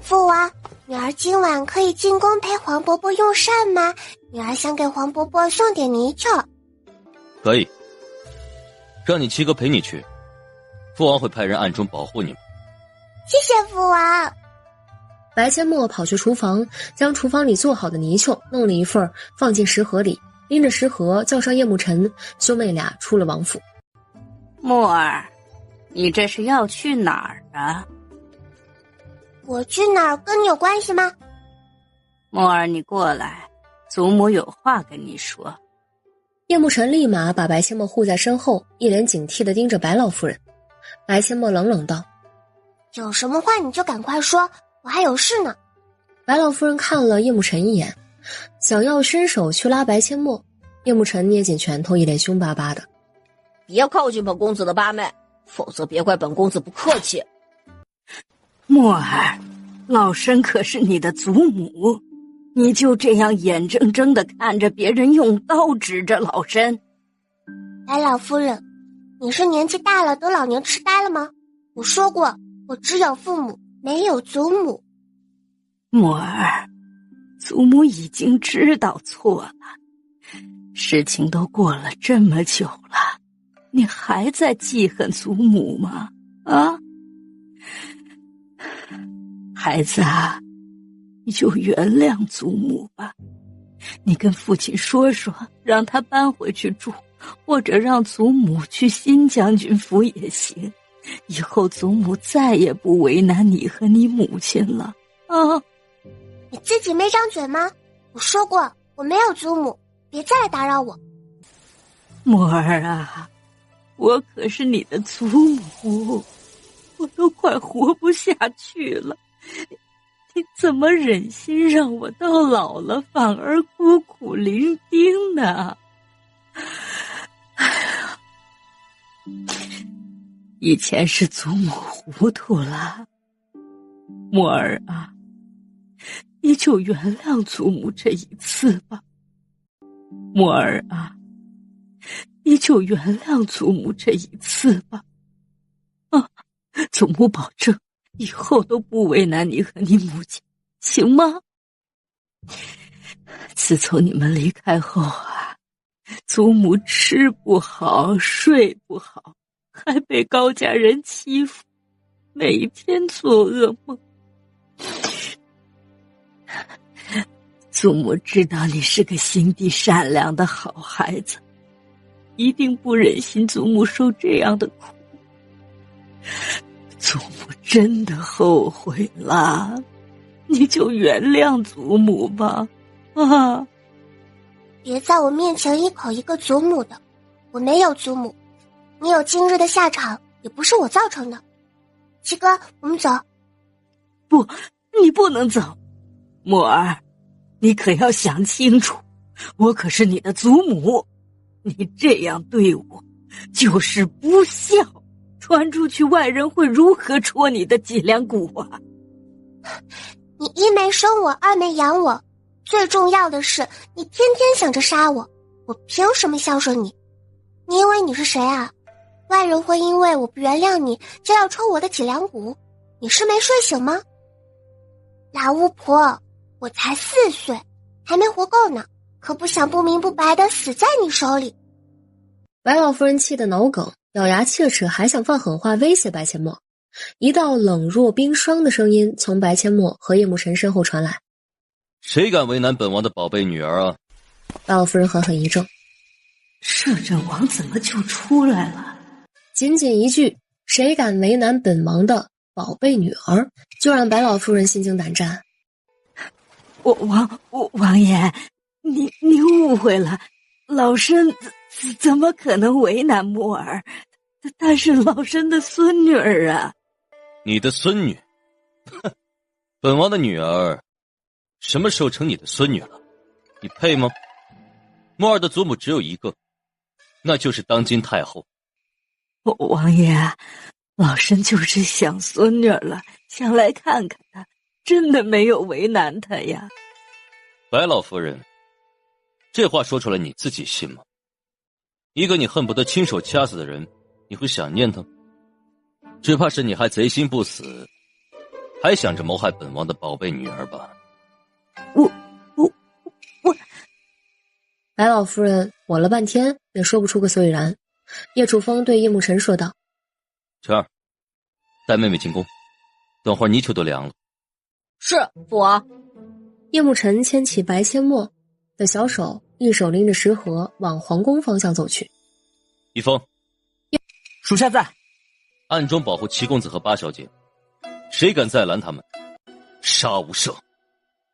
父王，女儿今晚可以进宫陪黄伯伯用膳吗？女儿想给黄伯伯送点泥鳅。可以，让你七哥陪你去，父王会派人暗中保护你们。谢谢父王。白千墨跑去厨房，将厨房里做好的泥鳅弄了一份放进食盒里，拎着食盒叫上叶慕辰，兄妹俩出了王府。墨儿，你这是要去哪儿啊？我去哪儿跟你有关系吗？墨儿，你过来，祖母有话跟你说。叶慕辰立马把白千墨护在身后，一脸警惕地盯着白老夫人。白千墨冷冷道：有什么话你就赶快说，我还有事呢。白老夫人看了叶慕辰一眼，想要伸手去拉白千墨，叶慕辰捏紧拳头，一脸凶巴巴的：别靠近本公子的八妹，否则别怪本公子不客气。墨儿，老身可是你的祖母，你就这样眼睁睁地看着别人用刀指着老身？白老夫人，你是年纪大了得老年痴呆了吗？我说过，我只有父母，没有祖母。墨儿，祖母已经知道错了，事情都过了这么久了，你还在记恨祖母吗？啊？孩子啊，你就原谅祖母吧，你跟父亲说说，让他搬回去住，或者让祖母去新将军府也行，以后祖母再也不为难你和你母亲了啊！你自己没张嘴吗？我说过我没有祖母，别再来打扰我。墨儿啊，我可是你的祖母，我都快活不下去了，你怎么忍心让我到老了反而孤苦伶仃呢？哎呀，以前是祖母糊涂了，墨儿啊，你就原谅祖母这一次吧。墨儿啊，你就原谅祖母这一次吧。啊，祖母保证以后都不为难你和你母亲，行吗？自从你们离开后啊，祖母吃不好，睡不好，还被高家人欺负，每天做噩梦。祖母知道你是个心地善良的好孩子，一定不忍心祖母受这样的苦。祖母真的后悔了，你就原谅祖母吧。啊！别在我面前一口一个祖母的，我没有祖母，你有今日的下场也不是我造成的。七哥，我们走。不，你不能走，墨儿，你可要想清楚，我可是你的祖母，你这样对我就是不孝，传出去外人会如何戳你的脊梁骨啊？你一没生我，二没养我，最重要的是你天天想着杀我，我凭什么孝顺你？你以为你是谁啊？外人会因为我不原谅你就要戳我的脊梁骨？你是没睡醒吗？老巫婆，我才4岁，还没活够呢，可不想不明不白的死在你手里。白老夫人气得脑梗，咬牙切齿，还想放狠话威胁白阡陌。一道冷若冰霜的声音从白阡陌和叶慕辰身后传来：谁敢为难本王的宝贝女儿啊？白老夫人狠狠一怔，摄政王怎么就出来了？仅仅一句谁敢为难本王的宝贝女儿，就让白老夫人心惊胆战。王爷，你误会了，老身怎么可能为难墨儿？她是老身的孙女儿啊。你的孙女？本王的女儿什么时候成你的孙女了？你配吗？墨儿的祖母只有一个，那就是当今太后。王爷，老身就是想孙女了，想来看看她，真的没有为难她呀。白老夫人，这话说出来你自己信吗？一个你恨不得亲手掐死的人，你会想念他？只怕是你还贼心不死，还想着谋害本王的宝贝女儿吧？我白老夫人火了半天也说不出个所以然。叶楚风对叶慕辰说道：晨儿，带妹妹进宫，等会儿泥鳅都凉了。是，父王。叶慕辰牵起白阡陌的小手，一手拎着食盒往皇宫方向走去。一峰，属下在。暗中保护齐公子和八小姐，谁敢再拦他们，杀无赦。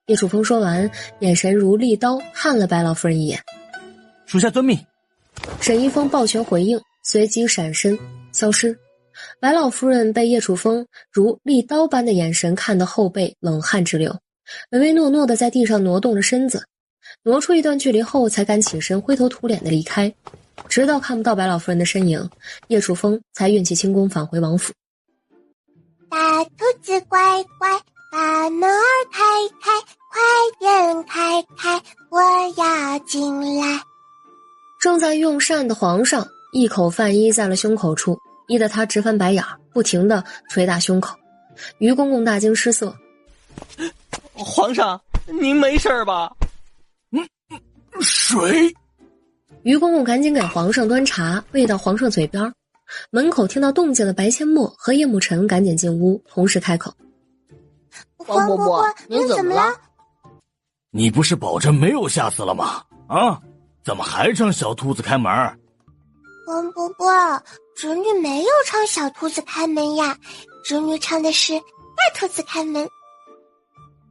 叶楚风说完，眼神如利刀看了白老夫人一眼。属下遵命。沈一峰抱拳回应，随即闪身消失。白老夫人被叶楚风如利刀般的眼神看得后背冷汗直流，唯唯诺诺的在地上挪动着身子，挪出一段距离后才敢起身灰头土脸的离开。直到看不到白老夫人的身影，叶楚风才运气轻功返回王府。大兔子乖乖，把门儿开开，快点开开，我要进来。正在用膳的皇上一口饭依在了胸口处，依得他直翻白眼，不停地捶打胸口。于公公大惊失色：皇上，您没事吧？水。于公公赶紧给皇上端茶，喂到皇上嘴边。门口听到动静的白阡陌和叶慕辰赶紧进屋，同时开口：黄伯伯，您怎么了？你不是保证没有吓死了吗？啊，怎么还让小兔子开门？黄伯伯，侄女没有唱小兔子开门呀，侄女唱的是大兔子开门。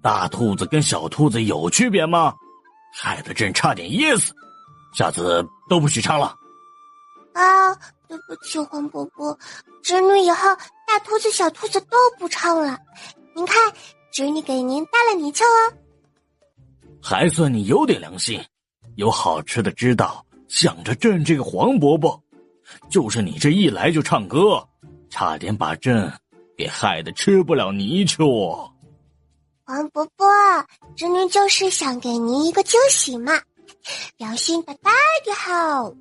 大兔子跟小兔子有区别吗？害得朕差点噎死。下次都不许唱了。啊，对不起，黄伯伯，侄女以后大兔子小兔子都不唱了。您看，侄女给您带了泥鳅哦。还算你有点良心，有好吃的知道想着朕这个黄伯伯。就是你这一来就唱歌，差点把朕给害得吃不了泥鳅。王伯伯，侄女就是想给您一个惊喜嘛，表现得大的好。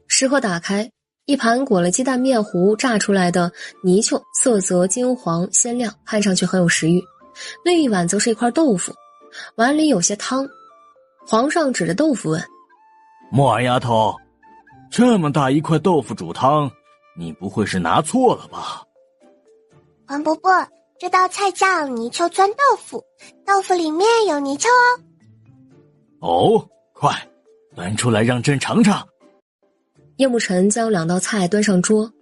食盒打开，一盘裹了鸡蛋面糊炸出来的泥鳅，色泽金黄鲜亮，看上去很有食欲。另一碗则是一块豆腐，碗里有些汤。皇上指着豆腐问：木儿丫头，这么大一块豆腐煮汤，你不会是拿错了吧？王伯伯，这道菜叫泥鳅钻豆腐，豆腐里面有泥鳅哦。哦，快端出来让朕尝尝。叶慕辰将2道菜端上桌，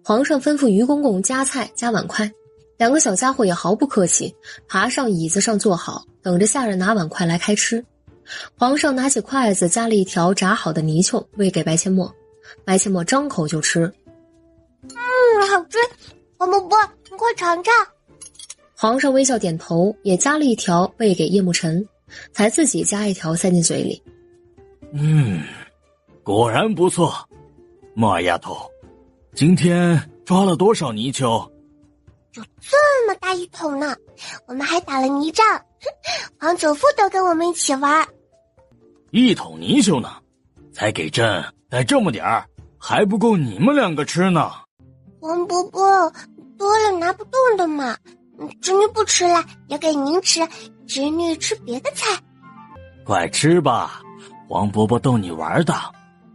皇上吩咐于公公夹菜夹碗筷，2个小家伙也毫不客气，爬上椅子上坐好，等着下人拿碗筷来开吃。皇上拿起筷子夹了一条炸好的泥鳅喂给白阡陌，白阡陌张口就吃。好吃，王伯伯，你快尝尝。皇上微笑点头，也夹了一条喂给叶慕辰，才自己夹一条塞进嘴里。果然不错。木儿丫头，今天抓了多少泥鳅？有这么大一桶呢，我们还打了泥仗，皇祖父都跟我们一起玩。1桶泥鳅呢，才给朕带这么点儿，还不够你们2个吃呢。王伯伯，多了拿不动的嘛，侄女不吃了，也给您吃，侄女吃别的菜。快吃吧，王伯伯逗你玩的，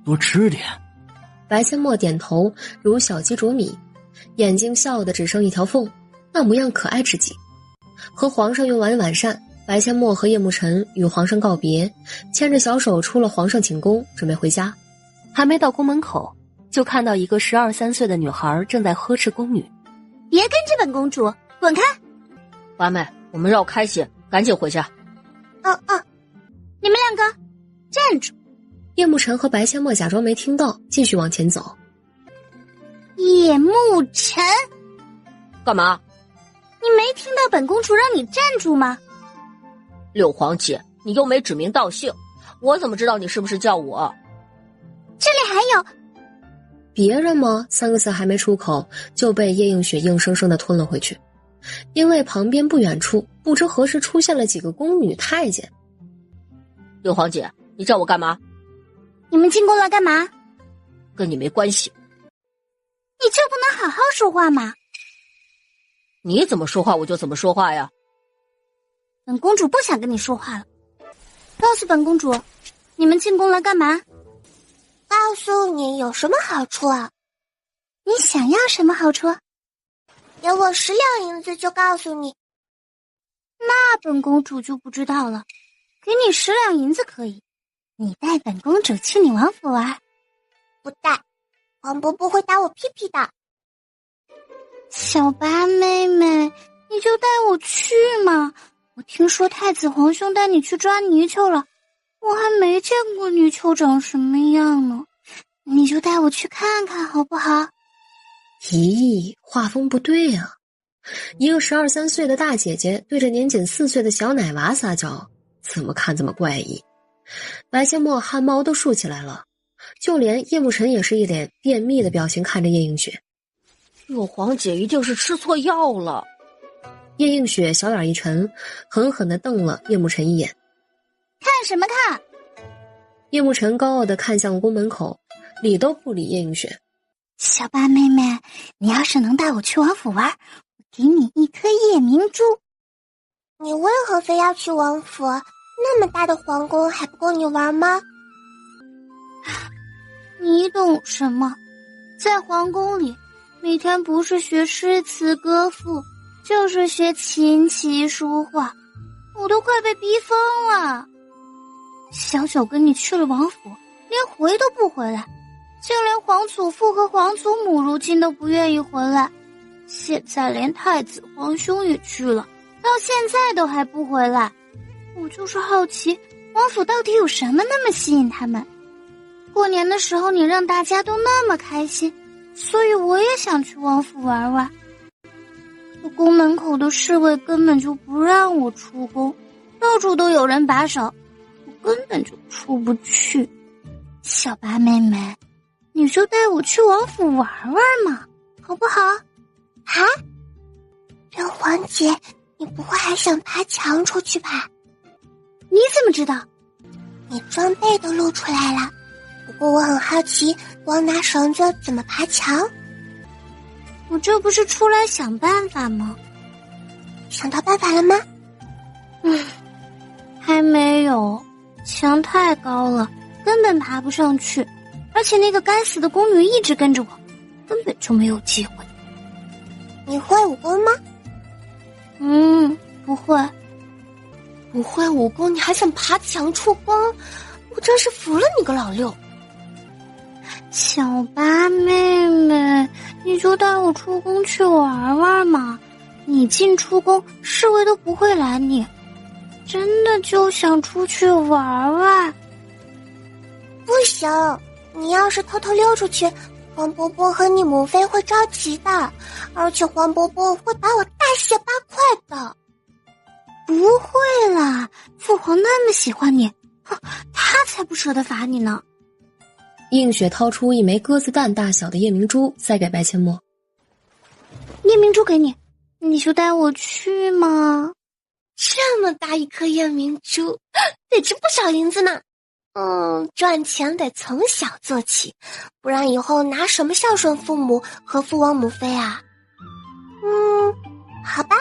多吃点。白阡陌点头，如小鸡啄米，眼睛笑得只剩一条缝，那模样可爱至极。和皇上用完晚膳，白阡陌和叶慕辰与皇上告别，牵着小手出了皇上寝宫，准备回家。还没到宫门口，就看到一个12、13岁的女孩正在呵斥宫女：别跟着本公主，滚开！八妹，我们绕开些，赶紧回家。你们2个站住！叶慕辰和白阡陌假装没听到，继续往前走。叶慕辰，干嘛？你没听到本公主让你站住吗？六皇姐，你又没指名道姓，我怎么知道你是不是叫我？这里还有别人吗？3个字还没出口，就被叶映雪硬生生地吞了回去。因为旁边不远处不知何时出现了几个宫女太监。六皇姐，你叫我干嘛？你们进宫来干嘛？跟你没关系。你就不能好好说话吗？你怎么说话我就怎么说话呀。本公主不想跟你说话了。告诉本公主，你们进宫来干嘛？告诉你有什么好处啊？你想要什么好处？给我10两银子就告诉你。那本公主就不知道了。给你10两银子可以，你带本公主去你王府玩？不带，王伯伯会打我屁屁的。小八妹妹，你就带我去嘛！我听说太子皇兄带你去抓泥鳅了，我还没见过泥鳅长什么样呢，你就带我去看看好不好？咦，画风不对啊！一个12、13岁的大姐姐对着年仅4岁的小奶娃撒娇，怎么看这么怪异？白阡陌汗毛都竖起来了，就连叶慕辰也是一脸便秘的表情看着叶映雪。六皇姐一定是吃错药了。叶映雪小眼一沉，狠狠地瞪了叶慕辰一眼。看什么看？叶慕辰高傲地看向宫门口，理都不理叶映雪。小八妹妹，你要是能带我去王府玩，我给你一颗夜明珠。你为何非要去王府？那么大的皇宫还不够你玩吗？你懂什么？在皇宫里，每天不是学诗词歌赋，就是学琴棋书画，我都快被逼疯了。小九跟你去了王府，连回都不回来，就连皇祖父和皇祖母如今都不愿意回来，现在连太子皇兄也去了，到现在都还不回来。我就是好奇，王府到底有什么那么吸引他们？过年的时候你让大家都那么开心，所以我也想去王府玩玩。可宫门口的侍卫根本就不让我出宫，到处都有人把守，我根本就出不去。小八妹妹，你就带我去王府玩玩嘛。好不好？啊？六皇姐，你不会还想爬墙出去吧？你怎么知道？你装备都露出来了。不过我很好奇，光拿绳子怎么爬墙？我这不是出来想办法吗？想到办法了吗？还没有，墙太高了，根本爬不上去，而且那个该死的宫女一直跟着我，根本就没有机会。你会武功吗？不会。不会武功，你还想爬墙出宫？我真是服了你个老六！小八妹妹，你就带我出宫去玩玩嘛！你进出宫，侍卫都不会拦你。真的就想出去玩玩。不行，你要是偷偷溜出去，黄伯伯和你母妃会着急的，而且黄伯伯会把我大卸八块的。不会啦，父皇那么喜欢你，他才不舍得罚你呢。映雪掏出一枚鸽子蛋大小的夜明珠，塞给白阡陌。夜明珠给你，你就带我去吗？这么大一颗夜明珠，得值不少银子呢。赚钱得从小做起，不然以后拿什么孝顺父母和父王母妃啊？好吧，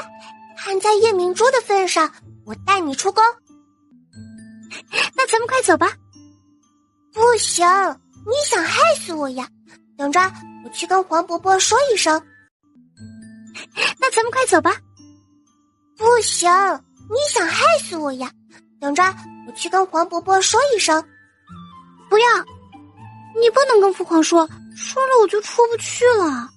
看在夜明珠的份上，我带你出宫。那咱们快走吧。不行，你想害死我呀？等着，我去跟黄伯伯说一声。那咱们快走吧。不行，你想害死我呀？等着，我去跟黄伯伯说一声。不要，你不能跟父皇说，说了我就出不去了。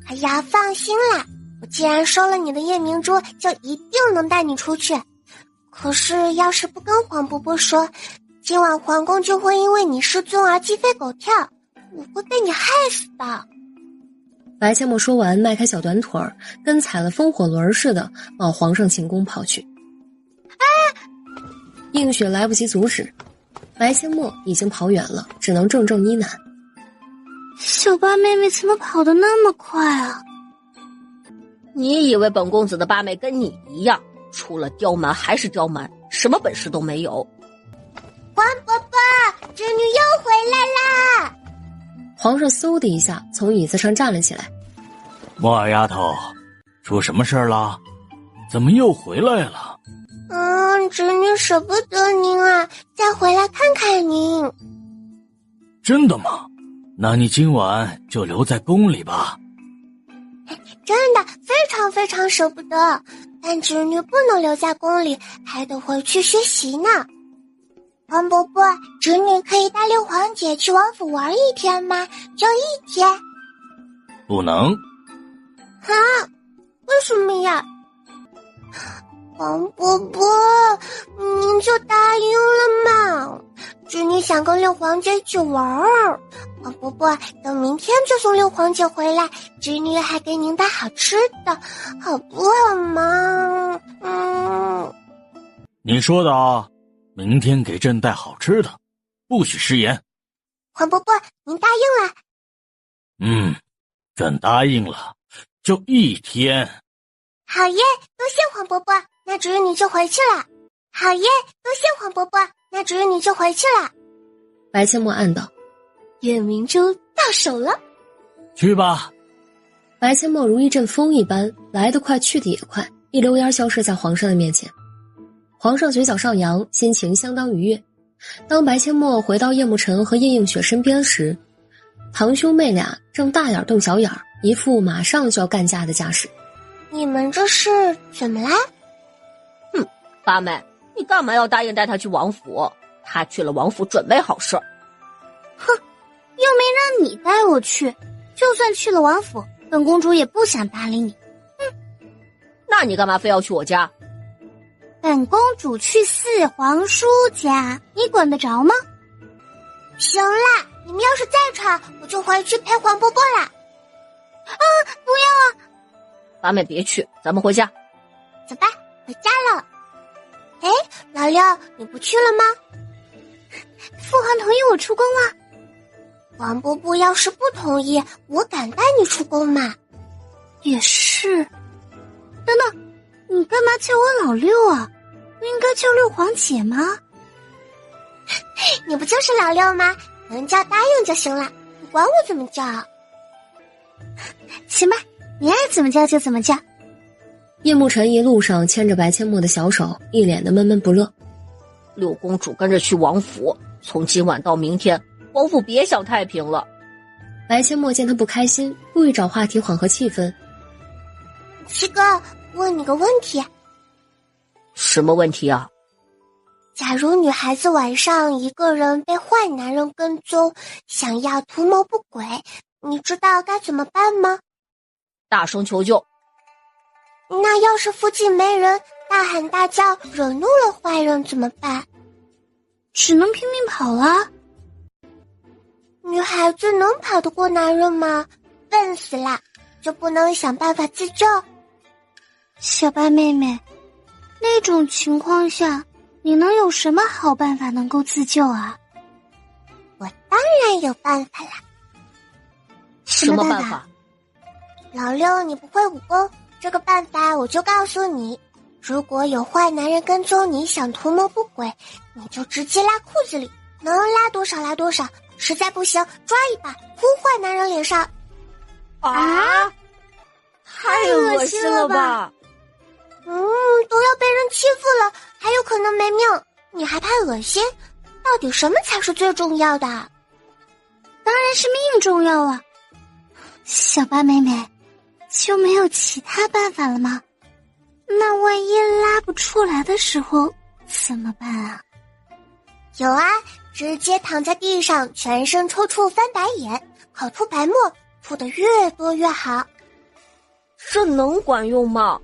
哎呀，放心啦，我既然收了你的夜明珠，就一定能带你出去。可是要是不跟黄伯伯说，今晚皇宫就会因为你失踪而鸡飞狗跳，我会被你害死的。白阡陌说完，迈开小短腿儿，跟踩了风火轮似的往皇上寝宫跑去。映雪来不及阻止，白阡陌已经跑远了，只能怔怔呢喃：小八妹妹怎么跑得那么快啊？你以为本公子的八妹跟你一样，除了刁蛮还是刁蛮，什么本事都没有？黄伯伯，侄女又回来啦！皇上嗖的一下从椅子上站了起来。墨儿丫头，出什么事儿了？怎么又回来了？侄女舍不得您啊，再回来看看您。真的吗？那你今晚就留在宫里吧。真的非常非常舍不得，但侄女不能留在宫里，还得回去学习呢。黄伯伯，侄女可以带六皇姐去王府玩一天吗？就一天。不能。啊？为什么呀？黄伯伯，您就答应了嘛。侄女想跟六皇姐一起玩儿。黄伯伯，等明天就送六皇姐回来，侄女还给您带好吃的，好不好嘛？你说的啊，明天给朕带好吃的，不许食言。黄伯伯，您答应了？朕答应了，就一天。好耶，多谢黄伯伯，那侄女就回去了。好耶，多谢黄伯伯，那侄女就回去了。白阡陌暗道：夜明珠到手了。去吧。白阡陌如一阵风一般，来得快去得也快，一溜烟消失在皇上的面前。皇上嘴角上扬，心情相当愉悦。当白阡陌回到叶慕辰和叶映雪身边时，堂兄妹俩正大眼瞪小眼，一副马上就要干架的架势。你们这是怎么啦？八妹，你干嘛要答应带他去王府？他去了王府准没好事儿。哼，又没让你带我去，就算去了王府，本公主也不想搭理你。那你干嘛非要去我家？本公主去四皇叔家，你管得着吗？行啦，你们要是再吵，我就回去陪黄伯伯啦。不要啊！八妹别去，咱们回家。走吧，回家了。哎，老六，你不去了吗？父皇同意我出宫了。王伯伯要是不同意，我敢带你出宫吗？也是。等等，你干嘛叫我老六啊？不应该叫六皇姐吗？你不就是老六吗？能叫答应就行了，你管我怎么叫。行吧，你爱怎么叫就怎么叫。叶慕辰一路上牵着白阡陌的小手，一脸的闷闷不乐。六公主跟着去王府，从今晚到明天，王府别想太平了。白阡陌见他不开心，故意找话题缓和气氛。七哥，问你个问题。什么问题啊？假如女孩子晚上一个人被坏男人跟踪，想要图谋不轨，你知道该怎么办吗？大声求救。那要是附近没人，大喊大叫惹怒了坏人怎么办？只能拼命跑了。女孩子能跑得过男人吗？笨死了，就不能想办法自救？小八妹妹，那种情况下你能有什么好办法能够自救啊？我当然有办法啦。什么办法？老六，你不会武功，这个办法我就告诉你。如果有坏男人跟踪你，想图谋不轨，你就直接拉裤子里，能拉多少拉多少，实在不行抓一把呼坏男人脸上。啊！太恶心了吧！都要被人欺负了，还有可能没命，你还怕恶心？到底什么才是最重要的？当然是命重要了。小八妹妹，就没有其他办法了吗？那万一拉不出来的时候怎么办啊？有啊，直接躺在地上，全身抽搐翻白眼，口吐白沫，吐得越多越好。这能管用吗？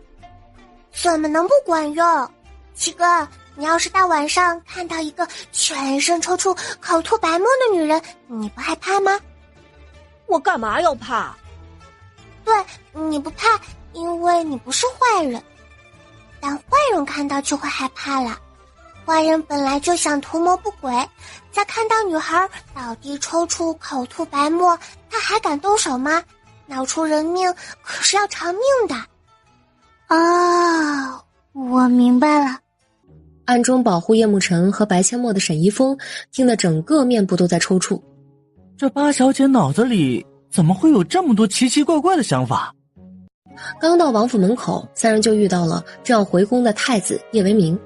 怎么能不管用？七哥，你要是大晚上看到一个全身抽搐、口吐白沫的女人，你不害怕吗？我干嘛要怕？对，你不怕，因为你不是坏人。但坏人看到就会害怕了。坏人本来就想图谋不轨，在看到女孩倒地抽搐、口吐白沫，他还敢动手吗？闹出人命可是要偿命的。哦，我明白了。暗中保护叶慕辰和白阡陌的沈一峰听得整个面部都在抽搐。这八小姐脑子里怎么会有这么多奇奇怪怪的想法？刚到王府门口，三人就遇到了正要回宫的太子叶为民。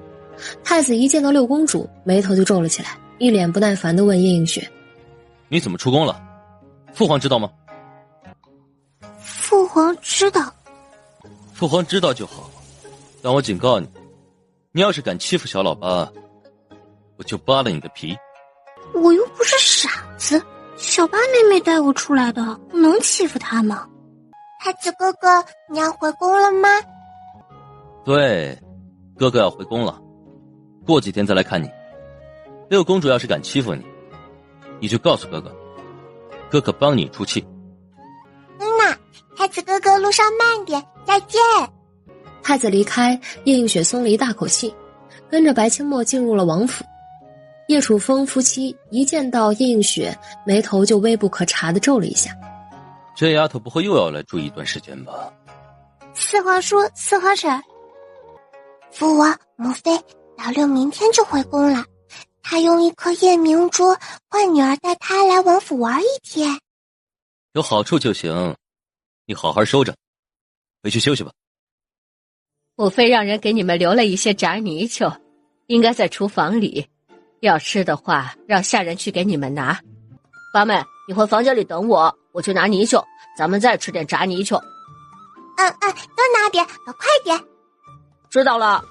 太子一见到六公主，眉头就皱了起来，一脸不耐烦地问叶映雪：你怎么出宫了？父皇知道吗？父皇知道。父皇知道就好，但我警告你，你要是敢欺负小老八，我就扒了你的皮。我又不是傻子，小八妹妹带我出来的，能欺负她吗？太子哥哥，你要回宫了吗？对，哥哥要回宫了，过几天再来看你。六公主要是敢欺负你，你就告诉哥哥，哥哥帮你出气。太子哥哥，路上慢点，再见。太子离开，叶映雪松了一大口气，跟着白阡陌进入了王府。叶楚风夫妻一见到叶映雪，眉头就微不可察地皱了一下。这丫头不会又要来住一段时间吧？四皇叔，四皇婶，父王，母妃，老六明天就回宫了，他用一颗夜明珠换女儿带他来王府玩一天。有好处就行，你好好收着，回去休息吧。母妃让人给你们留了一些炸泥鳅，应该在厨房里，要吃的话让下人去给你们拿。八妹，你回房间里等我，我去拿泥鳅，咱们再吃点炸泥鳅。多拿点，快点。知道了。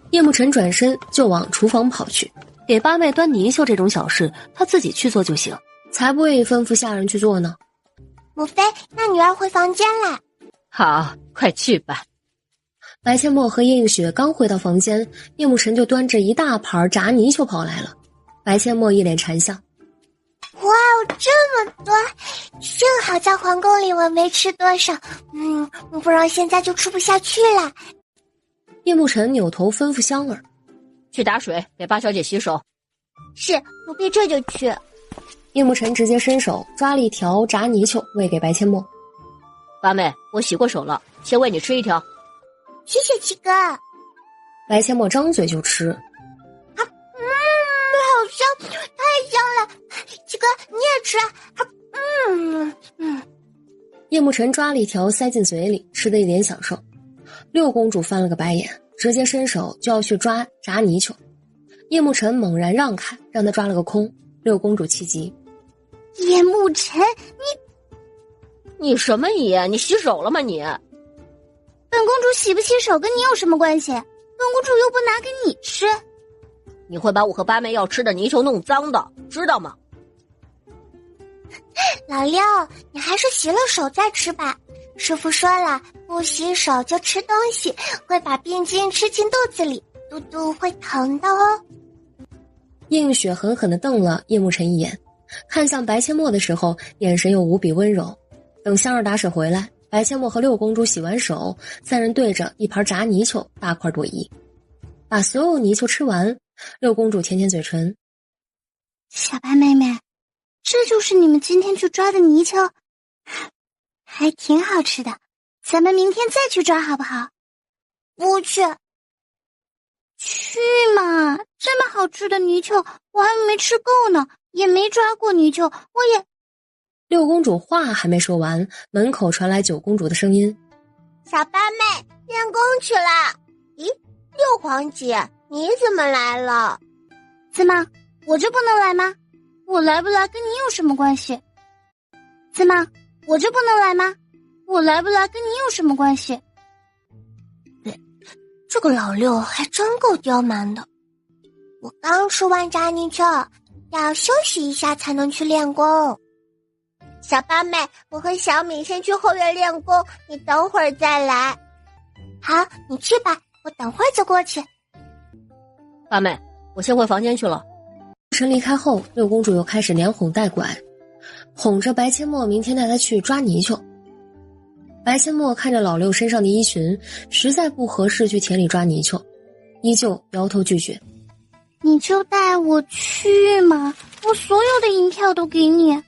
叶慕辰转身就往厨房跑去，给八妹端泥鳅这种小事他自己去做就行，才不愿意吩咐下人去做呢。母妃，那女儿回房间了。好，快去吧。白阡陌和叶映雪刚回到房间，叶慕辰就端着一大盘炸泥鳅跑来了。白阡陌一脸馋相，哇哦，这么多！幸好在皇宫里我没吃多少，不然现在就吃不下去了。叶慕辰扭头吩咐香儿：去打水，给八小姐洗手。是，奴婢这就去。叶慕辰直接伸手抓了一条炸泥鳅喂给白阡陌。八妹，我洗过手了，先喂你吃一条。谢谢七哥。白阡陌张嘴就吃。好香，太香了！七哥你也吃啊。叶慕辰抓了一条塞进嘴里，吃得一脸享受。六公主翻了个白眼，直接伸手就要去抓炸泥鳅。叶慕辰猛然让开，让他抓了个空。六公主气急。叶慕辰，你什么姨？你洗手了吗你？本公主洗不洗手跟你有什么关系？本公主又不拿给你吃。你会把我和八妹要吃的泥鳅弄脏的，知道吗？老六，你还是洗了手再吃吧。师傅说了，不洗手就吃东西，会把病菌吃进肚子里，肚肚会疼的哦。映雪狠狠地瞪了叶慕辰一眼，看向白阡陌的时候，眼神又无比温柔。等香儿打水回来，白阡陌和六公主洗完手，三人对着一盘炸泥鳅大快朵颐，把所有泥鳅吃完。六公主舔舔嘴唇，小白妹妹，这就是你们今天去抓的泥鳅，还挺好吃的，咱们明天再去抓好不好？不去。去嘛，这么好吃的泥鳅我还没吃够呢，也没抓过泥鳅，我也……六公主话还没说完，门口传来九公主的声音：小八妹练功去了。咦，六皇姐你怎么来了？怎么我就不能来吗？我来不来跟你有什么关系？怎么我就不能来吗？我来不来跟你有什么关系？这个老六还真够刁蛮的。我刚吃完炸泥鳅，要休息一下才能去练功。小八妹，我和小米先去后院练功，你等会儿再来。好，你去吧，我等会儿就过去。八妹，我先回房间去了。晨离开后，六公主又开始连哄带拐，哄着白阡陌明天带她去抓泥鳅。白阡陌看着老六身上的衣裙，实在不合适去田里抓泥鳅，依旧摇头拒绝。你就带我去嘛，我所有的银票都给你。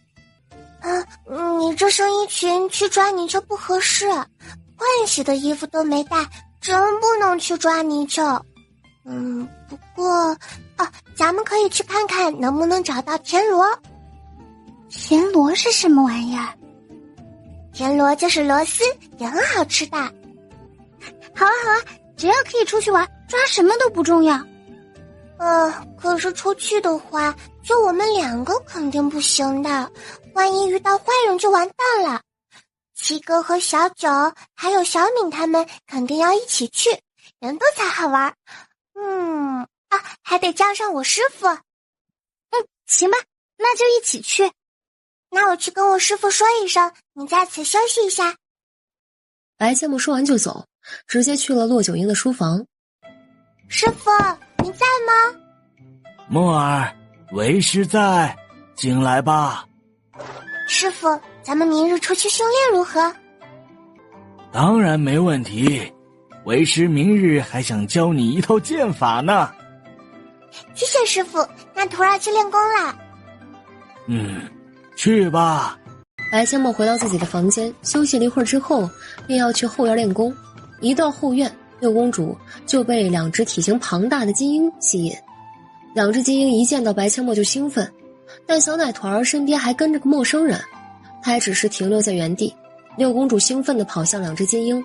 你这身衣裙去抓泥鳅不合适，换洗的衣服都没带，真不能去抓泥鳅。不过咱们可以去看看能不能找到田螺。田螺是什么玩意儿？田螺就是螺丝，也很好吃的。好啊，只要可以出去玩，抓什么都不重要。可是出去的话，就我们两个肯定不行的，万一遇到坏人就完蛋了。七哥和小九还有小敏他们肯定要一起去，人多才好玩。还得叫上我师傅。行吧，那就一起去。那我去跟我师傅说一声，你在此休息一下。白阡陌说完就走，直接去了骆九婴的书房。师傅，你在吗？墨儿，为师在，进来吧。师傅，咱们明日出去训练如何？当然没问题，为师明日还想教你一套剑法呢。谢谢师傅，那徒儿去练功啦。去吧。白阡陌回到自己的房间，休息了一会儿之后，便要去后院练功。一到后院，六公主就被两只体型庞大的金鹰吸引。两只金鹰一见到白阡陌就兴奋，但小奶团儿身边还跟着个陌生人，他也只是停留在原地。六公主兴奋地跑向两只金鹰，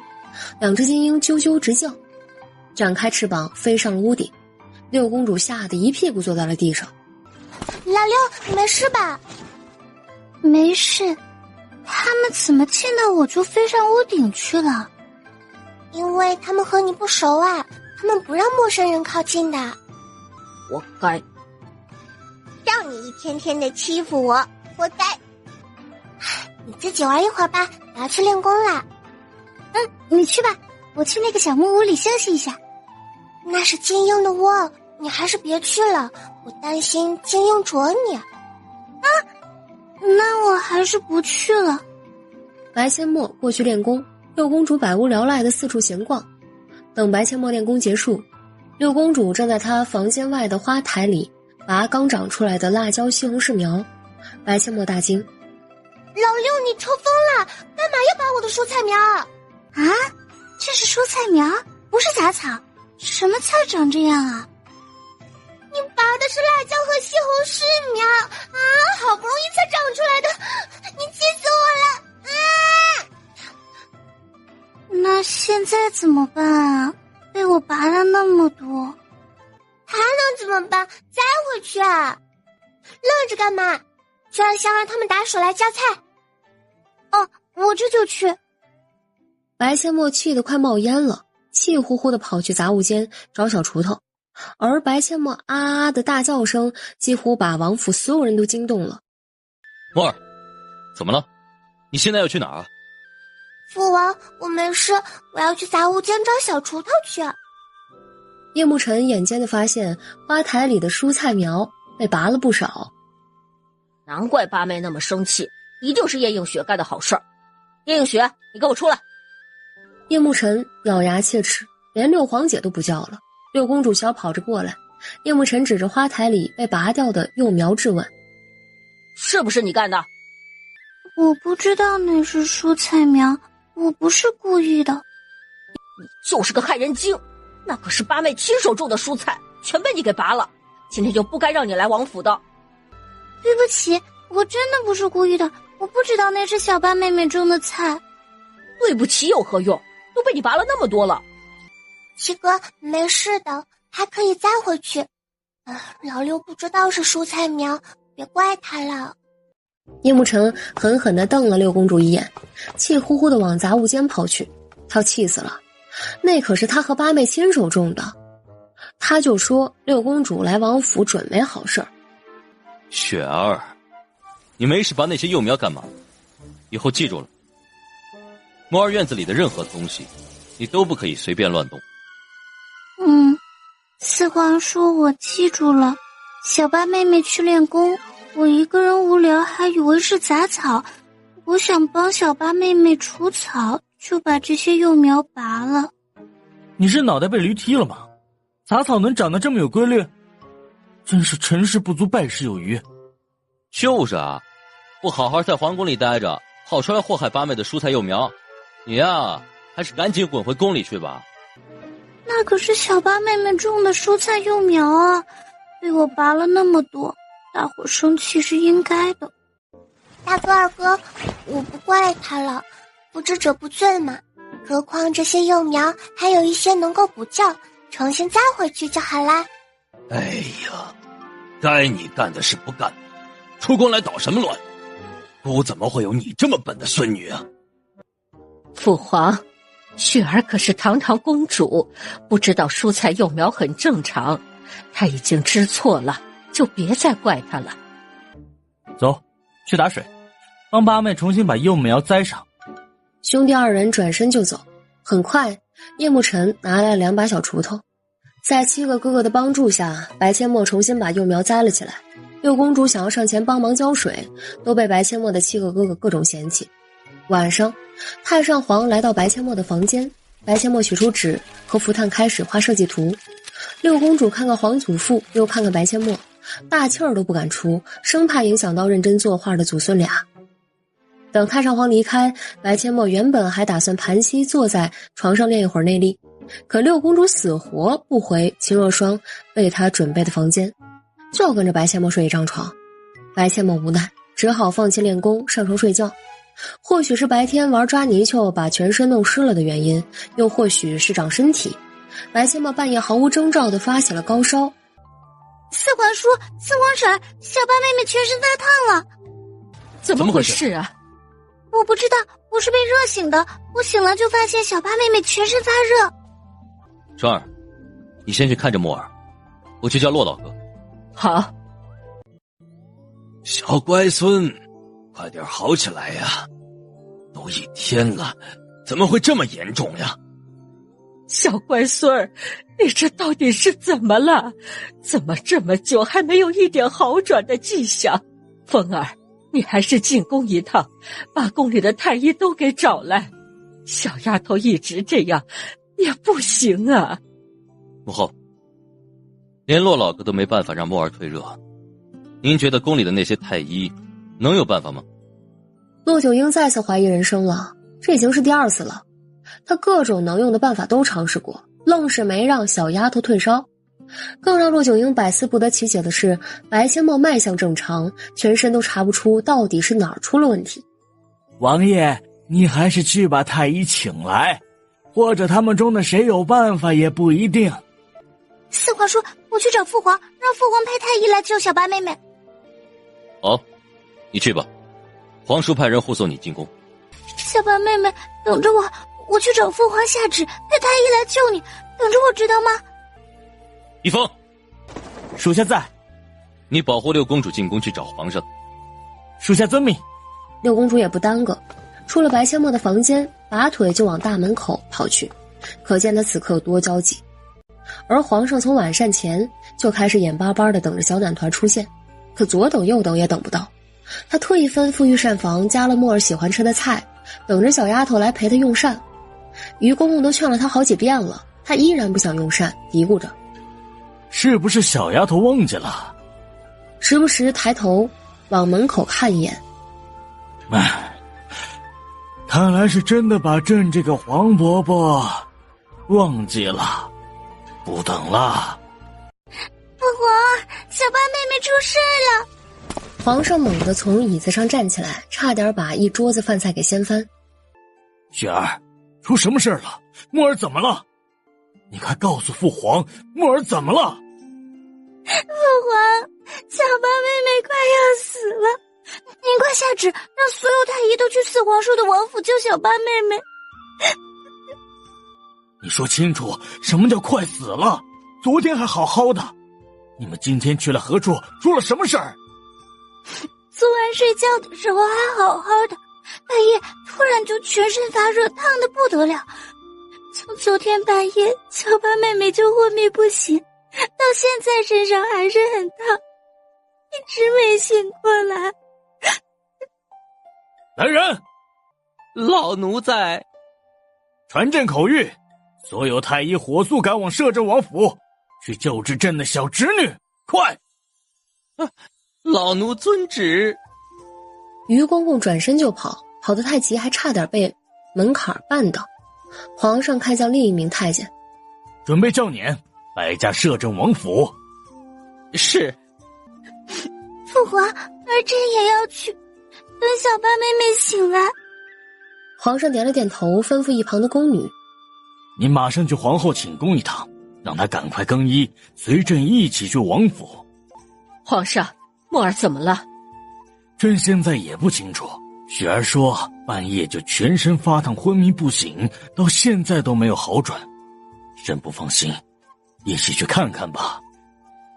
两只金鹰啾啾直叫，展开翅膀飞上了屋顶。六公主吓得一屁股坐在了地上。老六，你没事吧？没事。他们怎么见到我就飞上屋顶去了？因为他们和你不熟啊，他们不让陌生人靠近的。活该！让你一天天的欺负我，活该！你自己玩一会儿吧，我要去练功了。你去吧，我去那个小木屋里休息一下。那是金鹰的窝，你还是别去了，我担心金鹰啄你。那我还是不去了。白阡陌过去练功，六公主百无聊赖的四处闲逛。等白阡陌练功结束，六公主正在她房间外的花台里拔刚长出来的辣椒西红柿苗，白千墨大惊：“老六，你抽风了？干嘛要拔我的蔬菜苗？啊，这是蔬菜苗，不是杂草。什么菜长这样啊？你拔的是辣椒和西红柿苗啊！好不容易才长出来的，你气死我了！那现在怎么办啊？被我拔了那么多，还能怎么办？栽回去啊！愣着干嘛？去让香儿他们打手来夹菜。哦，我这就去。白千墨气得快冒烟了，气呼呼地跑去杂物间找小锄头，而白千墨啊啊的大叫声几乎把王府所有人都惊动了。墨儿，怎么了？你现在要去哪儿啊？父王，我没事，我要去杂物间找小锄头去。叶慕辰眼尖地发现花台里的蔬菜苗被拔了不少，难怪八妹那么生气，一定是叶映雪干的好事儿。叶映雪，你给我出来！叶慕辰咬牙切齿，连六皇姐都不叫了。六公主小跑着过来，叶慕辰指着花台里被拔掉的幼苗质问：“是不是你干的？”我不知道那是蔬菜苗，我不是故意的。你就是个害人精，那可是八妹亲手种的蔬菜，全被你给拔了。今天就不该让你来王府的。对不起，我真的不是故意的，我不知道那是小八妹妹种的菜。对不起有何用？都被你拔了那么多了。七哥，没事的，还可以栽回去。老六不知道是蔬菜苗，别怪他了。叶慕辰狠狠地瞪了六公主一眼，气呼呼地往杂物间跑去。他气死了，那可是他和八妹亲手种的。他就说六公主来王府准没好事儿。雪儿，你没事拔那些幼苗干嘛？以后记住了，墨儿院子里的任何东西你都不可以随便乱动。四皇说我记住了。小八妹妹去练功，我一个人无聊还以为是杂草，我想帮小八妹妹除草，就把这些幼苗拔了。你是脑袋被驴踢了吗？杂草能长得这么有规律？真是成事不足败事有余。就是啊，不好好在皇宫里待着，跑出来祸害八妹的蔬菜幼苗，你呀，还是赶紧滚回宫里去吧。那可是小八妹妹种的蔬菜幼苗啊，被我拔了那么多，大伙生气是应该的。大哥二哥，我不怪他了，不知者不罪嘛。何况这些幼苗还有一些能够补救，重新栽回去就好啦。哎呀，该你干的事不干，出宫来捣什么乱？姑怎么会有你这么笨的孙女啊？父皇，雪儿可是堂堂公主，不知道蔬菜幼苗很正常，她已经知错了，就别再怪她了。走，去打水，帮八妹重新把幼苗栽上。兄弟二人转身就走。很快，叶慕辰拿来了2把小锄头，在7个哥哥的帮助下，白阡陌重新把幼苗栽了起来。六公主想要上前帮忙浇水，都被白阡陌的7个哥哥各种嫌弃。晚上，太上皇来到白阡陌的房间，白阡陌取出纸和符炭开始画设计图。六公主看看皇祖父，又看看白阡陌，大气儿都不敢出，生怕影响到认真作画的祖孙俩。等太上皇离开，白阡陌原本还打算盘膝坐在床上练一会儿内力，可六公主死活不回秦若霜为他准备的房间，就要跟着白阡陌睡一张床。白阡陌无奈，只好放弃练功，上床睡觉。或许是白天玩抓泥鳅把全身弄湿了的原因，又或许是长身体，白阡陌半夜毫无征兆地发起了高烧。四皇叔，四皇婶，小八妹妹全身发烫了。怎么回事啊？我不知道，我是被热醒的，我醒了就发现小八妹妹全身发热。双儿，你先去看着墨儿，我去叫骆老哥。好。小乖孙，快点好起来呀！都1天了，怎么会这么严重呀？小乖孙儿，你这到底是怎么了？怎么这么久还没有一点好转的迹象？凤儿，你还是进宫一趟，把宫里的太医都给找来。小丫头一直这样也不行啊。母后，连骆老哥都没办法让墨儿退热，您觉得宫里的那些太医能有办法吗？骆九婴再次怀疑人生了，这已经是第2次了。他各种能用的办法都尝试过，愣是没让小丫头退烧。更让骆九婴百思不得其解的是，白千墨脉象正常，全身都查不出到底是哪儿出了问题。王爷，你还是去把太医请来，或者他们中的谁有办法也不一定。四皇叔，我去找父皇，让父皇派太医来救小八妹妹。好，你去吧，皇叔派人护送你进宫。小八妹妹，等着我去找父皇下旨，派太医来救你，等着我，知道吗？一峰，属下在。你保护六公主进宫去找皇上。属下遵命。六公主也不耽搁，出了白千墨的房间，拔腿就往大门口跑去，可见他此刻有多焦急。而皇上从晚膳前就开始眼巴巴地等着小暖团出现，可左等右等也等不到。他特意吩咐御膳房加了墨儿喜欢吃的菜，等着小丫头来陪他用膳。于公公都劝了他好几遍了，他依然不想用膳，嘀咕着是不是小丫头忘记了，时不时抬头往门口看一眼。看来是真的把朕这个黄伯伯忘记了，不等了。父皇，小八妹妹出事了！皇上猛地从椅子上站起来，差点把一桌子饭菜给掀翻。雪儿，出什么事了？墨儿怎么了？你快告诉父皇，墨儿怎么了？父皇，小八妹妹快要死了，您快下旨，让所有太医都去四皇叔的王府救小八妹妹。你说清楚，什么叫快死了？昨天还好好的，你们今天去了何处？出了什么事儿？昨晚睡觉的时候还好好的，半夜突然就全身发热，烫得不得了。从昨天半夜，小八妹妹就昏迷不醒，到现在身上还是很烫，一直没醒过来。来人，老奴在。传朕口谕，所有太医火速赶往摄政王府，去救治朕的小侄女，快！老奴遵旨。于公公转身就跑，跑得太急，还差点被门槛绊倒。皇上看向另一名太监，准备叫撵，摆驾摄政王府。是。父皇，儿臣也要去，等小八妹妹醒来。皇上点了点头，吩咐一旁的宫女：你马上去皇后寝宫一趟，让她赶快更衣，随朕一起去王府。皇上，墨儿怎么了？朕现在也不清楚。雪儿说半夜就全身发烫昏迷不醒，到现在都没有好转，朕不放心，一起去看看吧。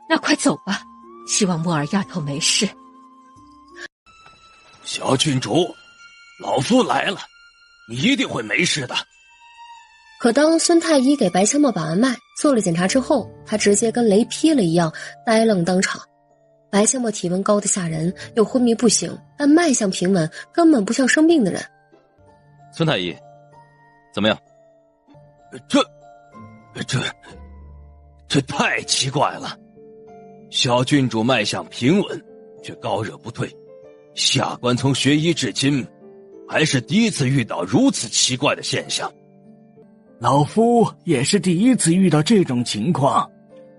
那快走吧，希望墨儿丫头没事。小郡主，老夫来了，你一定会没事的。可当孙太医给白千墨把完脉，做了检查之后，他直接跟雷劈了一样，呆愣当场。白千墨体温高得吓人，又昏迷不醒，但脉象平稳，根本不像生病的人。孙太医，怎么样？这太奇怪了。小郡主脉象平稳，却高热不退。下官从学医至今，还是第一次遇到如此奇怪的现象。老夫也是第一次遇到这种情况。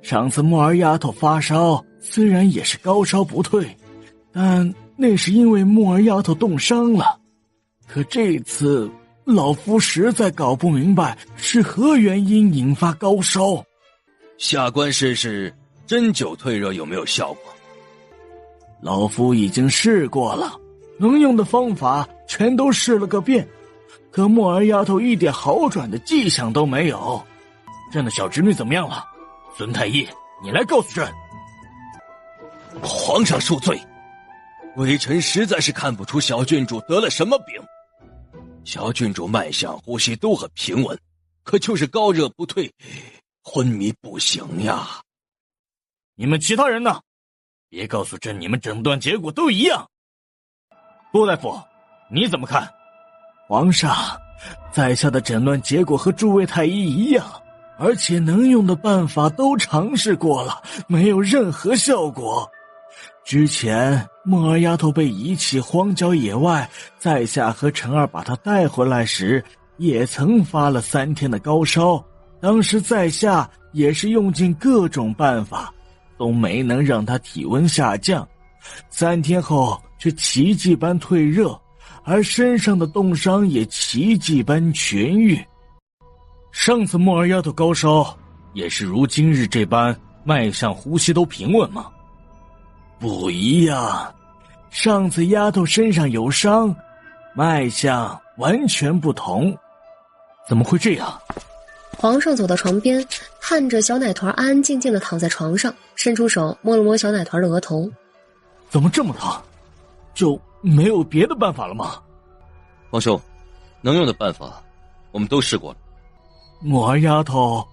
上次墨儿丫头发烧，虽然也是高烧不退，但那是因为墨儿丫头冻伤了。可这次老夫实在搞不明白是何原因引发高烧。下官试试针灸退热有没有效果。老夫已经试过了，能用的方法全都试了个遍，可墨儿丫头一点好转的迹象都没有。朕的小侄女怎么样了？孙太医，你来告诉朕。皇上恕罪，微臣实在是看不出小郡主得了什么病。小郡主脉象、呼吸都很平稳，可就是高热不退，昏迷不醒呀。你们其他人呢？别告诉朕你们诊断结果都一样。陆大夫，你怎么看？皇上，在下的诊断结果和诸位太医一样，而且能用的办法都尝试过了，没有任何效果。之前墨儿丫头被遗弃荒郊野外，在下和陈儿把她带回来时，也曾发了3天的高烧。当时在下也是用尽各种办法，都没能让她体温下降。3天后却奇迹般退热，而身上的冻伤也奇迹般痊愈。上次墨儿丫头高烧，也是如今日这般脉象呼吸都平稳吗？不一样，上次丫头身上有伤，脉象完全不同。怎么会这样？皇上走到床边，看着小奶团安安静静的躺在床上，伸出手摸了摸小奶团的额头。怎么这么疼？就没有别的办法了吗？皇兄，能用的办法我们都试过了。墨儿丫头，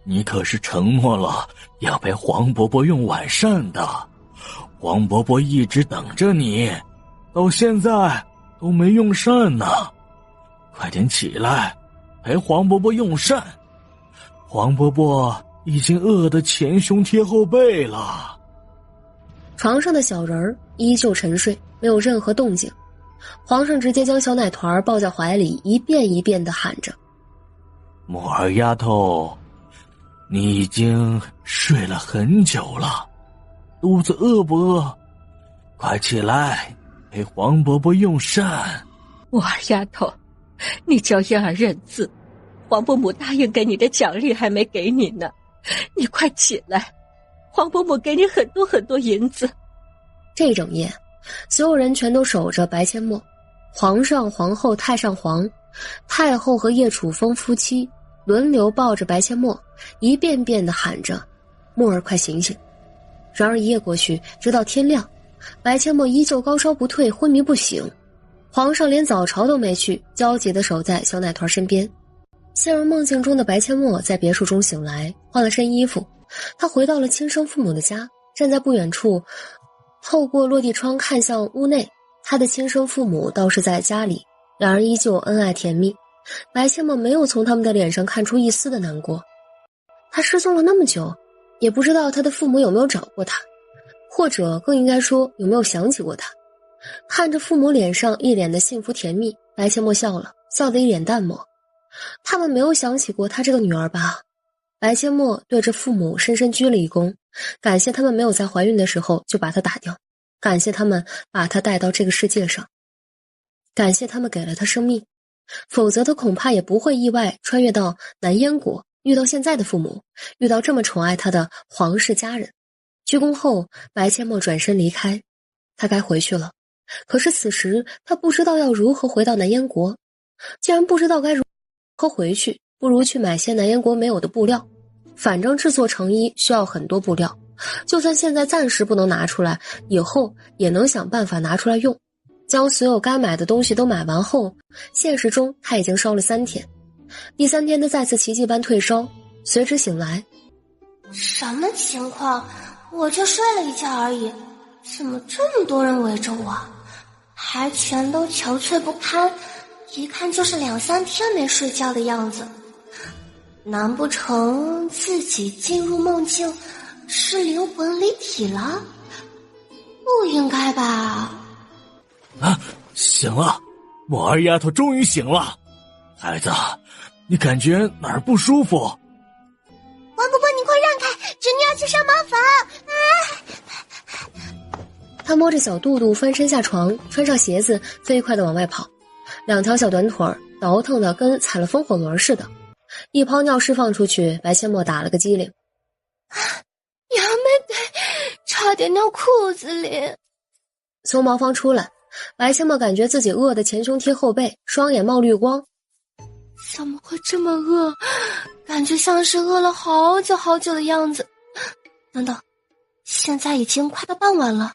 你可是承诺了要陪黄伯伯用晚膳的。黄伯伯一直等着你，到现在都没用膳呢。快点起来，陪黄伯伯用膳。黄伯伯已经饿得前胸贴后背了。床上的小人儿依旧沉睡，没有任何动静。皇上直接将小奶团抱在怀里，一遍一遍地喊着：墨儿丫头，你已经睡了很久了，肚子饿不饿？快起来，陪黄伯伯用膳。墨儿丫头，你叫燕儿认字，黄伯母答应给你的奖励还没给你呢，你快起来，黄伯母给你很多很多银子。这整夜，所有人全都守着白阡陌，皇上、皇后、太上皇、太后和叶楚风夫妻轮流抱着白阡陌，一遍遍地喊着：墨儿快醒醒。然而一夜过去，直到天亮，白阡陌依旧高烧不退，昏迷不醒。皇上连早朝都没去，焦急地守在小奶团身边。陷入梦境中的白阡陌在别墅中醒来，换了身衣服，他回到了亲生父母的家，站在不远处，透过落地窗看向屋内，他的亲生父母倒是在家里，两人依旧恩爱甜蜜。白阡陌没有从他们的脸上看出一丝的难过。他失踪了那么久，也不知道他的父母有没有找过他，或者更应该说有没有想起过他。看着父母脸上一脸的幸福甜蜜，白阡陌笑了，笑得一脸淡漠。他们没有想起过他这个女儿吧？白阡陌对着父母深深鞠了一躬，感谢他们没有在怀孕的时候就把她打掉，感谢他们把她带到这个世界上，感谢他们给了她生命，否则她恐怕也不会意外穿越到南燕国，遇到现在的父母，遇到这么宠爱她的皇室家人。鞠躬后，白阡陌转身离开，他该回去了。可是此时他不知道要如何回到南燕国，既然不知道该如何回去，不如去买些南燕国没有的布料，反正制作成衣需要很多布料，就算现在暂时不能拿出来，以后也能想办法拿出来用。将所有该买的东西都买完后，现实中他已经烧了3天，第3天他再次奇迹般退烧，随之醒来。什么情况？我就睡了一觉而已，怎么这么多人围着我，还全都憔悴不堪，一看就是2-3天没睡觉的样子。难不成自己进入梦境是灵魂离体了？不应该吧？啊，醒了，墨儿丫头终于醒了。孩子，你感觉哪儿不舒服？王伯伯，你快让开，侄女要去上茅房啊！他摸着小肚肚翻身下床，穿上鞋子飞快地往外跑，2条小短腿倒腾的跟踩了风火轮似的，一泡尿释放出去，白阡陌打了个激灵。杨妹妹差点尿裤子里。从茅房出来，白阡陌感觉自己饿得前胸贴后背，双眼冒绿光。怎么会这么饿？感觉像是饿了好久好久的样子。等等，现在已经快到傍晚了，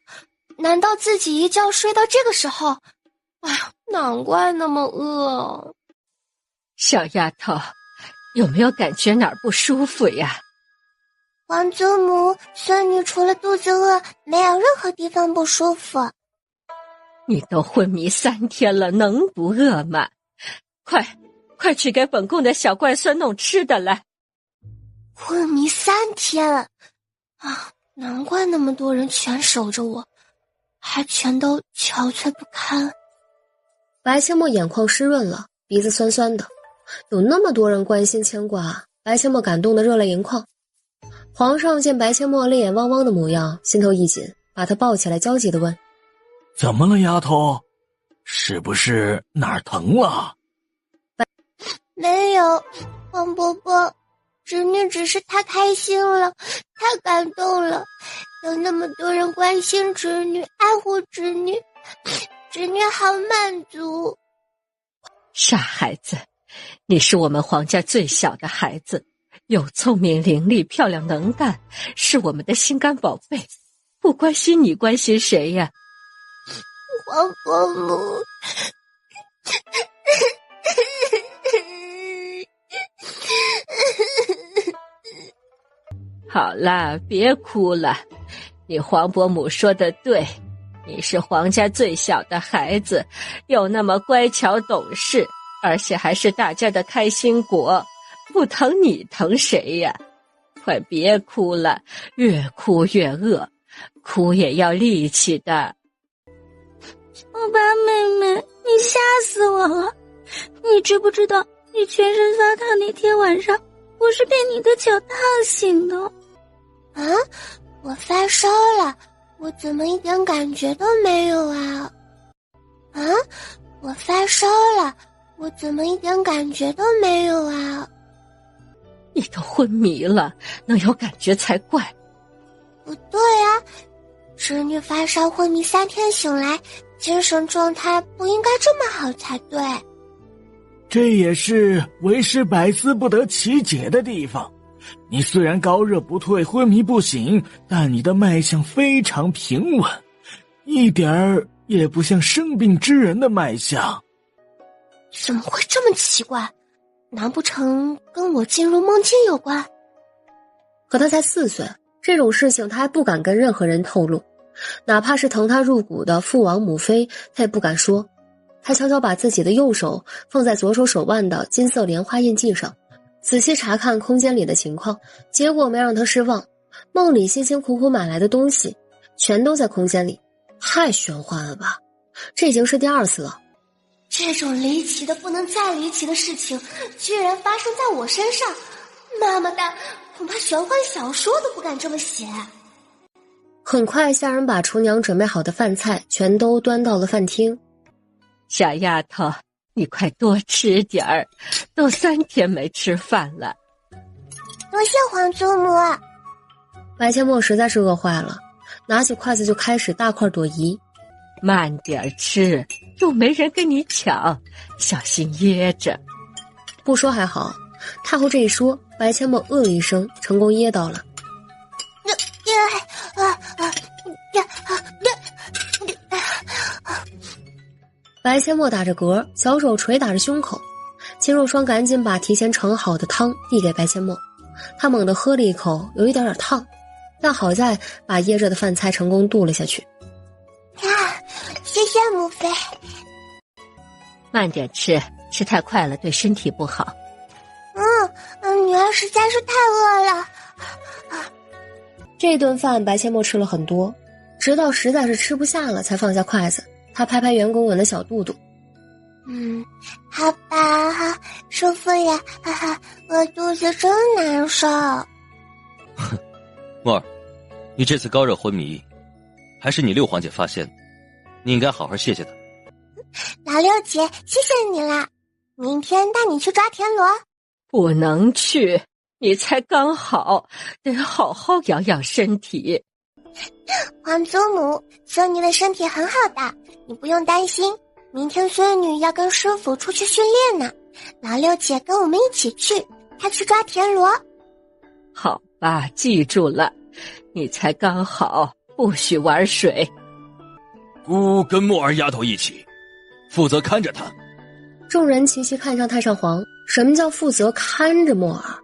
难道自己一觉睡到这个时候？哎呀，难怪那么饿。小丫头，有没有感觉哪儿不舒服呀？王祖母，孙女除了肚子饿，没有任何地方不舒服。你都昏迷3天了，能不饿吗？快去给本宫的小乖孙弄吃的来。昏迷3天啊，难怪那么多人全守着我，还全都憔悴不堪。白千墨眼眶湿润了，鼻子酸酸的。有那么多人关心牵挂，白千墨感动得热泪盈眶。皇上见白千墨泪眼汪汪的模样，心头一紧，把他抱起来焦急地问：怎么了，丫头？是不是哪儿疼了？没有，黄伯伯，侄女只是太开心了，太感动了，有那么多人关心侄女，爱护侄女，侄女好满足。傻孩子，你是我们皇家最小的孩子，又聪明伶俐，漂亮能干，是我们的心肝宝贝，不关心你关心谁呀？黄伯母。好啦，别哭了，你黄伯母说的对，你是皇家最小的孩子，又那么乖巧懂事，而且还是大家的开心果，不疼你疼谁呀？快别哭了，越哭越饿，哭也要力气的。欧巴妹妹，你吓死我了！你知不知道，你全身发烫那天晚上，我是被你的脚烫醒的。啊，我发烧了，我怎么一点感觉都没有啊？啊，我发烧了，我怎么一点感觉都没有啊？你都昏迷了，能有感觉才怪。不对啊，侄女发烧昏迷3天醒来，精神状态不应该这么好才对。这也是为师百思不得其解的地方。你虽然高热不退，昏迷不醒，但你的脉象非常平稳，一点儿也不像生病之人的脉象。怎么会这么奇怪？难不成跟我进入梦境有关？可他才4岁，这种事情他还不敢跟任何人透露，哪怕是疼他入骨的父王母妃，他也不敢说。他悄悄把自己的右手放在左手手腕的金色莲花印记上，仔细查看空间里的情况，结果没让他失望。梦里辛辛苦苦买来的东西全都在空间里，太玄幻了吧，这已经是第2次了。这种离奇的不能再离奇的事情居然发生在我身上，妈妈蛋，恐怕玄幻小说都不敢这么写。很快下人把厨娘准备好的饭菜全都端到了饭厅。小丫头，你快多吃点儿，都3天没吃饭了。多谢皇祖母。白千墨实在是饿坏了，拿起筷子就开始大块朵颐。慢点吃，又没人跟你抢，小心噎着。不说还好，太后这一说，白千墨了一声，成功噎到了。白千墨打着嗝，小手捶打着胸口。秦若霜赶紧把提前盛好的汤递给白千墨，他猛地喝了一口，有一点点烫，但好在把噎着的饭菜成功渡了下去。谢谢母妃。慢点吃，吃太快了对身体不好。女儿实在是太饿了。这顿饭白千墨吃了很多，直到实在是吃不下了才放下筷子。他拍拍圆滚滚的小肚肚。好吧，叔父呀，哈哈，我肚子真难受。墨儿，你这次高热昏迷，还是你六皇姐发现的，你应该好好谢谢她。老六姐，谢谢你啦！明天带你去抓田螺。不能去，你才刚好，得好好养养身体。皇祖母，孙女的身体很好的，你不用担心。明天孙女要跟师傅出去训练呢，老六姐跟我们一起去，她去抓田螺。好吧，记住了，你才刚好，不许玩水。姑跟墨儿丫头一起，负责看着她。众人齐齐看向太上皇，什么叫负责看着墨儿？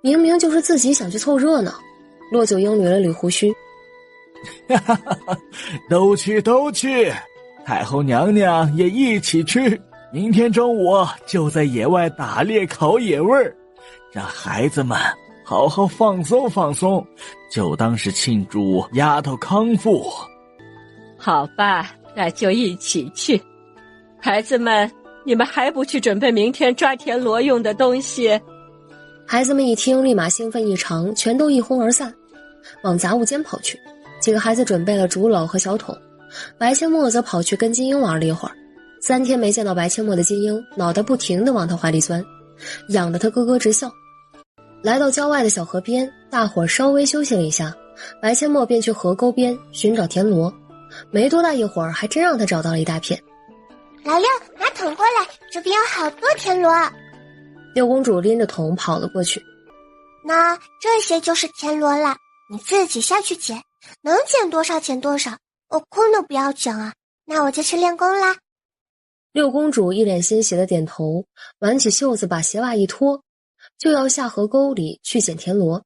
明明就是自己想去凑热闹。骆九英捋了捋胡须，都去都去，太后娘娘也一起去。明天中午就在野外打猎烤野味儿，让孩子们好好放松放松，就当是庆祝丫头康复。好吧，那就一起去。孩子们，你们还不去准备明天抓田螺用的东西？孩子们一听，立马兴奋异常，全都一哄而散，往杂物间跑去。几个孩子准备了竹篓和小桶，白阡陌则跑去跟金鹰玩了一会儿。3天没见到白阡陌的金鹰，脑袋不停地往他怀里钻，痒得他咯咯直笑。来到郊外的小河边，大伙儿稍微休息了一下，白阡陌便去河沟边寻找田螺。没多大一会儿，还真让他找到了一大片。老六，拿桶过来，这边有好多田螺。六公主拎着桶跑了过去。那这些就是田螺了，你自己下去捡，能捡多少捡多少，空的不要捡啊。那我就去练功啦。六公主一脸欣喜的点头，挽起袖子把鞋袜一脱，就要下河沟里去捡田螺。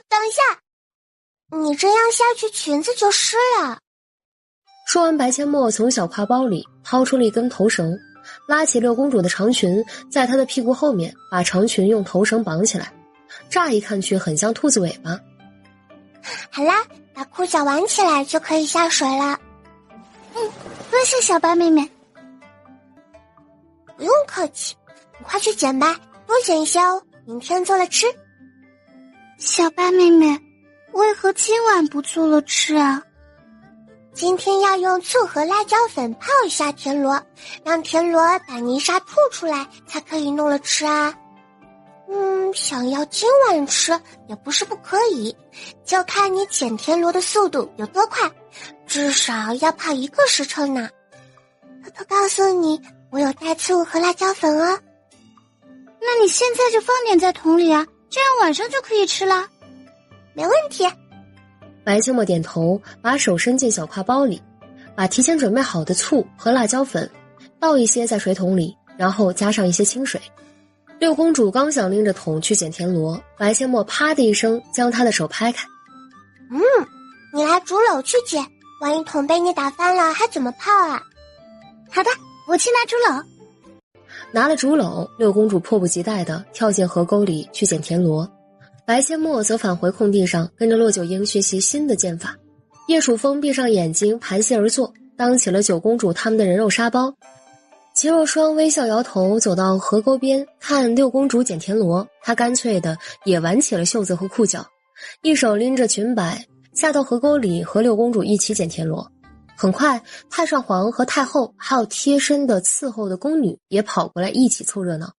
等一下，你这样下去裙子就湿了。说完，白阡陌从小挎包里掏出了一根头绳，拉起六公主的长裙，在她的屁股后面把长裙用头绳绑起来，乍一看去很像兔子尾巴。好啦，把裤脚挽起来就可以下水了。多谢小白妹妹。不用客气，你快去捡吧，多捡一些哦，明天做了吃。小白妹妹，为何今晚不做了吃啊？今天要用醋和辣椒粉泡一下田螺，让田螺把泥沙吐出来，才可以弄了吃啊。想要今晚吃也不是不可以，就看你捡田螺的速度有多快，至少要泡1个时辰呢。偷偷告诉你，我有带醋和辣椒粉哦。那你现在就放点在桶里啊，这样晚上就可以吃了。没问题。白阡陌点头，把手伸进小挎包里，把提前准备好的醋和辣椒粉倒一些在水桶里，然后加上一些清水。六公主刚想拎着桶去捡田螺，白阡陌啪的一声将她的手拍开。你来竹篓去捡，万一桶被你打翻了还怎么泡啊？好的，我去拿竹篓。拿了竹篓，六公主迫不及待地跳进河沟里去捡田螺。白阡陌则返回空地上，跟着骆九鹰学习新的剑法。叶楚风闭上眼睛，盘膝而坐，当起了九公主他们的人肉沙包。齐若霜微笑摇头，走到河沟边看六公主捡田螺，她干脆的也挽起了袖子和裤脚，一手拎着裙摆下到河沟里和六公主一起捡田螺。很快，太上皇和太后还有贴身的伺候的宫女也跑过来一起凑热闹，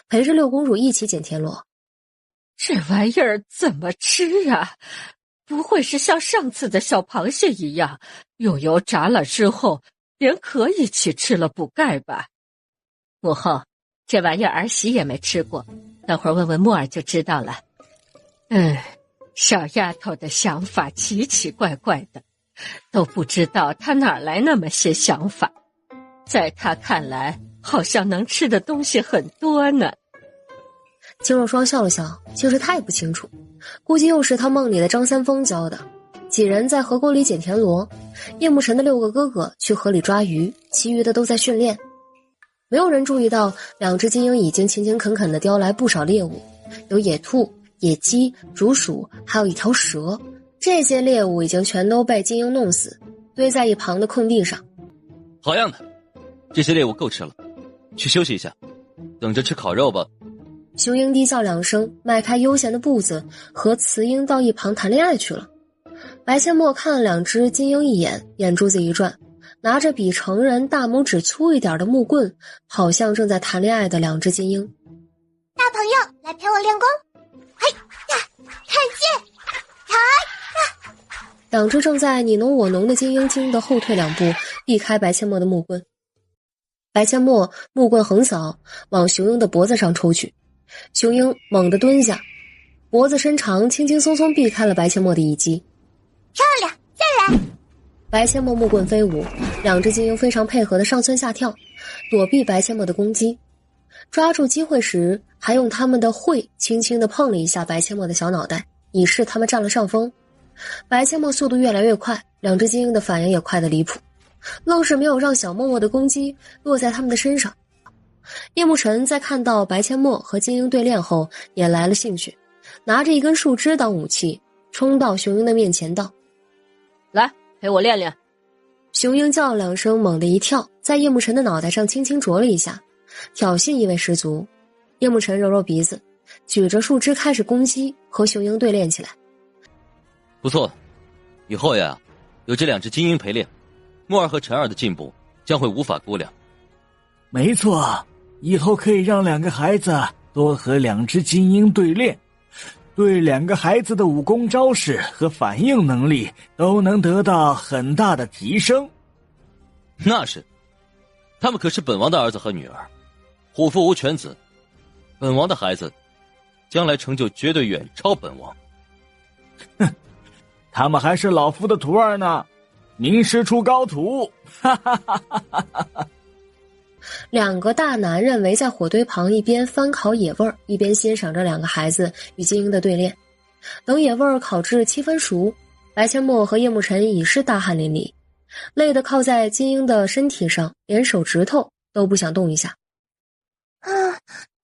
陪着六公主一起捡田螺。这玩意儿怎么吃啊？不会是像上次的小螃蟹一样，用油炸了之后连壳一起吃了补钙吧？母后，这玩意儿儿媳也没吃过，等会儿问问木儿就知道了。小丫头的想法奇奇怪怪的，都不知道她哪来那么些想法。在她看来，好像能吃的东西很多呢。秦若霜笑了笑，其实他也不清楚，估计又是他梦里的张三丰教的。几人在河沟里捡田螺，叶慕辰的6个哥哥去河里抓鱼，其余的都在训练。没有人注意到2只金鹰已经勤勤恳恳地叼来不少猎物，有野兔、野鸡、竹鼠，还有一条蛇。这些猎物已经全都被金鹰弄死，堆在一旁的空地上。好样的，这些猎物够吃了，去休息一下，等着吃烤肉吧。雄鹰低叫2声，迈开悠闲的步子，和雌鹰到一旁谈恋爱去了。白阡陌看了2只金鹰一眼，眼珠子一转，拿着比成人大拇指粗一点的木棍，跑向正在谈恋爱的2只金鹰。大朋友，来陪我练功。嘿呀，看剑，抬！2只正在你侬我侬的金鹰惊得后退2步，避开白阡陌的木棍。白阡陌木棍横扫，往雄鹰的脖子上抽去。雄鹰猛地蹲下，脖子伸长，轻轻松松避开了白阡陌的一击。漂亮，再来！白阡陌木棍飞舞，2只金鹰非常配合的上蹿下跳，躲避白阡陌的攻击。抓住机会时，还用他们的喙轻轻地碰了一下白阡陌的小脑袋，以示他们占了上风。白阡陌速度越来越快，2只金鹰的反应也快得离谱，愣是没有让小默默的攻击落在他们的身上。叶慕辰在看到白阡陌和金鹰对练后也来了兴趣，拿着一根树枝当武器，冲到雄鹰的面前道：“来，陪我练练。”雄鹰叫了2声，猛地一跳，在叶慕辰的脑袋上轻轻啄了一下，挑衅意味十足。叶慕辰揉揉鼻子，举着树枝开始攻击，和雄鹰对练起来。不错，以后呀，有这2只精英陪练，墨儿和陈儿的进步将会无法估量。没错，以后可以让2个孩子多和2只精英对练，对2个孩子的武功招式和反应能力都能得到很大的提升。那是，他们可是本王的儿子和女儿，虎父无犬子，本王的孩子将来成就绝对远超本王。哼，他们还是老夫的徒儿呢，名师出高徒。哈哈哈哈哈哈2个大男人围在火堆旁，一边翻烤野味儿，一边欣赏着2个孩子与精英的对练。等野味儿烤至7分熟，白千墨和叶慕辰已是大汗淋漓，累得靠在精英的身体上，连手指头都不想动一下。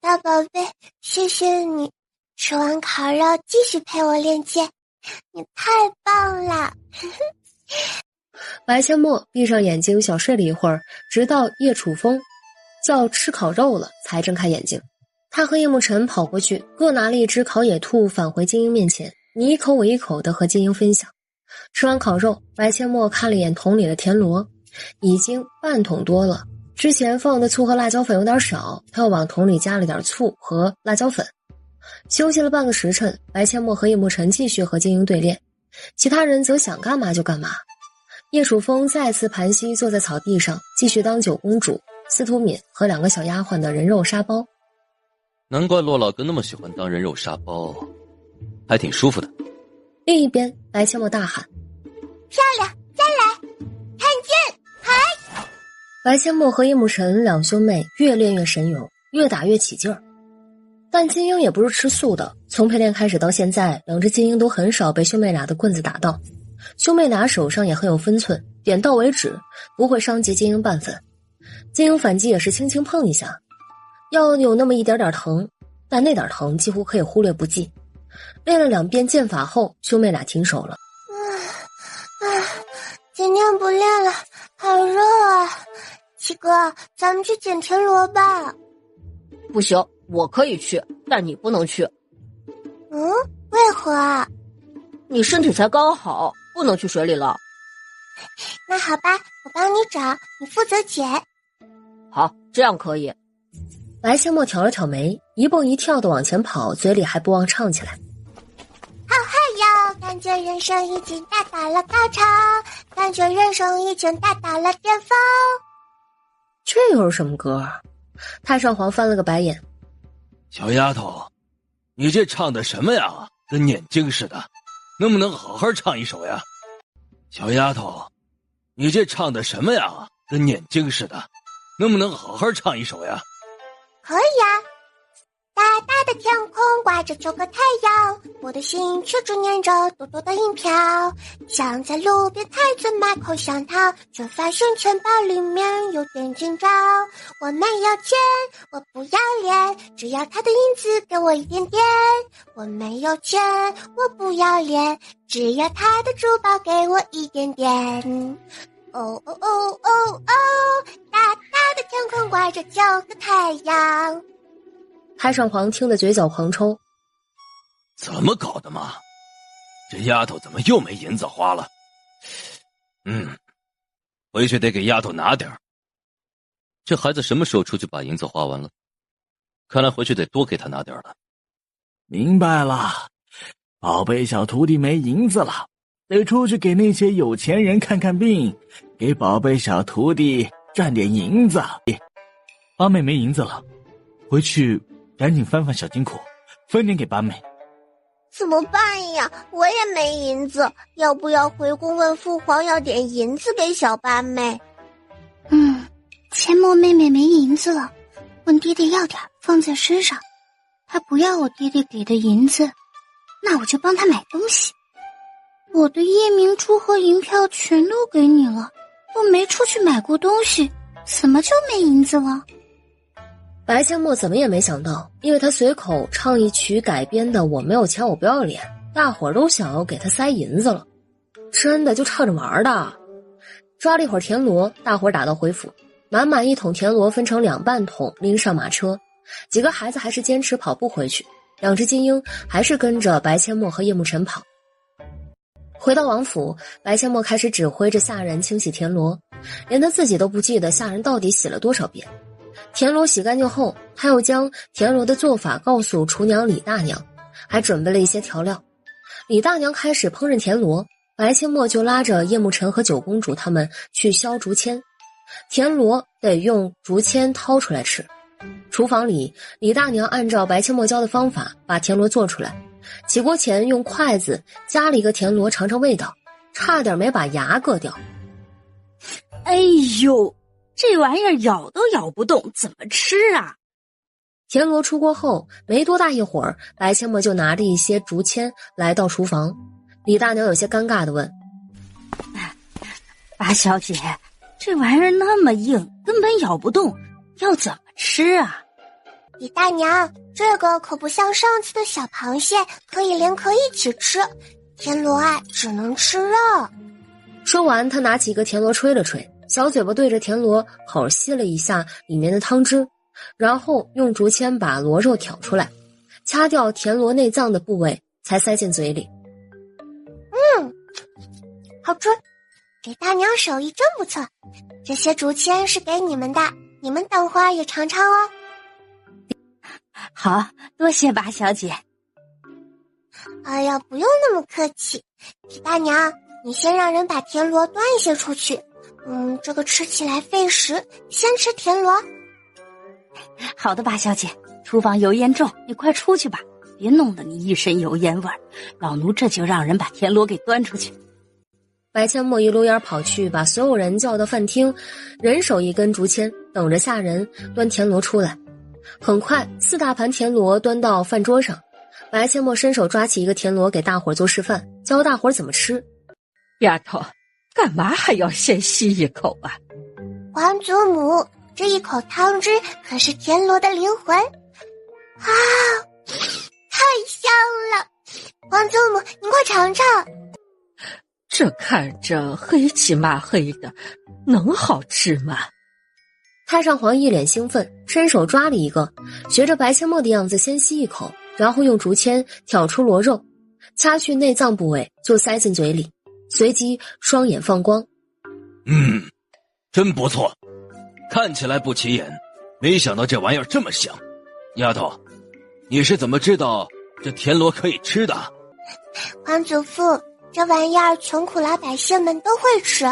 大宝贝，谢谢你，吃完烤肉继续陪我练剑，你太棒了。白千墨闭上眼睛小睡了一会儿，直到叶楚风叫吃烤肉了才睁开眼睛。他和叶慕辰跑过去，各拿了一只烤野兔返回精英面前，你一口我一口的和精英分享。吃完烤肉，白千墨看了一眼桶里的田螺，已经半桶多了，之前放的醋和辣椒粉有点少，他又往桶里加了点醋和辣椒粉。休息了半个时辰，白千墨和叶慕辰继续和精英对练，其他人则想干嘛就干嘛。叶楚风再次盘膝坐在草地上，继续当九公主、司徒敏和2个小丫鬟的人肉沙包。难怪骆老哥那么喜欢当人肉沙包，还挺舒服的。另一边，白千墨大喊：“漂亮，再来，看剑，嗨！”白千墨和叶慕辰2兄妹越练越神勇，越打越起劲儿。但精英也不是吃素的，从陪练开始到现在，2只精英都很少被兄妹俩的棍子打到。兄妹俩手上也很有分寸，点到为止，不会伤及精英半分。精英反击也是轻轻碰一下，要有那么一点点疼，但那点疼几乎可以忽略不计。练了2遍剑法后，兄妹俩停手了。今天不练了，好热啊！七哥，咱们去捡田螺吧。不行，我可以去，但你不能去。为何啊？你身体才刚好，不能去水里了。那好吧，我帮你找，你负责捡。好，这样可以。白千墨挑了挑眉，一蹦一跳的往前跑，嘴里还不忘唱起来。好嗨哟，感觉人生已经达到了高潮，感觉人生已经达到了巅峰。这又是什么歌？太上皇翻了个白眼。小丫头，你这唱的什么呀？跟念经似的，能不能好好唱一首呀？小丫头，你这唱的什么呀？跟念经似的，能不能好好唱一首呀？可以呀。大大的天空挂着9个太阳，我的心却只念着朵朵的银票。想在路边太子买口香糖，却发现钱包里面有点紧张。我没有钱，我不要脸，只要他的银子给我一点点。我没有钱，我不要脸，只要他的珠宝给我一点点。哦哦哦哦哦，大大的天空挂着9个太阳。太上皇听得嘴角狂抽。怎么搞的嘛？这丫头怎么又没银子花了？回去得给丫头拿点儿。这孩子什么时候出去把银子花完了？看来回去得多给他拿点了。明白了，宝贝小徒弟没银子了，得出去给那些有钱人看看病，给宝贝小徒弟赚点银子。八妹没银子了，回去赶紧翻翻小金库，分点给八妹。怎么办呀？我也没银子，要不要回宫问父皇要点银子给小八妹？千墨妹妹没银子了，问爹爹要点放在身上。她不要我爹爹给的银子，那我就帮她买东西。我的夜明珠和银票全都给你了，都没出去买过东西，怎么就没银子了？白千墨怎么也没想到，因为他随口唱一曲改编的《我没有钱我不要脸》，大伙儿都想要给他塞银子了，真的就唱着玩的。抓了一会儿田螺，大伙儿打道回府，满满一桶田螺分成2半桶拎上马车，几个孩子还是坚持跑步回去，2只金鹰还是跟着白千墨和叶慕辰跑。回到王府，白千墨开始指挥着下人清洗田螺，连他自己都不记得下人到底洗了多少遍。田螺洗干净后，他又将田螺的做法告诉厨娘李大娘，还准备了一些调料。李大娘开始烹饪田螺，白千墨就拉着叶慕辰和九公主他们去削竹签。田螺得用竹签掏出来吃。厨房里，李大娘按照白千墨教的方法把田螺做出来，起锅前用筷子夹了一个田螺尝尝味道，差点没把牙硌掉。哎呦，这玩意儿咬都咬不动，怎么吃啊？田螺出锅后没多大一会儿，白千墨就拿着一些竹签来到厨房。李大娘有些尴尬地问：八小姐，这玩意儿那么硬，根本咬不动，要怎么吃啊？李大娘，这个可不像上次的小螃蟹，可以连壳一起吃，田螺啊只能吃肉。说完，他拿起一个田螺吹了吹，小嘴巴对着田螺口吸了一下里面的汤汁，然后用竹签把螺肉挑出来，掐掉田螺内脏的部位，才塞进嘴里。好吃，李大娘手艺真不错，这些竹签是给你们的，你们等会儿也尝尝哦。好，多谢八小姐。哎呀，不用那么客气。李大娘，你先让人把田螺端一些出去。这个吃起来费时，先吃田螺。好的，八小姐，厨房油烟重，你快出去吧，别弄得你一身油烟味儿。老奴这就让人把田螺给端出去。白千墨一溜烟跑去，把所有人叫到饭厅，人手一根竹签，等着下人端田螺出来。很快，4大盘田螺端到饭桌上，白千墨伸手抓起一个田螺给大伙儿做示范，教大伙儿怎么吃。丫头，干嘛还要先吸一口啊？皇祖母，这一口汤汁可是田螺的灵魂啊，太香了！皇祖母，您快尝尝。这看着黑漆麻黑的，能好吃吗？太上皇一脸兴奋，伸手抓了一个，学着白千墨的样子先吸一口，然后用竹签挑出螺肉，掐去内脏部位就塞进嘴里，随即双眼放光。真不错，看起来不起眼，没想到这玩意儿这么香。丫头，你是怎么知道这田螺可以吃的？皇祖父，这玩意儿穷苦老百姓们都会吃，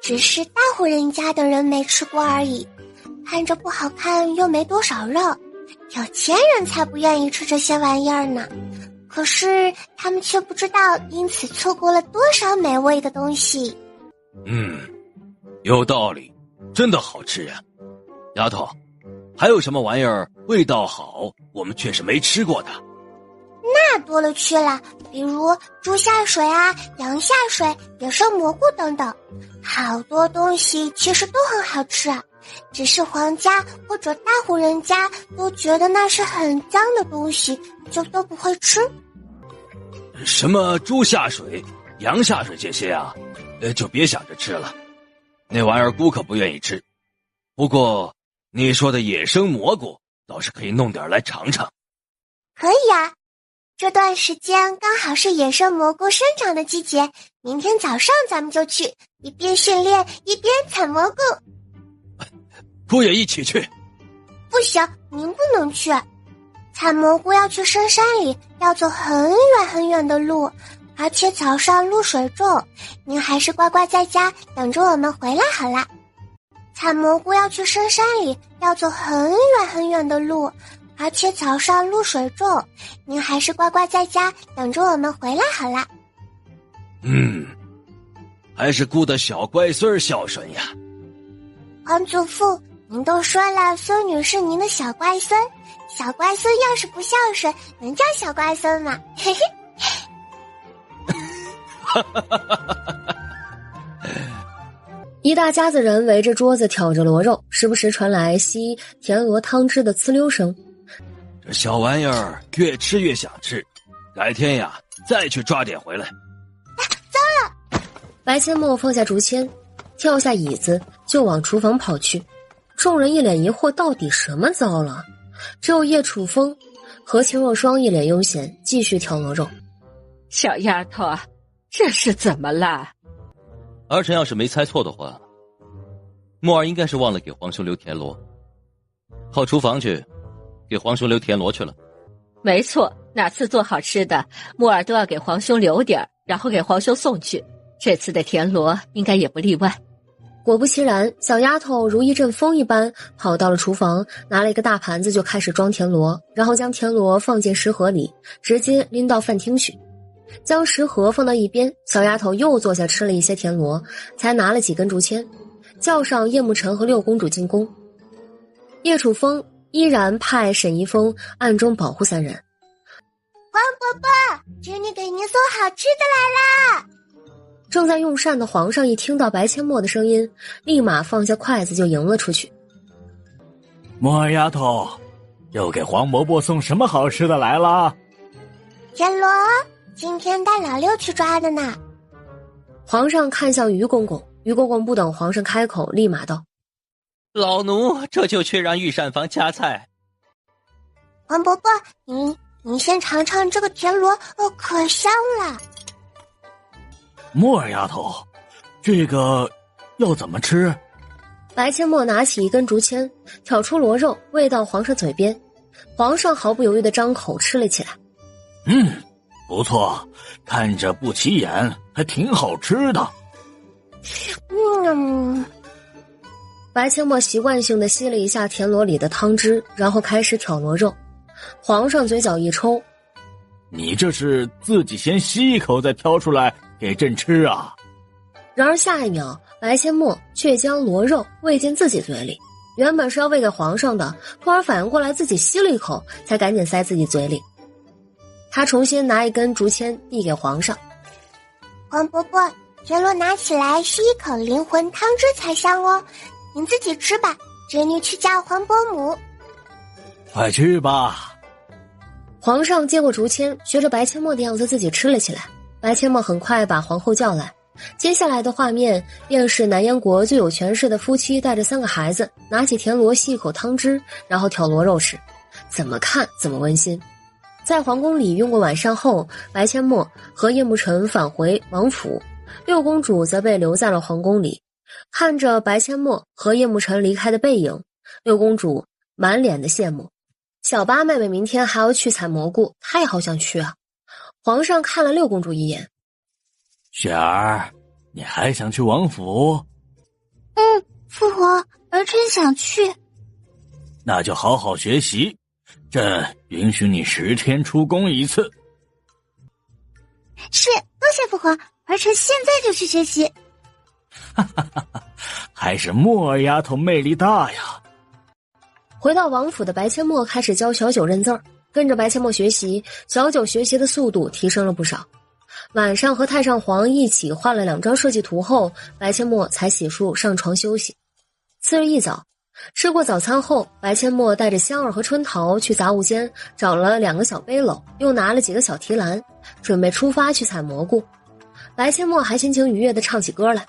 只是大户人家的人没吃过而已。看着不好看又没多少肉，有钱人才不愿意吃这些玩意儿呢。可是他们却不知道因此错过了多少美味的东西。有道理，真的好吃呀。丫头，还有什么玩意儿味道好，我们却是没吃过的？那多了去了，比如猪下水啊、羊下水、野生蘑菇等等，好多东西其实都很好吃，只是皇家或者大户人家都觉得那是很脏的东西，就都不会吃。什么猪下水、羊下水这些啊，就别想着吃了，那玩意儿姑可不愿意吃。不过你说的野生蘑菇倒是可以弄点来尝尝。可以啊，这段时间刚好是野生蘑菇生长的季节，明天早上咱们就去，一边训练一边采蘑菇。姑也一起去。不行，您不能去。采蘑菇要去深山里，要走很远很远的路，而且早上露水重，您还是乖乖在家等着我们回来好啦。采蘑菇要去深山里，要走很远很远的路，而且早上露水重，您还是乖乖在家等着我们回来好啦。还是姑的小乖孙孝顺呀。皇祖父，您都说了孙女是您的小乖孙，小乖孙要是不孝顺，能叫小乖孙吗？嘿嘿。一大家子人围着桌子挑着螺肉，时不时传来吸田螺汤汁的呲溜声。这小玩意儿越吃越想吃，改天呀再去抓点回来。糟了！白阡陌放下竹签，跳下椅子就往厨房跑去。众人一脸疑惑，到底什么糟了？只有叶楚风和秦若霜一脸悠闲，继续挑螺肉。小丫头啊，这是怎么了？儿臣要是没猜错的话，墨儿应该是忘了给皇兄留田螺，跑厨房去给皇兄留田螺去了。没错，哪次做好吃的，墨儿都要给皇兄留点，然后给皇兄送去。这次的田螺应该也不例外。果不其然，小丫头如一阵风一般跑到了厨房，拿了一个大盘子就开始装田螺，然后将田螺放进食盒里，直接拎到饭厅去。将食盒放到一边，小丫头又坐下吃了一些田螺，才拿了几根竹签，叫上叶慕辰和六公主进宫。叶楚风依然派沈怡风暗中保护三人。黄伯伯，侄女给您送好吃的来啦！正在用膳的皇上一听到白阡陌的声音，立马放下筷子就迎了出去。墨儿丫头，又给黄伯伯送什么好吃的来了？田螺，今天带老六去抓的呢。皇上看向于公公，于公公不等皇上开口，立马道：老奴这就去让御膳房夹菜。黄伯伯，您先尝尝这个田螺，可香了。墨儿丫头，这个要怎么吃？白阡陌拿起一根竹签，挑出螺肉喂到皇上嘴边。皇上毫不犹豫地张口吃了起来。不错，看着不起眼，还挺好吃的。白阡陌习惯性地吸了一下田螺里的汤汁，然后开始挑螺肉。皇上嘴角一抽：你这是自己先吸一口再挑出来给朕吃啊？然而下一秒，白阡陌却将螺肉喂进自己嘴里，原本是要喂给皇上的，突然反应过来自己吸了一口，才赶紧塞自己嘴里。他重新拿一根竹签递给皇上。黄伯伯，田螺拿起来吸一口灵魂汤汁才香哦，您自己吃吧，侄女去叫黄伯母。快去吧。皇上接过竹签，学着白阡陌的样子自己吃了起来。白阡陌很快把皇后叫来，接下来的画面便是南燕国最有权势的夫妻带着3个孩子，拿起田螺吸一口汤汁，然后挑螺肉吃，怎么看怎么温馨。在皇宫里用过晚膳后，白阡陌和叶慕辰返回王府，六公主则被留在了皇宫里。看着白阡陌和叶慕辰离开的背影，六公主满脸的羡慕。小八妹妹明天还要去采蘑菇，她也好想去啊。皇上看了六公主一眼：雪儿，你还想去王府？父皇，儿臣想去。那就好好学习，朕允许你10天出宫一次。是，多谢父皇，儿臣现在就去学习。还是墨儿丫头魅力大呀。回到王府的白阡陌开始教小九认字儿，跟着白阡陌学习，小九学习的速度提升了不少。晚上和太上皇一起画了2张设计图后，白阡陌才洗漱上床休息。次日一早，吃过早餐后，白阡陌带着香儿和春桃去杂物间找了2个小背篓，又拿了几个小提篮，准备出发去采蘑菇。白阡陌还心情愉悦地唱起歌来：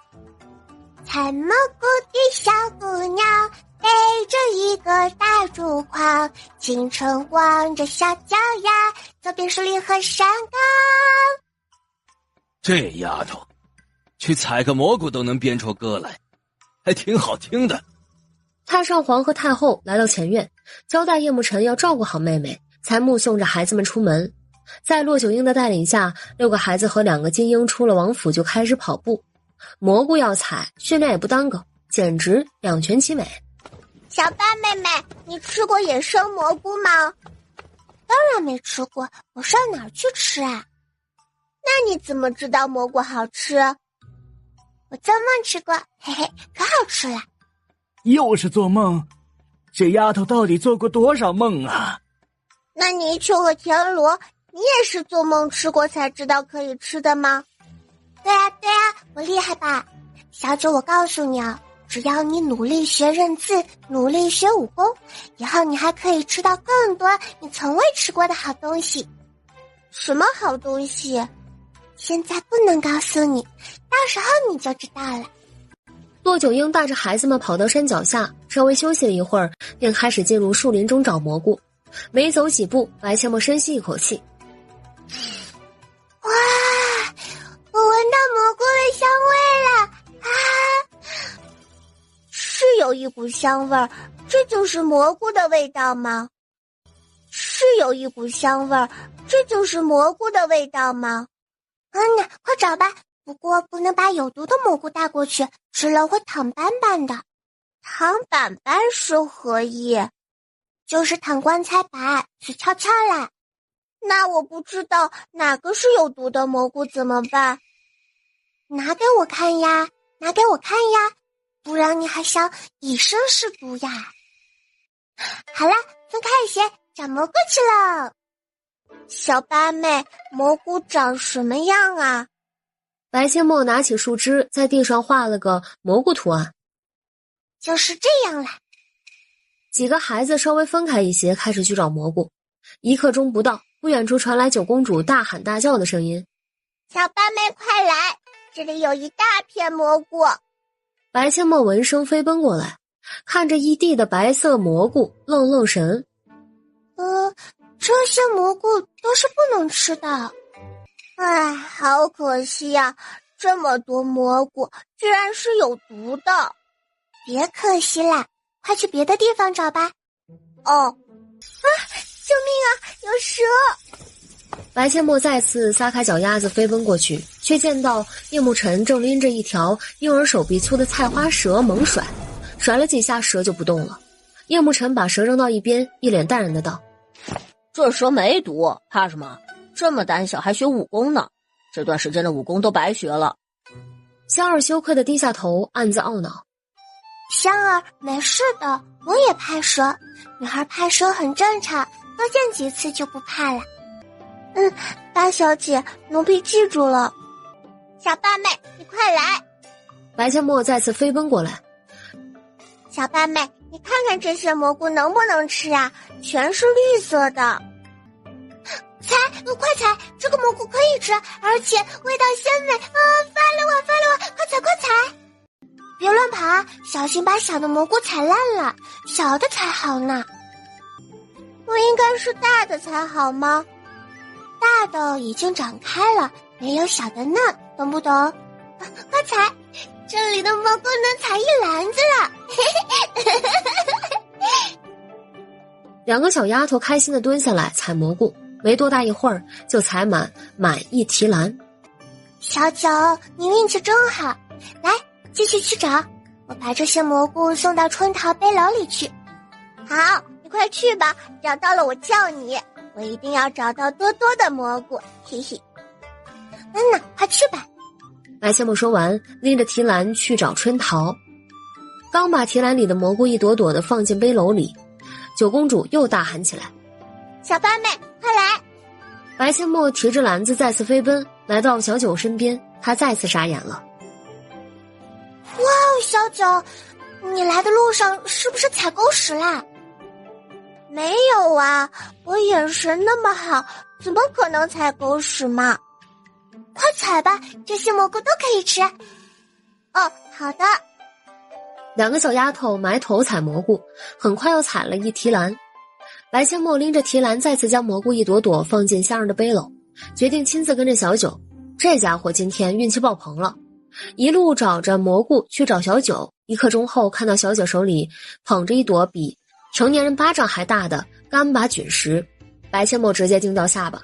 采蘑菇的小姑娘背着一个大竹筐，清晨光着小脚丫，左边树林和山岗。这丫头，去采个蘑菇都能编出歌来，还挺好听的。太上皇和太后来到前院，交代叶慕辰要照顾好妹妹，才目送着孩子们出门。在骆九婴的带领下，6个孩子和2个金鹰出了王府就开始跑步。蘑菇要采，训练也不耽搁，简直两全其美。小八妹妹，你吃过野生蘑菇吗？当然没吃过，我上哪儿去吃啊？那你怎么知道蘑菇好吃？我做梦吃过，嘿嘿，可好吃了。又是做梦？这丫头到底做过多少梦啊？那泥鳅和田螺，你也是做梦吃过才知道可以吃的吗？对啊，我厉害吧？小九，我告诉你啊，只要你努力学认字，努力学武功，以后你还可以吃到更多你从未吃过的好东西。什么好东西？现在不能告诉你，到时候你就知道了。骆九婴带着孩子们跑到山脚下，稍微休息了一会儿，便开始进入树林中找蘑菇。没走几步，白切莫深吸一口气，哇，我闻到蘑菇的香味了啊！是有一股香味儿，这就是蘑菇的味道吗？是有一股香味儿，这就是蘑菇的味道吗？那快找吧，不过不能把有毒的蘑菇带过去，吃了会淌斑斑的。淌板斑是何意？就是淌棺材板，死翘翘啦。那我不知道哪个是有毒的蘑菇怎么办？拿给我看呀，拿给我看呀，不然你还想以身试毒呀？好啦，分开一些，找蘑菇去了。小八妹，蘑菇长什么样啊？白切莫拿起树枝，在地上画了个蘑菇图案。就是这样啦。几个孩子稍微分开一些，开始去找蘑菇。1刻钟不到，不远处传来九公主大喊大叫的声音：“小八妹，快来！这里有一大片蘑菇！”白切莫闻声飞奔过来，看着一地的白色蘑菇，愣愣神。这些蘑菇都是不能吃的。哎，好可惜呀，这么多蘑菇居然是有毒的。别可惜啦，快去别的地方找吧。救命啊，有蛇！白切莫再次撒开脚丫子飞奔过去，却见到叶慕辰正拎着一条婴儿手臂粗的菜花蛇猛甩，甩了几下蛇就不动了。叶慕辰把蛇扔到一边，一脸淡然的道：“这蛇没毒，怕什么？这么胆小还学武功呢，这段时间的武功都白学了。”香儿羞愧的低下头，暗自懊恼。香儿，没事的，我也怕蛇，女孩怕蛇很正常，多见几次就不怕了。大小姐，奴婢记住了。小八妹，你快来！白切莫再次飞奔过来。小八妹，你看看这些蘑菇能不能吃啊？全是绿色的。采，快采！这个蘑菇可以吃，而且味道鲜美啊！发了我，快采快采！别乱跑啊，小心把小的蘑菇踩烂了，小的才好呢。不应该是大的才好吗？大的已经长开了，没有小的嫩，懂不懂？快采，这里的蘑菇能采一篮子了。2个小丫头开心的蹲下来采蘑菇，没多大一会儿就采满一提篮。小九，你运气真好，来继续去找，我把这些蘑菇送到春桃背篓里去。好，你快去吧，找到了我叫你，我一定要找到多多的蘑菇，嘿嘿。快去吧。白切莫说完，拎着提篮去找春桃。刚把提篮里的蘑菇一朵朵的放进背篓里，九公主又大喊起来：“小八妹，快来！”白切莫提着篮子再次飞奔，来到小九身边，他再次傻眼了。哇，小九，你来的路上是不是踩狗屎啦？没有啊，我眼神那么好，怎么可能踩狗屎嘛？快采吧，这些蘑菇都可以吃。好的。2个小丫头埋头采蘑菇，很快又采了一提篮。白切莫拎着提篮再次将蘑菇一朵朵放进香儿的背篓，决定亲自跟着小九。这家伙今天运气爆棚了，一路找着蘑菇去找小九。1刻钟后，看到小九手里捧着一朵比成年人巴掌还大的干巴菌石，白切莫直接惊掉下巴。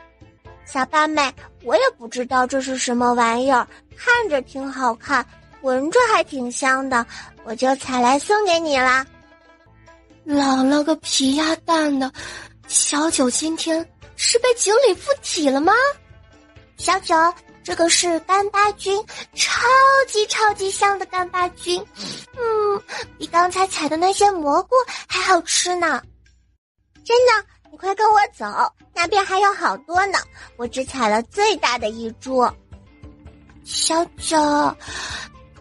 小八妹，我也不知道这是什么玩意儿，看着挺好看，闻着还挺香的，我就采来送给你啦。老了个皮鸭蛋的，小九今天是被井里附体了吗？小九，这个是干巴菌，超级香的干巴菌，比刚才采的那些蘑菇还好吃呢。真的，你快跟我走，那边还有好多呢，我只采了最大的一株。小九，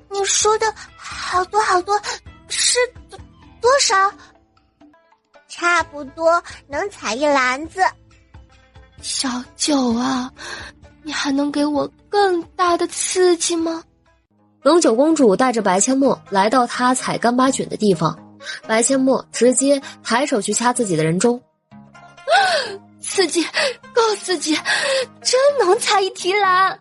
你说的好多好多是多少？差不多能采一篮子。小九啊，你还能给我更大的刺激吗？龙九公主带着白阡陌来到她采干巴菌的地方，白阡陌直接抬手去掐自己的人中。刺激，够刺激，真能采一提篮啊！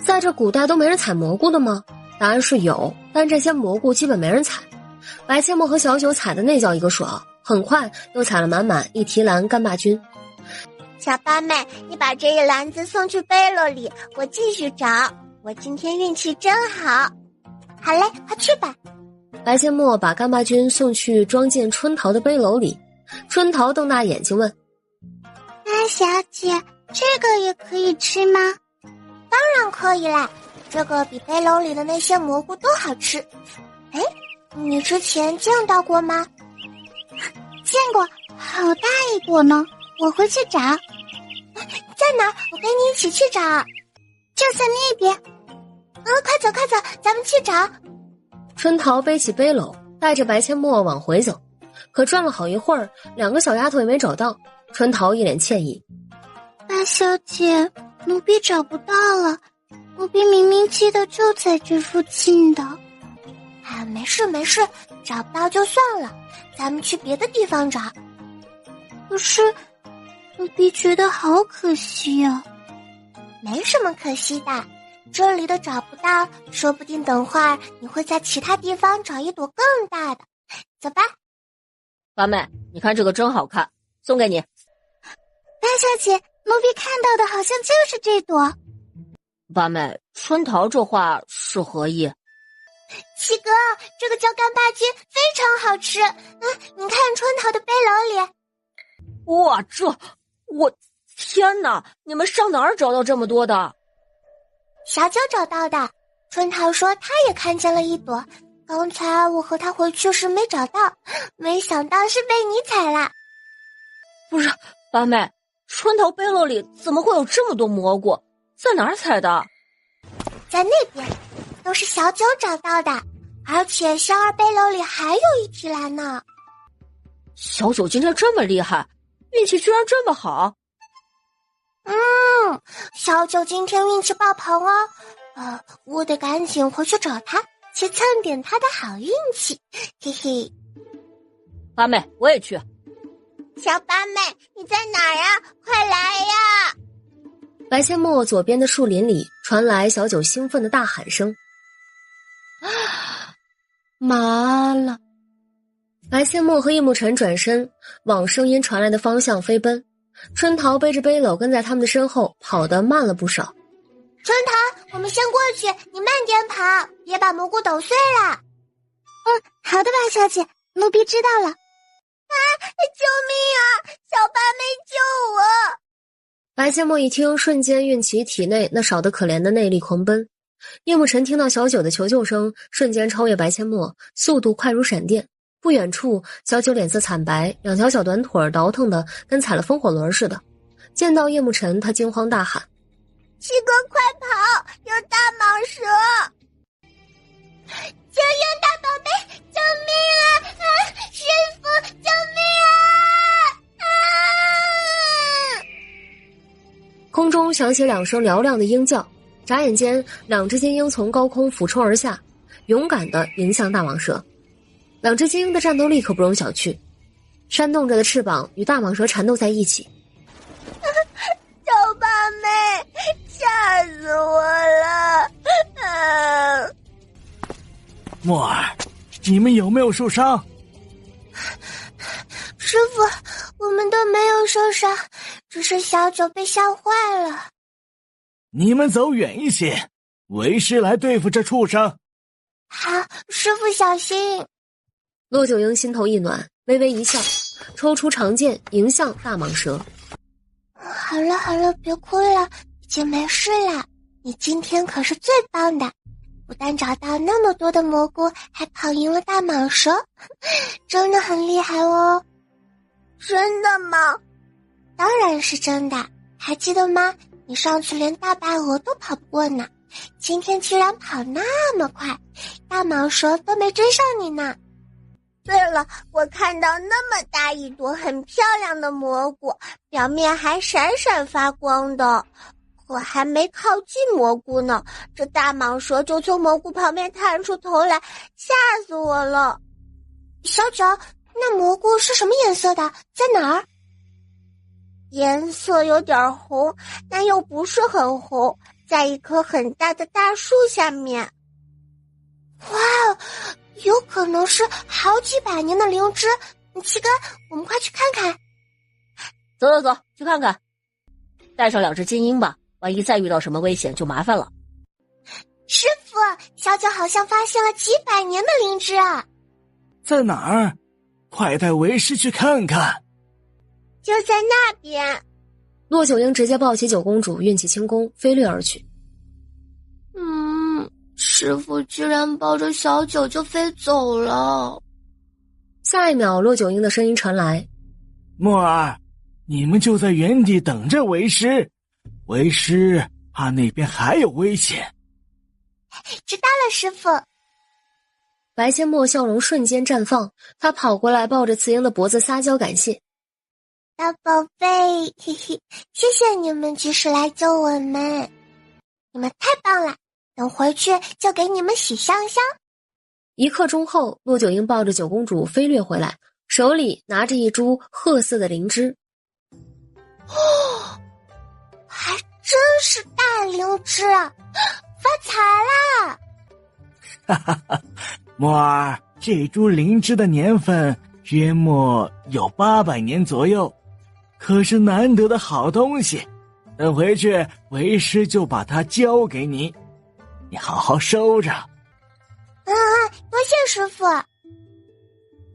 在这古代都没人采蘑菇的吗？答案是有，但这些蘑菇基本没人采。白阡陌和小九采的那叫一个爽，很快又采了满满一提篮干巴菌。小八妹，你把这一篮子送去背篓里，我继续找。我今天运气真好。好嘞，快去吧。白阡陌把干巴菌送去装进春桃的背篓里。春桃瞪大眼睛问：大小姐，这个也可以吃吗？当然可以啦，这个比背篓里的那些蘑菇都好吃。哎，你之前见到过吗？见过，好大一朵呢，我回去找。在哪？我跟你一起去找。就在那边。快走快走，咱们去找。春桃背起背篓，带着白阡陌往回走，可转了好一会儿，两个小丫头也没找到。春桃一脸歉意：大小姐，奴婢找不到了，奴婢明明记得就在这附近的。啊，没事没事，找不到就算了，咱们去别的地方找。可是奴婢觉得好可惜啊。没什么可惜的，这里的找不到，说不定等会儿你会在其他地方找一朵更大的。走吧。八妹，你看这个真好看，送给你。大小姐，奴婢看到的好像就是这朵。八妹，春桃这话是何意？七哥，这个叫干巴菌，非常好吃。你看春桃的背篓里。哇，我天哪！你们上哪儿找到这么多的？小九找到的。春桃说她也看见了一朵，刚才我和她回去时没找到，没想到是被你采了。不是，八妹，春桃背篓里怎么会有这么多蘑菇？在哪儿采的？在那边，都是小九找到的，而且香儿背篓里还有一提篮呢。小九今天这么厉害，运气居然这么好。小九今天运气爆棚哦。我得赶紧回去找他，去蹭点他的好运气。嘿嘿。八妹，我也去。小八妹，你在哪儿呀？快来呀！白阡陌左边的树林里传来小九兴奋的大喊声。麻了！白阡陌和叶慕辰转身往声音传来的方向飞奔，春桃背着背篓跟在他们的身后，跑得慢了不少。春桃，我们先过去，你慢点跑，别把蘑菇抖碎了。好的，八小姐，奴婢知道了。救命啊！小八妹救我！白阡陌一听，瞬间运起体内那少得可怜的内力狂奔。叶慕辰听到小九的求救声，瞬间超越白阡陌，速度快如闪电。不远处，小九脸色惨白，两条小短腿倒腾的跟踩了风火轮似的。见到叶慕辰，他惊慌大喊：七哥快跑，有大蟒蛇！救命大宝贝，救命啊！师傅，救命啊！空中响起两声嘹亮的鹰叫，眨眼间两只金鹰从高空俯冲而下，勇敢地迎向大蟒蛇。两只金鹰的战斗力可不容小觑，扇动着的翅膀与大蟒蛇缠斗在一起。小八妹，吓死我了！墨儿，你们有没有受伤？师傅，我们都没有受伤，只是小九被吓坏了。你们走远一些，为师来对付这畜生。好，师傅小心。骆九鹰心头一暖，微微一笑，抽出长剑迎向大蟒蛇。好了好了，别哭了，已经没事了。你今天可是最棒的，不但找到那么多的蘑菇，还跑赢了大蟒蛇，真的很厉害哦。真的吗？当然是真的，还记得吗？你上次连大白鹅都跑不过呢，今天居然跑那么快，大蟒蛇都没追上你呢。对了，我看到那么大一朵很漂亮的蘑菇，表面还闪闪发光的。我还没靠近蘑菇呢，这大蟒蛇就从蘑菇旁边探出头来，吓死我了。小九，那蘑菇是什么颜色的？在哪儿？颜色有点红，但又不是很红，在一棵很大的大树下面。哇，有可能是好几百年的灵芝。七哥，我们快去看看。走走走，去看看。带上2只金鹰吧，万一再遇到什么危险就麻烦了。师傅，小九好像发现了几百年的灵芝啊！在哪儿？快带为师去看看。就在那边。骆九鹰直接抱起九公主，运起轻功飞掠而去。师傅居然抱着小九就飞走了。下一秒，骆九鹰的声音传来：墨儿，你们就在原地等着为师，为师怕那边还有危险。知道了，师傅。白千墨笑容瞬间绽放，他跑过来抱着雌鹰的脖子撒娇感谢：大宝贝，嘿嘿，谢谢你们及时来救我们，你们太棒了，等回去就给你们洗香香。1刻钟后，骆九鹰抱着九公主飞掠回来，手里拿着一株褐色的灵芝。还真是大灵芝啊，发财啦！哈哈哈，墨儿，这株灵芝的年份约莫有800年左右，可是难得的好东西，等回去为师就把它交给你，你好好收着。多谢师傅。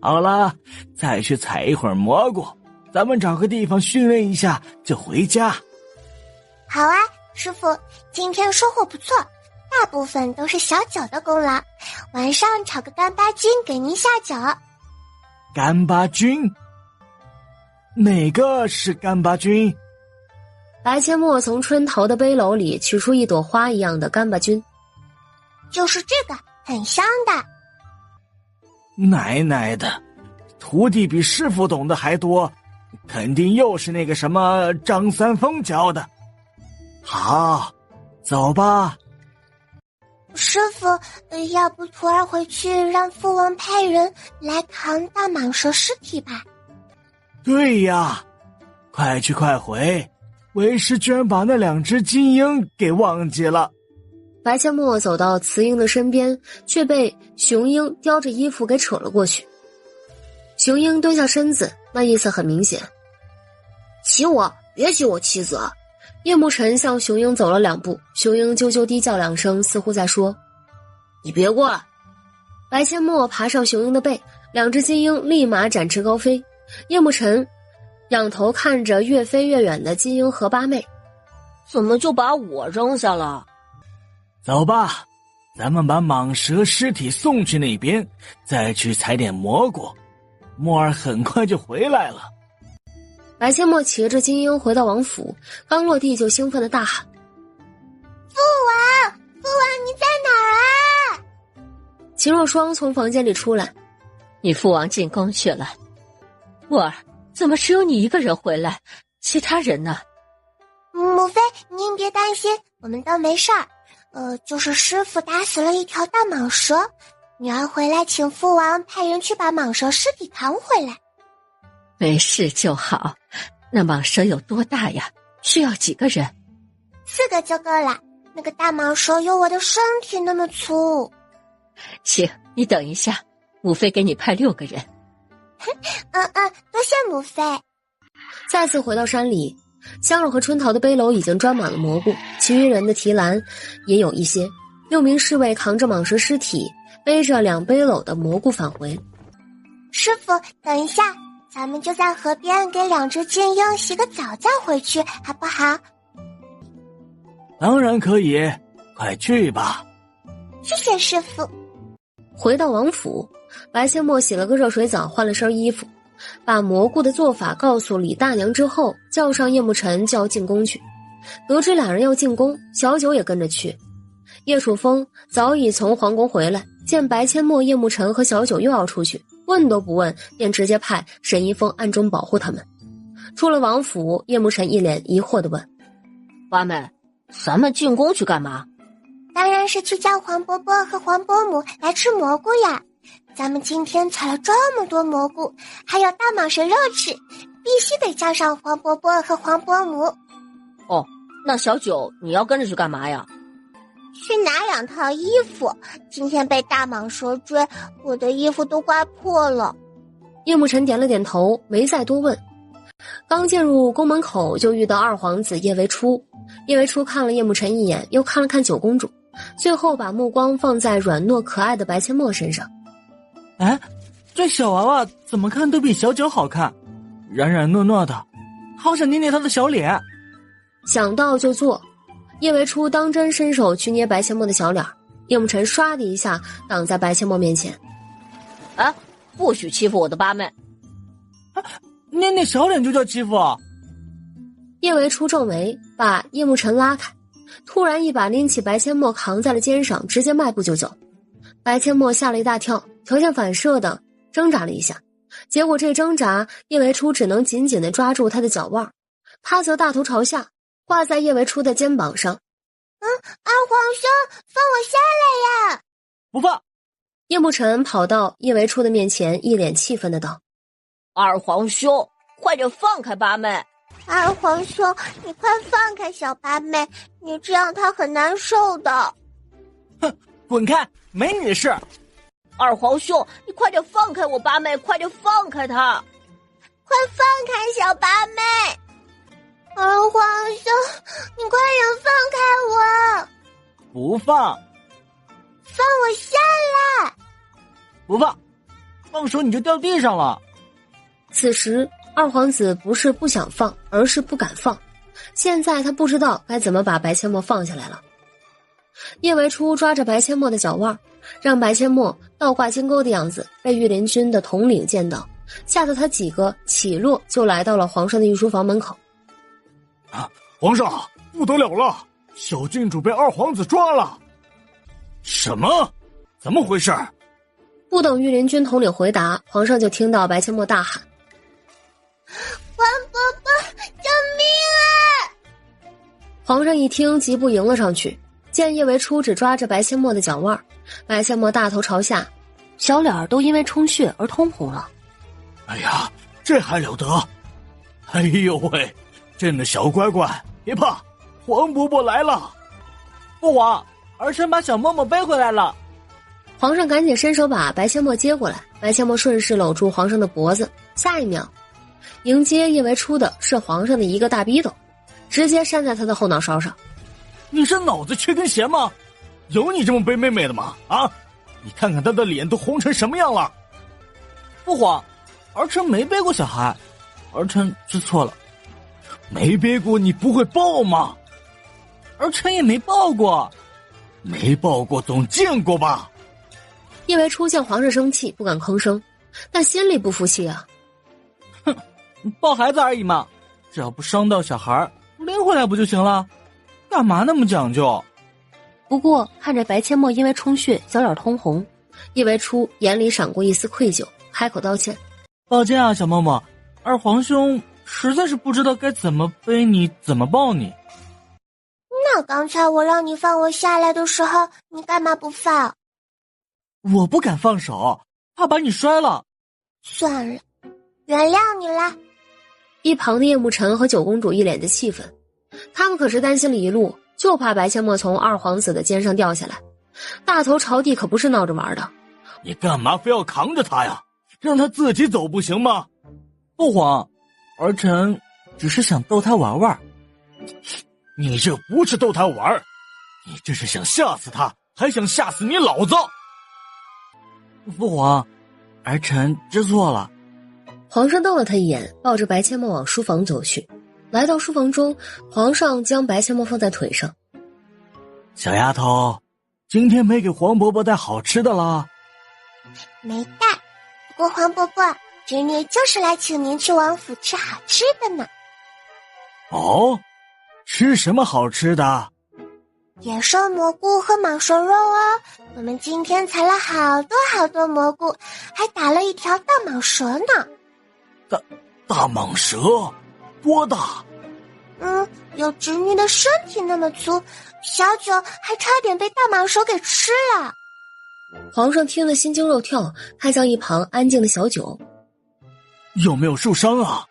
好了，再去采一会儿蘑菇，咱们找个地方训练一下就回家。好啊，师傅，今天收获不错，大部分都是小九的功劳，晚上炒个干巴菌给您下酒。干巴菌？哪个是干巴菌？白千墨从春桃的背篓里取出一朵花一样的干巴菌。就是这个，很香的。奶奶的，徒弟比师傅懂得还多，肯定又是那个什么张三丰教的。好，走吧。师傅，要不徒儿回去让父王派人来扛大蟒蛇尸体吧？对呀，快去快回，为师居然把那2只金鹰给忘记了。白千墨走到雌鹰的身边，却被雄鹰叼着衣服给扯了过去。雄鹰蹲下身子，那意思很明显：骑我，别骑我妻子。叶慕辰向雄鹰走了2步，雄鹰啾啾低叫2声，似乎在说：你别过来。白千墨爬上雄鹰的背，2只金鹰立马展翅高飞。叶慕辰仰头看着越飞越远的金鹰和八妹：怎么就把我扔下了？走吧，咱们把蟒蛇尸体送去那边，再去采点蘑菇。墨儿很快就回来了。白千墨骑着金鹰回到王府，刚落地就兴奋地大喊：父王，父王你在哪儿啊？秦若霜从房间里出来：你父王进宫去了。墨儿，怎么只有你一个人回来？其他人呢？母妃，您别担心，我们都没事儿。就是师傅打死了一条大蟒蛇，女儿回来请父王派人去把蟒蛇尸体扛回来。没事就好。那蟒蛇有多大呀？需要几个人？4个就够了。那个大蟒蛇有我的身体那么粗。行，你等一下，母妃给你派6个人。多谢母妃。再次回到山里，香柔和春桃的背篓已经装满了蘑菇，其余人的提篮也有一些。6名侍卫扛着蟒蛇尸体，背着2背篓的蘑菇返回。师傅，等一下，咱们就在河边给2只金鹰洗个澡再回去，好不好？当然可以，快去吧。谢谢师傅。回到王府，白千墨洗了个热水澡，换了身衣服，把蘑菇的做法告诉李大娘之后，叫上叶慕辰就要进宫去。得知2人要进宫，小九也跟着去。叶楚风早已从皇宫回来，见白阡陌、叶慕辰和小九又要出去，问都不问，便直接派沈一峰暗中保护他们。出了王府，叶慕辰一脸疑惑地问：八妹，咱们进宫去干嘛？当然是去叫黄伯伯和黄伯母来吃蘑菇呀！咱们今天采了这么多蘑菇，还有大蟒蛇肉吃，必须得叫上黄伯伯和黄伯母。哦，那小九你要跟着去干嘛呀？去拿2套衣服，今天被大蟒蛇追，我的衣服都快破了。叶慕辰点了点头，没再多问。刚进入宫门口，就遇到二皇子叶维初。叶维初看了叶慕辰一眼，又看了看九公主，最后把目光放在软糯可爱的白阡陌身上。哎，这小娃娃怎么看都比小九好看，软软糯糯的，好想捏捏她的小脸。想到就做，叶维初当真伸手去捏白阡陌的小脸，叶慕辰唰的一下挡在白阡陌面前。啊，不许欺负我的八妹！捏捏小脸就叫欺负啊？叶维初皱眉，把叶慕辰拉开，突然一把拎起白阡陌扛在了肩上，直接迈步就走。白阡陌吓了一大跳，条件反射的挣扎了一下，结果这挣扎，叶维初只能紧紧地抓住他的脚腕，他则大头朝下挂在叶维初的肩膀上。二皇兄，放我下来呀！不放！叶慕辰跑到叶维初的面前，一脸气愤的道：二皇兄，快点放开八妹！二皇兄，你快放开小八妹，你这样她很难受的。哼，滚开，没你的事。二皇兄，你快点放开我八妹，快点放开她！快放开小八妹！二皇兄，你快点放开我！不放！放我下来！不放！放手你就掉地上了。此时二皇子不是不想放，而是不敢放。现在他不知道该怎么把白阡陌放下来了。叶维初抓着白阡陌的脚腕，让白阡陌倒挂金钩的样子被御林军的统领见到，吓得他几个起落就来到了皇上的御书房门口。皇上，不得了了，小郡主被二皇子抓了。什么？怎么回事？不等御林军统领回答，皇上就听到白阡陌大喊：黄伯伯，救命啊！皇上一听，急步迎了上去，见叶维初只抓着白阡陌的脚腕，白阡陌大头朝下，小脸都因为充血而通红了。哎呀，这还了得！哎呦喂，朕的小乖乖，别怕，黄伯伯来了。父皇，儿臣把小嬷嬷背回来了。皇上赶紧伸手把白阡陌接过来，白阡陌顺势搂住皇上的脖子，下一秒迎接叶维初的是皇上的一个大逼斗，直接扇在他的后脑勺上。你是脑子缺根弦吗？有你这么背妹妹的吗？啊，你看看他的脸都红成什么样了。父皇，儿臣没背过小孩，儿臣知错了。没背过你不会抱吗？儿臣也没抱过。没抱过总见过吧？叶维初见皇上生气，不敢吭声，但心里不服气啊。哼，抱孩子而已嘛，只要不伤到小孩，拎回来不就行了？干嘛那么讲究？不过看着白阡陌因为充血小脸通红，叶维初眼里闪过一丝愧疚，开口道歉：抱歉啊，小嬷嬷，二皇兄实在是不知道该怎么背你，怎么抱你。那刚才我让你放我下来的时候，你干嘛不放？我不敢放手，怕把你摔了。算了，原谅你了。一旁的叶慕辰和九公主一脸的气愤，他们可是担心了一路，就怕白阡陌从二皇子的肩上掉下来，大头朝地可不是闹着玩的。你干嘛非要扛着他呀？让他自己走不行吗？父皇，儿臣只是想逗他玩玩。你这不是逗他玩，你这是想吓死他，还想吓死你老子。父皇，儿臣知错了。皇上瞪了他一眼，抱着白阡陌往书房走去。来到书房中，皇上将白阡陌放在腿上。小丫头，今天没给黄伯伯带好吃的啦？没带，不过黄伯伯，侄女就是来请您去王府吃好吃的呢。哦，吃什么好吃的？野生蘑菇和蟒蛇肉哦。我们今天采了好多好多蘑菇，还打了一条大蟒蛇呢。大蟒蛇多大？有侄女的身体那么粗，小九还差点被大蟒蛇给吃了。皇上听得心惊肉跳，看向一旁安静的小九。有没有受伤啊？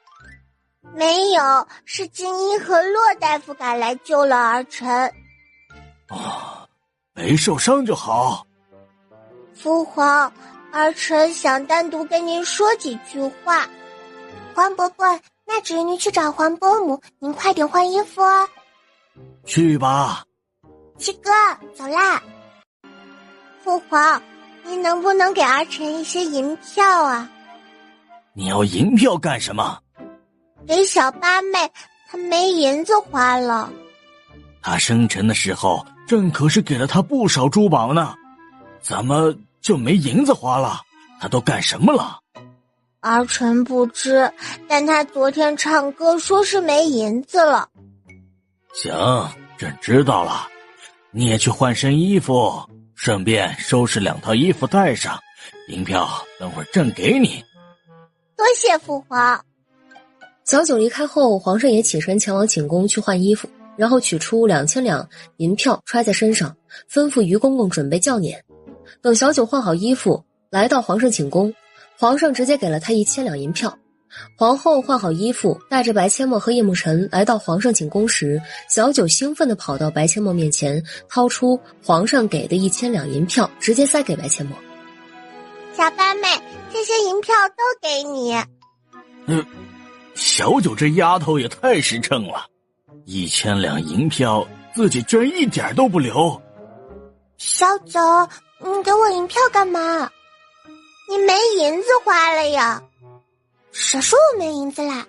没有，是金英和骆大夫赶来救了儿臣。没受伤就好。父皇，儿臣想单独跟您说几句话。黄伯伯，那侄女去找黄伯母，您快点换衣服哦。去吧。七哥，走啦。父皇，你能不能给儿臣一些银票啊？你要银票干什么？给小八妹，她没银子花了。她生辰的时候朕可是给了她不少珠宝呢，怎么就没银子花了？她都干什么了？儿臣不知，但她昨天唱歌说是没银子了。行，朕知道了，你也去换身衣服，顺便收拾2套衣服带上，银票等会儿朕给你。多谢父皇。小九离开后，皇上也起身前往寝宫去换衣服，然后取出2000两银票揣在身上，吩咐于公公准备轿辇。等小九换好衣服来到皇上寝宫，皇上直接给了他1000两银票。皇后换好衣服，带着白阡陌和叶慕辰来到皇上寝宫时，小九兴奋地跑到白阡陌面前，掏出皇上给的1000两银票，直接塞给白阡陌。小八妹，这些银票都给你。小九这丫头也太实诚了，1000两银票自己居然一点都不留。小九，你给我银票干嘛？你没银子花了呀？谁说我没银子啦？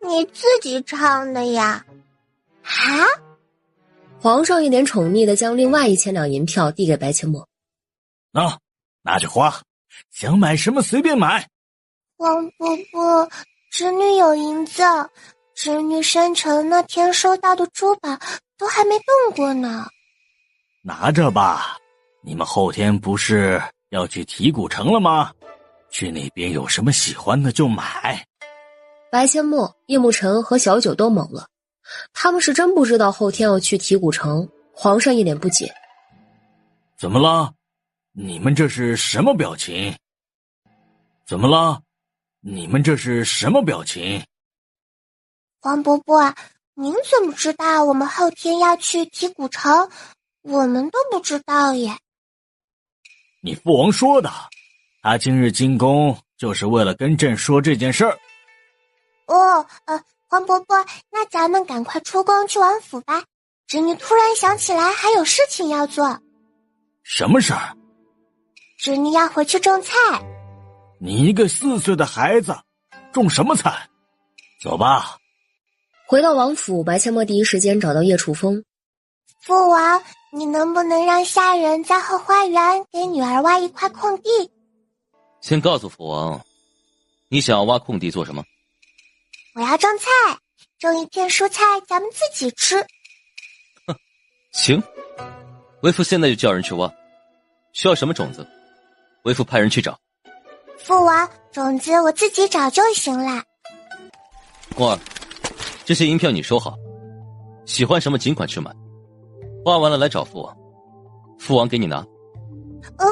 你自己唱的呀？啊？皇上一脸宠溺地将另外1000两银票递给白阡陌。拿去花，想买什么随便买。王伯伯，侄女有银子，侄女生辰那天收到的珠宝都还没动过呢。拿着吧，你们后天不是要去提古城了吗？去那边有什么喜欢的就买。白阡陌、叶慕辰和小九都懵了，他们是真不知道后天要去提古城。皇上一脸不解。怎么了？你们这是什么表情？怎么了？你们这是什么表情？王伯伯，您怎么知道我们后天要去提古城？我们都不知道耶。你父王说的，他今日进宫就是为了跟朕说这件事儿。王伯伯，那咱们赶快出宫去王府吧。侄女突然想起来还有事情要做。什么事儿？侄女要回去种菜。你一个4岁的孩子，种什么菜？走吧。回到王府，白阡陌第一时间找到叶楚风。父王，你能不能让下人在后花园给女儿挖一块空地？先告诉父王，你想要挖空地做什么？我要种菜，种一片蔬菜，咱们自己吃。行，为父现在就叫人去挖。需要什么种子？为父派人去找。父王，种子我自己找就行了。墨儿，这些银票你收好，喜欢什么尽管去买。挖完了来找父王，父王给你拿。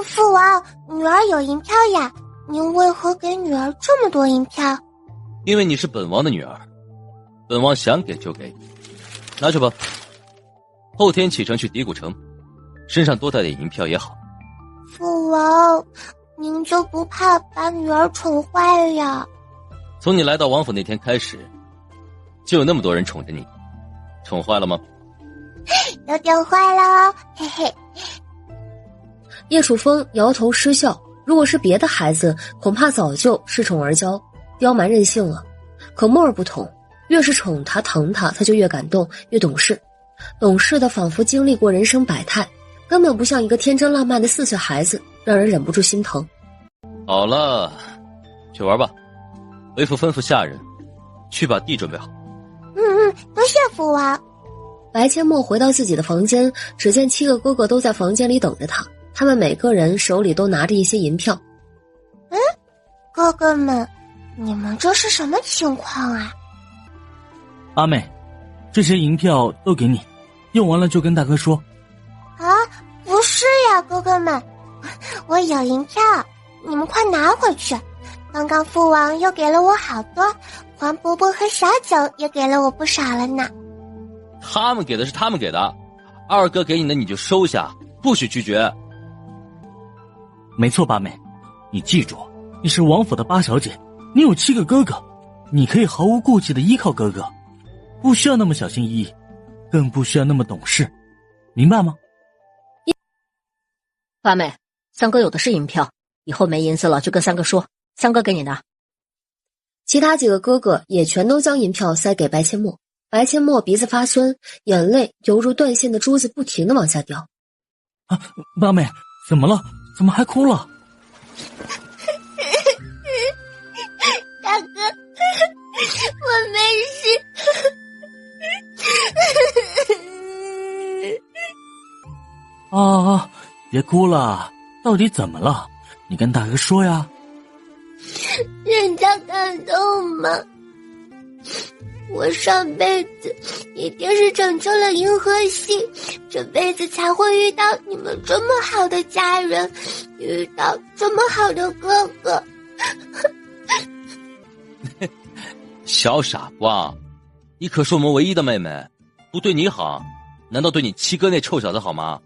父王，女儿有银票呀，您为何给女儿这么多银票？因为你是本王的女儿，本王想给就给，拿去吧。后天启程去敌古城，身上多带点银票也好。父王，您就不怕把女儿宠坏了呀？从你来到王府那天开始，就有那么多人宠着你，宠坏了吗？有点坏了，嘿嘿。叶楚风摇头失笑，如果是别的孩子，恐怕早就恃宠而骄、刁蛮任性了。可墨儿不同，越是宠他、疼他，他就越感动，越懂事。懂事的仿佛经历过人生百态，根本不像一个天真烂漫的4岁孩子，让人忍不住心疼。好了，去玩吧。为父吩咐下人去把地准备好。多谢父王。白阡陌回到自己的房间，只见7个哥哥都在房间里等着他，他们每个人手里都拿着一些银票。哥哥们，你们这是什么情况啊？阿妹，这些银票都给你，用完了就跟大哥说。啊，不是呀，哥哥们，我有银票，你们快拿回去。刚刚父王又给了我好多，黄伯伯和小九也给了我不少了呢。他们给的是他们给的，二哥给你的你就收下，不许拒绝。没错，八妹，你记住，你是王府的八小姐，你有7个哥哥，你可以毫无顾忌的依靠哥哥，不需要那么小心翼翼，更不需要那么懂事，明白吗？八妹，三哥有的是银票，以后没银子了就跟三哥说，三哥给你拿。其他几个哥哥也全都将银票塞给白阡陌，白阡陌鼻子发酸，眼泪犹如断线的珠子不停地往下掉。啊，八妹，怎么了？怎么还哭了？大哥，我没事。啊，别哭了，到底怎么了？你跟大哥说呀。人家感动吗？我上辈子一定是拯救了银河系，这辈子才会遇到你们这么好的家人，遇到这么好的哥哥。小傻瓜，你可是我们唯一的妹妹，不对你好，难道对你7哥那臭小子好吗？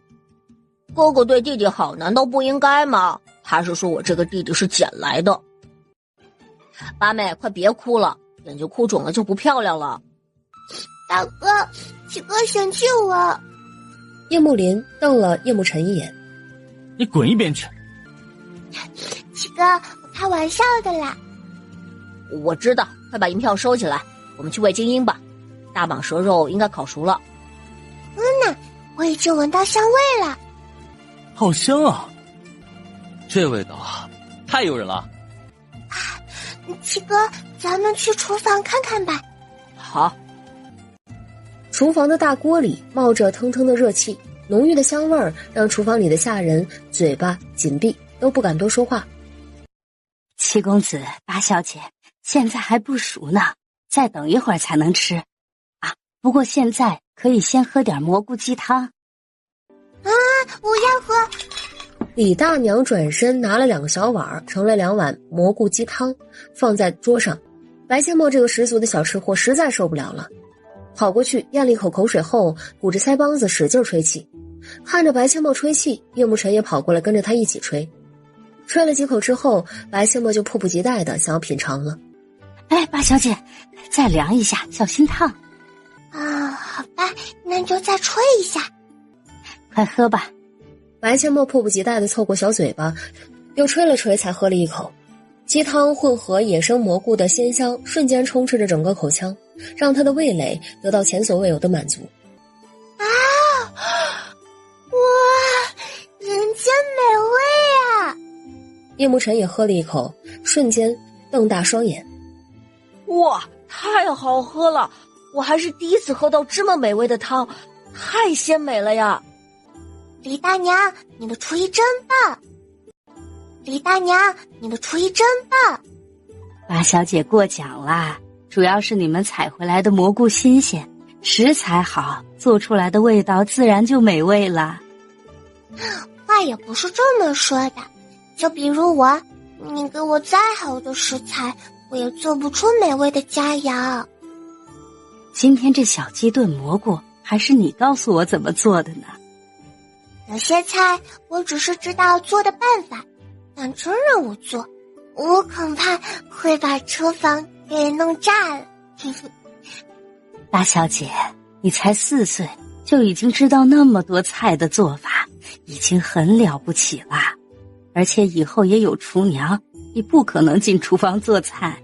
哥哥对弟弟好，难道不应该吗？还是说我这个弟弟是捡来的？八妹，快别哭了，眼睛哭肿了就不漂亮了。大哥，7哥嫌弃我。叶慕林瞪了叶慕辰一眼：“你滚一边去！7哥，我开玩笑的啦。”我知道，快把银票收起来，我们去喂精英吧。大蟒蛇肉应该烤熟了。呢，我已经闻到香味了。好香啊！这味道太诱人了。7哥，咱们去厨房看看吧。好。厨房的大锅里冒着腾腾的热气，浓郁的香味儿让厨房里的下人嘴巴紧闭，都不敢多说话。7公子、八小姐，现在还不熟呢，再等一会儿才能吃。啊，不过现在可以先喝点蘑菇鸡汤。啊，我要喝。李大娘转身拿了2个小碗，盛了2碗蘑菇鸡汤，放在桌上。白阡陌这个十足的小吃货实在受不了了，跑过去咽了一口口水后，鼓着腮帮子使劲吹气。看着白阡陌吹气，叶慕辰也跑过来跟着他一起吹。吹了几口之后，白阡陌就迫不及待的想要品尝了。哎，八小姐，再凉一下，小心烫。啊，好吧，那就再吹一下。快喝吧。白阡陌迫不及待地凑过小嘴巴，又吹了吹才喝了一口。鸡汤混合野生蘑菇的鲜香瞬间充斥着整个口腔，让他的味蕾得到前所未有的满足。啊！哇，人间美味啊！叶慕辰也喝了一口，瞬间瞪大双眼。哇，太好喝了！我还是第一次喝到这么美味的汤，太鲜美了呀！李大娘，你的厨艺真棒！李大娘，你的厨艺真棒！八小姐过奖啦，主要是你们采回来的蘑菇新鲜，食材好，做出来的味道自然就美味了。话也不是这么说的，就比如我，你给我再好的食材，我也做不出美味的佳肴。今天这小鸡炖蘑菇，还是你告诉我怎么做的呢？有些菜我只是知道做的办法，但真让我做，我恐怕会把厨房给弄炸了。大小姐，你才4岁，就已经知道那么多菜的做法，已经很了不起啦。而且以后也有厨娘，你不可能进厨房做菜。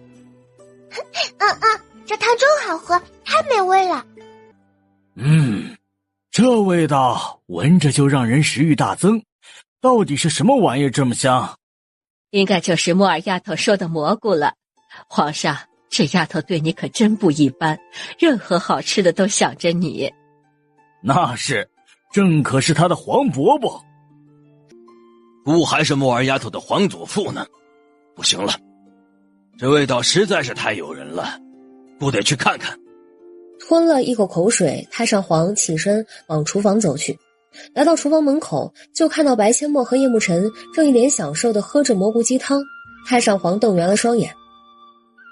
这汤真好喝，太美味了。这味道闻着就让人食欲大增，到底是什么玩意这么香？应该就是木耳丫头说的蘑菇了。皇上，这丫头对你可真不一般，任何好吃的都想着你。那是，朕可是他的皇伯伯。姑还是莫儿丫头的皇祖父呢。不行了，这味道实在是太诱人了，姑得去看看。吞了一口口水，太上皇起身往厨房走去。来到厨房门口，就看到白阡陌和叶慕辰正一脸享受地喝着蘑菇鸡汤。太上皇瞪圆了双眼：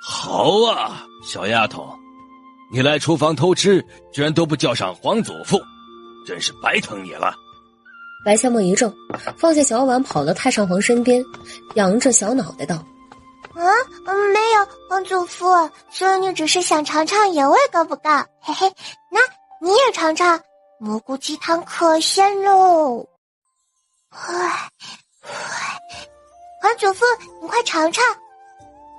好啊，小丫头，你来厨房偷吃，居然都不叫上皇祖父，真是白疼你了。白阡陌一怔，放下小碗跑到太上皇身边，仰着小脑袋道：没有，皇祖父，孙女只是想尝尝野味够不够，嘿嘿，那你也尝尝，蘑菇鸡汤可鲜喽。皇祖父，你快尝尝。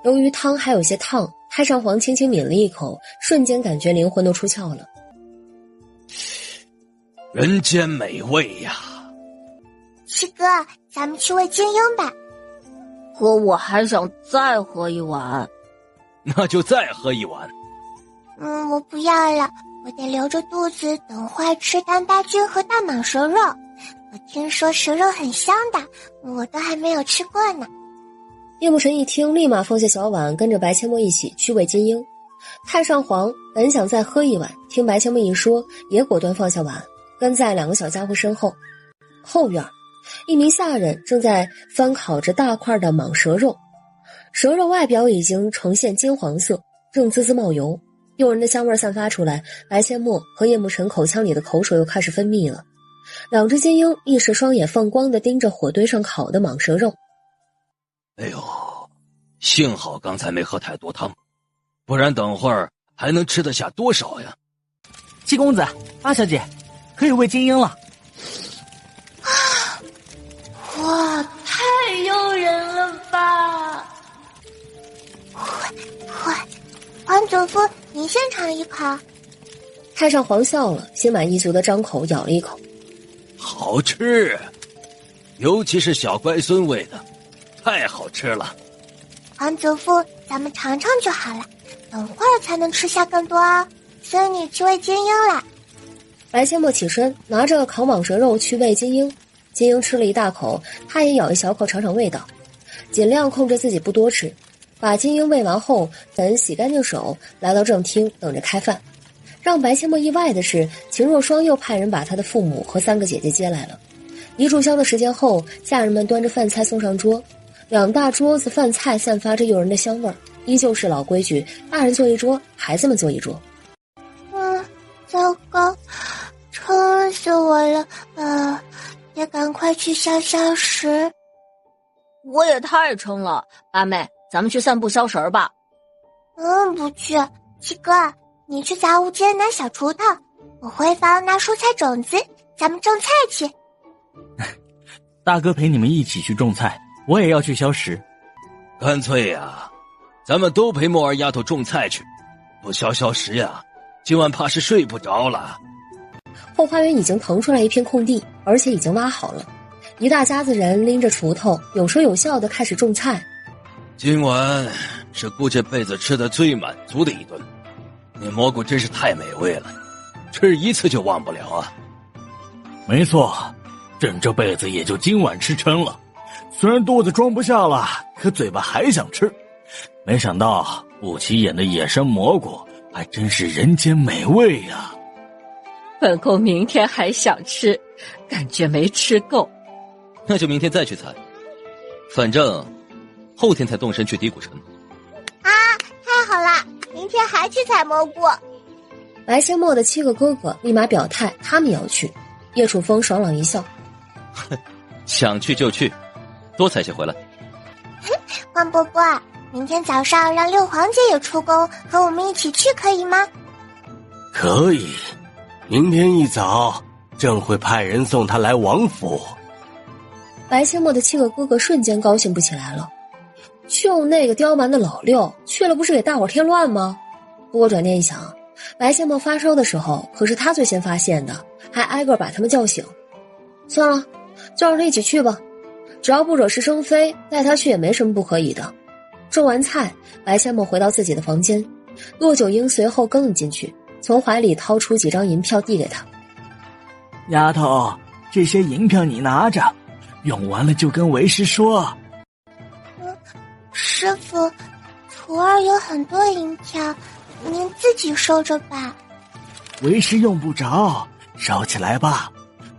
由于汤还有些烫，太上皇轻轻抿了一口，瞬间感觉灵魂都出窍了。人间美味呀！师哥，咱们去喂金鹰吧。可我还想再喝一碗。那就再喝一碗。我不要了，我得留着肚子，等会儿吃蛋白菌和大蟒蛇肉。我听说蛇肉很香的，我都还没有吃过呢。叶慕辰一听，立马放下小碗，跟着白阡陌一起去喂金鹰。太上皇本想再喝一碗，听白阡陌一说，也果断放下碗，跟在两个小家伙身后。后院，一名下人正在翻烤着大块的蟒蛇肉，蛇肉外表已经呈现金黄色，正滋滋冒油，诱人的香味散发出来。白阡陌和叶慕辰口腔里的口水又开始分泌了。两只金鹰亦是双眼放光地盯着火堆上烤的蟒蛇肉。哎呦，幸好刚才没喝太多汤，不然等会儿还能吃得下多少呀？七公子，八小姐，可以喂金鹰了。哇，太诱人了吧！皇祖父，您先尝一口。太上皇笑了，心满意足地张口咬了一口。好吃，尤其是小乖孙喂的，太好吃了。皇祖父，咱们尝尝就好了，等会儿才能吃下更多哦。孙女去喂金鹰了。白阡陌起身，拿着烤蟒蛇肉去喂金鹰。金鹰吃了一大口，他也咬一小口尝尝味道，尽量控制自己不多吃。把金鹰喂完后，等洗干净手，来到正厅等着开饭。让白阡陌意外的是，秦若霜又派人把他的父母和3个姐姐接来了。一炷香的时间后，下人们端着饭菜送上桌，2大桌子饭菜散发着诱人的香味儿，依旧是老规矩，大人坐一桌，孩子们坐一桌。糟糕，撑死我了！得赶快去消消食。我也太撑了，八妹，咱们去散步消食吧。不去。七哥，你去杂物间拿小锄头，我回房拿蔬菜种子，咱们种菜去。大哥陪你们一起去种菜，我也要去消食。干脆呀，咱们都陪莫儿丫头种菜去，不消食呀，今晚怕是睡不着了。后花园已经腾出来一片空地，而且已经挖好了。一大家子人拎着锄头，有说有笑地开始种菜。今晚是姑这辈子吃的最满足的一顿，那蘑菇真是太美味了，吃一次就忘不了啊。没错，朕这辈子也就今晚吃撑了，虽然肚子装不下了，可嘴巴还想吃。没想到不起眼的野生蘑菇还真是人间美味呀。本宫明天还想吃，感觉没吃够。那就明天再去采，反正后天才动身去低谷城。太好了，明天还去采蘑菇。白阡陌的7个哥哥立马表态，他们也要去。叶楚风爽朗一笑，想去就去，多采些回来。黄伯伯，明天早上让六皇姐也出宫，和我们一起去，可以吗？可以，明天一早朕会派人送她来王府。白阡陌的7个哥哥瞬间高兴不起来了，就那个刁蛮的老六去了，不是给大伙添乱吗？不过转念一想，白阡陌发烧的时候可是他最先发现的，还挨个把他们叫醒。算了，就让他一起去吧，只要不惹是生非，带他去也没什么不可以的。种完菜，白阡陌回到自己的房间，骆九婴随后跟了进去，从怀里掏出几张银票递给他。丫头，这些银票你拿着，用完了就跟为师说。师傅，徒儿有很多银票，您自己收着吧。为师用不着，收起来吧。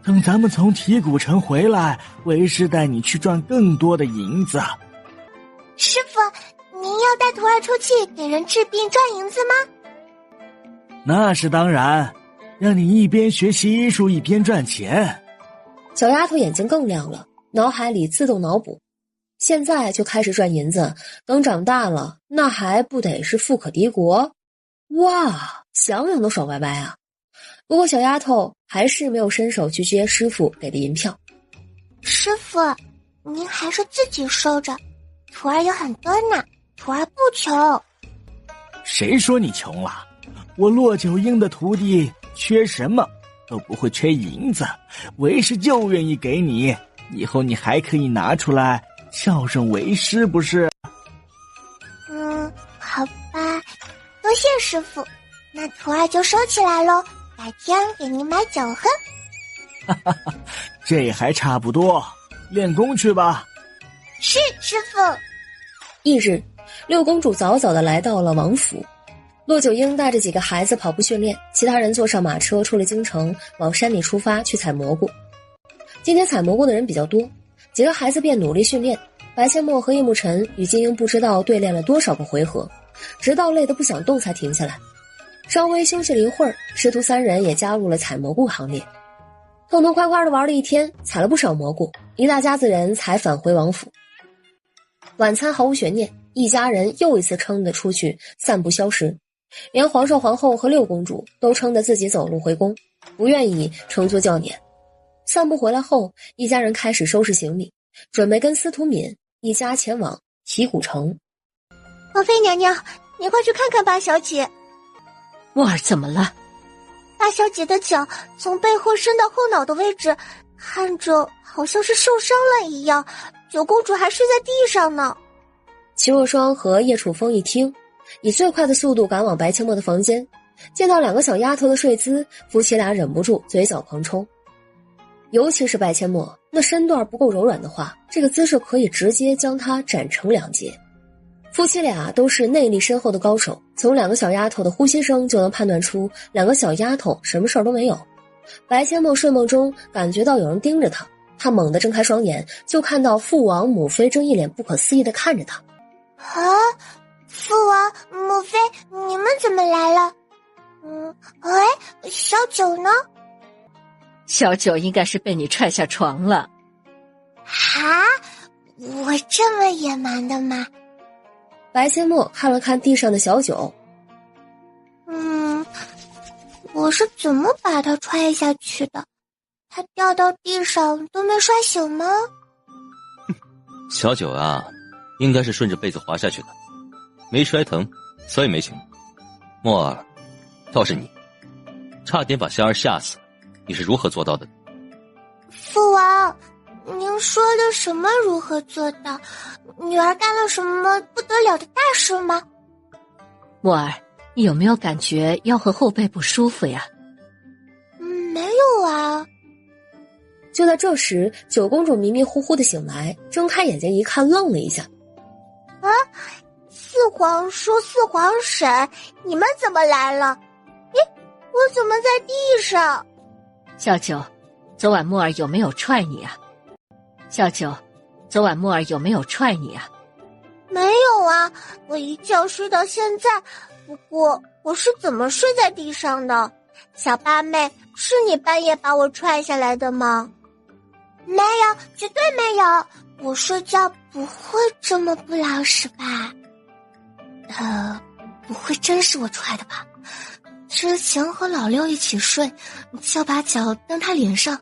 等咱们从提古城回来，为师带你去赚更多的银子。师傅，您要带徒儿出去给人治病赚银子吗？那是当然，让你一边学习医术一边赚钱。小丫头眼睛更亮了，脑海里自动脑补，现在就开始赚银子，等长大了那还不得是富可敌国？哇，想想都爽歪歪啊！不过小丫头还是没有伸手去接师傅给的银票。师傅，您还是自己收着，徒儿有很多呢，徒儿不穷。谁说你穷了？我骆九婴的徒弟缺什么都不会缺银子，为师就愿意给你，以后你还可以拿出来孝顺为师，不是？好吧，多谢师傅，那徒儿就收起来喽，改天给您买酒喝。哈哈哈，这还差不多，练功去吧。是，师傅。翌日，六公主早早的来到了王府。骆九婴带着几个孩子跑步训练，其他人坐上马车出了京城，往山里出发去采蘑菇。今天采蘑菇的人比较多，几个孩子便努力训练。白千墨和叶慕辰与金英不知道对练了多少个回合，直到累得不想动才停下来。稍微休息了一会儿，师徒三人也加入了采蘑菇行列。痛痛快快的玩了一天，采了不少蘑菇，一大家子人才返回王府。晚餐毫无悬念，一家人又一次撑得出去散步消食。连皇上皇后和六公主都撑得自己走路回宫，不愿意乘坐轿辇。散步回来后，一家人开始收拾行李，准备跟司徒敏一家前往提古城。王妃娘娘，你快去看看八小姐。墨儿怎么了？八小姐的脚从背后伸到后脑的位置，看着好像是受伤了一样，九公主还睡在地上呢。齐若霜和叶楚风一听，以最快的速度赶往白清墨的房间，见到两个小丫头的睡姿，夫妻俩忍不住嘴角狂抽。尤其是白千墨，那身段不够柔软的话，这个姿势可以直接将他斩成两截。夫妻俩都是内力深厚的高手，从两个小丫头的呼吸声就能判断出两个小丫头什么事儿都没有。白千墨睡梦中感觉到有人盯着他，他猛地睁开双眼，就看到父王母妃正一脸不可思议地看着他。啊，父王母妃，你们怎么来了？小九呢？小九应该是被你踹下床了。啊，我这么野蛮的吗？白千墨看了看地上的小九。我是怎么把他踹下去的？他掉到地上都没摔醒吗？小九啊，应该是顺着被子滑下去的，没摔疼，所以没醒。墨儿，倒是你，差点把香儿吓死，你是如何做到的？父王，您说的什么如何做到？女儿干了什么不得了的大事吗？墨儿，你有没有感觉腰和后背不舒服呀？没有啊。就在这时，九公主迷迷糊糊的醒来，睁开眼睛一看，愣了一下。啊，四皇叔、四皇婶，你们怎么来了？我怎么在地上？小九，昨晚墨儿有没有踹你啊？小九，昨晚墨儿有没有踹你啊？没有啊，我一觉睡到现在。不过我是怎么睡在地上的？小八妹，是你半夜把我踹下来的吗？没有，绝对没有。我睡觉不会这么不老实吧？不会真是我踹的吧？之前和老六一起睡，就把脚蹬他脸上。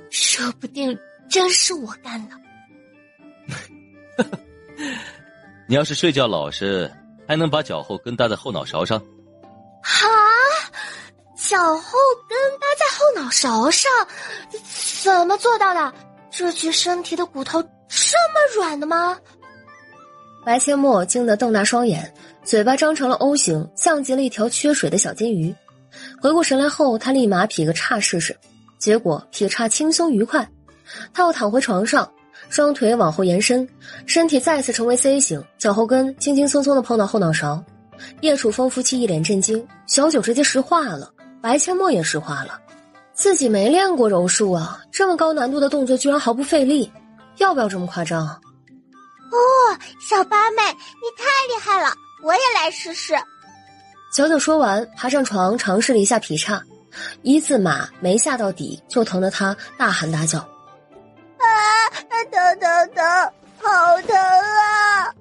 说不定真是我干的。你要是睡觉老实，还能把脚后跟搭在后脑勺上。哈，脚后跟搭在后脑勺上，怎么做到的？这具身体的骨头这么软的吗？白千墨惊得瞪大双眼，嘴巴张成了 O 型，像极了一条缺水的小金鱼。回过神来后，他立马劈个叉试试，结果劈叉轻松愉快。他又躺回床上，双腿往后延伸，身体再次成为 C 型，脚后跟轻轻松松地碰到后脑勺。叶楚风夫妻一脸震惊，小九直接石化了，白千墨也石化了。自己没练过柔术啊，这么高难度的动作居然毫不费力，要不要这么夸张啊？小八妹，你太厉害了，我也来试试。小九说完，爬上床尝试了一下劈叉，一字马没下到底，就疼得他大喊大叫。疼，好疼啊！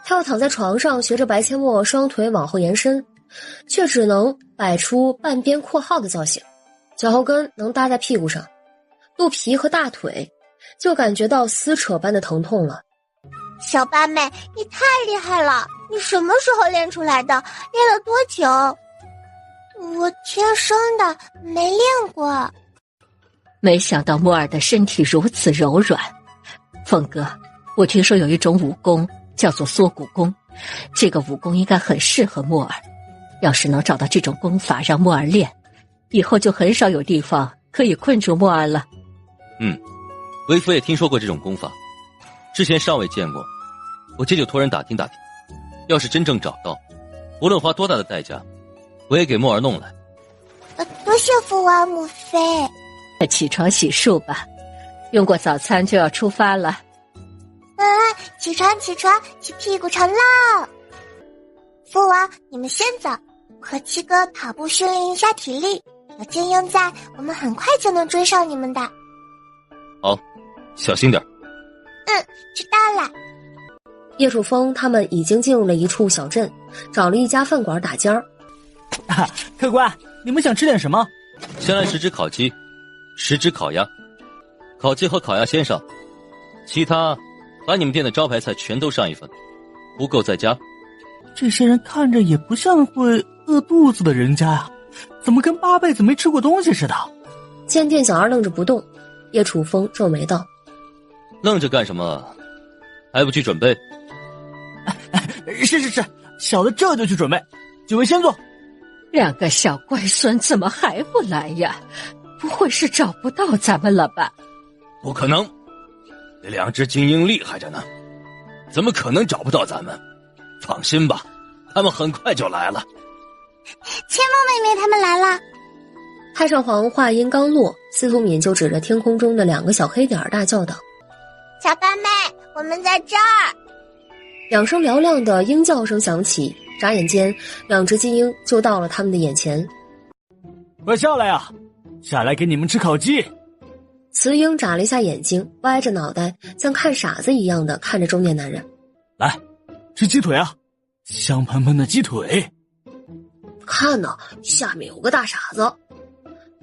他又躺在床上，学着白千墨双腿往后延伸，却只能摆出半边括号的造型，脚后跟能搭在屁股上，肚皮和大腿就感觉到撕扯般的疼痛了。小八妹，你太厉害了！你什么时候练出来的？练了多久？我天生的，没练过。没想到莫尔的身体如此柔软。凤哥，我听说有一种武功叫做缩骨功，这个武功应该很适合莫尔。要是能找到这种功法让莫尔练，以后就很少有地方可以困住莫尔了。为夫也听说过这种功法，之前尚未见过，我这就托人打听打听，要是真正找到，无论花多大的代价，我也给莫儿弄来。多谢父王母妃。起床洗漱吧，用过早餐就要出发了。起床，去屁股乘浪。父王，你们先走，和七哥跑步训练一下体力。有金鹰在，我们很快就能追上你们的。好，小心点。知道了。叶楚风他们已经进入了一处小镇，找了一家饭馆打尖儿。客官，你们想吃点什么？先来10只烤鸡，10只烤鸭，烤鸡和烤鸭先上，其他把你们店的招牌菜全都上一份，不够再加。这些人看着也不像会饿肚子的人家呀，怎么跟8辈子没吃过东西似的？见店小二愣着不动，叶楚风皱眉道：愣着干什么？还不去准备？是，小的这就去准备。几位先坐。2个小乖孙怎么还不来呀？不会是找不到咱们了吧？不可能，这2只精英厉害着呢，怎么可能找不到咱们？放心吧，他们很快就来了。千梦妹妹他们来了。太上皇话音刚落，司徒敏就指着天空中的2个小黑点大叫道：小八妹，我们在这儿。2声嘹亮的鹰叫声响起，眨眼间2只金鹰就到了他们的眼前。快下来啊，下来给你们吃烤鸡。雌鹰眨了一下眼睛，歪着脑袋，像看傻子一样的看着中年男人。来，吃鸡腿啊，香喷喷的鸡腿。看呐，下面有个大傻子。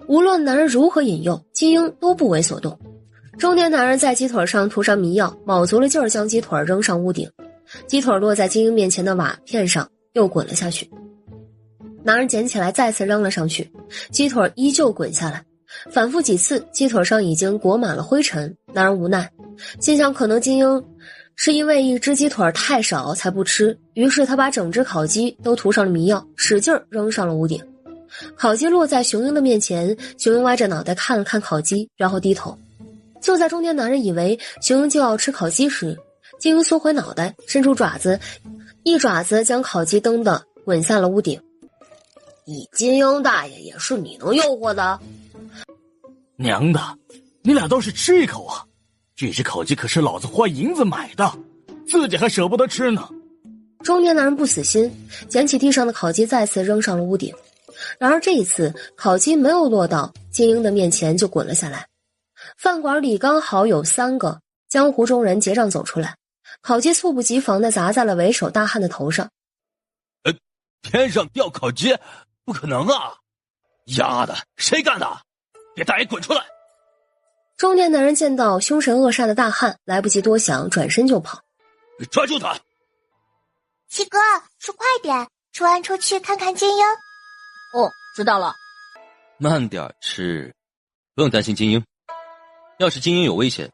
无论男人如何引诱，金鹰都不为所动。中年男人在鸡腿上涂上迷药，卯足了劲儿将鸡腿扔上屋顶。鸡腿落在金鹰面前的瓦片上，又滚了下去。男人捡起来再次扔了上去，鸡腿依旧滚下来，反复几次，鸡腿上已经裹满了灰尘。男人无奈，心想可能金鹰是因为一只鸡腿太少才不吃，于是他把整只烤鸡都涂上了迷药，使劲扔上了屋顶。烤鸡落在雄鹰的面前，雄鹰歪着脑袋看了看烤鸡，然后低头。就在中年男人以为雄鹰就要吃烤鸡时，金鹰缩回脑袋，伸出爪子，一爪子将烤鸡蹬得滚下了屋顶。你金鹰大爷也是你能诱惑的？娘的，你俩倒是吃一口啊！这只烤鸡可是老子花银子买的，自己还舍不得吃呢。中年男人不死心，捡起地上的烤鸡再次扔上了屋顶。然而这一次，烤鸡没有落到金鹰的面前就滚了下来。饭馆里刚好有3个江湖中人结账走出来，烤鸡猝不及防地砸在了为首大汉的头上。天上掉烤鸡？不可能啊！丫的，谁干的？给大爷滚出来！中年男人见到凶神恶煞的大汉，来不及多想，转身就跑。抓住他！七哥，吃快点，吃完出去看看金鹰。哦，知道了。慢点吃，不用担心金鹰。要是金鹰有危险，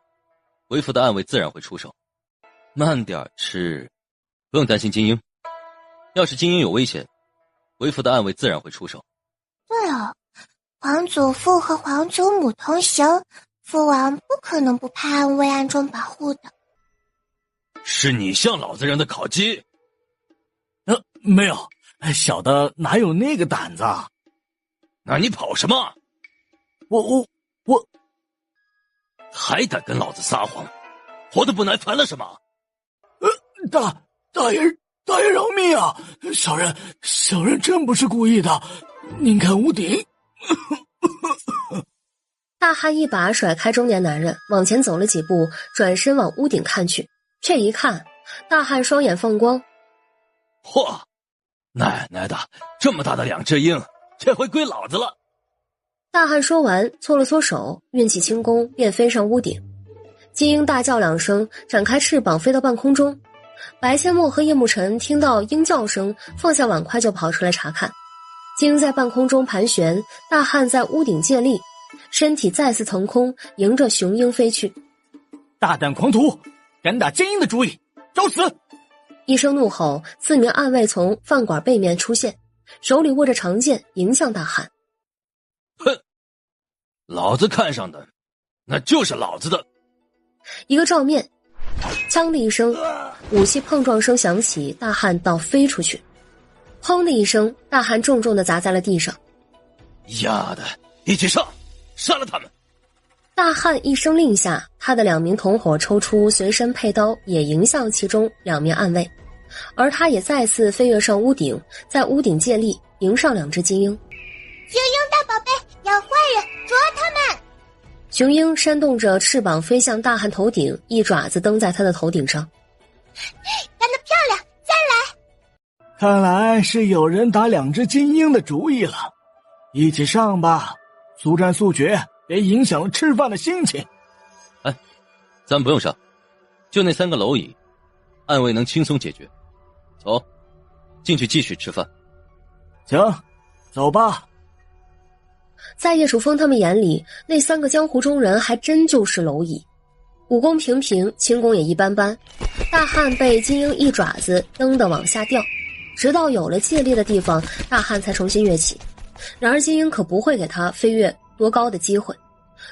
为父的暗卫自然会出手。慢点吃，不用担心金鹰。要是金鹰有危险，为父的暗卫自然会出手。对皇祖父和皇祖母同行，父王不可能不派暗卫暗中保护的。是你向老子扔的烤鸡？没有，小的哪有那个胆子？那你跑什么？我还敢跟老子撒谎，活得不耐烦了是吗？大爷饶命啊！小人真不是故意的，您看屋顶。大汉一把甩开中年男人，往前走了几步，转身往屋顶看去。这一看，大汉双眼放光。嚯，奶奶的，这么大的2只鹰，这回归老子了！大汉说完，搓了搓手，运起轻功，便飞上屋顶。金鹰大叫2声，展开翅膀飞到半空中。白千墨和叶慕辰听到鹰叫声，放下碗筷就跑出来查看。金鹰在半空中盘旋，大汉在屋顶借力，身体再次腾空，迎着雄鹰飞去。大胆狂徒，敢打金鹰的主意，找死！一声怒吼，4名暗卫从饭馆背面出现，手里握着长剑，迎向大汉。哼，老子看上的，那就是老子的。一个照面，锵的一声，武器碰撞声响起，大汉倒飞出去。砰的一声，大汉重重地砸在了地上。丫的，一起上，杀了他们！大汉一声令下，他的2名同伙抽出随身佩刀，也迎向其中2名暗卫，而他也再次飞跃上屋顶，在屋顶借力，迎上2只金鹰。金鹰大宝贝，养坏人，捉他们！雄鹰扇动着翅膀飞向大汉头顶，一爪子蹬在他的头顶上。干得漂亮，再来！看来是有人打2只金鹰的主意了，一起上吧，速战速决，别影响了吃饭的心情。咱不用上，就那3个蝼蚁，暗卫能轻松解决。走，进去继续吃饭。行，走吧。在叶楚风他们眼里，那3个江湖中人还真就是蝼蚁，武功平平，轻功也一般般。大汉被金鹰一爪子蹬得往下掉，直到有了借力的地方，大汉才重新跃起。然而金鹰可不会给他飞跃多高的机会，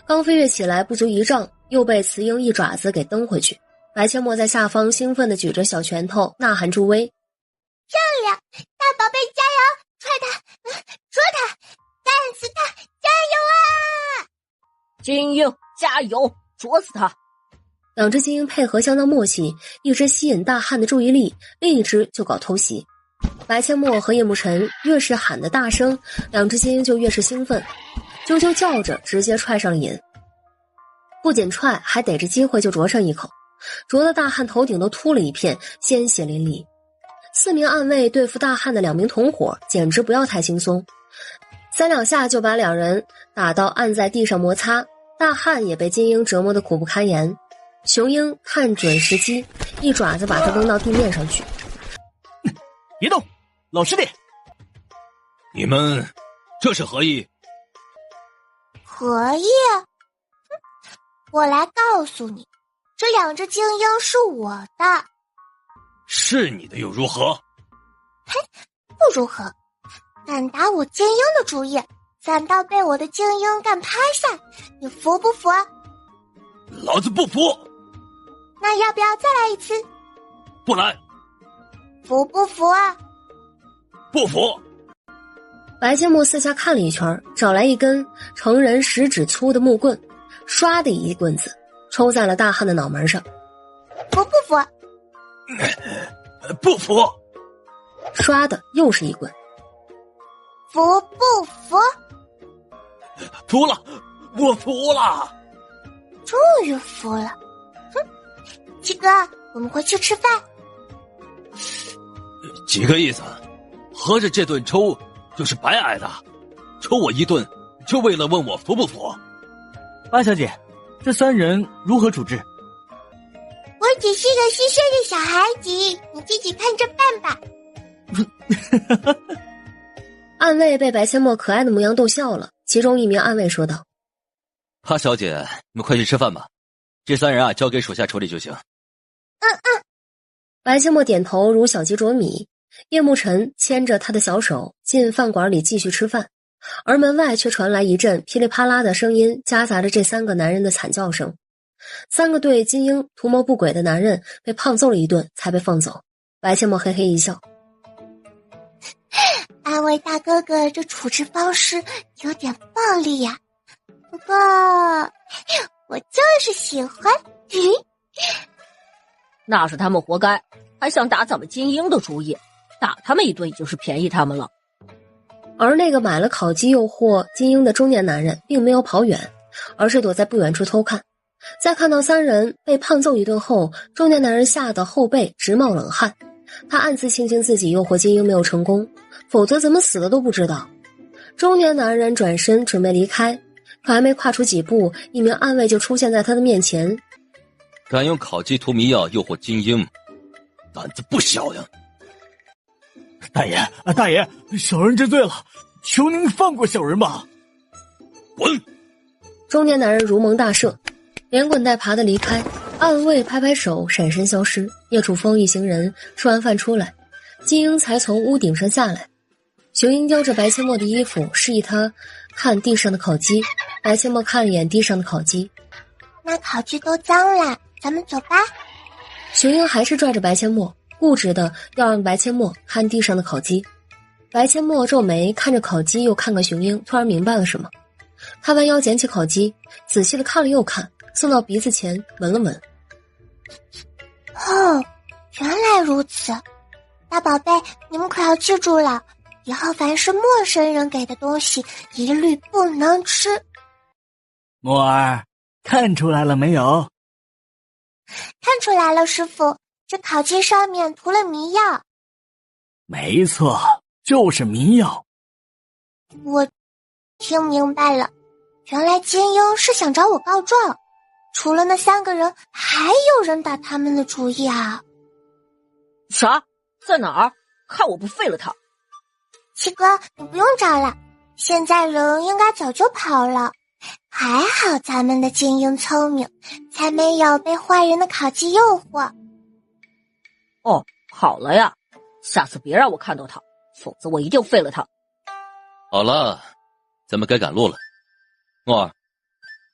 刚飞跃起来不足1丈，又被雌鹰一爪子给蹬回去。白千墨在下方兴奋地举着小拳头呐喊助威。漂亮，大宝贝加油，踹他，捉他，干死他，加油啊！金鹰加油，啄死他！2只金鹰配合相当默契，一只吸引大汉的注意力，另一只就搞偷袭。白千墨和叶慕辰越是喊得大声，2只金鹰就越是兴奋，啾啾叫着直接踹上了瘾。不仅踹，还逮着机会就啄上一口，啄得大汉头顶都秃了一片，鲜血淋漓。4名暗卫对付大汉的2名同伙，简直不要太轻松。3两下就把2人打到按在地上摩擦，大汉也被金鹰折磨得苦不堪言。雄鹰看准时机，一爪子把他扔到地面上去。别动，老实点！你们这是何意？何意？我来告诉你，这2只金鹰是我的。是你的又如何？嘿，不如何？敢打我金鹰的主意，反倒被我的金鹰干趴下，你服不服？老子不服！那要不要再来一次？不来。服不服啊？不服。白千墨四下看了一圈，找来一根成人食指粗的木棍，唰的一棍子抽在了大汉的脑门上。服不服？不服。唰的又是一棍。服不服？服了，我服了。终于服了。七哥，我们回去吃饭。几个意思？合着这顿抽就是白挨的，抽我一顿，就为了问我服不服？八小姐，这3人如何处置？我只是个10岁的小孩子，你自己看着办吧。暗卫被白千墨可爱的模样逗笑了，其中一名暗卫说道：八小姐，你们快去吃饭吧，这3人啊交给属下处理就行。白千墨点头如小鸡啄米，叶慕辰牵着他的小手进饭馆里继续吃饭。而门外却传来一阵噼里啪啦的声音，夹杂着这3个男人的惨叫声。3个对金英图谋不轨的男人被胖揍了一顿才被放走。白切莫嘿嘿一笑，安慰大哥哥这处置方式有点暴力呀，不过我就是喜欢。那是他们活该，还想打咱们金英的主意，打他们一顿已经是便宜他们了。而那个买了烤鸡诱惑金英的中年男人并没有跑远，而是躲在不远处偷看。在看到3人被胖揍一顿后，中年男人吓得后背直冒冷汗，他暗自庆幸自己诱惑金英没有成功，否则怎么死的都不知道。中年男人转身准备离开，可还没跨出几步，一名暗卫就出现在他的面前。敢用烤鸡涂迷药诱惑金英，胆子不小呀！大爷，小人知罪了，求您放过小人吧！滚！中年男人如蒙大赦，连滚带爬的离开。暗卫拍拍手，闪身消失。叶楚风一行人吃完饭出来，金英才从屋顶上下来。雄鹰叼着白切莫的衣服，示意他看地上的烤鸡。白切莫看了眼地上的烤鸡，那烤鸡都脏了，咱们走吧。雄鹰还是拽着白切莫，固执的要让白切莫看地上的烤鸡。白切莫皱眉看着烤鸡，又看看雄鹰，突然明白了什么。他弯腰捡起烤鸡，仔细的看了又看，送到鼻子前闻了闻。哦，原来如此。大宝贝，你们可要记住了，以后凡是陌生人给的东西一律不能吃。墨儿，看出来了没有？看出来了，师傅，这烤鸡上面涂了迷药。没错，就是迷药。我听明白了，原来金英是想找我告状，除了那3个人，还有人打他们的主意啊！啥？在哪儿？看我不废了他！七哥，你不用找了，现在人应该早就跑了。还好咱们的金英聪明，才没有被坏人的烤鸡诱惑。哦，好了呀，下次别让我看到他，否则我一定废了他。好了，咱们该赶路了。诺儿，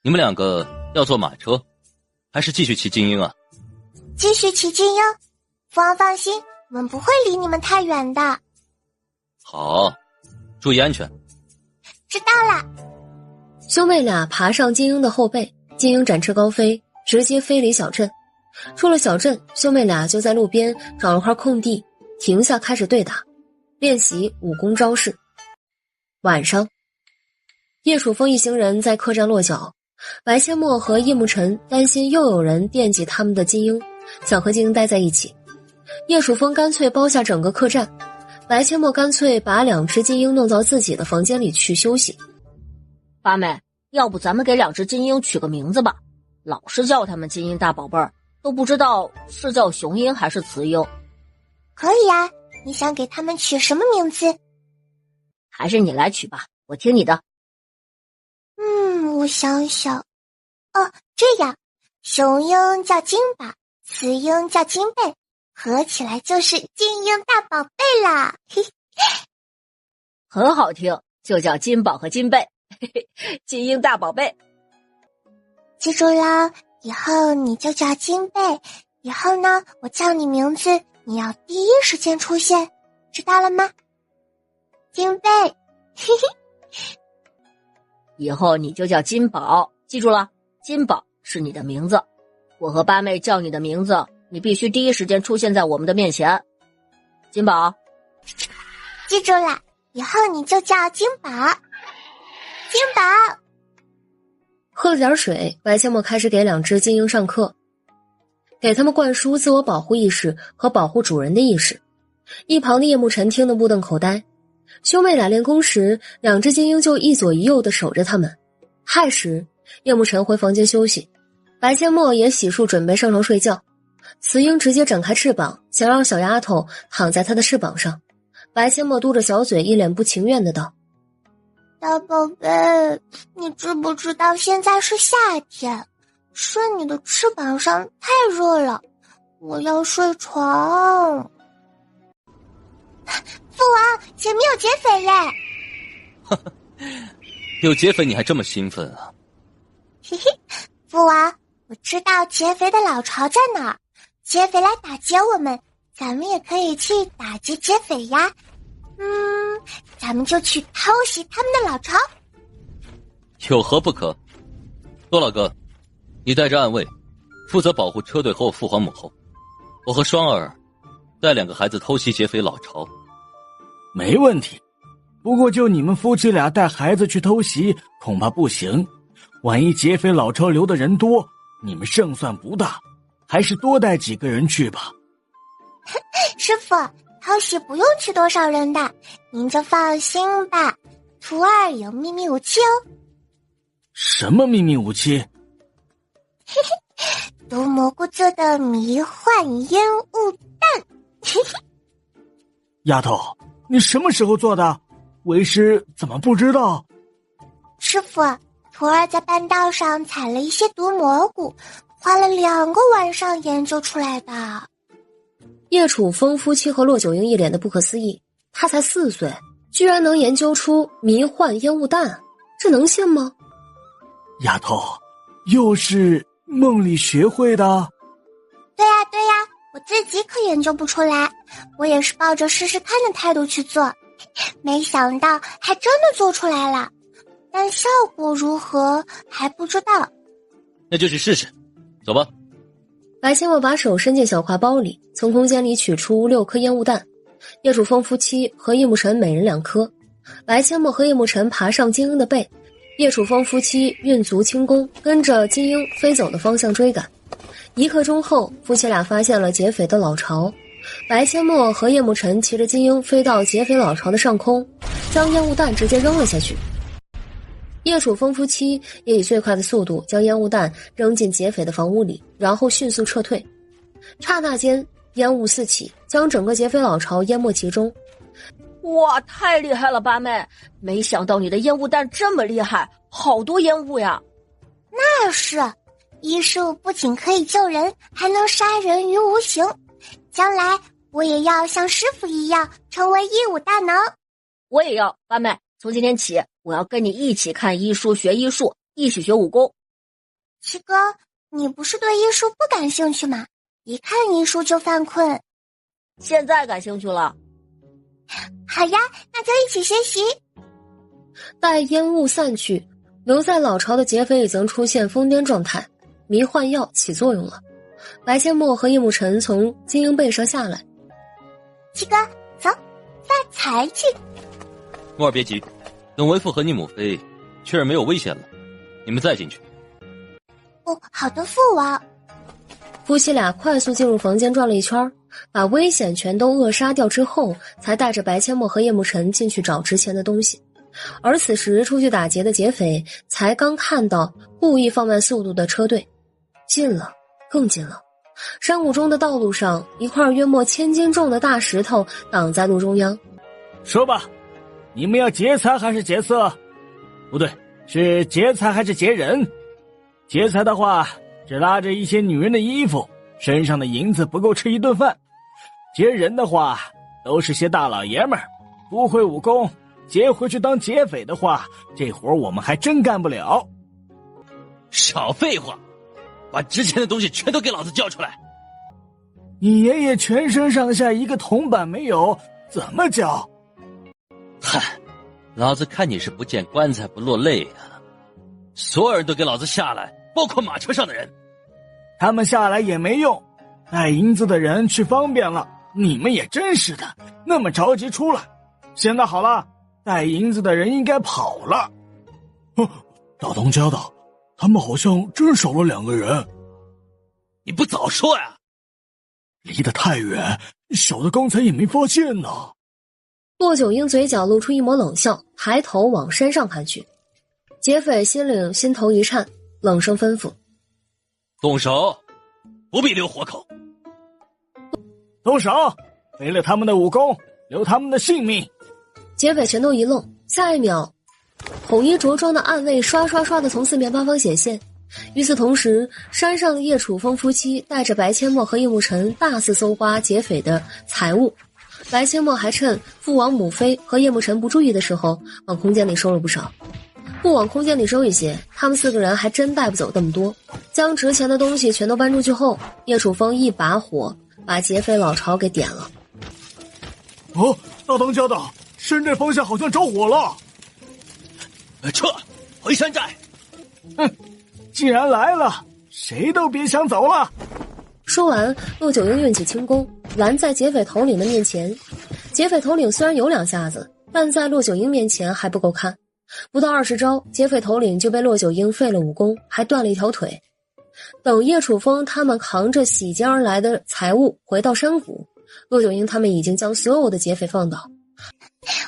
你们2个要坐马车，还是继续骑金鹰啊？继续骑金鹰，父王放心，我们不会离你们太远的。好，注意安全。知道了。兄妹俩爬上金鹰的后背，金鹰展翅高飞，直接飞离小镇。出了小镇，兄妹俩就在路边找了块空地，停下开始对打，练习武功招式。晚上，叶楚风一行人在客栈落脚，白切莫和叶慕辰担心又有人惦记他们的金鹰，想和金鹰待在一起。叶楚风干脆包下整个客栈，白切莫干脆把2只金鹰弄到自己的房间里去休息。八妹，要不咱们给2只金鹰取个名字吧，老是叫他们金鹰大宝贝儿，都不知道是叫雄鹰还是雌鹰。可以啊，你想给他们取什么名字？还是你来取吧，我听你的。我想想。哦，这样，雄鹰叫金宝，雌鹰叫金贝，合起来就是金鹰大宝贝啦。很好听，就叫金宝和金贝。金鹰大宝贝。记住了，以后你就叫金贝，以后呢，我叫你名字，你要第一时间出现，知道了吗？金贝。以后你就叫金宝，记住了，金宝是你的名字。我和八妹叫你的名字，你必须第一时间出现在我们的面前。金宝。记住了，以后你就叫金宝。金宝。喝了点水，白切莫开始给2只金鹰上课，给他们灌输自我保护意识和保护主人的意识。一旁的叶慕辰听得目瞪口呆。兄妹俩练功时，2只金鹰就一左一右地守着他们。亥时，叶慕辰回房间休息，白切莫也洗漱准备上床睡觉。雌鹰直接展开翅膀，想让小丫头躺在他的翅膀上。白切莫嘟着小嘴，一脸不情愿的道：大宝贝，你知不知道现在是夏天，睡你的翅膀上太热了，我要睡床。父王，前面有劫匪嘞！有劫匪你还这么兴奋啊？嘿嘿，父王，我知道劫匪的老巢在哪儿，劫匪来打劫我们，咱们也可以去打劫劫匪呀。咱们就去偷袭他们的老巢。有何不可？多老哥，你带着暗卫，负责保护车队和我父皇母后。我和双儿带2个孩子偷袭劫匪老巢。没问题，不过就你们夫妻俩带孩子去偷袭，恐怕不行。万一劫匪老巢留的人多，你们胜算不大，还是多带几个人去吧。师傅，偷袭不用去多少人的，您就放心吧。徒儿有秘密武器哦。什么秘密武器？嘿嘿，毒蘑菇做的迷幻烟雾弹。嘿嘿，丫头，你什么时候做的？为师怎么不知道？师傅，徒儿在半道上采了一些毒蘑菇，花了2个晚上研究出来的。叶楚风夫妻和骆九英一脸的不可思议，他才4岁，居然能研究出迷幻烟雾弹，这能信吗？丫头，又是梦里学会的？对呀对呀，我自己可研究不出来，我也是抱着试试看的态度去做，没想到还真的做出来了，但效果如何还不知道。那就去试试，走吧。白千默把手伸进小挎包里，从空间里取出6颗烟雾弹，叶楚风夫妻和叶慕辰每人2颗。白千默和叶慕辰爬上金鹰的背，叶楚风夫妻运足轻功，跟着金鹰飞走的方向追赶。1刻钟后，夫妻俩发现了劫匪的老巢。白千默和叶慕辰骑着金鹰飞到劫匪老巢的上空，将烟雾弹直接扔了下去。叶楚风夫妻也以最快的速度将烟雾弹扔进劫匪的房屋里，然后迅速撤退。刹那间，烟雾四起，将整个劫匪老巢淹没其中。哇，太厉害了，八妹！没想到你的烟雾弹这么厉害，好多烟雾呀！那是，医术不仅可以救人，还能杀人于无形。将来我也要像师傅一样，成为医武大能。我也要，八妹。从今天起，我要跟你一起看医书，学医术，一起学武功。七哥，你不是对医术不感兴趣吗？一看医书就犯困。现在感兴趣了。好呀，那就一起学习。待烟雾散去，留在老巢的劫匪已经出现疯癫状态，迷幻药起作用了。白千默和叶慕辰从金鹰背上下来。七哥，走，发财去。默儿别急，等为父和你母妃确认没有危险了，你们再进去。哦，好的，父王。夫妻俩快速进入房间转了一圈，把危险全都扼杀掉之后，才带着白千默和叶慕辰进去找值钱的东西。而此时出去打劫的劫匪才刚看到故意放慢速度的车队，近了，更近了。山谷中的道路上，一块约莫1000斤重的大石头挡在路中央。说吧，你们要劫财还是劫色？不对，是劫财还是劫人？劫财的话，只拉着一些女人的衣服，身上的银子不够吃一顿饭。劫人的话，都是些大老爷们儿，不会武功，劫回去当劫匪的话，这活我们还真干不了。少废话，把值钱的东西全都给老子交出来！你爷爷全身上下一个铜板没有，怎么交？嗨，老子看你是不见棺材不落泪啊！所有人都给老子下来，包括马车上的人。他们下来也没用，带银子的人去方便了，你们也真是的，那么着急出来。现在好了，带银子的人应该跑了。大东家的，他们好像真少了2个人。你不早说呀！离得太远，小的刚才也没发现呢。骆九英嘴角露出一抹冷笑，抬头往山上看去。劫匪心头一颤，冷声吩咐：动手，不必留活口。动手，没了他们的武功，留他们的性命。劫匪全都一愣，下一秒，红衣着装的暗卫刷刷刷的从四面八方显现。与此同时，山上的叶楚风夫妻带着白千默和叶慕辰大肆搜刮劫匪的财物，白千墨还趁父王母妃和叶慕辰不注意的时候，往空间里收了不少。不往空间里收一些，他们4个人还真带不走那么多。将值钱的东西全都搬出去后，叶楚风一把火把劫匪老巢给点了。哦，大当家的，山寨方向好像着火了。撤，回山寨。哼，既然来了，谁都别想走了。说完，骆九英运起轻功，拦在劫匪头领的面前。劫匪头领虽然有2下子，但在骆九英面前还不够看。不到20招，劫匪头领就被骆九英废了武功，还断了一条腿。等叶楚风他们扛着洗劫而来的财物回到山谷，骆九英他们已经将所有的劫匪放倒。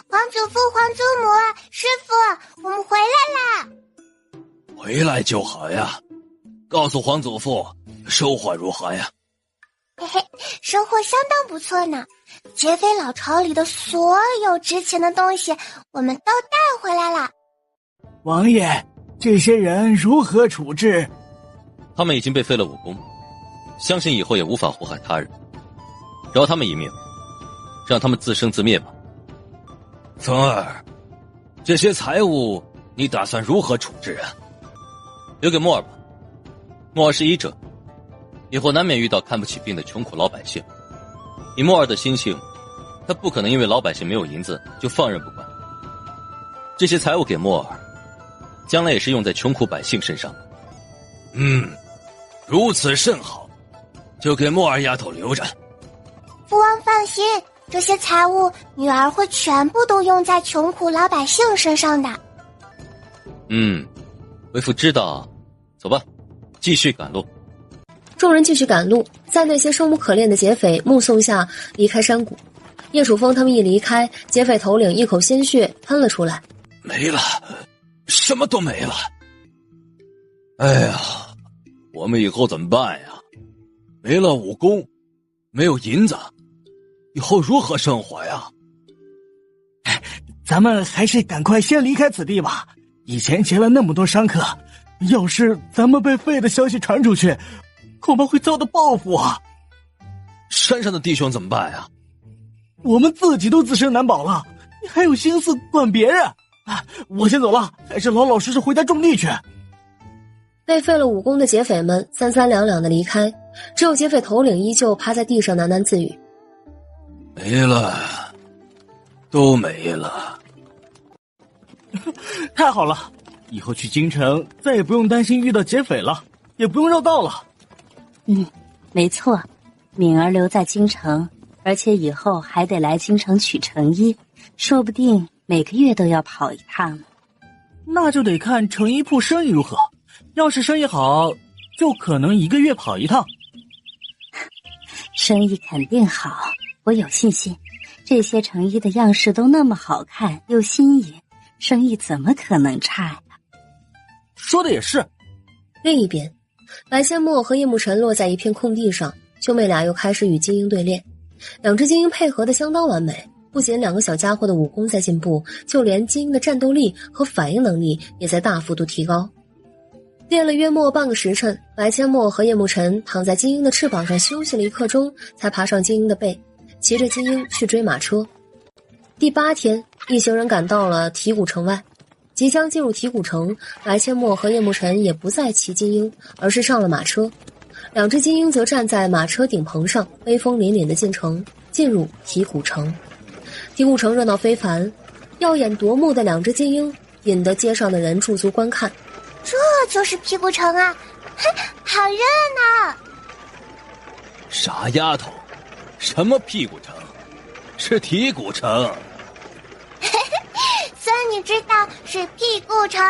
皇祖父、皇祖母、师傅，我们回来啦！回来就好呀。告诉皇祖父，收获如何呀？嘿嘿，收获相当不错呢。劫匪老巢里的所有值钱的东西，我们都带回来了。王爷，这些人如何处置？他们已经被废了武功，相信以后也无法祸害他人。饶他们一命，让他们自生自灭吧。风儿，这些财物你打算如何处置啊？留给莫尔吧。莫尔是医者，以后难免遇到看不起病的穷苦老百姓。以莫尔的心性，他不可能因为老百姓没有银子就放任不管。这些财物给莫尔，将来也是用在穷苦百姓身上的。如此甚好，就给莫尔丫头留着。父王放心，这些财物女儿会全部都用在穷苦老百姓身上的。为父知道。走吧，继续赶路。众人继续赶路，在那些生无可恋的劫匪目送下离开山谷。叶楚风他们一离开，劫匪头领一口鲜血喷了出来。没了，什么都没了。哎呀，我们以后怎么办呀？没了武功，没有银子，以后如何生活呀？咱们还是赶快先离开此地吧。以前劫了那么多商客，要是咱们被废的消息传出去，恐怕会遭到报复啊。山上的弟兄怎么办呀？我们自己都自身难保了，你还有心思管别人？我先走了，还是老老实实回家种地去。被废了武功的劫匪们三三两两的离开，只有劫匪头领依旧趴在地上喃喃自语：没了，都没了。太好了，以后去京城再也不用担心遇到劫匪了，也不用绕道了。没错，敏儿留在京城，而且以后还得来京城取成衣，说不定每个月都要跑一趟。那就得看成衣铺生意如何，要是生意好，就可能1个月跑一趟。生意肯定好，我有信心。这些成衣的样式都那么好看又新颖，生意怎么可能差呀？说的也是。另一边，白仙墨和叶慕辰落在一片空地上，兄妹俩又开始与精英对练。2只精英配合的相当完美，不仅2个小家伙的武功在进步，就连精英的战斗力和反应能力也在大幅度提高。练了约莫半个时辰，白千墨和叶慕辰躺在精英的翅膀上休息了1刻钟，才爬上精英的背，骑着精英去追马车。第8天，一行人赶到了提谷城外。即将进入提谷城，白千墨和叶慕辰也不再骑精英，而是上了马车。2只精英则站在马车顶棚上，威风凛凛地进入提谷城。提谷城热闹非凡，耀眼夺目的2只精英引得街上的人驻足观看。这就是提谷城啊，好热闹！傻丫头，什么屁股城？是提谷城。虽然你知道是屁股城。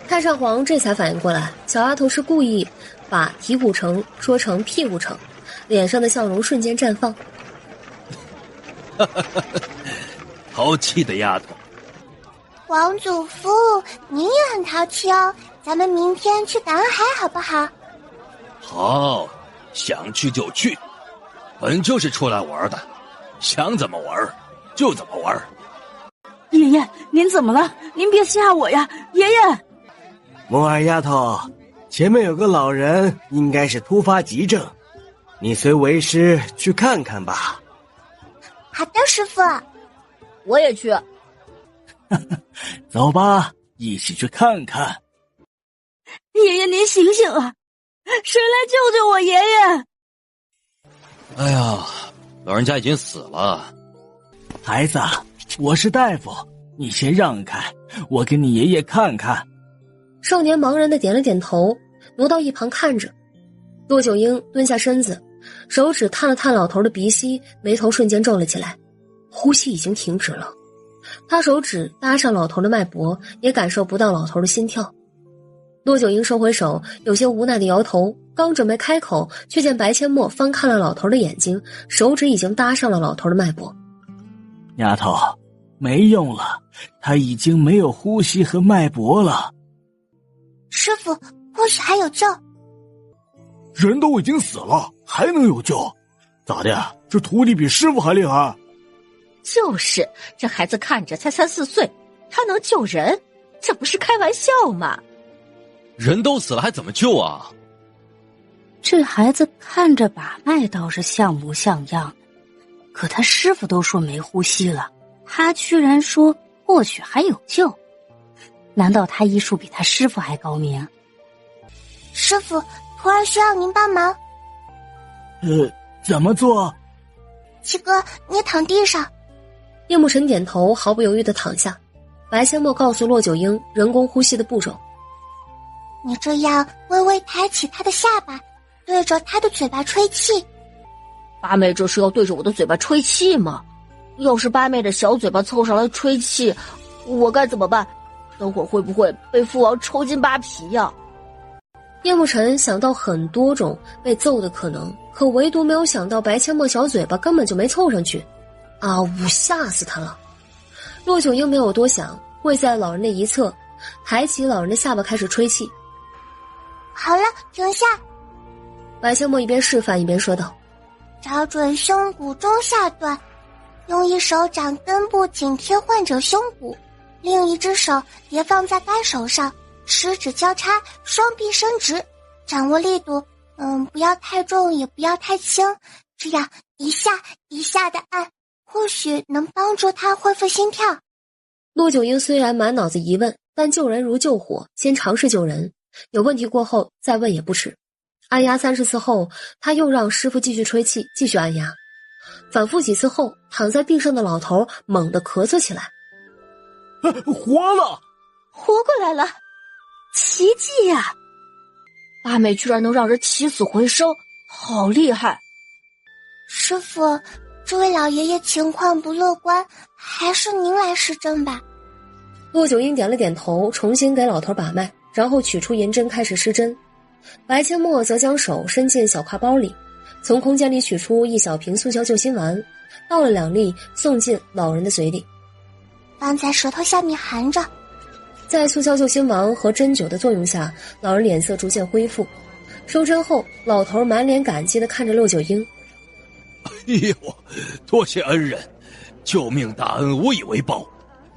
太上皇这才反应过来，小丫头是故意把提谷城说成屁股城，脸上的笑容瞬间绽放。淘气的丫头。王祖父，你也很淘气哦，咱们明天去赶海好不好？好，想去就去，本就是出来玩的，想怎么玩就怎么玩。爷爷，您怎么了？您别吓我呀，爷爷！摩尔丫头，前面有个老人，应该是突发急症，你随为师去看看吧。好的，师傅。我也去。走吧，一起去看看。爷爷，您醒醒啊！谁来救救我爷爷？哎呀，老人家已经死了。孩子，我是大夫，你先让开，我给你爷爷看看。少年茫然的点了点头，挪到一旁看着。骆九婴蹲下身子，手指探了探老头的鼻息，眉头瞬间皱了起来，呼吸已经停止了。他手指搭上老头的脉搏，也感受不到老头的心跳。骆九婴收回手，有些无奈的摇头，刚准备开口，却见白阡陌翻看了老头的眼睛，手指已经搭上了老头的脉搏。丫头，没用了，他已经没有呼吸和脉搏了。师傅，或许还有救。人都已经死了，还能有救？咋的？这徒弟比师傅还厉害？就是，这孩子看着才3、4岁，他能救人？这不是开玩笑吗？人都死了还怎么救啊？这孩子看着把脉倒是像模像样的，可他师傅都说没呼吸了，他居然说或许还有救。难道他医术比他师傅还高明？师傅，徒儿需要您帮忙。怎么做？七哥，你躺地上。叶慕辰点头，毫不犹豫地躺下。白阡陌告诉骆九婴人工呼吸的步骤。你这样微微抬起他的下巴，对着他的嘴巴吹气。八妹这是要对着我的嘴巴吹气吗？要是八妹的小嘴巴凑上来吹气，我该怎么办？等会儿会不会被父王抽筋扒皮呀？叶慕辰想到很多种被揍的可能，可唯独没有想到白阡陌小嘴巴根本就没凑上去。啊呜，吓死他了！骆九婴没有多想，跪在老人的一侧，抬起老人的下巴开始吹气。好了，停下。白阡陌一边示范一边说道：找准胸骨中下段，用一手掌根部紧贴患者胸骨，另一只手叠放在该手上，食指交叉，双臂伸直，掌握力度，不要太重也不要太轻，这样一下一下的按，或许能帮助他恢复心跳。骆九婴虽然满脑子疑问，但救人如救火，先尝试救人，有问题过后再问也不迟。按压30次后，他又让师傅继续吹气，继续按压。反复几次后，躺在地上的老头猛地咳嗽起来。活了！活过来了！奇迹呀！八妹居然能让人起死回生，好厉害！师傅，这位老爷爷情况不乐观，还是您来施针吧。骆九婴点了点头，重新给老头把脉，然后取出银针开始施针。白阡陌则将手伸进小挎包里，从空间里取出一小瓶速效救心丸，倒了2粒送进老人的嘴里，放在舌头下面含着。在速效救心丸和针灸的作用下，老人脸色逐渐恢复。收针后，老头满脸感激地看着骆九婴。哎呦，多谢恩人，救命大恩无以为报，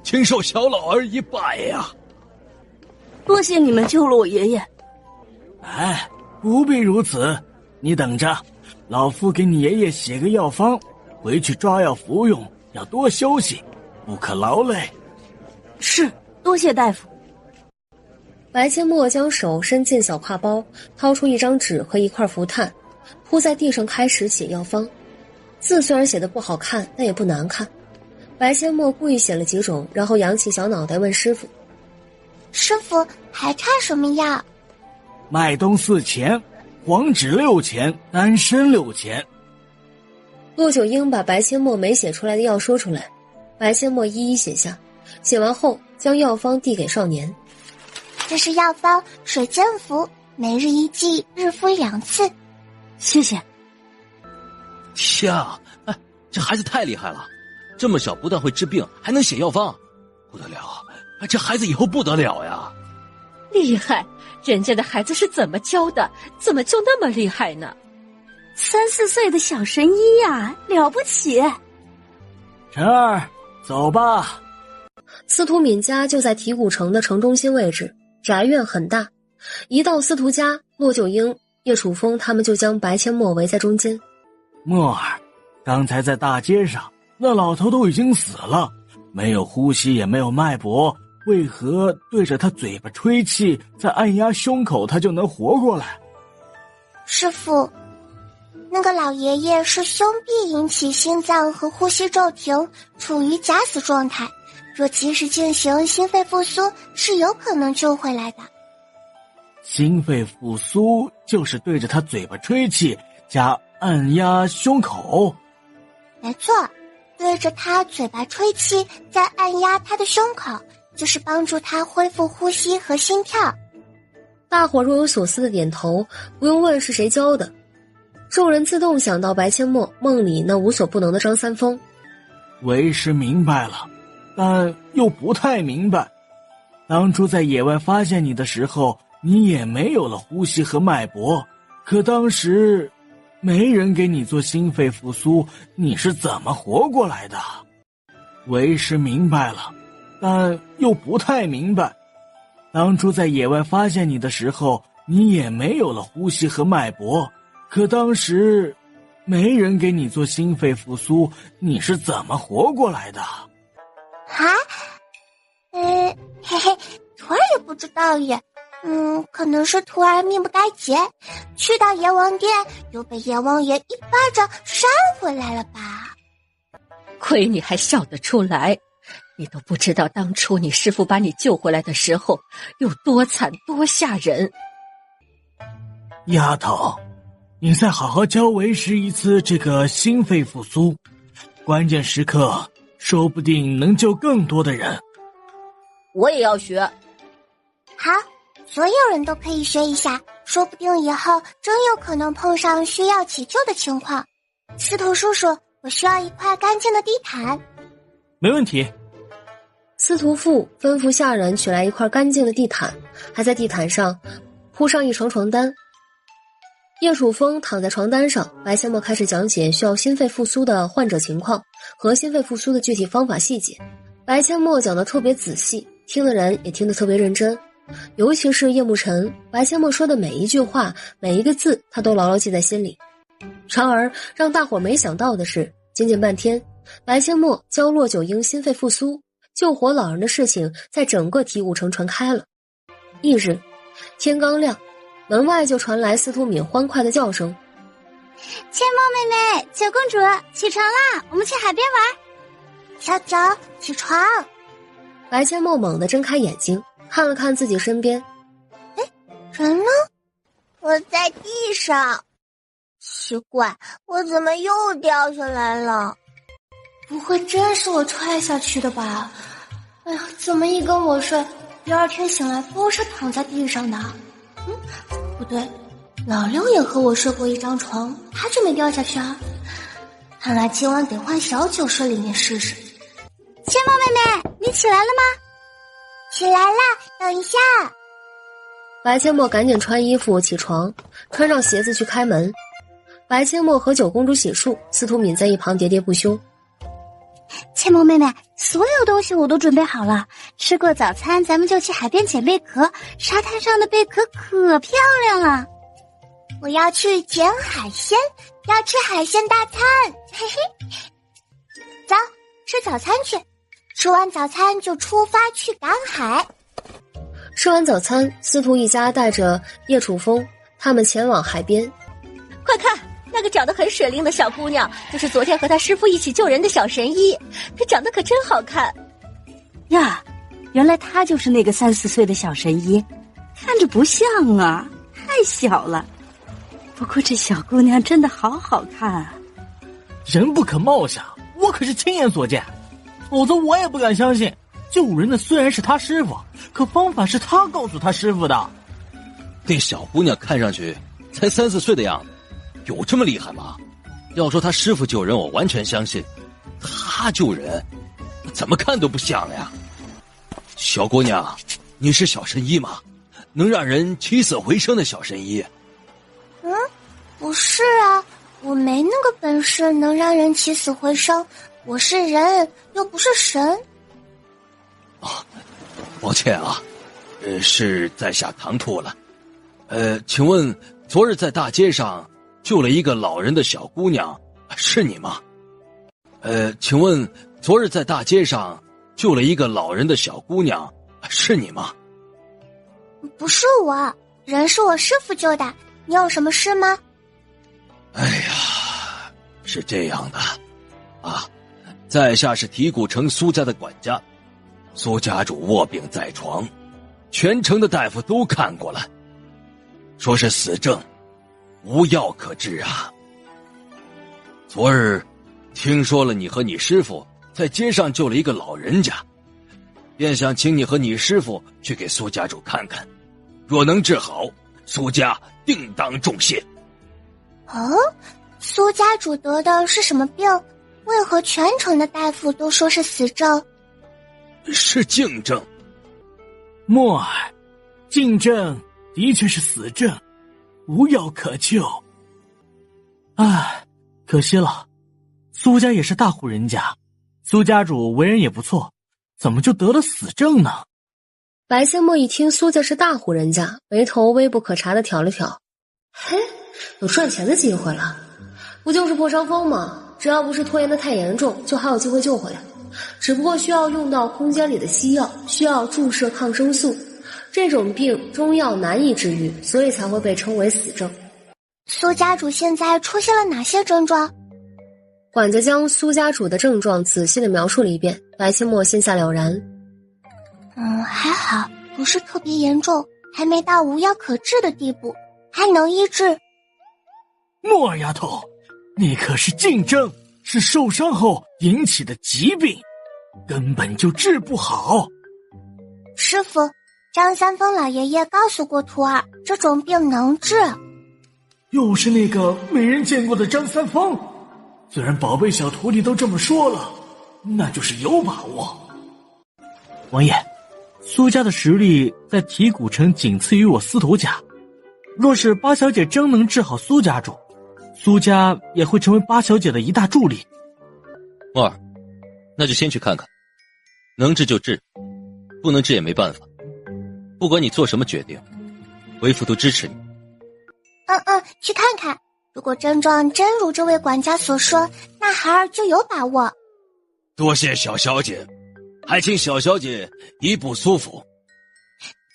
请受小老儿一拜呀！多谢你们救了我爷爷。哎，不必如此，你等着，老夫给你爷爷写个药方，回去抓药服用，要多休息，不可劳累。是，多谢大夫。白阡陌将手伸进小挎包，掏出一张纸和一块符炭，铺在地上开始写药方。字虽然写得不好看，但也不难看。白阡陌故意写了几种，然后扬起小脑袋问师傅：师傅，还差什么药？麦冬4钱，黄芷6钱，丹参6钱。骆九婴把白阡陌没写出来的药说出来，白阡陌一一写下，写完后将药方递给少年。这是药方，水煎服，每日1剂，日服2次。谢谢。呀，哎，这孩子太厉害了，这么小不但会治病，还能写药方，不得了！哎，这孩子以后不得了呀！厉害，人家的孩子是怎么教的？怎么就那么厉害呢？3、4岁的小神医呀，了不起！晨儿，走吧。司徒敏家就在提古城的城中心位置，宅院很大。一到司徒家，骆九婴叶楚风他们就将白阡陌围在中间。墨儿，刚才在大街上，那老头都已经死了，没有呼吸也没有脉搏，为何对着他嘴巴吹气，再按压胸口，他就能活过来？师父，那个老爷爷是胸壁引起心脏和呼吸骤停，处于假死状态，若及时进行心肺复苏，是有可能救回来的。心肺复苏就是对着他嘴巴吹气加按压胸口？没错，对着他嘴巴吹气再按压他的胸口，就是帮助他恢复呼吸和心跳。大伙若有所思的点头，不用问是谁教的。众人自动想到白阡陌梦里那无所不能的张三丰。为师明白了，但又不太明白。当初在野外发现你的时候，你也没有了呼吸和脉搏，可当时没人给你做心肺复苏，你是怎么活过来的？为师明白了，但又不太明白。当初在野外发现你的时候，你也没有了呼吸和脉搏，可当时没人给你做心肺复苏，你是怎么活过来的？嘿嘿，徒儿也不知道耶。可能是徒儿命不该劫，去到阎王殿又被阎王爷一巴掌扇回来了吧？亏你还笑得出来，你都不知道当初你师父把你救回来的时候有多惨多吓人。丫头，你再好好教为师一次这个心肺复苏，关键时刻说不定能救更多的人。我也要学。好，所有人都可以学一下，说不定以后真有可能碰上需要急救的情况。司徒叔叔，我需要一块干净的地毯。没问题。司徒父吩咐下人取来一块干净的地毯，还在地毯上铺上一床床单。叶楚风躺在床单上，白阡陌开始讲解需要心肺复苏的患者情况和心肺复苏的具体方法细节。白阡陌讲得特别仔细，听的人也听得特别认真。尤其是叶慕辰，白阡陌说的每一句话每一个字他都牢牢记在心里。然而让大伙没想到的是，仅仅半天，白阡陌教骆九婴心肺复苏救活老人的事情在整个提武城传开了。翌日天刚亮，门外就传来司徒敏欢快的叫声：阡陌妹妹，九公主起床啦，我们去海边玩。小九起床。白阡陌猛地睁开眼睛，看了看自己身边，人呢？我在地上。奇怪，我怎么又掉下来了？不会真是我踹下去的吧？哎呀，怎么一跟我睡，第二天醒来都是躺在地上的？不对，老六也和我睡过一张床，他就没掉下去啊。看来今晚得换小九睡里面试试。阡陌妹妹，你起来了吗？起来啦，等一下。白阡陌赶紧穿衣服起床，穿上鞋子去开门。白阡陌和九公主洗漱，司徒敏在一旁喋喋不休。阡陌妹妹，所有东西我都准备好了，吃过早餐咱们就去海边捡贝壳，沙滩上的贝壳可漂亮了。我要去捡海鲜，要吃海鲜大餐，嘿嘿。走，吃早餐去，吃完早餐就出发去赶海。吃完早餐，司徒一家带着叶楚风他们前往海边。快看，那个长得很水灵的小姑娘，就是昨天和她师父一起救人的小神医，她长得可真好看呀！原来她就是那个3、4岁的小神医，看着不像啊，太小了。不过这小姑娘真的好好看啊！人不可貌相，我可是亲眼所见，否则我也不敢相信。救人的虽然是他师傅，可方法是他告诉他师傅的。那小姑娘看上去才3、4岁的样子，有这么厉害吗？要说他师傅救人，我完全相信。他救人，怎么看都不像了呀。小姑娘，你是小神医吗？能让人起死回生的小神医？不是啊，我没那个本事能让人起死回生，我是人，又不是神。抱歉啊，是在下唐突了。请问昨日在大街上救了一个老人的小姑娘，是你吗？请问昨日在大街上救了一个老人的小姑娘，是你吗？不是我，人是我师父救的，你有什么事吗？哎呀，是这样的啊，在下是提古城苏家的管家，苏家主卧病在床，全城的大夫都看过了，说是死症，无药可治啊。昨日听说了你和你师父在街上救了一个老人家，便想请你和你师父去给苏家主看看，若能治好，苏家定当重谢。哦，苏家主得的是什么病？为何全城的大夫都说是死症？是静症。墨儿，静症的确是死症，无药可救。唉，可惜了，苏家也是大户人家，苏家主为人也不错，怎么就得了死症呢？白仙墨一听苏家是大户人家，眉头微不可察的挑了挑。嘿，有赚钱的机会了，不就是破伤风吗？只要不是拖延的太严重，就还有机会救回来。只不过需要用到空间里的西药，需要注射抗生素。这种病中药难以治愈，所以才会被称为死症。苏家主现在出现了哪些症状？管家将苏家主的症状仔细的描述了一遍，白仙墨心下了然。还好，不是特别严重，还没到无药可治的地步，还能医治。墨儿丫头，那可是静症，是受伤后引起的疾病，根本就治不好。师父，张三丰老爷爷告诉过徒儿，这种病能治。又是那个没人见过的张三丰，虽然宝贝小徒弟都这么说了，那就是有把握。王爷，苏家的实力在提古城仅次于我司徒家，若是八小姐真能治好苏家主，苏家也会成为八小姐的一大助力。墨儿，那就先去看看，能治就治，不能治也没办法。不管你做什么决定，为父都支持你。去看看，如果症状真如这位管家所说，那孩儿就有把握。多谢小小姐，还请小小姐移步苏府。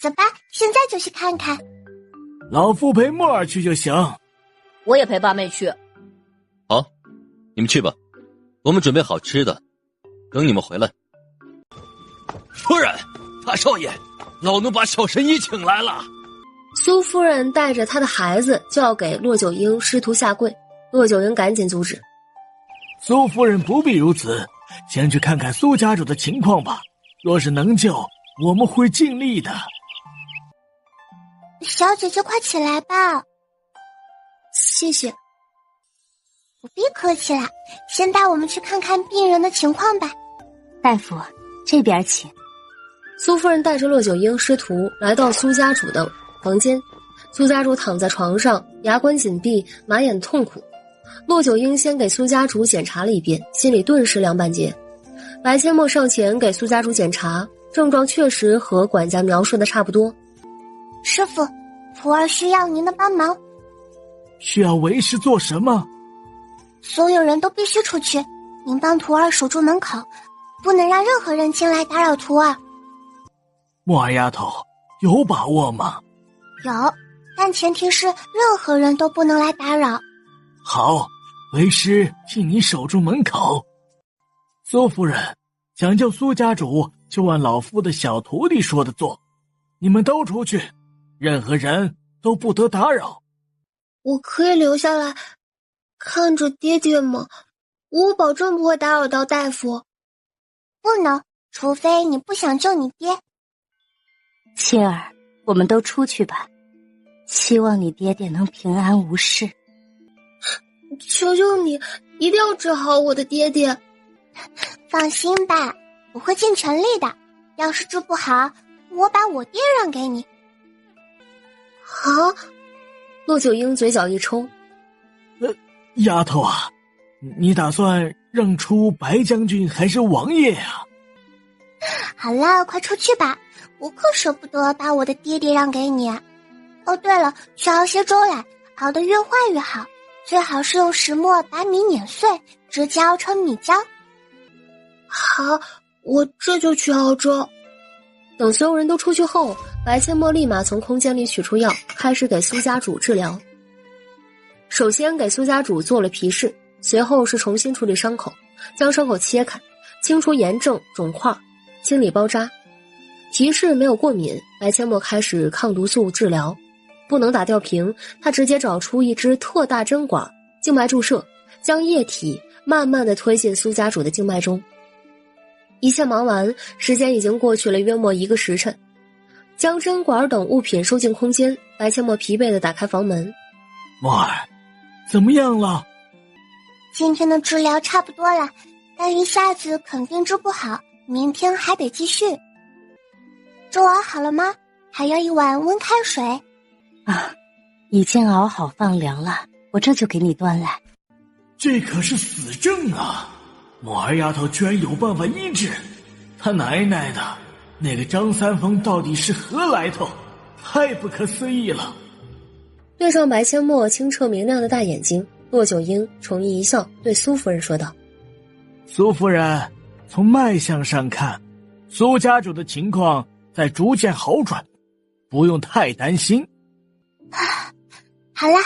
走吧，现在就去看看。老夫陪墨儿去就行。我也陪八妹去。好，你们去吧，我们准备好吃的，等你们回来。夫人，大少爷，老奴把小神医请来了。苏夫人带着她的孩子就要给骆九婴师徒下跪，骆九婴赶紧阻止。苏夫人不必如此，先去看看苏家主的情况吧，若是能救，我们会尽力的。小姐姐快起来吧。谢谢。不必客气啦，先带我们去看看病人的情况吧。大夫，这边请。苏夫人带着骆九婴师徒来到苏家主的房间，苏家主躺在床上，牙关紧闭，满眼痛苦。骆九婴先给苏家主检查了一遍，心里顿时凉半截。白千墨上前给苏家主检查，症状确实和管家描述的差不多。师父，徒儿需要您的帮忙。需要为师做什么？所有人都必须出去，您帮徒儿守住门口，不能让任何人进来打扰徒儿。墨儿丫头，有把握吗？有，但前提是任何人都不能来打扰。好，为师替你守住门口。苏夫人，想救苏家主，就按老夫的小徒弟说的做，你们都出去，任何人都不得打扰。我可以留下来看着爹爹吗？我保证不会打扰到大夫。不能，除非你不想救你爹。青儿，我们都出去吧，希望你爹爹能平安无事。求求你，一定要治好我的爹爹。放心吧，我会尽全力的。要是治不好，我把我爹让给你。好。骆九婴嘴角一抽，丫头啊，你打算让出白将军还是王爷啊？好了，快出去吧，我可舍不得把我的爹爹让给你。哦，对了，去熬些粥来，熬得越坏越好，最好是用石磨把米碾碎，直接熬成米浆。好，我这就去熬粥。等所有人都出去后，白千墨立马从空间里取出药，开始给苏家主治疗。首先给苏家主做了皮试，随后是重新处理伤口，将伤口切开，清除炎症、肿块，清理包扎。皮试没有过敏，白千墨开始抗毒素治疗。不能打吊瓶，他直接找出一支特大针管，静脉注射，将液体慢慢的推进苏家主的静脉中。一切忙完，时间已经过去了约莫1个时辰。将针管等物品收进空间，白千墨疲惫地打开房门。墨儿，怎么样了？今天的治疗差不多了，但一下子肯定治不好，明天还得继续。粥熬好了吗？还要一碗温开水。啊，已经熬好放凉了，我这就给你端来。这可是死症啊！墨儿丫头居然有办法医治，他奶奶的，那个张三丰到底是何来头？太不可思议了！对上白千墨清澈明亮的大眼睛，骆九婴宠溺一笑，对苏夫人说道：“苏夫人，从脉象上看，苏家主的情况在逐渐好转，不用太担心。”好了，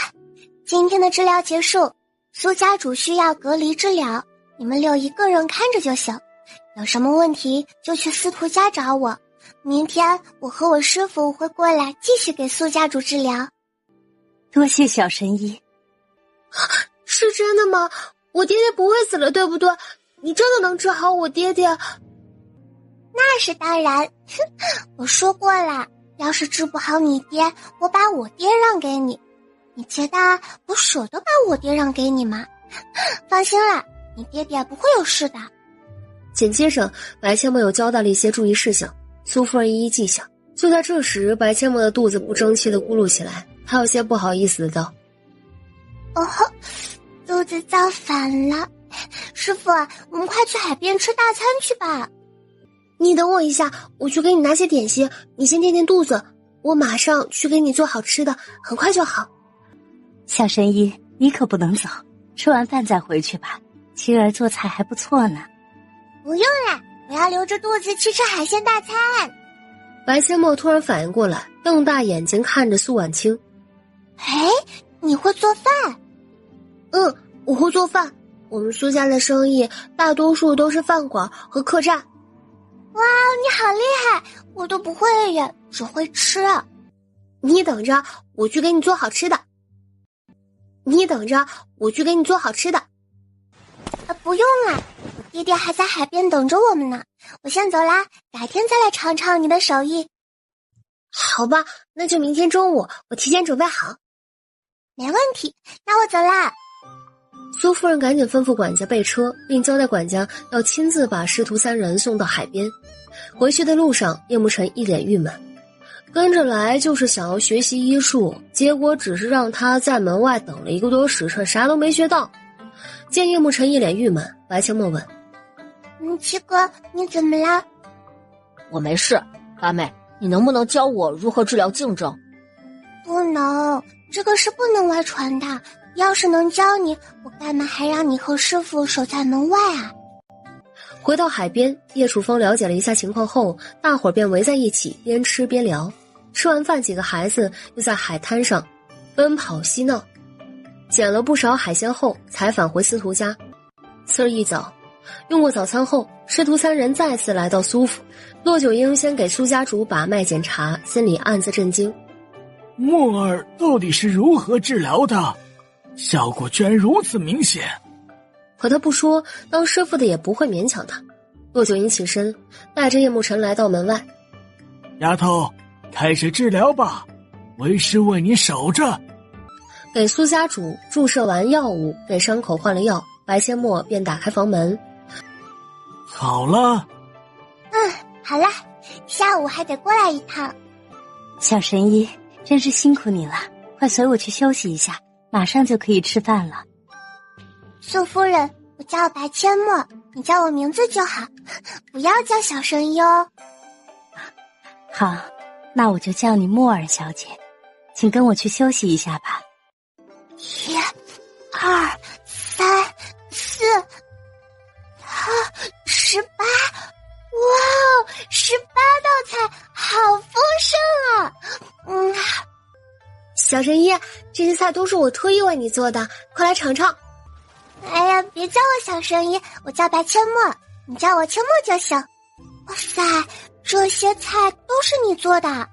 今天的治疗结束，苏家主需要隔离治疗，你们留一个人看着就行。有什么问题就去司徒家找我，明天我和我师傅会过来继续给苏家主治疗。多谢小神医。是真的吗？我爹爹不会死了，对不对？你真的能治好我爹爹？那是当然，我说过了，要是治不好你爹，我把我爹让给你。你觉得我舍得把我爹让给你吗？放心啦，你爹爹不会有事的。紧接着，白千墨又交代了一些注意事项，苏夫人一一记下。就在这时，白千墨的肚子不争气的咕噜起来，他有些不好意思的道：“哦，肚子造反了。师傅，我们快去海边吃大餐去吧。”你等我一下，我去给你拿些点心，你先垫垫肚子，我马上去给你做好吃的，很快就好。小神医，你可不能走，吃完饭再回去吧。妻儿做菜还不错呢。不用了，我要留着肚子去吃海鲜大餐。白千墨突然反应过来，瞪大眼睛看着苏婉清。哎，你会做饭？我会做饭。我们苏家的生意大多数都是饭馆和客栈。哇，你好厉害，我都不会耶，只会吃。你等着，我去给你做好吃的。不用了，我爹爹还在海边等着我们呢。我先走啦，改天再来尝尝你的手艺。好吧，那就明天中午，我提前准备好。没问题，那我走啦。苏夫人赶紧吩咐管家备车，并交代管家要亲自把师徒三人送到海边。回去的路上，叶慕辰一脸郁闷，跟着来就是想要学习医术，结果只是让他在门外等了1个多时辰，啥都没学到。见叶慕辰一脸郁闷，白千墨问：“七哥，你怎么了？”我没事。八妹，你能不能教我如何治疗竞争？不能，这个是不能外传的。要是能教你，我干嘛还让你和师傅守在门外啊？回到海边，叶楚风了解了一下情况后，大伙儿便围在一起，边吃边聊。吃完饭，几个孩子又在海滩上奔跑嬉闹，捡了不少海鲜后，才返回司徒家。次日一早，用过早餐后，师徒三人再次来到苏府。骆九婴先给苏家主把脉检查，心里暗自震惊：墨儿到底是如何治疗的？效果居然如此明显。可他不说，当师傅的也不会勉强他。骆九婴起身，带着叶慕辰来到门外。丫头，开始治疗吧，为师为你守着。给苏家主注射完药物，给伤口换了药，白千墨便打开房门。好了。好了，下午还得过来一趟。小神医，真是辛苦你了，快随我去休息一下，马上就可以吃饭了。苏夫人，我叫白千墨，你叫我名字就好，不要叫小神医哦。好，那我就叫你墨儿小姐，请跟我去休息一下吧。1、2、3、4，18，哇，18道菜，好丰盛啊！小神医，这些菜都是我特意为你做的，快来尝尝。哎呀，别叫我小神医，我叫白阡陌，你叫我阡陌就行。哇塞，这些菜都是你做的？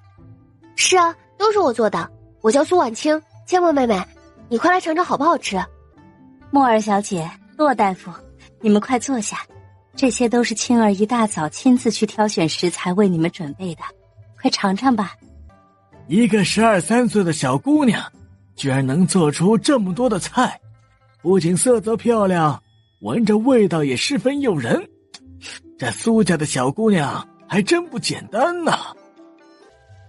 是啊，都是我做的。我叫苏婉清，阡陌妹妹，你快来尝尝好不好吃？莫儿小姐，骆大夫，你们快坐下，这些都是青儿一大早亲自去挑选食材为你们准备的，快尝尝吧。一个12、13岁的小姑娘，居然能做出这么多的菜，不仅色泽漂亮，闻着味道也十分诱人。这苏家的小姑娘还真不简单呐！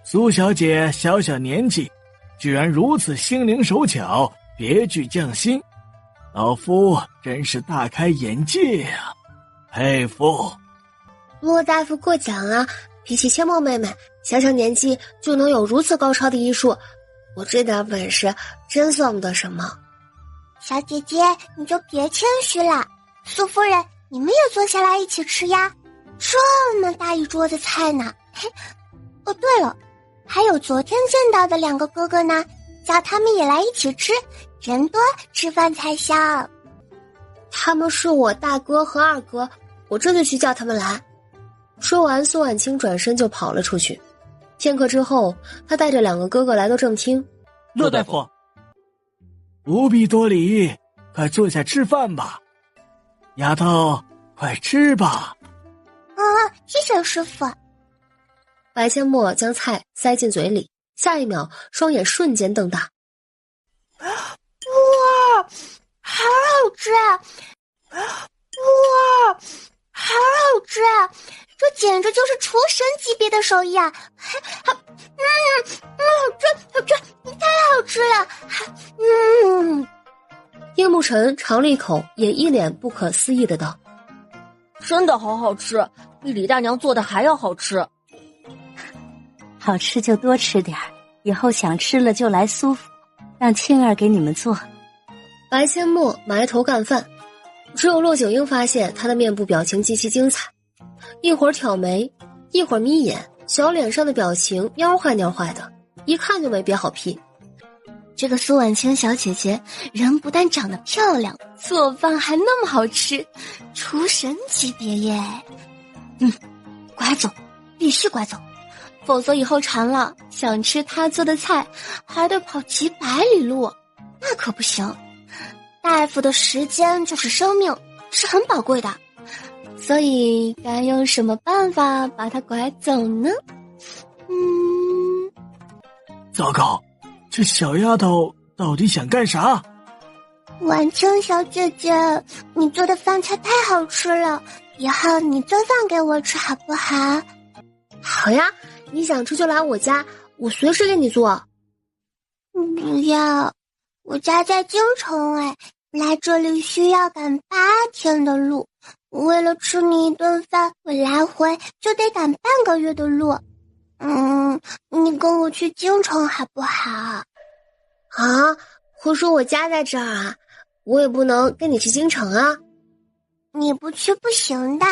苏小姐小小年纪，居然如此心灵手巧，别具匠心，老夫真是大开眼界啊，佩服。骆大夫过奖啊，比起阡陌妹妹，小小年纪就能有如此高超的医术，我这点本事真算不得什么。小姐姐，你就别谦虚了。苏夫人，你们也坐下来一起吃呀，这么大一桌子菜呢。哦，对了，还有昨天见到的2个哥哥呢，叫他们也来一起吃，人多吃饭才香。他们是我大哥和二哥，我这就去叫他们来。说完，苏婉清转身就跑了出去。片刻之后，他带着2个哥哥来到正厅。骆大夫，不必多礼，快坐下吃饭吧。丫头，快吃吧。谢谢师傅。白阡陌将菜塞进嘴里，下一秒双眼瞬间瞪大。哇，好好吃啊！哇，好好吃啊！这简直就是厨神级别的手艺啊！这太好吃了！叶慕辰尝了一口，也一脸不可思议的道：“真的好好吃，比李大娘做的还要好吃。好吃就多吃点儿，以后想吃了就来苏府，让青儿给你们做。”白阡陌埋头干饭，只有骆景英发现他的面部表情极其精彩，一会儿挑眉，一会儿眯眼，小脸上的表情蔫坏蔫坏的，一看就没憋好屁。这个苏婉清小姐姐，人不但长得漂亮，做饭还那么好吃，厨神级别耶！拐走，必须拐走，否则以后馋了想吃她做的菜，还得跑几百里路，那可不行。大夫的时间就是生命，是很宝贵的，所以该用什么办法把她拐走呢？糟糕，这小丫头到底想干啥？婉清小姐姐，你做的饭菜太好吃了，以后你做饭给我吃好不好？好呀，你想吃就来我家，我随时给你做。不要，我家在京城来这里需要赶8天的路，为了吃你一顿饭，我来回就得赶半个月的路。你跟我去京城好不好？啊，可是我家在这儿啊，我也不能跟你去京城啊。你不去不行的，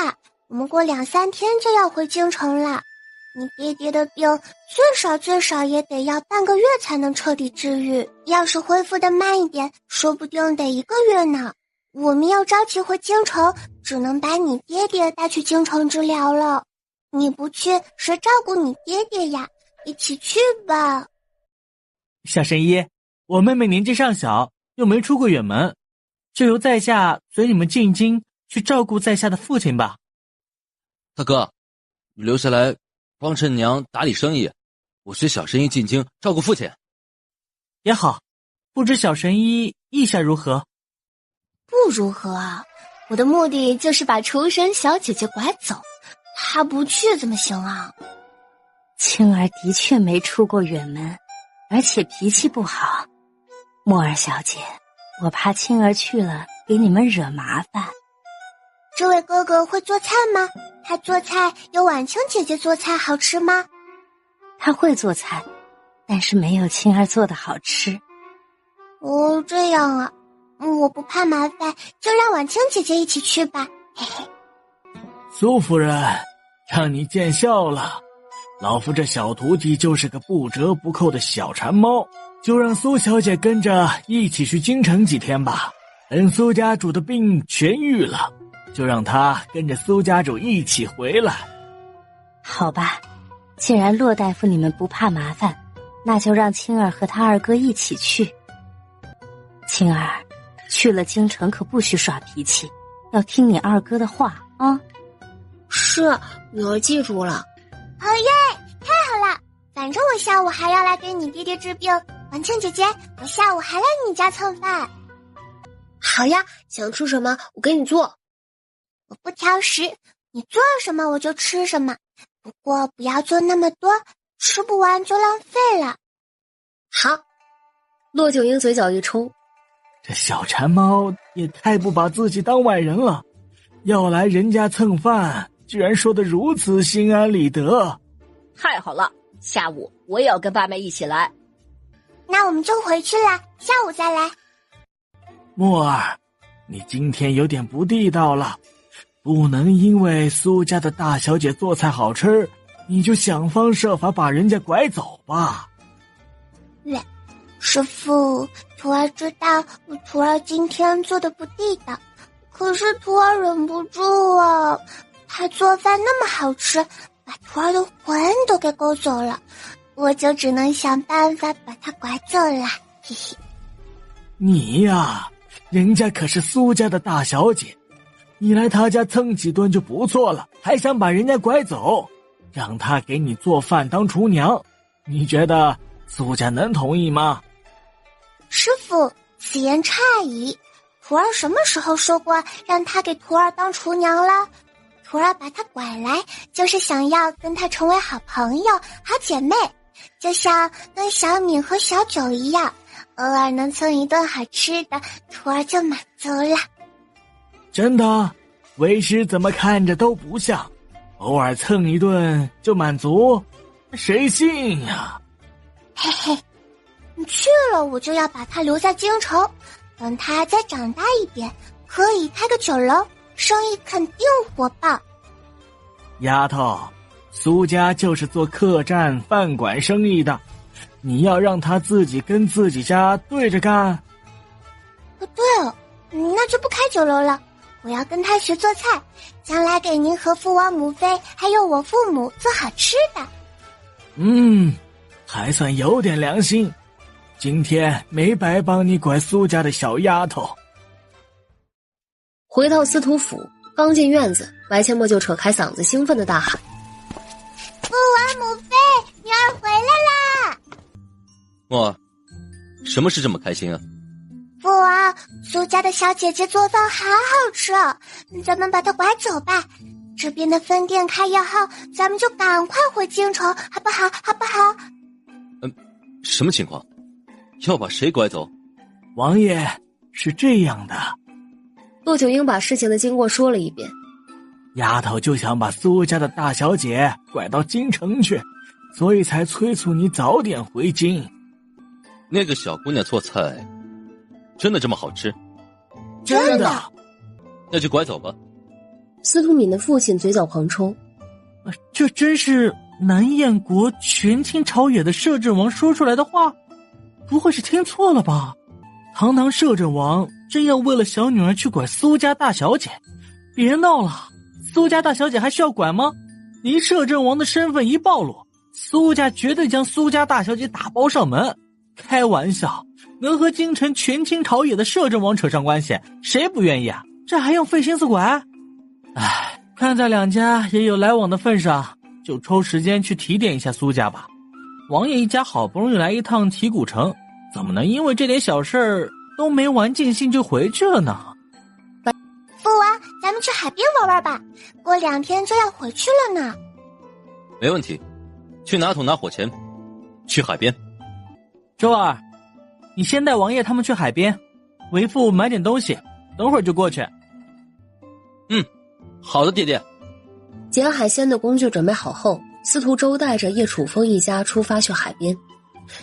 我们过2、3天就要回京城了。你爹爹的病最少也得要半个月才能彻底治愈，要是恢复的慢一点，说不定得1个月呢。我们要着急回京城，只能把你爹爹带去京城治疗了。你不去，谁照顾你爹爹呀？一起去吧。小神医，我妹妹年纪尚小，又没出过远门，就由在下随你们进京去照顾在下的父亲吧。大哥，你留下来帮衬娘打理生意，我随小神医进京照顾父亲。也好，不知小神医意下如何？不如何啊，我的目的就是把厨神小姐姐拐走，她不去怎么行啊？青儿的确没出过远门，而且脾气不好。墨儿小姐，我怕青儿去了给你们惹麻烦。这位哥哥会做菜吗？他做菜有婉清姐姐做菜好吃吗？他会做菜，但是没有青儿做的好吃。哦，这样啊，我不怕麻烦，就让婉清姐姐一起去吧。嘿嘿。苏夫人，让你见笑了。老夫这小徒弟就是个不折不扣的小馋猫，就让苏小姐跟着一起去京城几天吧。等苏家主的病痊愈了，就让她跟着苏家主一起回来。好吧，既然骆大夫你们不怕麻烦，那就让青儿和他二哥一起去。青儿，去了京城可不许耍脾气，要听你二哥的话啊。是，女儿记住了。好耶，太好了！反正我下午还要来给你爹爹治病，婉清姐姐，我下午还来你家蹭饭。好呀，想吃什么我给你做。我不挑食，你做什么我就吃什么，不过不要做那么多，吃不完就浪费了。好。骆九英嘴角一抽，这小馋猫也太不把自己当外人了，要来人家蹭饭，居然说得如此心安理得。太好了，下午我也要跟八妹一起来。那我们就回去了，下午再来。墨儿，你今天有点不地道了，不能因为苏家的大小姐做菜好吃，你就想方设法把人家拐走吧。师父，徒儿知道徒儿今天做的不地道，可是徒儿忍不住啊。他做饭那么好吃，把徒儿的魂都给勾走了，我就只能想办法把他拐走了。嘿嘿。你呀，人家可是苏家的大小姐，你来他家蹭几顿就不错了，还想把人家拐走，让他给你做饭当厨娘，你觉得苏家能同意吗？师父，此言差矣，徒儿什么时候说过让他给徒儿当厨娘了？徒儿把他拐来，就是想要跟他成为好朋友、好姐妹，就像跟小敏和小九一样，偶尔能蹭一顿好吃的，徒儿就满足了。真的？为师怎么看着都不像，偶尔蹭一顿就满足，谁信呀？嘿嘿，你去了我就要把他留在京城，等他再长大一点，可以开个酒楼，生意肯定火爆。丫头，苏家就是做客栈饭馆生意的，你要让他自己跟自己家对着干。对哦，那就不开酒楼了，我要跟他学做菜，将来给您和父王母妃还有我父母做好吃的。还算有点良心，今天没白帮你拐苏家的小丫头。回到司徒府，刚进院子，白阡陌就扯开嗓子兴奋的大喊：父王母妃，女儿回来啦！墨儿，什么事这么开心啊？父王，苏家的小姐姐做饭好好吃哦，咱们把她拐走吧。这边的分店开业后，咱们就赶快回京城，好不好？好不好？什么情况？要把谁拐走？王爷，是这样的。骆九英把事情的经过说了一遍。丫头就想把苏家的大小姐拐到京城去，所以才催促你早点回京。那个小姑娘做菜真的这么好吃？真的。那就拐走吧。司徒敏的父亲嘴角狂抽，这真是南燕国权倾朝野的摄政王说出来的话？不会是听错了吧？堂堂摄政王真要为了小女儿去拐苏家大小姐？别闹了，苏家大小姐还需要拐吗？您摄政王的身份一暴露，苏家绝对将苏家大小姐打包上门。开玩笑，能和京城权倾朝野的摄政王扯上关系，谁不愿意啊？这还用费心思拐？看在两家也有来往的份上，就抽时间去提点一下苏家吧。王爷一家好不容易来一趟提古城，怎么能因为这点小事儿都没玩尽兴就回去了呢？父王，咱们去海边玩玩吧，过2天就要回去了呢。没问题，去拿桶拿火钱，去海边。周儿，你先带王爷他们去海边，为父买点东西，等会儿就过去。好的，爹爹。捡海鲜的工具准备好后，司徒周带着叶楚风一家出发去海边。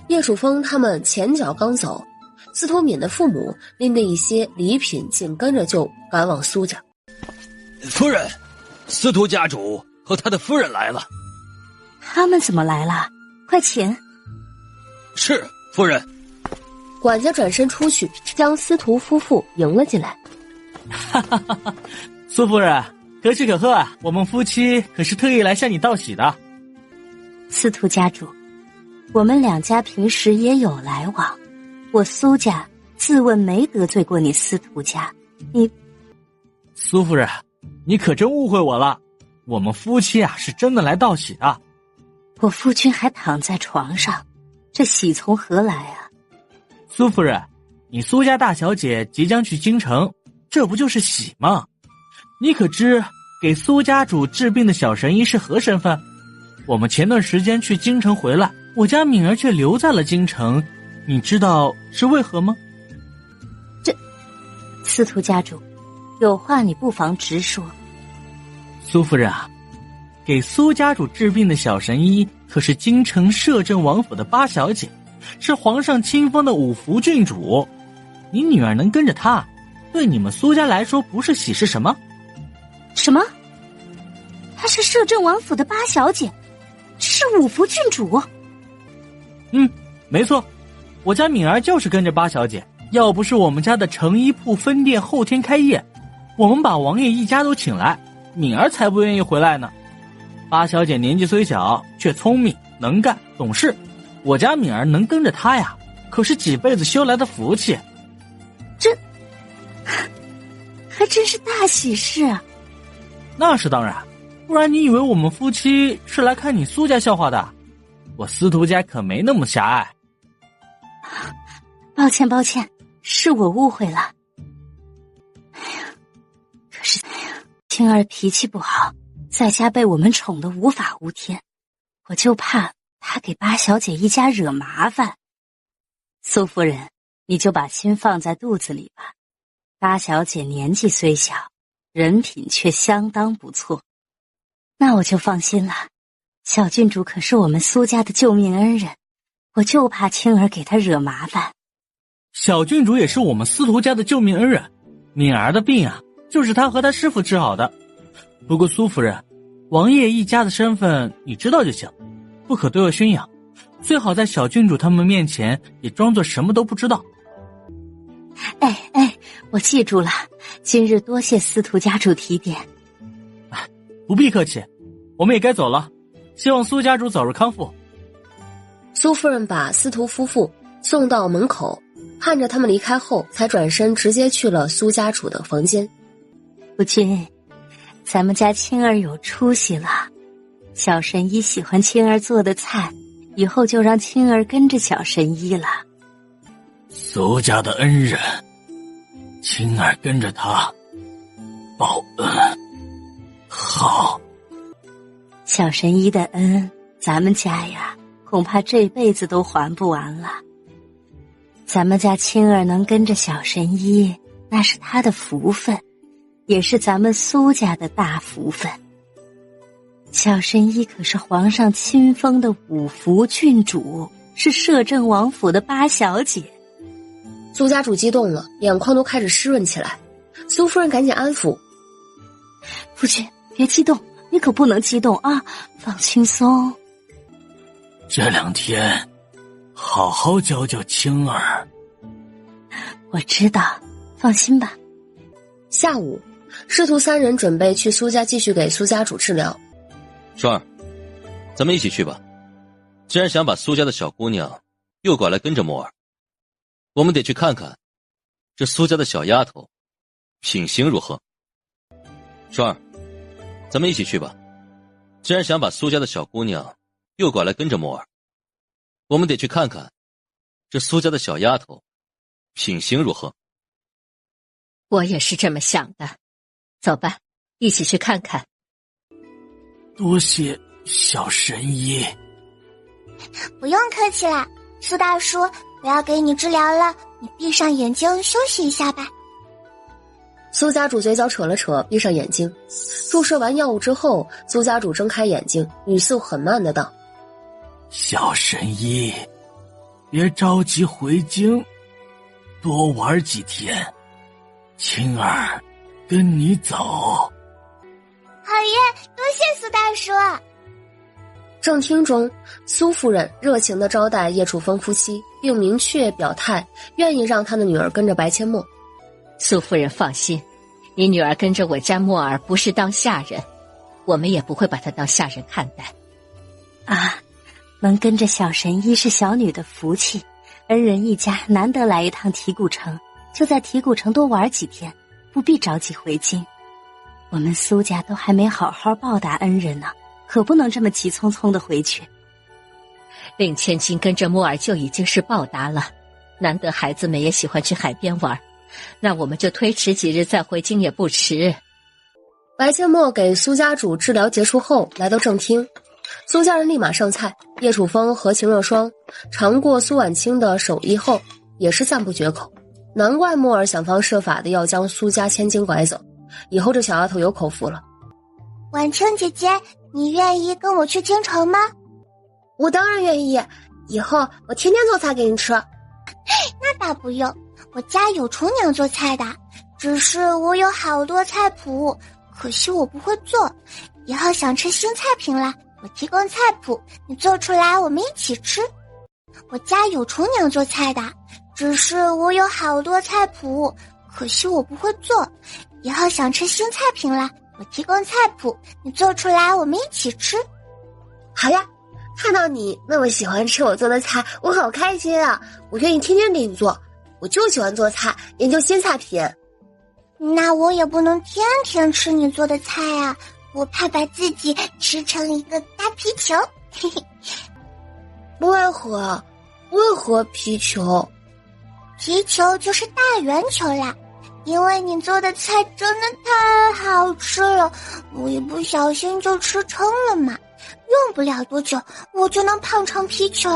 叶楚风他们前脚刚走，司徒敏的父母拎着一些礼品，紧跟着就赶往苏家。夫人，司徒家主和他的夫人来了。他们怎么来了？快请。是，夫人。管家转身出去，将司徒夫妇迎了进来。哈哈哈哈！苏夫人，可喜可贺啊！我们夫妻可是特意来向你道喜的。司徒家主，我们两家平时也有来往，我苏家自问没得罪过你司徒家，你……苏夫人，你可真误会我了，我们夫妻啊是真的来道喜的。我夫君还躺在床上，这喜从何来啊？苏夫人，你苏家大小姐即将去京城，这不就是喜吗？你可知给苏家主治病的小神医是何身份？我们前段时间去京城回来，我家敏儿却留在了京城，你知道是为何吗？司徒家主，有话你不妨直说。苏夫人啊，给苏家主治病的小神医可是京城摄政王府的八小姐，是皇上亲封的五福郡主。你女儿能跟着她，对你们苏家来说不是喜是什么？什么？她是摄政王府的八小姐，是五福郡主？没错，我家敏儿就是跟着八小姐。要不是我们家的成衣铺分店后天开业，我们把王爷一家都请来，敏儿才不愿意回来呢。八小姐年纪虽小，却聪明能干懂事，我家敏儿能跟着她呀，可是几辈子修来的福气。这还真是大喜事啊！那是当然，不然你以为我们夫妻是来看你苏家笑话的？我司徒家可没那么狭隘。抱歉，是我误会了。可是青儿脾气不好，在家被我们宠得无法无天，我就怕她给八小姐一家惹麻烦。苏夫人，你就把心放在肚子里吧。八小姐年纪虽小，人品却相当不错，那我就放心了。小郡主可是我们苏家的救命恩人，我就怕青儿给她惹麻烦。小郡主也是我们司徒家的救命恩人，敏儿的病啊，就是她和她师傅治好的。不过苏夫人，王爷一家的身份你知道就行，不可对外宣扬，最好在小郡主他们面前也装作什么都不知道。我记住了，今日多谢司徒家主提点。不必客气，我们也该走了，希望苏家主早日康复。苏夫人把司徒夫妇送到门口，看着他们离开后，才转身直接去了苏家主的房间。夫君，咱们家青儿有出息了，小神医喜欢青儿做的菜，以后就让青儿跟着小神医了。苏家的恩人，青儿跟着他报恩。好，小神医的恩，咱们家呀，恐怕这辈子都还不完了。咱们家青儿能跟着小神医，那是他的福分，也是咱们苏家的大福分。小神医可是皇上亲封的五福郡主，是摄政王府的八小姐。苏家主激动了，眼眶都开始湿润起来。苏夫人赶紧安抚：夫君别激动，你可不能激动啊，放轻松。这2天好好教教青儿。我知道，放心吧。下午，师徒3人准备去苏家继续给苏家主治疗。双儿，咱们一起去吧。既然想把苏家的小姑娘诱拐来跟着莫儿，我们得去看看这苏家的小丫头品行如何。双儿，咱们一起去吧。既然想把苏家的小姑娘诱拐来跟着莫儿，我们得去看看这苏家的小丫头品行如何。我也是这么想的，走吧，一起去看看。多谢小神医。不用客气啦，苏大叔，我要给你治疗了，你闭上眼睛休息一下吧。苏家主嘴角扯了扯，闭上眼睛。注射完药物之后，苏家主睁开眼睛，语速很慢的道：小神医，别着急回京，多玩几天。青儿，跟你走。好耶，多谢苏大叔。正厅中，苏夫人热情地招待叶楚风夫妻，并明确表态愿意让他的女儿跟着白阡陌。苏夫人放心，你女儿跟着我家墨儿不是当下人，我们也不会把她当下人看待。啊，能跟着小神医是小女的福气，恩人一家难得来一趟提古城，就在提古城多玩几天，不必着急回京。我们苏家都还没好好报答恩人呢，可不能这么急匆匆的回去。令千金跟着墨儿就已经是报答了，难得孩子们也喜欢去海边玩，那我们就推迟几日再回京也不迟。白阡陌给苏家主治疗结束后来到正厅，苏家人立马上菜。叶楚风和秦若霜尝过苏婉清的手艺后也是赞不绝口，难怪墨儿想方设法的要将苏家千金拐走，以后这小丫头有口福了。婉清姐姐，你愿意跟我去京城吗？我当然愿意，以后我天天做菜给你吃。那倒不用，我家有厨娘做菜的，只是我有好多菜谱，可惜我不会做。以后想吃新菜品了，我提供菜谱，你做出来我们一起吃。我家有厨娘做菜的，只是我有好多菜谱，可惜我不会做。以后想吃新菜品了，我提供菜谱，你做出来我们一起吃。好呀，看到你那么喜欢吃我做的菜，我好开心啊！我愿意天天给你做，我就喜欢做菜，研究新菜品。那我也不能天天吃你做的菜啊，我怕把自己吃成一个大皮球。嘿嘿。为何皮球？皮球就是大圆球啦，因为你做的菜真的太好吃了，我一不小心就吃撑了嘛，用不了多久我就能胖成皮球。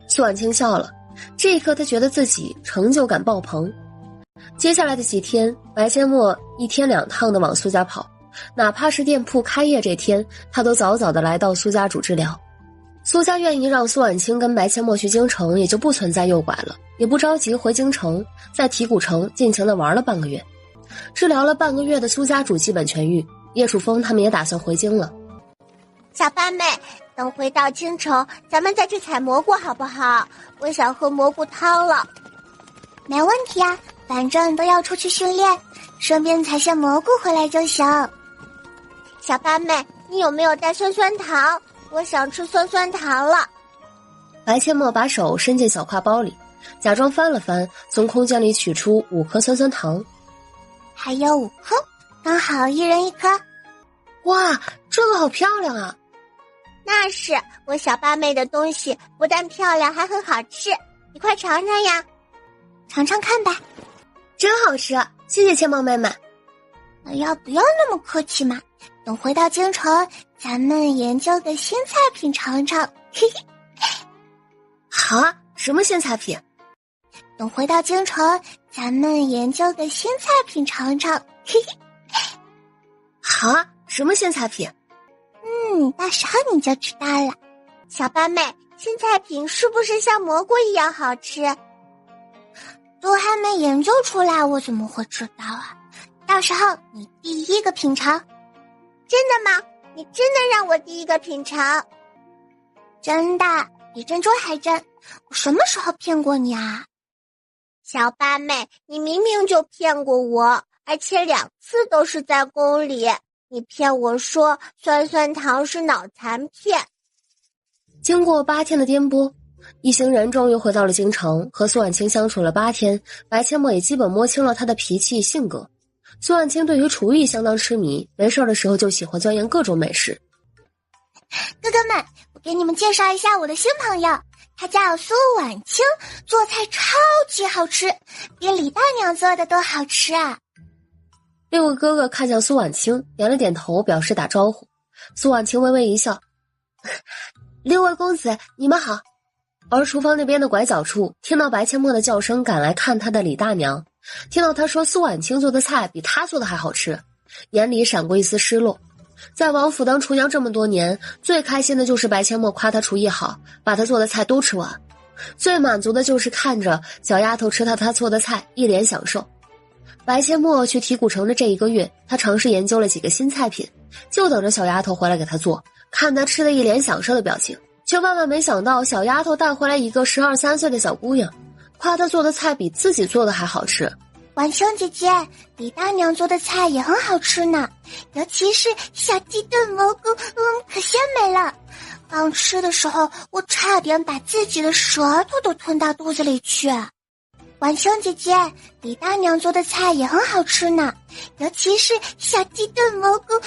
苏婉清笑了，这一刻她觉得自己成就感爆棚。接下来的几天，白阡陌一天2趟的往苏家跑，哪怕是店铺开业这天，他都早早的来到苏家主治疗。苏家愿意让苏婉清跟白阡陌去京城，也就不存在诱拐了，也不着急回京城，在提古城尽情的玩了半个月。治疗了半个月的苏家主基本痊愈，叶楚风他们也打算回京了。小八妹，等回到京城，咱们再去采蘑菇好不好？我想喝蘑菇汤了。没问题啊，反正都要出去训练，顺便采些蘑菇回来就行。小八妹，你有没有带酸酸糖？我想吃酸酸糖了。白阡陌把手伸进小挎包里，假装翻了翻，从空间里取出5颗酸酸糖。还有5颗，刚好1人1颗。哇，这个好漂亮啊！那是，我小八妹的东西不但漂亮还很好吃，你快尝尝呀。尝尝看吧。真好吃，谢谢阡陌妹妹。不要那么客气嘛，等回到京城咱们研究个新菜品尝尝。嘿嘿。好啊，什么新菜品？等回到京城咱们研究个新菜品尝尝。嘿嘿。好啊，什么新菜品？到时候你就知道了。小八妹，新菜品是不是像蘑菇一样好吃？都还没研究出来，我怎么会知道啊？到时候你第一个品尝。真的吗？你真的让我第一个品尝？真的，比珍珠还真。我什么时候骗过你啊？小八妹，你明明就骗过我，而且2次都是在宫里。你骗我说酸酸糖是脑残片。经过8天的颠簸，一行人终于回到了京城，和苏婉清相处了8天，白阡陌也基本摸清了他的脾气性格。苏婉清对于厨艺相当痴迷，没事的时候就喜欢钻研各种美食。哥哥们，我给你们介绍一下我的新朋友，他叫苏婉清，做菜超级好吃，比李大娘做的都好吃啊。6个哥哥看向苏婉清，点了点头表示打招呼。苏婉清微微一笑6位公子你们好。而厨房那边的拐角处，听到白阡陌的叫声赶来看他的李大娘，听到他说苏婉清做的菜比他做的还好吃，眼里闪过一丝失落。在王府当厨娘这么多年，最开心的就是白阡陌夸他厨艺好，把他做的菜都吃完。最满足的就是看着小丫头吃她做的菜，一脸享受。白阡陌去提古城的这1个月，他尝试研究了几个新菜品，就等着小丫头回来给他做。看她吃的一脸享受的表情，却万万没想到小丫头带回来一个12、13岁的小姑娘，夸她做的菜比自己做的还好吃。晚生姐姐，李大娘做的菜也很好吃呢，尤其是小鸡炖蘑菇，可鲜美了。刚吃的时候，我差点把自己的舌头都吞到肚子里去。晚生姐姐，李大娘做的菜也很好吃呢，尤其是小鸡炖蘑菇，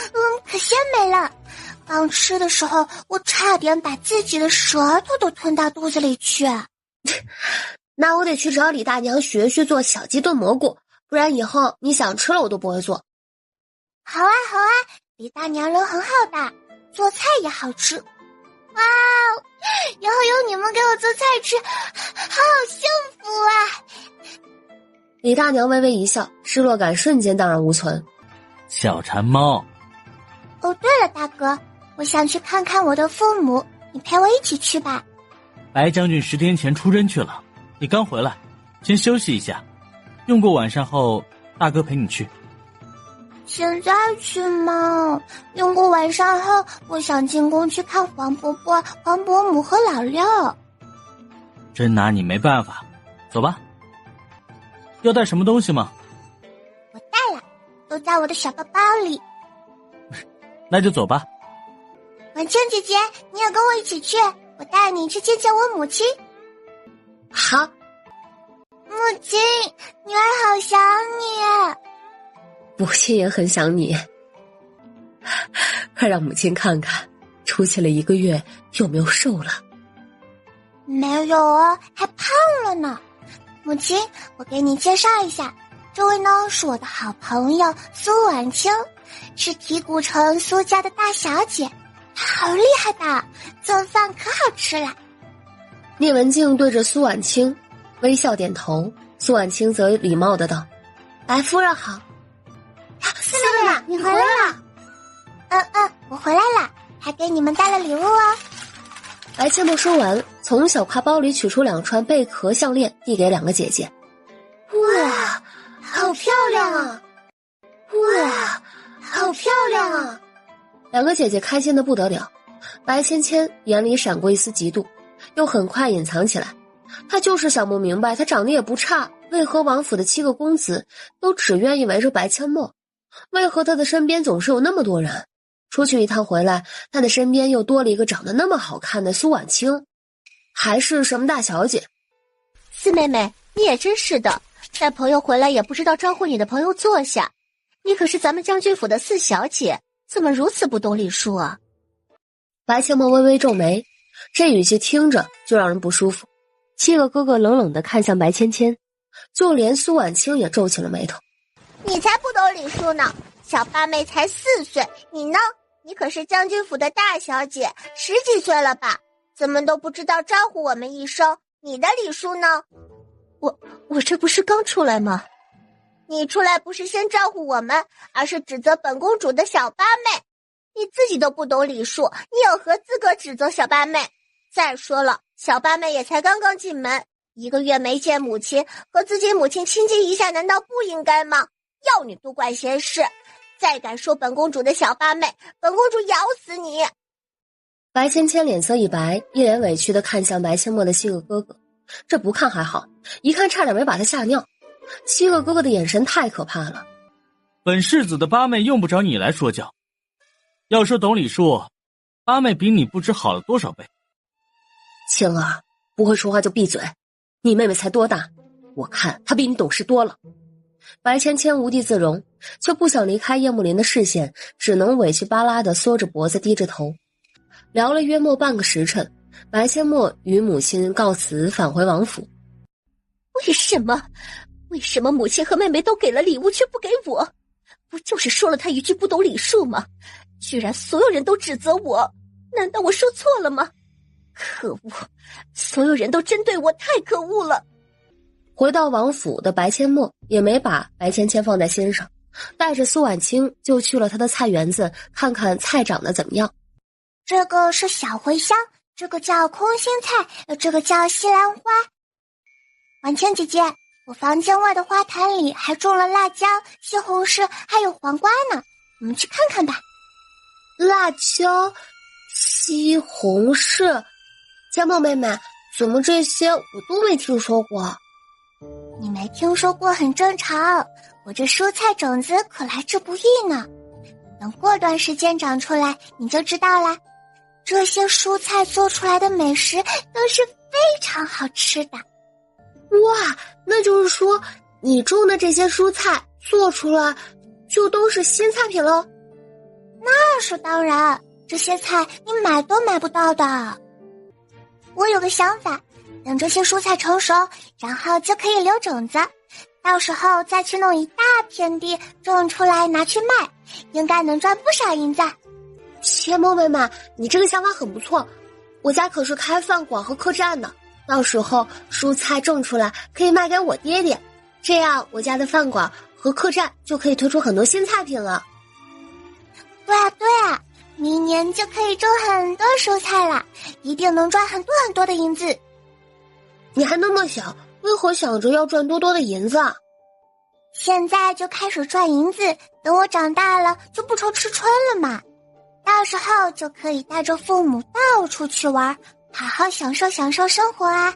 可鲜美了。刚吃的时候，我差点把自己的舌头都吞到肚子里去。那我得去找李大娘学做小鸡炖蘑菇，不然以后你想吃了我都不会做。好啊好啊，李大娘人很好的，做菜也好吃。哇哦，以后有你们给我做菜吃，好幸福啊！李大娘微微一笑，失落感瞬间荡然无存。小馋猫。哦，对了，大哥，我想去看看我的父母，你陪我一起去吧。白将军10天前出征去了，你刚回来，先休息一下，用过晚膳后，大哥陪你去。现在去吗？用过晚膳后，我想进宫去看黄伯伯、黄伯母和老六。真拿你没办法，走吧。要带什么东西吗？我带了，都在我的小包包里。那就走吧。婉清姐姐，你也跟我一起去，我带你去见见我母亲。好。母亲，女儿好想你。母亲也很想你，快让母亲看看，出去了1个月有没有瘦了？没有啊，还胖了呢。母亲，我给你介绍一下，这位呢是我的好朋友苏婉清，是提古城苏家的大小姐，她好厉害的，做饭可好吃了。聂文静对着苏婉清微笑点头，苏婉清则礼貌的道：“白夫人好。”四妹妹，你回来了。我回来了，还给你们带了礼物哦。白阡陌说完，从小挎包里取出2串贝壳项链，递给2个姐姐。哇，好漂亮啊！哇，好漂亮啊！2个姐姐开心的不得了，白芊芊眼里闪过一丝嫉妒，又很快隐藏起来。她就是想不明白，她长得也不差，为何王府的7个公子都只愿意围着白阡陌？为何他的身边总是有那么多人？出去一趟回来，他的身边又多了一个长得那么好看的苏婉清，还是什么大小姐？四妹妹，你也真是的，带朋友回来也不知道招呼你的朋友坐下。你可是咱们将军府的4小姐，怎么如此不懂礼数啊？白阡陌微微皱眉，这语气听着就让人不舒服。7个哥哥冷冷地看向白芊芊，就连苏婉清也皱起了眉头。你才不懂礼数呢，小八妹才4岁，你呢？你可是将军府的大小姐，10几岁了吧？怎么都不知道招呼我们一声？你的礼数呢？我这不是刚出来吗？你出来不是先招呼我们，而是指责本公主的小八妹。你自己都不懂礼数，你有何资格指责小八妹？再说了，小八妹也才刚刚进门，1个月没见母亲，和自己母亲亲近一下，难道不应该吗？要你多管闲事，再敢说本公主的小八妹，本公主咬死你！白芊芊脸色一白，一脸委屈地看向白阡陌的7个哥哥，这不看还好，一看差点没把他吓尿。7个哥哥的眼神太可怕了。本世子的八妹用不着你来说教，要说懂礼数，八妹比你不知好了多少倍。青儿，不会说话就闭嘴，你妹妹才多大？我看她比你懂事多了。白芊芊无地自容，却不想离开叶慕林的视线，只能委屈巴拉地缩着脖子低着头。聊了约莫半个时辰，白阡陌与母亲告辞，返回王府。为什么母亲和妹妹都给了礼物却不给我？不就是说了她一句不懂礼数吗？居然所有人都指责我，难道我说错了吗？可恶，所有人都针对我，太可恶了。回到王府的白阡陌也没把白芊芊放在心上，带着苏婉清就去了他的菜园子，看看菜长得怎么样。这个是小茴香，这个叫空心菜，这个叫西兰花。婉倩姐姐，我房间外的花坛里还种了辣椒、西红柿还有黄瓜呢，我们去看看吧。辣椒、西红柿，千梦妹妹，怎么这些我都没听说过？你没听说过很正常，我这蔬菜种子可来之不易呢。等过段时间长出来，你就知道啦。这些蔬菜做出来的美食都是非常好吃的。哇，那就是说你种的这些蔬菜做出来就都是新菜品了？那是当然，这些菜你买都买不到的。我有个想法，等这些蔬菜成熟，然后就可以留种子，到时候再去弄一大片地种出来拿去卖，应该能赚不少银子。千梦妹妹，你这个想法很不错，我家可是开饭馆和客栈的，到时候蔬菜种出来可以卖给我爹爹，这样我家的饭馆和客栈就可以推出很多新菜品了。对啊，明年就可以种很多蔬菜了，一定能赚很多很多的银子。你还那么小，为何想着要赚多多的银子啊？现在就开始赚银子，等我长大了就不愁吃穿了嘛。到时候就可以带着父母到处去玩，好好享受生活啊。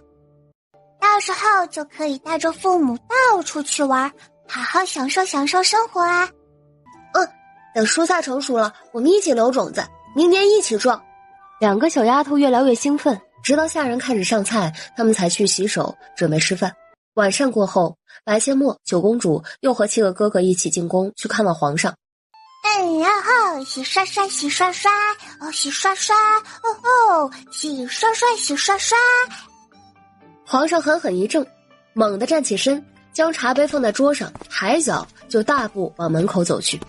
到时候就可以带着父母到处去玩，好好享受生活啊。等蔬菜成熟了，我们一起留种子，明年一起种。两个小丫头越聊越兴奋，直到下人开始上菜，他们才去洗手准备吃饭。晚膳过后，白千墨、九公主又和7个哥哥一起进宫去看望皇上。然后洗刷刷，洗刷刷，哦，洗刷刷，哦，洗刷刷，洗刷刷。皇上狠狠一怔，猛地站起身，将茶杯放在桌上，抬脚就大步往门口走去。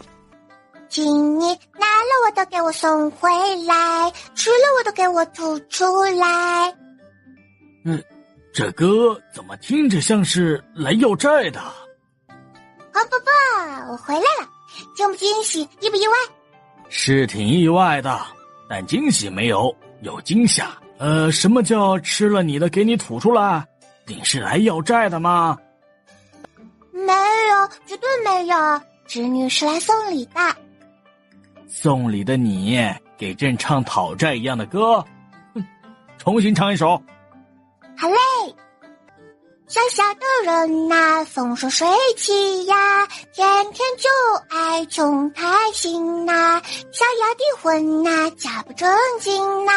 请你拿了我都给我送回来，吃了我都给我吐出来。这歌怎么听着像是来要债的？黄伯伯，我回来了，惊不惊喜，意不意外？是挺意外的，但惊喜没有，有惊吓。什么叫吃了你的给你吐出来？你是来要债的吗？没有，绝对没有，侄女是来送礼的。送礼的你给朕唱讨债一样的歌，重新唱一首。好嘞。小小的人呐，风生水起呀，天天就爱穷开心呐，小丫的魂呐，假不正经呐，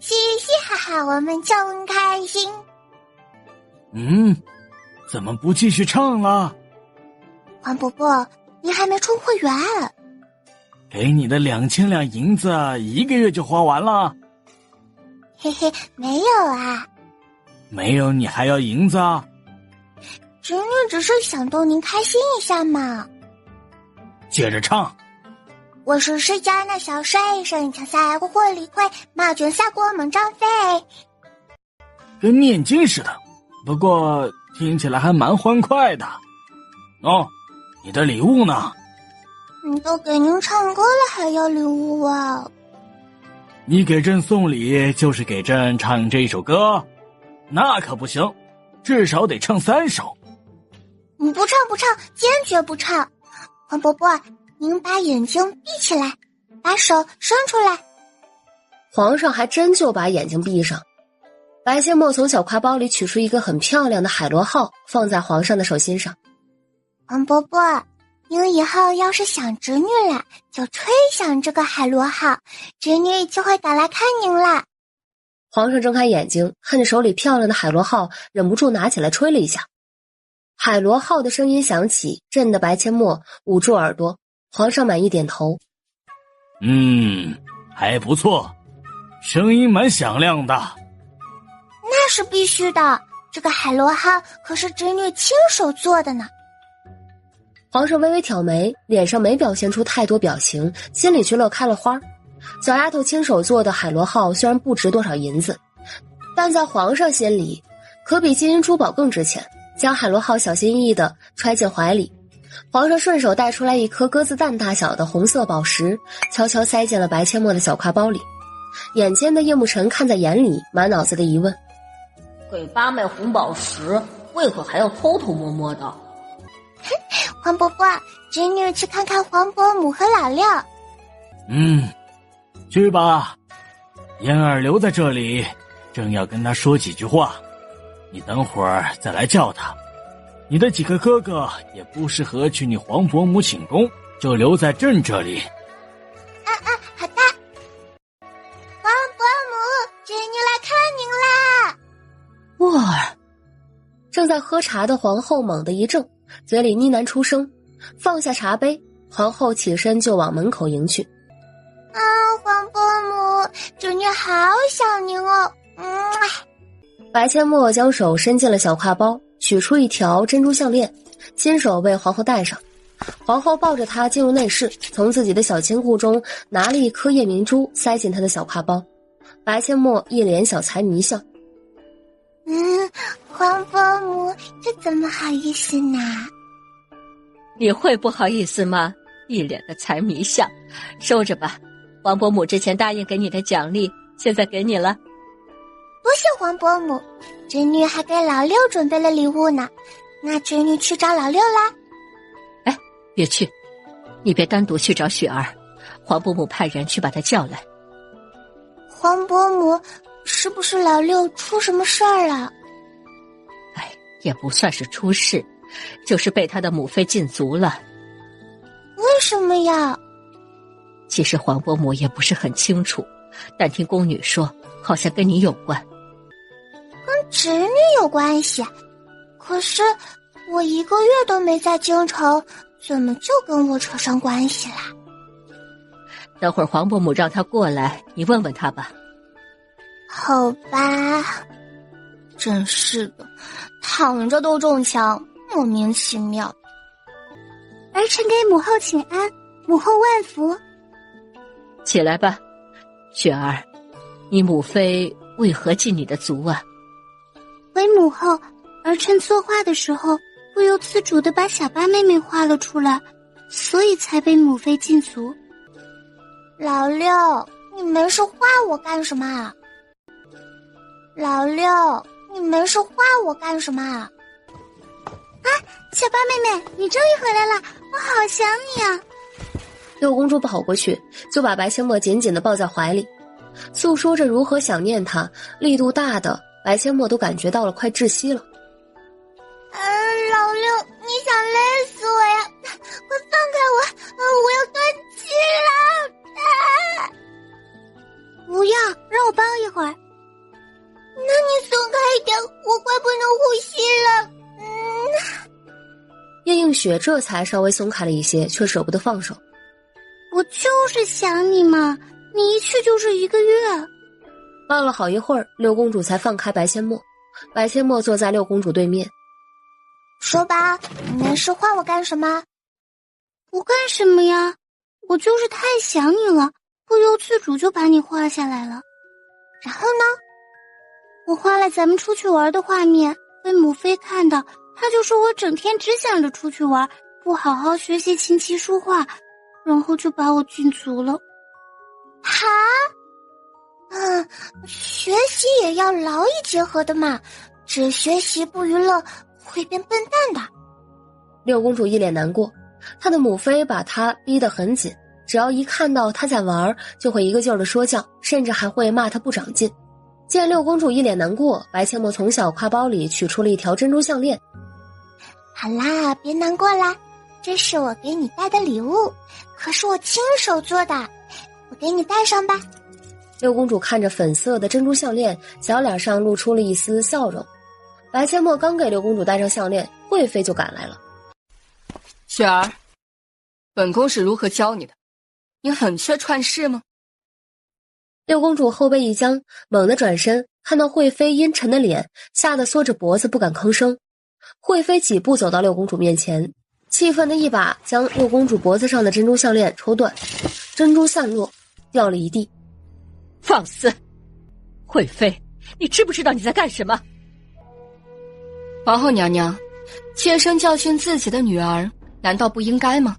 嘻嘻哈哈我们就开心。怎么不继续唱了？黄伯伯，你还没充会员。给你的2000两银子1个月就花完了。嘿嘿，没有啊。没有你还要银子啊？侄女只是想逗您开心一下嘛。接着唱。我是谁家那小水，神枪赛过火里葵，马军下过猛张飞。跟念经似的，不过听起来还蛮欢快的。你的礼物呢？都给您唱歌了还要礼物啊？你给朕送礼就是给朕唱这首歌？那可不行，至少得唱3首。你不唱，坚决不唱。黄伯伯，您把眼睛闭起来，把手伸出来。皇上还真就把眼睛闭上。白千墨从小挎包里取出一个很漂亮的海螺号，放在皇上的手心上。黄伯伯，您以后要是想侄女了，就吹响这个海螺号，侄女就会赶来看您了。皇上睁开眼睛，看着手里漂亮的海螺号，忍不住拿起来吹了一下。海螺号的声音响起，震得白千墨捂住耳朵。皇上满意点头。还不错，声音蛮响亮的。那是必须的，这个海螺号可是侄女亲手做的呢。皇上微微挑眉，脸上没表现出太多表情，心里却乐开了花。小丫头亲手做的海螺号虽然不值多少银子，但在皇上心里可比金银珠宝更值钱。将海螺号小心翼翼地揣进怀里，皇上顺手带出来一颗鸽子蛋大小的红色宝石，悄悄塞进了白千墨的小挎包里。眼尖的叶慕辰看在眼里，满脑子的疑问：给八妹红宝石，为何还要偷偷摸摸的？黄伯伯，侄女去看看黄伯母和老六。去吧。嫣儿留在这里，正要跟他说几句话，你等会儿再来叫他。你的几个哥哥也不适合去你黄伯母寝宫，就留在朕这里。好的。黄伯母，侄女来看您啦。哇！正在喝茶的皇后猛地一怔，嘴里呢喃出声，放下茶杯，皇后起身就往门口迎去。黄伯母，侄女好想您哦。白阡陌将手伸进了小挎包，取出一条珍珠项链，亲手为皇后戴上。皇后抱着她进入内室，从自己的小金库中拿了一颗夜明珠塞进她的小挎包。白阡陌一脸小财迷笑。黄伯母，这怎么好意思呢？你会不好意思吗？一脸的财迷相，收着吧。黄伯母之前答应给你的奖励，现在给你了。多谢黄伯母，侄女还给老六准备了礼物呢。那侄女去找老六啦。别去，你别单独去找雪儿，黄伯母派人去把她叫来。黄伯母，是不是老六出什么事儿了？也不算是出事，就是被他的母妃禁足了。为什么呀？其实黄伯母也不是很清楚，但听宫女说，好像跟你有关。跟侄女有关系？可是我1个月都没在京城，怎么就跟我扯上关系啦？等会儿黄伯母让他过来，你问问他吧。好吧，真是的，躺着都中枪，莫名其妙。儿臣给母后请安，母后万福。起来吧，雪儿，你母妃为何禁你的足啊？回母后，儿臣作画的时候不由自主地把小八妹妹画了出来，所以才被母妃禁足。老六，你没事画我干什么？老六，你没事画我干什么？小八妹妹，你终于回来了，我好想你啊！六公主跑过去，就把白阡陌紧紧地抱在怀里，诉说着如何想念他，力度大的白阡陌都感觉到了快窒息了。老六，你想累死我呀？快放开我，我要断气了！不要，让我抱一会儿。那你松开一点，我快不能呼吸了。叶映雪这才稍微松开了一些，却舍不得放手。我就是想你嘛，你一去就是1个月。抱了好一会儿，六公主才放开白阡陌。白阡陌坐在六公主对面。说吧，你没事画我干什么？不干什么呀，我就是太想你了，不由自主就把你画下来了。然后呢？我画了咱们出去玩的画面，被母妃看到，她就说我整天只想着出去玩，不好好学习琴棋书画，然后就把我禁足了。哈？学习也要劳逸结合的嘛，只学习不娱乐会变笨蛋的。六公主一脸难过，她的母妃把她逼得很紧，只要一看到她在玩，就会一个劲儿的说教，甚至还会骂她不长进。见六公主一脸难过，白阡陌从小挎包里取出了一条珍珠项链。好啦，别难过啦，这是我给你带的礼物，可是我亲手做的，我给你戴上吧。六公主看着粉色的珍珠项链，小脸上露出了一丝笑容。白阡陌刚给六公主戴上项链，贵妃就赶来了。雪儿，本宫是如何教你的？你很缺串式吗？六公主后背一僵，猛地转身，看到惠妃阴沉的脸，吓得缩着脖子不敢吭声。惠妃几步走到六公主面前，气愤的一把将六公主脖子上的珍珠项链抽断，珍珠散落，掉了一地。放肆！惠妃，你知不知道你在干什么？皇后娘娘，切身教训自己的女儿，难道不应该吗？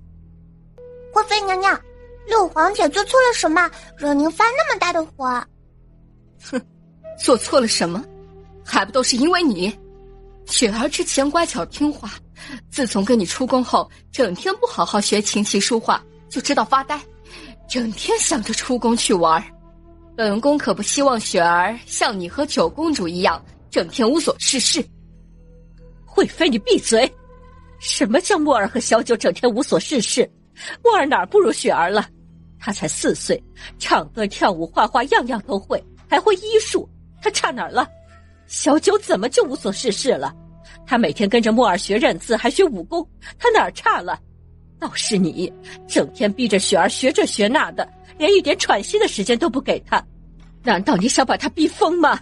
惠妃娘娘，六皇姐做错了什么，惹您发那么大的火？哼，做错了什么？还不都是因为你？雪儿之前乖巧听话，自从跟你出宫后，整天不好好学琴棋书画，就知道发呆，整天想着出宫去玩。本宫可不希望雪儿像你和九公主一样，整天无所事事。惠妃，你闭嘴！什么叫墨儿和小九整天无所事事？墨儿哪儿不如雪儿了？她才4岁，唱歌跳舞画画样样都会，还会医术，她差哪儿了？小九怎么就无所事事了？她每天跟着墨儿学认字，还学武功，她哪儿差了？倒是你，整天逼着雪儿学这学那的，连一点喘息的时间都不给她，难道你想把她逼疯吗？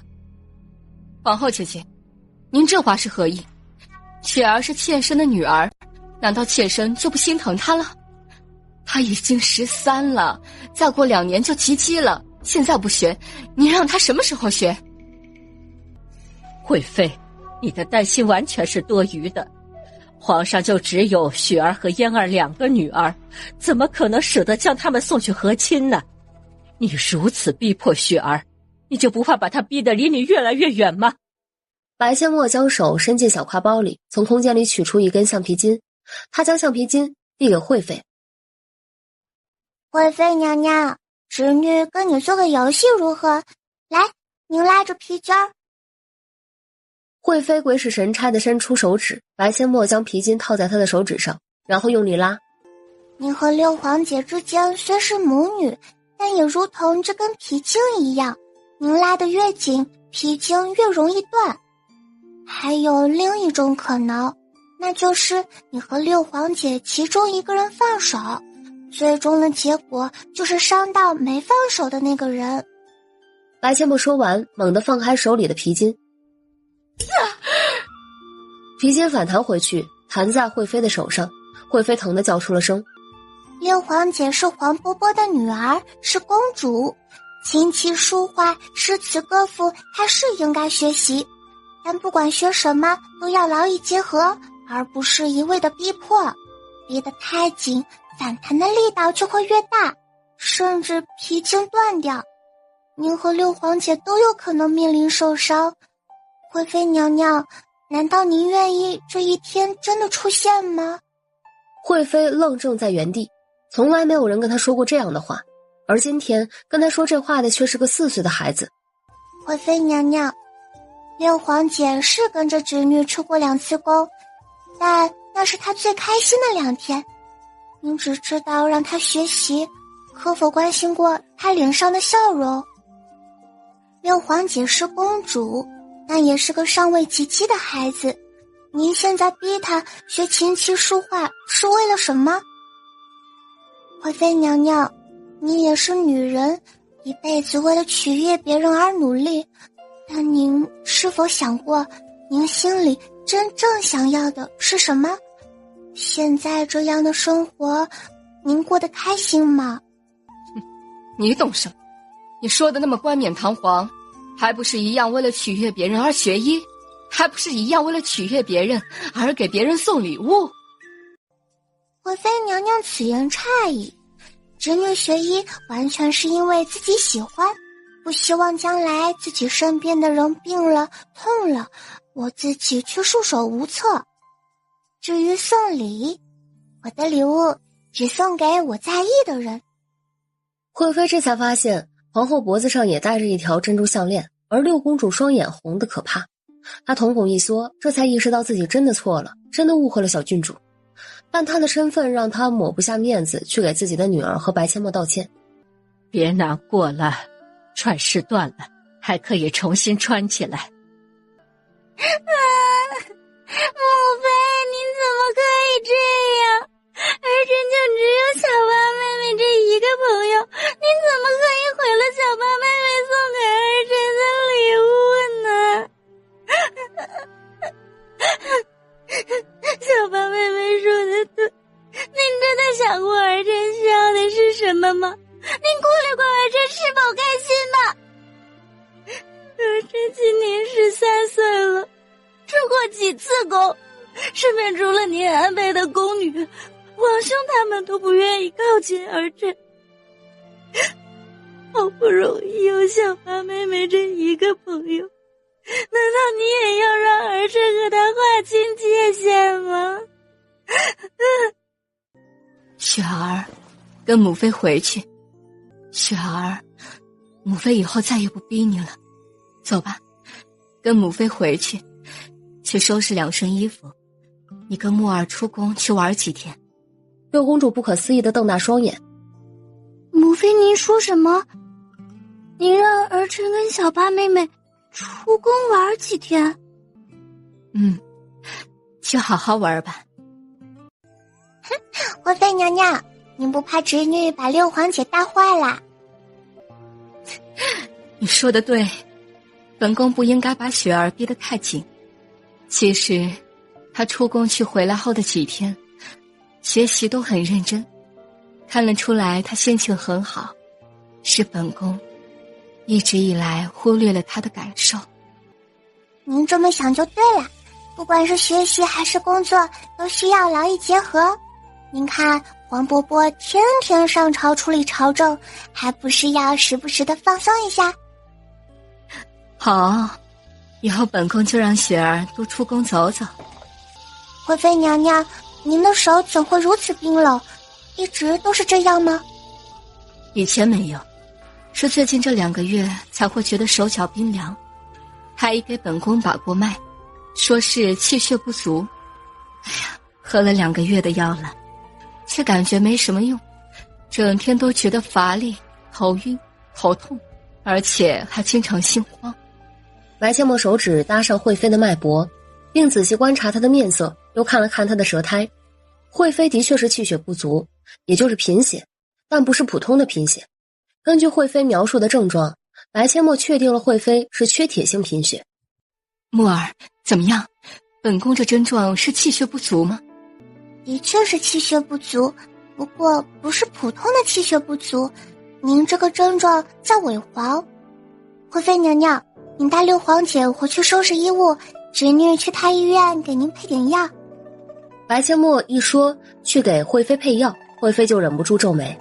皇后姐姐，您这话是何意？雪儿是妾身的女儿，难道妾身就不心疼她了？她已经13了，再过2年就及笄了，现在不学，你让她什么时候学？惠妃，你的担心完全是多余的。皇上就只有雪儿和嫣儿2个女儿，怎么可能舍得将她们送去和亲呢？你如此逼迫雪儿，你就不怕把她逼得离你越来越远吗？白千墨将手伸进小挎包里，从空间里取出一根橡皮筋，他将橡皮筋递给惠妃。惠妃娘娘，侄女跟你做个游戏如何？来，您拉着皮筋儿。惠妃鬼使神差地伸出手指，白千墨将皮筋套在她的手指上，然后用力拉。您和六皇姐之间虽是母女，但也如同这根皮筋一样，您拉得越紧，皮筋越容易断。还有另一种可能，那就是你和六皇姐其中一个人放手，最终的结果就是伤到没放手的那个人。白千墨说完，猛地放开手里的皮筋，皮筋反弹回去，弹在惠妃的手上。惠妃疼得叫出了声。六皇姐是黄伯伯的女儿，是公主，琴棋书画、诗词歌赋，她是应该学习，但不管学什么都要劳逸结合，而不是一味的逼迫。逼得太紧，反弹的力道就会越大，甚至皮筋断掉。您和六皇姐都有可能面临受伤。惠妃娘娘，难道您愿意这一天真的出现吗？惠妃愣怔在原地，从来没有人跟她说过这样的话，而今天跟她说这话的却是个4岁的孩子。惠妃娘娘，六皇姐是跟着侄女出过2次宫，但那是她最开心的2天。您只知道让她学习，可否关心过她脸上的笑容？六皇姐是公主，但也是个尚未及笄的孩子，您现在逼她学琴棋书画是为了什么？惠妃娘娘，您也是女人，一辈子为了取悦别人而努力，但您是否想过，您心里真正想要的是什么？现在这样的生活，您过得开心吗？你懂什么？你说的那么冠冕堂皇，还不是一样为了取悦别人而学医？还不是一样为了取悦别人而给别人送礼物？惠妃娘娘此言差矣，侄女学医完全是因为自己喜欢，不希望将来自己身边的人病了痛了，我自己却束手无策。至于送礼，我的礼物只送给我在意的人。惠妃这才发现皇后脖子上也戴着一条珍珠项链，而六公主双眼红得可怕。她瞳孔一缩，这才意识到自己真的错了，真的误会了小郡主。但她的身份让她抹不下面子去给自己的女儿和白千墨道歉。别难过了，串事断了，还可以重新穿起来。母妃，您怎么可以这样？儿臣就只有小八妹妹这一个朋友，您怎么可以毁了小八妹妹送给儿臣的礼物呢？小八妹妹说的对，您真的想过儿臣需要的是什么吗？您顾虑过儿臣是否开心吗？儿臣今年13岁了，出过几次宫，身边除了您安排的宫女，皇兄他们都不愿意靠近儿臣。好不容易有小八妹妹这一个朋友，难道你也要让儿臣和她划清界限吗？雪儿，跟母妃回去。雪儿，母妃以后再也不逼你了。走吧，跟母妃回去，去收拾2身衣服。你跟木儿出宫去玩几天。六公主不可思议地瞪大双眼。母妃，您说什么？您让儿臣跟小八妹妹出宫玩几天？去好好玩吧。惠妃娘娘，您不怕侄女把六皇姐带坏啦？你说的对，本宫不应该把雪儿逼得太紧。其实她出宫去回来后的几天，学习都很认真，看得出来她心情很好，是本宫一直以来忽略了她的感受。您这么想就对了，不管是学习还是工作，都需要劳逸结合。您看黄伯伯天天上朝处理朝政，还不是要时不时的放松一下？好，以后本宫就让雪儿多出宫走走。惠妃娘娘，您的手怎会如此冰冷？一直都是这样吗？以前没有，是最近这2个月才会觉得手脚冰凉。太医给本宫把过脉，说是气血不足。哎呀，喝了2个月的药了，却感觉没什么用，整天都觉得乏力、头晕、头痛，而且还经常心慌。白千墨手指搭上惠妃的脉搏，并仔细观察她的面色，又看了看她的舌苔。惠妃的确是气血不足，也就是贫血，但不是普通的贫血。根据惠妃描述的症状，白千墨确定了惠妃是缺铁性贫血。木儿，怎么样？本宫这症状是气血不足吗？的确是气血不足，不过不是普通的气血不足，您这个症状在萎黄。惠妃娘娘，您带六皇姐回去收拾衣物，侄女去太医院给您配点药。白千墨一说去给惠妃配药，惠妃就忍不住皱眉。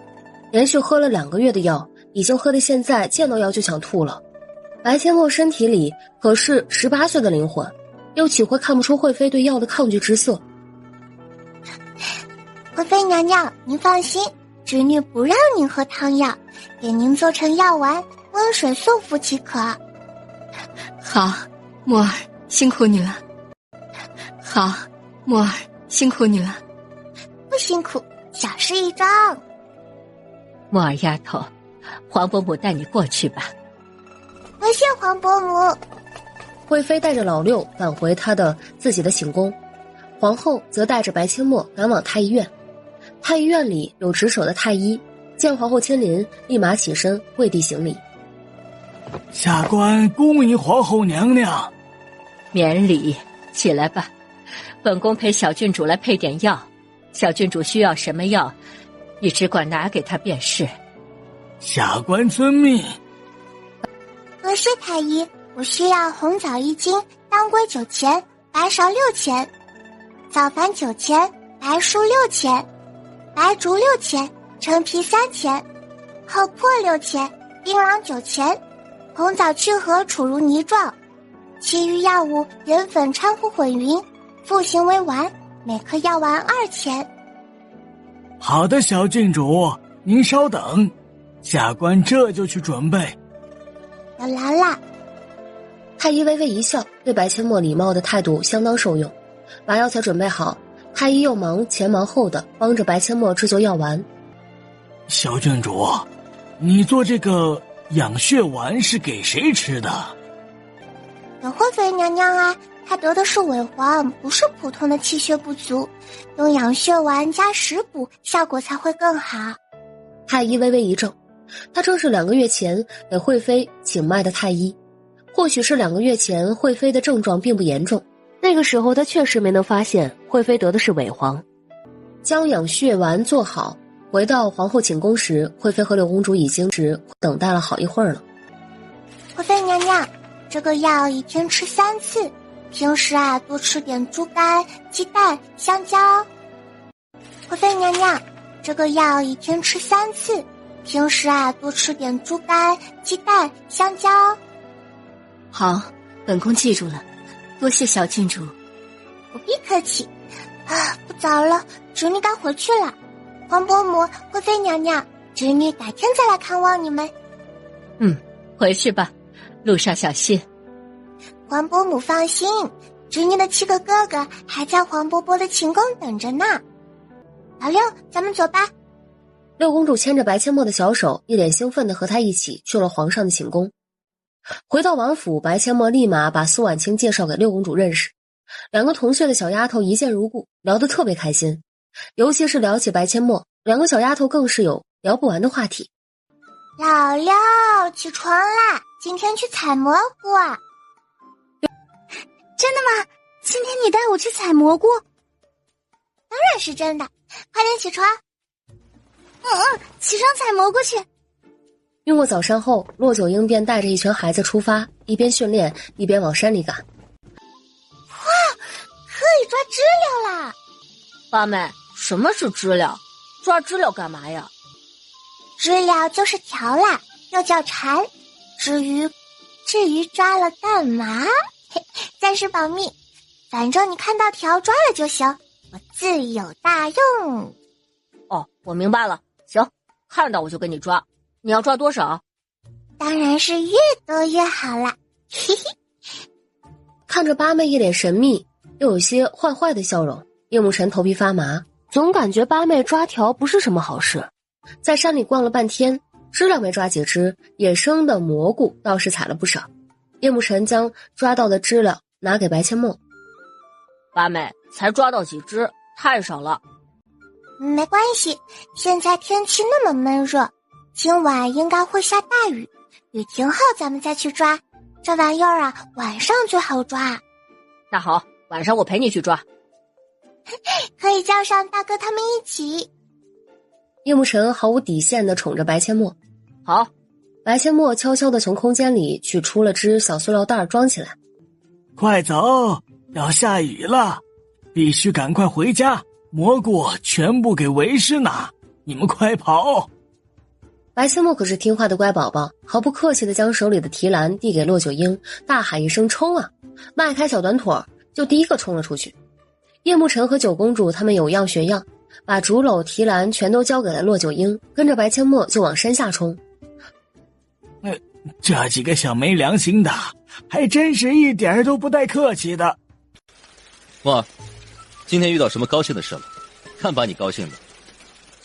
连续喝了2个月的药，已经喝得现在见到药就想吐了。白千墨身体里可是18岁的灵魂，又岂会看不出惠妃对药的抗拒之色？惠妃娘娘，您放心，侄女不让您喝汤药，给您做成药丸，温水送服即可。好，木儿，辛苦你了。好，木儿，辛苦你了。不辛苦，小事一桩。木儿丫头，黄伯母带你过去吧。多谢黄伯母。惠妃带着老六返回自己的寝宫，皇后则带着白千墨赶往太医院。太医院里有值守的太医，见皇后亲临，立马起身跪地行礼。下官恭迎皇后娘娘。免礼，起来吧。本宫陪小郡主来配点药，小郡主需要什么药，你只管拿给她便是。下官遵命。多谢太医，我需要红枣1斤，当归9钱，白芍6钱，枣矾9钱，白术6钱，白术6钱，陈皮3钱，厚朴6钱，槟榔9钱，红枣去核杵入泥状，其余药物原粉掺糊混匀，复形为丸，每颗药丸2钱。好的，小郡主，您稍等，下官这就去准备。有劳了。太医微微一笑，对白千墨礼貌的态度相当受用。把药材准备好，太医又忙前忙后的帮着白千墨制作药丸。小郡主，你做这个养血丸是给谁吃的？给惠妃娘娘啊，她得的是萎黄，不是普通的气血不足，用养血丸加食补，效果才会更好。太医微微一怔，他正是2个月前给惠妃请脉的太医。或许是2个月前惠妃的症状并不严重，那个时候他确实没能发现惠妃得的是萎黄。将养血丸做好，回到皇后寝宫时，惠妃和六公主已经等待了好一会儿了。惠妃娘娘，这个药1天吃3次，平时啊多吃点猪肝、鸡蛋、香蕉。惠妃娘娘，这个药1天吃3次，平时啊多吃点猪肝、鸡蛋、香蕉。好，本宫记住了，多谢小郡主。不必客气。啊，不早了，侄女该回去了。黄伯母、贵妃娘娘，侄女改天再来看望你们。回去吧，路上小心。黄伯母放心，侄女的7个哥哥还在黄伯伯的寝宫等着呢。老六，咱们走吧。六公主牵着白阡陌的小手，一脸兴奋地和他一起去了皇上的寝宫。回到王府，白阡陌立马把苏婉清介绍给六公主认识。2个同岁的小丫头一见如故，聊得特别开心，尤其是聊起白阡陌，2个小丫头更是有聊不完的话题。老六，起床啦！今天去采蘑菇啊！真的吗？今天你带我去采蘑菇？当然是真的，快点起床。起床采蘑菇去。用过早膳后，骆九婴便带着一群孩子出发，一边训练一边往山里赶。哇，可以抓知了啦！八妹，什么是知了？抓知了干嘛呀？知了就是条啦，又叫蝉。至于抓了干嘛？暂时保密，反正你看到条抓了就行，我自有大用。哦，我明白了。行，看到我就给你抓。你要抓多少？当然是越多越好啦。嘿嘿。看着八妹一脸神秘又有些坏坏的笑容，叶慕辰头皮发麻，总感觉八妹抓条不是什么好事。在山里逛了半天，知了没抓几只，野生的蘑菇倒是采了不少。叶慕辰将抓到的知了拿给白阡陌。八妹，才抓到几只，太少了。没关系，现在天气那么闷热，今晚应该会下大雨，雨停后咱们再去抓。这玩意儿啊，晚上最好抓。那好，晚上我陪你去抓。可以叫上大哥他们一起。叶慕辰毫无底线地宠着白阡陌。好，白阡陌悄悄地从空间里取出了只小塑料袋装起来。快走，要下雨了，必须赶快回家，蘑菇全部给为师拿，你们快跑！白阡陌可是听话的乖宝宝，毫不客气地将手里的提篮递给骆九婴，大喊一声冲啊，迈开小短腿就第一个冲了出去。叶慕辰和九公主他们有样学样，把竹篓提篮全都交给了骆九婴，跟着白阡陌就往山下冲。这几个小没良心的，还真是一点都不带客气的。墨儿，今天遇到什么高兴的事了？看把你高兴的。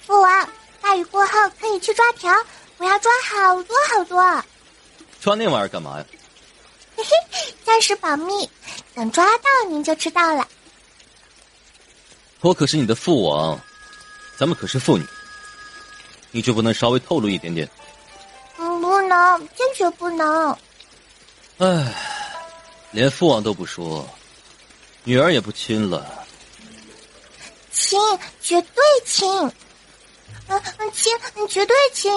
父王，大雨过后可以去抓条，我要抓好多好多。抓那玩意儿干嘛呀？嘿嘿，暂时保密，等抓到您就知道了。我可是你的父王，咱们可是父女，你就不能稍微透露一点点？不能，坚决不能。唉，连父王都不说，女儿也不亲了。亲，绝对亲。亲，绝对亲。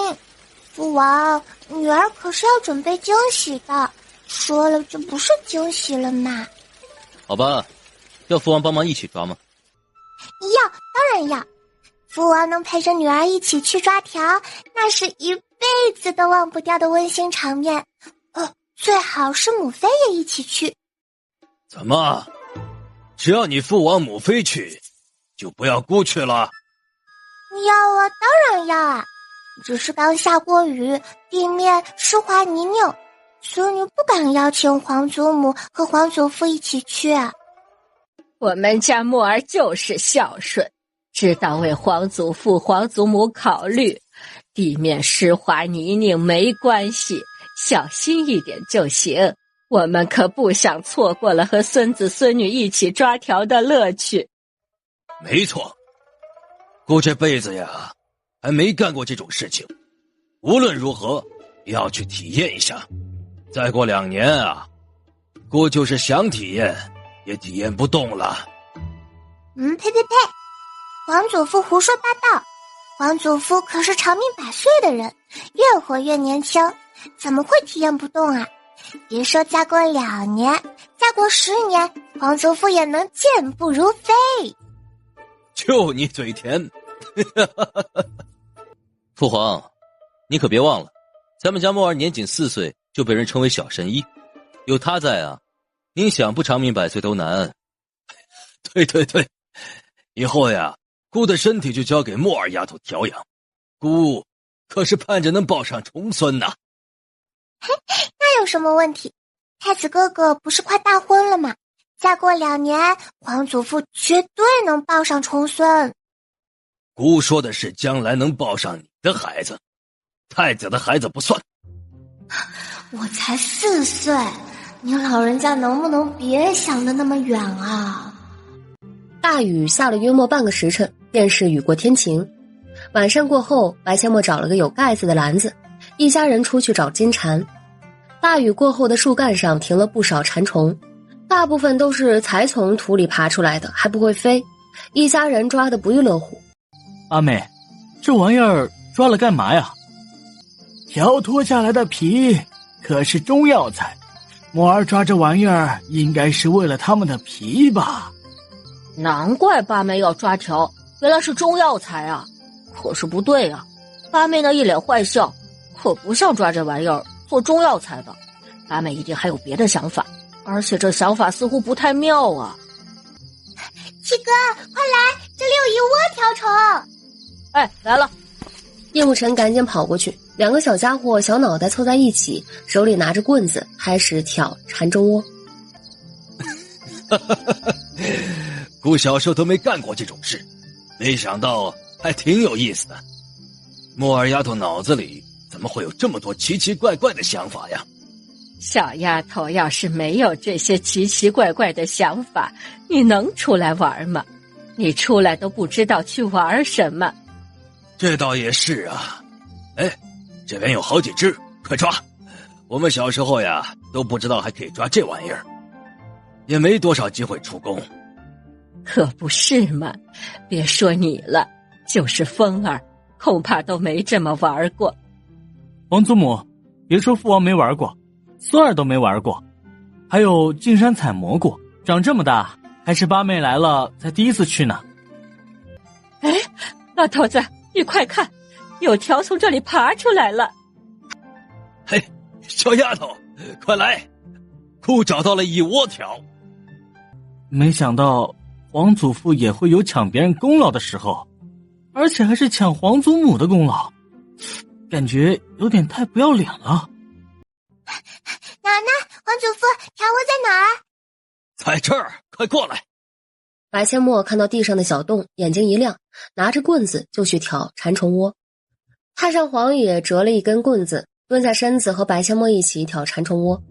父王，女儿可是要准备惊喜的，说了就不是惊喜了嘛。好吧，要父王帮忙一起抓吗？要，当然要。父王能陪着女儿一起去抓条，那是一辈子都忘不掉的温馨场面。最好是母妃也一起去。怎么？只要你父王母妃去，就不要姑去了？要啊，当然要啊。只是刚下过雨，地面湿滑泥泞，孙女不敢邀请皇祖母和皇祖父一起去。我们家墨儿就是孝顺，知道为皇祖父、皇祖母考虑，地面湿滑泥泞没关系，小心一点就行。我们可不想错过了和孙子孙女一起抓条的乐趣。没错，姑这辈子呀，还没干过这种事情，无论如何也要去体验一下。再过2年啊，姑就是想体验也体验不动了。呸！皇祖父胡说八道，皇祖父可是长命百岁的人，越活越年轻，怎么会体验不动啊？别说再过2年，再过10年，皇祖父也能健步如飞。就你嘴甜。父皇，你可别忘了，咱们家墨儿年仅4岁就被人称为小神医，有他在啊，您想不长命百岁都难。对对对，以后呀，姑的身体就交给墨儿丫头调养，姑可是盼着能抱上重孙呐。那有什么问题？太子哥哥不是快大婚了吗？再过2年，皇祖父绝对能抱上重孙。姑说的是将来能抱上你的孩子，太子的孩子不算。我才4岁，您老人家能不能别想得那么远啊？大雨下了约莫半个时辰，便是雨过天晴。晚膳过后，白千墨找了个有盖子的篮子，一家人出去找金蝉。大雨过后的树干上停了不少蝉虫，大部分都是才从土里爬出来的，还不会飞，一家人抓得不亦乐乎。阿妹，这玩意儿抓了干嘛呀？条脱下来的皮可是中药材，墨儿抓这玩意儿应该是为了他们的皮吧？难怪八妹要抓条，原来是中药材啊！可是不对啊，八妹那一脸坏笑，可不像抓这玩意儿做中药材的。八妹一定还有别的想法，而且这想法似乎不太妙啊！七哥，快来，这里有一窝条虫！哎，来了！叶慕辰赶紧跑过去，两个小家伙小脑袋凑在一起，手里拿着棍子，开始挑蝉中窝。姑小时候都没干过这种事，没想到还挺有意思的。墨儿丫头脑子里怎么会有这么多奇奇怪怪的想法呀？小丫头要是没有这些奇奇怪怪的想法，你能出来玩吗？你出来都不知道去玩什么。这倒也是啊。哎，这边有好几只，快抓！我们小时候呀都不知道还可以抓这玩意儿，也没多少机会出宫。可不是嘛，别说你了，就是风儿恐怕都没这么玩过。王祖母，别说父王没玩过，孙儿都没玩过。还有进山采蘑菇，长这么大还是八妹来了才第一次去呢。哎，老头子，你快看，有条从这里爬出来了。嘿，小丫头，快来，姑找到了一窝条。没想到皇祖父也会有抢别人功劳的时候，而且还是抢皇祖母的功劳，感觉有点太不要脸了。奶奶，皇祖父，条窝在哪儿？在这儿，快过来！白千墨看到地上的小洞，眼睛一亮，拿着棍子就去挑蝉虫窝。太上皇也折了一根棍子，蹲下身子和白千墨一起挑蝉虫窝。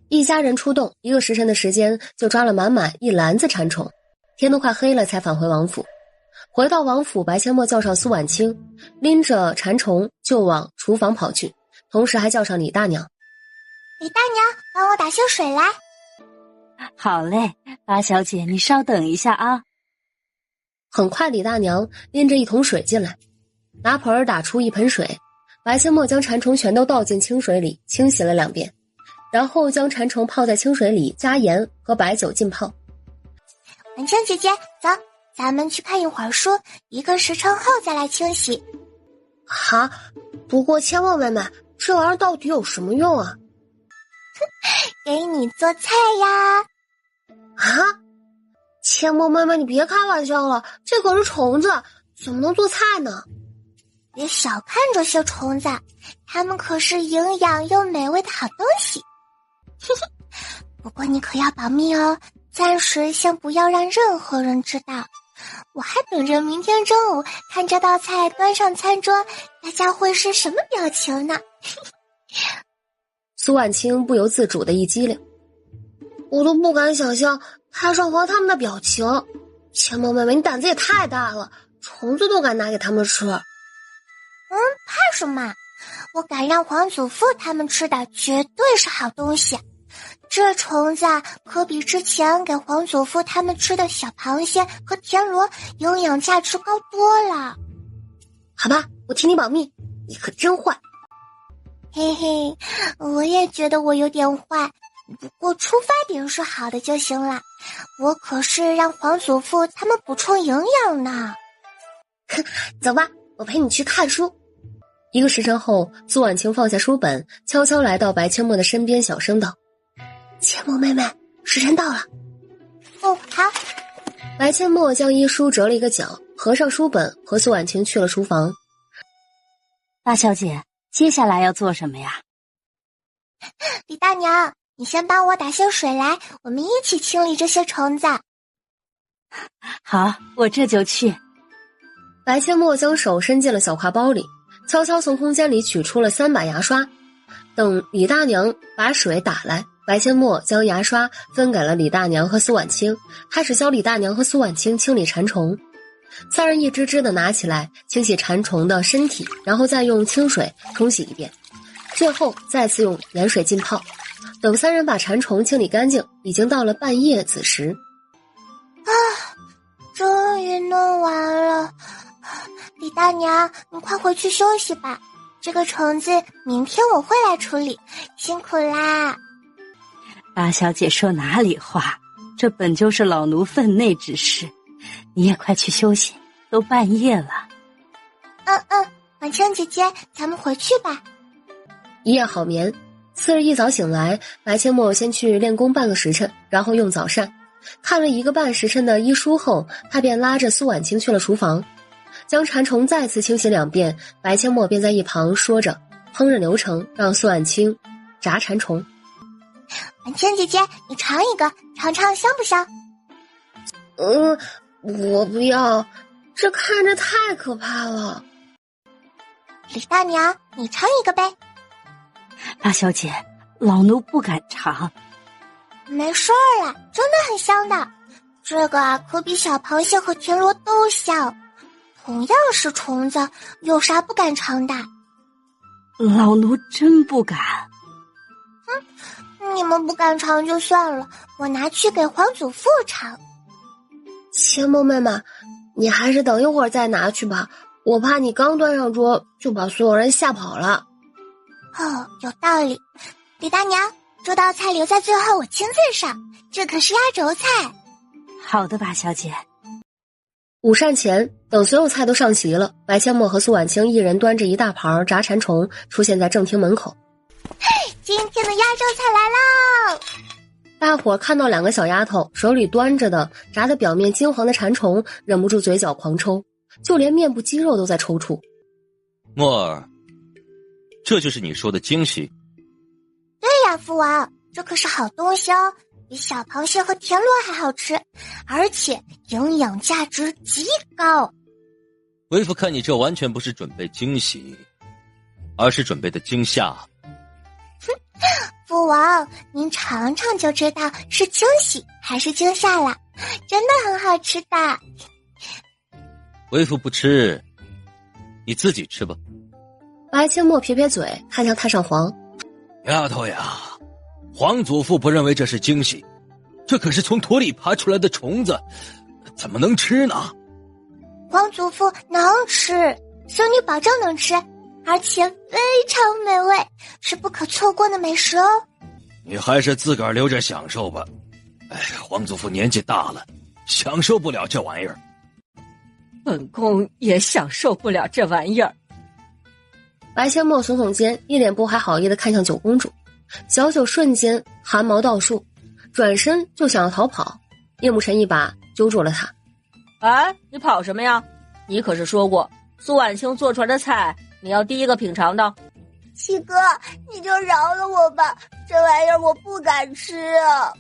一家人出动，1个时辰的时间就抓了满满一篮子蝉虫。天都快黑了才返回王府。回到王府，白千墨叫上苏婉清，拎着蝉虫就往厨房跑去，同时还叫上李大娘。李大娘，帮我打些水来。好嘞，八小姐，你稍等一下啊。很快李大娘拎着一桶水进来，拿盆打出一盆水，白千墨将蝉虫全都倒进清水里清洗了2遍，然后将蝉虫泡在清水里，加盐和白酒浸泡。婉清姐姐，走，咱们去看一会儿书，1个时辰后再来清洗。好，不过千墨妹妹，这玩意儿到底有什么用啊？给你做菜呀。啊？千墨妹妹，你别开玩笑了，这可是虫子，怎么能做菜呢？别小看这些虫子，它们可是营养又美味的好东西。不过你可要保密哦，暂时先不要让任何人知道。我还等着明天中午看这道菜端上餐桌，大家会是什么表情呢？苏婉清不由自主的一激灵，我都不敢想象太上皇他们的表情。千墨妹妹，你胆子也太大了，虫子都敢拿给他们吃。怕什么？我敢让皇祖父他们吃的绝对是好东西。这虫子可比之前给皇祖父他们吃的小螃蟹和田螺营养价值高多了。好吧，我替你保密，你可真坏。嘿嘿，我也觉得我有点坏，不过出发点是好的就行了。我可是让皇祖父他们补充营养呢。走吧，我陪你去看书。1个时辰后，苏婉清放下书本，悄悄来到白阡陌的身边，小声道：“阡陌妹妹，时辰到了。”哦，好。白阡陌将医书折了一个角，合上书本，和苏婉清去了厨房。大小姐，接下来要做什么呀？李大娘，你先帮我打些水来，我们一起清理这些虫子。好，我这就去。白阡陌将手伸进了小挎包里，悄悄从空间里取出了3把牙刷。等李大娘把水打来，白阡陌将牙刷分给了李大娘和苏婉清，开始教李大娘和苏婉清清理馋虫。3人一只只的拿起来清洗馋虫的身体，然后再用清水冲洗一遍，最后再次用盐水浸泡。等3人把馋虫清理干净，已经到了半夜子时。啊，终于弄完了。李大娘，你快回去休息吧，这个虫子明天我会来处理，辛苦啦。大小姐说哪里话，这本就是老奴分内之事，你也快去休息，都半夜了。婉清姐姐，咱们回去吧。一夜好眠。次日一早醒来，白阡陌先去练功半个时辰，然后用早膳。看了1个半时辰的医书后，他便拉着苏婉清去了厨房，将馋虫再次清洗2遍。白阡陌便在一旁说着烹饪流程，让苏婉清炸馋虫。婉清姐姐，你尝一个，尝尝香不香？我不要，这看着太可怕了。李大娘，你尝一个呗。大小姐，老奴不敢尝。没事儿啦，真的很香的。这个啊，可比小螃蟹和田螺都香。同样是虫子，有啥不敢尝的？老奴真不敢。你们不敢尝就算了，我拿去给皇祖父尝。阡陌妹妹，你还是等一会儿再拿去吧，我怕你刚端上桌就把所有人吓跑了。哦，有道理。李大娘，这道菜留在最后我亲自上，这可是压轴菜。好的吧，小姐。午膳前，等所有菜都上齐了，白阡陌和苏婉清一人端着一大盘炸馋虫出现在正厅门口。今天的压轴菜来喽！大伙看到2个小丫头手里端着的炸得表面金黄的馋虫，忍不住嘴角狂抽，就连面部肌肉都在抽搐。墨儿，这就是你说的惊喜？对呀，父王，这可是好东西哦，比小螃蟹和田螺还好吃，而且营养价值极高。为父看你这完全不是准备惊喜，而是准备的惊吓。父王，您尝尝就知道是惊喜还是惊吓了，真的很好吃的。为父不吃，你自己吃吧。白阡陌撇撇嘴，看向太上皇。丫头呀，皇祖父不认为这是惊喜，这可是从土里爬出来的虫子，怎么能吃呢？皇祖父能吃，孙女保证能吃，而且非常美味，是不可错过的美食哦。你还是自个儿留着享受吧。皇祖父年纪大了，享受不了这玩意儿。本宫也享受不了这玩意儿。白阡陌耸耸肩，一脸不怀好意地看向九公主。小九瞬间汗毛倒竖，转身就想要逃跑。叶慕辰一把揪住了他。哎，你跑什么呀？你可是说过苏婉清做出来的菜你要第一个品尝的。七哥，你就饶了我吧，这玩意儿我不敢吃啊。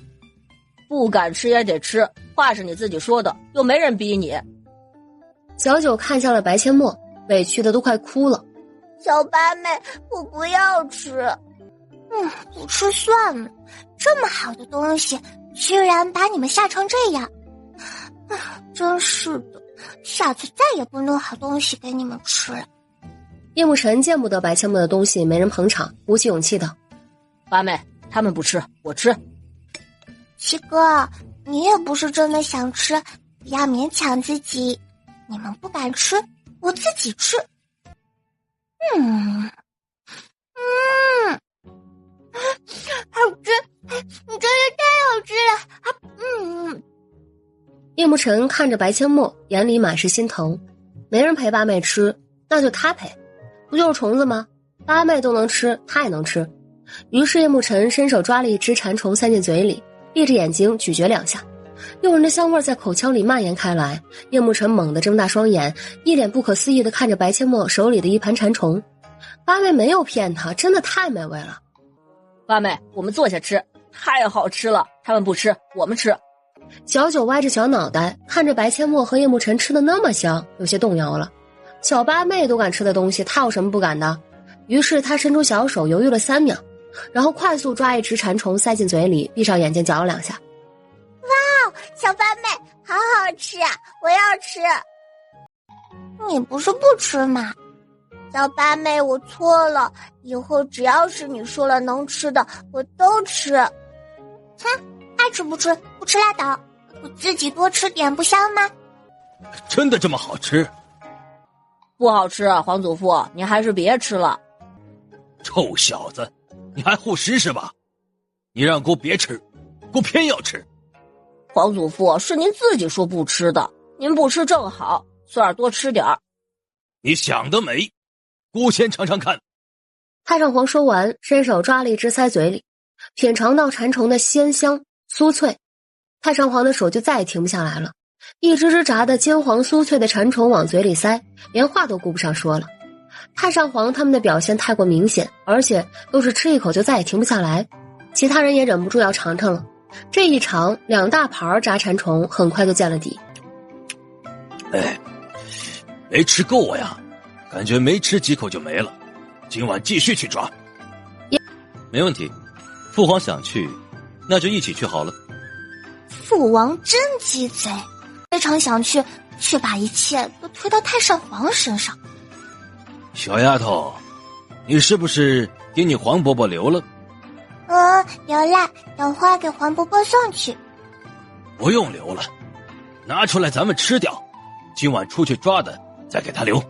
不敢吃也得吃，话是你自己说的，又没人逼你。小九看向了白阡陌，委屈的都快哭了。小八妹，我不要吃。不吃算了，这么好的东西居然把你们吓成这样。真是的，下次再也不弄好东西给你们吃了。叶慕辰见不得白阡陌的东西没人捧场，鼓起勇气道：八妹，他们不吃，我吃。七哥，你也不是真的想吃，不要勉强自己。你们不敢吃，我自己吃。好吃，你真是太好吃了。叶慕辰看着白阡陌，眼里满是心疼。没人陪八妹吃，那就他陪。不就是虫子吗？八妹都能吃，他也能吃。于是叶慕辰伸手抓了一只蚕虫塞进嘴里，闭着眼睛咀嚼2下，诱人的香味在口腔里蔓延开来。叶慕辰猛地睁大双眼，一脸不可思议地看着白阡陌手里的一盘蚕虫。八妹没有骗他，真的太美味了。八妹，我们坐下吃，太好吃了，他们不吃，我们吃。小九歪着小脑袋看着白阡陌和叶慕辰吃的那么香，有些动摇了。小八妹都敢吃的东西，他有什么不敢的？于是他伸出小手犹豫了3秒，然后快速抓一只蚕虫塞进嘴里，闭上眼睛嚼了2下。哇，小八妹好好吃啊，我要吃。你不是不吃吗？小八妹，我错了，以后只要是你说了能吃的，我都吃。哼，爱吃不吃，不吃拉倒，我自己多吃点不香吗？真的这么好吃？不好吃，黄祖父，你还是别吃了。臭小子，你还护食是吧？你让姑别吃，姑偏要吃。黄祖父，是您自己说不吃的，您不吃正好，孙儿多吃点儿。你想得美，姑先尝尝看。太上皇说完，伸手抓了一只塞嘴里，品尝到蚕虫的鲜香酥脆，太上皇的手就再也停不下来了，一只只炸的金黄酥脆的蚕虫往嘴里塞，连话都顾不上说了。太上皇他们的表现太过明显，而且都是吃一口就再也停不下来，其他人也忍不住要尝尝了。这一尝，2大盘炸蚕虫很快就见了底。哎，没吃够呀，感觉没吃几口就没了，今晚继续去抓。没问题，父皇想去，那就一起去好了。父王真鸡贼，非常想去，却把一切都推到太上皇身上。小丫头，你是不是给你黄伯伯留了？留了，等会儿给黄伯伯送去。不用留了，拿出来咱们吃掉，今晚出去抓的再给他留。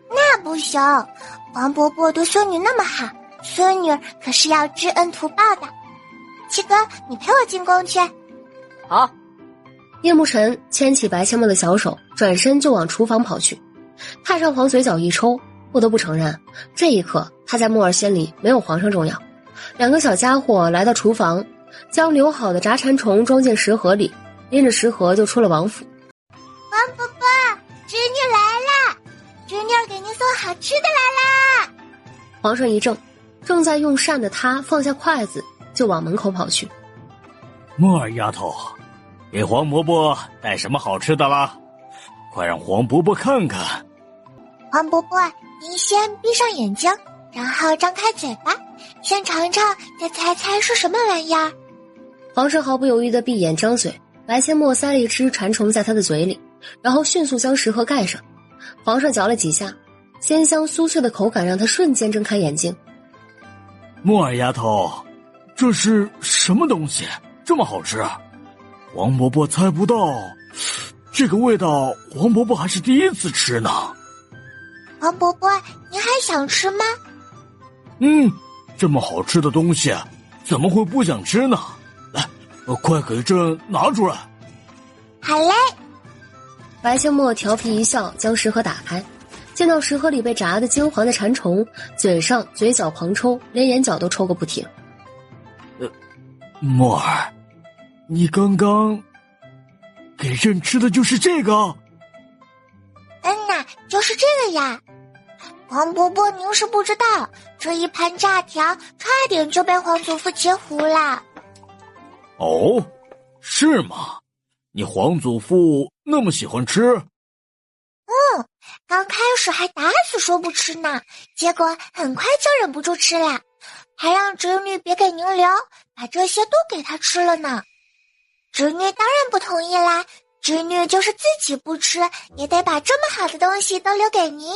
那不行，黄伯伯对孙女那么好，孙女可是要知恩图报的。七哥，你陪我进宫去。好。叶慕辰牵起白阡陌的小手，转身就往厨房跑去。太上皇嘴角一抽，不得不承认，这一刻他在木儿心里没有皇上重要。2个小家伙来到厨房，将留好的炸蚕虫装进食盒里，拎着食盒就出了王府。王伯伯，侄女来了，侄女给您送好吃的来啦！皇上一怔，正在用膳的他放下筷子就往门口跑去。墨儿丫头，给黄伯伯带什么好吃的啦？快让黄伯伯看看。黄伯伯，您先闭上眼睛，然后张开嘴巴，先尝尝，再猜猜是什么玩意儿。皇上毫不犹豫地闭眼张嘴，白阡陌塞了一只蚕虫在他的嘴里，然后迅速将食盒盖上。皇上嚼了几下，鲜香酥脆的口感让他瞬间睁开眼睛。墨儿丫头，这是什么东西？这么好吃啊！黄伯伯猜不到，这个味道黄伯伯还是第一次吃呢。黄伯伯，您还想吃吗？这么好吃的东西怎么会不想吃呢？来，快给朕拿出来。好嘞。白阡陌调皮一笑，将食盒打开，见到食盒里被炸得金黄的蚕虫，嘴角狂抽，连眼角都抽个不停。墨儿，你刚刚给朕吃的就是这个？呐，就是这个呀。黄伯伯，您是不知道，这一盘炸条差点就被皇祖父截胡了。哦，是吗？你皇祖父那么喜欢吃？刚开始还打死说不吃呢，结果很快就忍不住吃了，还让侄女别给您留，把这些都给他吃了呢。侄女当然不同意啦，侄女就是自己不吃，也得把这么好的东西都留给您。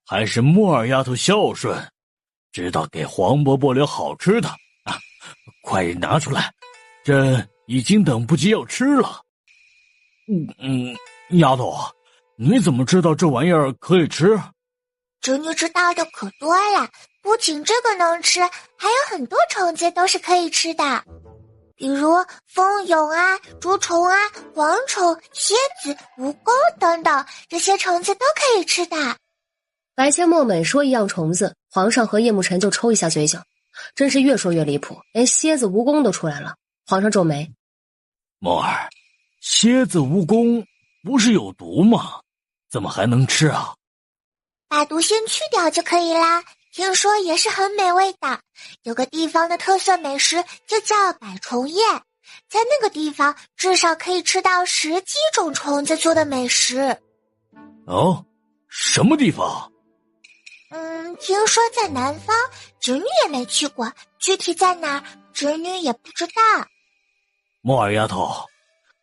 还是墨儿丫头孝顺，知道给黄伯伯留好吃的啊！快拿出来，朕已经等不及要吃了。丫头，你怎么知道这玩意儿可以吃？侄女知道的可多了，不仅这个能吃，还有很多虫子都是可以吃的，比如蜂蛹啊、竹虫啊、蝗虫、蝎子、蜈蚣等等，这些虫子都可以吃的。白阡陌每说一样虫子，皇上和叶慕辰就抽一下嘴角，真是越说越离谱，连蝎子蜈蚣都出来了。皇上皱眉：墨儿，蝎子蜈蚣不是有毒吗？怎么还能吃啊？把毒先去掉就可以啦，听说也是很美味的。有个地方的特色美食就叫百虫宴，在那个地方至少可以吃到10几种虫子做的美食。哦，什么地方？听说在南方，侄女也没去过，具体在哪儿，侄女也不知道。墨儿丫头，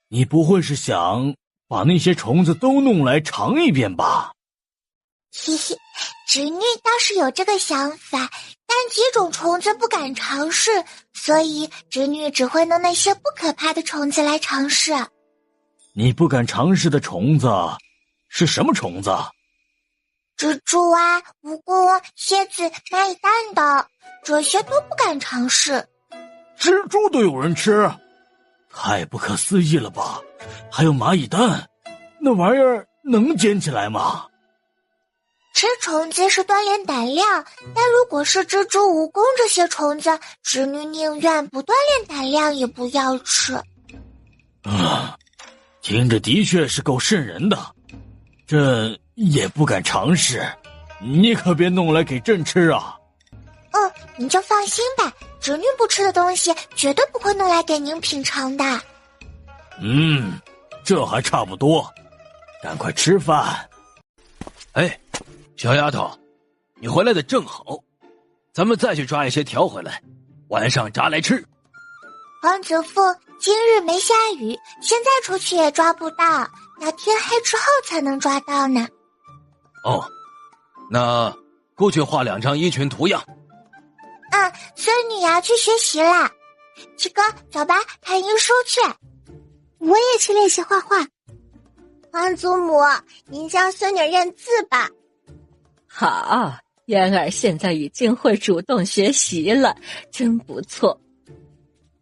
你不会是想把那些虫子都弄来尝一遍吧？嘿嘿，侄女倒是有这个想法，但几种虫子不敢尝试，所以侄女只会弄那些不可怕的虫子来尝试。你不敢尝试的虫子是什么虫子？蜘蛛啊，蜈蚣、蝎子、蚂蚁蛋的，这些都不敢尝试。蜘蛛都有人吃，太不可思议了吧！还有蚂蚁蛋，那玩意儿能捡起来吗？吃虫子是锻炼胆量，但如果是蜘蛛、蜈蚣这些虫子，侄女宁愿不锻炼胆量也不要吃。听着的确是够瘆人的，朕也不敢尝试，你可别弄来给朕吃啊！你就放心吧，侄女不吃的东西绝对不会弄来给您品尝的。这还差不多，赶快吃饭。哎，小丫头，你回来的正好，咱们再去抓一些条回来，晚上炸来吃。皇祖父，今日没下雨，现在出去也抓不到，要天黑之后才能抓到呢。哦，那过去画2张衣裙图样。孙女要去学习啦。七哥，走吧，看医书去。我也去练习画画。皇祖母，您教孙女认字吧。好，嫣儿现在已经会主动学习了，真不错。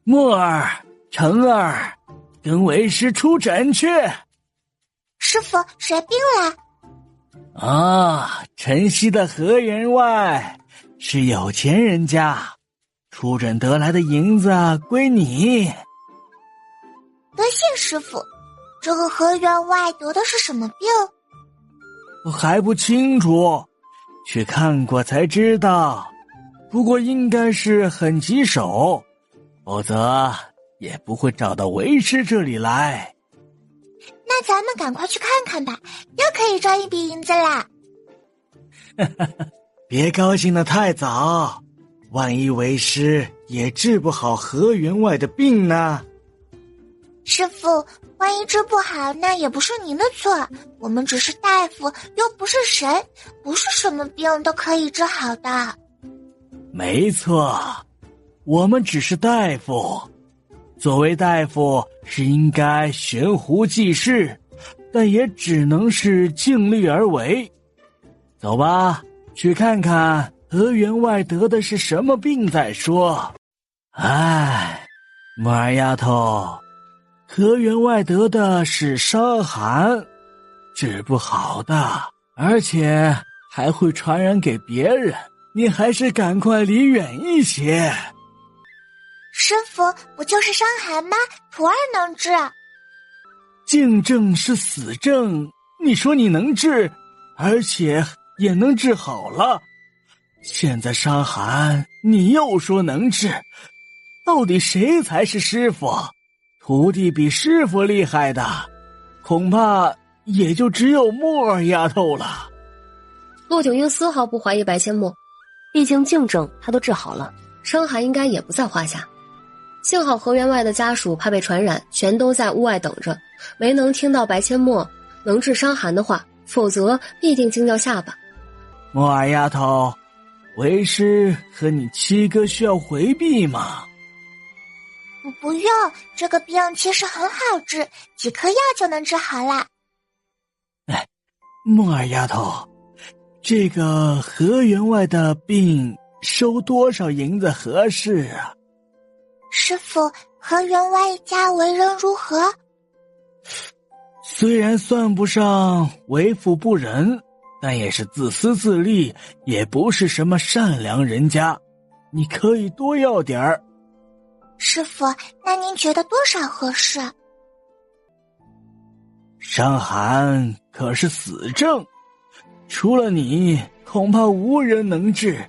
墨儿、成儿，跟为师出诊去。师傅，谁病了？晨曦的何员外是有钱人家，出诊得来的银子归你。多谢师傅。这个何员外得的是什么病？我还不清楚，去看过才知道。不过应该是很棘手，否则也不会找到为师这里来。那咱们赶快去看看吧，又可以赚一笔银子啦。别高兴得太早，万一为师也治不好何员外的病呢？师傅，万一治不好，那也不是您的错，我们只是大夫，又不是神，不是什么病都可以治好的。没错，我们只是大夫，作为大夫是应该悬壶济世，但也只能是尽力而为。走吧，去看看何员外得的是什么病再说。墨儿丫头，何员外得的是伤寒，治不好的，而且还会传染给别人，你还是赶快离远一些。师傅，不就是伤寒吗？徒儿能治。静症是死症，你说你能治，而且也能治好了。现在伤寒，你又说能治，到底谁才是师傅？徒弟比师傅厉害的，恐怕也就只有墨儿丫头了。骆九婴丝毫不怀疑白阡陌，毕竟静症他都治好了，伤寒应该也不在话下。幸好何员外的家属怕被传染，全都在屋外等着，没能听到白阡陌能治伤寒的话，否则必定惊掉下巴。墨儿丫头，为师和你七哥需要回避吗？不用，这个病其实很好治，几颗药就能治好啦。墨儿丫头，这个何员外的病收多少银子合适啊？师傅，何员外家为人如何？虽然算不上为富不仁，但也是自私自利，也不是什么善良人家。你可以多要点儿。师傅，那您觉得多少合适？伤寒可是死症，除了你，恐怕无人能治。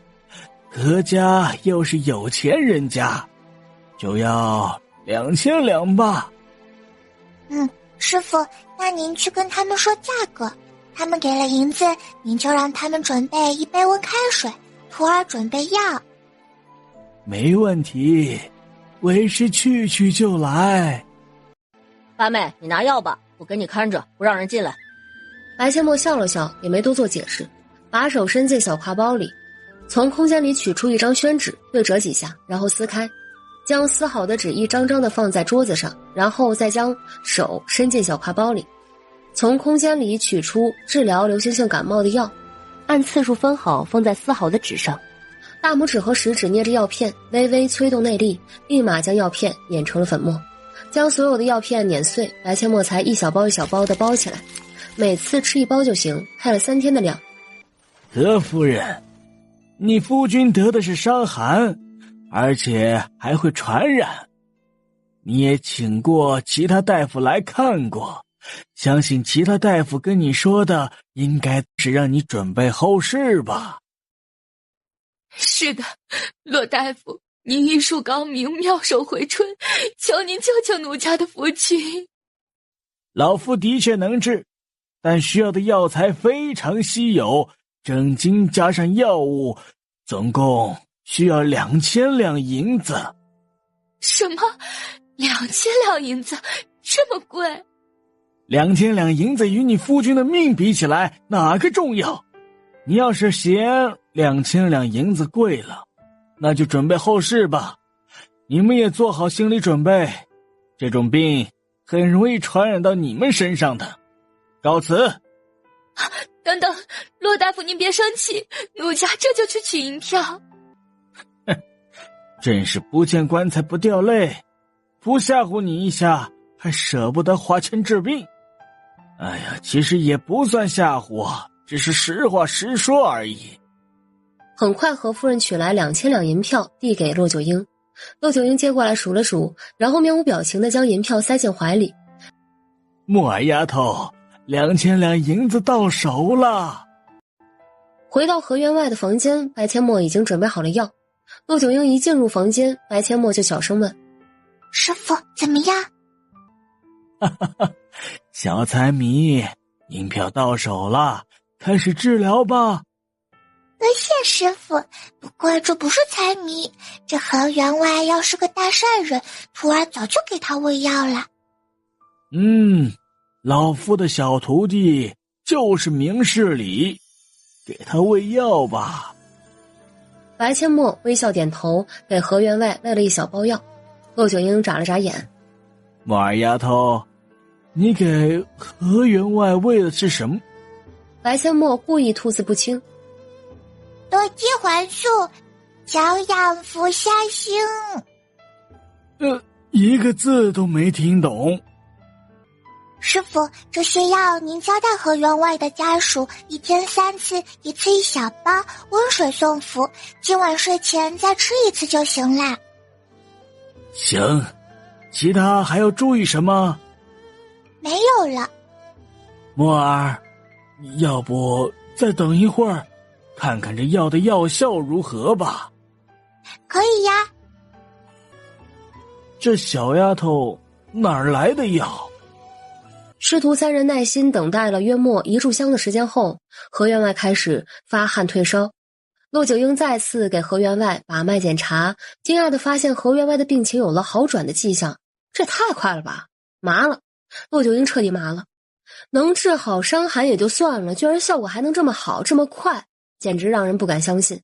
何家又是有钱人家，就要2000两吧。师傅，那您去跟他们说价格，他们给了银子，您就让他们准备一杯温开水，徒儿准备药。没问题，为师去就来。八妹，你拿药吧，我给你看着，不让人进来。白千墨笑了笑，也没多做解释，把手伸进小挎包里，从空间里取出一张宣纸，对折几下，然后撕开，将撕好的纸一张张的放在桌子上，然后再将手伸进小挎包里，从空间里取出治疗流行性感冒的药，按次数分好，放在撕好的纸上。大拇指和食指捏着药片，微微催动内力，立马将药片碾成了粉末，将所有的药片碾碎，白千墨才一小包一小包的包起来，每次吃1包就行，配了3天的量。何夫人，你夫君得的是伤寒，而且还会传染。你也请过其他大夫来看过，相信其他大夫跟你说的应该是让你准备后事吧。是的，骆大夫，您医术高明，妙手回春，求您救救奴家的夫君。老夫的确能治，但需要的药材非常稀有，整斤加上药物，总共需要2000两银子。什么？2000两银子？这么贵？2000两银子与你夫君的命比起来，哪个重要？你要是嫌2000两银子贵了，那就准备后事吧。你们也做好心理准备，这种病很容易传染到你们身上的。告辞。等等，骆大夫您别生气，奴家这就去取银票。哼，真是不见棺材不掉泪，不吓唬你一下还舍不得花钱治病。哎呀，其实也不算吓唬，只是实话实说而已。很快何夫人取来2000两银票递给骆九婴，骆九婴接过来数了数，然后面无表情地将银票塞进怀里。木儿丫头，2000两银子到手了。回到河员外的房间，白千墨已经准备好了药。骆九婴一进入房间，白千墨就小声问：师傅怎么样？哈哈哈，小财迷，银票到手了，开始治疗吧。多谢师傅，不过这不是财迷，这河员外要是个大善人，徒儿早就给他喂药了。老夫的小徒弟就是明事理，给他喂药吧。白千墨微笑点头，给河员外喂了一小包药。骆九婴眨了眨眼：木儿丫头，你给河员外喂的是什么？白千墨故意吐字不清：多肌环素，调养服下星。一个字都没听懂。师傅，这些药您交代河员外的家属，1天3次，一次1小包，温水送服，今晚睡前再吃1次就行啦。行，其他还要注意什么？没有了。木儿，要不再等一会儿，看看这药的药效如何吧。可以呀。这小丫头哪儿来的药？师徒3人耐心等待了约莫1炷香的时间后，河员外开始发汗退烧。骆九婴再次给河员外把脉检查，惊讶地发现河员外的病情有了好转的迹象，这也太快了吧！麻了，骆九婴彻底麻了。能治好伤寒也就算了，居然效果还能这么好这么快，简直让人不敢相信。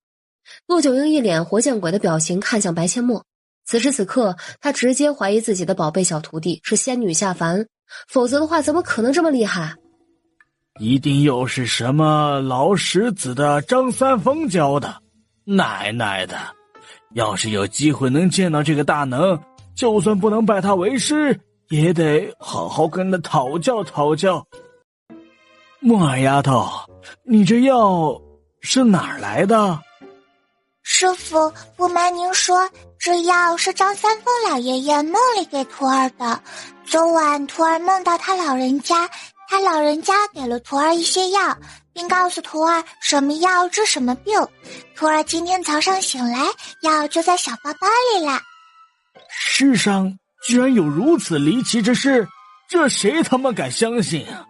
骆九婴一脸活见鬼的表情看向白千墨，此时此刻他直接怀疑自己的宝贝小徒弟是仙女下凡，否则的话怎么可能这么厉害？一定又是什么老石子的张三丰教的，奶奶的！要是有机会能见到这个大能，就算不能拜他为师，也得好好跟他讨教讨教。木儿丫头，你这药是哪儿来的？师傅，不瞒您说，这药是张三丰老爷爷梦里给徒儿的。昨晚徒儿梦到他老人家，他老人家给了徒儿一些药，并告诉徒儿什么药治什么病。徒儿今天早上醒来，药就在小包包里了。世上居然有如此离奇之事，这谁他妈敢相信啊？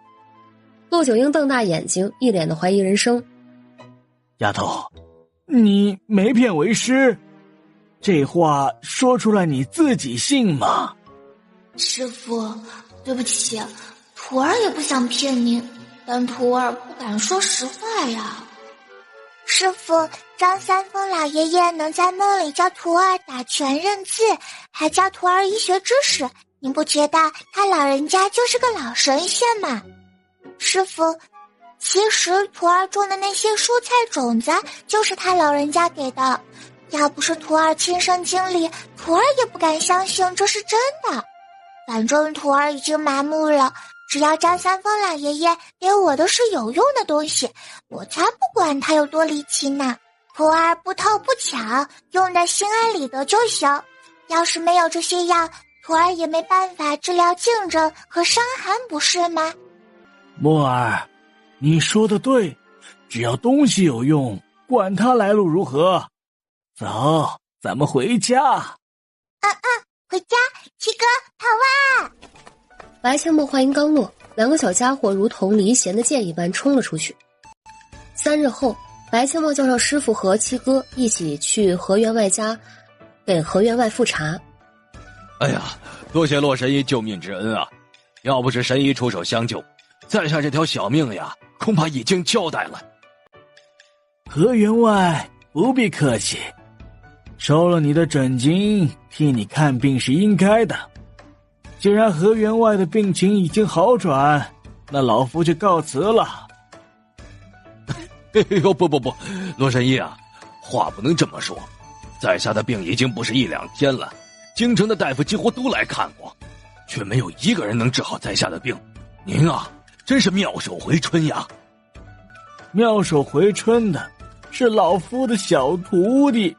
骆九婴瞪大眼睛，一脸的怀疑人生。丫头，你没骗为师，这话说出来你自己信吗？师傅，对不起，徒儿也不想骗您，但徒儿不敢说实话呀。师傅，张三丰老爷爷能在梦里教徒儿打拳认字，还教徒儿医学知识，您不觉得他老人家就是个老神仙吗？师傅，其实徒儿种的那些蔬菜种子就是他老人家给的，要不是徒儿亲身经历，徒儿也不敢相信这是真的。反正徒儿已经麻木了，只要张三丰老爷爷给我的是有用的东西，我才不管他有多离奇呢。徒儿不偷不抢，用的心安理得就行。要是没有这些药，徒儿也没办法治疗竞争和伤寒，不是吗？墨儿，你说的对，只要东西有用，管它来路如何。走，咱们回家。回家，七哥，跑啊！白千墨话音刚落，两个小家伙如同离弦的箭一般冲了出去。3日后，白千墨叫上师傅和七哥一起去何员外家，给何员外复查。哎呀，多谢洛神医救命之恩啊！要不是神医出手相救，在下这条小命呀，恐怕已经交代了。何员外不必客气，收了你的诊金，替你看病是应该的。既然何员外的病情已经好转，那老夫就告辞了。哎呦，不，罗神医啊，话不能这么说。在下的病已经不是1、2天了，京城的大夫几乎都来看过，却没有一个人能治好在下的病。您啊，真是妙手回春呀！妙手回春的是老夫的小徒弟。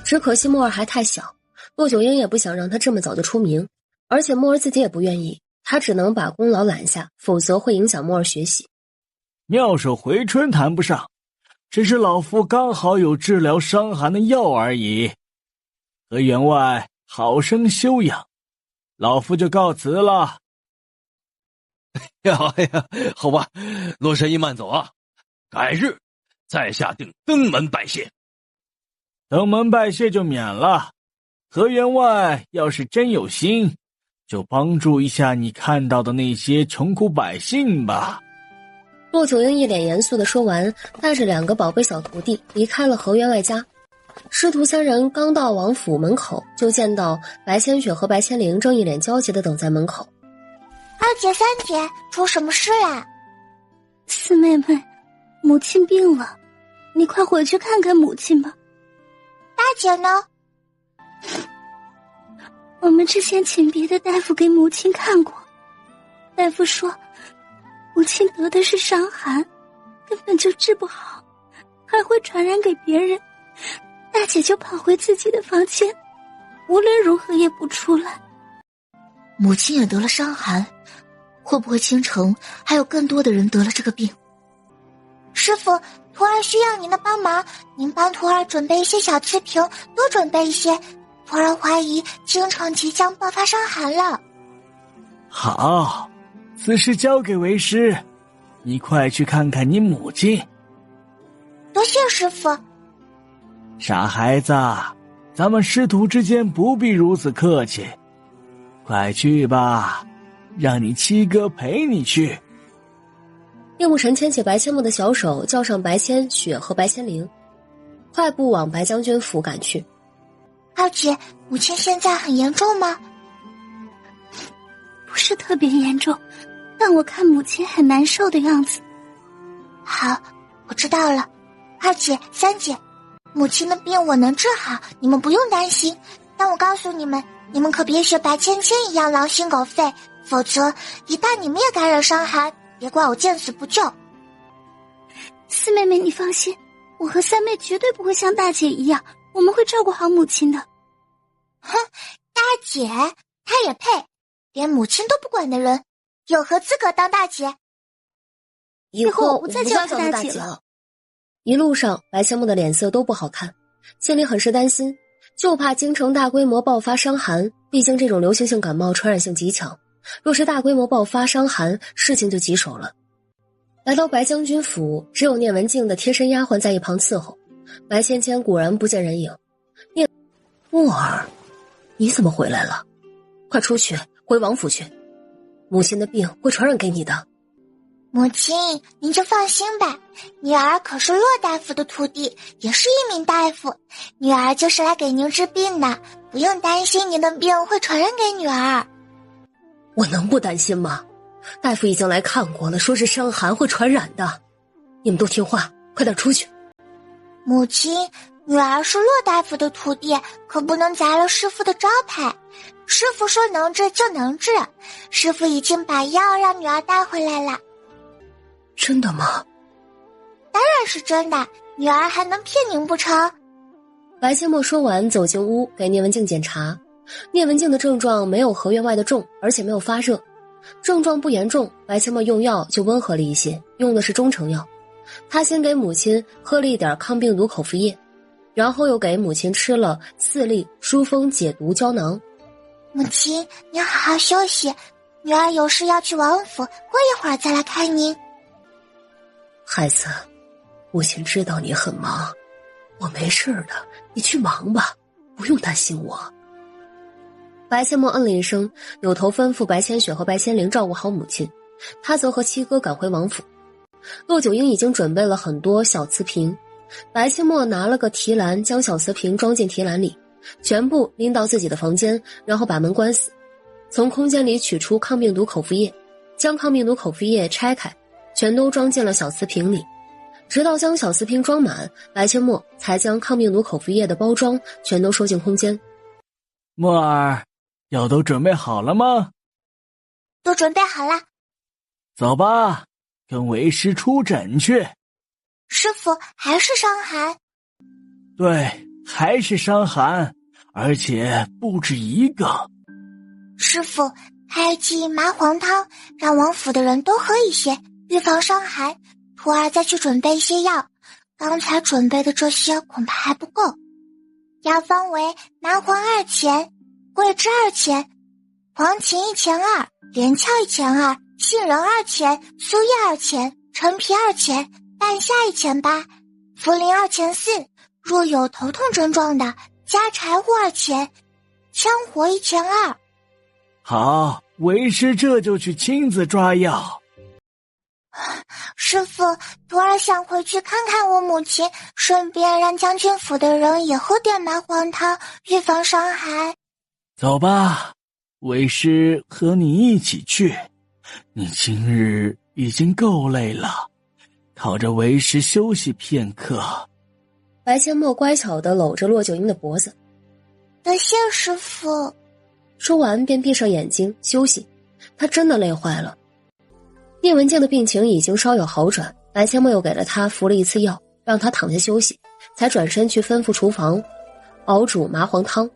只可惜墨儿还太小，骆九婴也不想让他这么早就出名，而且墨儿自己也不愿意，他只能把功劳揽下，否则会影响墨儿学习。妙手回春谈不上，只是老夫刚好有治疗伤寒的药而已。何员外好生休养，老夫就告辞了。哎呀，好吧，罗神医慢走啊，改日在下定登门拜谢。登门拜谢就免了，何员外要是真有心，就帮助一下你看到的那些穷苦百姓吧。骆九婴一脸严肃地说完，带着2个宝贝小徒弟离开了何员外家。师徒3人刚到王府门口，就见到白千雪和白千灵正一脸焦急地等在门口。二姐、三姐，出什么事啦？四妹妹，母亲病了，你快回去看看母亲吧。大姐呢？我们之前请别的大夫给母亲看过，大夫说母亲得的是伤寒，根本就治不好，还会传染给别人。大姐就跑回自己的房间，无论如何也不出来。母亲也得了伤寒，会不会京城还有更多的人得了这个病？师傅，徒儿需要您的帮忙，您帮徒儿准备一些小瓷瓶，多准备一些。徒儿怀疑京城即将爆发伤寒了。好，此事交给为师，你快去看看你母亲。多谢师傅。傻孩子，咱们师徒之间不必如此客气，快去吧，让你七哥陪你去。叶慕辰牵起白千墨的小手，叫上白千雪和白千灵，快步往白将军府赶去。二姐，母亲现在很严重吗？不是特别严重，但我看母亲很难受的样子。好，我知道了。二姐、三姐，母亲的病我能治好，你们不用担心。但我告诉你们，你们可别学白芊芊一样狼心狗肺，否则一旦你们也感染伤寒，别怪我见死不救。四妹妹，你放心，我和三妹绝对不会像大姐一样，我们会照顾好母亲的。哼，大姐，她也配？连母亲都不管的人，有何资格当大姐？以后我不再叫她大姐了。一路上，白千木的脸色都不好看，心里很是担心，就怕京城大规模爆发伤寒。毕竟这种流行性感冒传染性极强，若是大规模爆发伤寒，事情就棘手了。来到白将军府，只有聂文静的贴身丫鬟在一旁伺候。白芊芊果然不见人影。木儿，你怎么回来了？快出去，回王府去。母亲的病会传染给你的。母亲，您就放心吧，女儿可是骆大夫的徒弟，也是一名大夫，女儿就是来给您治病的，不用担心您的病会传染给女儿。我能不担心吗？大夫已经来看过了，说是伤寒会传染的。你们都听话，快点出去。母亲，女儿是骆大夫的徒弟，可不能砸了师傅的招牌。师傅说能治就能治，师傅已经把药让女儿带回来了。真的吗？当然是真的，女儿还能骗您不成？白千墨说完走进屋给聂文静检查。聂文静的症状没有合院外的重，而且没有发热，症状不严重，白千墨用药就温和了一些，用的是中成药。他先给母亲喝了一点抗病毒口服液，然后又给母亲吃了4粒疏风解毒胶囊。母亲，您好好休息，女儿有事要去王府，过一会儿再来看您。孩子，母亲知道你很忙，我没事的，你去忙吧，不用担心我。白千墨嗯了一声，扭头吩咐白千雪和白千灵照顾好母亲，他则和七哥赶回王府。骆九英已经准备了很多小瓷瓶，白千墨拿了个提篮，将小瓷瓶装进提篮里，全部拎到自己的房间，然后把门关死，从空间里取出抗病毒口服液，将抗病毒口服液拆开，全都装进了小瓷瓶里，直到将小瓷瓶装满，白千墨才将抗病毒口服液的包装全都收进空间。墨儿，药都准备好了吗？都准备好了。走吧，跟为师出诊去。师傅，还是伤寒？对，还是伤寒，而且不止一个。师傅，开剂麻黄汤，让王府的人都喝一些，预防伤寒。徒儿再去准备一些药，刚才准备的这些恐怕还不够。药方为麻黄2钱，桂枝2钱，黄芩1钱2，连翘1钱2，杏仁2钱，苏叶2钱，陈皮2钱，半夏1钱8，茯苓2钱4。若有头痛症状的，加柴胡2钱，羌活1钱2。好，为师这就去亲自抓药。师傅，徒儿想回去看看我母亲，顺便让将军府的人也喝点麻黄汤，预防伤寒。走吧，为师和你一起去。你今日已经够累了，靠着为师休息片刻。白千墨乖巧地搂着骆九英的脖子。多谢师傅。说完便闭上眼睛休息，他真的累坏了。聂文静的病情已经稍有好转，白千墨又给了他服了一次药，让他躺下休息，才转身去吩咐厨房熬煮麻黄汤。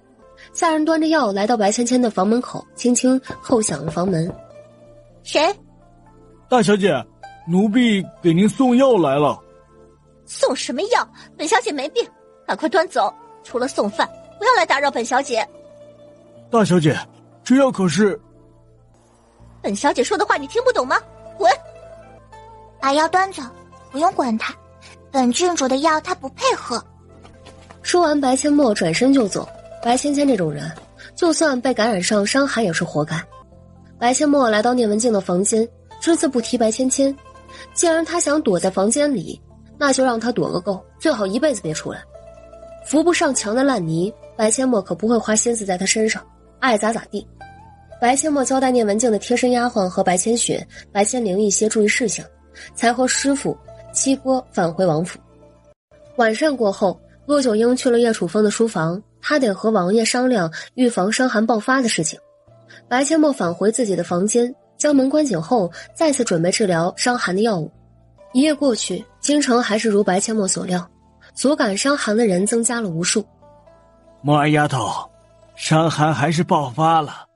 下人端着药来到白芊芊的房门口，轻轻叩响了房门。谁？大小姐，奴婢给您送药来了。送什么药？本小姐没病，赶快端走。除了送饭，不要来打扰本小姐。大小姐，这药可是……本小姐说的话你听不懂吗？滚！把药端走，不用管他。本郡主的药他不配喝。说完，白千墨转身就走。白芊芊这种人，就算被感染上伤寒也是活该。白千墨来到聂文静的房间，只字不提白芊芊。既然他想躲在房间里，那就让他躲个够，最好一辈子别出来。扶不上墙的烂泥，白千墨可不会花心思在他身上，爱咋咋地。白千墨交代聂文静的贴身丫鬟和白千雪、白千灵一些注意事项，才和师傅、七哥返回王府。晚膳过后，骆九英去了叶楚风的书房，他得和王爷商量预防伤寒爆发的事情。白千墨返回自己的房间，将门关紧后，再次准备治疗伤寒的药物。一夜过去，京城还是如白千墨所料，阻赶伤寒的人增加了无数。墨儿丫头，伤寒还是爆发了，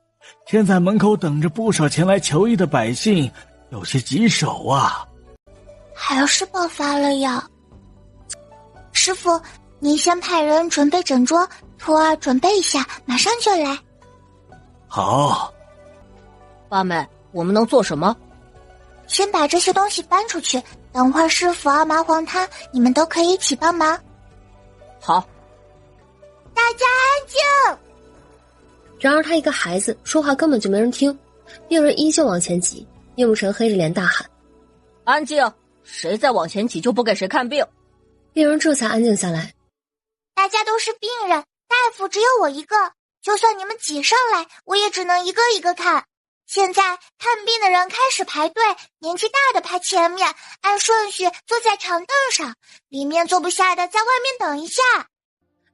现在门口等着不少前来求医的百姓，有些棘手啊。还是爆发了呀。师傅，您先派人准备整桌，徒儿准备一下，马上就来。好。八妹，我们能做什么？先把这些东西搬出去，等会儿师傅啊、麻黄他，你们都可以一起帮忙。好。大家安静。然而他一个孩子说话根本就没人听，病人依旧往前挤。叶慕辰黑着脸大喊：安静！谁再往前挤就不给谁看病。病人这才安静下来。大家都是病人，大夫只有我一个，就算你们挤上来，我也只能一个一个看。现在看病的人开始排队，年纪大的排前面，按顺序坐在长凳上，里面坐不下的在外面等一下。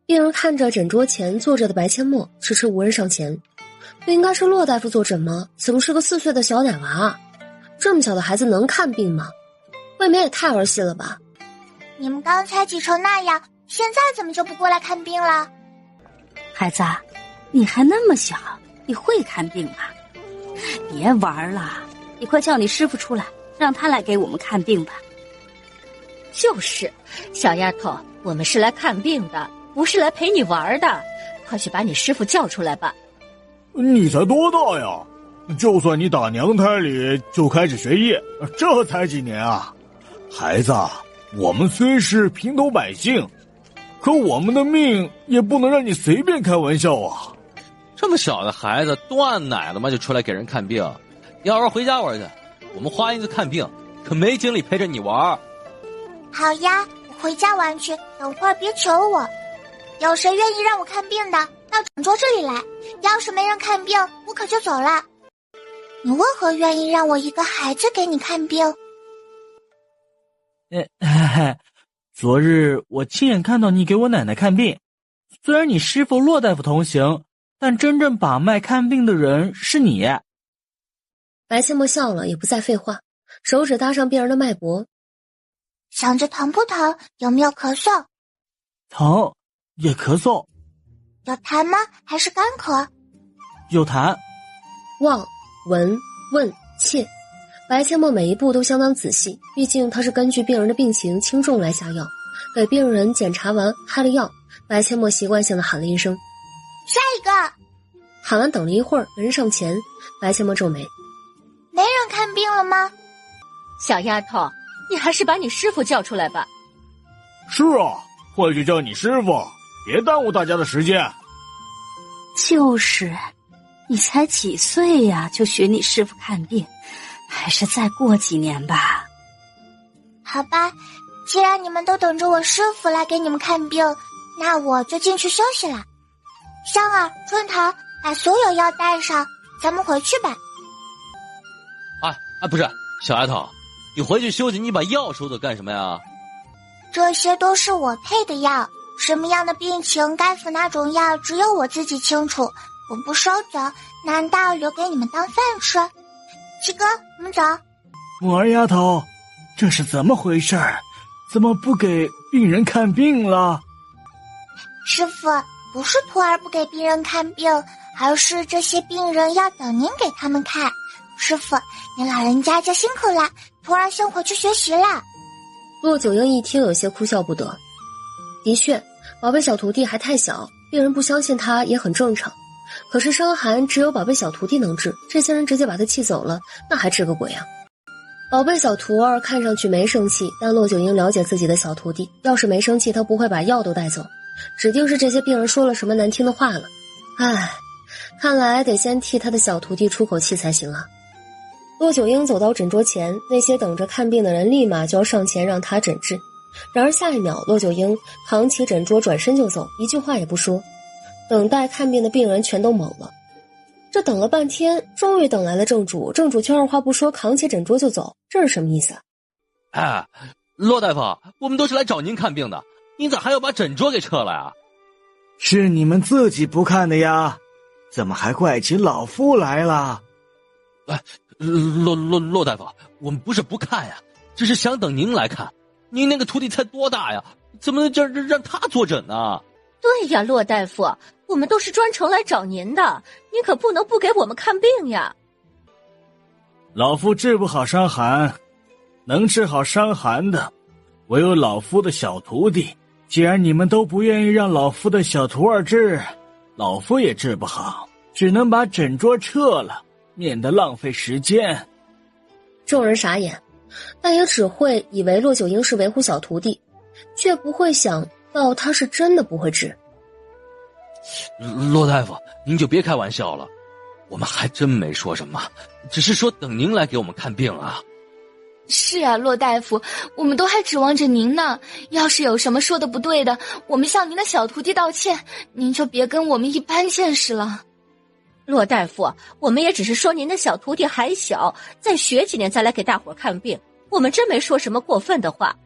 病人看着诊桌前坐着的白阡陌，迟迟无人上前。不应该是骆大夫坐诊吗？怎么是个4岁的小奶娃啊？这么小的孩子能看病吗？未免也太儿戏了吧。你们刚才挤成那样，现在怎么就不过来看病了？孩子，你还那么小，你会看病吗？别玩了，你快叫你师傅出来，让他来给我们看病吧。就是，小丫头，我们是来看病的，不是来陪你玩的。快去把你师傅叫出来吧。你才多大呀？就算你打娘胎里就开始学医，这才几年啊？孩子，我们虽是平头百姓，可我们的命也不能让你随便开玩笑啊。这么小的孩子断奶了吗？就出来给人看病？你好好回家玩去。我们花银子看病可没精力陪着你玩。好呀，我回家玩去，等会儿别求我。有谁愿意让我看病的，到诊桌这里来。要是没人看病，我可就走了。你为何愿意让我一个孩子给你看病？昨日我亲眼看到你给我奶奶看病，虽然你师傅骆大夫同行，但真正把脉看病的人是你。白阡陌笑了，也不再废话，手指搭上病人的脉搏。想着疼不疼？有没有咳嗽？疼，也咳嗽。有痰吗？还是干咳？有痰。望、闻、问、切，白阡陌每一步都相当仔细，毕竟他是根据病人的病情轻重来下药。给病人检查完开了药，白阡陌习惯性的喊了一声下一个。喊完等了一会儿，人上前，白阡陌皱眉，没人看病了吗？小丫头，你还是把你师傅叫出来吧。是啊，快去叫你师傅，别耽误大家的时间。就是，你才几岁呀，就学你师傅看病，还是再过几年吧。好吧，既然你们都等着我师傅来给你们看病，那我就进去休息了。香儿、春桃，把所有药带上，咱们回去吧。不是，小丫头，你回去休息，你把药收走干什么呀？这些都是我配的药，什么样的病情该服哪种药，只有我自己清楚。我不收走，难道留给你们当饭吃？七哥，我们走。墨儿丫头，这是怎么回事？怎么不给病人看病了？师傅，不是徒儿不给病人看病，而是这些病人要等您给他们看。师傅，您老人家就辛苦了，徒儿先回去学习了。骆九英一听有些哭笑不得。的确，宝贝小徒弟还太小，病人不相信他也很正常。可是伤寒只有宝贝小徒弟能治，这些人直接把他气走了，那还治个鬼啊！宝贝小徒儿看上去没生气，但骆九英了解自己的小徒弟，要是没生气，他不会把药都带走，指定是这些病人说了什么难听的话了。唉，看来得先替他的小徒弟出口气才行啊。骆九英走到诊桌前，那些等着看病的人立马就要上前让他诊治。然而下一秒，骆九英扛起诊桌转身就走，一句话也不说。等待看病的病人全都懵了。这等了半天，终于等来了正主，正主却二话不说扛起诊桌就走，这是什么意思啊？骆大夫，我们都是来找您看病的，您咋还要把诊桌给撤了呀？是你们自己不看的呀，怎么还怪起老夫来了？骆大夫，我们不是不看呀，只是想等您来看。您那个徒弟才多大呀？怎么能让他坐诊呢？对呀，骆大夫，我们都是专程来找您的，您可不能不给我们看病呀。老夫治不好伤寒，能治好伤寒的唯有老夫的小徒弟。既然你们都不愿意让老夫的小徒儿治，老夫也治不好，只能把诊桌撤了，免得浪费时间。众人傻眼，但也只会以为骆九婴是维护小徒弟，却不会想到他是真的不会治。骆大夫，您就别开玩笑了，我们还真没说什么，只是说等您来给我们看病啊。是啊，骆大夫，我们都还指望着您呢。要是有什么说的不对的，我们向您的小徒弟道歉，您就别跟我们一般见识了。骆大夫，我们也只是说您的小徒弟还小，再学几年再来给大伙看病，我们真没说什么过分的话。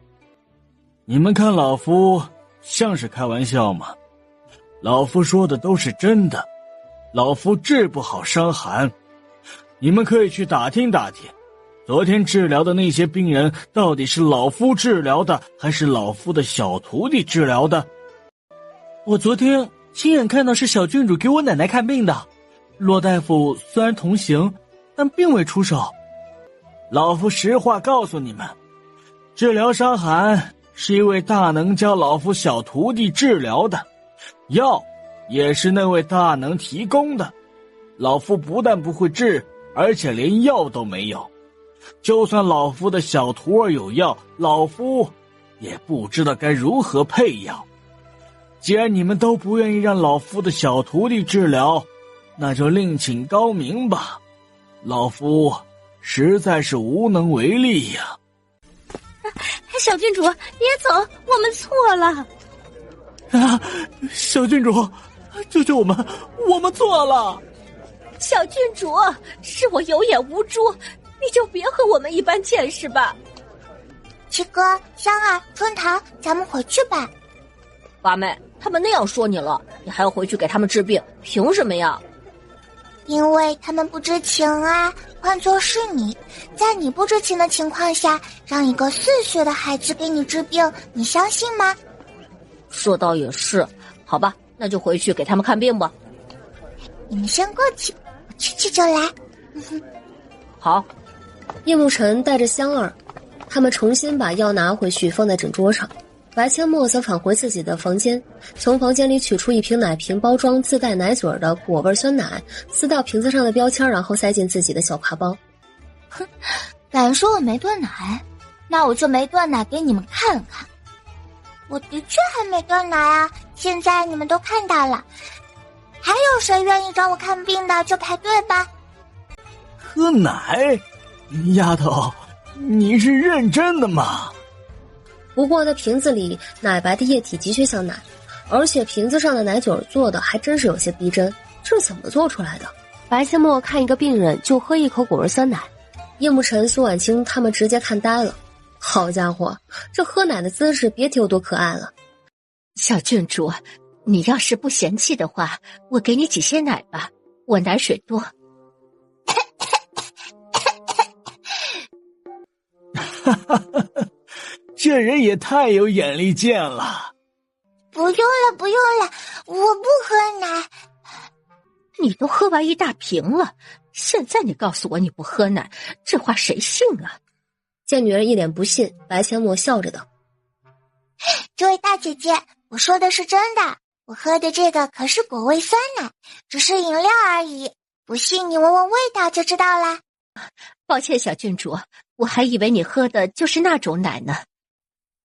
你们看老夫像是开玩笑吗？老夫说的都是真的，老夫治不好伤寒。你们可以去打听打听，昨天治疗的那些病人到底是老夫治疗的，还是老夫的小徒弟治疗的？我昨天亲眼看到是小郡主给我奶奶看病的，骆大夫虽然同行，但并未出手。老夫实话告诉你们，治疗伤寒是一位大能教老夫小徒弟治疗的，药也是那位大能提供的。老夫不但不会治，而且连药都没有。就算老夫的小徒儿有药，老夫也不知道该如何配药。既然你们都不愿意让老夫的小徒弟治疗，那就另请高明吧。老夫实在是无能为力呀。小郡主，别走，我们错了。啊，小郡主，救救我们，我们错了。小郡主，是我有眼无珠，你就别和我们一般见识吧。七哥、香儿、春桃，咱们回去吧。八妹，他们那样说你了，你还要回去给他们治病，凭什么呀？因为他们不知情啊，换作是你，在你不知情的情况下，让一个4岁的孩子给你治病，你相信吗？说倒也是，好吧，那就回去给他们看病吧。你们先过去，我去就来。好。叶慕辰带着香儿，他们重新把药拿回去放在诊桌上。白千墨则返回自己的房间，从房间里取出一瓶奶瓶包装自带奶嘴的果味酸奶，撕掉瓶子上的标签，然后塞进自己的小挎包。哼，敢说我没断奶，那我就没断奶给你们看看。我的确还没断奶啊，现在你们都看到了。还有谁愿意找我看病的，就排队吧。喝奶？丫头，你是认真的吗？不过那瓶子里奶白的液体的确像奶，而且瓶子上的奶嘴做的还真是有些逼真，这是怎么做出来的？白千墨看一个病人就喝一口果味酸奶，叶慕辰、苏婉清他们直接看呆了。好家伙，这喝奶的姿势别提有多可爱了。小郡主，你要是不嫌弃的话，我给你挤些奶吧，我奶水多。哈哈哈，这人也太有眼力见了。不用了，不用了，我不喝奶。你都喝完一大瓶了，现在你告诉我你不喝奶，这话谁信啊？见女人一脸不信，白千墨笑着道：这位大姐姐，我说的是真的，我喝的这个可是果味酸奶，只是饮料而已，不信你闻闻味道就知道啦。抱歉小郡主，我还以为你喝的就是那种奶呢。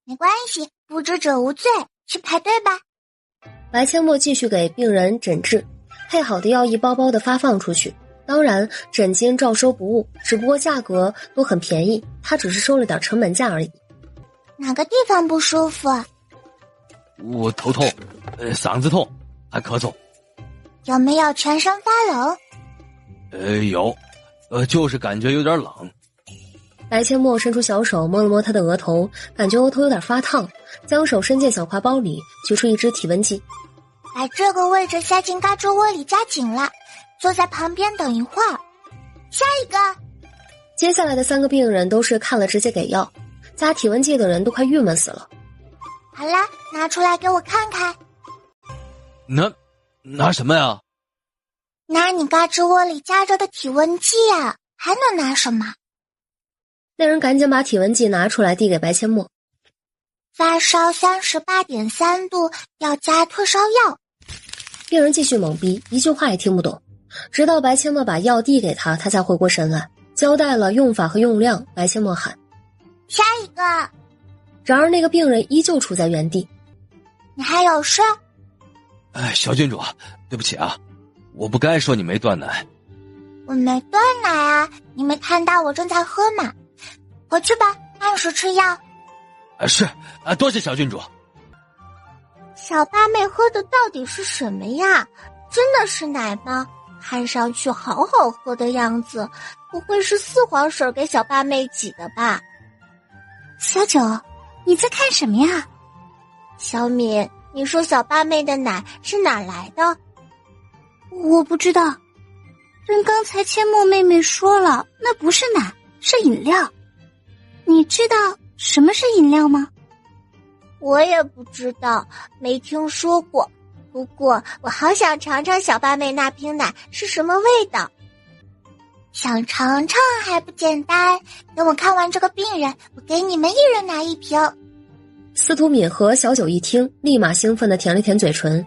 没关系，不知者无罪，去排队吧。白千墨继续给病人诊治，配好的药一包包的发放出去，当然诊金照收不误，只不过价格都很便宜，他只是收了点成本价而已。哪个地方不舒服？我头痛，嗓子痛，还咳嗽。有没有全身发冷？有，就是感觉有点冷。白千墨伸出小手摸了摸他的额头，感觉额头有点发烫，将手伸进小挎包里，取出一支体温计，把这个位置塞进胳肢窝里，夹紧了，坐在旁边等一会儿。下一个。接下来的3个病人都是看了直接给药，加体温计的人都快郁闷死了。好啦，拿出来给我看看。拿什么呀？拿你胳肢窝里夹着的体温计啊，还能拿什么？那人赶紧把体温计拿出来递给白阡陌。发烧38.3度，要加退烧药。病人继续懵逼，一句话也听不懂，直到白阡陌把药递给他，他才回过神来，交代了用法和用量。白阡陌喊下一个。然而那个病人依旧处在原地。你还有事？小郡主，对不起啊，我不该说你没断奶。我没断奶啊，你没看到我正在喝吗？回去吧，按时吃药。是，多谢小郡主。小八妹喝的到底是什么呀？真的是奶吗？看上去好好喝的样子，不会是四皇婶给小八妹挤的吧？小九，你在看什么呀？小敏，你说小八妹的奶是哪来的？我不知道，但刚才阡陌妹妹说了，那不是奶，是饮料。你知道什么是饮料吗？我也不知道，没听说过。不过我好想尝尝小八妹那瓶奶是什么味道。想尝尝还不简单，等我看完这个病人，我给你们一人拿一瓶。司徒敏和小九一听，立马兴奋地舔了舔嘴唇。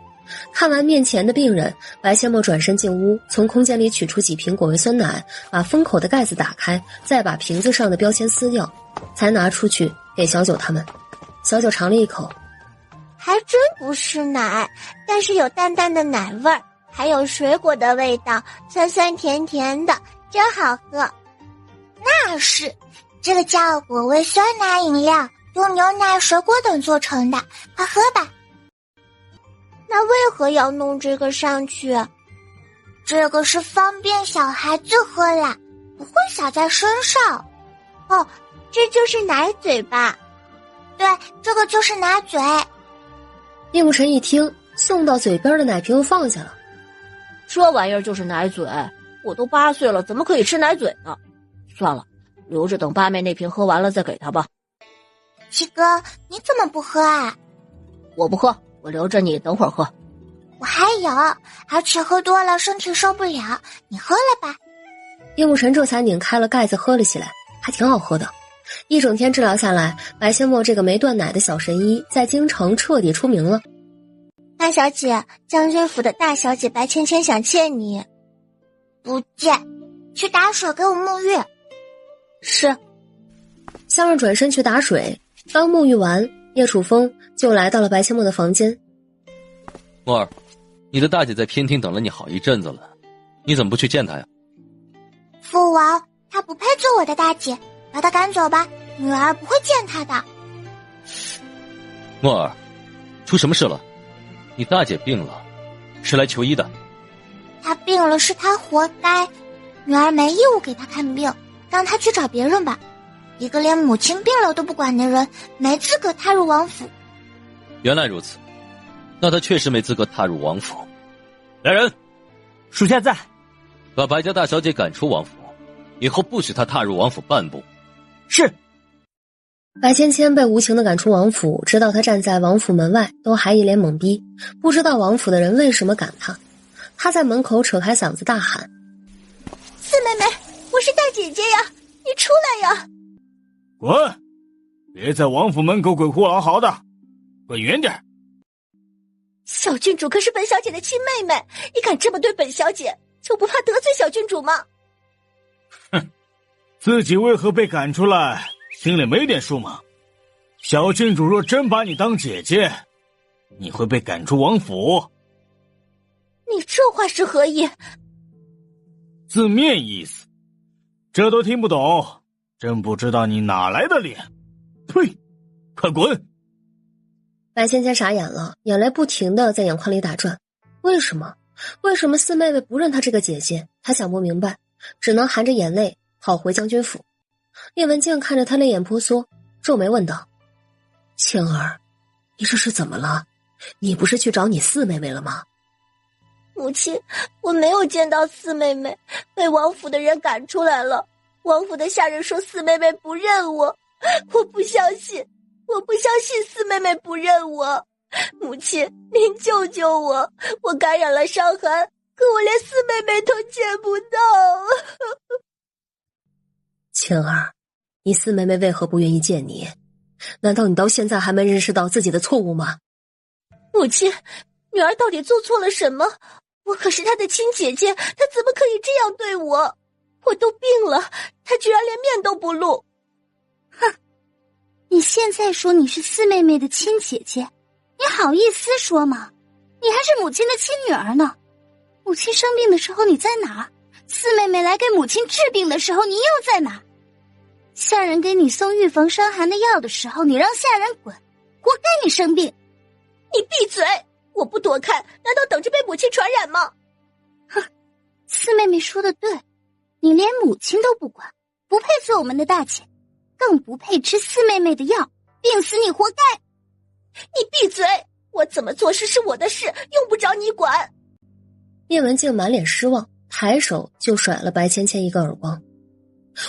看完面前的病人，白阡陌转身进屋，从空间里取出几瓶果味酸奶，把封口的盖子打开，再把瓶子上的标签撕掉，才拿出去给小九他们。小九尝了一口，还真不是奶，但是有淡淡的奶味儿，还有水果的味道，酸酸甜甜的，真好喝。那是，这个叫果味酸奶饮料，用牛奶、水果等做成的，快喝吧。那为何要弄这个上去？这个是方便小孩子喝啦，不会洒在身上。哦，这就是奶嘴吧？对，这个就是奶嘴。叶慕辰一听，送到嘴边的奶瓶又放下了。这玩意儿就是奶嘴，我都8岁了，怎么可以吃奶嘴呢？算了，留着等八妹那瓶喝完了再给她吧。七哥，你怎么不喝啊？我不喝，我留着你等会儿喝。我还有，而且喝多了身体受不了，你喝了吧。叶慕辰这才拧开了盖子喝了起来，还挺好喝的。一整天治疗下来，白阡陌这个没断奶的小神医在京城彻底出名了。大小姐，将军府的大小姐白芊芊想见你。不见，去打水给我沐浴。是。香儿转身去打水，刚沐浴完，叶楚风就来到了白阡陌的房间。墨儿，你的大姐在偏厅等了你好一阵子了，你怎么不去见她呀？父王，她不配做我的大姐，把她赶走吧，女儿不会见她的。墨儿，出什么事了？你大姐病了，是来求医的。她病了是她活该，女儿没义务给她看病，让她去找别人吧。一个连母亲病了都不管的人，没资格踏入王府。原来如此，那她确实没资格踏入王府。来人，属下在。把白家大小姐赶出王府，以后不许她踏入王府半步。是。白芊芊被无情地赶出王府，直到她站在王府门外，都还一脸懵逼，不知道王府的人为什么赶她。她在门口扯开嗓子大喊：“四妹妹，我是大姐姐呀，你出来呀！”滚！别在王府门口鬼哭狼嚎的，滚远点！小郡主可是本小姐的亲妹妹，你敢这么对本小姐，就不怕得罪小郡主吗？哼，自己为何被赶出来，心里没点数吗？小郡主若真把你当姐姐，你会被赶出王府。你这话是何意？字面意思，这都听不懂，真不知道你哪来的脸。呸！快滚！白芊芊傻眼了，眼泪不停地在眼眶里打转。为什么？为什么四妹妹不认她这个姐姐？她想不明白，只能含着眼泪跑回将军府。叶文静看着她泪眼婆娑，皱眉问道：“芊儿，你这是怎么了？你不是去找你四妹妹了吗？”母亲，我没有见到四妹妹，被王府的人赶出来了。王府的下人说四妹妹不认我，我不相信四妹妹不认我。母亲，您救救我！我感染了伤寒，可我连四妹妹都见不到。晴儿，你四妹妹为何不愿意见你？难道你到现在还没认识到自己的错误吗？母亲，女儿到底做错了什么？我可是她的亲姐姐，她怎么可以这样对我？我都病了，她居然连面都不露。哼，你现在说你是四妹妹的亲姐姐，你好意思说吗？你还是母亲的亲女儿呢。母亲生病的时候你在哪儿？四妹妹来给母亲治病的时候你又在哪儿？下人给你送预防伤寒的药的时候，你让下人滚，活该你生病。你闭嘴！我不躲开，难道等着被母亲传染吗？哼，四妹妹说的对，你连母亲都不管，不配做我们的大姐，更不配吃四妹妹的药，病死你活该。你闭嘴！我怎么做事是我的事，用不着你管。叶文静满脸失望，抬手就甩了白芊芊一个耳光。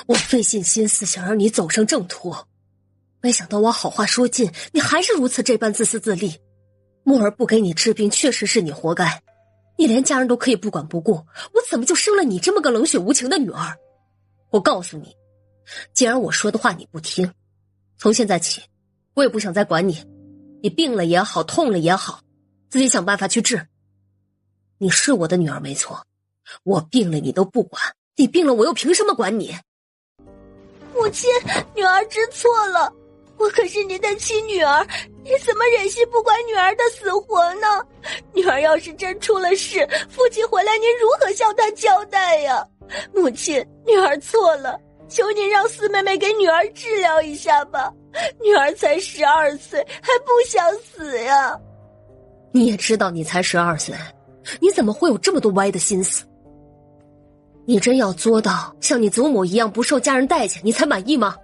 我费尽心思想让你走上正途，没想到我好话说尽，你还是如此这般自私自利。木儿不给你治病，确实是你活该。你连家人都可以不管不顾，我怎么就生了你这么个冷血无情的女儿？我告诉你，既然我说的话你不听，从现在起，我也不想再管你。你病了也好，痛了也好，自己想办法去治。你是我的女儿没错，我病了你都不管，你病了我又凭什么管你？母亲，女儿知错了，我可是您的亲女儿，你怎么忍心不管女儿的死活呢？女儿要是真出了事，父亲回来您如何向她交代呀？母亲，女儿错了，求您让四妹妹给女儿治疗一下吧，女儿才12岁，还不想死呀。你也知道你才12岁，你怎么会有这么多歪的心思？你真要做到像你祖母一样不受家人待见，你才满意吗？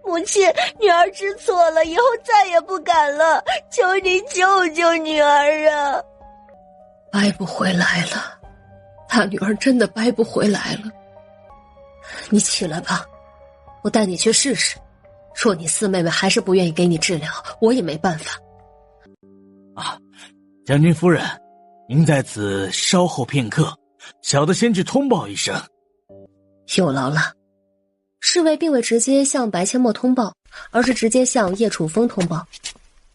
母亲，女儿知错了，以后再也不敢了，求您救救女儿啊！掰不回来了，大女儿真的掰不回来了。你起来吧，我带你去试试。若你四妹妹还是不愿意给你治疗，我也没办法。啊，将军夫人，您在此稍后片刻，小的先去通报一声。有劳了。侍卫并未直接向白阡陌通报，而是直接向叶楚风通报。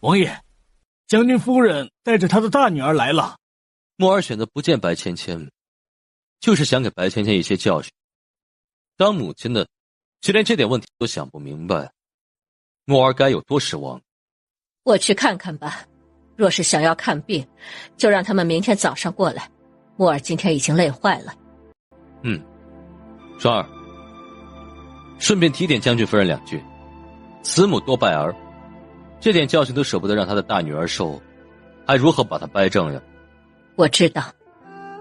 王爷，将军夫人带着她的大女儿来了。墨儿选择不见白芊芊，就是想给白芊芊一些教训。当母亲的，却连这点问题都想不明白，墨儿该有多失望。我去看看吧，若是想要看病，就让他们明天早上过来。墨儿今天已经累坏了。双儿，顺便提点将军夫人2句，慈母多败儿，这点教训都舍不得让他的大女儿受，还如何把她掰正呀？我知道。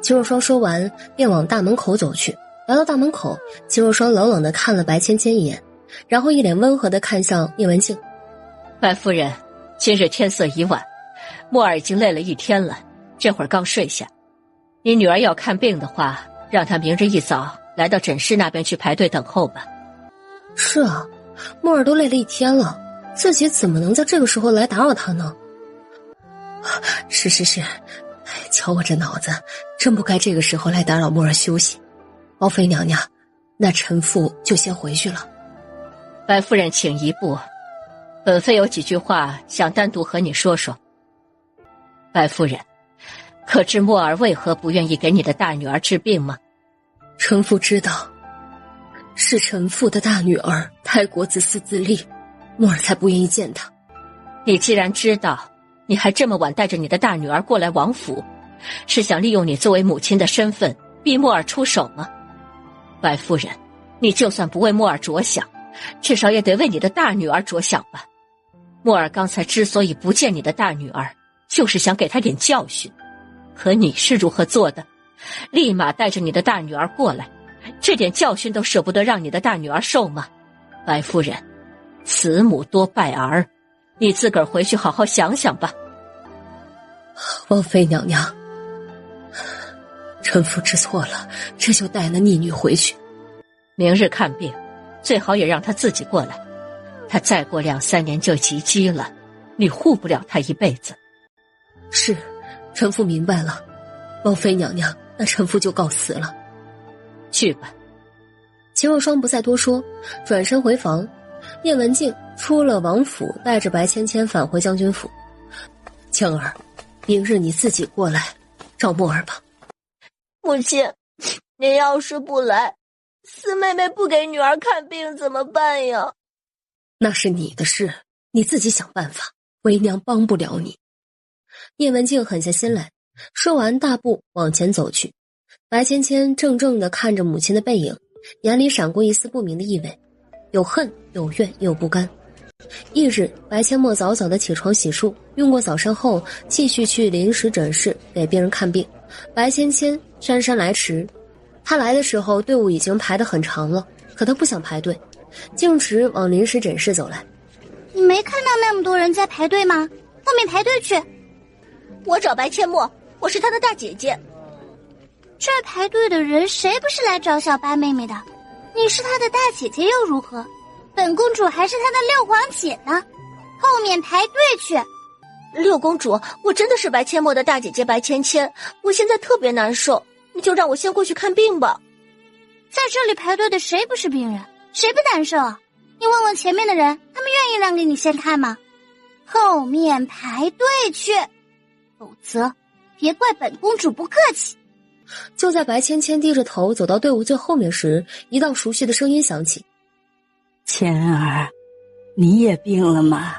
秦若霜说完便往大门口走去。来到大门口，秦若霜冷冷地看了白芊芊一眼，然后一脸温和地看向叶文静。白夫人，今日天色已晚，墨儿已经累了一天了，这会儿刚睡下。你女儿要看病的话，让她明日一早来到诊室那边去排队等候吧。是啊，墨儿都累了一天了，自己怎么能在这个时候来打扰她呢？是，瞧我这脑子，真不该这个时候来打扰墨儿休息。王妃娘娘，那臣妇就先回去了。白夫人请一步，本妃有几句话想单独和你说说。白夫人，可知墨儿为何不愿意给你的大女儿治病吗？臣妇知道，是臣妇的大女儿太过自私自利，墨儿才不愿意见她。你既然知道，你还这么晚带着你的大女儿过来王府，是想利用你作为母亲的身份逼墨儿出手吗？白夫人，你就算不为墨儿着想，至少也得为你的大女儿着想吧。墨儿刚才之所以不见你的大女儿，就是想给她点教训。可你是如何做的？立马带着你的大女儿过来，这点教训都舍不得让你的大女儿受吗？白夫人，慈母多败儿，你自个儿回去好好想想吧。王妃娘娘，臣妇知错了，这就带那逆女回去。明日看病，最好也让她自己过来，他再过2-3年就及笄了，你护不了他一辈子。是，臣妇明白了。王妃娘娘，那臣妇就告辞了。去吧。秦若霜不再多说，转身回房。叶文静出了王府，带着白芊芊返回将军府。芊儿，明日你自己过来找墨儿吧。母亲，您要是不来，四妹妹不给女儿看病怎么办呀？那是你的事，你自己想办法，为娘帮不了你。叶文静狠下心来，说完大步往前走去。白芊芊怔怔地看着母亲的背影，眼里闪过一丝不明的意味，有恨有怨又不甘。翌日，白阡陌早早的起床洗漱，用过早膳后继续去临时诊室给病人看病。白芊芊姗姗来迟，她来的时候队伍已经排得很长了，可她不想排队，径直往临时诊室走来。你没看到那么多人在排队吗？后面排队去。我找白阡陌，我是她的大姐姐。这排队的人谁不是来找小白妹妹的？你是她的大姐姐又如何？本公主还是她的六皇姐呢，后面排队去。六公主，我真的是白阡陌的大姐姐白芊芊，我现在特别难受，你就让我先过去看病吧。在这里排队的谁不是病人？谁不难受啊？你问问前面的人，他们愿意让给你先看吗？后面排队去，否则别怪本公主不客气。就在白芊芊低着头走到队伍最后面时，一道熟悉的声音响起：芊儿，你也病了吗？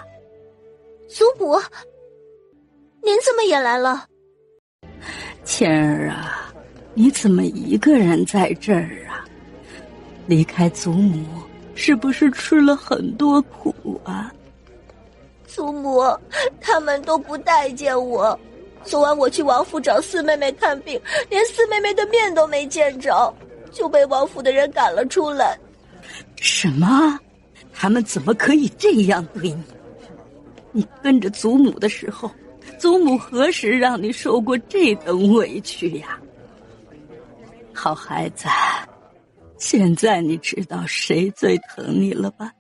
祖母，您怎么也来了？芊儿啊，你怎么一个人在这儿啊？离开祖母，是不是吃了很多苦啊？祖母，他们都不待见我。昨晚我去王府找四妹妹看病，连四妹妹的面都没见着，就被王府的人赶了出来。什么？他们怎么可以这样对你？你跟着祖母的时候，祖母何时让你受过这等委屈呀？好孩子，现在你知道谁最疼你了吧？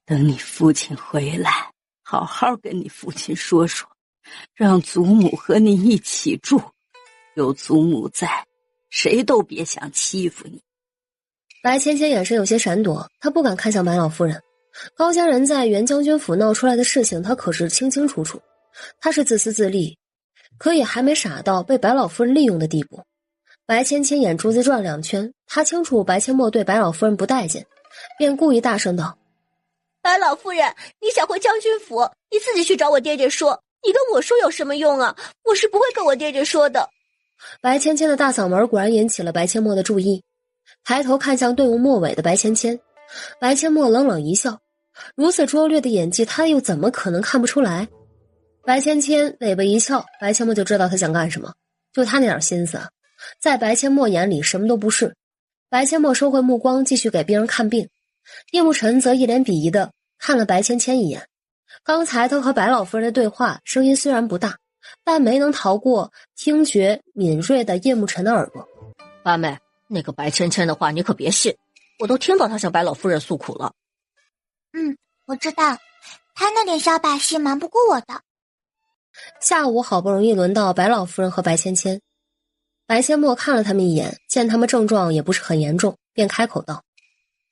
等你父亲回来，好好跟你父亲说说，让祖母和你一起住，有祖母在，谁都别想欺负你。白芊芊眼神有些闪躲，她不敢看向白老夫人。高家人在原将军府闹出来的事情，她可是清清楚楚。她是自私自利，可也还没傻到被白老夫人利用的地步。白芊芊眼珠子转2圈，她清楚白阡陌对白老夫人不待见，便故意大声道：白老夫人，你想回将军府，你自己去找我爹爹说，你跟我说有什么用啊？我是不会跟我爹爹说的。白芊芊的大嗓门果然引起了白阡陌的注意，抬头看向队伍末尾的白芊芊。白阡陌冷冷一笑，如此拙劣的演技，他又怎么可能看不出来？白芊芊尾巴一翘，白阡陌就知道他想干什么，就他那点心思啊，在白阡陌眼里什么都不是。白阡陌收回目光，继续给病人看病。叶慕辰则一脸鄙夷地看了白芊芊一眼。刚才他和白老夫人的对话声音虽然不大，但没能逃过听觉敏锐的叶慕辰的耳朵。八妹，那个白芊芊的话你可别信，我都听到她向白老夫人诉苦了。我知道，他那点小把戏瞒不过我的。下午好不容易轮到白老夫人和白芊芊，白阡陌看了他们一眼，见他们症状也不是很严重，便开口道：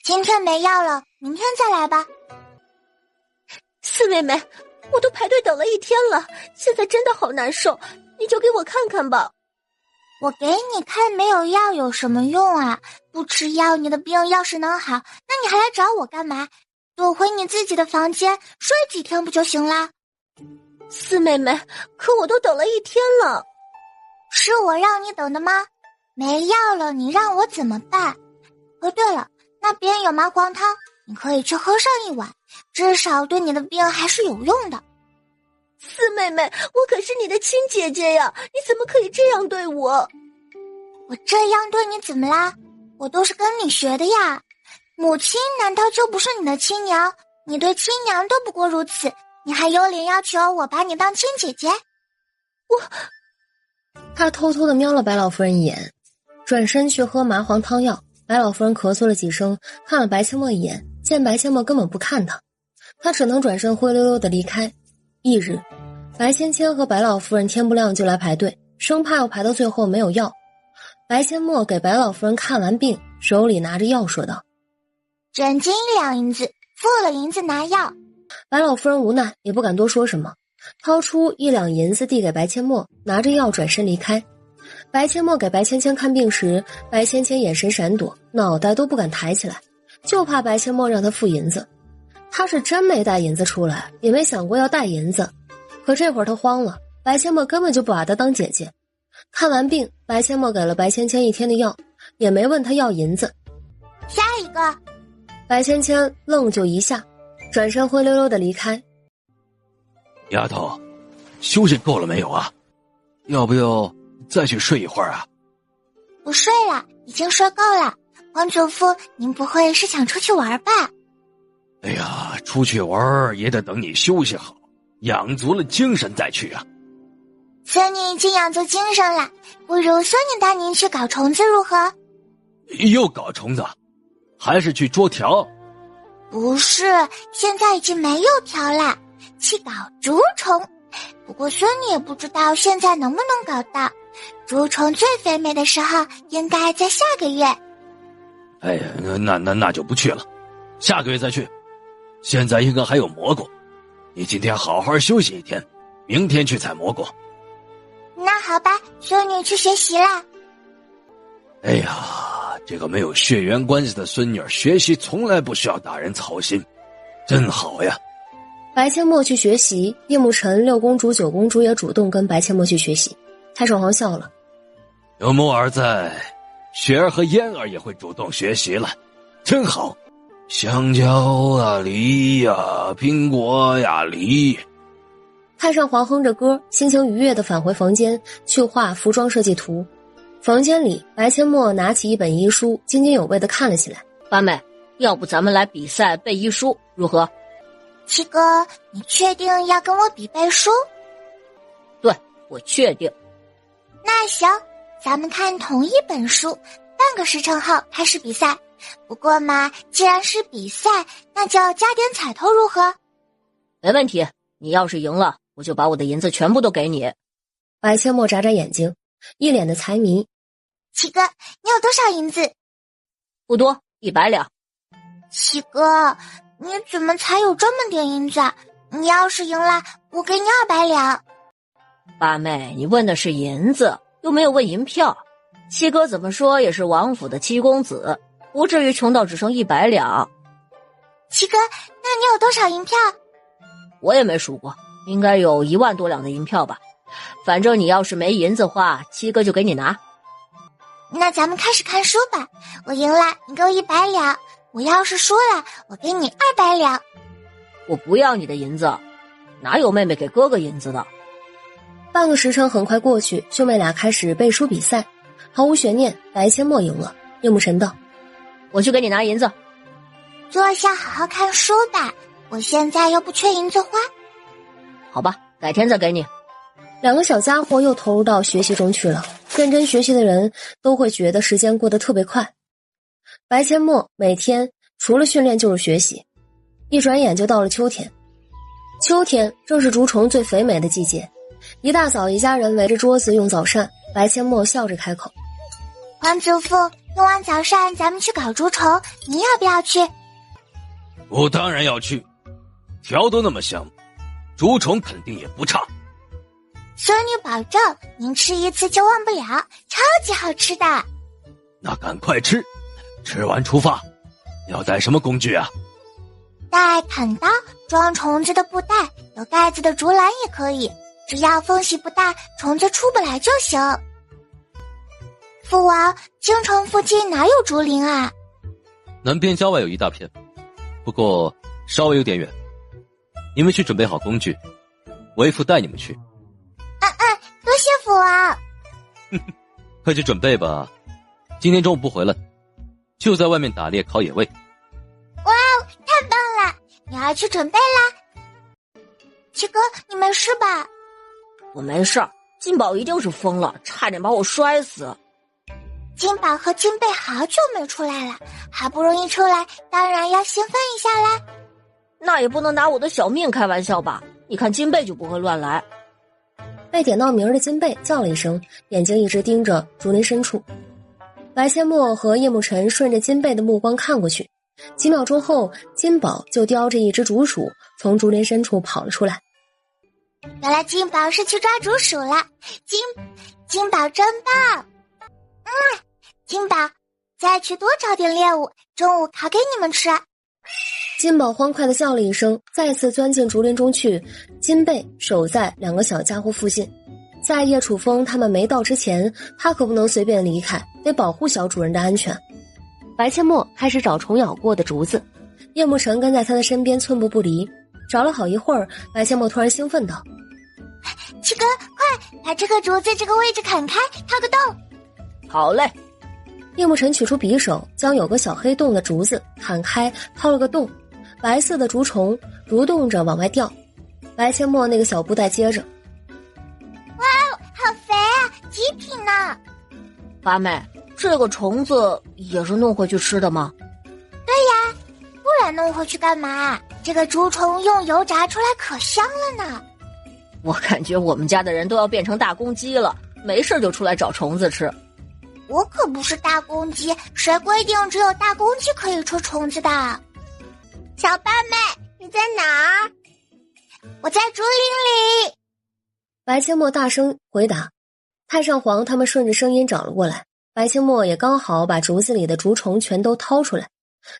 今天没药了，明天再来吧。四妹妹，我都排队等了1天了，现在真的好难受，你就给我看看吧。我给你看没有药有什么用啊？不吃药你的病要是能好，那你还来找我干嘛？躲回你自己的房间睡几天不就行啦？四妹妹，可我都等了1天了。是我让你等的吗？没药了你让我怎么办？哦对了，那边有麻黄汤，你可以去喝上1碗，至少对你的病还是有用的。四妹妹，我可是你的亲姐姐呀，你怎么可以这样对我？我这样对你怎么啦？我都是跟你学的呀。母亲难道就不是你的亲娘？你对亲娘都不过如此，你还有脸要求我把你当亲姐姐？他偷偷地瞄了白老夫人一眼，转身去喝麻黄汤药。白老夫人咳嗽了几声，看了白阡陌一眼，见白千墨根本不看他，他只能转身灰溜溜的离开。翌日，白芊芊和白老夫人天不亮就来排队，生怕要排到最后没有药。白千墨给白老夫人看完病，手里拿着药说道：整斤1两银子，付了银子拿药。白老夫人无奈，也不敢多说什么，掏出1两银子递给白千墨，拿着药转身离开。白千墨给白芊芊看病时，白芊芊眼神闪躲，脑袋都不敢抬起来，就怕白千墨让他付银子。他是真没带银子出来，也没想过要带银子，可这会儿他慌了，白千墨根本就不把他当姐姐。看完病，白千墨给了白芊芊1天的药，也没问他要银子。下一个。白芊芊愣就一下，转身灰溜溜的离开。丫头，休息够了没有啊？要不要再去睡一会儿啊？不睡了，已经睡够了。王祖父，您不会是想出去玩吧？哎呀，出去玩也得等你休息好，养足了精神再去啊。孙女已经养足精神了，不如孙女带您去搞虫子如何？又搞虫子？还是去捉条？不是，现在已经没有条了，去搞竹虫。不过孙女也不知道现在能不能搞到，竹虫最肥美的时候应该在下个月。哎呀，那就不去了，下个月再去。现在应该还有蘑菇，你今天好好休息1天，明天去采蘑菇。那好吧，孙女去学习啦。哎呀，这个没有血缘关系的孙女儿学习从来不需要大人操心，真好呀。白千墨去学习，叶慕辰、6公主、9公主也主动跟白千墨去学习。太上皇笑了，有木儿在，雪儿和嫣儿也会主动学习了，真好。香蕉啊，梨呀，苹果呀，梨。太上皇哼着歌，心情愉悦地返回房间去画服装设计图。房间里，白千墨拿起一本医书，津津有味地看了起来。八妹，要不咱们来比赛背医书，如何？七哥，你确定要跟我比背书？对，我确定。那行，咱们看同一本书，半个时辰后开始比赛。不过嘛，既然是比赛，那就加点彩头如何？没问题，你要是赢了，我就把我的银子全部都给你。白千墨眨眨眼睛，一脸的财迷。七哥，你有多少银子？不多，100两。七哥，你怎么才有这么点银子？你要是赢了，我给你200两。八妹，你问的是银子，又没有问银票。七哥怎么说也是王府的7公子，不至于穷到只剩100两。七哥，那你有多少银票？我也没数过，应该有1万多两的银票吧。反正你要是没银子花，七哥就给你拿。那咱们开始看书吧。我赢了，你给我100两；我要是输了，我给你200两。我不要你的银子，哪有妹妹给哥哥银子的？半个时辰很快过去，兄妹俩开始背书比赛。毫无悬念，白千墨赢了。叶慕辰道：我去给你拿银子。坐下好好看书吧，我现在又不缺银子花。好吧，改天再给你。两个小家伙又投入到学习中去了。认真学习的人都会觉得时间过得特别快。白千墨每天除了训练就是学习，一转眼就到了秋天。秋天正是竹虫最肥美的季节。一大早，一家人围着桌子用早膳，白千墨笑着开口：王祖父，用完早膳咱们去搞竹虫，你要不要去？我当然要去，条都那么香，竹虫肯定也不差。孙女保证，您吃一次就忘不了，超级好吃的。那赶快吃，吃完出发。要带什么工具啊？带砍刀、装虫子的布袋，有盖子的竹篮也可以，只要缝隙不大，虫子出不来就行。父王，京城附近哪有竹林啊？南边郊外有一大片，不过稍微有点远。你们去准备好工具，为父带你们去。多谢父王。快去准备吧，今天中午不回来，就在外面打猎烤野味。哇，太棒了！你要去准备啦。七哥，你没事吧？我没事儿，金宝一定是疯了，差点把我摔死。金宝和金贝好久没出来了，好不容易出来，当然要兴奋一下啦。那也不能拿我的小命开玩笑吧？你看金贝就不会乱来。被点到名儿的金贝叫了一声，眼睛一直盯着竹林深处。白千墨和叶慕辰顺着金贝的目光看过去，几秒钟后，金宝就叼着一只竹鼠从竹林深处跑了出来。原来金宝是去抓竹鼠了，金宝真棒！金宝，再去多找点猎物，中午烤给你们吃。金宝欢快地叫了一声，再次钻进竹林中去。金贝守在两个小家伙附近，在叶楚风他们没到之前，他可不能随便离开，得保护小主人的安全。白千墨开始找虫咬过的竹子，叶慕辰跟在他的身边寸步不离。找了好一会儿，白千墨突然兴奋道：七哥，快把这棵竹子这个位置砍开，掏个洞。好嘞。叶慕辰取出匕首，将有个小黑洞的竹子砍开，掏了个洞，白色的竹虫蠕动着往外掉。白千墨那个小布袋接着，哇，好肥啊，极品呢！八妹，这个虫子也是弄回去吃的吗？对呀，不然弄回去干嘛？这个竹虫用油炸出来可香了呢。我感觉我们家的人都要变成大公鸡了，没事就出来找虫子吃。我可不是大公鸡，谁规定只有大公鸡可以吃虫子的？小八妹，你在哪儿？我在竹林里。白千墨大声回答。太上皇他们顺着声音找了过来，白千墨也刚好把竹子里的竹虫全都掏出来。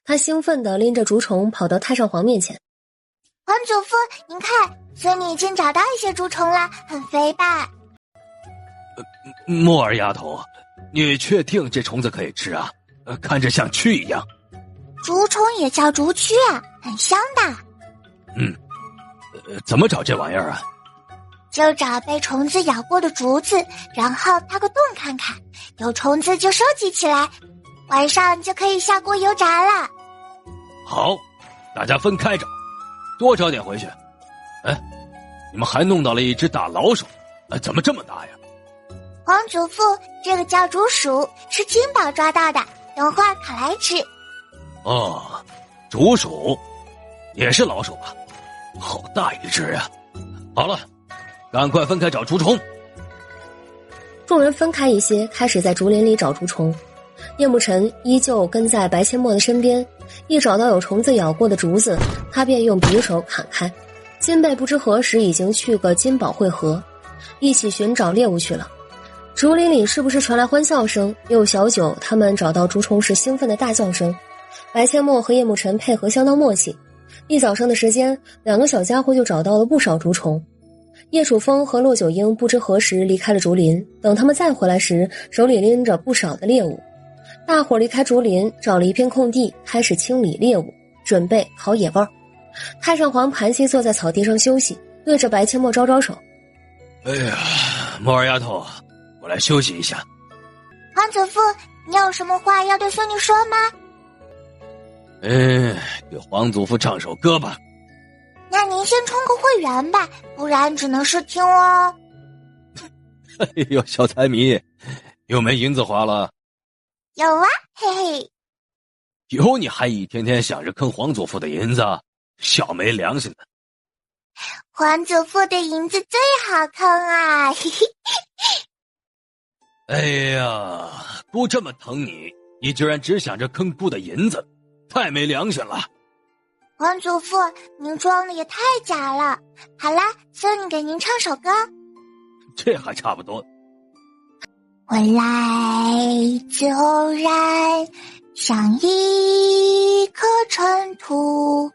他兴奋地拎着竹虫跑到太上皇面前。皇祖父，您看，孙女已经找到一些竹虫了，很肥吧？墨儿丫头，你确定这虫子可以吃啊？看着像蛆一样。竹虫也叫竹蛆啊，很香的。怎么找这玩意儿啊？就找被虫子咬过的竹子，然后掏个洞看看，有虫子就收集起来，晚上就可以下锅油炸了。好，大家分开找，多找点回去。哎，你们还弄到了一只大老鼠，怎么这么大呀？皇祖父，这个叫竹鼠，是金宝抓到的，等会儿烤来吃。哦，竹鼠也是老鼠吧？好大一只呀！好了，赶快分开找竹虫。众人分开一些，开始在竹林里找竹虫。叶慕辰依旧跟在白千墨的身边，一找到有虫子咬过的竹子，他便用匕首砍开。金贝不知何时已经去个金宝汇合，一起寻找猎物去了。竹林里是不是传来欢笑声？有小九他们找到竹虫时兴奋的大叫声。白千墨和叶慕辰配合相当默契，一早上的时间，两个小家伙就找到了不少竹虫。叶楚风和骆九婴不知何时离开了竹林，等他们再回来时，手里拎着不少的猎物。大伙离开竹林，找了一片空地，开始清理猎物，准备烤野味儿。太上皇盘膝坐在草地上休息，对着白千墨招招手：哎呀，墨儿丫头，我来休息一下。皇祖父，你有什么话要对孙女说吗？给皇祖父唱首歌吧。那您先充个会员吧，不然只能试听哦。哎呦，小财迷，又没银子花了？有啊，嘿嘿。有你还一天天想着坑皇祖父的银子，小没良心的。皇祖父的银子最好坑啊，嘿嘿。哎呀，姑这么疼你，你居然只想着坑姑的银子，太没良心了。皇祖父，您装的也太假了。好啦，孙女给您唱首歌。这还差不多。我来自偶然，像一颗尘土，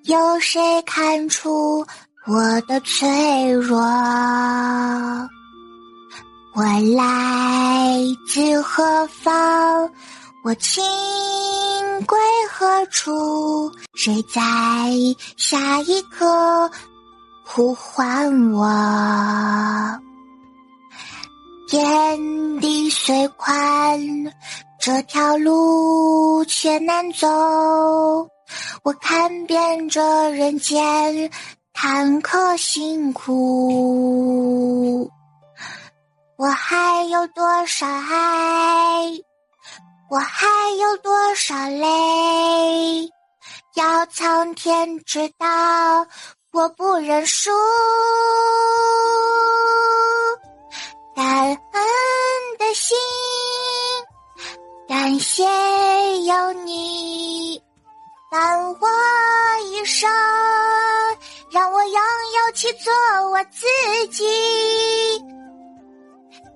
有谁看出我的脆弱？我来自何方？我情归何处？谁在下一刻呼唤我？天地虽宽，这条路却难走。我看遍这人间坎坷辛苦，我还有多少爱，我还有多少泪，要苍天知道我不认输。感恩的心，感谢有你伴我一生，让我拥有去做我自己。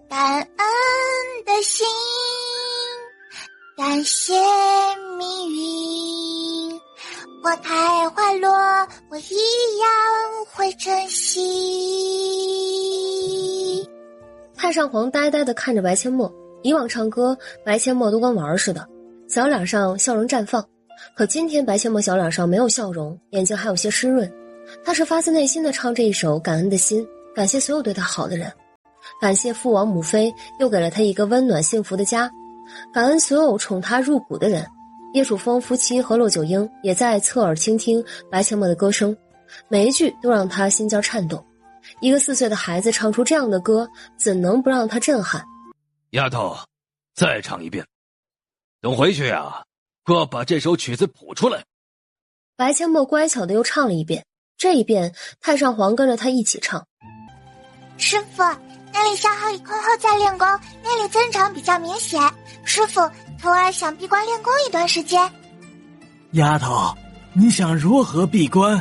感恩的心，感谢命运，花开花落我一样会珍惜。太上皇呆呆地看着白阡陌，以往唱歌白阡陌都跟玩似的，小脸上笑容绽放，可今天白阡陌小脸上没有笑容，眼睛还有些湿润。他是发自内心地唱这一首感恩的心，感谢所有对他好的人，感谢父王母妃又给了他一个温暖幸福的家，感恩所有宠他入骨的人。叶楚风夫妻和骆九婴也在侧耳倾听白阡陌的歌声，每一句都让他心尖颤动。一个4岁的孩子唱出这样的歌，怎能不让他震撼？丫头，再唱一遍。等回去啊，给我把这首曲子谱出来。白阡陌乖巧的又唱了一遍，这一遍太上皇跟着他一起唱。师父，内力消耗一空后再练功，内力增长比较明显。师父，徒儿想闭关练功一段时间。丫头，你想如何闭关？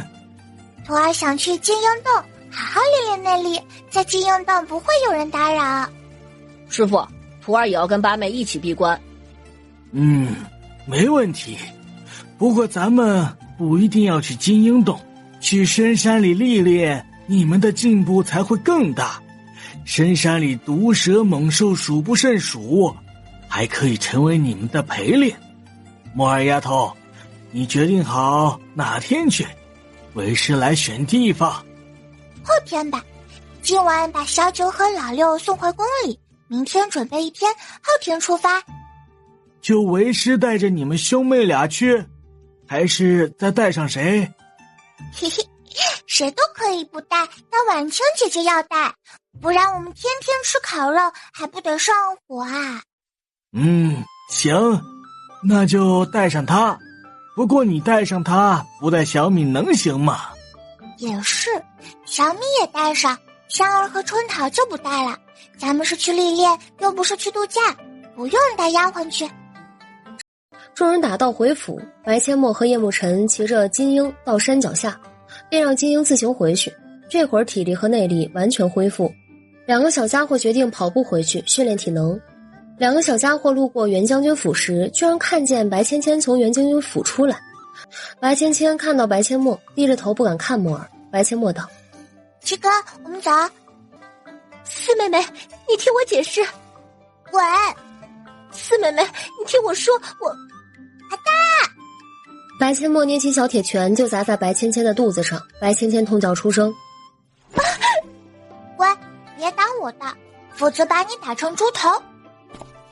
徒儿想去金鹰洞好好练练内力，在金鹰洞不会有人打扰。师父，徒儿也要跟八妹一起闭关。没问题。不过咱们不一定要去金鹰洞，去深山里历练，你们的进步才会更大。深山里毒蛇猛兽数不胜数，还可以成为你们的陪练。墨儿丫头，你决定好哪天去？为师来选地方。后天吧，今晚把小九和老六送回宫里，明天准备一天，后天出发。就为师带着你们兄妹俩去，还是再带上谁？嘿嘿，谁都可以不带，但婉清姐姐要带，不然我们天天吃烤肉还不得上火啊。行，那就带上她。不过你带上她，不带小敏能行吗？也是，小米也带上，香儿和春桃就不带了。咱们是去历练，又不是去度假，不用带丫鬟去。众人打道回府，白阡陌和叶慕辰骑着金鹰到山脚下，便让金鹰自行回去。这会儿体力和内力完全恢复，两个小家伙决定跑步回去训练体能。两个小家伙路过袁将军府时，居然看见白芊芊从袁将军府出来。白芊芊看到白阡陌，低着头不敢看墨儿。白阡陌道：七哥，我们走。四妹妹，你听我解释。喂，四妹妹，你听我说，我阿大。白阡陌捏起小铁拳就砸在白芊芊的肚子上，白芊芊痛叫出声。喂，别打我的，否则把你打成猪头。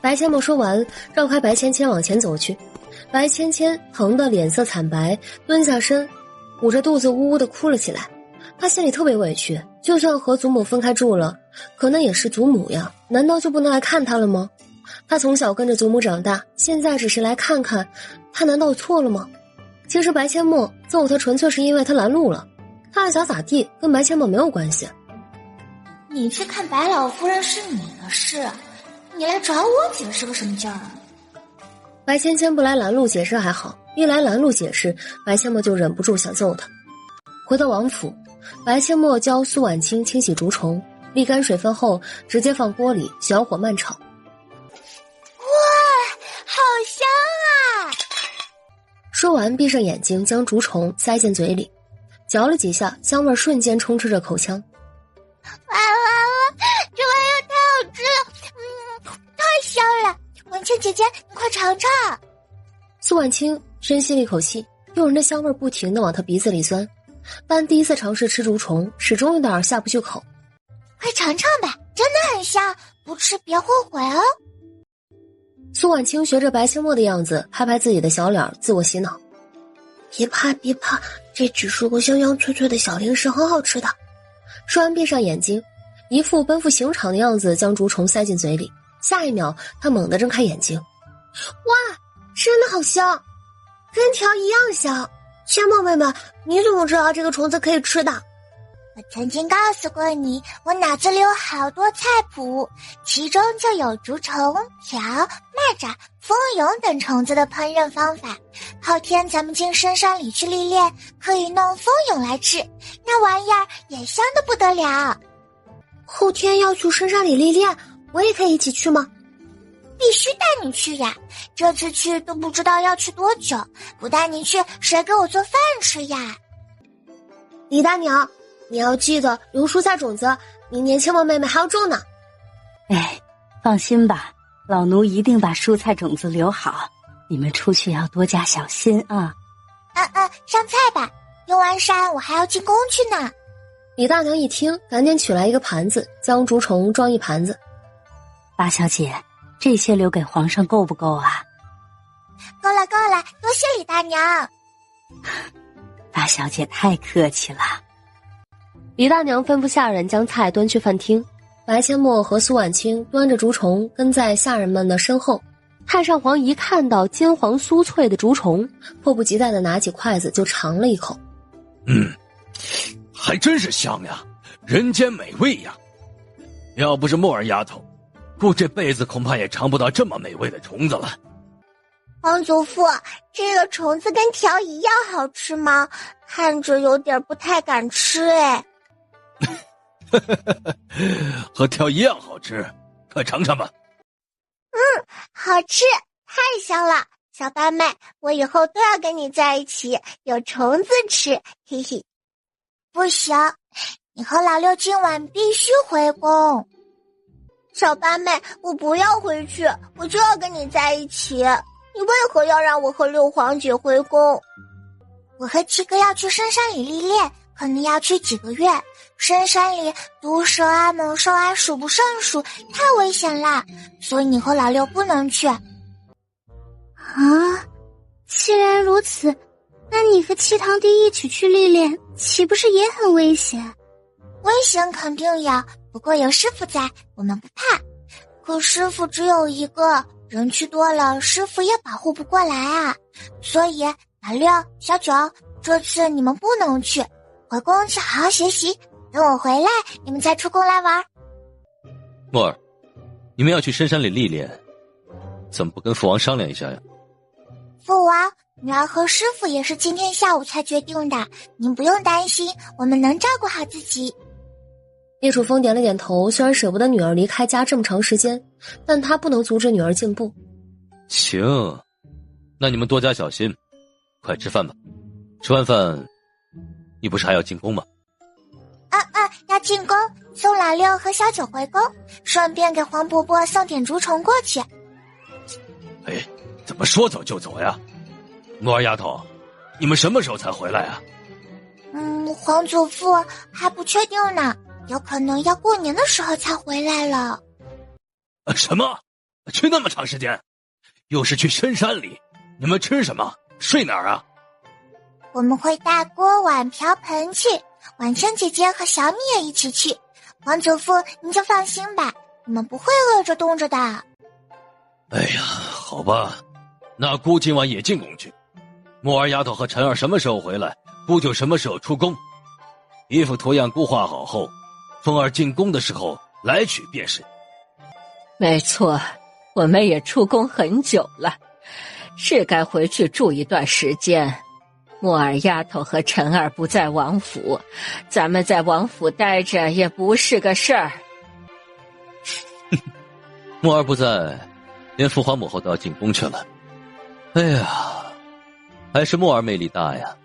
白阡陌说完，绕开白芊芊往前走去。白芊芊疼得脸色惨白，蹲下身，捂着肚子呜呜地哭了起来。她心里特别委屈，就算和祖母分开住了，可那也是祖母呀，难道就不能来看她了吗？她从小跟着祖母长大，现在只是来看看，她难道错了吗？其实白阡陌揍她纯粹是因为她拦路了，她爱咋咋地，跟白阡陌没有关系。你去看白老夫人是你的事，你来找我解释个什么劲儿啊？白芊芊不来拦路解释还好，一来拦路解释，白阡陌就忍不住想揍他。回到王府，白阡陌教苏婉清清洗竹虫，沥干水分后直接放锅里，小火慢炒。哇，好香啊！说完闭上眼睛，将竹虫塞进嘴里，嚼了几下，香味瞬间充斥着口腔。哇，这玩意儿太好吃了，太香了！婉清姐姐，你快尝尝。苏婉清深吸了一口气，诱人的香味不停地往她鼻子里钻，但第一次尝试吃竹虫，始终有点下不去口。快尝尝吧，真的很香，不吃别后悔哦。苏婉清学着白阡陌的样子，拍拍自己的小脸，自我洗脑。别怕别怕，这只是个香香脆脆的小零食，很好吃的。说完闭上眼睛，一副奔赴刑场的样子，将竹虫塞进嘴里。下一秒，他猛地睁开眼睛，哇，真的好香，跟条一样香。千梦妹妹，你怎么知道这个虫子可以吃的？我曾经告诉过你，我脑子里有好多菜谱，其中就有竹虫、条、蚂蚱、蜂蛹等虫子的烹饪方法。后天咱们进深山里去历练，可以弄蜂蛹来吃，那玩意儿也香得不得了。后天要去深山里历练，我也可以一起去吗？必须带你去呀！这次去都不知道要去多久，不带你去，谁给我做饭吃呀？李大娘，你要记得留蔬菜种子，明年千梦妹妹还要种呢。哎，放心吧，老奴一定把蔬菜种子留好。你们出去要多加小心啊！上菜吧，游完山我还要进宫去呢。李大娘一听，赶紧取来一个盘子，将竹虫装一盘子。八小姐，这些留给皇上够不够啊？够了，多谢李大娘。八小姐太客气了。李大娘吩咐下人将菜端去饭厅，白阡陌和苏婉清端着竹虫跟在下人们的身后。太上皇一看到金黄酥脆的竹虫，迫不及待地拿起筷子就尝了一口。还真是香呀，人间美味呀！要不是墨儿丫头，顾这辈子恐怕也尝不到这么美味的虫子了。皇祖父，这个虫子跟条一样好吃吗？看着有点不太敢吃哎。和条一样好吃，快尝尝吧。好吃，太香了！小八妹，我以后都要跟你在一起，有虫子吃，嘿嘿。不行，你和老六今晚必须回宫。小八妹，我不要回去，我就要跟你在一起。你为何要让我和六皇姐回宫？我和七哥要去深山里历练，可能要去几个月。深山里毒蛇啊、猛兽啊数不胜数，太危险了，所以你和老六不能去。啊，既然如此，那你和七堂弟一起去历练，岂不是也很危险？危险肯定有，不过有师傅在，我们不怕。可师傅只有一个，人去多了，师傅也保护不过来啊。所以老六、小九，这次你们不能去，回宫去好好学习。等我回来，你们再出宫来玩。墨儿，你们要去深山里历练，怎么不跟父王商量一下呀？父王，女儿和师傅也是今天下午才决定的，您不用担心，我们能照顾好自己。叶楚风点了点头，虽然舍不得女儿离开家这么长时间，但他不能阻止女儿进步。行，那你们多加小心，快吃饭吧。吃完饭，你不是还要进宫吗？要进宫，送老六和小九回宫，顺便给黄伯伯送点竹虫过去。哎，怎么说走就走呀？墨儿丫头，你们什么时候才回来啊？皇祖父还不确定呢，有可能要过年的时候才回来了。什么？去那么长时间？又是去深山里，你们吃什么？睡哪儿啊？我们会带锅碗瓢盆去，婉清姐姐和小米也一起去。皇祖父您就放心吧，你们不会饿着冻着的。哎呀，好吧，那姑今晚也进宫去。墨儿丫头和陈儿什么时候回来，姑就什么时候出宫。衣服图样姑画好后，凤儿进宫的时候来取便是。没错，我们也出宫很久了，是该回去住一段时间。墨儿丫头和陈儿不在王府，咱们在王府待着也不是个事儿。墨儿不在，连父皇母后都要进宫去了。哎呀，还是墨儿魅力大呀。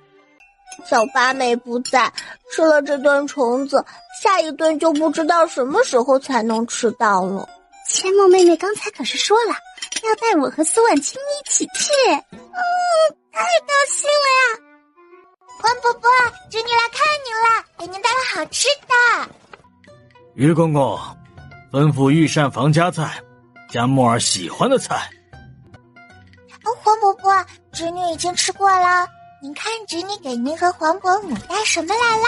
小八妹不在，吃了这顿虫子，下一顿就不知道什么时候才能吃到了。千梦妹妹刚才可是说了，要带我和苏婉清一起去。太高兴了呀！黄伯伯，侄女来看您了，给您带了好吃的。于公公，吩咐御膳房加菜，加墨儿喜欢的菜。黄伯伯，侄女已经吃过了。您看侄女给您和黄伯母带什么来了？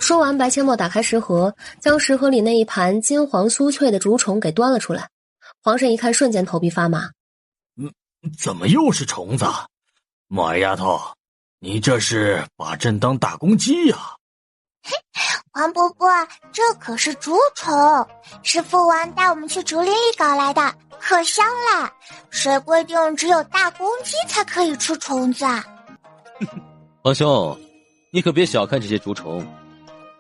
说完，白阡陌打开食盒，将食盒里那一盘金黄酥脆的竹虫给端了出来。皇上一看，瞬间头皮发麻。怎么又是虫子？墨儿丫头，你这是把朕当大公鸡呀？黄伯伯，这可是竹虫，是父王带我们去竹林里搞来的，可香了。谁规定只有大公鸡才可以吃虫子啊？皇兄，你可别小看这些竹虫，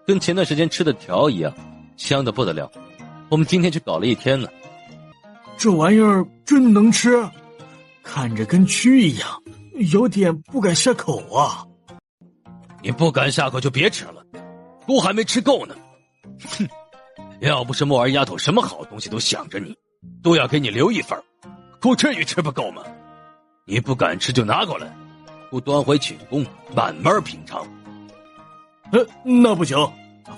跟前段时间吃的条一样，香的不得了。我们今天去搞了一天呢。这玩意儿真能吃？看着跟蛆一样，有点不敢下口啊。你不敢下口就别吃了，都还没吃够呢。哼，要不是墨儿丫头什么好东西都想着你，都要给你留一份，可至于吃不够吗？你不敢吃就拿过来，我端回寝宫慢慢品尝。那不行，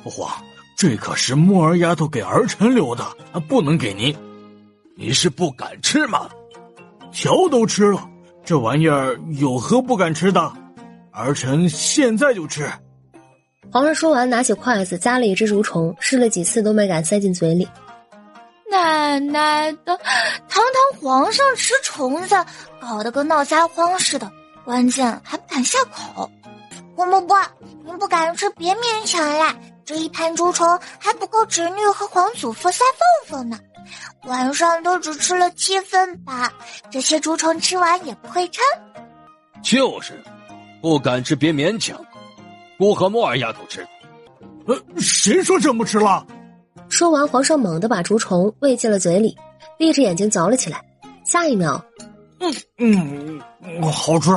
父皇，这可是墨儿丫头给儿臣留的，不能给您。你是不敢吃吗？条都吃了，这玩意儿有何不敢吃的？儿臣现在就吃。皇上说完，拿起筷子夹了一只竹虫，试了几次都没敢塞进嘴里。奶奶的，堂堂皇上吃虫子，搞得跟闹灾荒似的，关键还不敢下口。黄伯伯，您不敢吃别勉强啦，这一盘竹虫还不够侄女和皇祖父塞缝缝呢。晚上都只吃了7分饱，这些竹虫吃完也不会撑。就是，不敢吃别勉强，姑和墨儿丫头吃。谁说朕不吃了？说完，皇上猛地把竹虫喂进了嘴里，闭着眼睛嚼了起来。下一秒，好吃，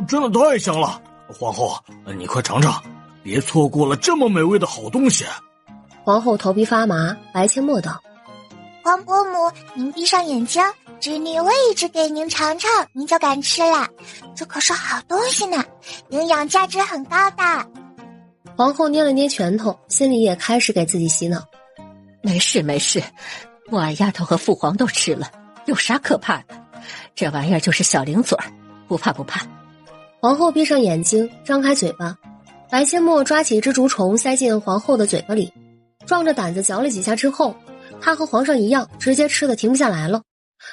真的太香了。皇后，你快尝尝，别错过了这么美味的好东西。皇后头皮发麻，白阡陌道：皇伯母，您闭上眼睛，侄女喂一只给您尝尝，您就敢吃了。这可是好东西呢，营养价值很高的。皇后捏了捏拳头，心里也开始给自己洗脑。没事没事，墨儿丫头和父皇都吃了，有啥可怕的？这玩意儿就是小零嘴儿，不怕不怕。皇后闭上眼睛，张开嘴巴，白阡陌抓起一只竹虫塞进皇后的嘴巴里，壮着胆子嚼了几下之后，他和皇上一样，直接吃的停不下来了。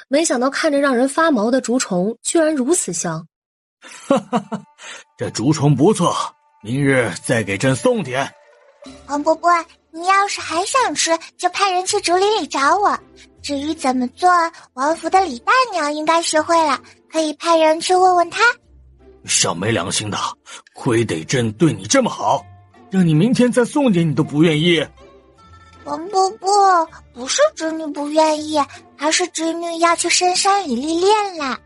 没想到看着让人发毛的竹虫居然如此香。哈哈哈，这竹虫不错，明日再给朕送点。黄伯伯，你要是还想吃，就派人去竹林里找我。至于怎么做，王府的李大娘应该学会了，可以派人去问问她。小没良心的，亏得朕对你这么好，让你明天再送点你都不愿意。王伯伯，不是侄女不愿意，而是侄女要去深山里历练啦。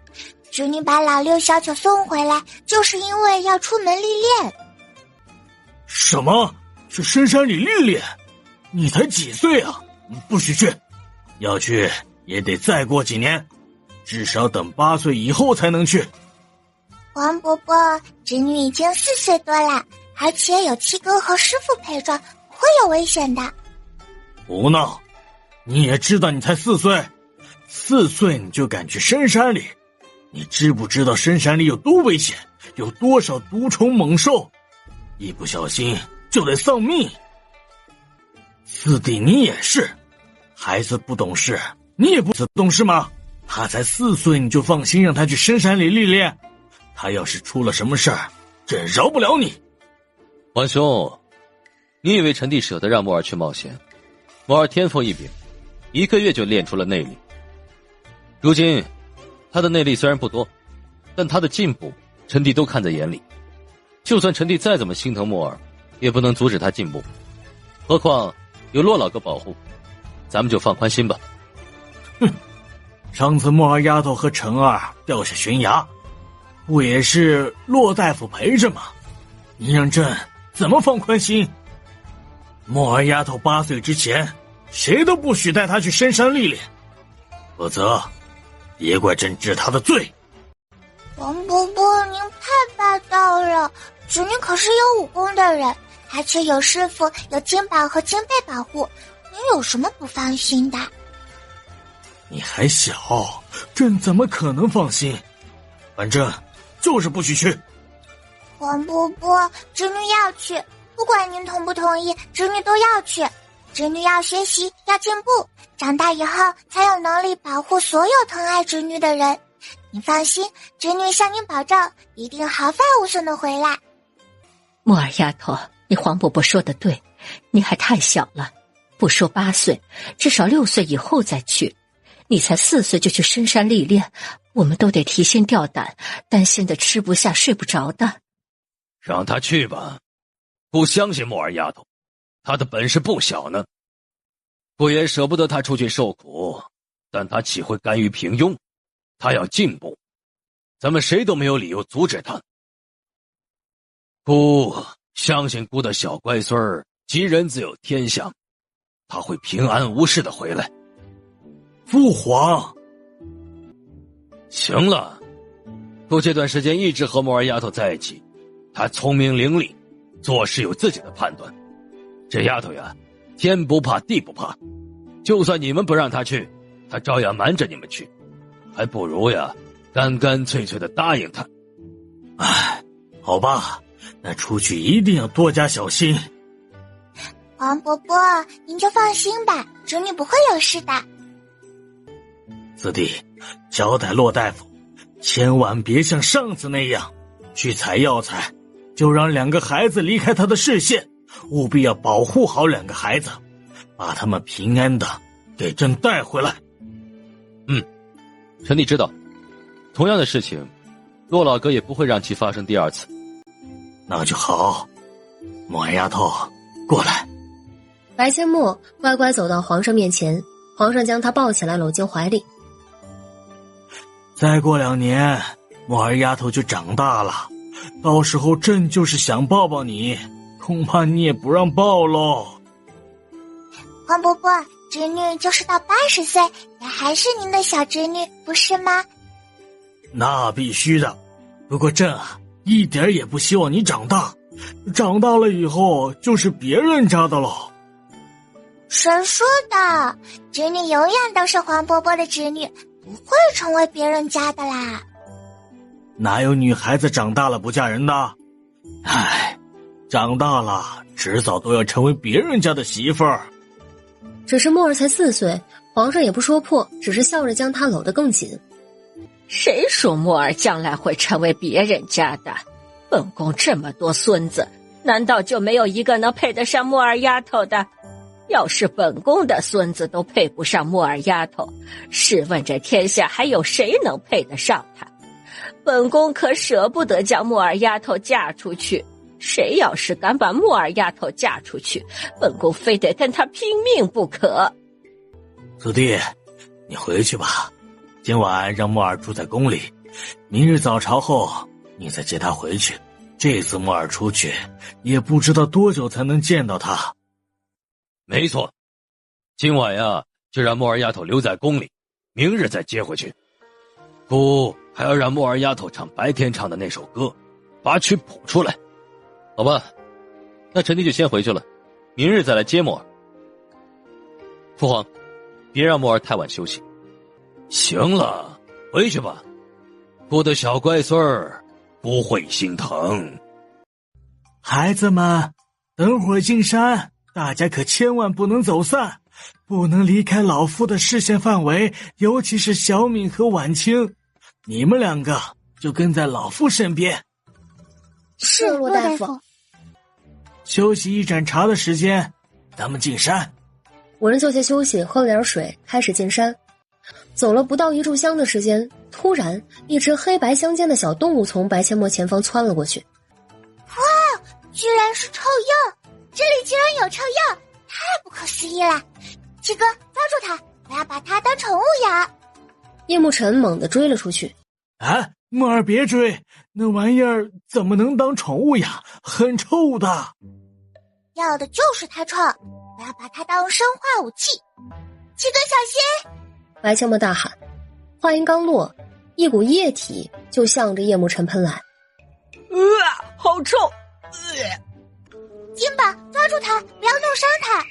侄女把老六小九送回来，就是因为要出门历练。什么？去深山里历练？你才几岁啊？不许去！要去也得再过几年，至少等8岁以后才能去。王伯伯，侄女已经4岁多了，而且有七哥和师傅陪着，不会有危险的。胡闹！你也知道你才4岁，4岁你就敢去深山里？你知不知道深山里有多危险，有多少毒虫猛兽？一不小心就得丧命。四弟你也是，孩子不懂事，你也不懂事吗？他才4岁，你就放心让他去深山里历练？他要是出了什么事儿，朕饶不了你。皇兄，你以为臣弟舍得让墨儿去冒险？墨儿天赋异禀，1个月就练出了内力。如今他的内力虽然不多，但他的进步臣弟都看在眼里。就算臣弟再怎么心疼墨儿，也不能阻止他进步。何况有骆老哥保护，咱们就放宽心吧。哼，上次墨儿丫头和陈儿掉下悬崖，不也是骆大夫陪着吗？你让朕怎么放宽心？墨儿丫头8岁之前，谁都不许带她去深山历练，否则别怪朕治她的罪。王伯伯，您太霸道了，侄女可是有武功的人，而且有师傅、有金宝和金贝保护，您有什么不放心的？你还小，朕怎么可能放心？反正就是不许去。王伯伯，侄女要去，不管您同不同意，侄女都要去。侄女要学习，要进步，长大以后才有能力保护所有疼爱侄女的人。你放心，侄女向您保证，一定毫发无损的回来。木儿丫头，你黄伯伯说的对，你还太小了，不说8岁，至少6岁以后再去。你才4岁就去深山历练，我们都得提心吊胆，担心的吃不下睡不着的。让他去吧，不相信木儿丫头，她的本事不小呢。不也舍不得她出去受苦，但她岂会甘于平庸？她要进步，咱们谁都没有理由阻止她。姑相信姑的小乖孙儿吉人自有天相，他会平安无事的回来。父皇，行了，姑这段时间一直和木儿丫头在一起，她聪明伶俐，做事有自己的判断。这丫头呀，天不怕地不怕，就算你们不让她去，她照样瞒着你们去，还不如呀干干脆脆的答应她。唉，好吧，那出去一定要多加小心。黄伯伯，您就放心吧，侄女不会有事的。子弟，交代骆大夫，千万别像上次那样去采药材，就让2个孩子离开他的视线，务必要保护好2个孩子，把他们平安的给朕带回来。臣弟知道，同样的事情，骆老哥也不会让其发生第2次。那就好，木儿丫头，过来。白千墨乖乖走到皇上面前，皇上将他抱起来搂进怀里。再过2年，木儿丫头就长大了，到时候朕就是想抱抱你，恐怕你也不让抱喽。黄伯伯，侄女就是到80岁，也还是您的小侄女，不是吗？那必须的，不过朕一点也不希望你长大，长大了以后就是别人家的喽。谁说的？侄女永远都是黄伯伯的侄女，不会成为别人家的啦。哪有女孩子长大了不嫁人的？唉，长大了迟早都要成为别人家的媳妇儿。只是墨儿才4岁，皇上也不说破，只是笑着将他搂得更紧。谁说墨儿将来会成为别人家的？本宫这么多孙子，难道就没有一个能配得上墨儿丫头的？要是本宫的孙子都配不上墨儿丫头，试问这天下还有谁能配得上她？本宫可舍不得将墨儿丫头嫁出去，谁要是敢把墨儿丫头嫁出去，本宫非得跟她拼命不可。子弟，你回去吧，今晚让墨儿住在宫里，明日早朝后你再接她回去。这次墨儿出去，也不知道多久才能见到她。没错，今晚呀就让木儿丫头留在宫里，明日再接回去。姑还要让木儿丫头唱白天唱的那首歌，把曲谱出来。好吧，那臣弟就先回去了，明日再来接木儿。父皇，别让木儿太晚休息。行了，回去吧，姑的小乖孙儿不会心疼。孩子们，等会儿进山，大家可千万不能走散，不能离开老夫的视线范围，尤其是小敏和婉清，你们2个就跟在老夫身边。是，骆大夫。休息一盏茶的时间，咱们进山。5人坐下休息，喝了点水，开始进山。走了不到1炷香的时间，突然一只黑白相间的小动物从白千墨前方窜了过去。哇，居然是臭鼬！这里居然有臭鼬，太不可思议了！七哥，抓住它，我要把它当宠物养。叶慕辰猛地追了出去。啊，墨儿别追，那玩意儿怎么能当宠物养？很臭的。要的就是它臭，我要把它当生化武器。七哥小心！白千墨大喊，话音刚落，一股液体就向着叶慕辰喷来。好臭！金宝，抓住它，不要弄伤它！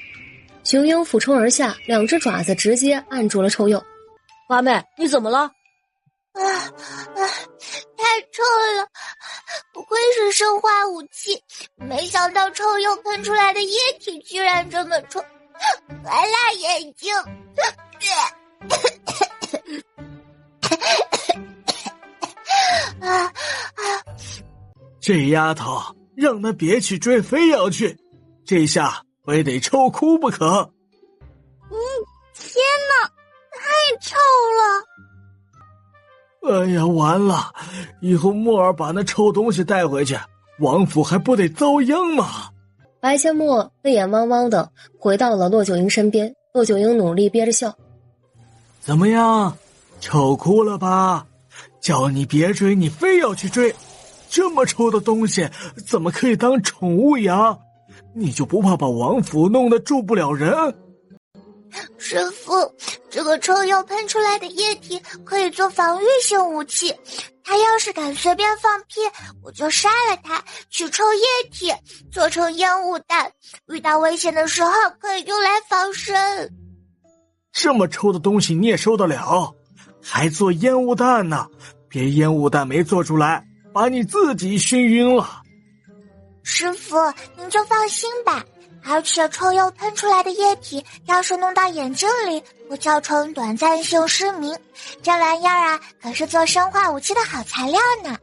雄鹰俯冲而下，2只爪子直接按住了臭鼬。八妹，你怎么了？太臭了，不愧是生化武器，没想到臭鼬喷出来的液体居然这么臭，还辣眼睛。这丫头，让她别去追，非要去，这下非得臭哭不可。天哪，太臭了！哎呀，完了！以后莫儿把那臭东西带回去，王府还不得遭殃吗？白千墨泪眼汪汪的回到了骆九婴身边，骆九婴努力憋着笑。怎么样，臭哭了吧？叫你别追，你非要去追，这么臭的东西怎么可以当宠物养？你就不怕把王府弄得住不了人？师父，这个臭鼬喷出来的液体可以做防御性武器，他要是敢随便放屁，我就杀了他，取臭液体做成烟雾弹，遇到危险的时候可以用来防身。这么臭的东西你也受得了？还做烟雾弹呢？别烟雾弹没做出来，把你自己熏晕了。师父，您就放心吧。而且臭鼬喷出来的液体要是弄到眼睛里，会造成短暂性失明，这玩意儿啊可是做生化武器的好材料呢。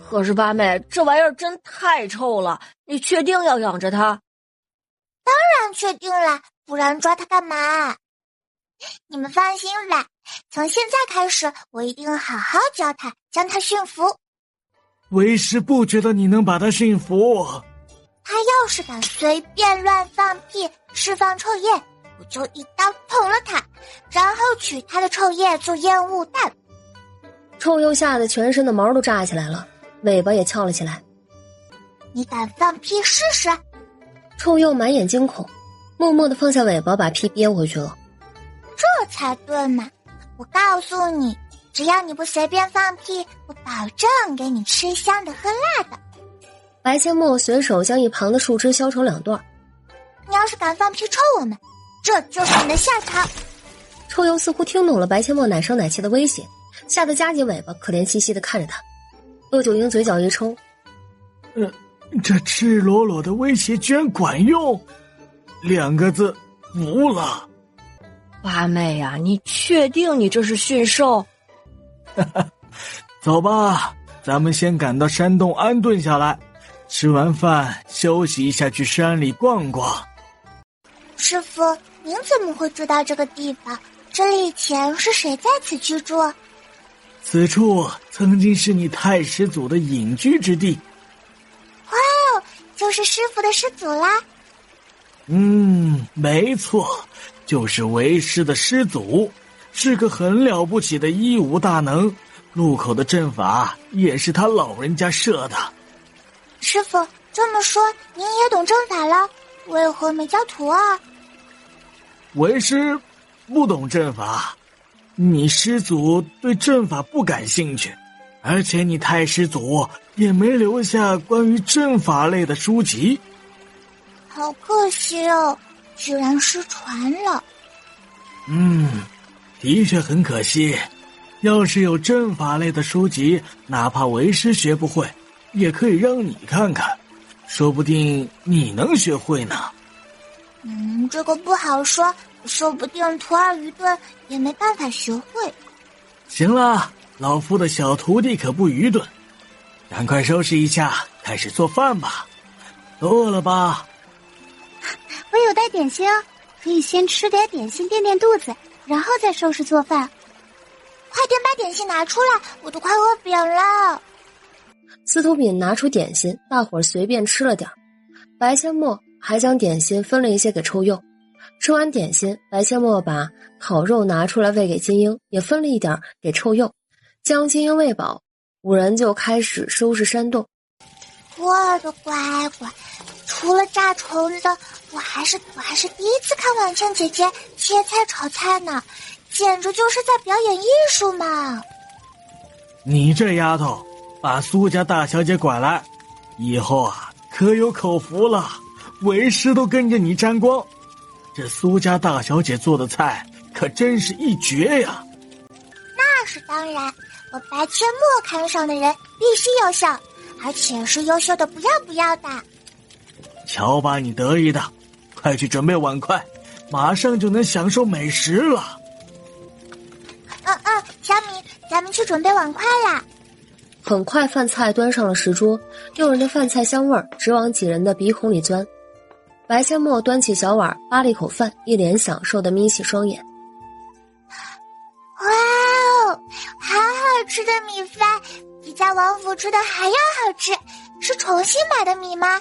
可是八妹，这玩意儿真太臭了，你确定要养着它？当然确定了，不然抓它干嘛？你们放心吧，从现在开始我一定好好教它，将它驯服。为师不觉得你能把它驯服。他要是敢随便乱放屁，释放臭液，我就一刀捅了他，然后取他的臭液做烟雾弹。臭鼬吓得全身的毛都炸起来了，尾巴也翘了起来。你敢放屁试试？臭鼬满眼惊恐，默默地放下尾巴，把屁憋回去了。这才对嘛！我告诉你，只要你不随便放屁，我保证给你吃香的喝辣的。白千墨随手将一旁的树枝削成2段。你要是敢放屁臭我们，这就是你的下场。臭鼬似乎听懂了白千墨奶声奶气的威胁，吓得夹紧尾巴，可怜兮兮地看着他。骆九婴嘴角一抽，这赤裸裸的威胁居然管用，2个字，服了。八妹呀，你确定你这是驯兽？走吧，咱们先赶到山洞安顿下来，吃完饭休息一下，去山里逛逛。师父，您怎么会知道这个地方？这里以前是谁在此居住？此处曾经是你太师祖的隐居之地。哇哦，就是师父的师祖啦。没错，就是为师的师祖，是个很了不起的医武大能，路口的阵法也是他老人家设的。师父，这么说您也懂阵法了，为何没教徒啊？为师不懂阵法，你师祖对阵法不感兴趣，而且你太师祖也没留下关于阵法类的书籍。好可惜哦，居然失传了。的确很可惜，要是有阵法类的书籍，哪怕为师学不会，也可以让你看看，说不定你能学会呢。这个不好说，说不定徒儿愚钝，也没办法学会。行了，老夫的小徒弟可不愚钝，赶快收拾一下，开始做饭吧。饿了吧？我有带点心哦，可以先吃点点心垫垫肚子，然后再收拾做饭。快点把点心拿出来，我都快饿扁了。司徒炳拿出点心，大伙儿随便吃了点儿。白千墨还将点心分了一些给臭鼬。吃完点心，白千墨把烤肉拿出来喂给金鹰，也分了一点给臭鼬。将金鹰喂饱，5人就开始收拾山洞。我的乖乖，除了炸虫子，我还是第一次看婉倩姐姐切菜炒菜呢，简直就是在表演艺术嘛！你这丫头，把苏家大小姐拐来，以后啊可有口福了，为师都跟着你沾光。这苏家大小姐做的菜可真是一绝呀！那是当然，我白千墨看上的人必须优秀，而且是优秀的不要不要的。瞧把你得意的，快去准备碗筷，马上就能享受美食了。小米，咱们去准备碗筷啦。很快饭菜端上了食桌，诱人的饭菜香味儿直往几人的鼻孔里钻。白千墨端起小碗扒了一口饭，一脸享受地眯起双眼。哇哦，好好吃的米饭，比在王府吃的还要好吃，是重新买的米吗？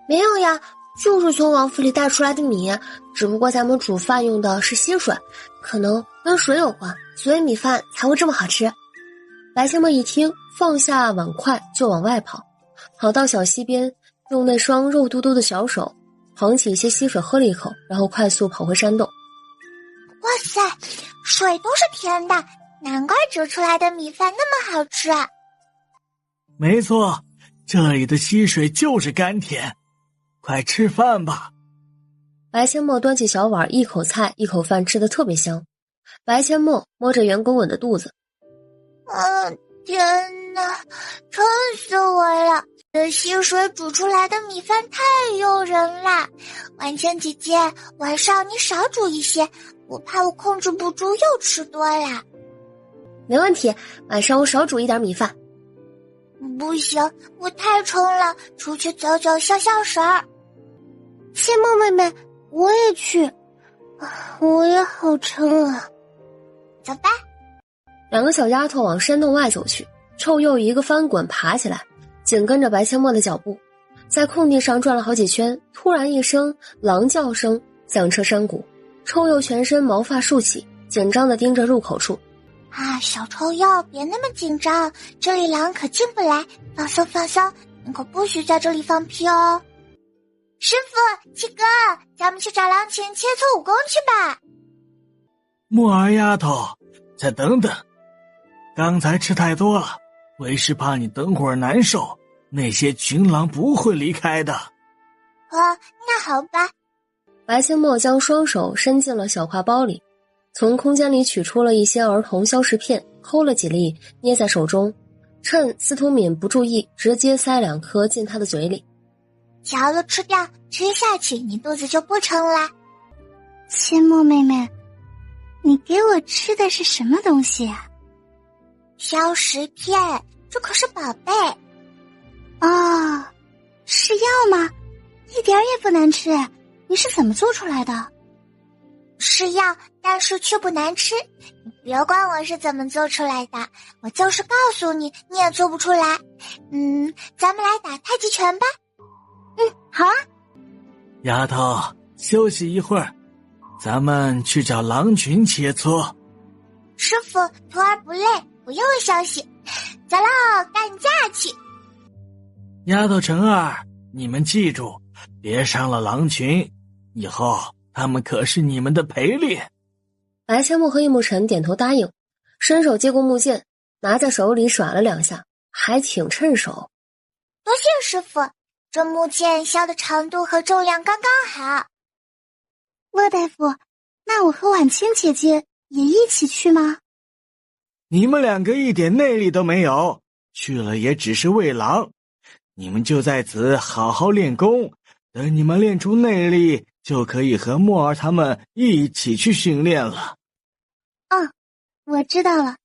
没有呀，就是从王府里带出来的米，只不过咱们煮饭用的是稀水，可能跟水有关，所以米饭才会这么好吃。白千墨一听，放下碗筷就往外跑到小溪边，用那双肉嘟嘟的小手捧起一些溪水喝了一口，然后快速跑回山洞。哇塞，水都是甜的，难怪煮出来的米饭那么好吃啊！没错，这里的溪水就是甘甜，快吃饭吧。白千墨端起小碗，一口菜一口饭吃得特别香。白千墨摸着圆滚滚的肚子，天哪，撑死我了！这溪水煮出来的米饭太诱人了。婉清姐姐，晚上你少煮一些，我怕我控制不住又吃多了。没问题，晚上我少煮一点米饭。不行，我太撑了，出去走走消消食儿。千墨妹妹，我也去，我也好撑啊。走吧。两个小丫头往山洞外走去，臭鼬一个翻滚爬起来，紧跟着白千墨的脚步，在空地上转了好几圈，突然一声狼叫声响彻山谷，臭鼬全身毛发竖起，紧张地盯着入口处。小臭鼬，别那么紧张，这里狼可进不来，放松放松，你可不许在这里放屁哦。师傅，七哥，咱们去找狼群切磋武功去吧。木儿丫头，再等等，刚才吃太多了，为师怕你等会儿难受，那些群狼不会离开的。那好吧。白千墨将双手伸进了小挎包里，从空间里取出了一些儿童消食片，抠了几粒捏在手中，趁司徒敏不注意，直接塞2颗进他的嘴里。嚼了吃掉，吃下去你肚子就不撑啦。千墨妹妹，你给我吃的是什么东西啊？消食片，这可是宝贝。是药吗？一点也不难吃，你是怎么做出来的？是药，但是却不难吃。你别管我是怎么做出来的，我就是告诉你，你也做不出来。咱们来打太极拳吧。好啊。丫头，休息一会儿，咱们去找狼群切磋。师傅，徒儿不累，不用休息。走喽，干架去！丫头晨儿，你们记住，别伤了狼群，以后他们可是你们的陪练。白千墨和叶慕辰点头答应，伸手接过木剑，拿在手里耍了2下，还挺趁手。多谢师傅，这木剑削的长度和重量刚刚好。骆大夫，那我和婉清姐姐也一起去吗？你们2个一点内力都没有，去了也只是喂狼。你们就在此好好练功，等你们练出内力，就可以和墨儿他们一起去训练了。我知道了。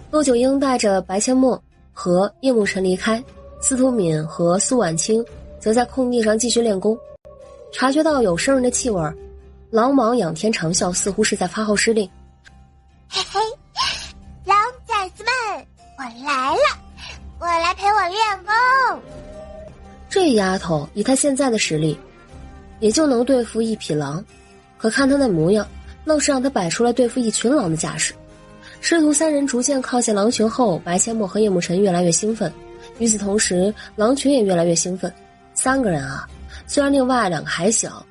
陆九英带着白千墨和叶慕辰离开，司徒敏和苏婉清则在空地上继续练功。察觉到有生人的气味，狼王仰天长啸，似乎是在发号施令。嘿嘿，狼崽子们，我来了，过来陪我练功。这丫头以她现在的实力，也就能对付1匹狼，可看她那模样，愣是让她摆出来对付一群狼的架势。师徒3人逐渐靠近狼群后，白千墨和叶慕辰越来越兴奋，与此同时，狼群也越来越兴奋。3个人啊，虽然另外2个还小，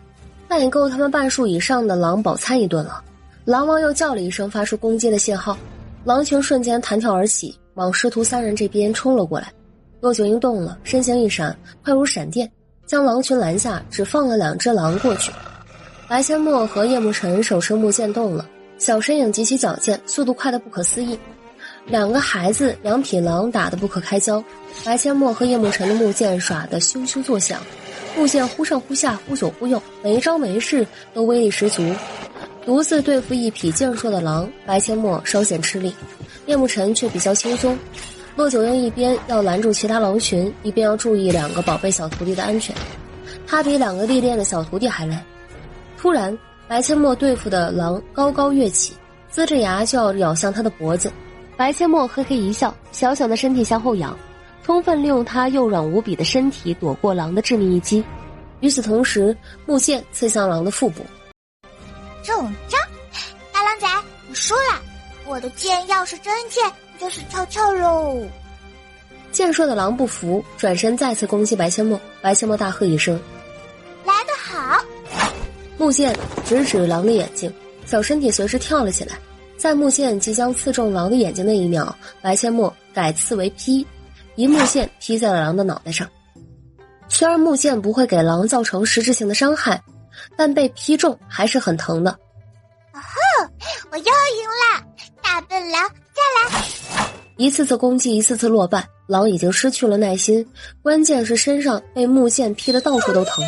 但也够他们半数以上的狼饱餐一顿了。狼王又叫了一声，发出攻击的信号，狼群瞬间弹跳而起，往师徒3人这边冲了过来。骆九英动了，身形一闪，快如闪电，将狼群拦下，只放了2只狼过去。白千墨和叶慕辰手持木剑动了，小身影极其矫健，速度快得不可思议。两个孩子两匹狼打得不可开交，白阡陌和叶沐尘的木剑耍得咻咻作响，木剑忽上忽下，忽左忽右，每一招每一式都威力十足。独自对付一匹健硕的狼，白阡陌稍显吃力，叶沐尘却比较轻松。骆九婴一边要拦住其他狼群，一边要注意两个宝贝小徒弟的安全，他比两个历练的小徒弟还累。突然，白阡陌对付的狼高高跃起，呲着牙就要咬向他的脖子。白阡陌嘿嘿一笑，小小的身体向后仰，充分利用他幼软无比的身体躲过狼的致命一击。与此同时，木剑刺向狼的腹部。中招！大狼仔，你输了。我的剑要是真剑，就是翘翘喽。健硕的狼不服，转身再次攻击白阡陌。白阡陌大喝一声：“来得好！”木剑直指狼的眼睛，小身体随之跳了起来。在木剑即将刺中狼的眼睛那一秒，白阡陌改刺为劈，一木剑劈在了狼的脑袋上。虽然木剑不会给狼造成实质性的伤害，但被劈中还是很疼的。哦吼！我又赢了！大笨狼，再来！一次次攻击，一次次落败，狼已经失去了耐心，关键是身上被木剑劈得到处都疼。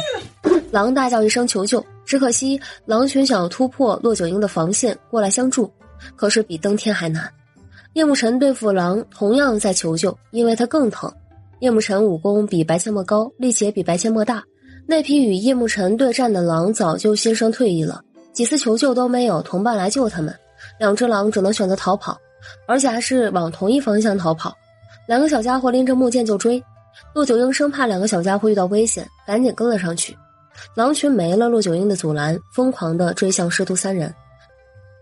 狼大叫一声求救，只可惜狼群想要突破骆九婴的防线过来相助，可是比登天还难。叶沐尘对付狼同样在求救，因为他更疼。叶沐尘武功比白阡陌高，力气也比白阡陌大，那批与叶沐尘对战的狼早就心生退意了，几次求救都没有同伴来救他们，两只狼只能选择逃跑，而且还是往同一方向逃跑。两个小家伙拎着木剑就追，骆九婴生怕两个小家伙遇到危险，赶紧跟了上去。狼群没了骆九婴的阻拦，疯狂地追向师徒三人。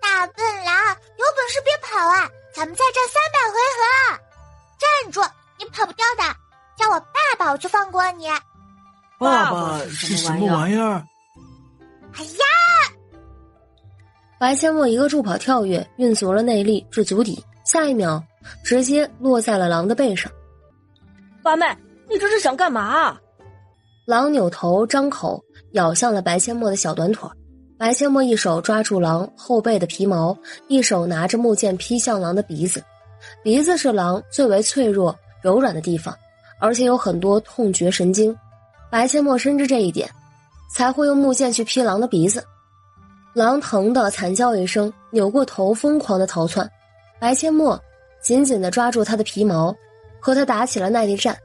大笨狼，有本事别跑啊！咱们再战300回合！站住，你跑不掉的！叫我爸爸，我就放过你。爸爸是什么玩意儿？哎呀！白阡陌一个助跑跳跃，运足了内力至足底，下一秒直接落在了狼的背上。八妹，你这是想干嘛？狼扭头张口咬向了白阡陌的小短腿，白阡陌一手抓住狼后背的皮毛，一手拿着木剑劈向狼的鼻子。鼻子是狼最为脆弱柔软的地方，而且有很多痛觉神经，白阡陌深知这一点，才会用木剑去劈狼的鼻子。狼疼得惨叫一声，扭过头疯狂地逃窜。白阡陌紧紧地抓住他的皮毛，和他打起了耐力战。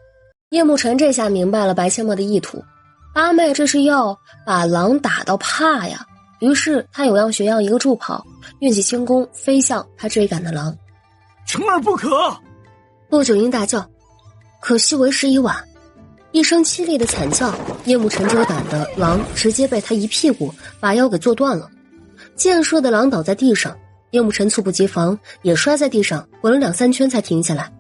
叶沐尘这下明白了白阡陌的意图，八妹这是要把狼打到怕呀。于是他有样学样，一个助跑，运起轻功飞向他追赶的狼。成而不可！骆九婴大叫，可惜为时已晚。一声凄厉的惨叫，叶沐尘追赶的狼直接被他一屁股把腰给坐断了。健硕的狼倒在地上，叶沐尘猝不及防，也摔在地上滚了2-3圈才停下来。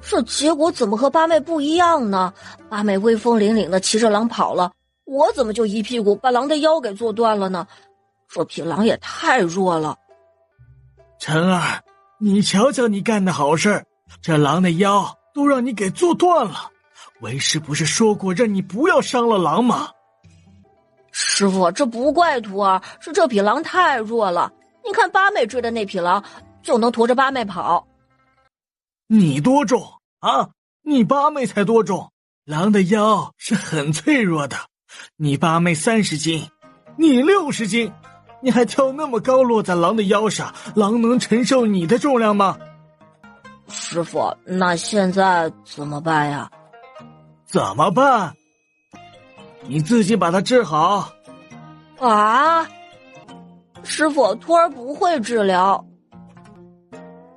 这结果怎么和八妹不一样呢？八妹威风凛凛的骑着狼跑了，我怎么就一屁股把狼的腰给坐断了呢？这匹狼也太弱了。晨儿，你瞧瞧你干的好事，这狼的腰都让你给坐断了。为师不是说过让你不要伤了狼吗？师傅，这不怪徒儿，是这匹狼太弱了。你看八妹追的那匹狼就能驮着八妹跑。你多重啊？你八妹才多重？狼的腰是很脆弱的，你八妹30斤，你60斤，你还跳那么高落在狼的腰上，狼能承受你的重量吗？师傅，那现在怎么办呀？怎么办？你自己把它治好。啊？师傅，徒儿不会治疗。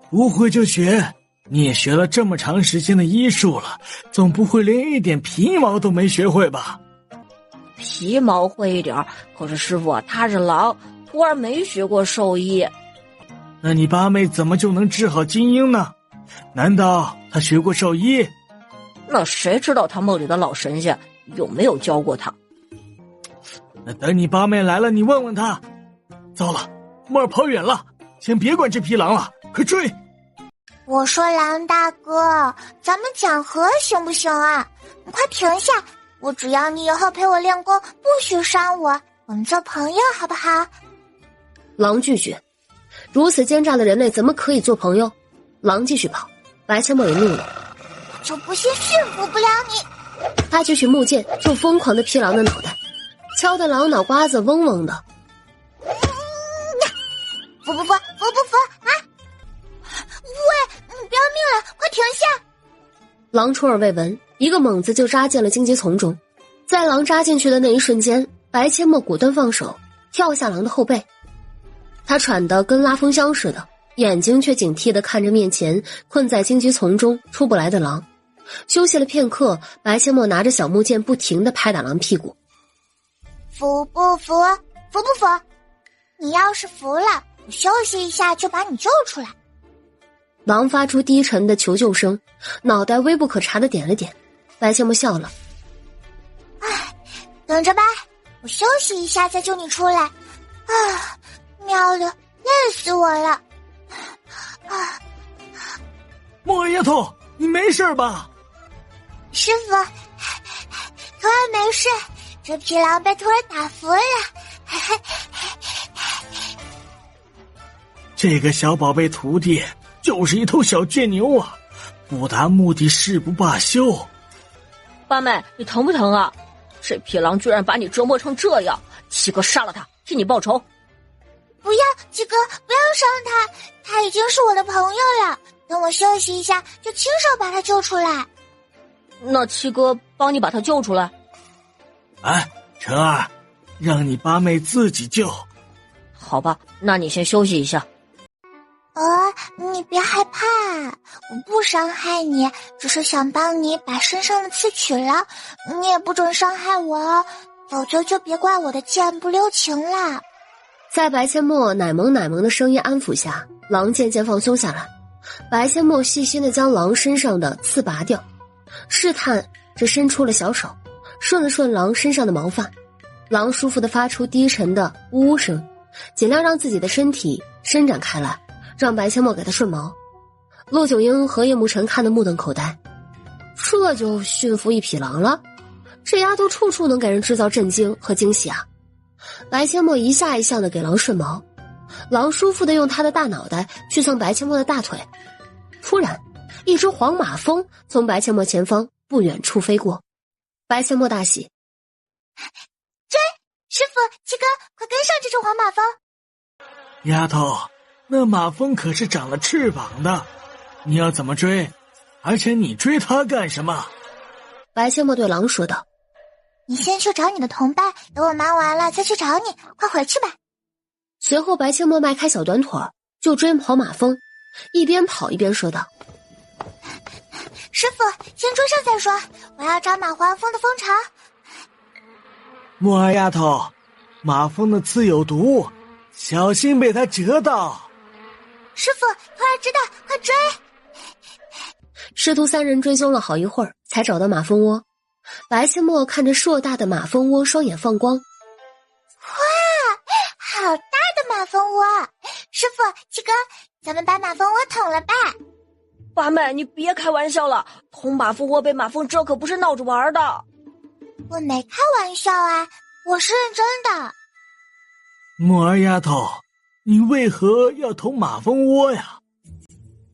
不会就学，你也学了这么长时间的医术了，总不会连一点皮毛都没学会吧？皮毛会一点，可是师傅他是狼，徒儿没学过兽医。那你八妹怎么就能治好金鹰呢？难道他学过兽医？那谁知道他梦里的老神仙有没有教过他？那等你八妹来了，你问问他。糟了，木儿跑远了，先别管这匹狼了，快追！我说狼大哥，咱们讲和行不行啊？你快停下，我只要你以后陪我练功，不许伤我，我们做朋友好不好？狼拒绝，如此奸诈的人类怎么可以做朋友？狼继续跑，白千墨也怒了，就不信驯服不了你。他举起木剑就疯狂地劈狼的脑袋，敲得狼脑瓜子嗡嗡的。服不服啊！喂，你不要命了，快停下！狼出尔未闻，一个猛子就扎进了荆棘丛中。在狼扎进去的那一瞬间，白千墨果断放手，跳下狼的后背。他喘得跟拉风箱似的，眼睛却警惕地看着面前困在荆棘丛中出不来的狼。休息了片刻，白千墨拿着小木剑不停地拍打狼屁股。服不服？服不服？你要是服了，我休息一下就把你救出来。狼发出低沉的求救声，脑袋微不可察地点了点。白千墨笑了，等着吧，我休息一下再救你出来。啊，喵的，累死我了！木儿丫头，你没事吧？师傅，徒儿没事，这匹狼被徒儿打服了。这个小宝贝徒弟就是一头小倔牛啊，不达目的誓不罢休。八妹，你疼不疼啊？这匹狼居然把你折磨成这样，七哥杀了他，替你报仇。不要，七哥，不要伤他，他已经是我的朋友了。等我休息一下，就亲手把他救出来。那七哥帮你把他救出来。哎，晨儿，让你八妹自己救。好吧，那你先休息一下。你别害怕，我不伤害你，只是想帮你把身上的刺取了。你也不准伤害我哦，否则就别怪我的剑不留情了。在白千墨奶萌奶萌的声音安抚下，狼渐渐放松下来。白千墨细心地将狼身上的刺拔掉，试探着伸出了小手，顺了顺狼身上的毛发。狼舒服地发出低沉的呜呜声，尽量让自己的身体伸展开来，让白千墨给他顺毛。陆九英和叶慕辰看得目瞪口呆，这就驯服一匹狼了？这丫头处处能给人制造震惊和惊喜啊！白千墨一下一下的给狼顺毛，狼舒服的用他的大脑袋去蹭白千墨的大腿。突然，一只黄马蜂从白千墨前方不远处飞过，白千墨大喜，追！师傅，七哥，快跟上这只黄马蜂！丫头，那马蜂可是长了翅膀的，你要怎么追？而且你追它干什么？白千墨对狼说道。你先去找你的同伴，等我忙完了再去找你，快回去吧。随后白千墨迈开小短腿就追跑马蜂，一边跑一边说道：师傅，先追上再说，我要找马黄蜂的蜂巢。木儿丫头，马蜂的刺有毒，小心被它蛰到。师傅，徒儿知道，快追！师徒三人追踪了好一会儿，才找到马蜂窝。白千墨看着硕大的马蜂窝，双眼放光。哇，好大的马蜂窝！师傅，七哥，咱们把马蜂窝捅了吧。八妹，你别开玩笑了，捅马蜂窝被马蜂蛰可不是闹着玩的。我没开玩笑啊，我是认真的。木儿丫头，你为何要捅马蜂窝呀？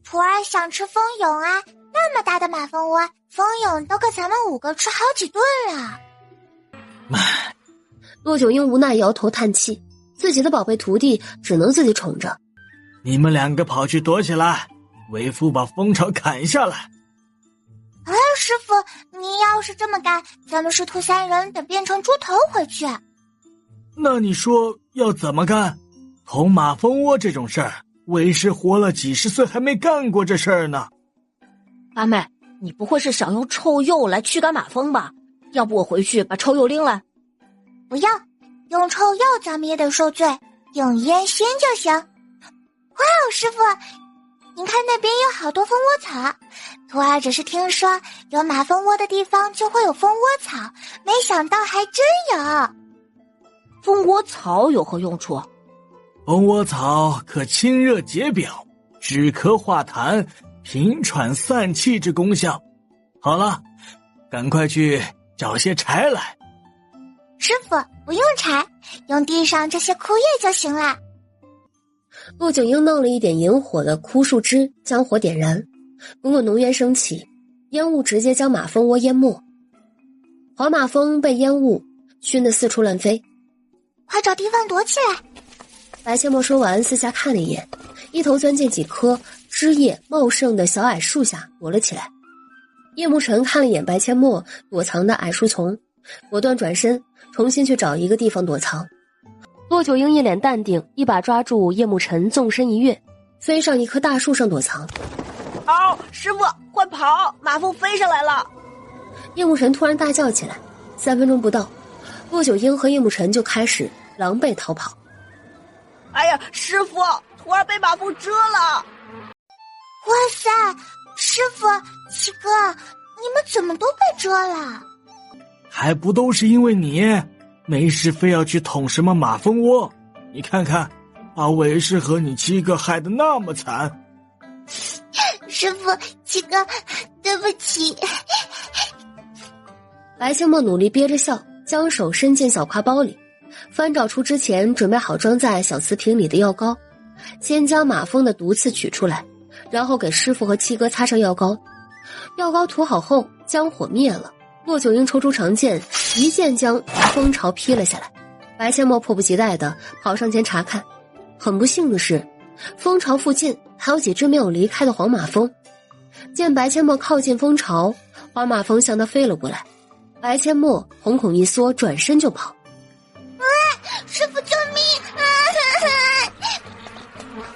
徒儿想吃蜂蛹啊，那么大的马蜂窝，蜂蛹都够咱们5个吃好几顿了。陆九英无奈摇头叹气，自己的宝贝徒弟只能自己宠着。你们2个跑去躲起来，为父把蜂巢砍下来。师傅，你要是这么干，咱们师徒3人得变成猪头回去。那你说要怎么干？捅马蜂窝这种事儿，为师活了几十岁还没干过这事儿呢。八妹，你不会是想用臭鼬来驱赶马蜂吧？要不我回去把臭鼬拎来。不要，用臭鼬咱们也得受罪，用烟熏就行。哇哦，师傅，您看那边有好多蜂窝草，徒儿只是听说有马蜂窝的地方就会有蜂窝草，没想到还真有。蜂窝草有何用处？蜂窝草可清热解表，止咳化痰，平喘散气之功效。好了，赶快去找些柴来。师傅，不用柴，用地上这些枯叶就行了。骆九英弄了一点引火的枯树枝，将火点燃，滚滚浓烟升起，烟雾直接将马蜂窝淹没。黄马蜂被烟雾熏得四处乱飞，快找地方躲起来！白千墨说完，四下看了一眼，一头钻进几棵枝叶茂盛的小矮树下躲了起来。叶慕辰看了一眼白千墨躲藏的矮树丛，果断转身重新去找一个地方躲藏。骆九英一脸淡定，一把抓住叶慕辰，纵身一跃，飞上一棵大树上躲藏。嗷！师傅，快跑！马蜂飞上来了！叶慕辰突然大叫起来。3分钟不到，骆九英和叶慕辰就开始狼狈逃跑。哎呀，师傅，徒儿被马蜂蛰了！哇塞，师傅，七哥，你们怎么都被蛰了？还不都是因为你没事非要去捅什么马蜂窝？你看看，把为师和你七哥害得那么惨。师傅，七哥，对不起。白千墨努力憋着笑，将手伸进小挎包里，翻找出之前准备好装在小瓷瓶里的药膏，先将马蜂的毒刺取出来，然后给师傅和七哥擦上药膏。药膏涂好后，将火灭了。骆九英抽出长剑，一剑将蜂巢劈了下来。白千墨迫不及待地跑上前查看，很不幸的是，蜂巢附近还有几只没有离开的黄马蜂。见白千墨靠近蜂巢，黄马蜂向他飞了过来。白千墨瞳孔一缩，转身就跑。师傅救命！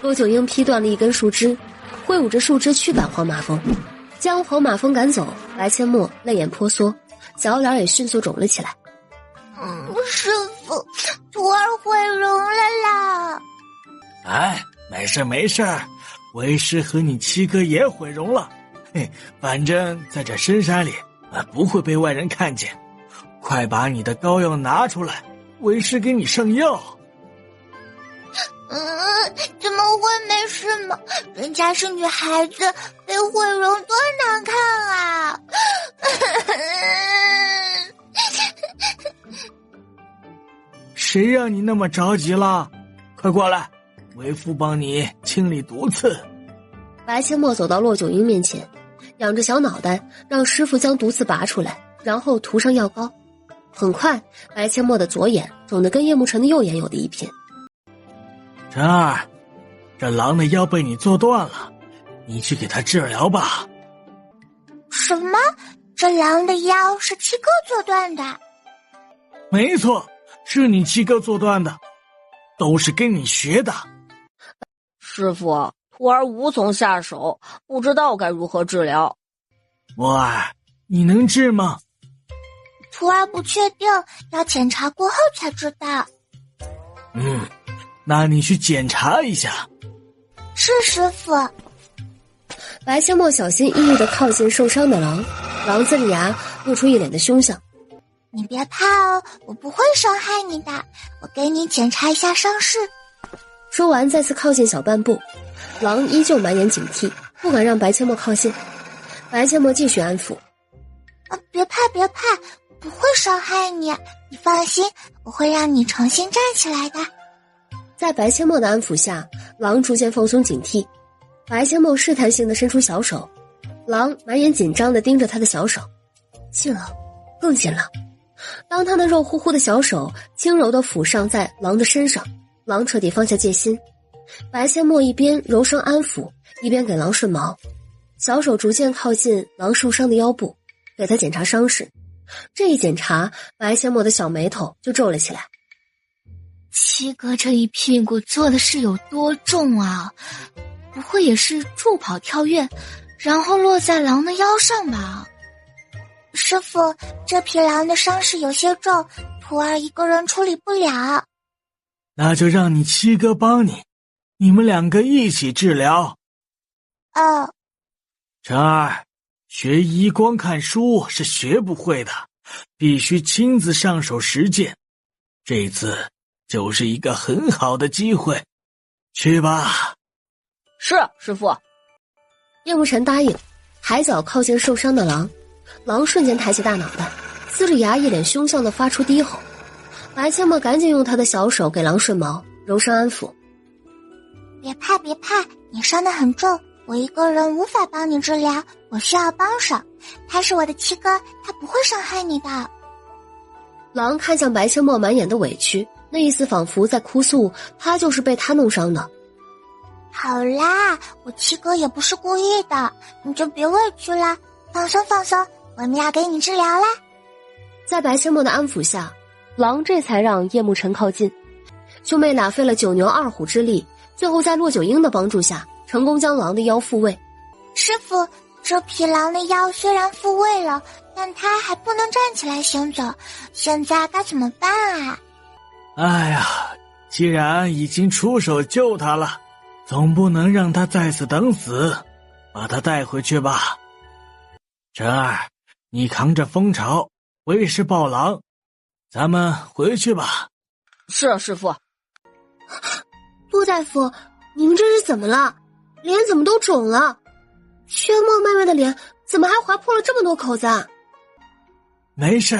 骆九英劈断了一根树枝，挥舞着树枝驱赶黄马蜂，将黄马蜂赶走。白千墨泪眼婆娑，小脸也迅速肿了起来。师傅，徒儿毁容了啦！哎，没事没事，为师和你七哥也毁容了。嘿，反正在这深山里，不会被外人看见。快把你的膏药拿出来，为师给你上药。怎么会没事嘛？人家是女孩子，被毁容多难看啊！谁让你那么着急了？快过来，为父帮你清理毒刺。白千墨走到骆九英面前，仰着小脑袋，让师傅将毒刺拔出来，然后涂上药膏。很快，白千墨的左眼肿得跟叶慕辰的右眼有的一拼。晨儿，这狼的腰被你做断了，你去给他治疗吧。什么？这狼的腰是七哥做断的？没错，是你七哥做断的，都是跟你学的。师傅，徒儿无从下手，不知道该如何治疗。墨儿，你能治吗？徒儿不确定，要检查过后才知道。那你去检查一下。是师傅。白千墨小心翼翼地靠近受伤的狼，狼呲着牙，露出一脸的凶相。你别怕哦，我不会伤害你的，我给你检查一下伤势。说完，再次靠近小半步，狼依旧满眼警惕，不敢让白千墨靠近。白千墨继续安抚：别怕别怕，不会伤害你，你放心，我会让你重新站起来的。在白千墨的安抚下，狼逐渐放松警惕。白千墨试探性地伸出小手，狼满眼紧张地盯着他的小手，近了，更近了。当他那肉乎乎的小手轻柔地抚上在狼的身上，狼彻底放下戒心。白千墨一边柔声安抚，一边给狼顺毛，小手逐渐靠近狼受伤的腰部，给他检查伤势。这一检查，白千墨的小眉头就皱了起来。七哥这一屁股做的是有多重啊？不会也是助跑跳跃，然后落在狼的腰上吧？师傅，这匹狼的伤势有些重，徒儿一个人处理不了。那就让你七哥帮你，你们两个一起治疗。晨儿，学医光看书是学不会的，必须亲自上手实践。这次就是一个很好的机会，去吧。是，师傅。叶慕辰答应，抬脚靠近受伤的狼，狼瞬间抬起大脑袋，呲着牙，一脸凶相地发出低吼。白千墨赶紧用他的小手给狼顺毛，柔声安抚：别怕别怕，你伤得很重，我一个人无法帮你治疗，我需要帮手。他是我的七哥，他不会伤害你的。狼看向白千墨满眼的委屈，那意思仿佛在哭诉他就是被他弄伤的。好啦，我七哥也不是故意的，你就别委屈了，放松放松，我们要给你治疗啦。在白千墨的安抚下，狼这才让叶慕辰靠近。兄妹俩费了9牛2虎之力，最后在骆九婴的帮助下，成功将狼的腰复位。师傅，这匹狼的腰虽然复位了，但它还不能站起来行走，现在该怎么办啊？哎呀，既然已经出手救他了，总不能让他在此等死，把他带回去吧。晨儿，你扛着蜂巢为师抱狼，咱们回去吧。是啊，师傅。陆大夫，你们这是怎么了？脸怎么都肿了？薛墨妹妹的脸怎么还划破了这么多口子啊？没事，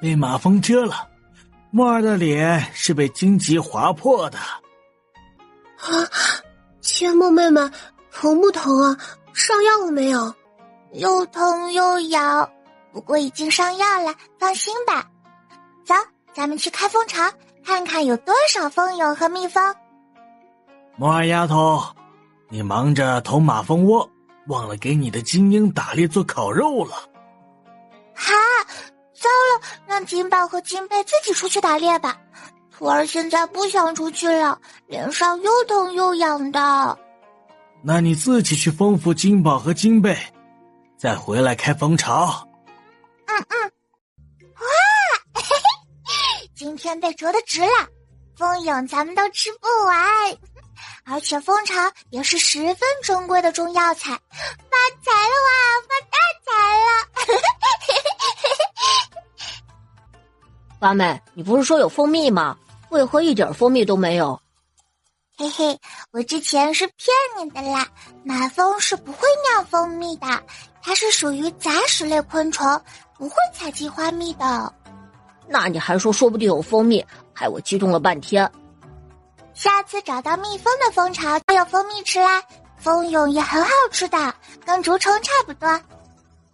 被马蜂蛰了。墨儿的脸是被荆棘划破的。啊，薛墨妹妹疼不疼啊？上药了没有？又痛又痒，不过已经上药了，放心吧。走，咱们去开蜂巢，看看有多少蜂蛹和蜜蜂。墨儿丫头，你忙着捅马蜂窝，忘了给你的金鹰打猎做烤肉了。哈，糟了，让金宝和金贝自己出去打猎吧。徒儿现在不想出去了，脸上又痛又痒的。那你自己去丰富金宝和金贝，再回来开蜂巢。哇，嘿嘿，今天被啄得直了，蜂蛹咱们都吃不完，而且蜂巢也是十分珍贵的中药材，发财了哇，发大财了！八妹，你不是说有蜂蜜吗？为何一点蜂蜜都没有？嘿嘿，我之前是骗你的啦，马蜂是不会酿蜂蜜的，它是属于杂食类昆虫，不会采集花蜜的。那你还说不定有蜂蜜，害我激动了半天。下次找到蜜蜂的蜂巢就有蜂蜜吃啦，蜂蛹也很好吃的，跟竹虫差不多。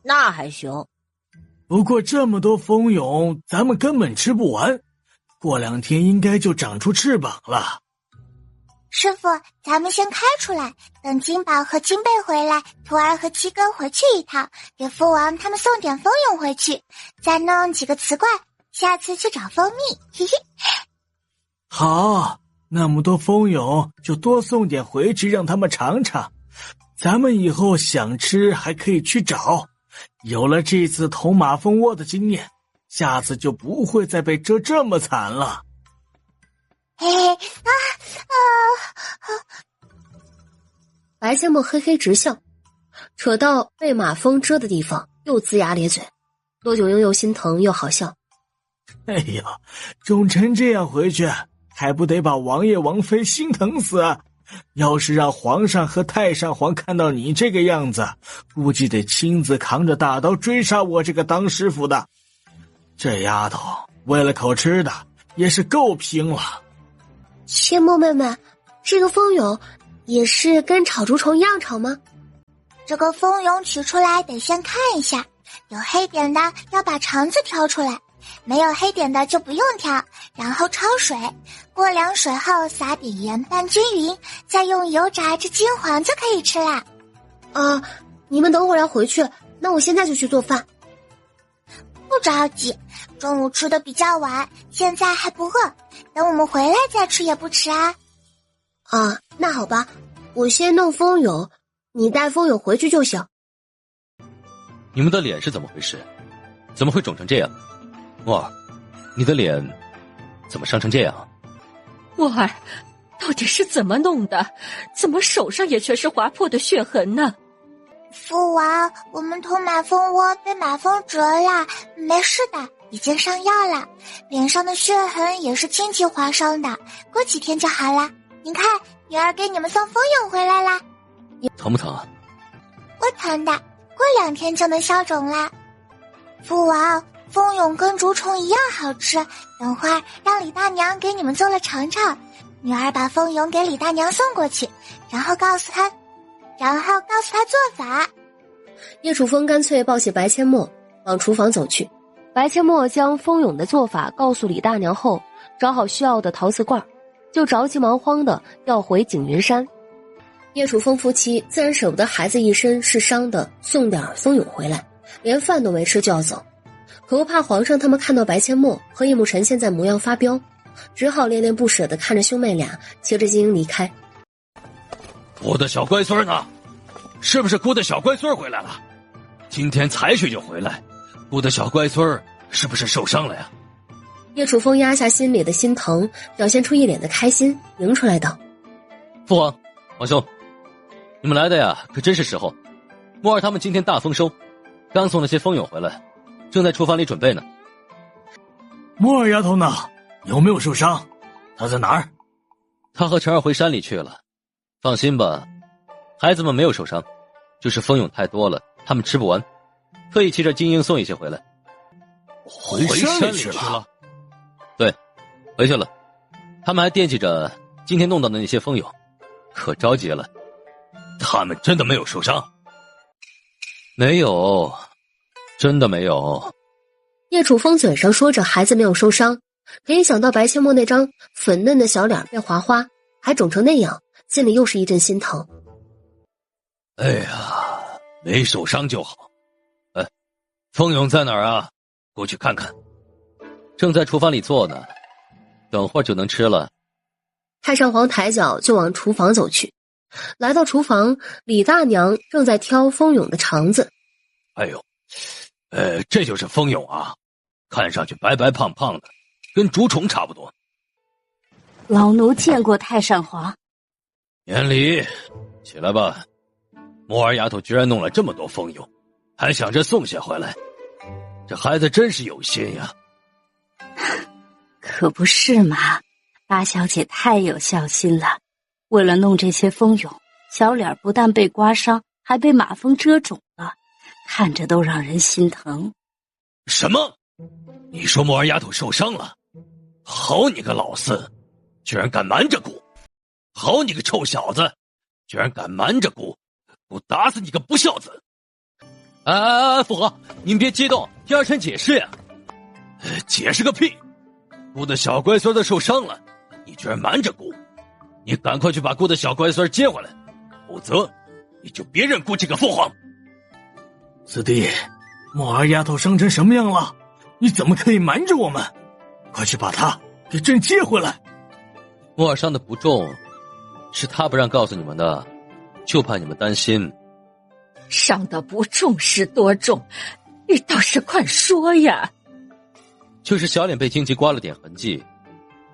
那还行。不过这么多蜂蛹咱们根本吃不完，过2天应该就长出翅膀了。师傅，咱们先开出来，等金宝和金贝回来，徒儿和七哥回去一趟，给父王他们送点蜂蛹回去，再弄几个雌怪，下次去找蜂蜜。嘿嘿。好，那么多蜂蛹就多送点回去让他们尝尝，咱们以后想吃还可以去找。有了这次捅马蜂窝的经验，下次就不会再被蛰这么惨了。嘿嘿白千墨嘿嘿直笑，扯到被马蜂蛰的地方又龇牙咧嘴。骆九婴又心疼又好笑。哎呀，肿成这样回去，还不得把王爷王妃心疼死啊！要是让皇上和太上皇看到你这个样子，估计得亲自扛着大刀追杀我这个当师傅的。这丫头为了口吃的也是够拼了。千墨妹妹，这个蜂蛹也是跟炒竹虫一样炒吗？这个蜂蛹取出来得先看一下，有黑点的要把肠子挑出来，没有黑点的就不用挑，然后焯水，过凉水后撒点盐拌均匀，再用油炸至金黄就可以吃啦。你们等会儿要回去，那我现在就去做饭。不着急，中午吃的比较晚，现在还不饿，等我们回来再吃也不迟啊。那好吧，我先弄蜂蛹，你带蜂蛹回去就行。你们的脸是怎么回事？怎么会肿成这样？墨儿，你的脸怎么伤成这样？墨儿，到底是怎么弄的？怎么手上也全是划破的血痕呢？父王，我们捅马蜂窝被马蜂蛰了，没事的，已经上药了，脸上的血痕也是荆棘划伤的，过几天就好了。你看，女儿给你们送蜂蛹回来啦。疼不疼啊？不疼的，过2天就能消肿啦。父王，蜂蛹跟竹虫一样好吃，等会儿让李大娘给你们做了尝尝，女儿把蜂蛹给李大娘送过去，然后告诉她做法。叶楚风干脆抱起白阡陌往厨房走去。白阡陌将蜂蛹的做法告诉李大娘后，找好需要的陶瓷罐，就着急忙慌地要回景云山。叶楚风夫妻自然舍不得孩子一身是伤的送点蜂蛹回来，连饭都没吃就要走，可又怕皇上他们看到白阡陌和叶慕辰现在模样发飙，只好恋恋不舍地看着兄妹俩骑着金鹰离开。我的小乖孙呢？是不是姑的小乖孙回来了？今天才去就回来，姑的小乖孙是不是受伤了呀？叶楚风压下心里的心疼，表现出一脸的开心，迎出来道：父王、皇兄，你们来的呀，可真是时候。莫儿他们今天大丰收，刚送了些蜂蛹回来，正在厨房里准备呢。莫儿丫头呢？有没有受伤？她在哪儿？她和晨儿回山里去了。放心吧，孩子们没有受伤，就是蜂蛹太多了，他们吃不完，特意骑着金鹰送一些回来。回山里去了？对，回去了。他们还惦记着今天弄到的那些蜂蛹，可着急了。他们真的没有受伤？没有，真的没有。叶楚风嘴上说着孩子没有受伤，可一想到白阡陌那张粉嫩的小脸被划花，还肿成那样，心里又是一阵心疼。哎呀，没受伤就好。蜂蛹在哪儿啊？过去看看。正在厨房里做呢，等会儿就能吃了。太上皇抬脚就往厨房走去。来到厨房，李大娘正在挑蜂蛹的肠子。哎呦，这就是蜂蛹啊，看上去白白胖胖的，跟竹虫差不多。老奴见过太上皇。年里，起来吧。莫儿丫头居然弄了这么多蜂蛹，还想着送些回来，这孩子真是有心呀。可不是嘛，八小姐太有孝心了。为了弄这些蜂蛹，小脸不但被刮伤，还被马蜂蛰肿了，看着都让人心疼。什么？你说莫儿丫头受伤了？好你个老四，居然敢瞒着姑！好你个臭小子，居然敢瞒着姑！姑打死你个不孝子！父皇，您别激动，听儿臣解释呀。解释个屁！姑的小乖孙都受伤了，你居然瞒着姑！你赶快去把姑的小乖孙接回来，否则你就别认姑这个父皇。四弟，莫儿丫头伤成什么样了？你怎么可以瞒着我们？快去把她给朕接回来。莫儿伤的不重，是他不让告诉你们的，就怕你们担心。伤的不重是多重？你倒是快说呀！就是小脸被荆棘刮了点痕迹，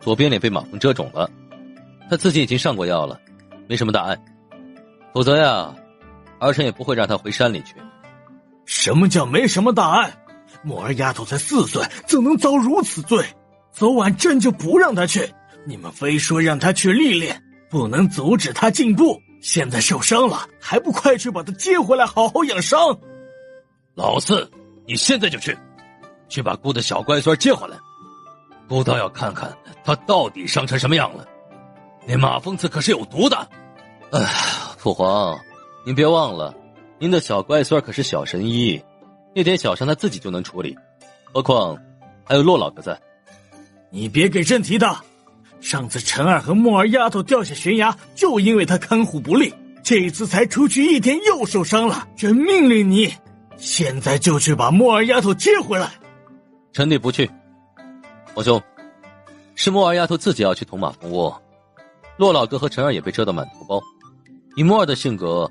左边脸被马蜂蛰肿了，他自己已经上过药了，没什么大碍。否则呀，儿臣也不会让他回山里去。什么叫没什么大碍？莫儿丫头才4岁，怎能遭如此罪？早晚朕就不让她去。你们非说让她去历练，不能阻止她进步。现在受伤了，还不快去把她接回来，好好养伤？老四，你现在就去把姑的小乖孙接回来。姑倒要看看他到底伤成什么样了。那马蜂刺可是有毒的。父皇，您别忘了，您的小乖孙可是小神医，那点小伤他自己就能处理，何况还有骆老哥在。你别给朕提他。上次陈二和莫儿丫头掉下悬崖，就因为他看护不力，这一次才出去1天又受伤了。朕命令你，现在就去把莫儿丫头接回来。臣弟不去。皇兄，是莫儿丫头自己要去捅马蜂窝，骆老哥和陈二也被蛰得满头包。以莫儿的性格，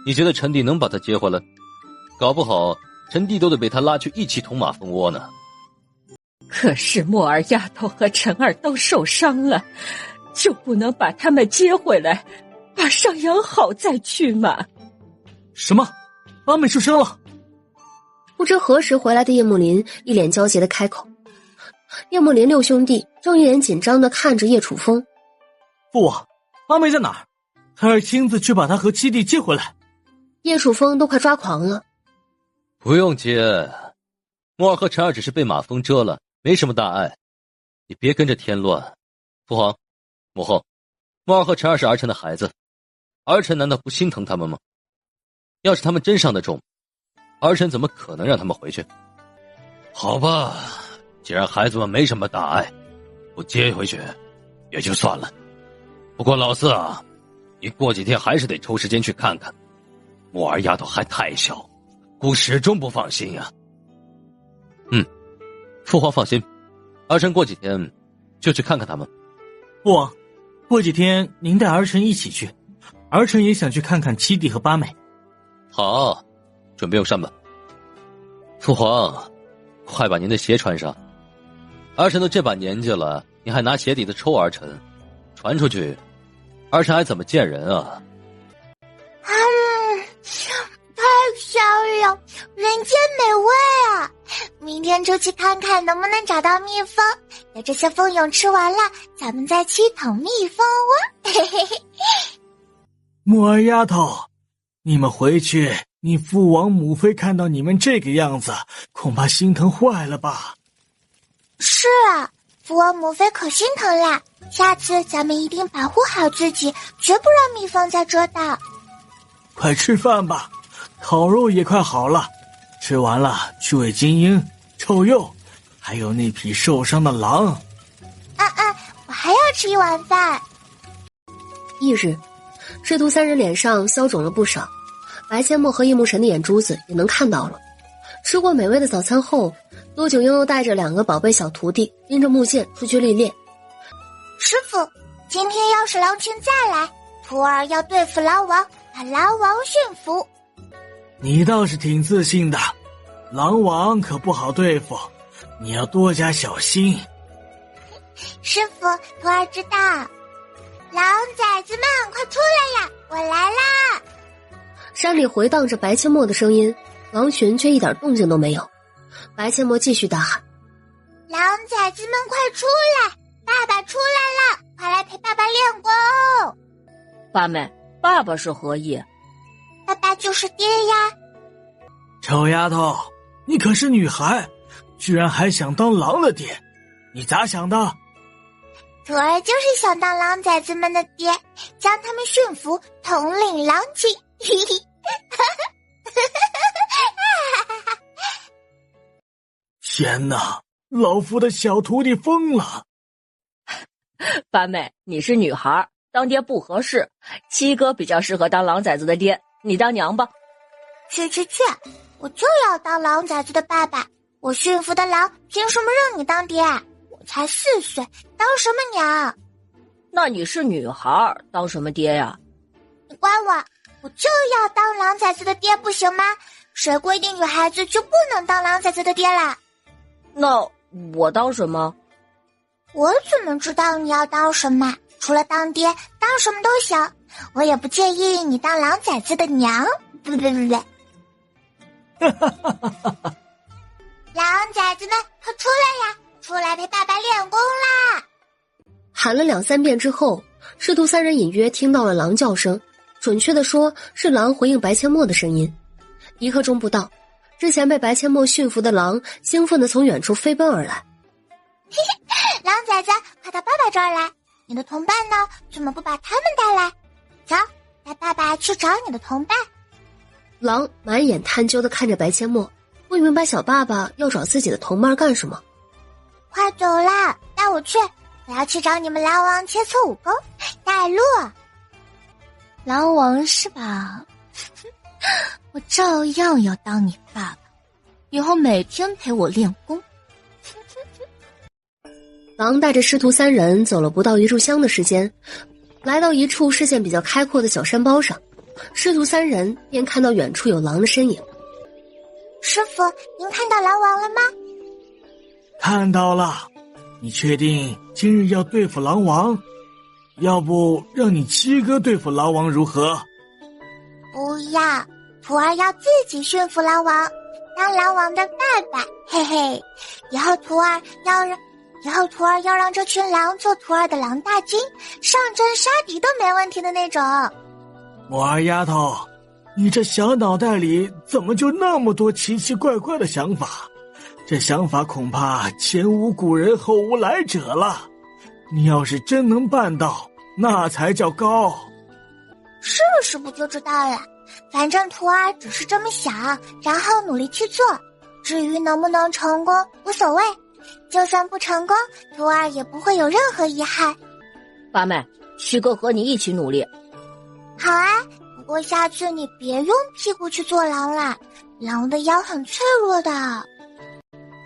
你觉得臣弟能把她接回来？搞不好臣弟都得被她拉去一起捅马蜂窝呢。可是莫儿丫头和陈儿都受伤了，就不能把他们接回来，把伤养好再去吗？什么？阿美受伤了？不知何时回来的叶慕林一脸焦急地开口。叶慕林6兄弟正一脸紧张地看着叶楚风。父王，阿美在哪儿？孩儿亲自去把她和七弟接回来。叶楚风都快抓狂了。不用接，莫儿和陈二只是被马蜂蛰了，没什么大碍，你别跟着添乱。父皇，母后，木儿和陈儿是儿臣的孩子，儿臣难道不心疼他们吗？要是他们真伤得重，儿臣怎么可能让他们回去？好吧，既然孩子们没什么大碍，不接回去也就算了。不过老四啊，你过几天还是得抽时间去看看。木儿丫头还太小，姑始终不放心呀。父皇放心，儿臣过几天就去看看他们。父王，过几天您带儿臣一起去，儿臣也想去看看七弟和八妹。好，准备用膳吧。父皇，快把您的鞋穿上。儿臣都这把年纪了，你还拿鞋底子抽儿臣，传出去，儿臣还怎么见人啊？太香了，人间美味啊！明天出去看看能不能找到蜜蜂，等这些蜂蛹吃完了，咱们再去捅蜜蜂窝。嘿嘿嘿。木儿丫头，你们回去，你父王母妃看到你们这个样子，恐怕心疼坏了吧？是啊，父王母妃可心疼啦，下次咱们一定保护好自己，绝不让蜜蜂再蛰到。快吃饭吧，烤肉也快好了，吃完了去喂金鹰、臭鼬，还有那匹受伤的狼。我还要吃一碗饭。翌日，师徒三人脸上消肿了不少，白千墨和叶慕辰的眼珠子也能看到了。吃过美味的早餐后，多久悠悠带着2个宝贝小徒弟拎着木剑出去历练。师傅，今天要是狼群再来，徒儿要对付狼王，把狼王驯服。你倒是挺自信的，狼王可不好对付，你要多加小心。师傅，徒儿知道。狼崽子们，快出来呀！我来啦！山里回荡着白阡陌的声音，狼群却一点动静都没有。白阡陌继续大喊：狼崽子们快出来，爸爸出来了，快来陪爸爸练功。八妹，爸爸是何意？爸爸就是爹呀。臭丫头，你可是女孩，居然还想当狼的爹，你咋想的？徒儿就是想当狼崽子们的爹，将他们驯服，统领狼群。嘿嘿。天哪，老夫的小徒弟疯了。八妹，你是女孩，当爹不合适，七哥比较适合当狼崽子的爹，你当娘吧。去，我就要当狼崽子的爸爸，我驯服的狼凭什么让你当爹？我才4岁，当什么娘？那你是女孩，当什么爹呀？你管我就要当狼崽子的爹不行吗？谁规定女孩子就不能当狼崽子的爹啦？那我当什么？我怎么知道你要当什么？除了当爹，当什么都行。我也不介意你当狼崽子的娘。不。狼崽子们，快出来呀！出来陪爸爸练功啦！喊了2、3遍之后，师徒三人隐约听到了狼叫声，准确的说是狼回应白阡陌的声音。1刻钟不到，之前被白阡陌驯服的狼兴奋的从远处飞奔而来。狼崽子，快到爸爸这儿来！你的同伴呢？怎么不把他们带来？走，带爸爸去找你的同伴。狼满眼探究的看着白阡陌，不明白小爸爸要找自己的同伴干什么。快走啦，带我去！我要去找你们狼王切磋武功，带路。狼王是吧？我照样要当你爸爸，以后每天陪我练功。狼带着师徒3人走了不到1炷香的时间，来到一处视线比较开阔的小山包上，师徒3人便看到远处有狼的身影。师傅，您看到狼王了吗？看到了。你确定今日要对付狼王？要不让你七哥对付狼王如何？不要，徒儿要自己驯服狼王，当狼王的爸爸。嘿嘿，以后徒儿要让这群狼做徒儿的狼大军，上阵杀敌都没问题的那种。木儿丫头，你这小脑袋里怎么就那么多奇奇怪怪的想法？这想法恐怕前无古人后无来者了。你要是真能办到，那才叫高。试试不就知道了。反正徒儿只是这么想，然后努力去做。至于能不能成功，无所谓。就算不成功，徒儿也不会有任何遗憾。八妹，七哥和你一起努力。好啊，不过下次你别用屁股去做狼了，狼的腰很脆弱的。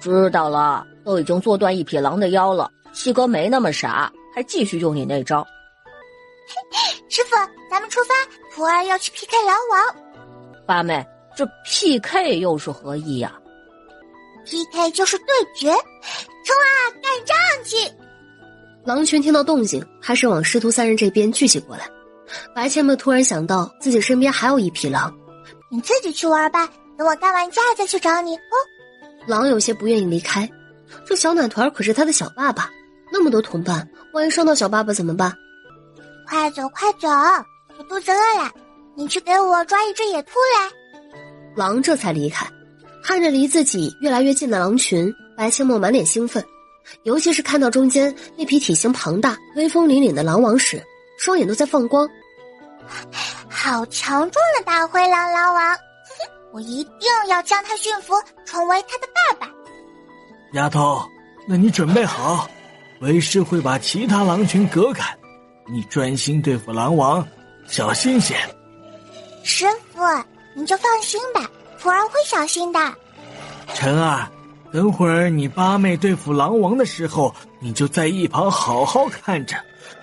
知道了，都已经做断一匹狼的腰了，七哥没那么傻，还继续用你那招。师傅，咱们出发，徒儿要去 PK 狼王。八妹，这 PK 又是何意呀？PK 就是对决，冲啊，干仗去！狼群听到动静，开始往师徒三人这边聚集过来。白千木突然想到自己身边还有一匹狼，你自己去玩吧，等我干完架再去找你哦。狼有些不愿意离开，这小奶团可是他的小爸爸，那么多同伴，万一伤到小爸爸怎么办？快走快走，我肚子饿了，你去给我抓一只野兔来。狼这才离开，看着离自己越来越近的狼群，白千墨满脸兴奋，尤其是看到中间那匹体型庞大威风凛凛的狼王时，双眼都在放光。好强壮的大灰狼狼王，我一定要将他驯服，成为他的爸爸。丫头，那你准备好，为师会把其他狼群隔开，你专心对付狼王，小心些。师傅，您就放心吧，徒儿会小心的。晨儿，等会儿你八妹对付狼王的时候，你就在一旁好好看着，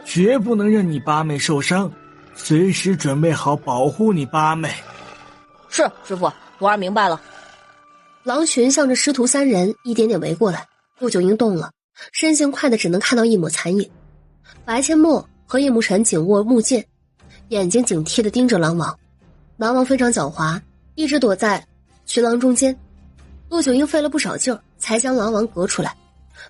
绝不能让你八妹受伤，随时准备好保护你八妹。是，师傅，徒儿明白了。狼群向着师徒三人一点点围过来，陆九英动了，身形快的只能看到一抹残影。白千墨和叶慕辰紧握木剑，眼睛警惕地盯着狼王。狼王非常狡猾，一直躲在群狼中间。陆九英费了不少劲儿才将狼王隔出来。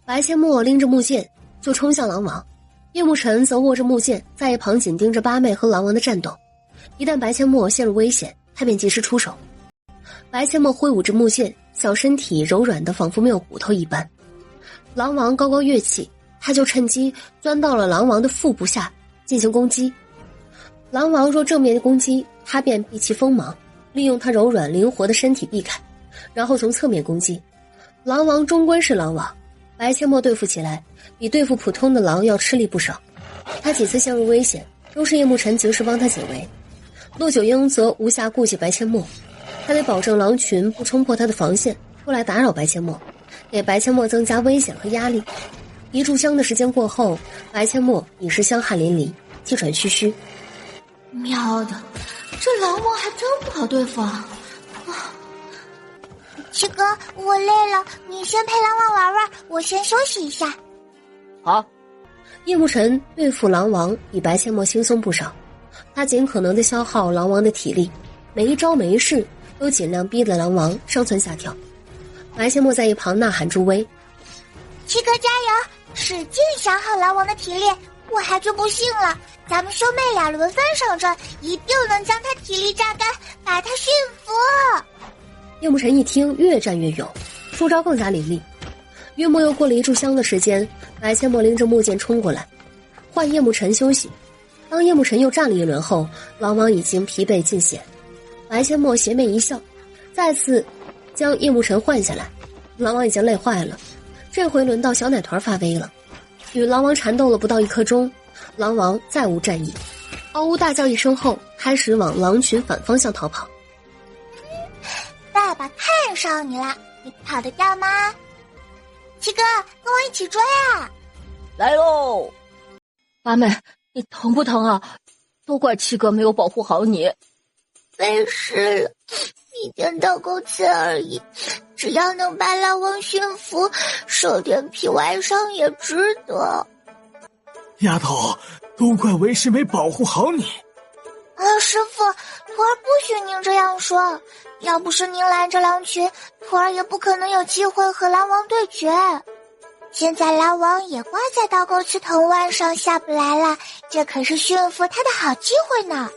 白千墨拎着木剑就冲向狼王，叶慕辰则握着木剑在一旁紧盯着八妹和狼王的战斗。一旦白千墨陷入危险，他便及时出手。白千墨挥舞着木剑，小身体柔软的仿佛没有骨头一般。狼王高高跃起，他就趁机钻到了狼王的腹部下进行攻击。狼王若正面攻击，他便避其锋芒，利用他柔软灵活的身体避开，然后从侧面攻击。狼王终归是狼王，白千墨对付起来比对付普通的狼要吃力不少。他几次陷入危险，都是叶慕辰及时帮他解围。陆九英则无暇顾及白千墨，他得保证狼群不冲破他的防线出来打扰白千墨，给白千墨增加危险和压力。一炷香的时间过后，白千墨已是香汗淋漓，气喘吁吁。喵的，这狼王还真不好对付啊！七哥，我累了，你先陪狼王玩玩，我先休息一下。好。叶慕辰对付狼王比白千墨轻松不少，他尽可能的消耗狼王的体力，每一招每一式都尽量逼得狼王生存下跳。白千墨在一旁呐喊助威：七哥加油，使劲消耗狼王的体力，我还就不信了，咱们兄妹俩轮番上阵，一定能将他体力榨干，把他驯服。叶慕辰一听，越战越勇，出招更加凌厉。约莫又过了一炷香的时间，白千墨拎着木剑冲过来，换叶慕辰休息。当叶慕辰又战了一轮后，狼王已经疲惫尽显。白千墨邪魅一笑，再次将叶慕辰换下来。狼王已经累坏了，这回轮到小奶团发威了。与狼王缠斗了不到1刻钟，狼王再无战意，嗷呜大叫一声后，开始往狼群反方向逃跑。爸爸看上你了，你跑得掉吗？七哥，跟我一起追啊！来喽！八妹，你疼不疼啊？都怪七哥没有保护好你。没事了，一点倒钩刺而已，只要能把狼王驯服，受点皮外伤也值得。丫头，都怪为师没保护好你。师傅，徒儿不许您这样说，要不是您拦着狼群，徒儿也不可能有机会和狼王对决。现在狼王也挂在倒钩刺藤蔓上下不来了，这可是驯服他的好机会呢。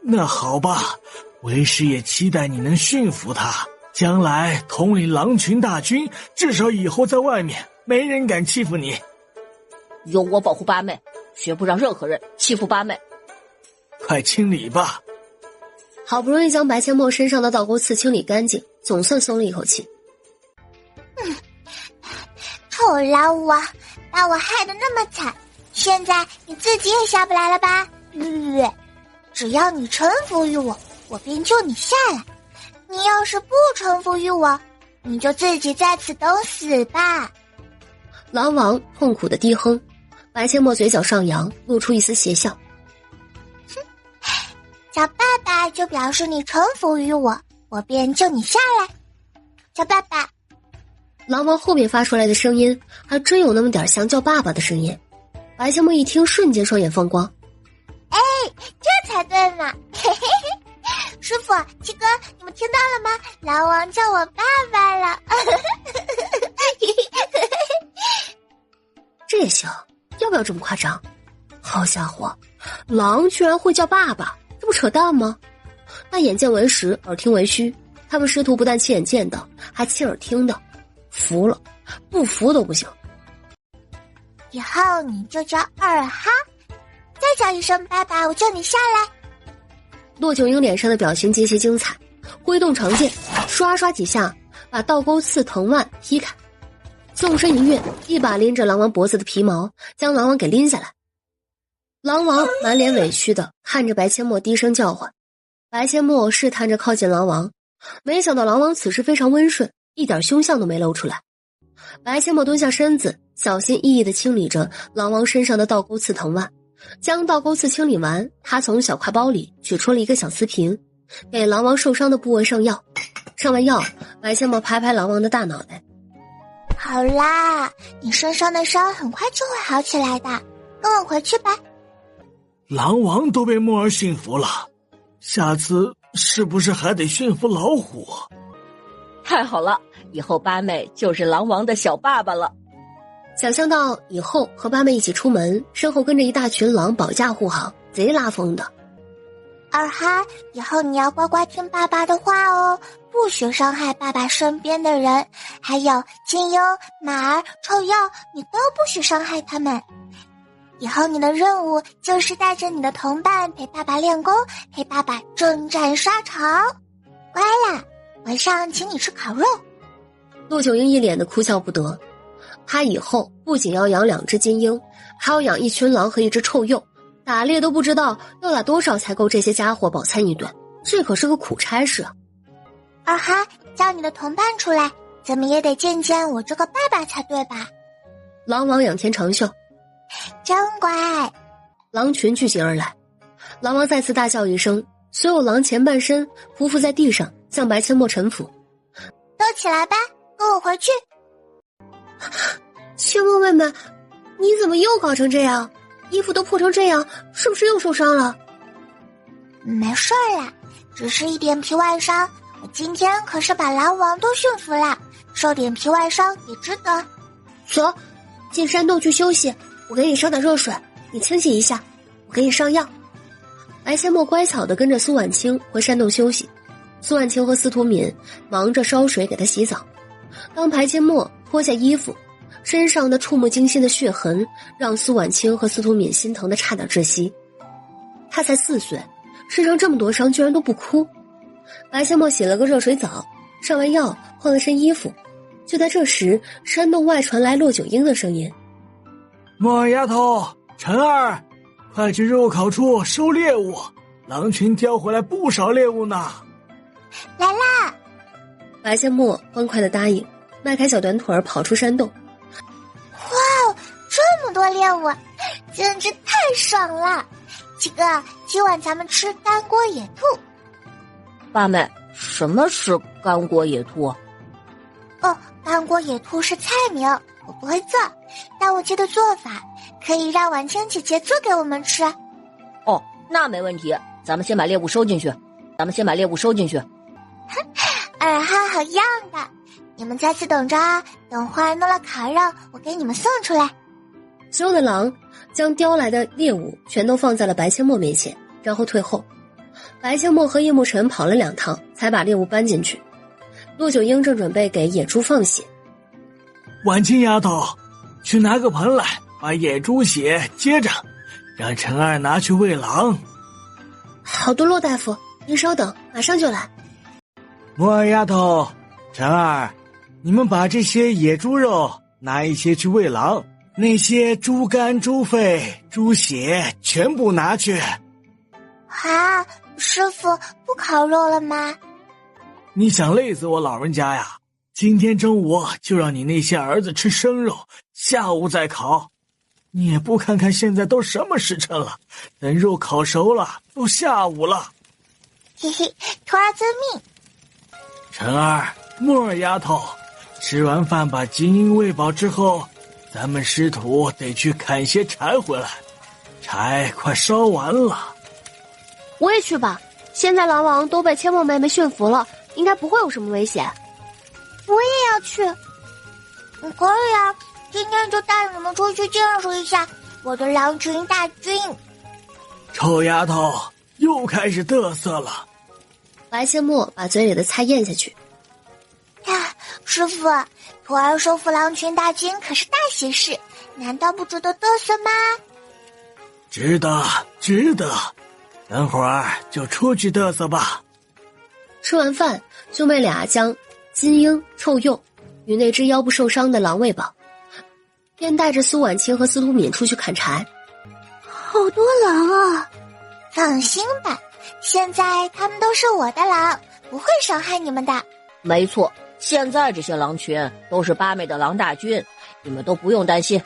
那好吧，为师也期待你能驯服他，将来统领狼群大军，至少以后在外面没人敢欺负你。有我保护八妹，绝不让任何人欺负八妹。快清理吧。好不容易将白千墨身上的倒钩刺清理干净，总算松了一口气。臭老五啊，把我害得那么惨，现在你自己也下不来了吧？只要你臣服于我，我便救你下来。你要是不臣服于我，你就自己在此等死吧。狼王痛苦的低哼，白千墨嘴角上扬，露出一丝邪笑。叫爸爸就表示你臣服于我，我便救你下来。叫爸爸。狼王后面发出来的声音还真有那么点像叫爸爸的声音。白千墨一听，瞬间双眼放光。哎，这才对嘛！嘿嘿嘿，师傅、七哥，你们听到了吗？狼王叫我爸爸了。这也行，要不要这么夸张？好家伙，狼居然会叫爸爸，这不扯淡吗？那眼见为实，耳听为虚，他们师徒不但亲眼见的，还亲耳听的，服了，不服都不行。以后你就叫二哈，再叫一声爸爸，我叫你下来。骆九婴脸上的表情极其精彩，挥动长剑，刷刷几下把倒钩刺藤蔓劈开，纵身一跃，一把拎着狼王脖子的皮毛，将狼王给拎下来。狼王满脸委屈的看着白千墨低声叫唤，白千墨试探着靠近狼王，没想到狼王此时非常温顺，一点凶相都没露出来。白千墨蹲下身子，小心翼翼地清理着狼王身上的倒钩刺藤蔓。将倒钩刺清理完，他从小挎包里取出了一个小瓷瓶，给狼王受伤的部位上药。上完药，白千墨拍拍狼王的大脑袋。好啦，你身上的伤很快就会好起来的，跟我回去吧。狼王都被墨儿驯服了，下次是不是还得驯服老虎？太好了，以后八妹就是狼王的小爸爸了。想象到以后和八妹一起出门，身后跟着一大群狼保驾护航，贼拉风的。二哈，以后你要乖乖听爸爸的话哦，不许伤害爸爸身边的人，还有金鹰、马儿、臭鼬，你都不许伤害他们。以后你的任务就是带着你的同伴陪爸爸练功，陪爸爸征战沙场。乖啦，晚上请你吃烤肉。骆九婴一脸的哭笑不得，他以后不仅要养2只金鹰，还要养一群狼和一只臭鼬，打猎都不知道要打多少才够这些家伙饱餐一顿，这可是个苦差事啊。二哈，叫你的同伴出来，怎么也得见见我这个爸爸才对吧？狼王仰天长啸，真乖。狼群聚集而来，狼王再次大叫一声，所有狼前半身匍匐在地上，向白千墨臣服。都起来吧，跟我回去。千墨妹妹，你怎么又搞成这样？衣服都破成这样，是不是又受伤了？没事啦，只是一点皮外伤。我今天可是把狼王都驯服了，受点皮外伤也值得。走，进山洞去休息，我给你烧点热水，你清洗一下，我给你上药。白千墨乖巧地跟着苏婉清回山洞休息，苏婉清和司徒敏忙着烧水给他洗澡。当白千墨脱下衣服，身上的触目惊心的血痕让苏婉清和司徒敏心疼的差点窒息。他才4岁，身上这么多伤居然都不哭。白千墨洗了个热水澡，上完药换了身衣服。就在这时，山洞外传来骆九婴的声音：墨儿丫头，晨儿，快去肉烤处收猎物，狼群叼回来不少猎物呢。来啦！白千墨欢快的答应，迈开小短腿儿跑出山洞。哇，这么多猎物，简直太爽了！七哥，今晚咱们吃干锅野兔。八妹，什么是干锅野兔？哦，干锅野兔是菜名，我不会做，但我记得做法，可以让婉清姐姐做给我们吃。哦，那没问题，咱们先把猎物收进去。二哈好样的，你们在此等着啊，等会儿弄了烤肉，我给你们送出来。所有的狼将叼来的猎物全都放在了白千墨面前，然后退后。白千墨和叶慕辰跑了2趟，才把猎物搬进去。骆九婴正准备给野猪放血，婉清丫头，去拿个盆来，把野猪血接着，让陈二拿去喂狼。好的，骆大夫，您稍等，马上就来。木二丫头，陈二，你们把这些野猪肉拿一些去喂狼，那些猪肝、猪肺、猪血全部拿去。啊，师傅，不烤肉了吗？你想累死我老人家呀？今天中午就让你那些儿子吃生肉，下午再烤。你也不看看现在都什么时辰了，等肉烤熟了都下午了。嘿嘿，徒儿遵命。陈二、木二丫头，吃完饭把金鹰喂饱之后，咱们师徒得去砍些柴回来，柴快烧完了。我也去吧，现在狼王都被阡陌妹妹驯服了，应该不会有什么危险。我也要去。可以啊，今天就带你们出去见识一下我的狼群大军。臭丫头又开始嘚瑟了。白阡陌把嘴里的菜咽下去。师傅，徒儿收服狼群大军可是大喜事，难道不值得嘚瑟吗？值得，值得。等会儿就出去嘚瑟吧。吃完饭，兄妹俩将金鹰、臭鼬与那只腰部受伤的狼喂饱，便带着苏婉清和司徒敏出去砍柴。好多狼啊！放心吧，现在他们都是我的狼，不会伤害你们的。没错，现在这些狼群都是八妹的狼大军，你们都不用担心。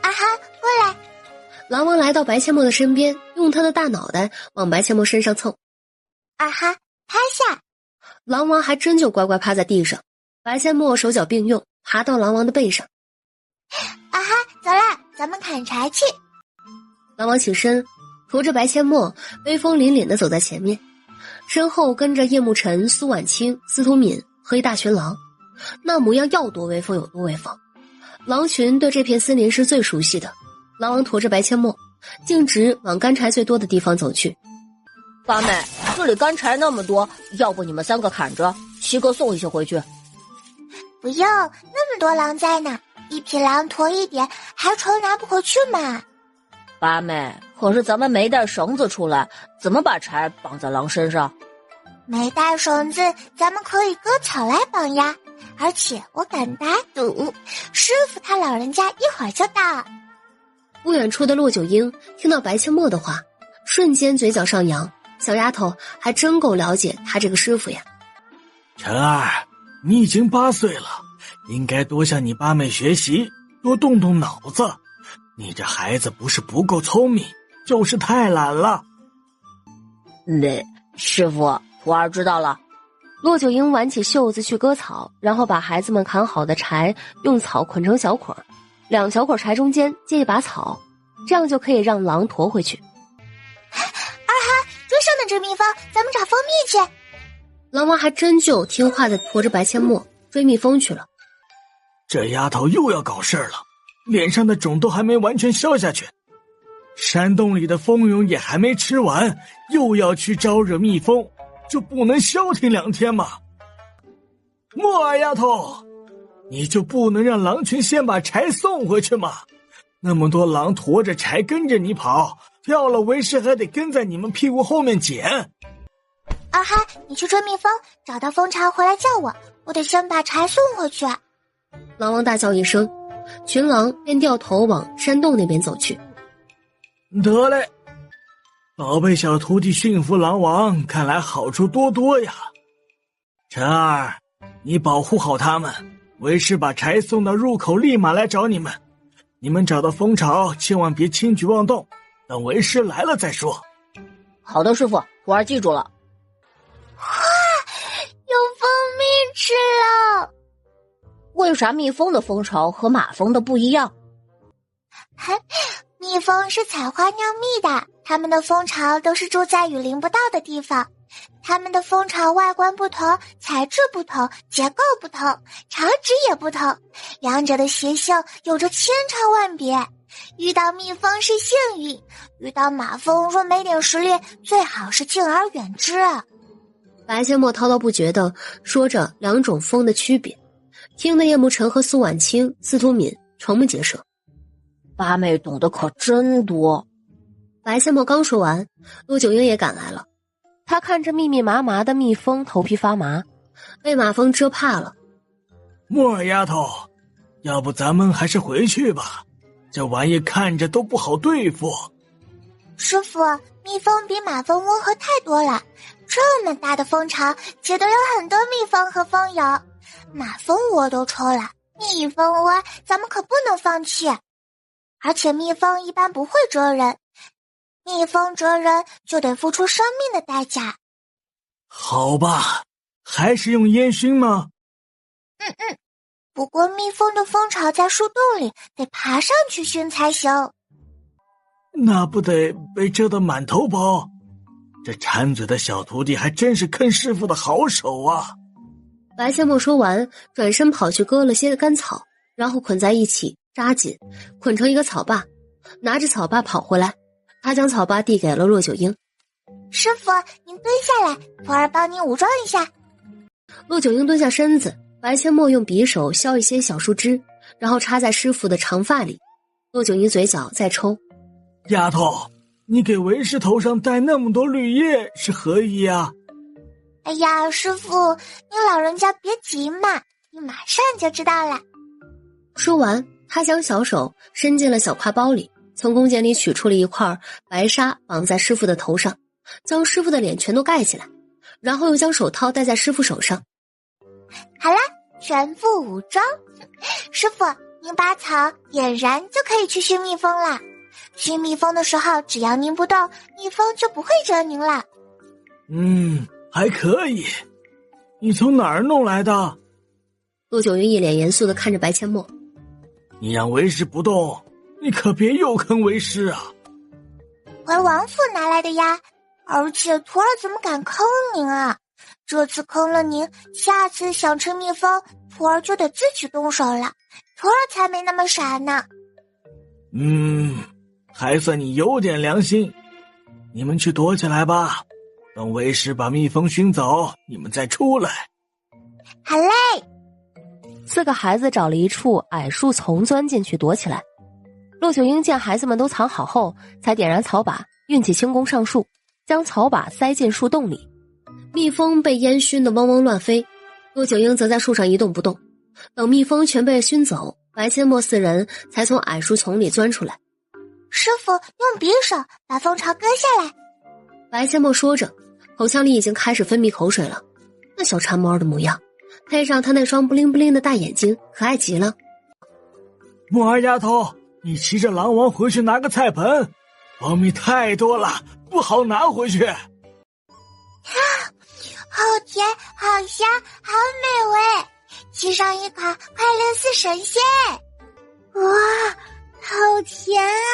啊哈，过来！狼王来到白阡陌的身边，用他的大脑袋往白阡陌身上蹭。啊哈，趴下！狼王还真就乖乖趴在地上。白阡陌手脚并用，爬到狼王的背上。啊哈，走啦，咱们砍柴去。狼王起身，驮着白阡陌，威风凛凛地走在前面，身后跟着叶慕辰、苏婉清、司徒敏和一大群狼，那模样要多威风有多威风。狼群对这片森林是最熟悉的。狼王驮着白阡陌，径直往干柴最多的地方走去。八妹，这里干柴那么多，要不你们三个砍着，七哥送一些回去。不用，那么多狼在呢，一匹狼驮一点，还愁拿不回去吗？八妹，可是咱们没带绳子出来，怎么把柴绑在狼身上？没带绳子，咱们可以割草来绑呀。而且我敢打赌，师傅他老人家一会儿就到。不远处的骆九婴听到白阡陌的话，瞬间嘴角上扬。小丫头还真够了解他这个师傅呀。陈二，你已经8岁了，应该多向你八妹学习，多动动脑子。你这孩子不是不够聪明，就是太懒了。师傅，徒儿知道了。骆九婴挽起袖子去割草，然后把孩子们砍好的柴用草捆成小捆，2小捆柴中间接一把草，这样就可以让狼驮回去。二哈，追上那只蜜蜂，咱们找蜂蜜去。狼王还真就听话的驮着白阡陌追蜜蜂去了。这丫头又要搞事了，脸上的肿都还没完全消下去，山洞里的蜂蛹也还没吃完，又要去招惹蜜蜂，就不能消停2天吗？莫二丫头，你就不能让狼群先把柴送回去吗？那么多狼驮着柴跟着你跑，掉了为师还得跟在你们屁股后面捡。二哈，你去追蜜蜂，找到蜂巢回来叫我，我得先把柴送回去。狼王大叫一声，群狼便掉头往山洞那边走去。得嘞，老被小徒弟驯服狼王，看来好处多多呀。陈二，你保护好他们，为师把柴送到入口，立马来找你们。你们找到蜂巢，千万别轻举妄动，等为师来了再说。好的，师傅，徒儿记住了。哇，有蜂蜜吃了！为啥蜜蜂的蜂巢和马蜂的不一样？蜜蜂是采花酿蜜的，它们的蜂巢都是住在雨淋不到的地方。它们的蜂巢外观不同，材质不同，结构不同，长直也不同，两者的习性有着千差万别。遇到蜜蜂是幸运，遇到马蜂若没点实力，最好是敬而远之。白阡陌滔滔不绝地说着2种蜂的区别，听得叶慕辰和苏婉清、司徒敏瞠目结舌。八妹懂得可真多。白千墨刚说完，陆九英也赶来了。他看着密密麻麻的蜜蜂，头皮发麻，被马蜂蛰怕了。木儿丫头，要不咱们还是回去吧，这玩意看着都不好对付。师傅，蜜蜂比马蜂温和太多了，这么大的蜂巢值得有很多蜜蜂和蜂友。马蜂窝都抽了，蜜蜂窝咱们可不能放弃。而且蜜蜂一般不会蛰人，蜜蜂蛰人就得付出生命的代价。好吧，还是用烟熏吗？不过蜜蜂的蜂巢在树洞里，得爬上去熏才行。那不得被蛰得满头包？这馋嘴的小徒弟还真是坑师傅的好手啊！白千墨说完，转身跑去割了些干草，然后捆在一起，扎紧，捆成一个草把，拿着草把跑回来。他将草把递给了骆九英。师傅，您蹲下来，徒儿帮您武装一下。骆九英蹲下身子，白千墨用匕首削一些小树枝，然后插在师傅的长发里。骆九英嘴角再抽。丫头，你给为师头上戴那么多绿叶是何意啊？哎呀，师傅，您老人家别急嘛，你马上就知道了。说完，他将小手伸进了小挎包里，从弓箭里取出了一块白纱，绑在师傅的头上，将师傅的脸全都盖起来，然后又将手套戴在师傅手上。好啦，全副武装。师傅，您把草点燃就可以去熏蜜蜂了。熏蜜蜂的时候，只要您不动，蜜蜂就不会蛰您了。还可以。你从哪儿弄来的？陆九云一脸严肃地看着白千墨。你让为师不动，你可别又坑为师啊！回王府拿来的呀，而且徒儿怎么敢坑您啊？这次坑了您，下次想吃蜜蜂，徒儿就得自己动手了。徒儿才没那么傻呢。还算你有点良心。你们去躲起来吧，等为师把蜜蜂熏走，你们再出来。好嘞。4个孩子找了一处矮树丛钻进去躲起来。陆九英见孩子们都藏好后，才点燃草把，运起轻功上树，将草把塞进树洞里。蜜蜂被烟熏得嗡嗡乱飞，陆九英则在树上一动不动。等蜜蜂全被熏走，白千墨4人才从矮树丛里钻出来。师傅，用匕首把蜂巢割下来。白千墨说着，口腔里已经开始分泌口水了。那小馋猫的模样，配上他那双不灵不灵的大眼睛，可爱极了。木儿丫头，你骑着狼王回去拿个菜盆，蜂蜜太多了，不好拿回去。好甜，好香，好美味，吃上一口，快乐似神仙。哇，好甜啊，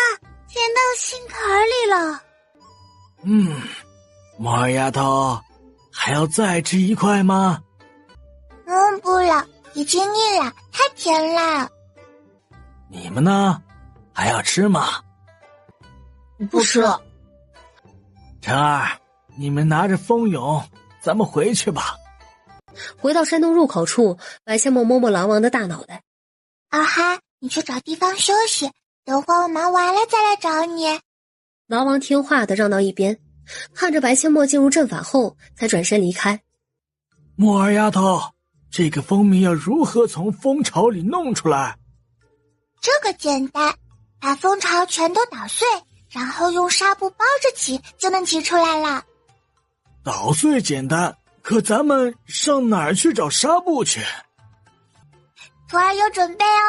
甜到心坎里了。木儿丫头，还要再吃一块吗？不了，已经腻了，太甜了。你们呢？还要吃吗？不吃。晨儿，你们拿着蜂蛹，咱们回去吧。回到山洞入口处，白千墨摸摸狼王的大脑袋。二哈，你去找地方休息，等会我忙完了再来找你。狼王听话的让到一边，看着白千墨进入阵法后，才转身离开。木儿丫头，这个蜂蜜要如何从蜂巢里弄出来？这个简单，把蜂巢全都捣碎，然后用纱布包着挤，就能挤出来了。捣碎简单，可咱们上哪儿去找纱布去？徒儿有准备哦。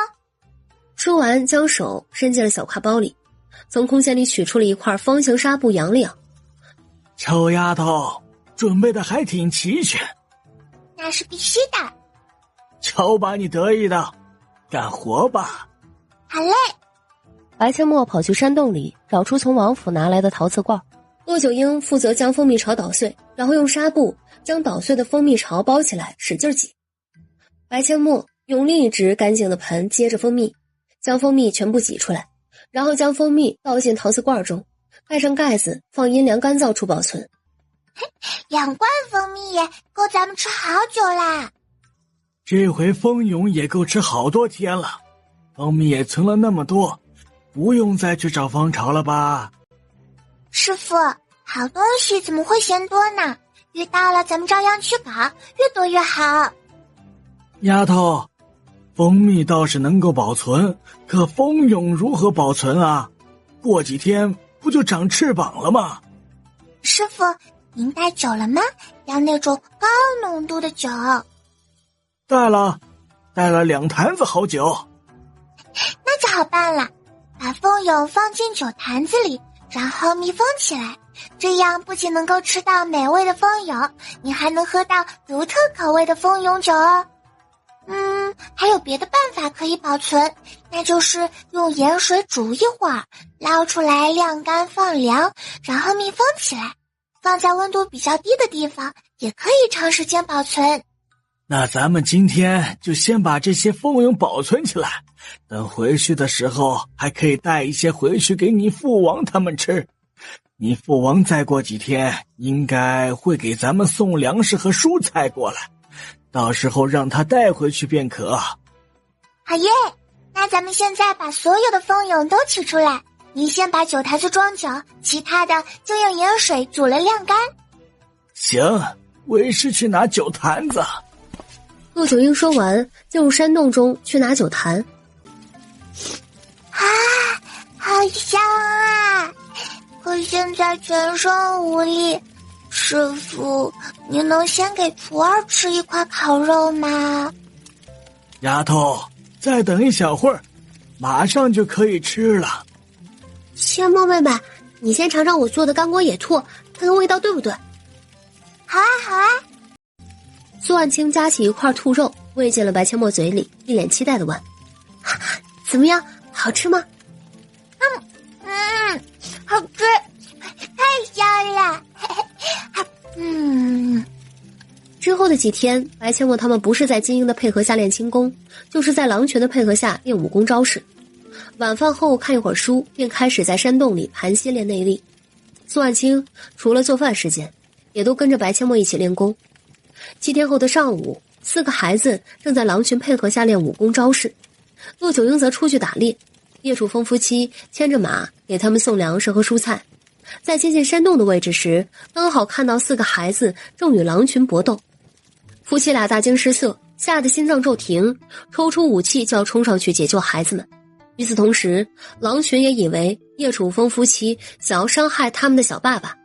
说完，将手伸进了小挎包里，从空间里取出了一块方形纱布，扬了扬。臭丫头，准备的还挺齐全。那是必须的。瞧把你得意的，干活吧。好嘞。白千墨跑去山洞里找出从王府拿来的陶瓷罐。骆九英负责将蜂蜜巢捣碎，然后用纱布将捣碎的蜂蜜巢包起来，使劲挤。白千墨用另一只干净的盆接着蜂蜜，将蜂蜜全部挤出来，然后将蜂蜜倒进陶瓷罐中，盖上盖子，放阴凉干燥处保存。2罐蜂蜜够咱们吃好久啦。这回蜂蛹也够吃好多天了，蜂蜜也存了那么多，不用再去找方朝了吧？师傅，好东西怎么会嫌多呢？遇到了咱们照样去搞，越多越好。丫头，蜂蜜倒是能够保存，可蜂蛹如何保存啊？过几天不就长翅膀了吗？师傅，您带酒了吗？要那种高浓度的酒。带了2坛子好酒。那就好办了，把蜂蛹放进酒坛子里，然后密封起来，这样不仅能够吃到美味的蜂蛹，你还能喝到独特口味的蜂蛹酒哦。还有别的办法可以保存，那就是用盐水煮一会儿，捞出来晾干放凉，然后密封起来，放在温度比较低的地方，也可以长时间保存。那咱们今天就先把这些蜂蛹保存起来，等回去的时候还可以带一些回去给你父王他们吃。你父王再过几天应该会给咱们送粮食和蔬菜过来，到时候让他带回去便可。好耶，那咱们现在把所有的蜂蛹都取出来，您先把酒坛子装酒，其他的就用盐水煮了晾干。行，为师去拿酒坛子。陆九英说完，进入山洞中去拿酒坛。啊，好香啊！可现在全身无力。师傅，您能先给徒儿吃一块烤肉吗？丫头，再等一小会儿，马上就可以吃了。千墨妹妹，你先尝尝我做的干锅野兔，看看味道对不对。好啊，好啊。苏万清夹起一块兔肉喂进了白千墨嘴里，一脸期待地问：怎么样，好吃吗？好吃，太香了。之后的几天，白千墨他们不是在金英的配合下练轻功，就是在狼群的配合下练武功招式。晚饭后看一会儿书，便开始在山洞里盘膝练内力。苏万清除了做饭时间，也都跟着白千墨一起练功。7天后的上午，4个孩子正在狼群配合下练武功招式，陆九英则出去打猎。叶楚风夫妻牵着马给他们送粮食和蔬菜。在接近山洞的位置时，刚好看到4个孩子正与狼群搏斗。夫妻俩大惊失色，吓得心脏骤停，抽出武器就要冲上去解救孩子们。与此同时，狼群也以为叶楚风夫妻想要伤害他们的小爸爸，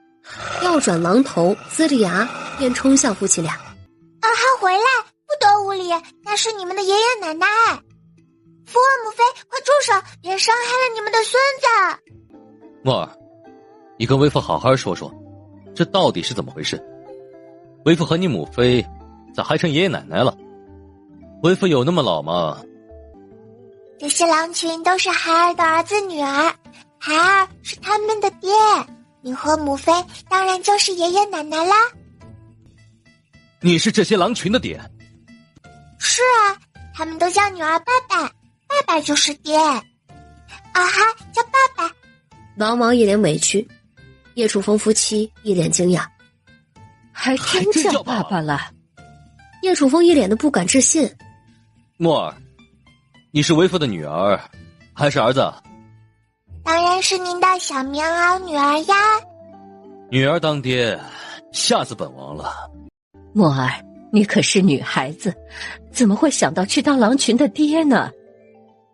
要转狼头，呲着牙便冲向夫妻俩。二哈回来，不得无礼，那是你们的爷爷奶奶。福尔母妃，快住手，别伤害了你们的孙子。墨儿，你跟为父好好说说，这到底是怎么回事？为父和你母妃咋还成爷爷奶奶了？为父有那么老吗？这些狼群都是孩儿的儿子女儿，孩儿是他们的爹，你和母妃当然就是爷爷奶奶啦。你是这些狼群的爹？是啊，他们都叫女儿爸爸，爸爸就是爹。啊哈，叫爸爸。王王一脸委屈，叶楚风夫妻一脸惊讶，还真叫爸爸了。叶楚风一脸的不敢置信。墨儿，你是为父的女儿还是儿子？当然是您的小棉袄女儿呀。女儿当爹，吓死本王了。墨儿，你可是女孩子，怎么会想到去当狼群的爹呢？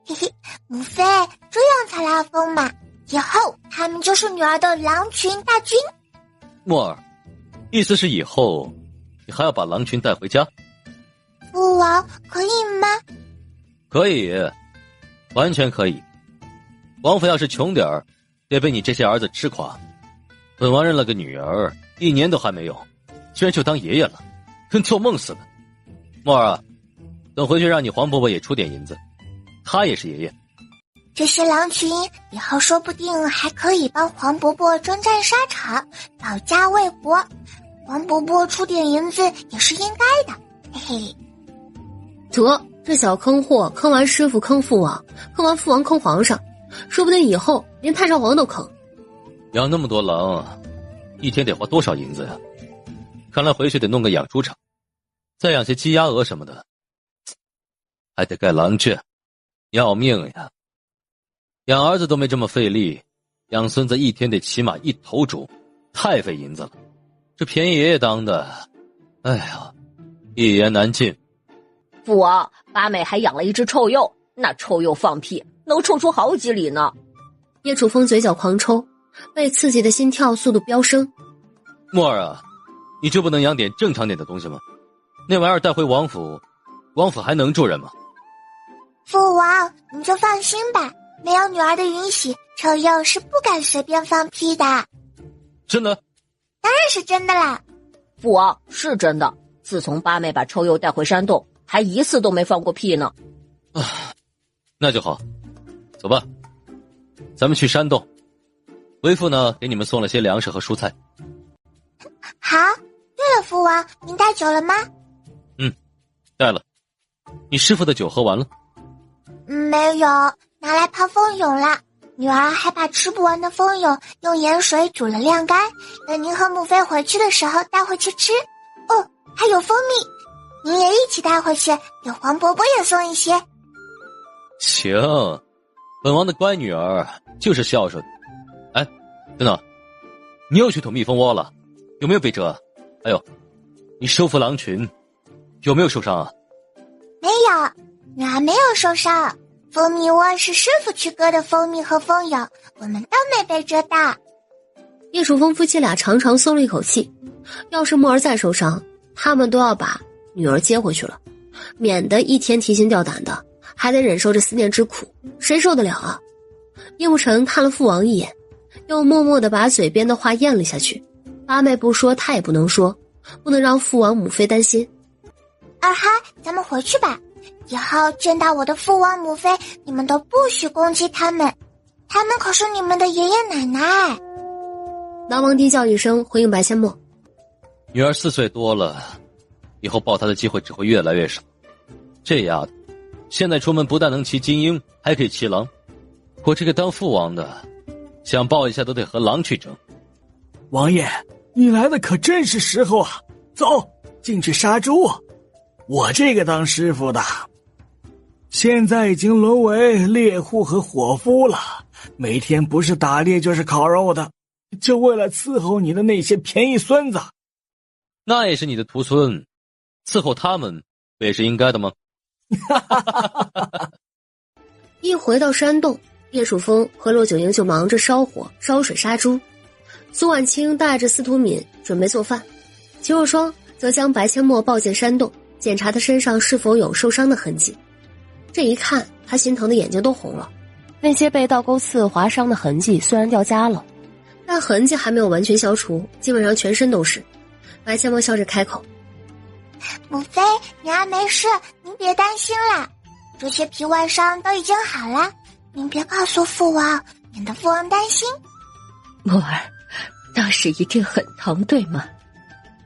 嘿嘿，母妃，这样才拉风嘛，以后他们就是女儿的狼群大军。墨儿，意思是以后你还要把狼群带回家？父王可以吗？可以，完全可以。王府要是穷点儿，得被你这些儿子吃垮。本王认了个女儿，1年都还没有，居然就当爷爷了，跟做梦似的。墨儿啊，等回去让你黄伯伯也出点银子，他也是爷爷。这些狼群以后说不定还可以帮黄伯伯征战沙场，保家卫国。黄伯伯出点银子也是应该的，嘿嘿。得，这小坑货坑完师傅坑父王，坑完父王坑皇上，说不定以后连太上皇都坑。养那么多狼，一天得花多少银子呀？看来回去得弄个养猪场，再养些鸡鸭鹅什么的，还得盖狼圈，要命呀！养儿子都没这么费力，养孙子一天得起码1头猪，太费银子了。这便宜爷爷当的，哎呀，一言难尽。父王，八妹还养了一只臭鼬，那臭鼬放屁能臭出好几里呢。叶楚风嘴角狂抽，被刺激的心跳速度飙升。墨儿啊，你就不能养点正常点的东西吗？那玩意儿带回王府，王府还能住人吗？父王，你就放心吧，没有女儿的允许，臭鼬是不敢随便放屁的。真的？当然是真的啦。父王，是真的。自从八妹把臭鼬带回山洞，还一次都没放过屁呢。那就好，走吧，咱们去山洞。为父呢，给你们送了些粮食和蔬菜。好。对了，父王，您带酒了吗？带了。你师傅的酒喝完了？没有，拿来泡蜂蛹了。女儿还把吃不完的蜂蛹用盐水煮了晾干，等您和母妃回去的时候带回去吃。哦，还有蜂蜜，您也一起带回去，给黄伯伯也送一些。行，本王的乖女儿就是孝顺。哎，等等，你又去捅蜜蜂窝了，有没有被蛰？还有，你收服狼群，有没有受伤啊？没有，女儿没有受伤。蜂蜜窝是师傅去割的蜂蜜和蜂蛹，我们都没被蛰到。叶楚风夫妻俩长长松了一口气，要是墨儿再受伤，他们都要把女儿接回去了，免得一天提心吊胆的，还得忍受着思念之苦，谁受得了啊？叶慕辰看了父王一眼，又默默地把嘴边的话咽了下去。八妹不说，他也不能说，不能让父王母妃担心。二嗨，咱们回去吧。以后见到我的父王母妃，你们都不许攻击他们，他们可是你们的爷爷奶奶。狼王低叫一声回应白千墨。女儿4岁多了，以后抱她的机会只会越来越少。这丫头现在出门不但能骑金鹰，还可以骑狼。我这个当父王的，想抱一下都得和狼去争。王爷，你来的可真是时候啊！走，进去杀猪。我这个当师傅的，现在已经沦为猎户和伙夫了，每天不是打猎就是烤肉的，就为了伺候你的那些便宜孙子。那也是你的徒孙，伺候他们不也是应该的吗？一回到山洞，叶楚风和骆九营就忙着烧火、烧水、杀猪。苏婉清带着司徒敏准备做饭，齐若霜则将白千墨抱进山洞，检查他身上是否有受伤的痕迹。这一看，他心疼的眼睛都红了。那些被倒钩刺划伤的痕迹虽然掉痂了，但痕迹还没有完全消除，基本上全身都是。白千墨笑着开口：“母妃，女儿没事，您别担心啦。这些皮外伤都已经好了，您别告诉父王，免得父王担心。”墨儿，当时一定很疼，对吗？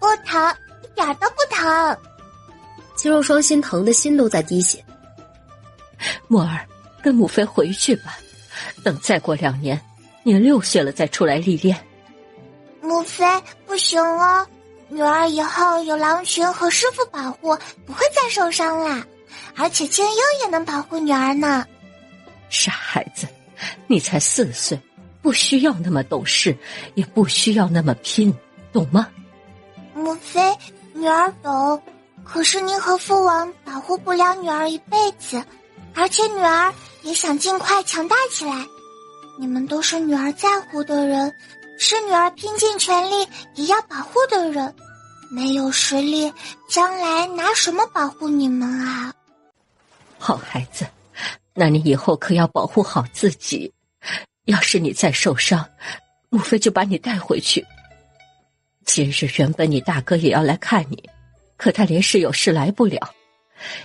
不疼，一点都不疼。齐若霜心疼的心都在滴血。墨儿，跟母妃回去吧，等再过2年，你6岁了再出来历练。母妃，不行哦，女儿以后有狼群和师傅保护，不会再受伤啦。而且金鹰也能保护女儿呢。傻孩子，你才4岁，不需要那么懂事，也不需要那么拼，懂吗？母妃，女儿懂，可是您和父王保护不了女儿一辈子，而且女儿也想尽快强大起来。你们都是女儿在乎的人，是女儿拼尽全力也要保护的人，没有实力，将来拿什么保护你们啊？好孩子，那你以后可要保护好自己。要是你再受伤，母妃就把你带回去。今日原本你大哥也要来看你，可他连事有事来不了。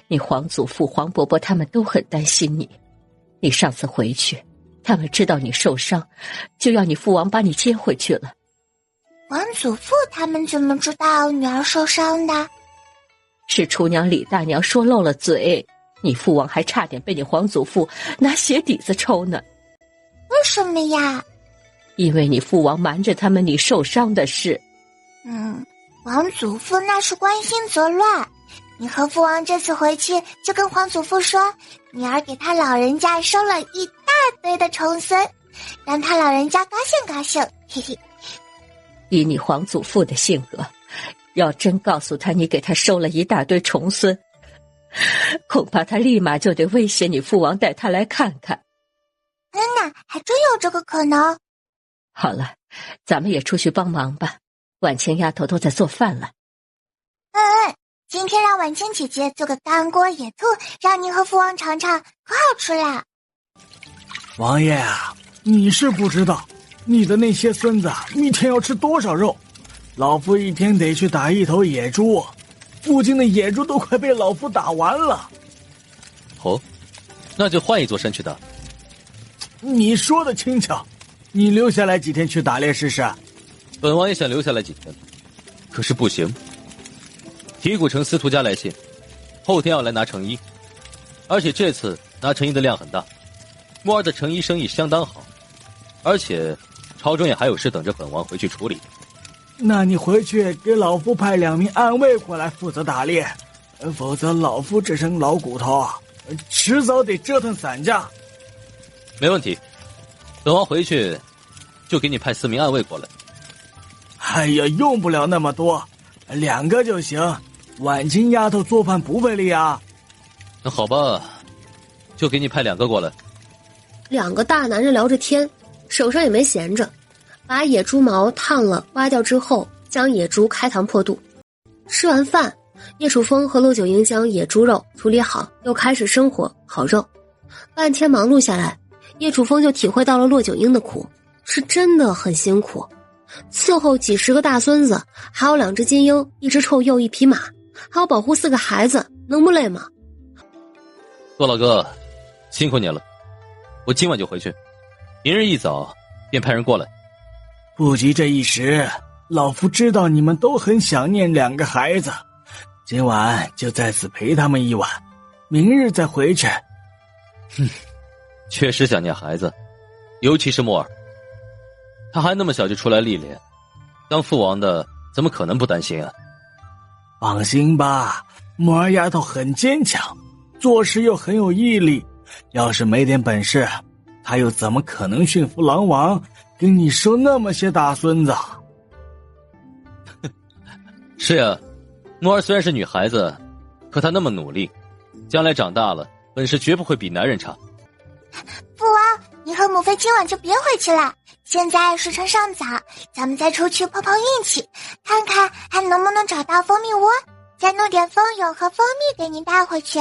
你皇祖父、黄伯伯他们都很担心你。你上次回去，他们知道你受伤，就要你父王把你接回去了。皇祖父他们怎么知道女儿受伤的？是厨娘李大娘说漏了嘴，你父王还差点被你皇祖父拿鞋底子抽呢。为什么呀？因为你父王瞒着他们你受伤的事。皇祖父那是关心则乱。你和父王这次回去就跟皇祖父说，女儿给他老人家收了一大堆的重孙，让他老人家高兴高兴，嘿嘿。以你皇祖父的性格，要真告诉他你给他收了一大堆重孙，恐怕他立马就得威胁你父王带他来看看。呐，还真有这个可能。好了，咱们也出去帮忙吧，婉清丫头都在做饭了。今天让婉清姐姐做个干锅野兔，让您和父王尝尝，可好吃了。王爷啊，你是不知道，你的那些孙子一天要吃多少肉，老夫一天得去打一头野猪，附近的野猪都快被老夫打完了。哦，那就换一座山去打。你说的轻巧，你留下来几天去打猎试试？本王也想留下来几天，可是不行。提古城司徒家来信，后天要来拿成衣，而且这次拿成衣的量很大。木儿的成衣生意相当好，而且朝中也还有事等着本王回去处理。那你回去给老夫派2名暗卫过来负责打猎，否则老夫这身老骨头迟早得折腾散架。没问题，本王回去就给你派4名暗卫过来。哎呀，用不了那么多，2个就行。婉清丫头做饭不费力啊。那好吧，就给你派2个过来。2个大男人聊着天，手上也没闲着，把野猪毛烫了刮掉之后，将野猪开膛破肚。吃完饭，叶楚风和骆九婴将野猪肉处理好，又开始生火烤肉。半天忙碌下来，叶楚风就体会到了骆九婴的苦，是真的很辛苦。伺候几10个大孙子，还有2只金鹰，1只臭鼬，1匹马，还要保护4个孩子，能不累吗？骆老哥，辛苦你了，我今晚就回去，明日一早便派人过来。不急这一时，老夫知道你们都很想念2个孩子，今晚就在此陪他们一晚，明日再回去。确实想念孩子，尤其是木儿，他还那么小就出来历练，当父王的怎么可能不担心啊？放心吧，木儿丫头很坚强，做事又很有毅力，要是没点本事，她又怎么可能驯服狼王，给你收那么些大孙子？是呀，木儿虽然是女孩子，可她那么努力，将来长大了，本事绝不会比男人差。父王，你和母妃今晚就别回去了，现在时辰尚早，咱们再出去碰碰运气，看看还能不能找到蜂蜜窝，再弄点蜂蛹和蜂蜜给您带回去。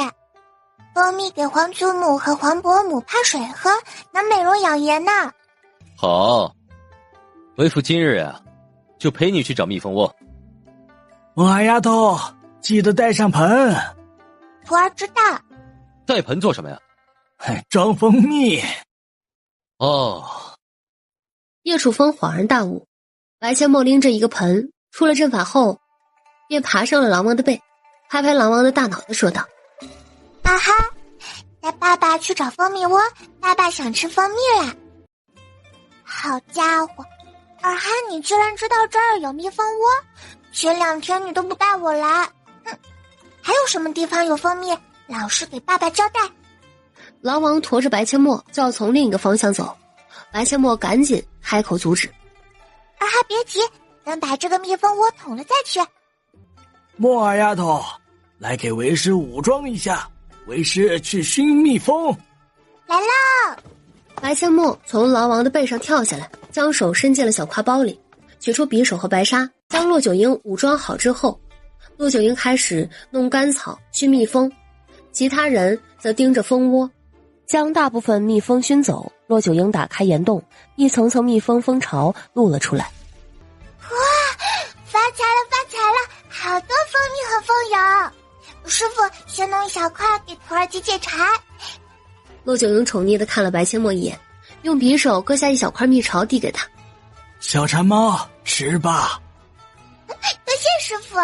蜂蜜给皇祖母和皇伯母泡水喝，能美容养颜呢。好，为父今日呀，就陪你去找蜜蜂窝。木儿丫头，记得带上盆。徒儿知道。带盆做什么呀？装蜂蜜。哦。叶楚风恍然大悟，白千墨拎着一个盆出了阵法后，便爬上了狼王的背，拍拍狼王的大脑袋说道：啊哈，带爸爸去找蜂蜜窝，爸爸想吃蜂蜜啦。好家伙，尔哈你居然知道这儿有蜜蜂窝，前2天你都不带我来。还有什么地方有蜂蜜，老实给爸爸交代。狼王驮着白千墨就要从另一个方向走，白千墨赶紧开口阻止：尔哈别急，等把这个蜜蜂窝捅了再去。木儿丫头，来给为师武装一下，为师去熏蜜蜂。来喽！白千墨从狼王的背上跳下来，将手伸进了小挎包里，取出匕首和白纱，将骆九婴武装好之后，骆九婴开始弄干草熏蜜蜂，其他人则盯着蜂窝，将大部分蜜蜂熏走。骆九婴打开岩洞，一层层蜜蜂蜂巢露了出来。哇，发财了发财了，好多蜂蜜和蜂蛹。师傅，先弄一小块给徒儿解解馋。骆九婴宠溺地看了白千墨一眼，用匕首割下一小块蜜巢递给他：小馋猫，吃吧。多谢师傅。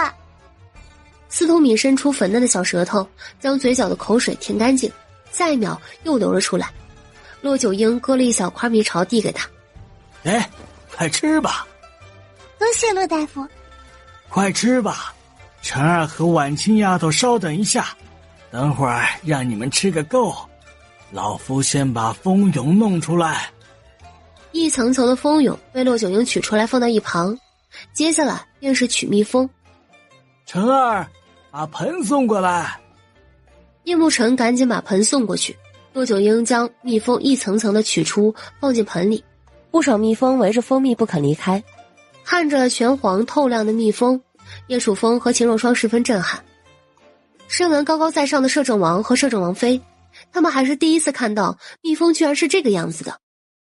司徒敏伸出粉嫩的小舌头，将嘴角的口水舔干净，下一秒又流了出来。骆九婴割了一小块蜜巢递给他：快吃吧。多谢骆大夫。快吃吧，晨儿和婉清丫头稍等一下，等会儿让你们吃个够。老夫先把蜂蛹弄出来。一层层的蜂蛹被骆九婴取出来放到一旁，接下来便是取蜜蜂。晨儿，把盆送过来。叶慕辰赶紧把盆送过去，骆九婴将蜜蜂一层层的取出，放进盆里。不少蜜蜂围着蜂蜜不肯离开，看着全黄透亮的蜜蜂，叶楚风和秦若霜十分震撼。身为高高在上的摄政王和摄政王妃，他们还是第一次看到蜜蜂居然是这个样子的，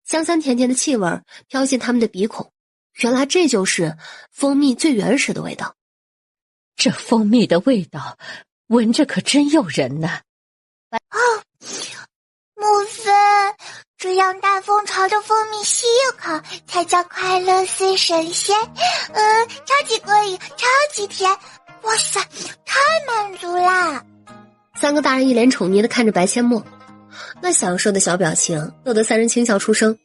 香香甜甜的气味飘进他们的鼻孔，原来这就是蜂蜜最原始的味道。这蜂蜜的味道闻着可真诱人呢。母妃，这样大蜂巢的蜂蜜吸一口才叫快乐似神仙。超级过瘾，超级甜，哇塞，太满足啦！三个大人一脸宠溺地看着白阡陌，那享受的小表情逗得三人轻笑出声。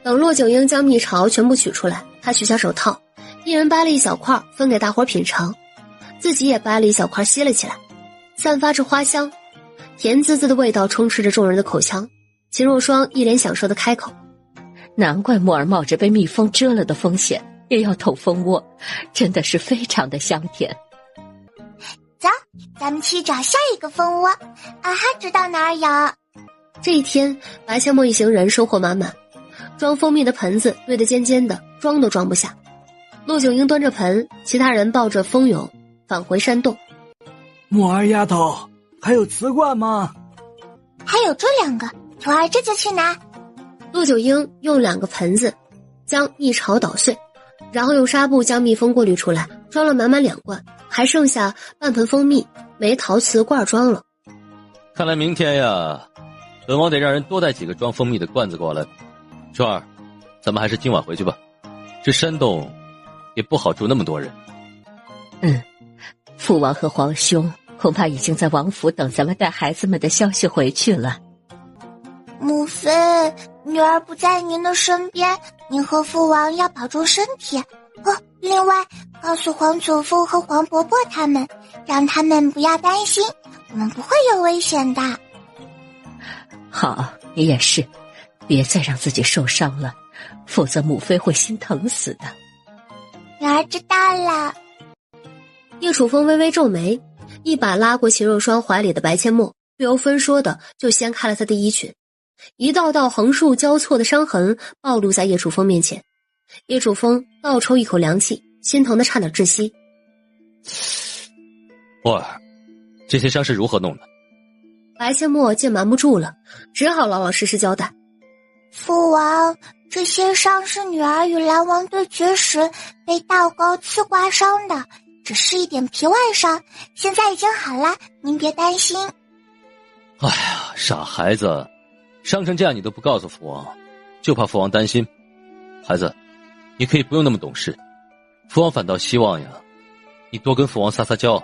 等骆九婴将蜜巢全部取出来，他取下手套，一人掰了一小块分给大伙品尝，自己也掰了一小块吸了起来，散发着花香，甜滋滋的味道充斥着众人的口腔。秦若霜一脸享受的开口：难怪墨儿冒着被蜜蜂蛰了的风险也要捅蜂窝，真的是非常的香甜。走，咱们去找下一个蜂窝，啊哈，知道哪儿有。这一天，白阡陌一行人收获满满，装蜂蜜的盆子堆得尖尖的，装都装不下。骆九婴端着盆，其他人抱着蜂蛹返回山洞。墨儿丫头，还有瓷罐吗？还有这2个，徒儿这就去拿。骆九婴用2个盆子将蜜巢捣碎，然后用纱布将蜜蜂过滤出来，装了满满2罐，还剩下半盆蜂蜜，没陶瓷罐装了。看来明天呀，本王得让人多带几个装蜂蜜的罐子过来。春儿，咱们还是今晚回去吧，这山洞也不好住那么多人。父王和皇兄恐怕已经在王府等咱们带孩子们的消息回去了。母妃，女儿不在您的身边，您和父王要保重身体。另外，告诉皇祖父和皇伯伯他们，让他们不要担心，我们不会有危险的。好，你也是，别再让自己受伤了，否则母妃会心疼死的。女儿知道了。叶楚风微微皱眉，一把拉过秦若霜怀里的白阡陌，不由分说的就掀开了他的衣裙，一道道横竖交错的伤痕暴露在叶楚风面前。叶楚风倒抽一口凉气，心疼的差点窒息。墨儿，这些伤是如何弄的？白阡陌见瞒不住了，只好老老实实交代。父王，这些伤是女儿与蓝王对决时被倒钩刺刮伤的，只是一点皮外伤，现在已经好了，您别担心。哎呀，傻孩子，伤成这样你都不告诉父王，就怕父王担心。孩子，你可以不用那么懂事，父王反倒希望呀，你多跟父王撒撒娇。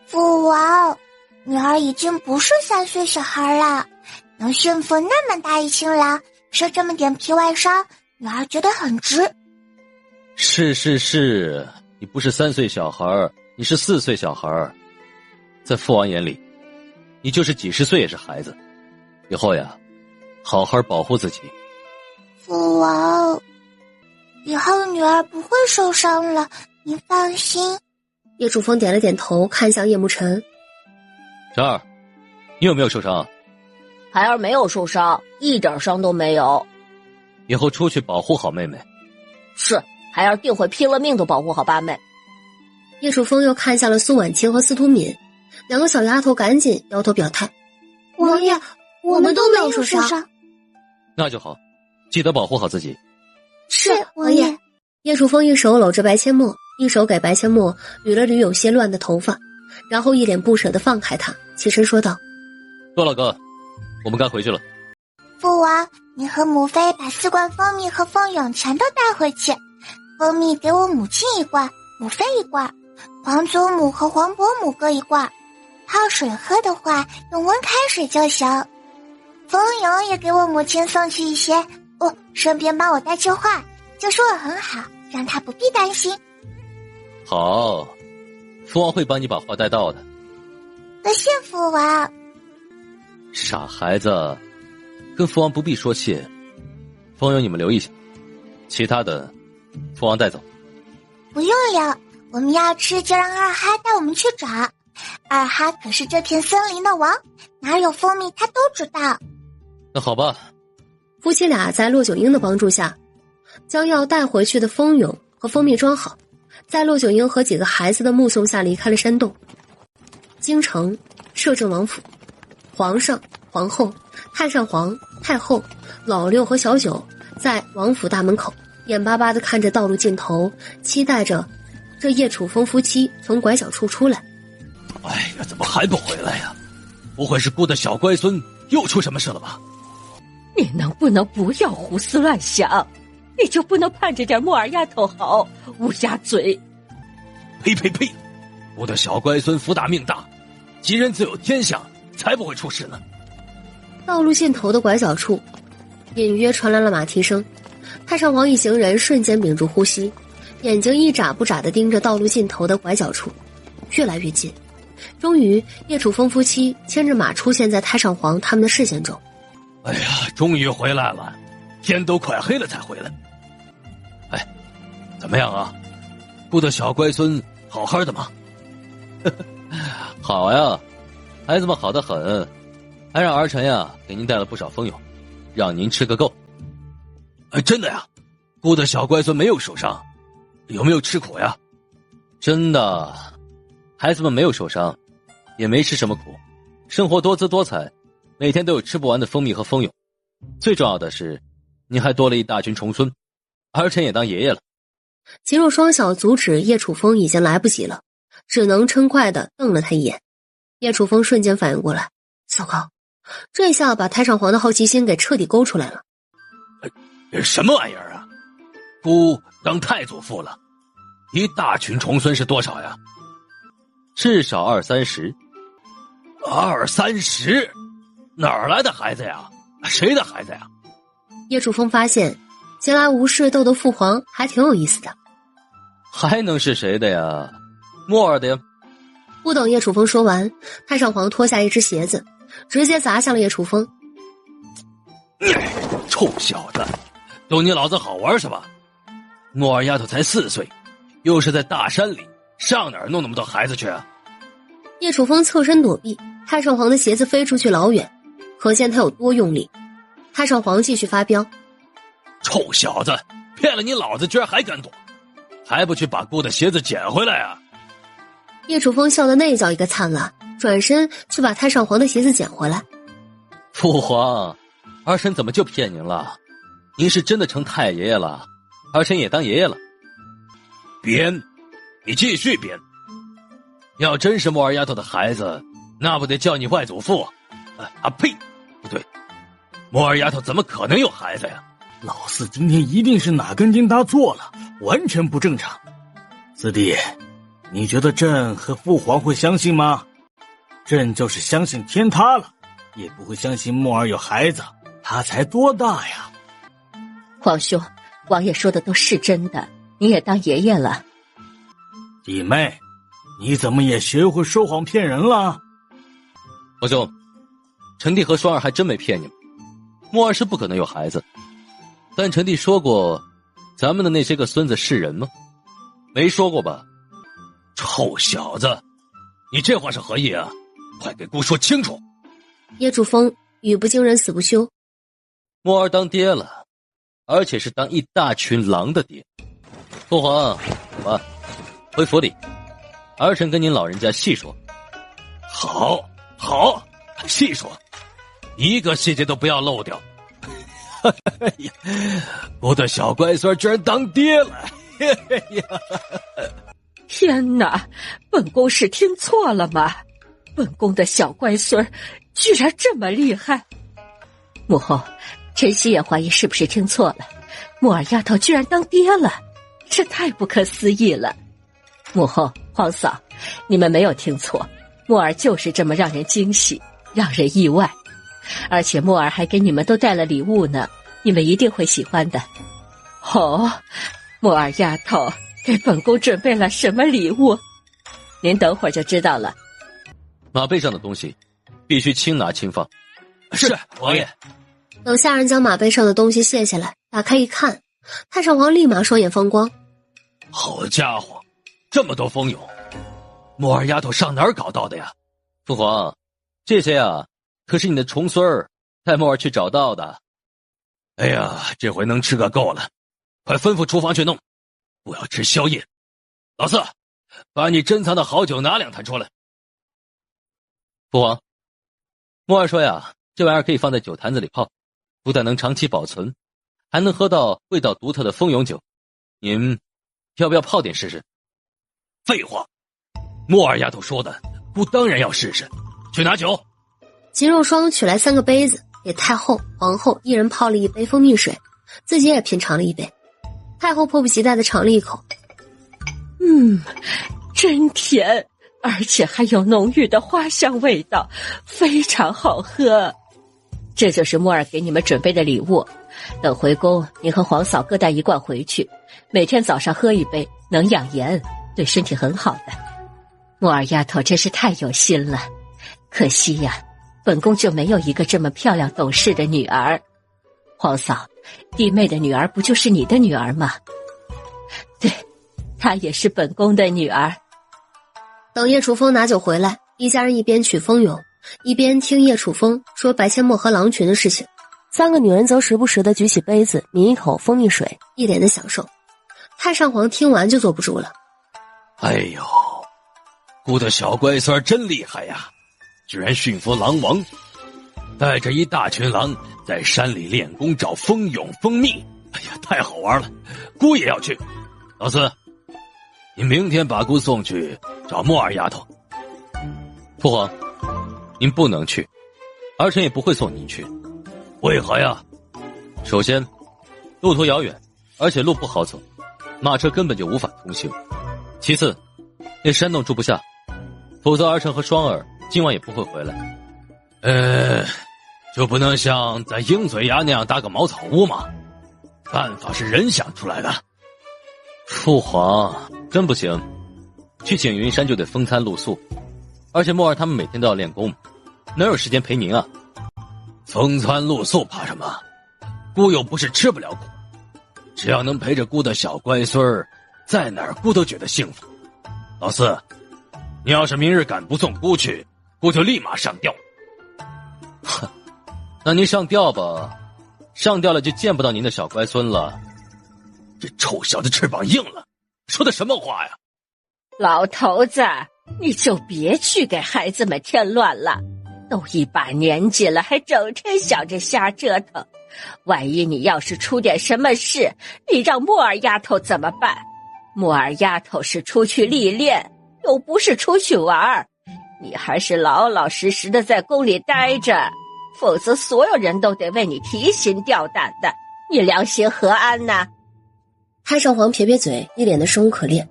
父王，女儿已经不是3岁小孩了，能驯服那么大一群狼，受这么点皮外伤，女儿觉得很值。是，你不是3岁小孩，你是4岁小孩，在父王眼里，你就是几十岁也是孩子。以后呀，好好保护自己。父王，以后女儿不会受伤了，您放心。叶楚风点了点头，看向叶慕辰。晨儿，你有没有受伤？孩儿没有受伤，一点伤都没有。以后出去保护好妹妹。是，孩儿定会拼了命的保护好八妹。叶楚风又看向了苏婉清和司徒敏，2个小丫头赶紧摇头表态：王爷，我们都没有受伤。那就好，记得保护好自己。是，王爷。叶楚风一手搂着白阡陌，一手给白阡陌捋了捋有些乱的头发，然后一脸不舍地放开他，起身说道：多老哥，我们该回去了。父王，您和母妃把4罐蜂蜜和蜂蛹全都带回去，蜂蜜给我母亲1罐，母妃1罐，皇祖母和皇伯母各1罐，泡水喝的话用温开水就行。蜂蛹也给我母亲送去一些，顺便帮我带句话，就说我很好，让她不必担心。好，父王会帮你把话带到的。多谢父王。傻孩子，跟父王不必说谢，风友你们留一下，其他的父王带走。不用留，我们要吃就让二哈带我们去找。二哈可是这片森林的王，哪有蜂蜜他都知道。那好吧。夫妻俩在骆九婴的帮助下，将要带回去的蜂蛹和蜂蜜装好，在骆九婴和几个孩子的目送下离开了山洞。京城摄政王府，皇上、皇后、太上皇、太后、老六和小九在王府大门口眼巴巴地看着道路尽头，期待着这叶楚风夫妻从拐角处出来。哎呀，怎么还不回来呀？不会是姑的小乖孙又出什么事了吧？你能不能不要胡思乱想？你就不能盼着点木耳丫头好？乌鸦嘴！呸呸呸！我的小乖孙福大命大，吉人自有天相，才不会出事呢。道路尽头的拐角处，隐约传来了马蹄声。太上皇一行人瞬间屏住呼吸，眼睛一眨不眨地盯着道路尽头的拐角处，越来越近。终于，叶楚风夫妻牵着马出现在太上皇他们的视线中。哎呀，终于回来了，天都快黑了才回来。哎，怎么样啊？姑的小乖孙好好的吗？好呀，孩子们好得很，还让儿臣呀给您带了不少蜂蛹，让您吃个够。真的呀？姑的小乖孙没有受伤，有没有吃苦呀？真的，孩子们没有受伤，也没吃什么苦，生活多姿多彩，每天都有吃不完的蜂蜜和蜂蛹。最重要的是，您还多了一大群重孙，儿臣也当爷爷了。齐若双小阻止叶楚风已经来不及了，只能嗔怪地瞪了他一眼。叶楚风瞬间反应过来，糟糕，这下把太上皇的好奇心给彻底勾出来了。什么玩意儿啊？姑当太祖父了，一大群重孙是多少呀？至少20-30。20-30？哪儿来的孩子呀？谁的孩子呀？叶楚风发现闲来无事逗逗父皇还挺有意思的。还能是谁的呀？莫儿的呀。不等叶楚风说完，太上皇脱下一只鞋子，直接砸向了叶楚风。臭小子，逗你老子好玩是吧？莫儿丫头才4岁，又是在大山里，上哪儿弄那么多孩子去啊？叶楚风侧身躲避，太上皇的鞋子飞出去老远，可见他有多用力。太上皇继续发飙：臭小子，骗了你老子居然还敢躲，还不去把姑的鞋子捡回来啊？叶楚风笑得那叫一个灿烂，转身去把太上皇的鞋子捡回来。父皇，儿臣怎么就骗您了？您是真的成太爷爷了，儿臣也当爷爷了。编，你继续编。要真是莫儿丫头的孩子，那不得叫你外祖父？呸，不对，莫儿丫头怎么可能有孩子呀？老四今天一定是哪根筋搭错了，完全不正常。四弟，你觉得朕和父皇会相信吗？朕就是相信天塌了，也不会相信莫儿有孩子，他才多大呀？皇兄，王爷说的都是真的，你也当爷爷了。弟妹，你怎么也学会说谎骗人了？皇兄，臣弟和双儿还真没骗你们，莫儿是不可能有孩子。但臣弟说过，咱们的那些个孙子是人吗？没说过吧？臭小子，你这话是何意啊？快给姑说清楚！叶楚风语不惊人死不休。莫儿当爹了，而且是当一大群狼的爹。父皇，走吧，回府里，儿臣跟您老人家细说。好，好，细说，一个细节都不要漏掉。哎呀，我的小乖孙居然当爹了！天哪，本宫是听错了吗？本宫的小乖孙居然这么厉害！母后，晨曦也怀疑是不是听错了，莫儿丫头居然当爹了，这太不可思议了。母后、皇嫂，你们没有听错，莫儿就是这么让人惊喜，让人意外。而且莫儿还给你们都带了礼物呢，你们一定会喜欢的。哦，莫儿丫头给本宫准备了什么礼物？您等会儿就知道了。马背上的东西必须轻拿轻放。是，王爷。等下人将马背上的东西卸下来，打开一看，太上皇立马双眼放光。好家伙，这么多蜂蛹，木儿丫头上哪儿搞到的呀？父皇，这些啊，可是你的重孙儿带木儿去找到的。哎呀，这回能吃个够了，快吩咐厨房去弄，不要吃宵夜。老四，把你珍藏的好酒拿2坛出来。父皇，木儿说呀，这玩意儿可以放在酒坛子里泡，不但能长期保存，还能喝到味道独特的蜂蛹酒。您要不要泡点试试？废话，木儿丫头说的，姑当然要试试。去拿酒。秦若霜取来3个杯子，给太后、皇后一人泡了1杯蜂蜜水，自己也品尝了1杯。太后迫不及待地尝了一口，真甜，而且还有浓郁的花香味道，非常好喝。这就是木儿给你们准备的礼物，等回宫您和皇嫂各带1罐回去，每天早上喝1杯，能养颜，对身体很好的。木儿丫头真是太有心了，可惜呀，本宫就没有一个这么漂亮懂事的女儿。皇嫂，弟妹的女儿不就是你的女儿吗？对，她也是本宫的女儿。等叶楚风拿酒回来，一家人一边取蜂蛹，一边听叶楚风说白阡陌和狼群的事情。3个女人则时不时地举起杯子抿一口蜂蜜水，一脸的享受。太上皇听完就坐不住了。哎呦，姑的小乖孙真厉害呀，居然驯服狼王，带着一大群狼在山里练功找蜂蛹蜂蜜。哎呀，太好玩了，姑也要去。老四，你明天把姑送去找木儿丫头。父皇，您不能去，儿臣也不会送您去。为何呀？首先，路途遥远，而且路不好走，马车根本就无法通行。其次，那山洞住不下，否则儿臣和双儿今晚也不会回来。就不能像在鹰嘴崖那样搭个茅草屋吗？办法是人想出来的。父皇，真不行，去景云山就得风餐露宿，而且墨儿他们每天都要练功，哪有时间陪您啊？风餐露宿怕什么？姑又不是吃不了苦，只要能陪着姑的小乖孙儿，在哪儿姑都觉得幸福。老四，你要是明日敢不送姑去，姑就立马上吊。哼，那您上吊吧，上吊了就见不到您的小乖孙了。这臭小子翅膀硬了，说的什么话呀？老头子，你就别去给孩子们添乱了，都一把年纪了，还整天想着瞎折腾。万一你要是出点什么事，你让木儿丫头怎么办？木儿丫头是出去历练，又不是出去玩，你还是老老实实的在宫里待着，否则所有人都得为你提心吊胆的，你良心何安呢？太上皇撇撇嘴，一脸的生无可恋。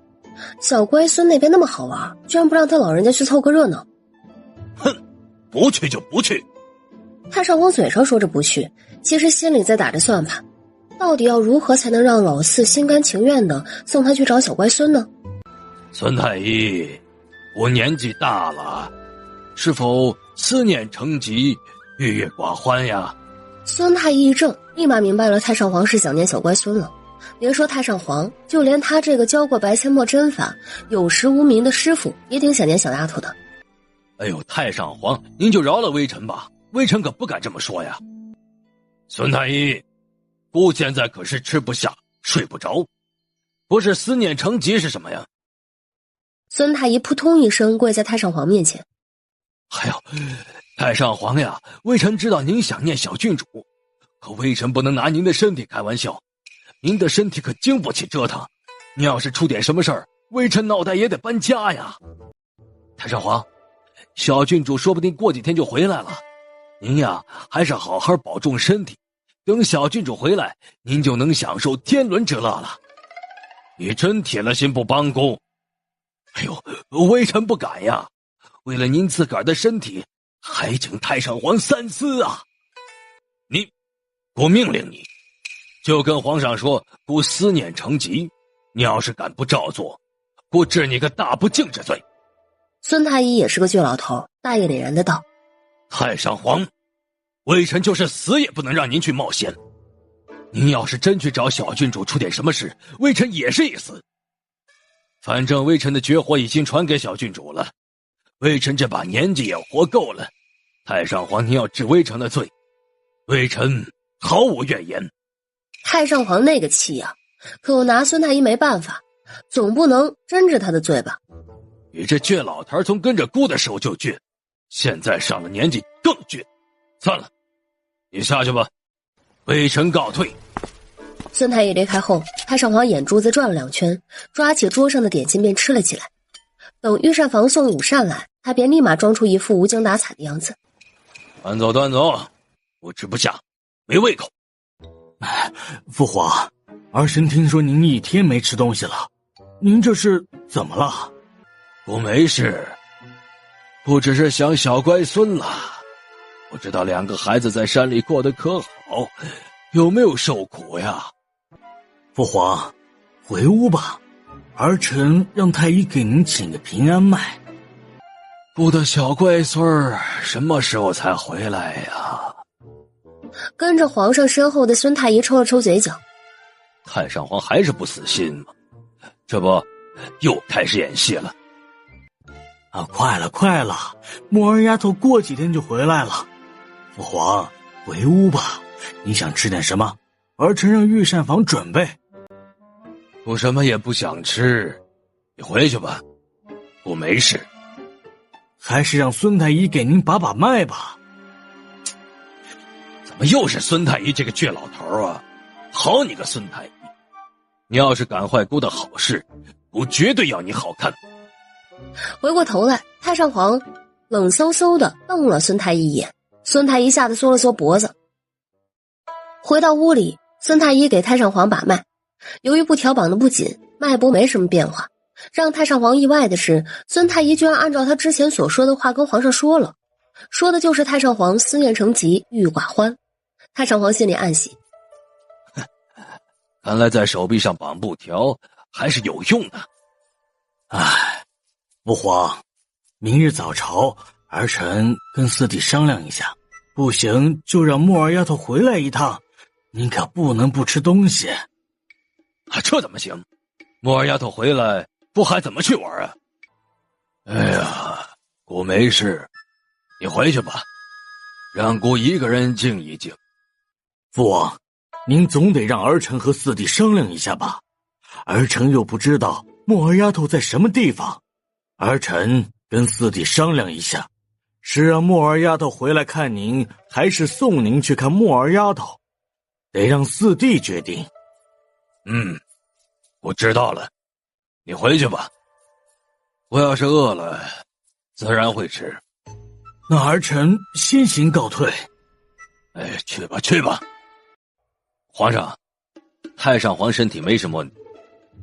小乖孙那边那么好玩，居然不让他老人家去凑个热闹。哼，不去就不去。太上皇嘴上说着不去，其实心里在打着算盘，到底要如何才能让老四心甘情愿的送他去找小乖孙呢？孙太医，我年纪大了，是否思念成疾，郁郁寡欢呀？孙太医一怔，立马明白了太上皇是想念小乖孙了。别说太上皇，就连他这个教过白阡陌针法、有实无名的师傅，也挺想念小丫头的。哎呦，太上皇，您就饶了微臣吧，微臣可不敢这么说呀。孙太医，姑现在可是吃不下、睡不着，不是思念成疾是什么呀？孙太医扑通一声跪在太上皇面前。哎呦，太上皇呀，微臣知道您想念小郡主，可微臣不能拿您的身体开玩笑。您的身体可经不起折腾，你要是出点什么事儿，微臣脑袋也得搬家呀。太上皇，小郡主说不定过几天就回来了，您呀还是好好保重身体，等小郡主回来，您就能享受天伦之乐了。你真铁了心不帮宫。哎呦，微臣不敢呀，为了您自个儿的身体，还请太上皇三思啊。我命令你，就跟皇上说姑思念成疾，你要是敢不照做，姑治你个大不敬之罪。孙太医也是个倔老头，大义凛然的道：“太上皇，微臣就是死也不能让您去冒险。您要是真去找小郡主出点什么事，微臣也是一死。反正微臣的绝活已经传给小郡主了，微臣这把年纪也活够了。太上皇，您要治微臣的罪，微臣毫无怨言。”太上皇那个气呀，可我拿孙太医没办法，总不能真治他的罪吧？你这倔老头从跟着姑的时候就倔，现在上了年纪更倔。算了，你下去吧，微臣告退。孙太医离开后，太上皇眼珠子转了2圈，抓起桌上的点心便吃了起来。等御膳房送午膳来，他便立马装出一副无精打采的样子。端走端走，我吃不下，没胃口。父皇，儿臣听说您1天没吃东西了，您这是怎么了？我没事，不只是想小乖孙了。不知道2个孩子在山里过得可好，有没有受苦呀？父皇，回屋吧，儿臣让太医给您请个平安脉。我的小乖孙儿什么时候才回来呀？跟着皇上身后的孙太医抽了抽嘴角。太上皇还是不死心吗？这不又开始演戏了。快了，木儿丫头过几天就回来了。父皇，回屋吧，你想吃点什么？儿臣让御膳房准备。我什么也不想吃，你回去吧，我没事。还是让孙太医给您把把脉吧。怎么又是孙太医这个倔老头啊？好你个孙太医，你要是敢坏姑的好事，姑绝对要你好看。回过头来，太上皇冷飕飕的瞪了孙太医一眼，孙太医吓得缩了缩脖子。回到屋里，孙太医给太上皇把脉，由于布条绑得不紧，脉搏没什么变化。让太上皇意外的是，孙太医居然按照他之前所说的话跟皇上说了，说的就是太上皇思念成疾，郁郁寡欢。太上皇心里暗喜，看来在手臂上绑布条还是有用的。父皇，明日早朝，儿臣跟四弟商量一下，不行就让木儿丫头回来一趟，您可不能不吃东西。这怎么行？木儿丫头回来，不还怎么去玩啊？哎呀，姑没事，你回去吧，让姑一个人静一静。父王，您总得让儿臣和四弟商量一下吧，儿臣又不知道木儿丫头在什么地方。儿臣跟四弟商量一下，是让木儿丫头回来看您，还是送您去看木儿丫头，得让四弟决定。我知道了，你回去吧。我要是饿了，自然会吃。那儿臣先行告退。去吧。皇上，太上皇身体没什么问题，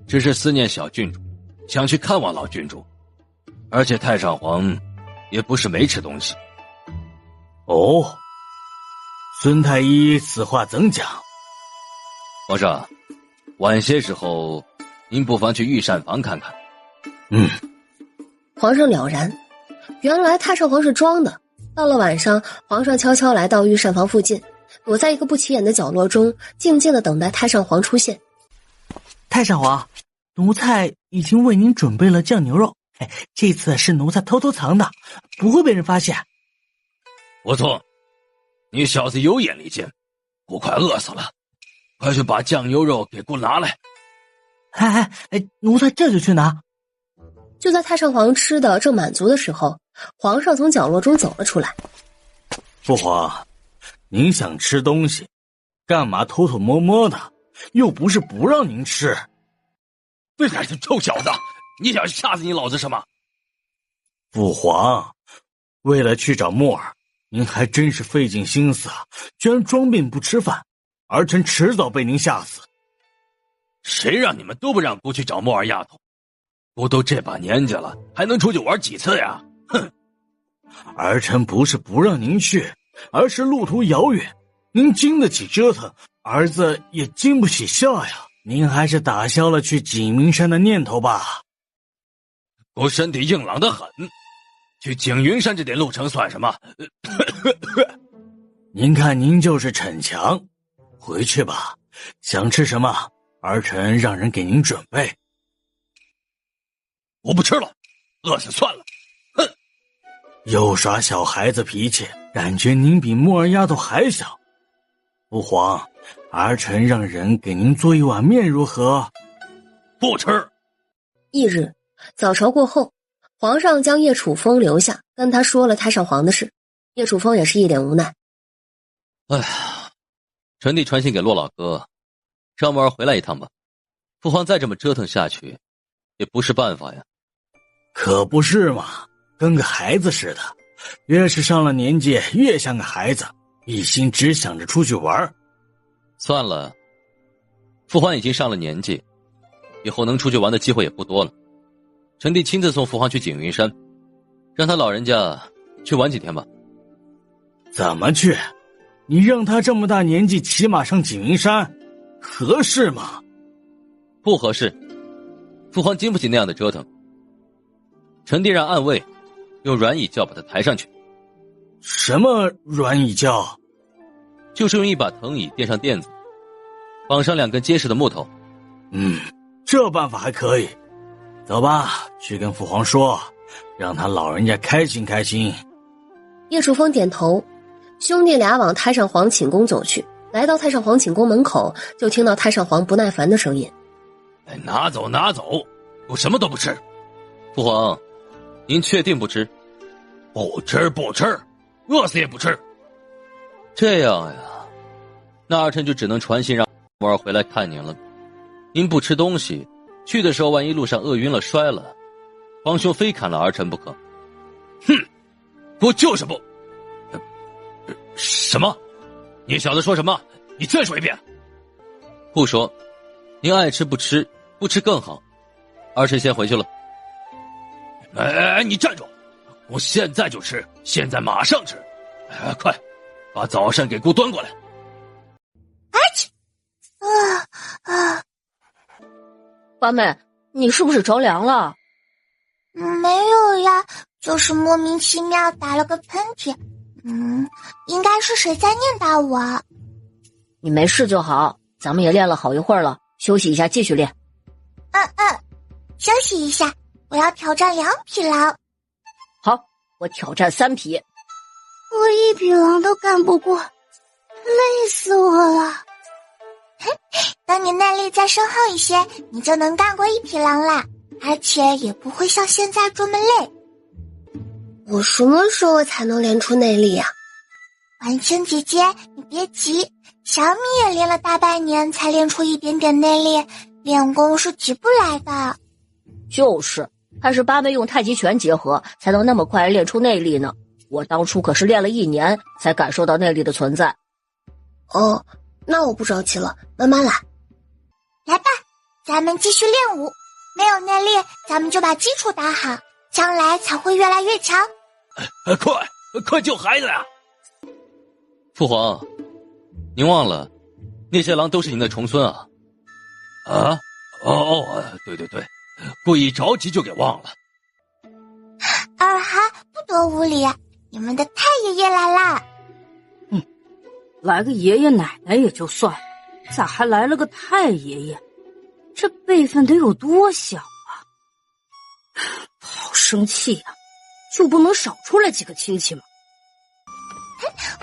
只是思念小郡主，想去看望老郡主。而且太上皇也不是没吃东西。孙太医此话怎讲？皇上，晚些时候您不妨去御膳房看看。皇上了然，原来太上皇是装的。到了晚上，皇上悄悄来到御膳房附近，躲在一个不起眼的角落中，静静的等待太上皇出现。太上皇，奴才已经为您准备了酱牛肉，这次是奴才偷偷藏的，不会被人发现。不错，你小子有眼力见，我快饿死了，快去把酱牛肉给姑拿来。奴才这就去拿。就在太上皇吃的正满足的时候，皇上从角落中走了出来。父皇，您想吃东西，干嘛偷偷摸摸的？又不是不让您吃。臭小子，你想吓死你老子什么？父皇，为了去找木儿，您还真是费尽心思啊，居然装病不吃饭，儿臣迟早被您吓死。谁让你们都不让姑去找木儿丫头？姑都这把年纪了，还能出去玩几次呀？哼！儿臣不是不让您去，而是路途遥远，您经得起折腾，儿子也经不起笑呀。您还是打消了去景明山的念头吧。我身体硬朗得很，去景云山这点路程算什么？您看您就是逞强，回去吧，想吃什么，儿臣让人给您准备。我不吃了，饿死算了。哼！又耍小孩子脾气，感觉您比木儿丫头还小。父皇，儿臣让人给您做一碗面如何？不吃。翌日早朝过后，皇上将叶楚风留下，跟他说了太上皇的事。叶楚风也是一脸无奈。哎呀，臣弟传信给骆老哥，让木儿回来一趟吧。父皇再这么折腾下去，也不是办法呀。可不是嘛，跟个孩子似的，越是上了年纪，越像个孩子，一心只想着出去玩。算了，父皇已经上了年纪，以后能出去玩的机会也不多了。臣弟亲自送父皇去景云山，让他老人家去玩几天吧。怎么去？你让他这么大年纪骑马上景云山，合适吗？不合适，父皇经不起那样的折腾。臣弟让暗卫用软椅轿把他抬上去。什么软椅轿？就是用一把藤椅垫上垫子，绑上2根结实的木头。这办法还可以。走吧，去跟父皇说，让他老人家开心开心。叶楚风点头，兄弟俩往太上皇寝宫走去。来到太上皇寝宫门口，就听到太上皇不耐烦的声音：拿走拿走，我什么都不吃。父皇，您确定不吃？不吃不吃，饿死也不吃。这样呀，那儿臣就只能传信让木儿回来看您了。您不吃东西，去的时候万一路上饿晕了摔了，皇兄非砍了儿臣不可。哼，我就是不。什么？你小子说什么？你再说一遍。不说，您爱吃不吃，不吃更好。儿臣先回去了。哎，你站住！我现在就吃，现在马上吃。快，把早膳给姑端过来。八妹，你是不是着凉了？没有呀，就是莫名其妙打了个喷嚏。应该是谁在念叨我。你没事就好，咱们也练了好一会儿了，休息一下继续练。休息一下，我要挑战2匹狼。好，我挑战3匹。我1匹狼都干不过，累死我了。等你内力再深厚一些，你就能干过1匹狼啦，而且也不会像现在这么累。我什么时候才能练出内力呀？婉清姐姐，你别急，小米也练了大半年才练出一点点内力，练功是急不来的。就是，还是八妹用太极拳结合，才能那么快练出内力呢。我当初可是练了1年才感受到内力的存在。哦，那我不着急了，慢慢来。来吧，咱们继续练武。没有内力，咱们就把基础打好，将来才会越来越强。快救孩子呀！父皇，您忘了，那些狼都是您的重孙啊。对，故意着急就给忘了。二哈不得无礼，你们的太爷爷来啦！来个爷爷奶奶也就算了，咋还来了个太爷爷？这辈分得有多小啊！好生气呀，就不能少出来几个亲戚吗？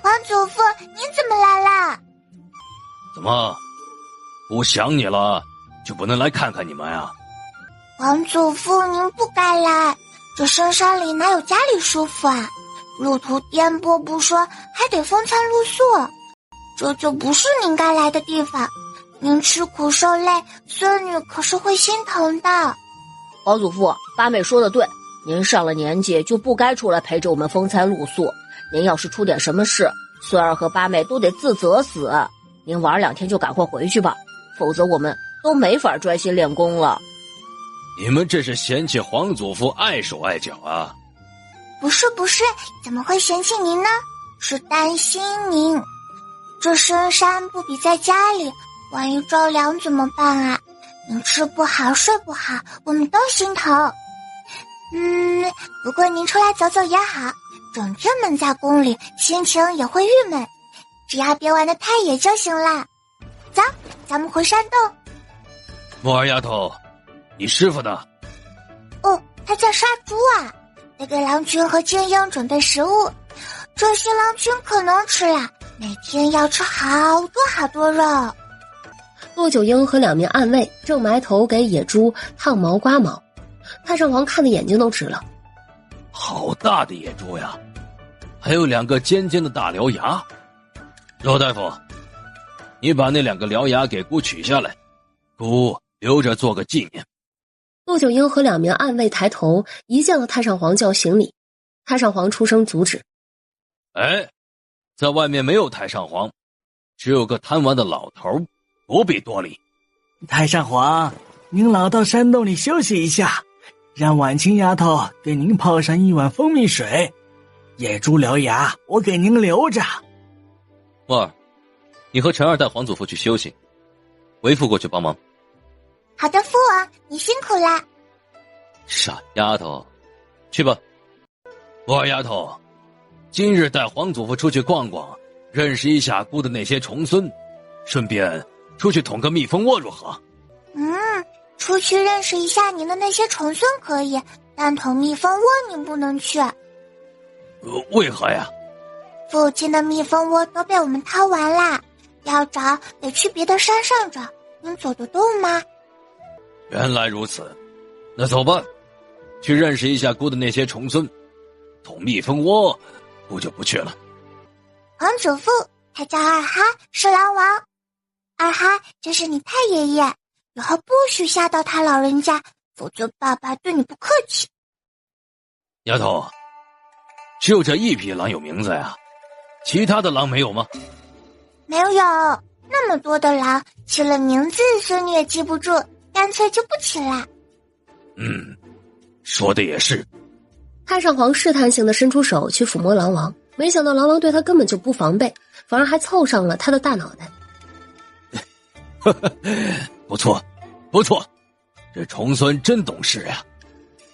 王祖父，您怎么来啦？怎么，不想你了，就不能来看看你们呀？王祖父，您不该来，这深山里哪有家里舒服啊？路途颠簸不说，还得风餐露宿，这就不是您该来的地方。您吃苦受累，孙女可是会心疼的。王祖父，八妹说的对，您上了年纪就不该出来陪着我们风餐露宿。您要是出点什么事，孙儿和八妹都得自责死。您玩2天就赶快回去吧，否则我们都没法专心练功了。你们这是嫌弃皇祖父碍手碍脚啊？不是，怎么会嫌弃您呢？是担心您。这深山不比在家里，万一着凉怎么办啊？你吃不好睡不好，我们都心疼。不过您出来走走也好，整天闷在宫里，心情也会郁闷。只要别玩得太野就行了。走，咱们回山洞。木儿丫头，你师傅呢？哦，他在杀猪啊，得给狼群和精英准备食物。这些狼群可能吃了，每天要吃好多好多肉。骆九婴和两名暗卫正埋头给野猪烫毛刮毛，太上皇看的眼睛都直了。好大的野猪呀，还有2个尖尖的大獠牙。骆大夫，你把那2个獠牙给姑取下来，姑留着做个纪念。骆九婴和两名暗卫抬头，一见到太上皇就要行礼。太上皇出声阻止：哎，在外面没有太上皇，只有个贪玩的老头，不必多礼。太上皇，您老到山洞里休息一下，让婉清丫头给您泡上一碗蜂蜜水。野猪獠牙我给您留着。墨儿，你和陈二带皇祖父去休息，为父过去帮忙。好的，父王，你辛苦啦。傻丫头，去吧。墨儿丫头，今日带皇祖父出去逛逛，认识一下姑的那些重孙，顺便出去捅个蜜蜂窝如何？出去认识一下您的那些重孙可以，但捅蜜蜂窝您不能去。为何呀？附近的蜜蜂窝都被我们掏完啦，要找得去别的山上找，您走得动吗？原来如此，那走吧，去认识一下姑的那些重孙。捅蜜蜂窝，姑就不去了。皇祖父，他叫二哈，是狼王。二哈，这是你太爷爷，以后不许吓到他老人家，否则爸爸对你不客气。丫头，只有这一匹狼有名字呀，其他的狼没有吗？没有，那么多的狼，起了名字孙女也记不住，干脆就不起了。说的也是。太上皇试探性的伸出手去抚摸狼王，没想到狼王对他根本就不防备，反而还凑上了他的大脑袋。不错，不错，这重孙真懂事呀。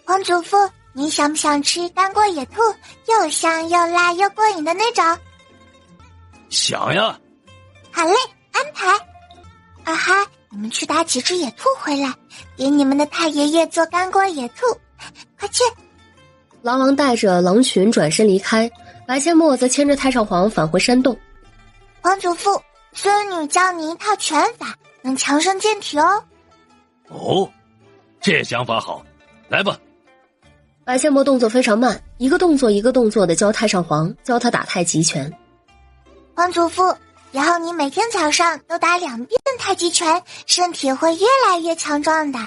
皇祖父，你想不想吃干锅野兔？又香又辣又过瘾的那种。想呀。好嘞，安排。二哈，你们去打几只野兔回来，给你们的太爷爷做干锅野兔，快去。狼王带着狼群转身离开，白阡陌则牵着太上皇返回山洞。皇祖父，孙女教你一套拳法，能强身健体哦。哦，这想法好，来吧。白阡陌动作非常慢，一个动作一个动作的教太上皇，教他打太极拳。皇祖父，以后你每天早上都打2遍太极拳，身体会越来越强壮的。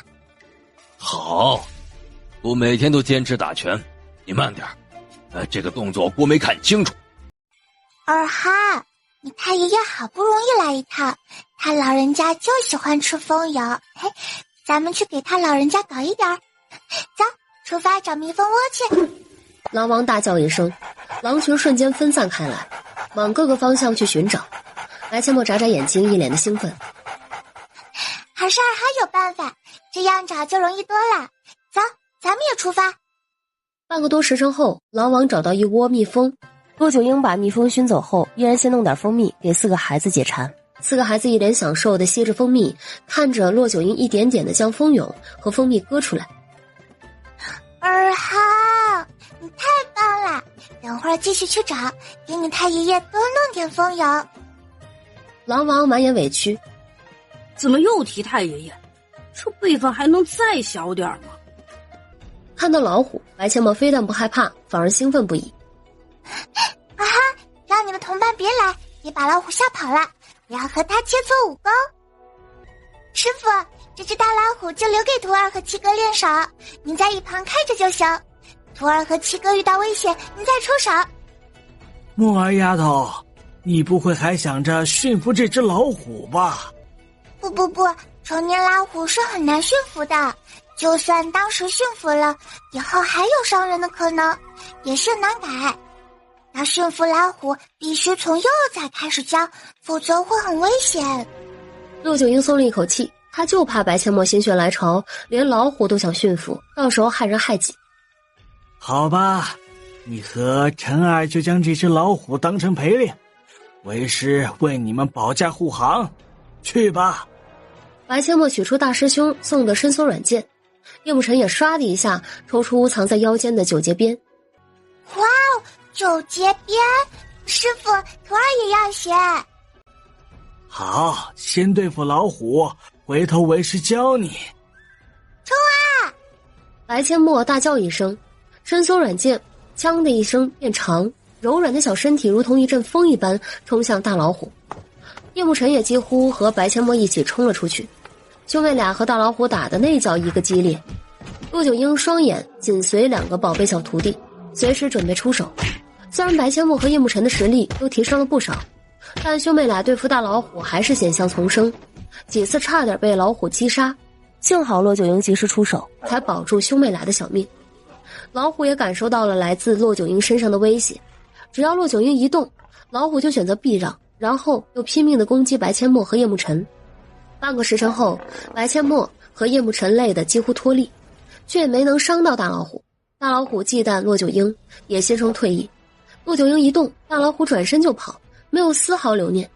好，我每天都坚持打拳。你慢点，这个动作我没看清楚。二哈，你太爷爷好不容易来一趟，他老人家就喜欢吃蜂蛹，咱们去给他老人家搞一点儿。走，出发找蜜蜂窝去。狼王大叫一声，狼群瞬间分散开来，往各个方向去寻找。白阡陌眨眨眼睛，一脸的兴奋。还是二哈有办法，这样找就容易多了。走，咱们也出发。半个多时辰后，狼王找到一窝蜜蜂。骆九婴把蜜蜂熏走后，依然先弄点蜂蜜给4个孩子解馋。4个孩子一脸享受地吸着蜂蜜，看着骆九婴一点点地将蜂蛹和蜂蜜割出来。二哈，你太棒了！等会儿继续去找，给你太爷爷多弄点蜂蛹。狼王满眼委屈，怎么又提太爷爷？这辈分还能再小点吗？看到老虎，白阡陌非但不害怕，反而兴奋不已。啊哈，让你的同伴别来，别把老虎吓跑了，不要和他切磋武功。师傅，这只大老虎就留给徒儿和七哥练手，您在一旁看着就行。徒儿和七哥遇到危险，您再出手。墨儿丫头，你不会还想着驯服这只老虎吧？不，成年老虎是很难驯服的。就算当时驯服了，以后还有伤人的可能，也是难改。要驯服老虎，必须从幼崽开始教，否则会很危险。骆九婴松了一口气，他就怕白阡陌心血来潮，连老虎都想驯服，到时候害人害己。好吧，你和陈二就将这只老虎当成陪练，为师为你们保驾护航，去吧。白阡陌取出大师兄送的伸缩软剑，叶慕辰也唰的一下抽出藏在腰间的九节鞭。哇哦，九节鞭！师傅，徒儿也要学。好，先对付老虎，回头为师教你。冲啊！白阡陌大叫一声，伸缩软剑锵的一声变长，柔软的小身体如同一阵风一般冲向大老虎。叶慕辰也几乎和白阡陌一起冲了出去，兄妹俩和大老虎打的那叫一个激烈。陆九婴双眼紧随两个宝贝小徒弟，随时准备出手。虽然白阡陌和叶慕辰的实力都提升了不少，但兄妹俩对付大老虎还是险象丛生，几次差点被老虎击杀。幸好骆九婴及时出手，才保住兄妹俩的小命。老虎也感受到了来自骆九婴身上的威胁，只要骆九婴一动，老虎就选择避让，然后又拼命地攻击白阡陌和叶慕辰。半个时辰后，白阡陌和叶慕辰累得几乎脱力，却也没能伤到大老虎。大老虎忌惮骆九婴，也心生退意。骆九婴一动，大老虎转身就跑，没有丝毫留念。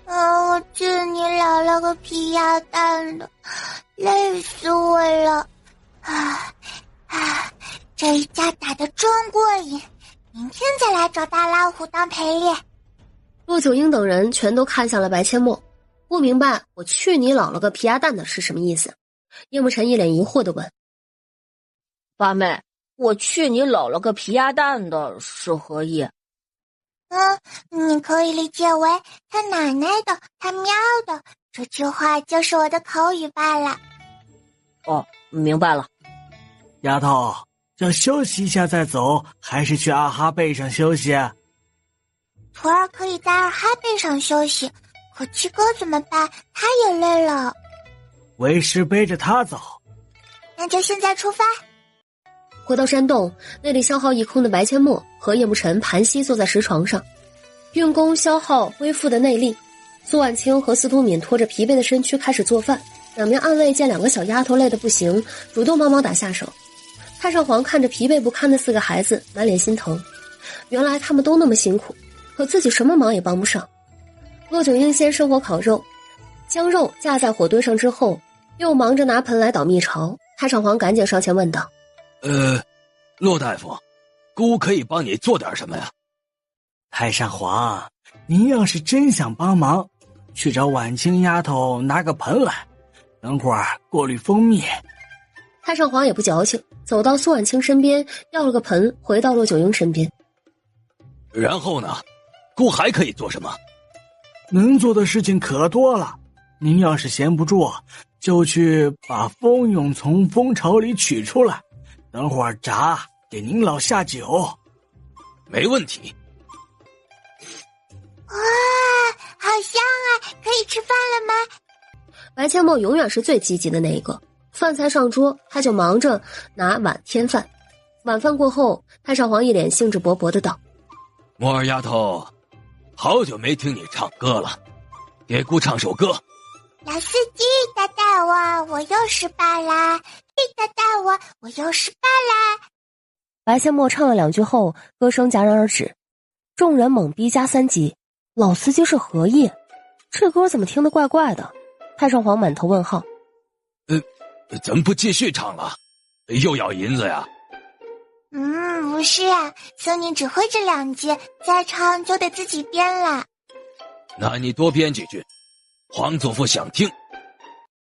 我去你姥姥个皮鸭蛋的，累死我了！这一架打得真过瘾，明天再来找大老虎当陪练。骆九婴等人全都看向了白阡陌，不明白我去你姥姥个皮鸭蛋的是什么意思。叶慕辰一脸疑惑地问：八妹，我去你姥姥个皮鸭蛋的是何意？你可以理解为他奶奶的，他喵的，这句话就是我的口语罢了。哦，明白了。丫头，要休息一下再走，还是去阿哈背上休息？徒儿可以在阿哈背上休息，可七哥怎么办？他也累了。为师背着他走。那就现在出发。回到山洞，内力消耗一空的白阡陌和叶慕辰盘膝坐在石床上，运功消耗恢复的内力。苏婉清和司徒敏拖着疲惫的身躯开始做饭，两边暗卫见两个小丫头累得不行，主动帮忙打下手。太上皇看着疲惫不堪的4个孩子，满脸心疼。原来他们都那么辛苦，可自己什么忙也帮不上。骆九婴先生火烤肉，将肉架在火堆上之后，又忙着拿盆来捣蜜巢。太上皇赶紧上前问道：骆大夫，姑可以帮你做点什么呀？太上皇，您要是真想帮忙，去找婉清丫头拿个盆来，等会儿过滤蜂蜜。太上皇也不矫情，走到苏婉清身边，要了个盆，回到骆九婴身边。然后呢？姑还可以做什么？能做的事情可多了。您要是闲不住，就去把蜂蛹从蜂巢里取出来，等会儿炸，给您老下酒。没问题。哇，好香啊！可以吃饭了吗？白阡陌永远是最积极的那一个，饭菜上桌，他就忙着拿碗添饭。晚饭过后，太上皇一脸兴致勃勃的道：墨儿丫头，好久没听你唱歌了，给姑唱首歌。老司机带带我又失败啦！带带我又失败啦！白阡陌唱了2句后，歌声戛然而止，众人猛逼加3级。老司机是何意？这歌怎么听得怪怪的？太上皇满头问号。怎么不继续唱了？又要银子呀？不是啊，孙女只会这2句，再唱就得自己编了。那你多编几句，皇祖父想听。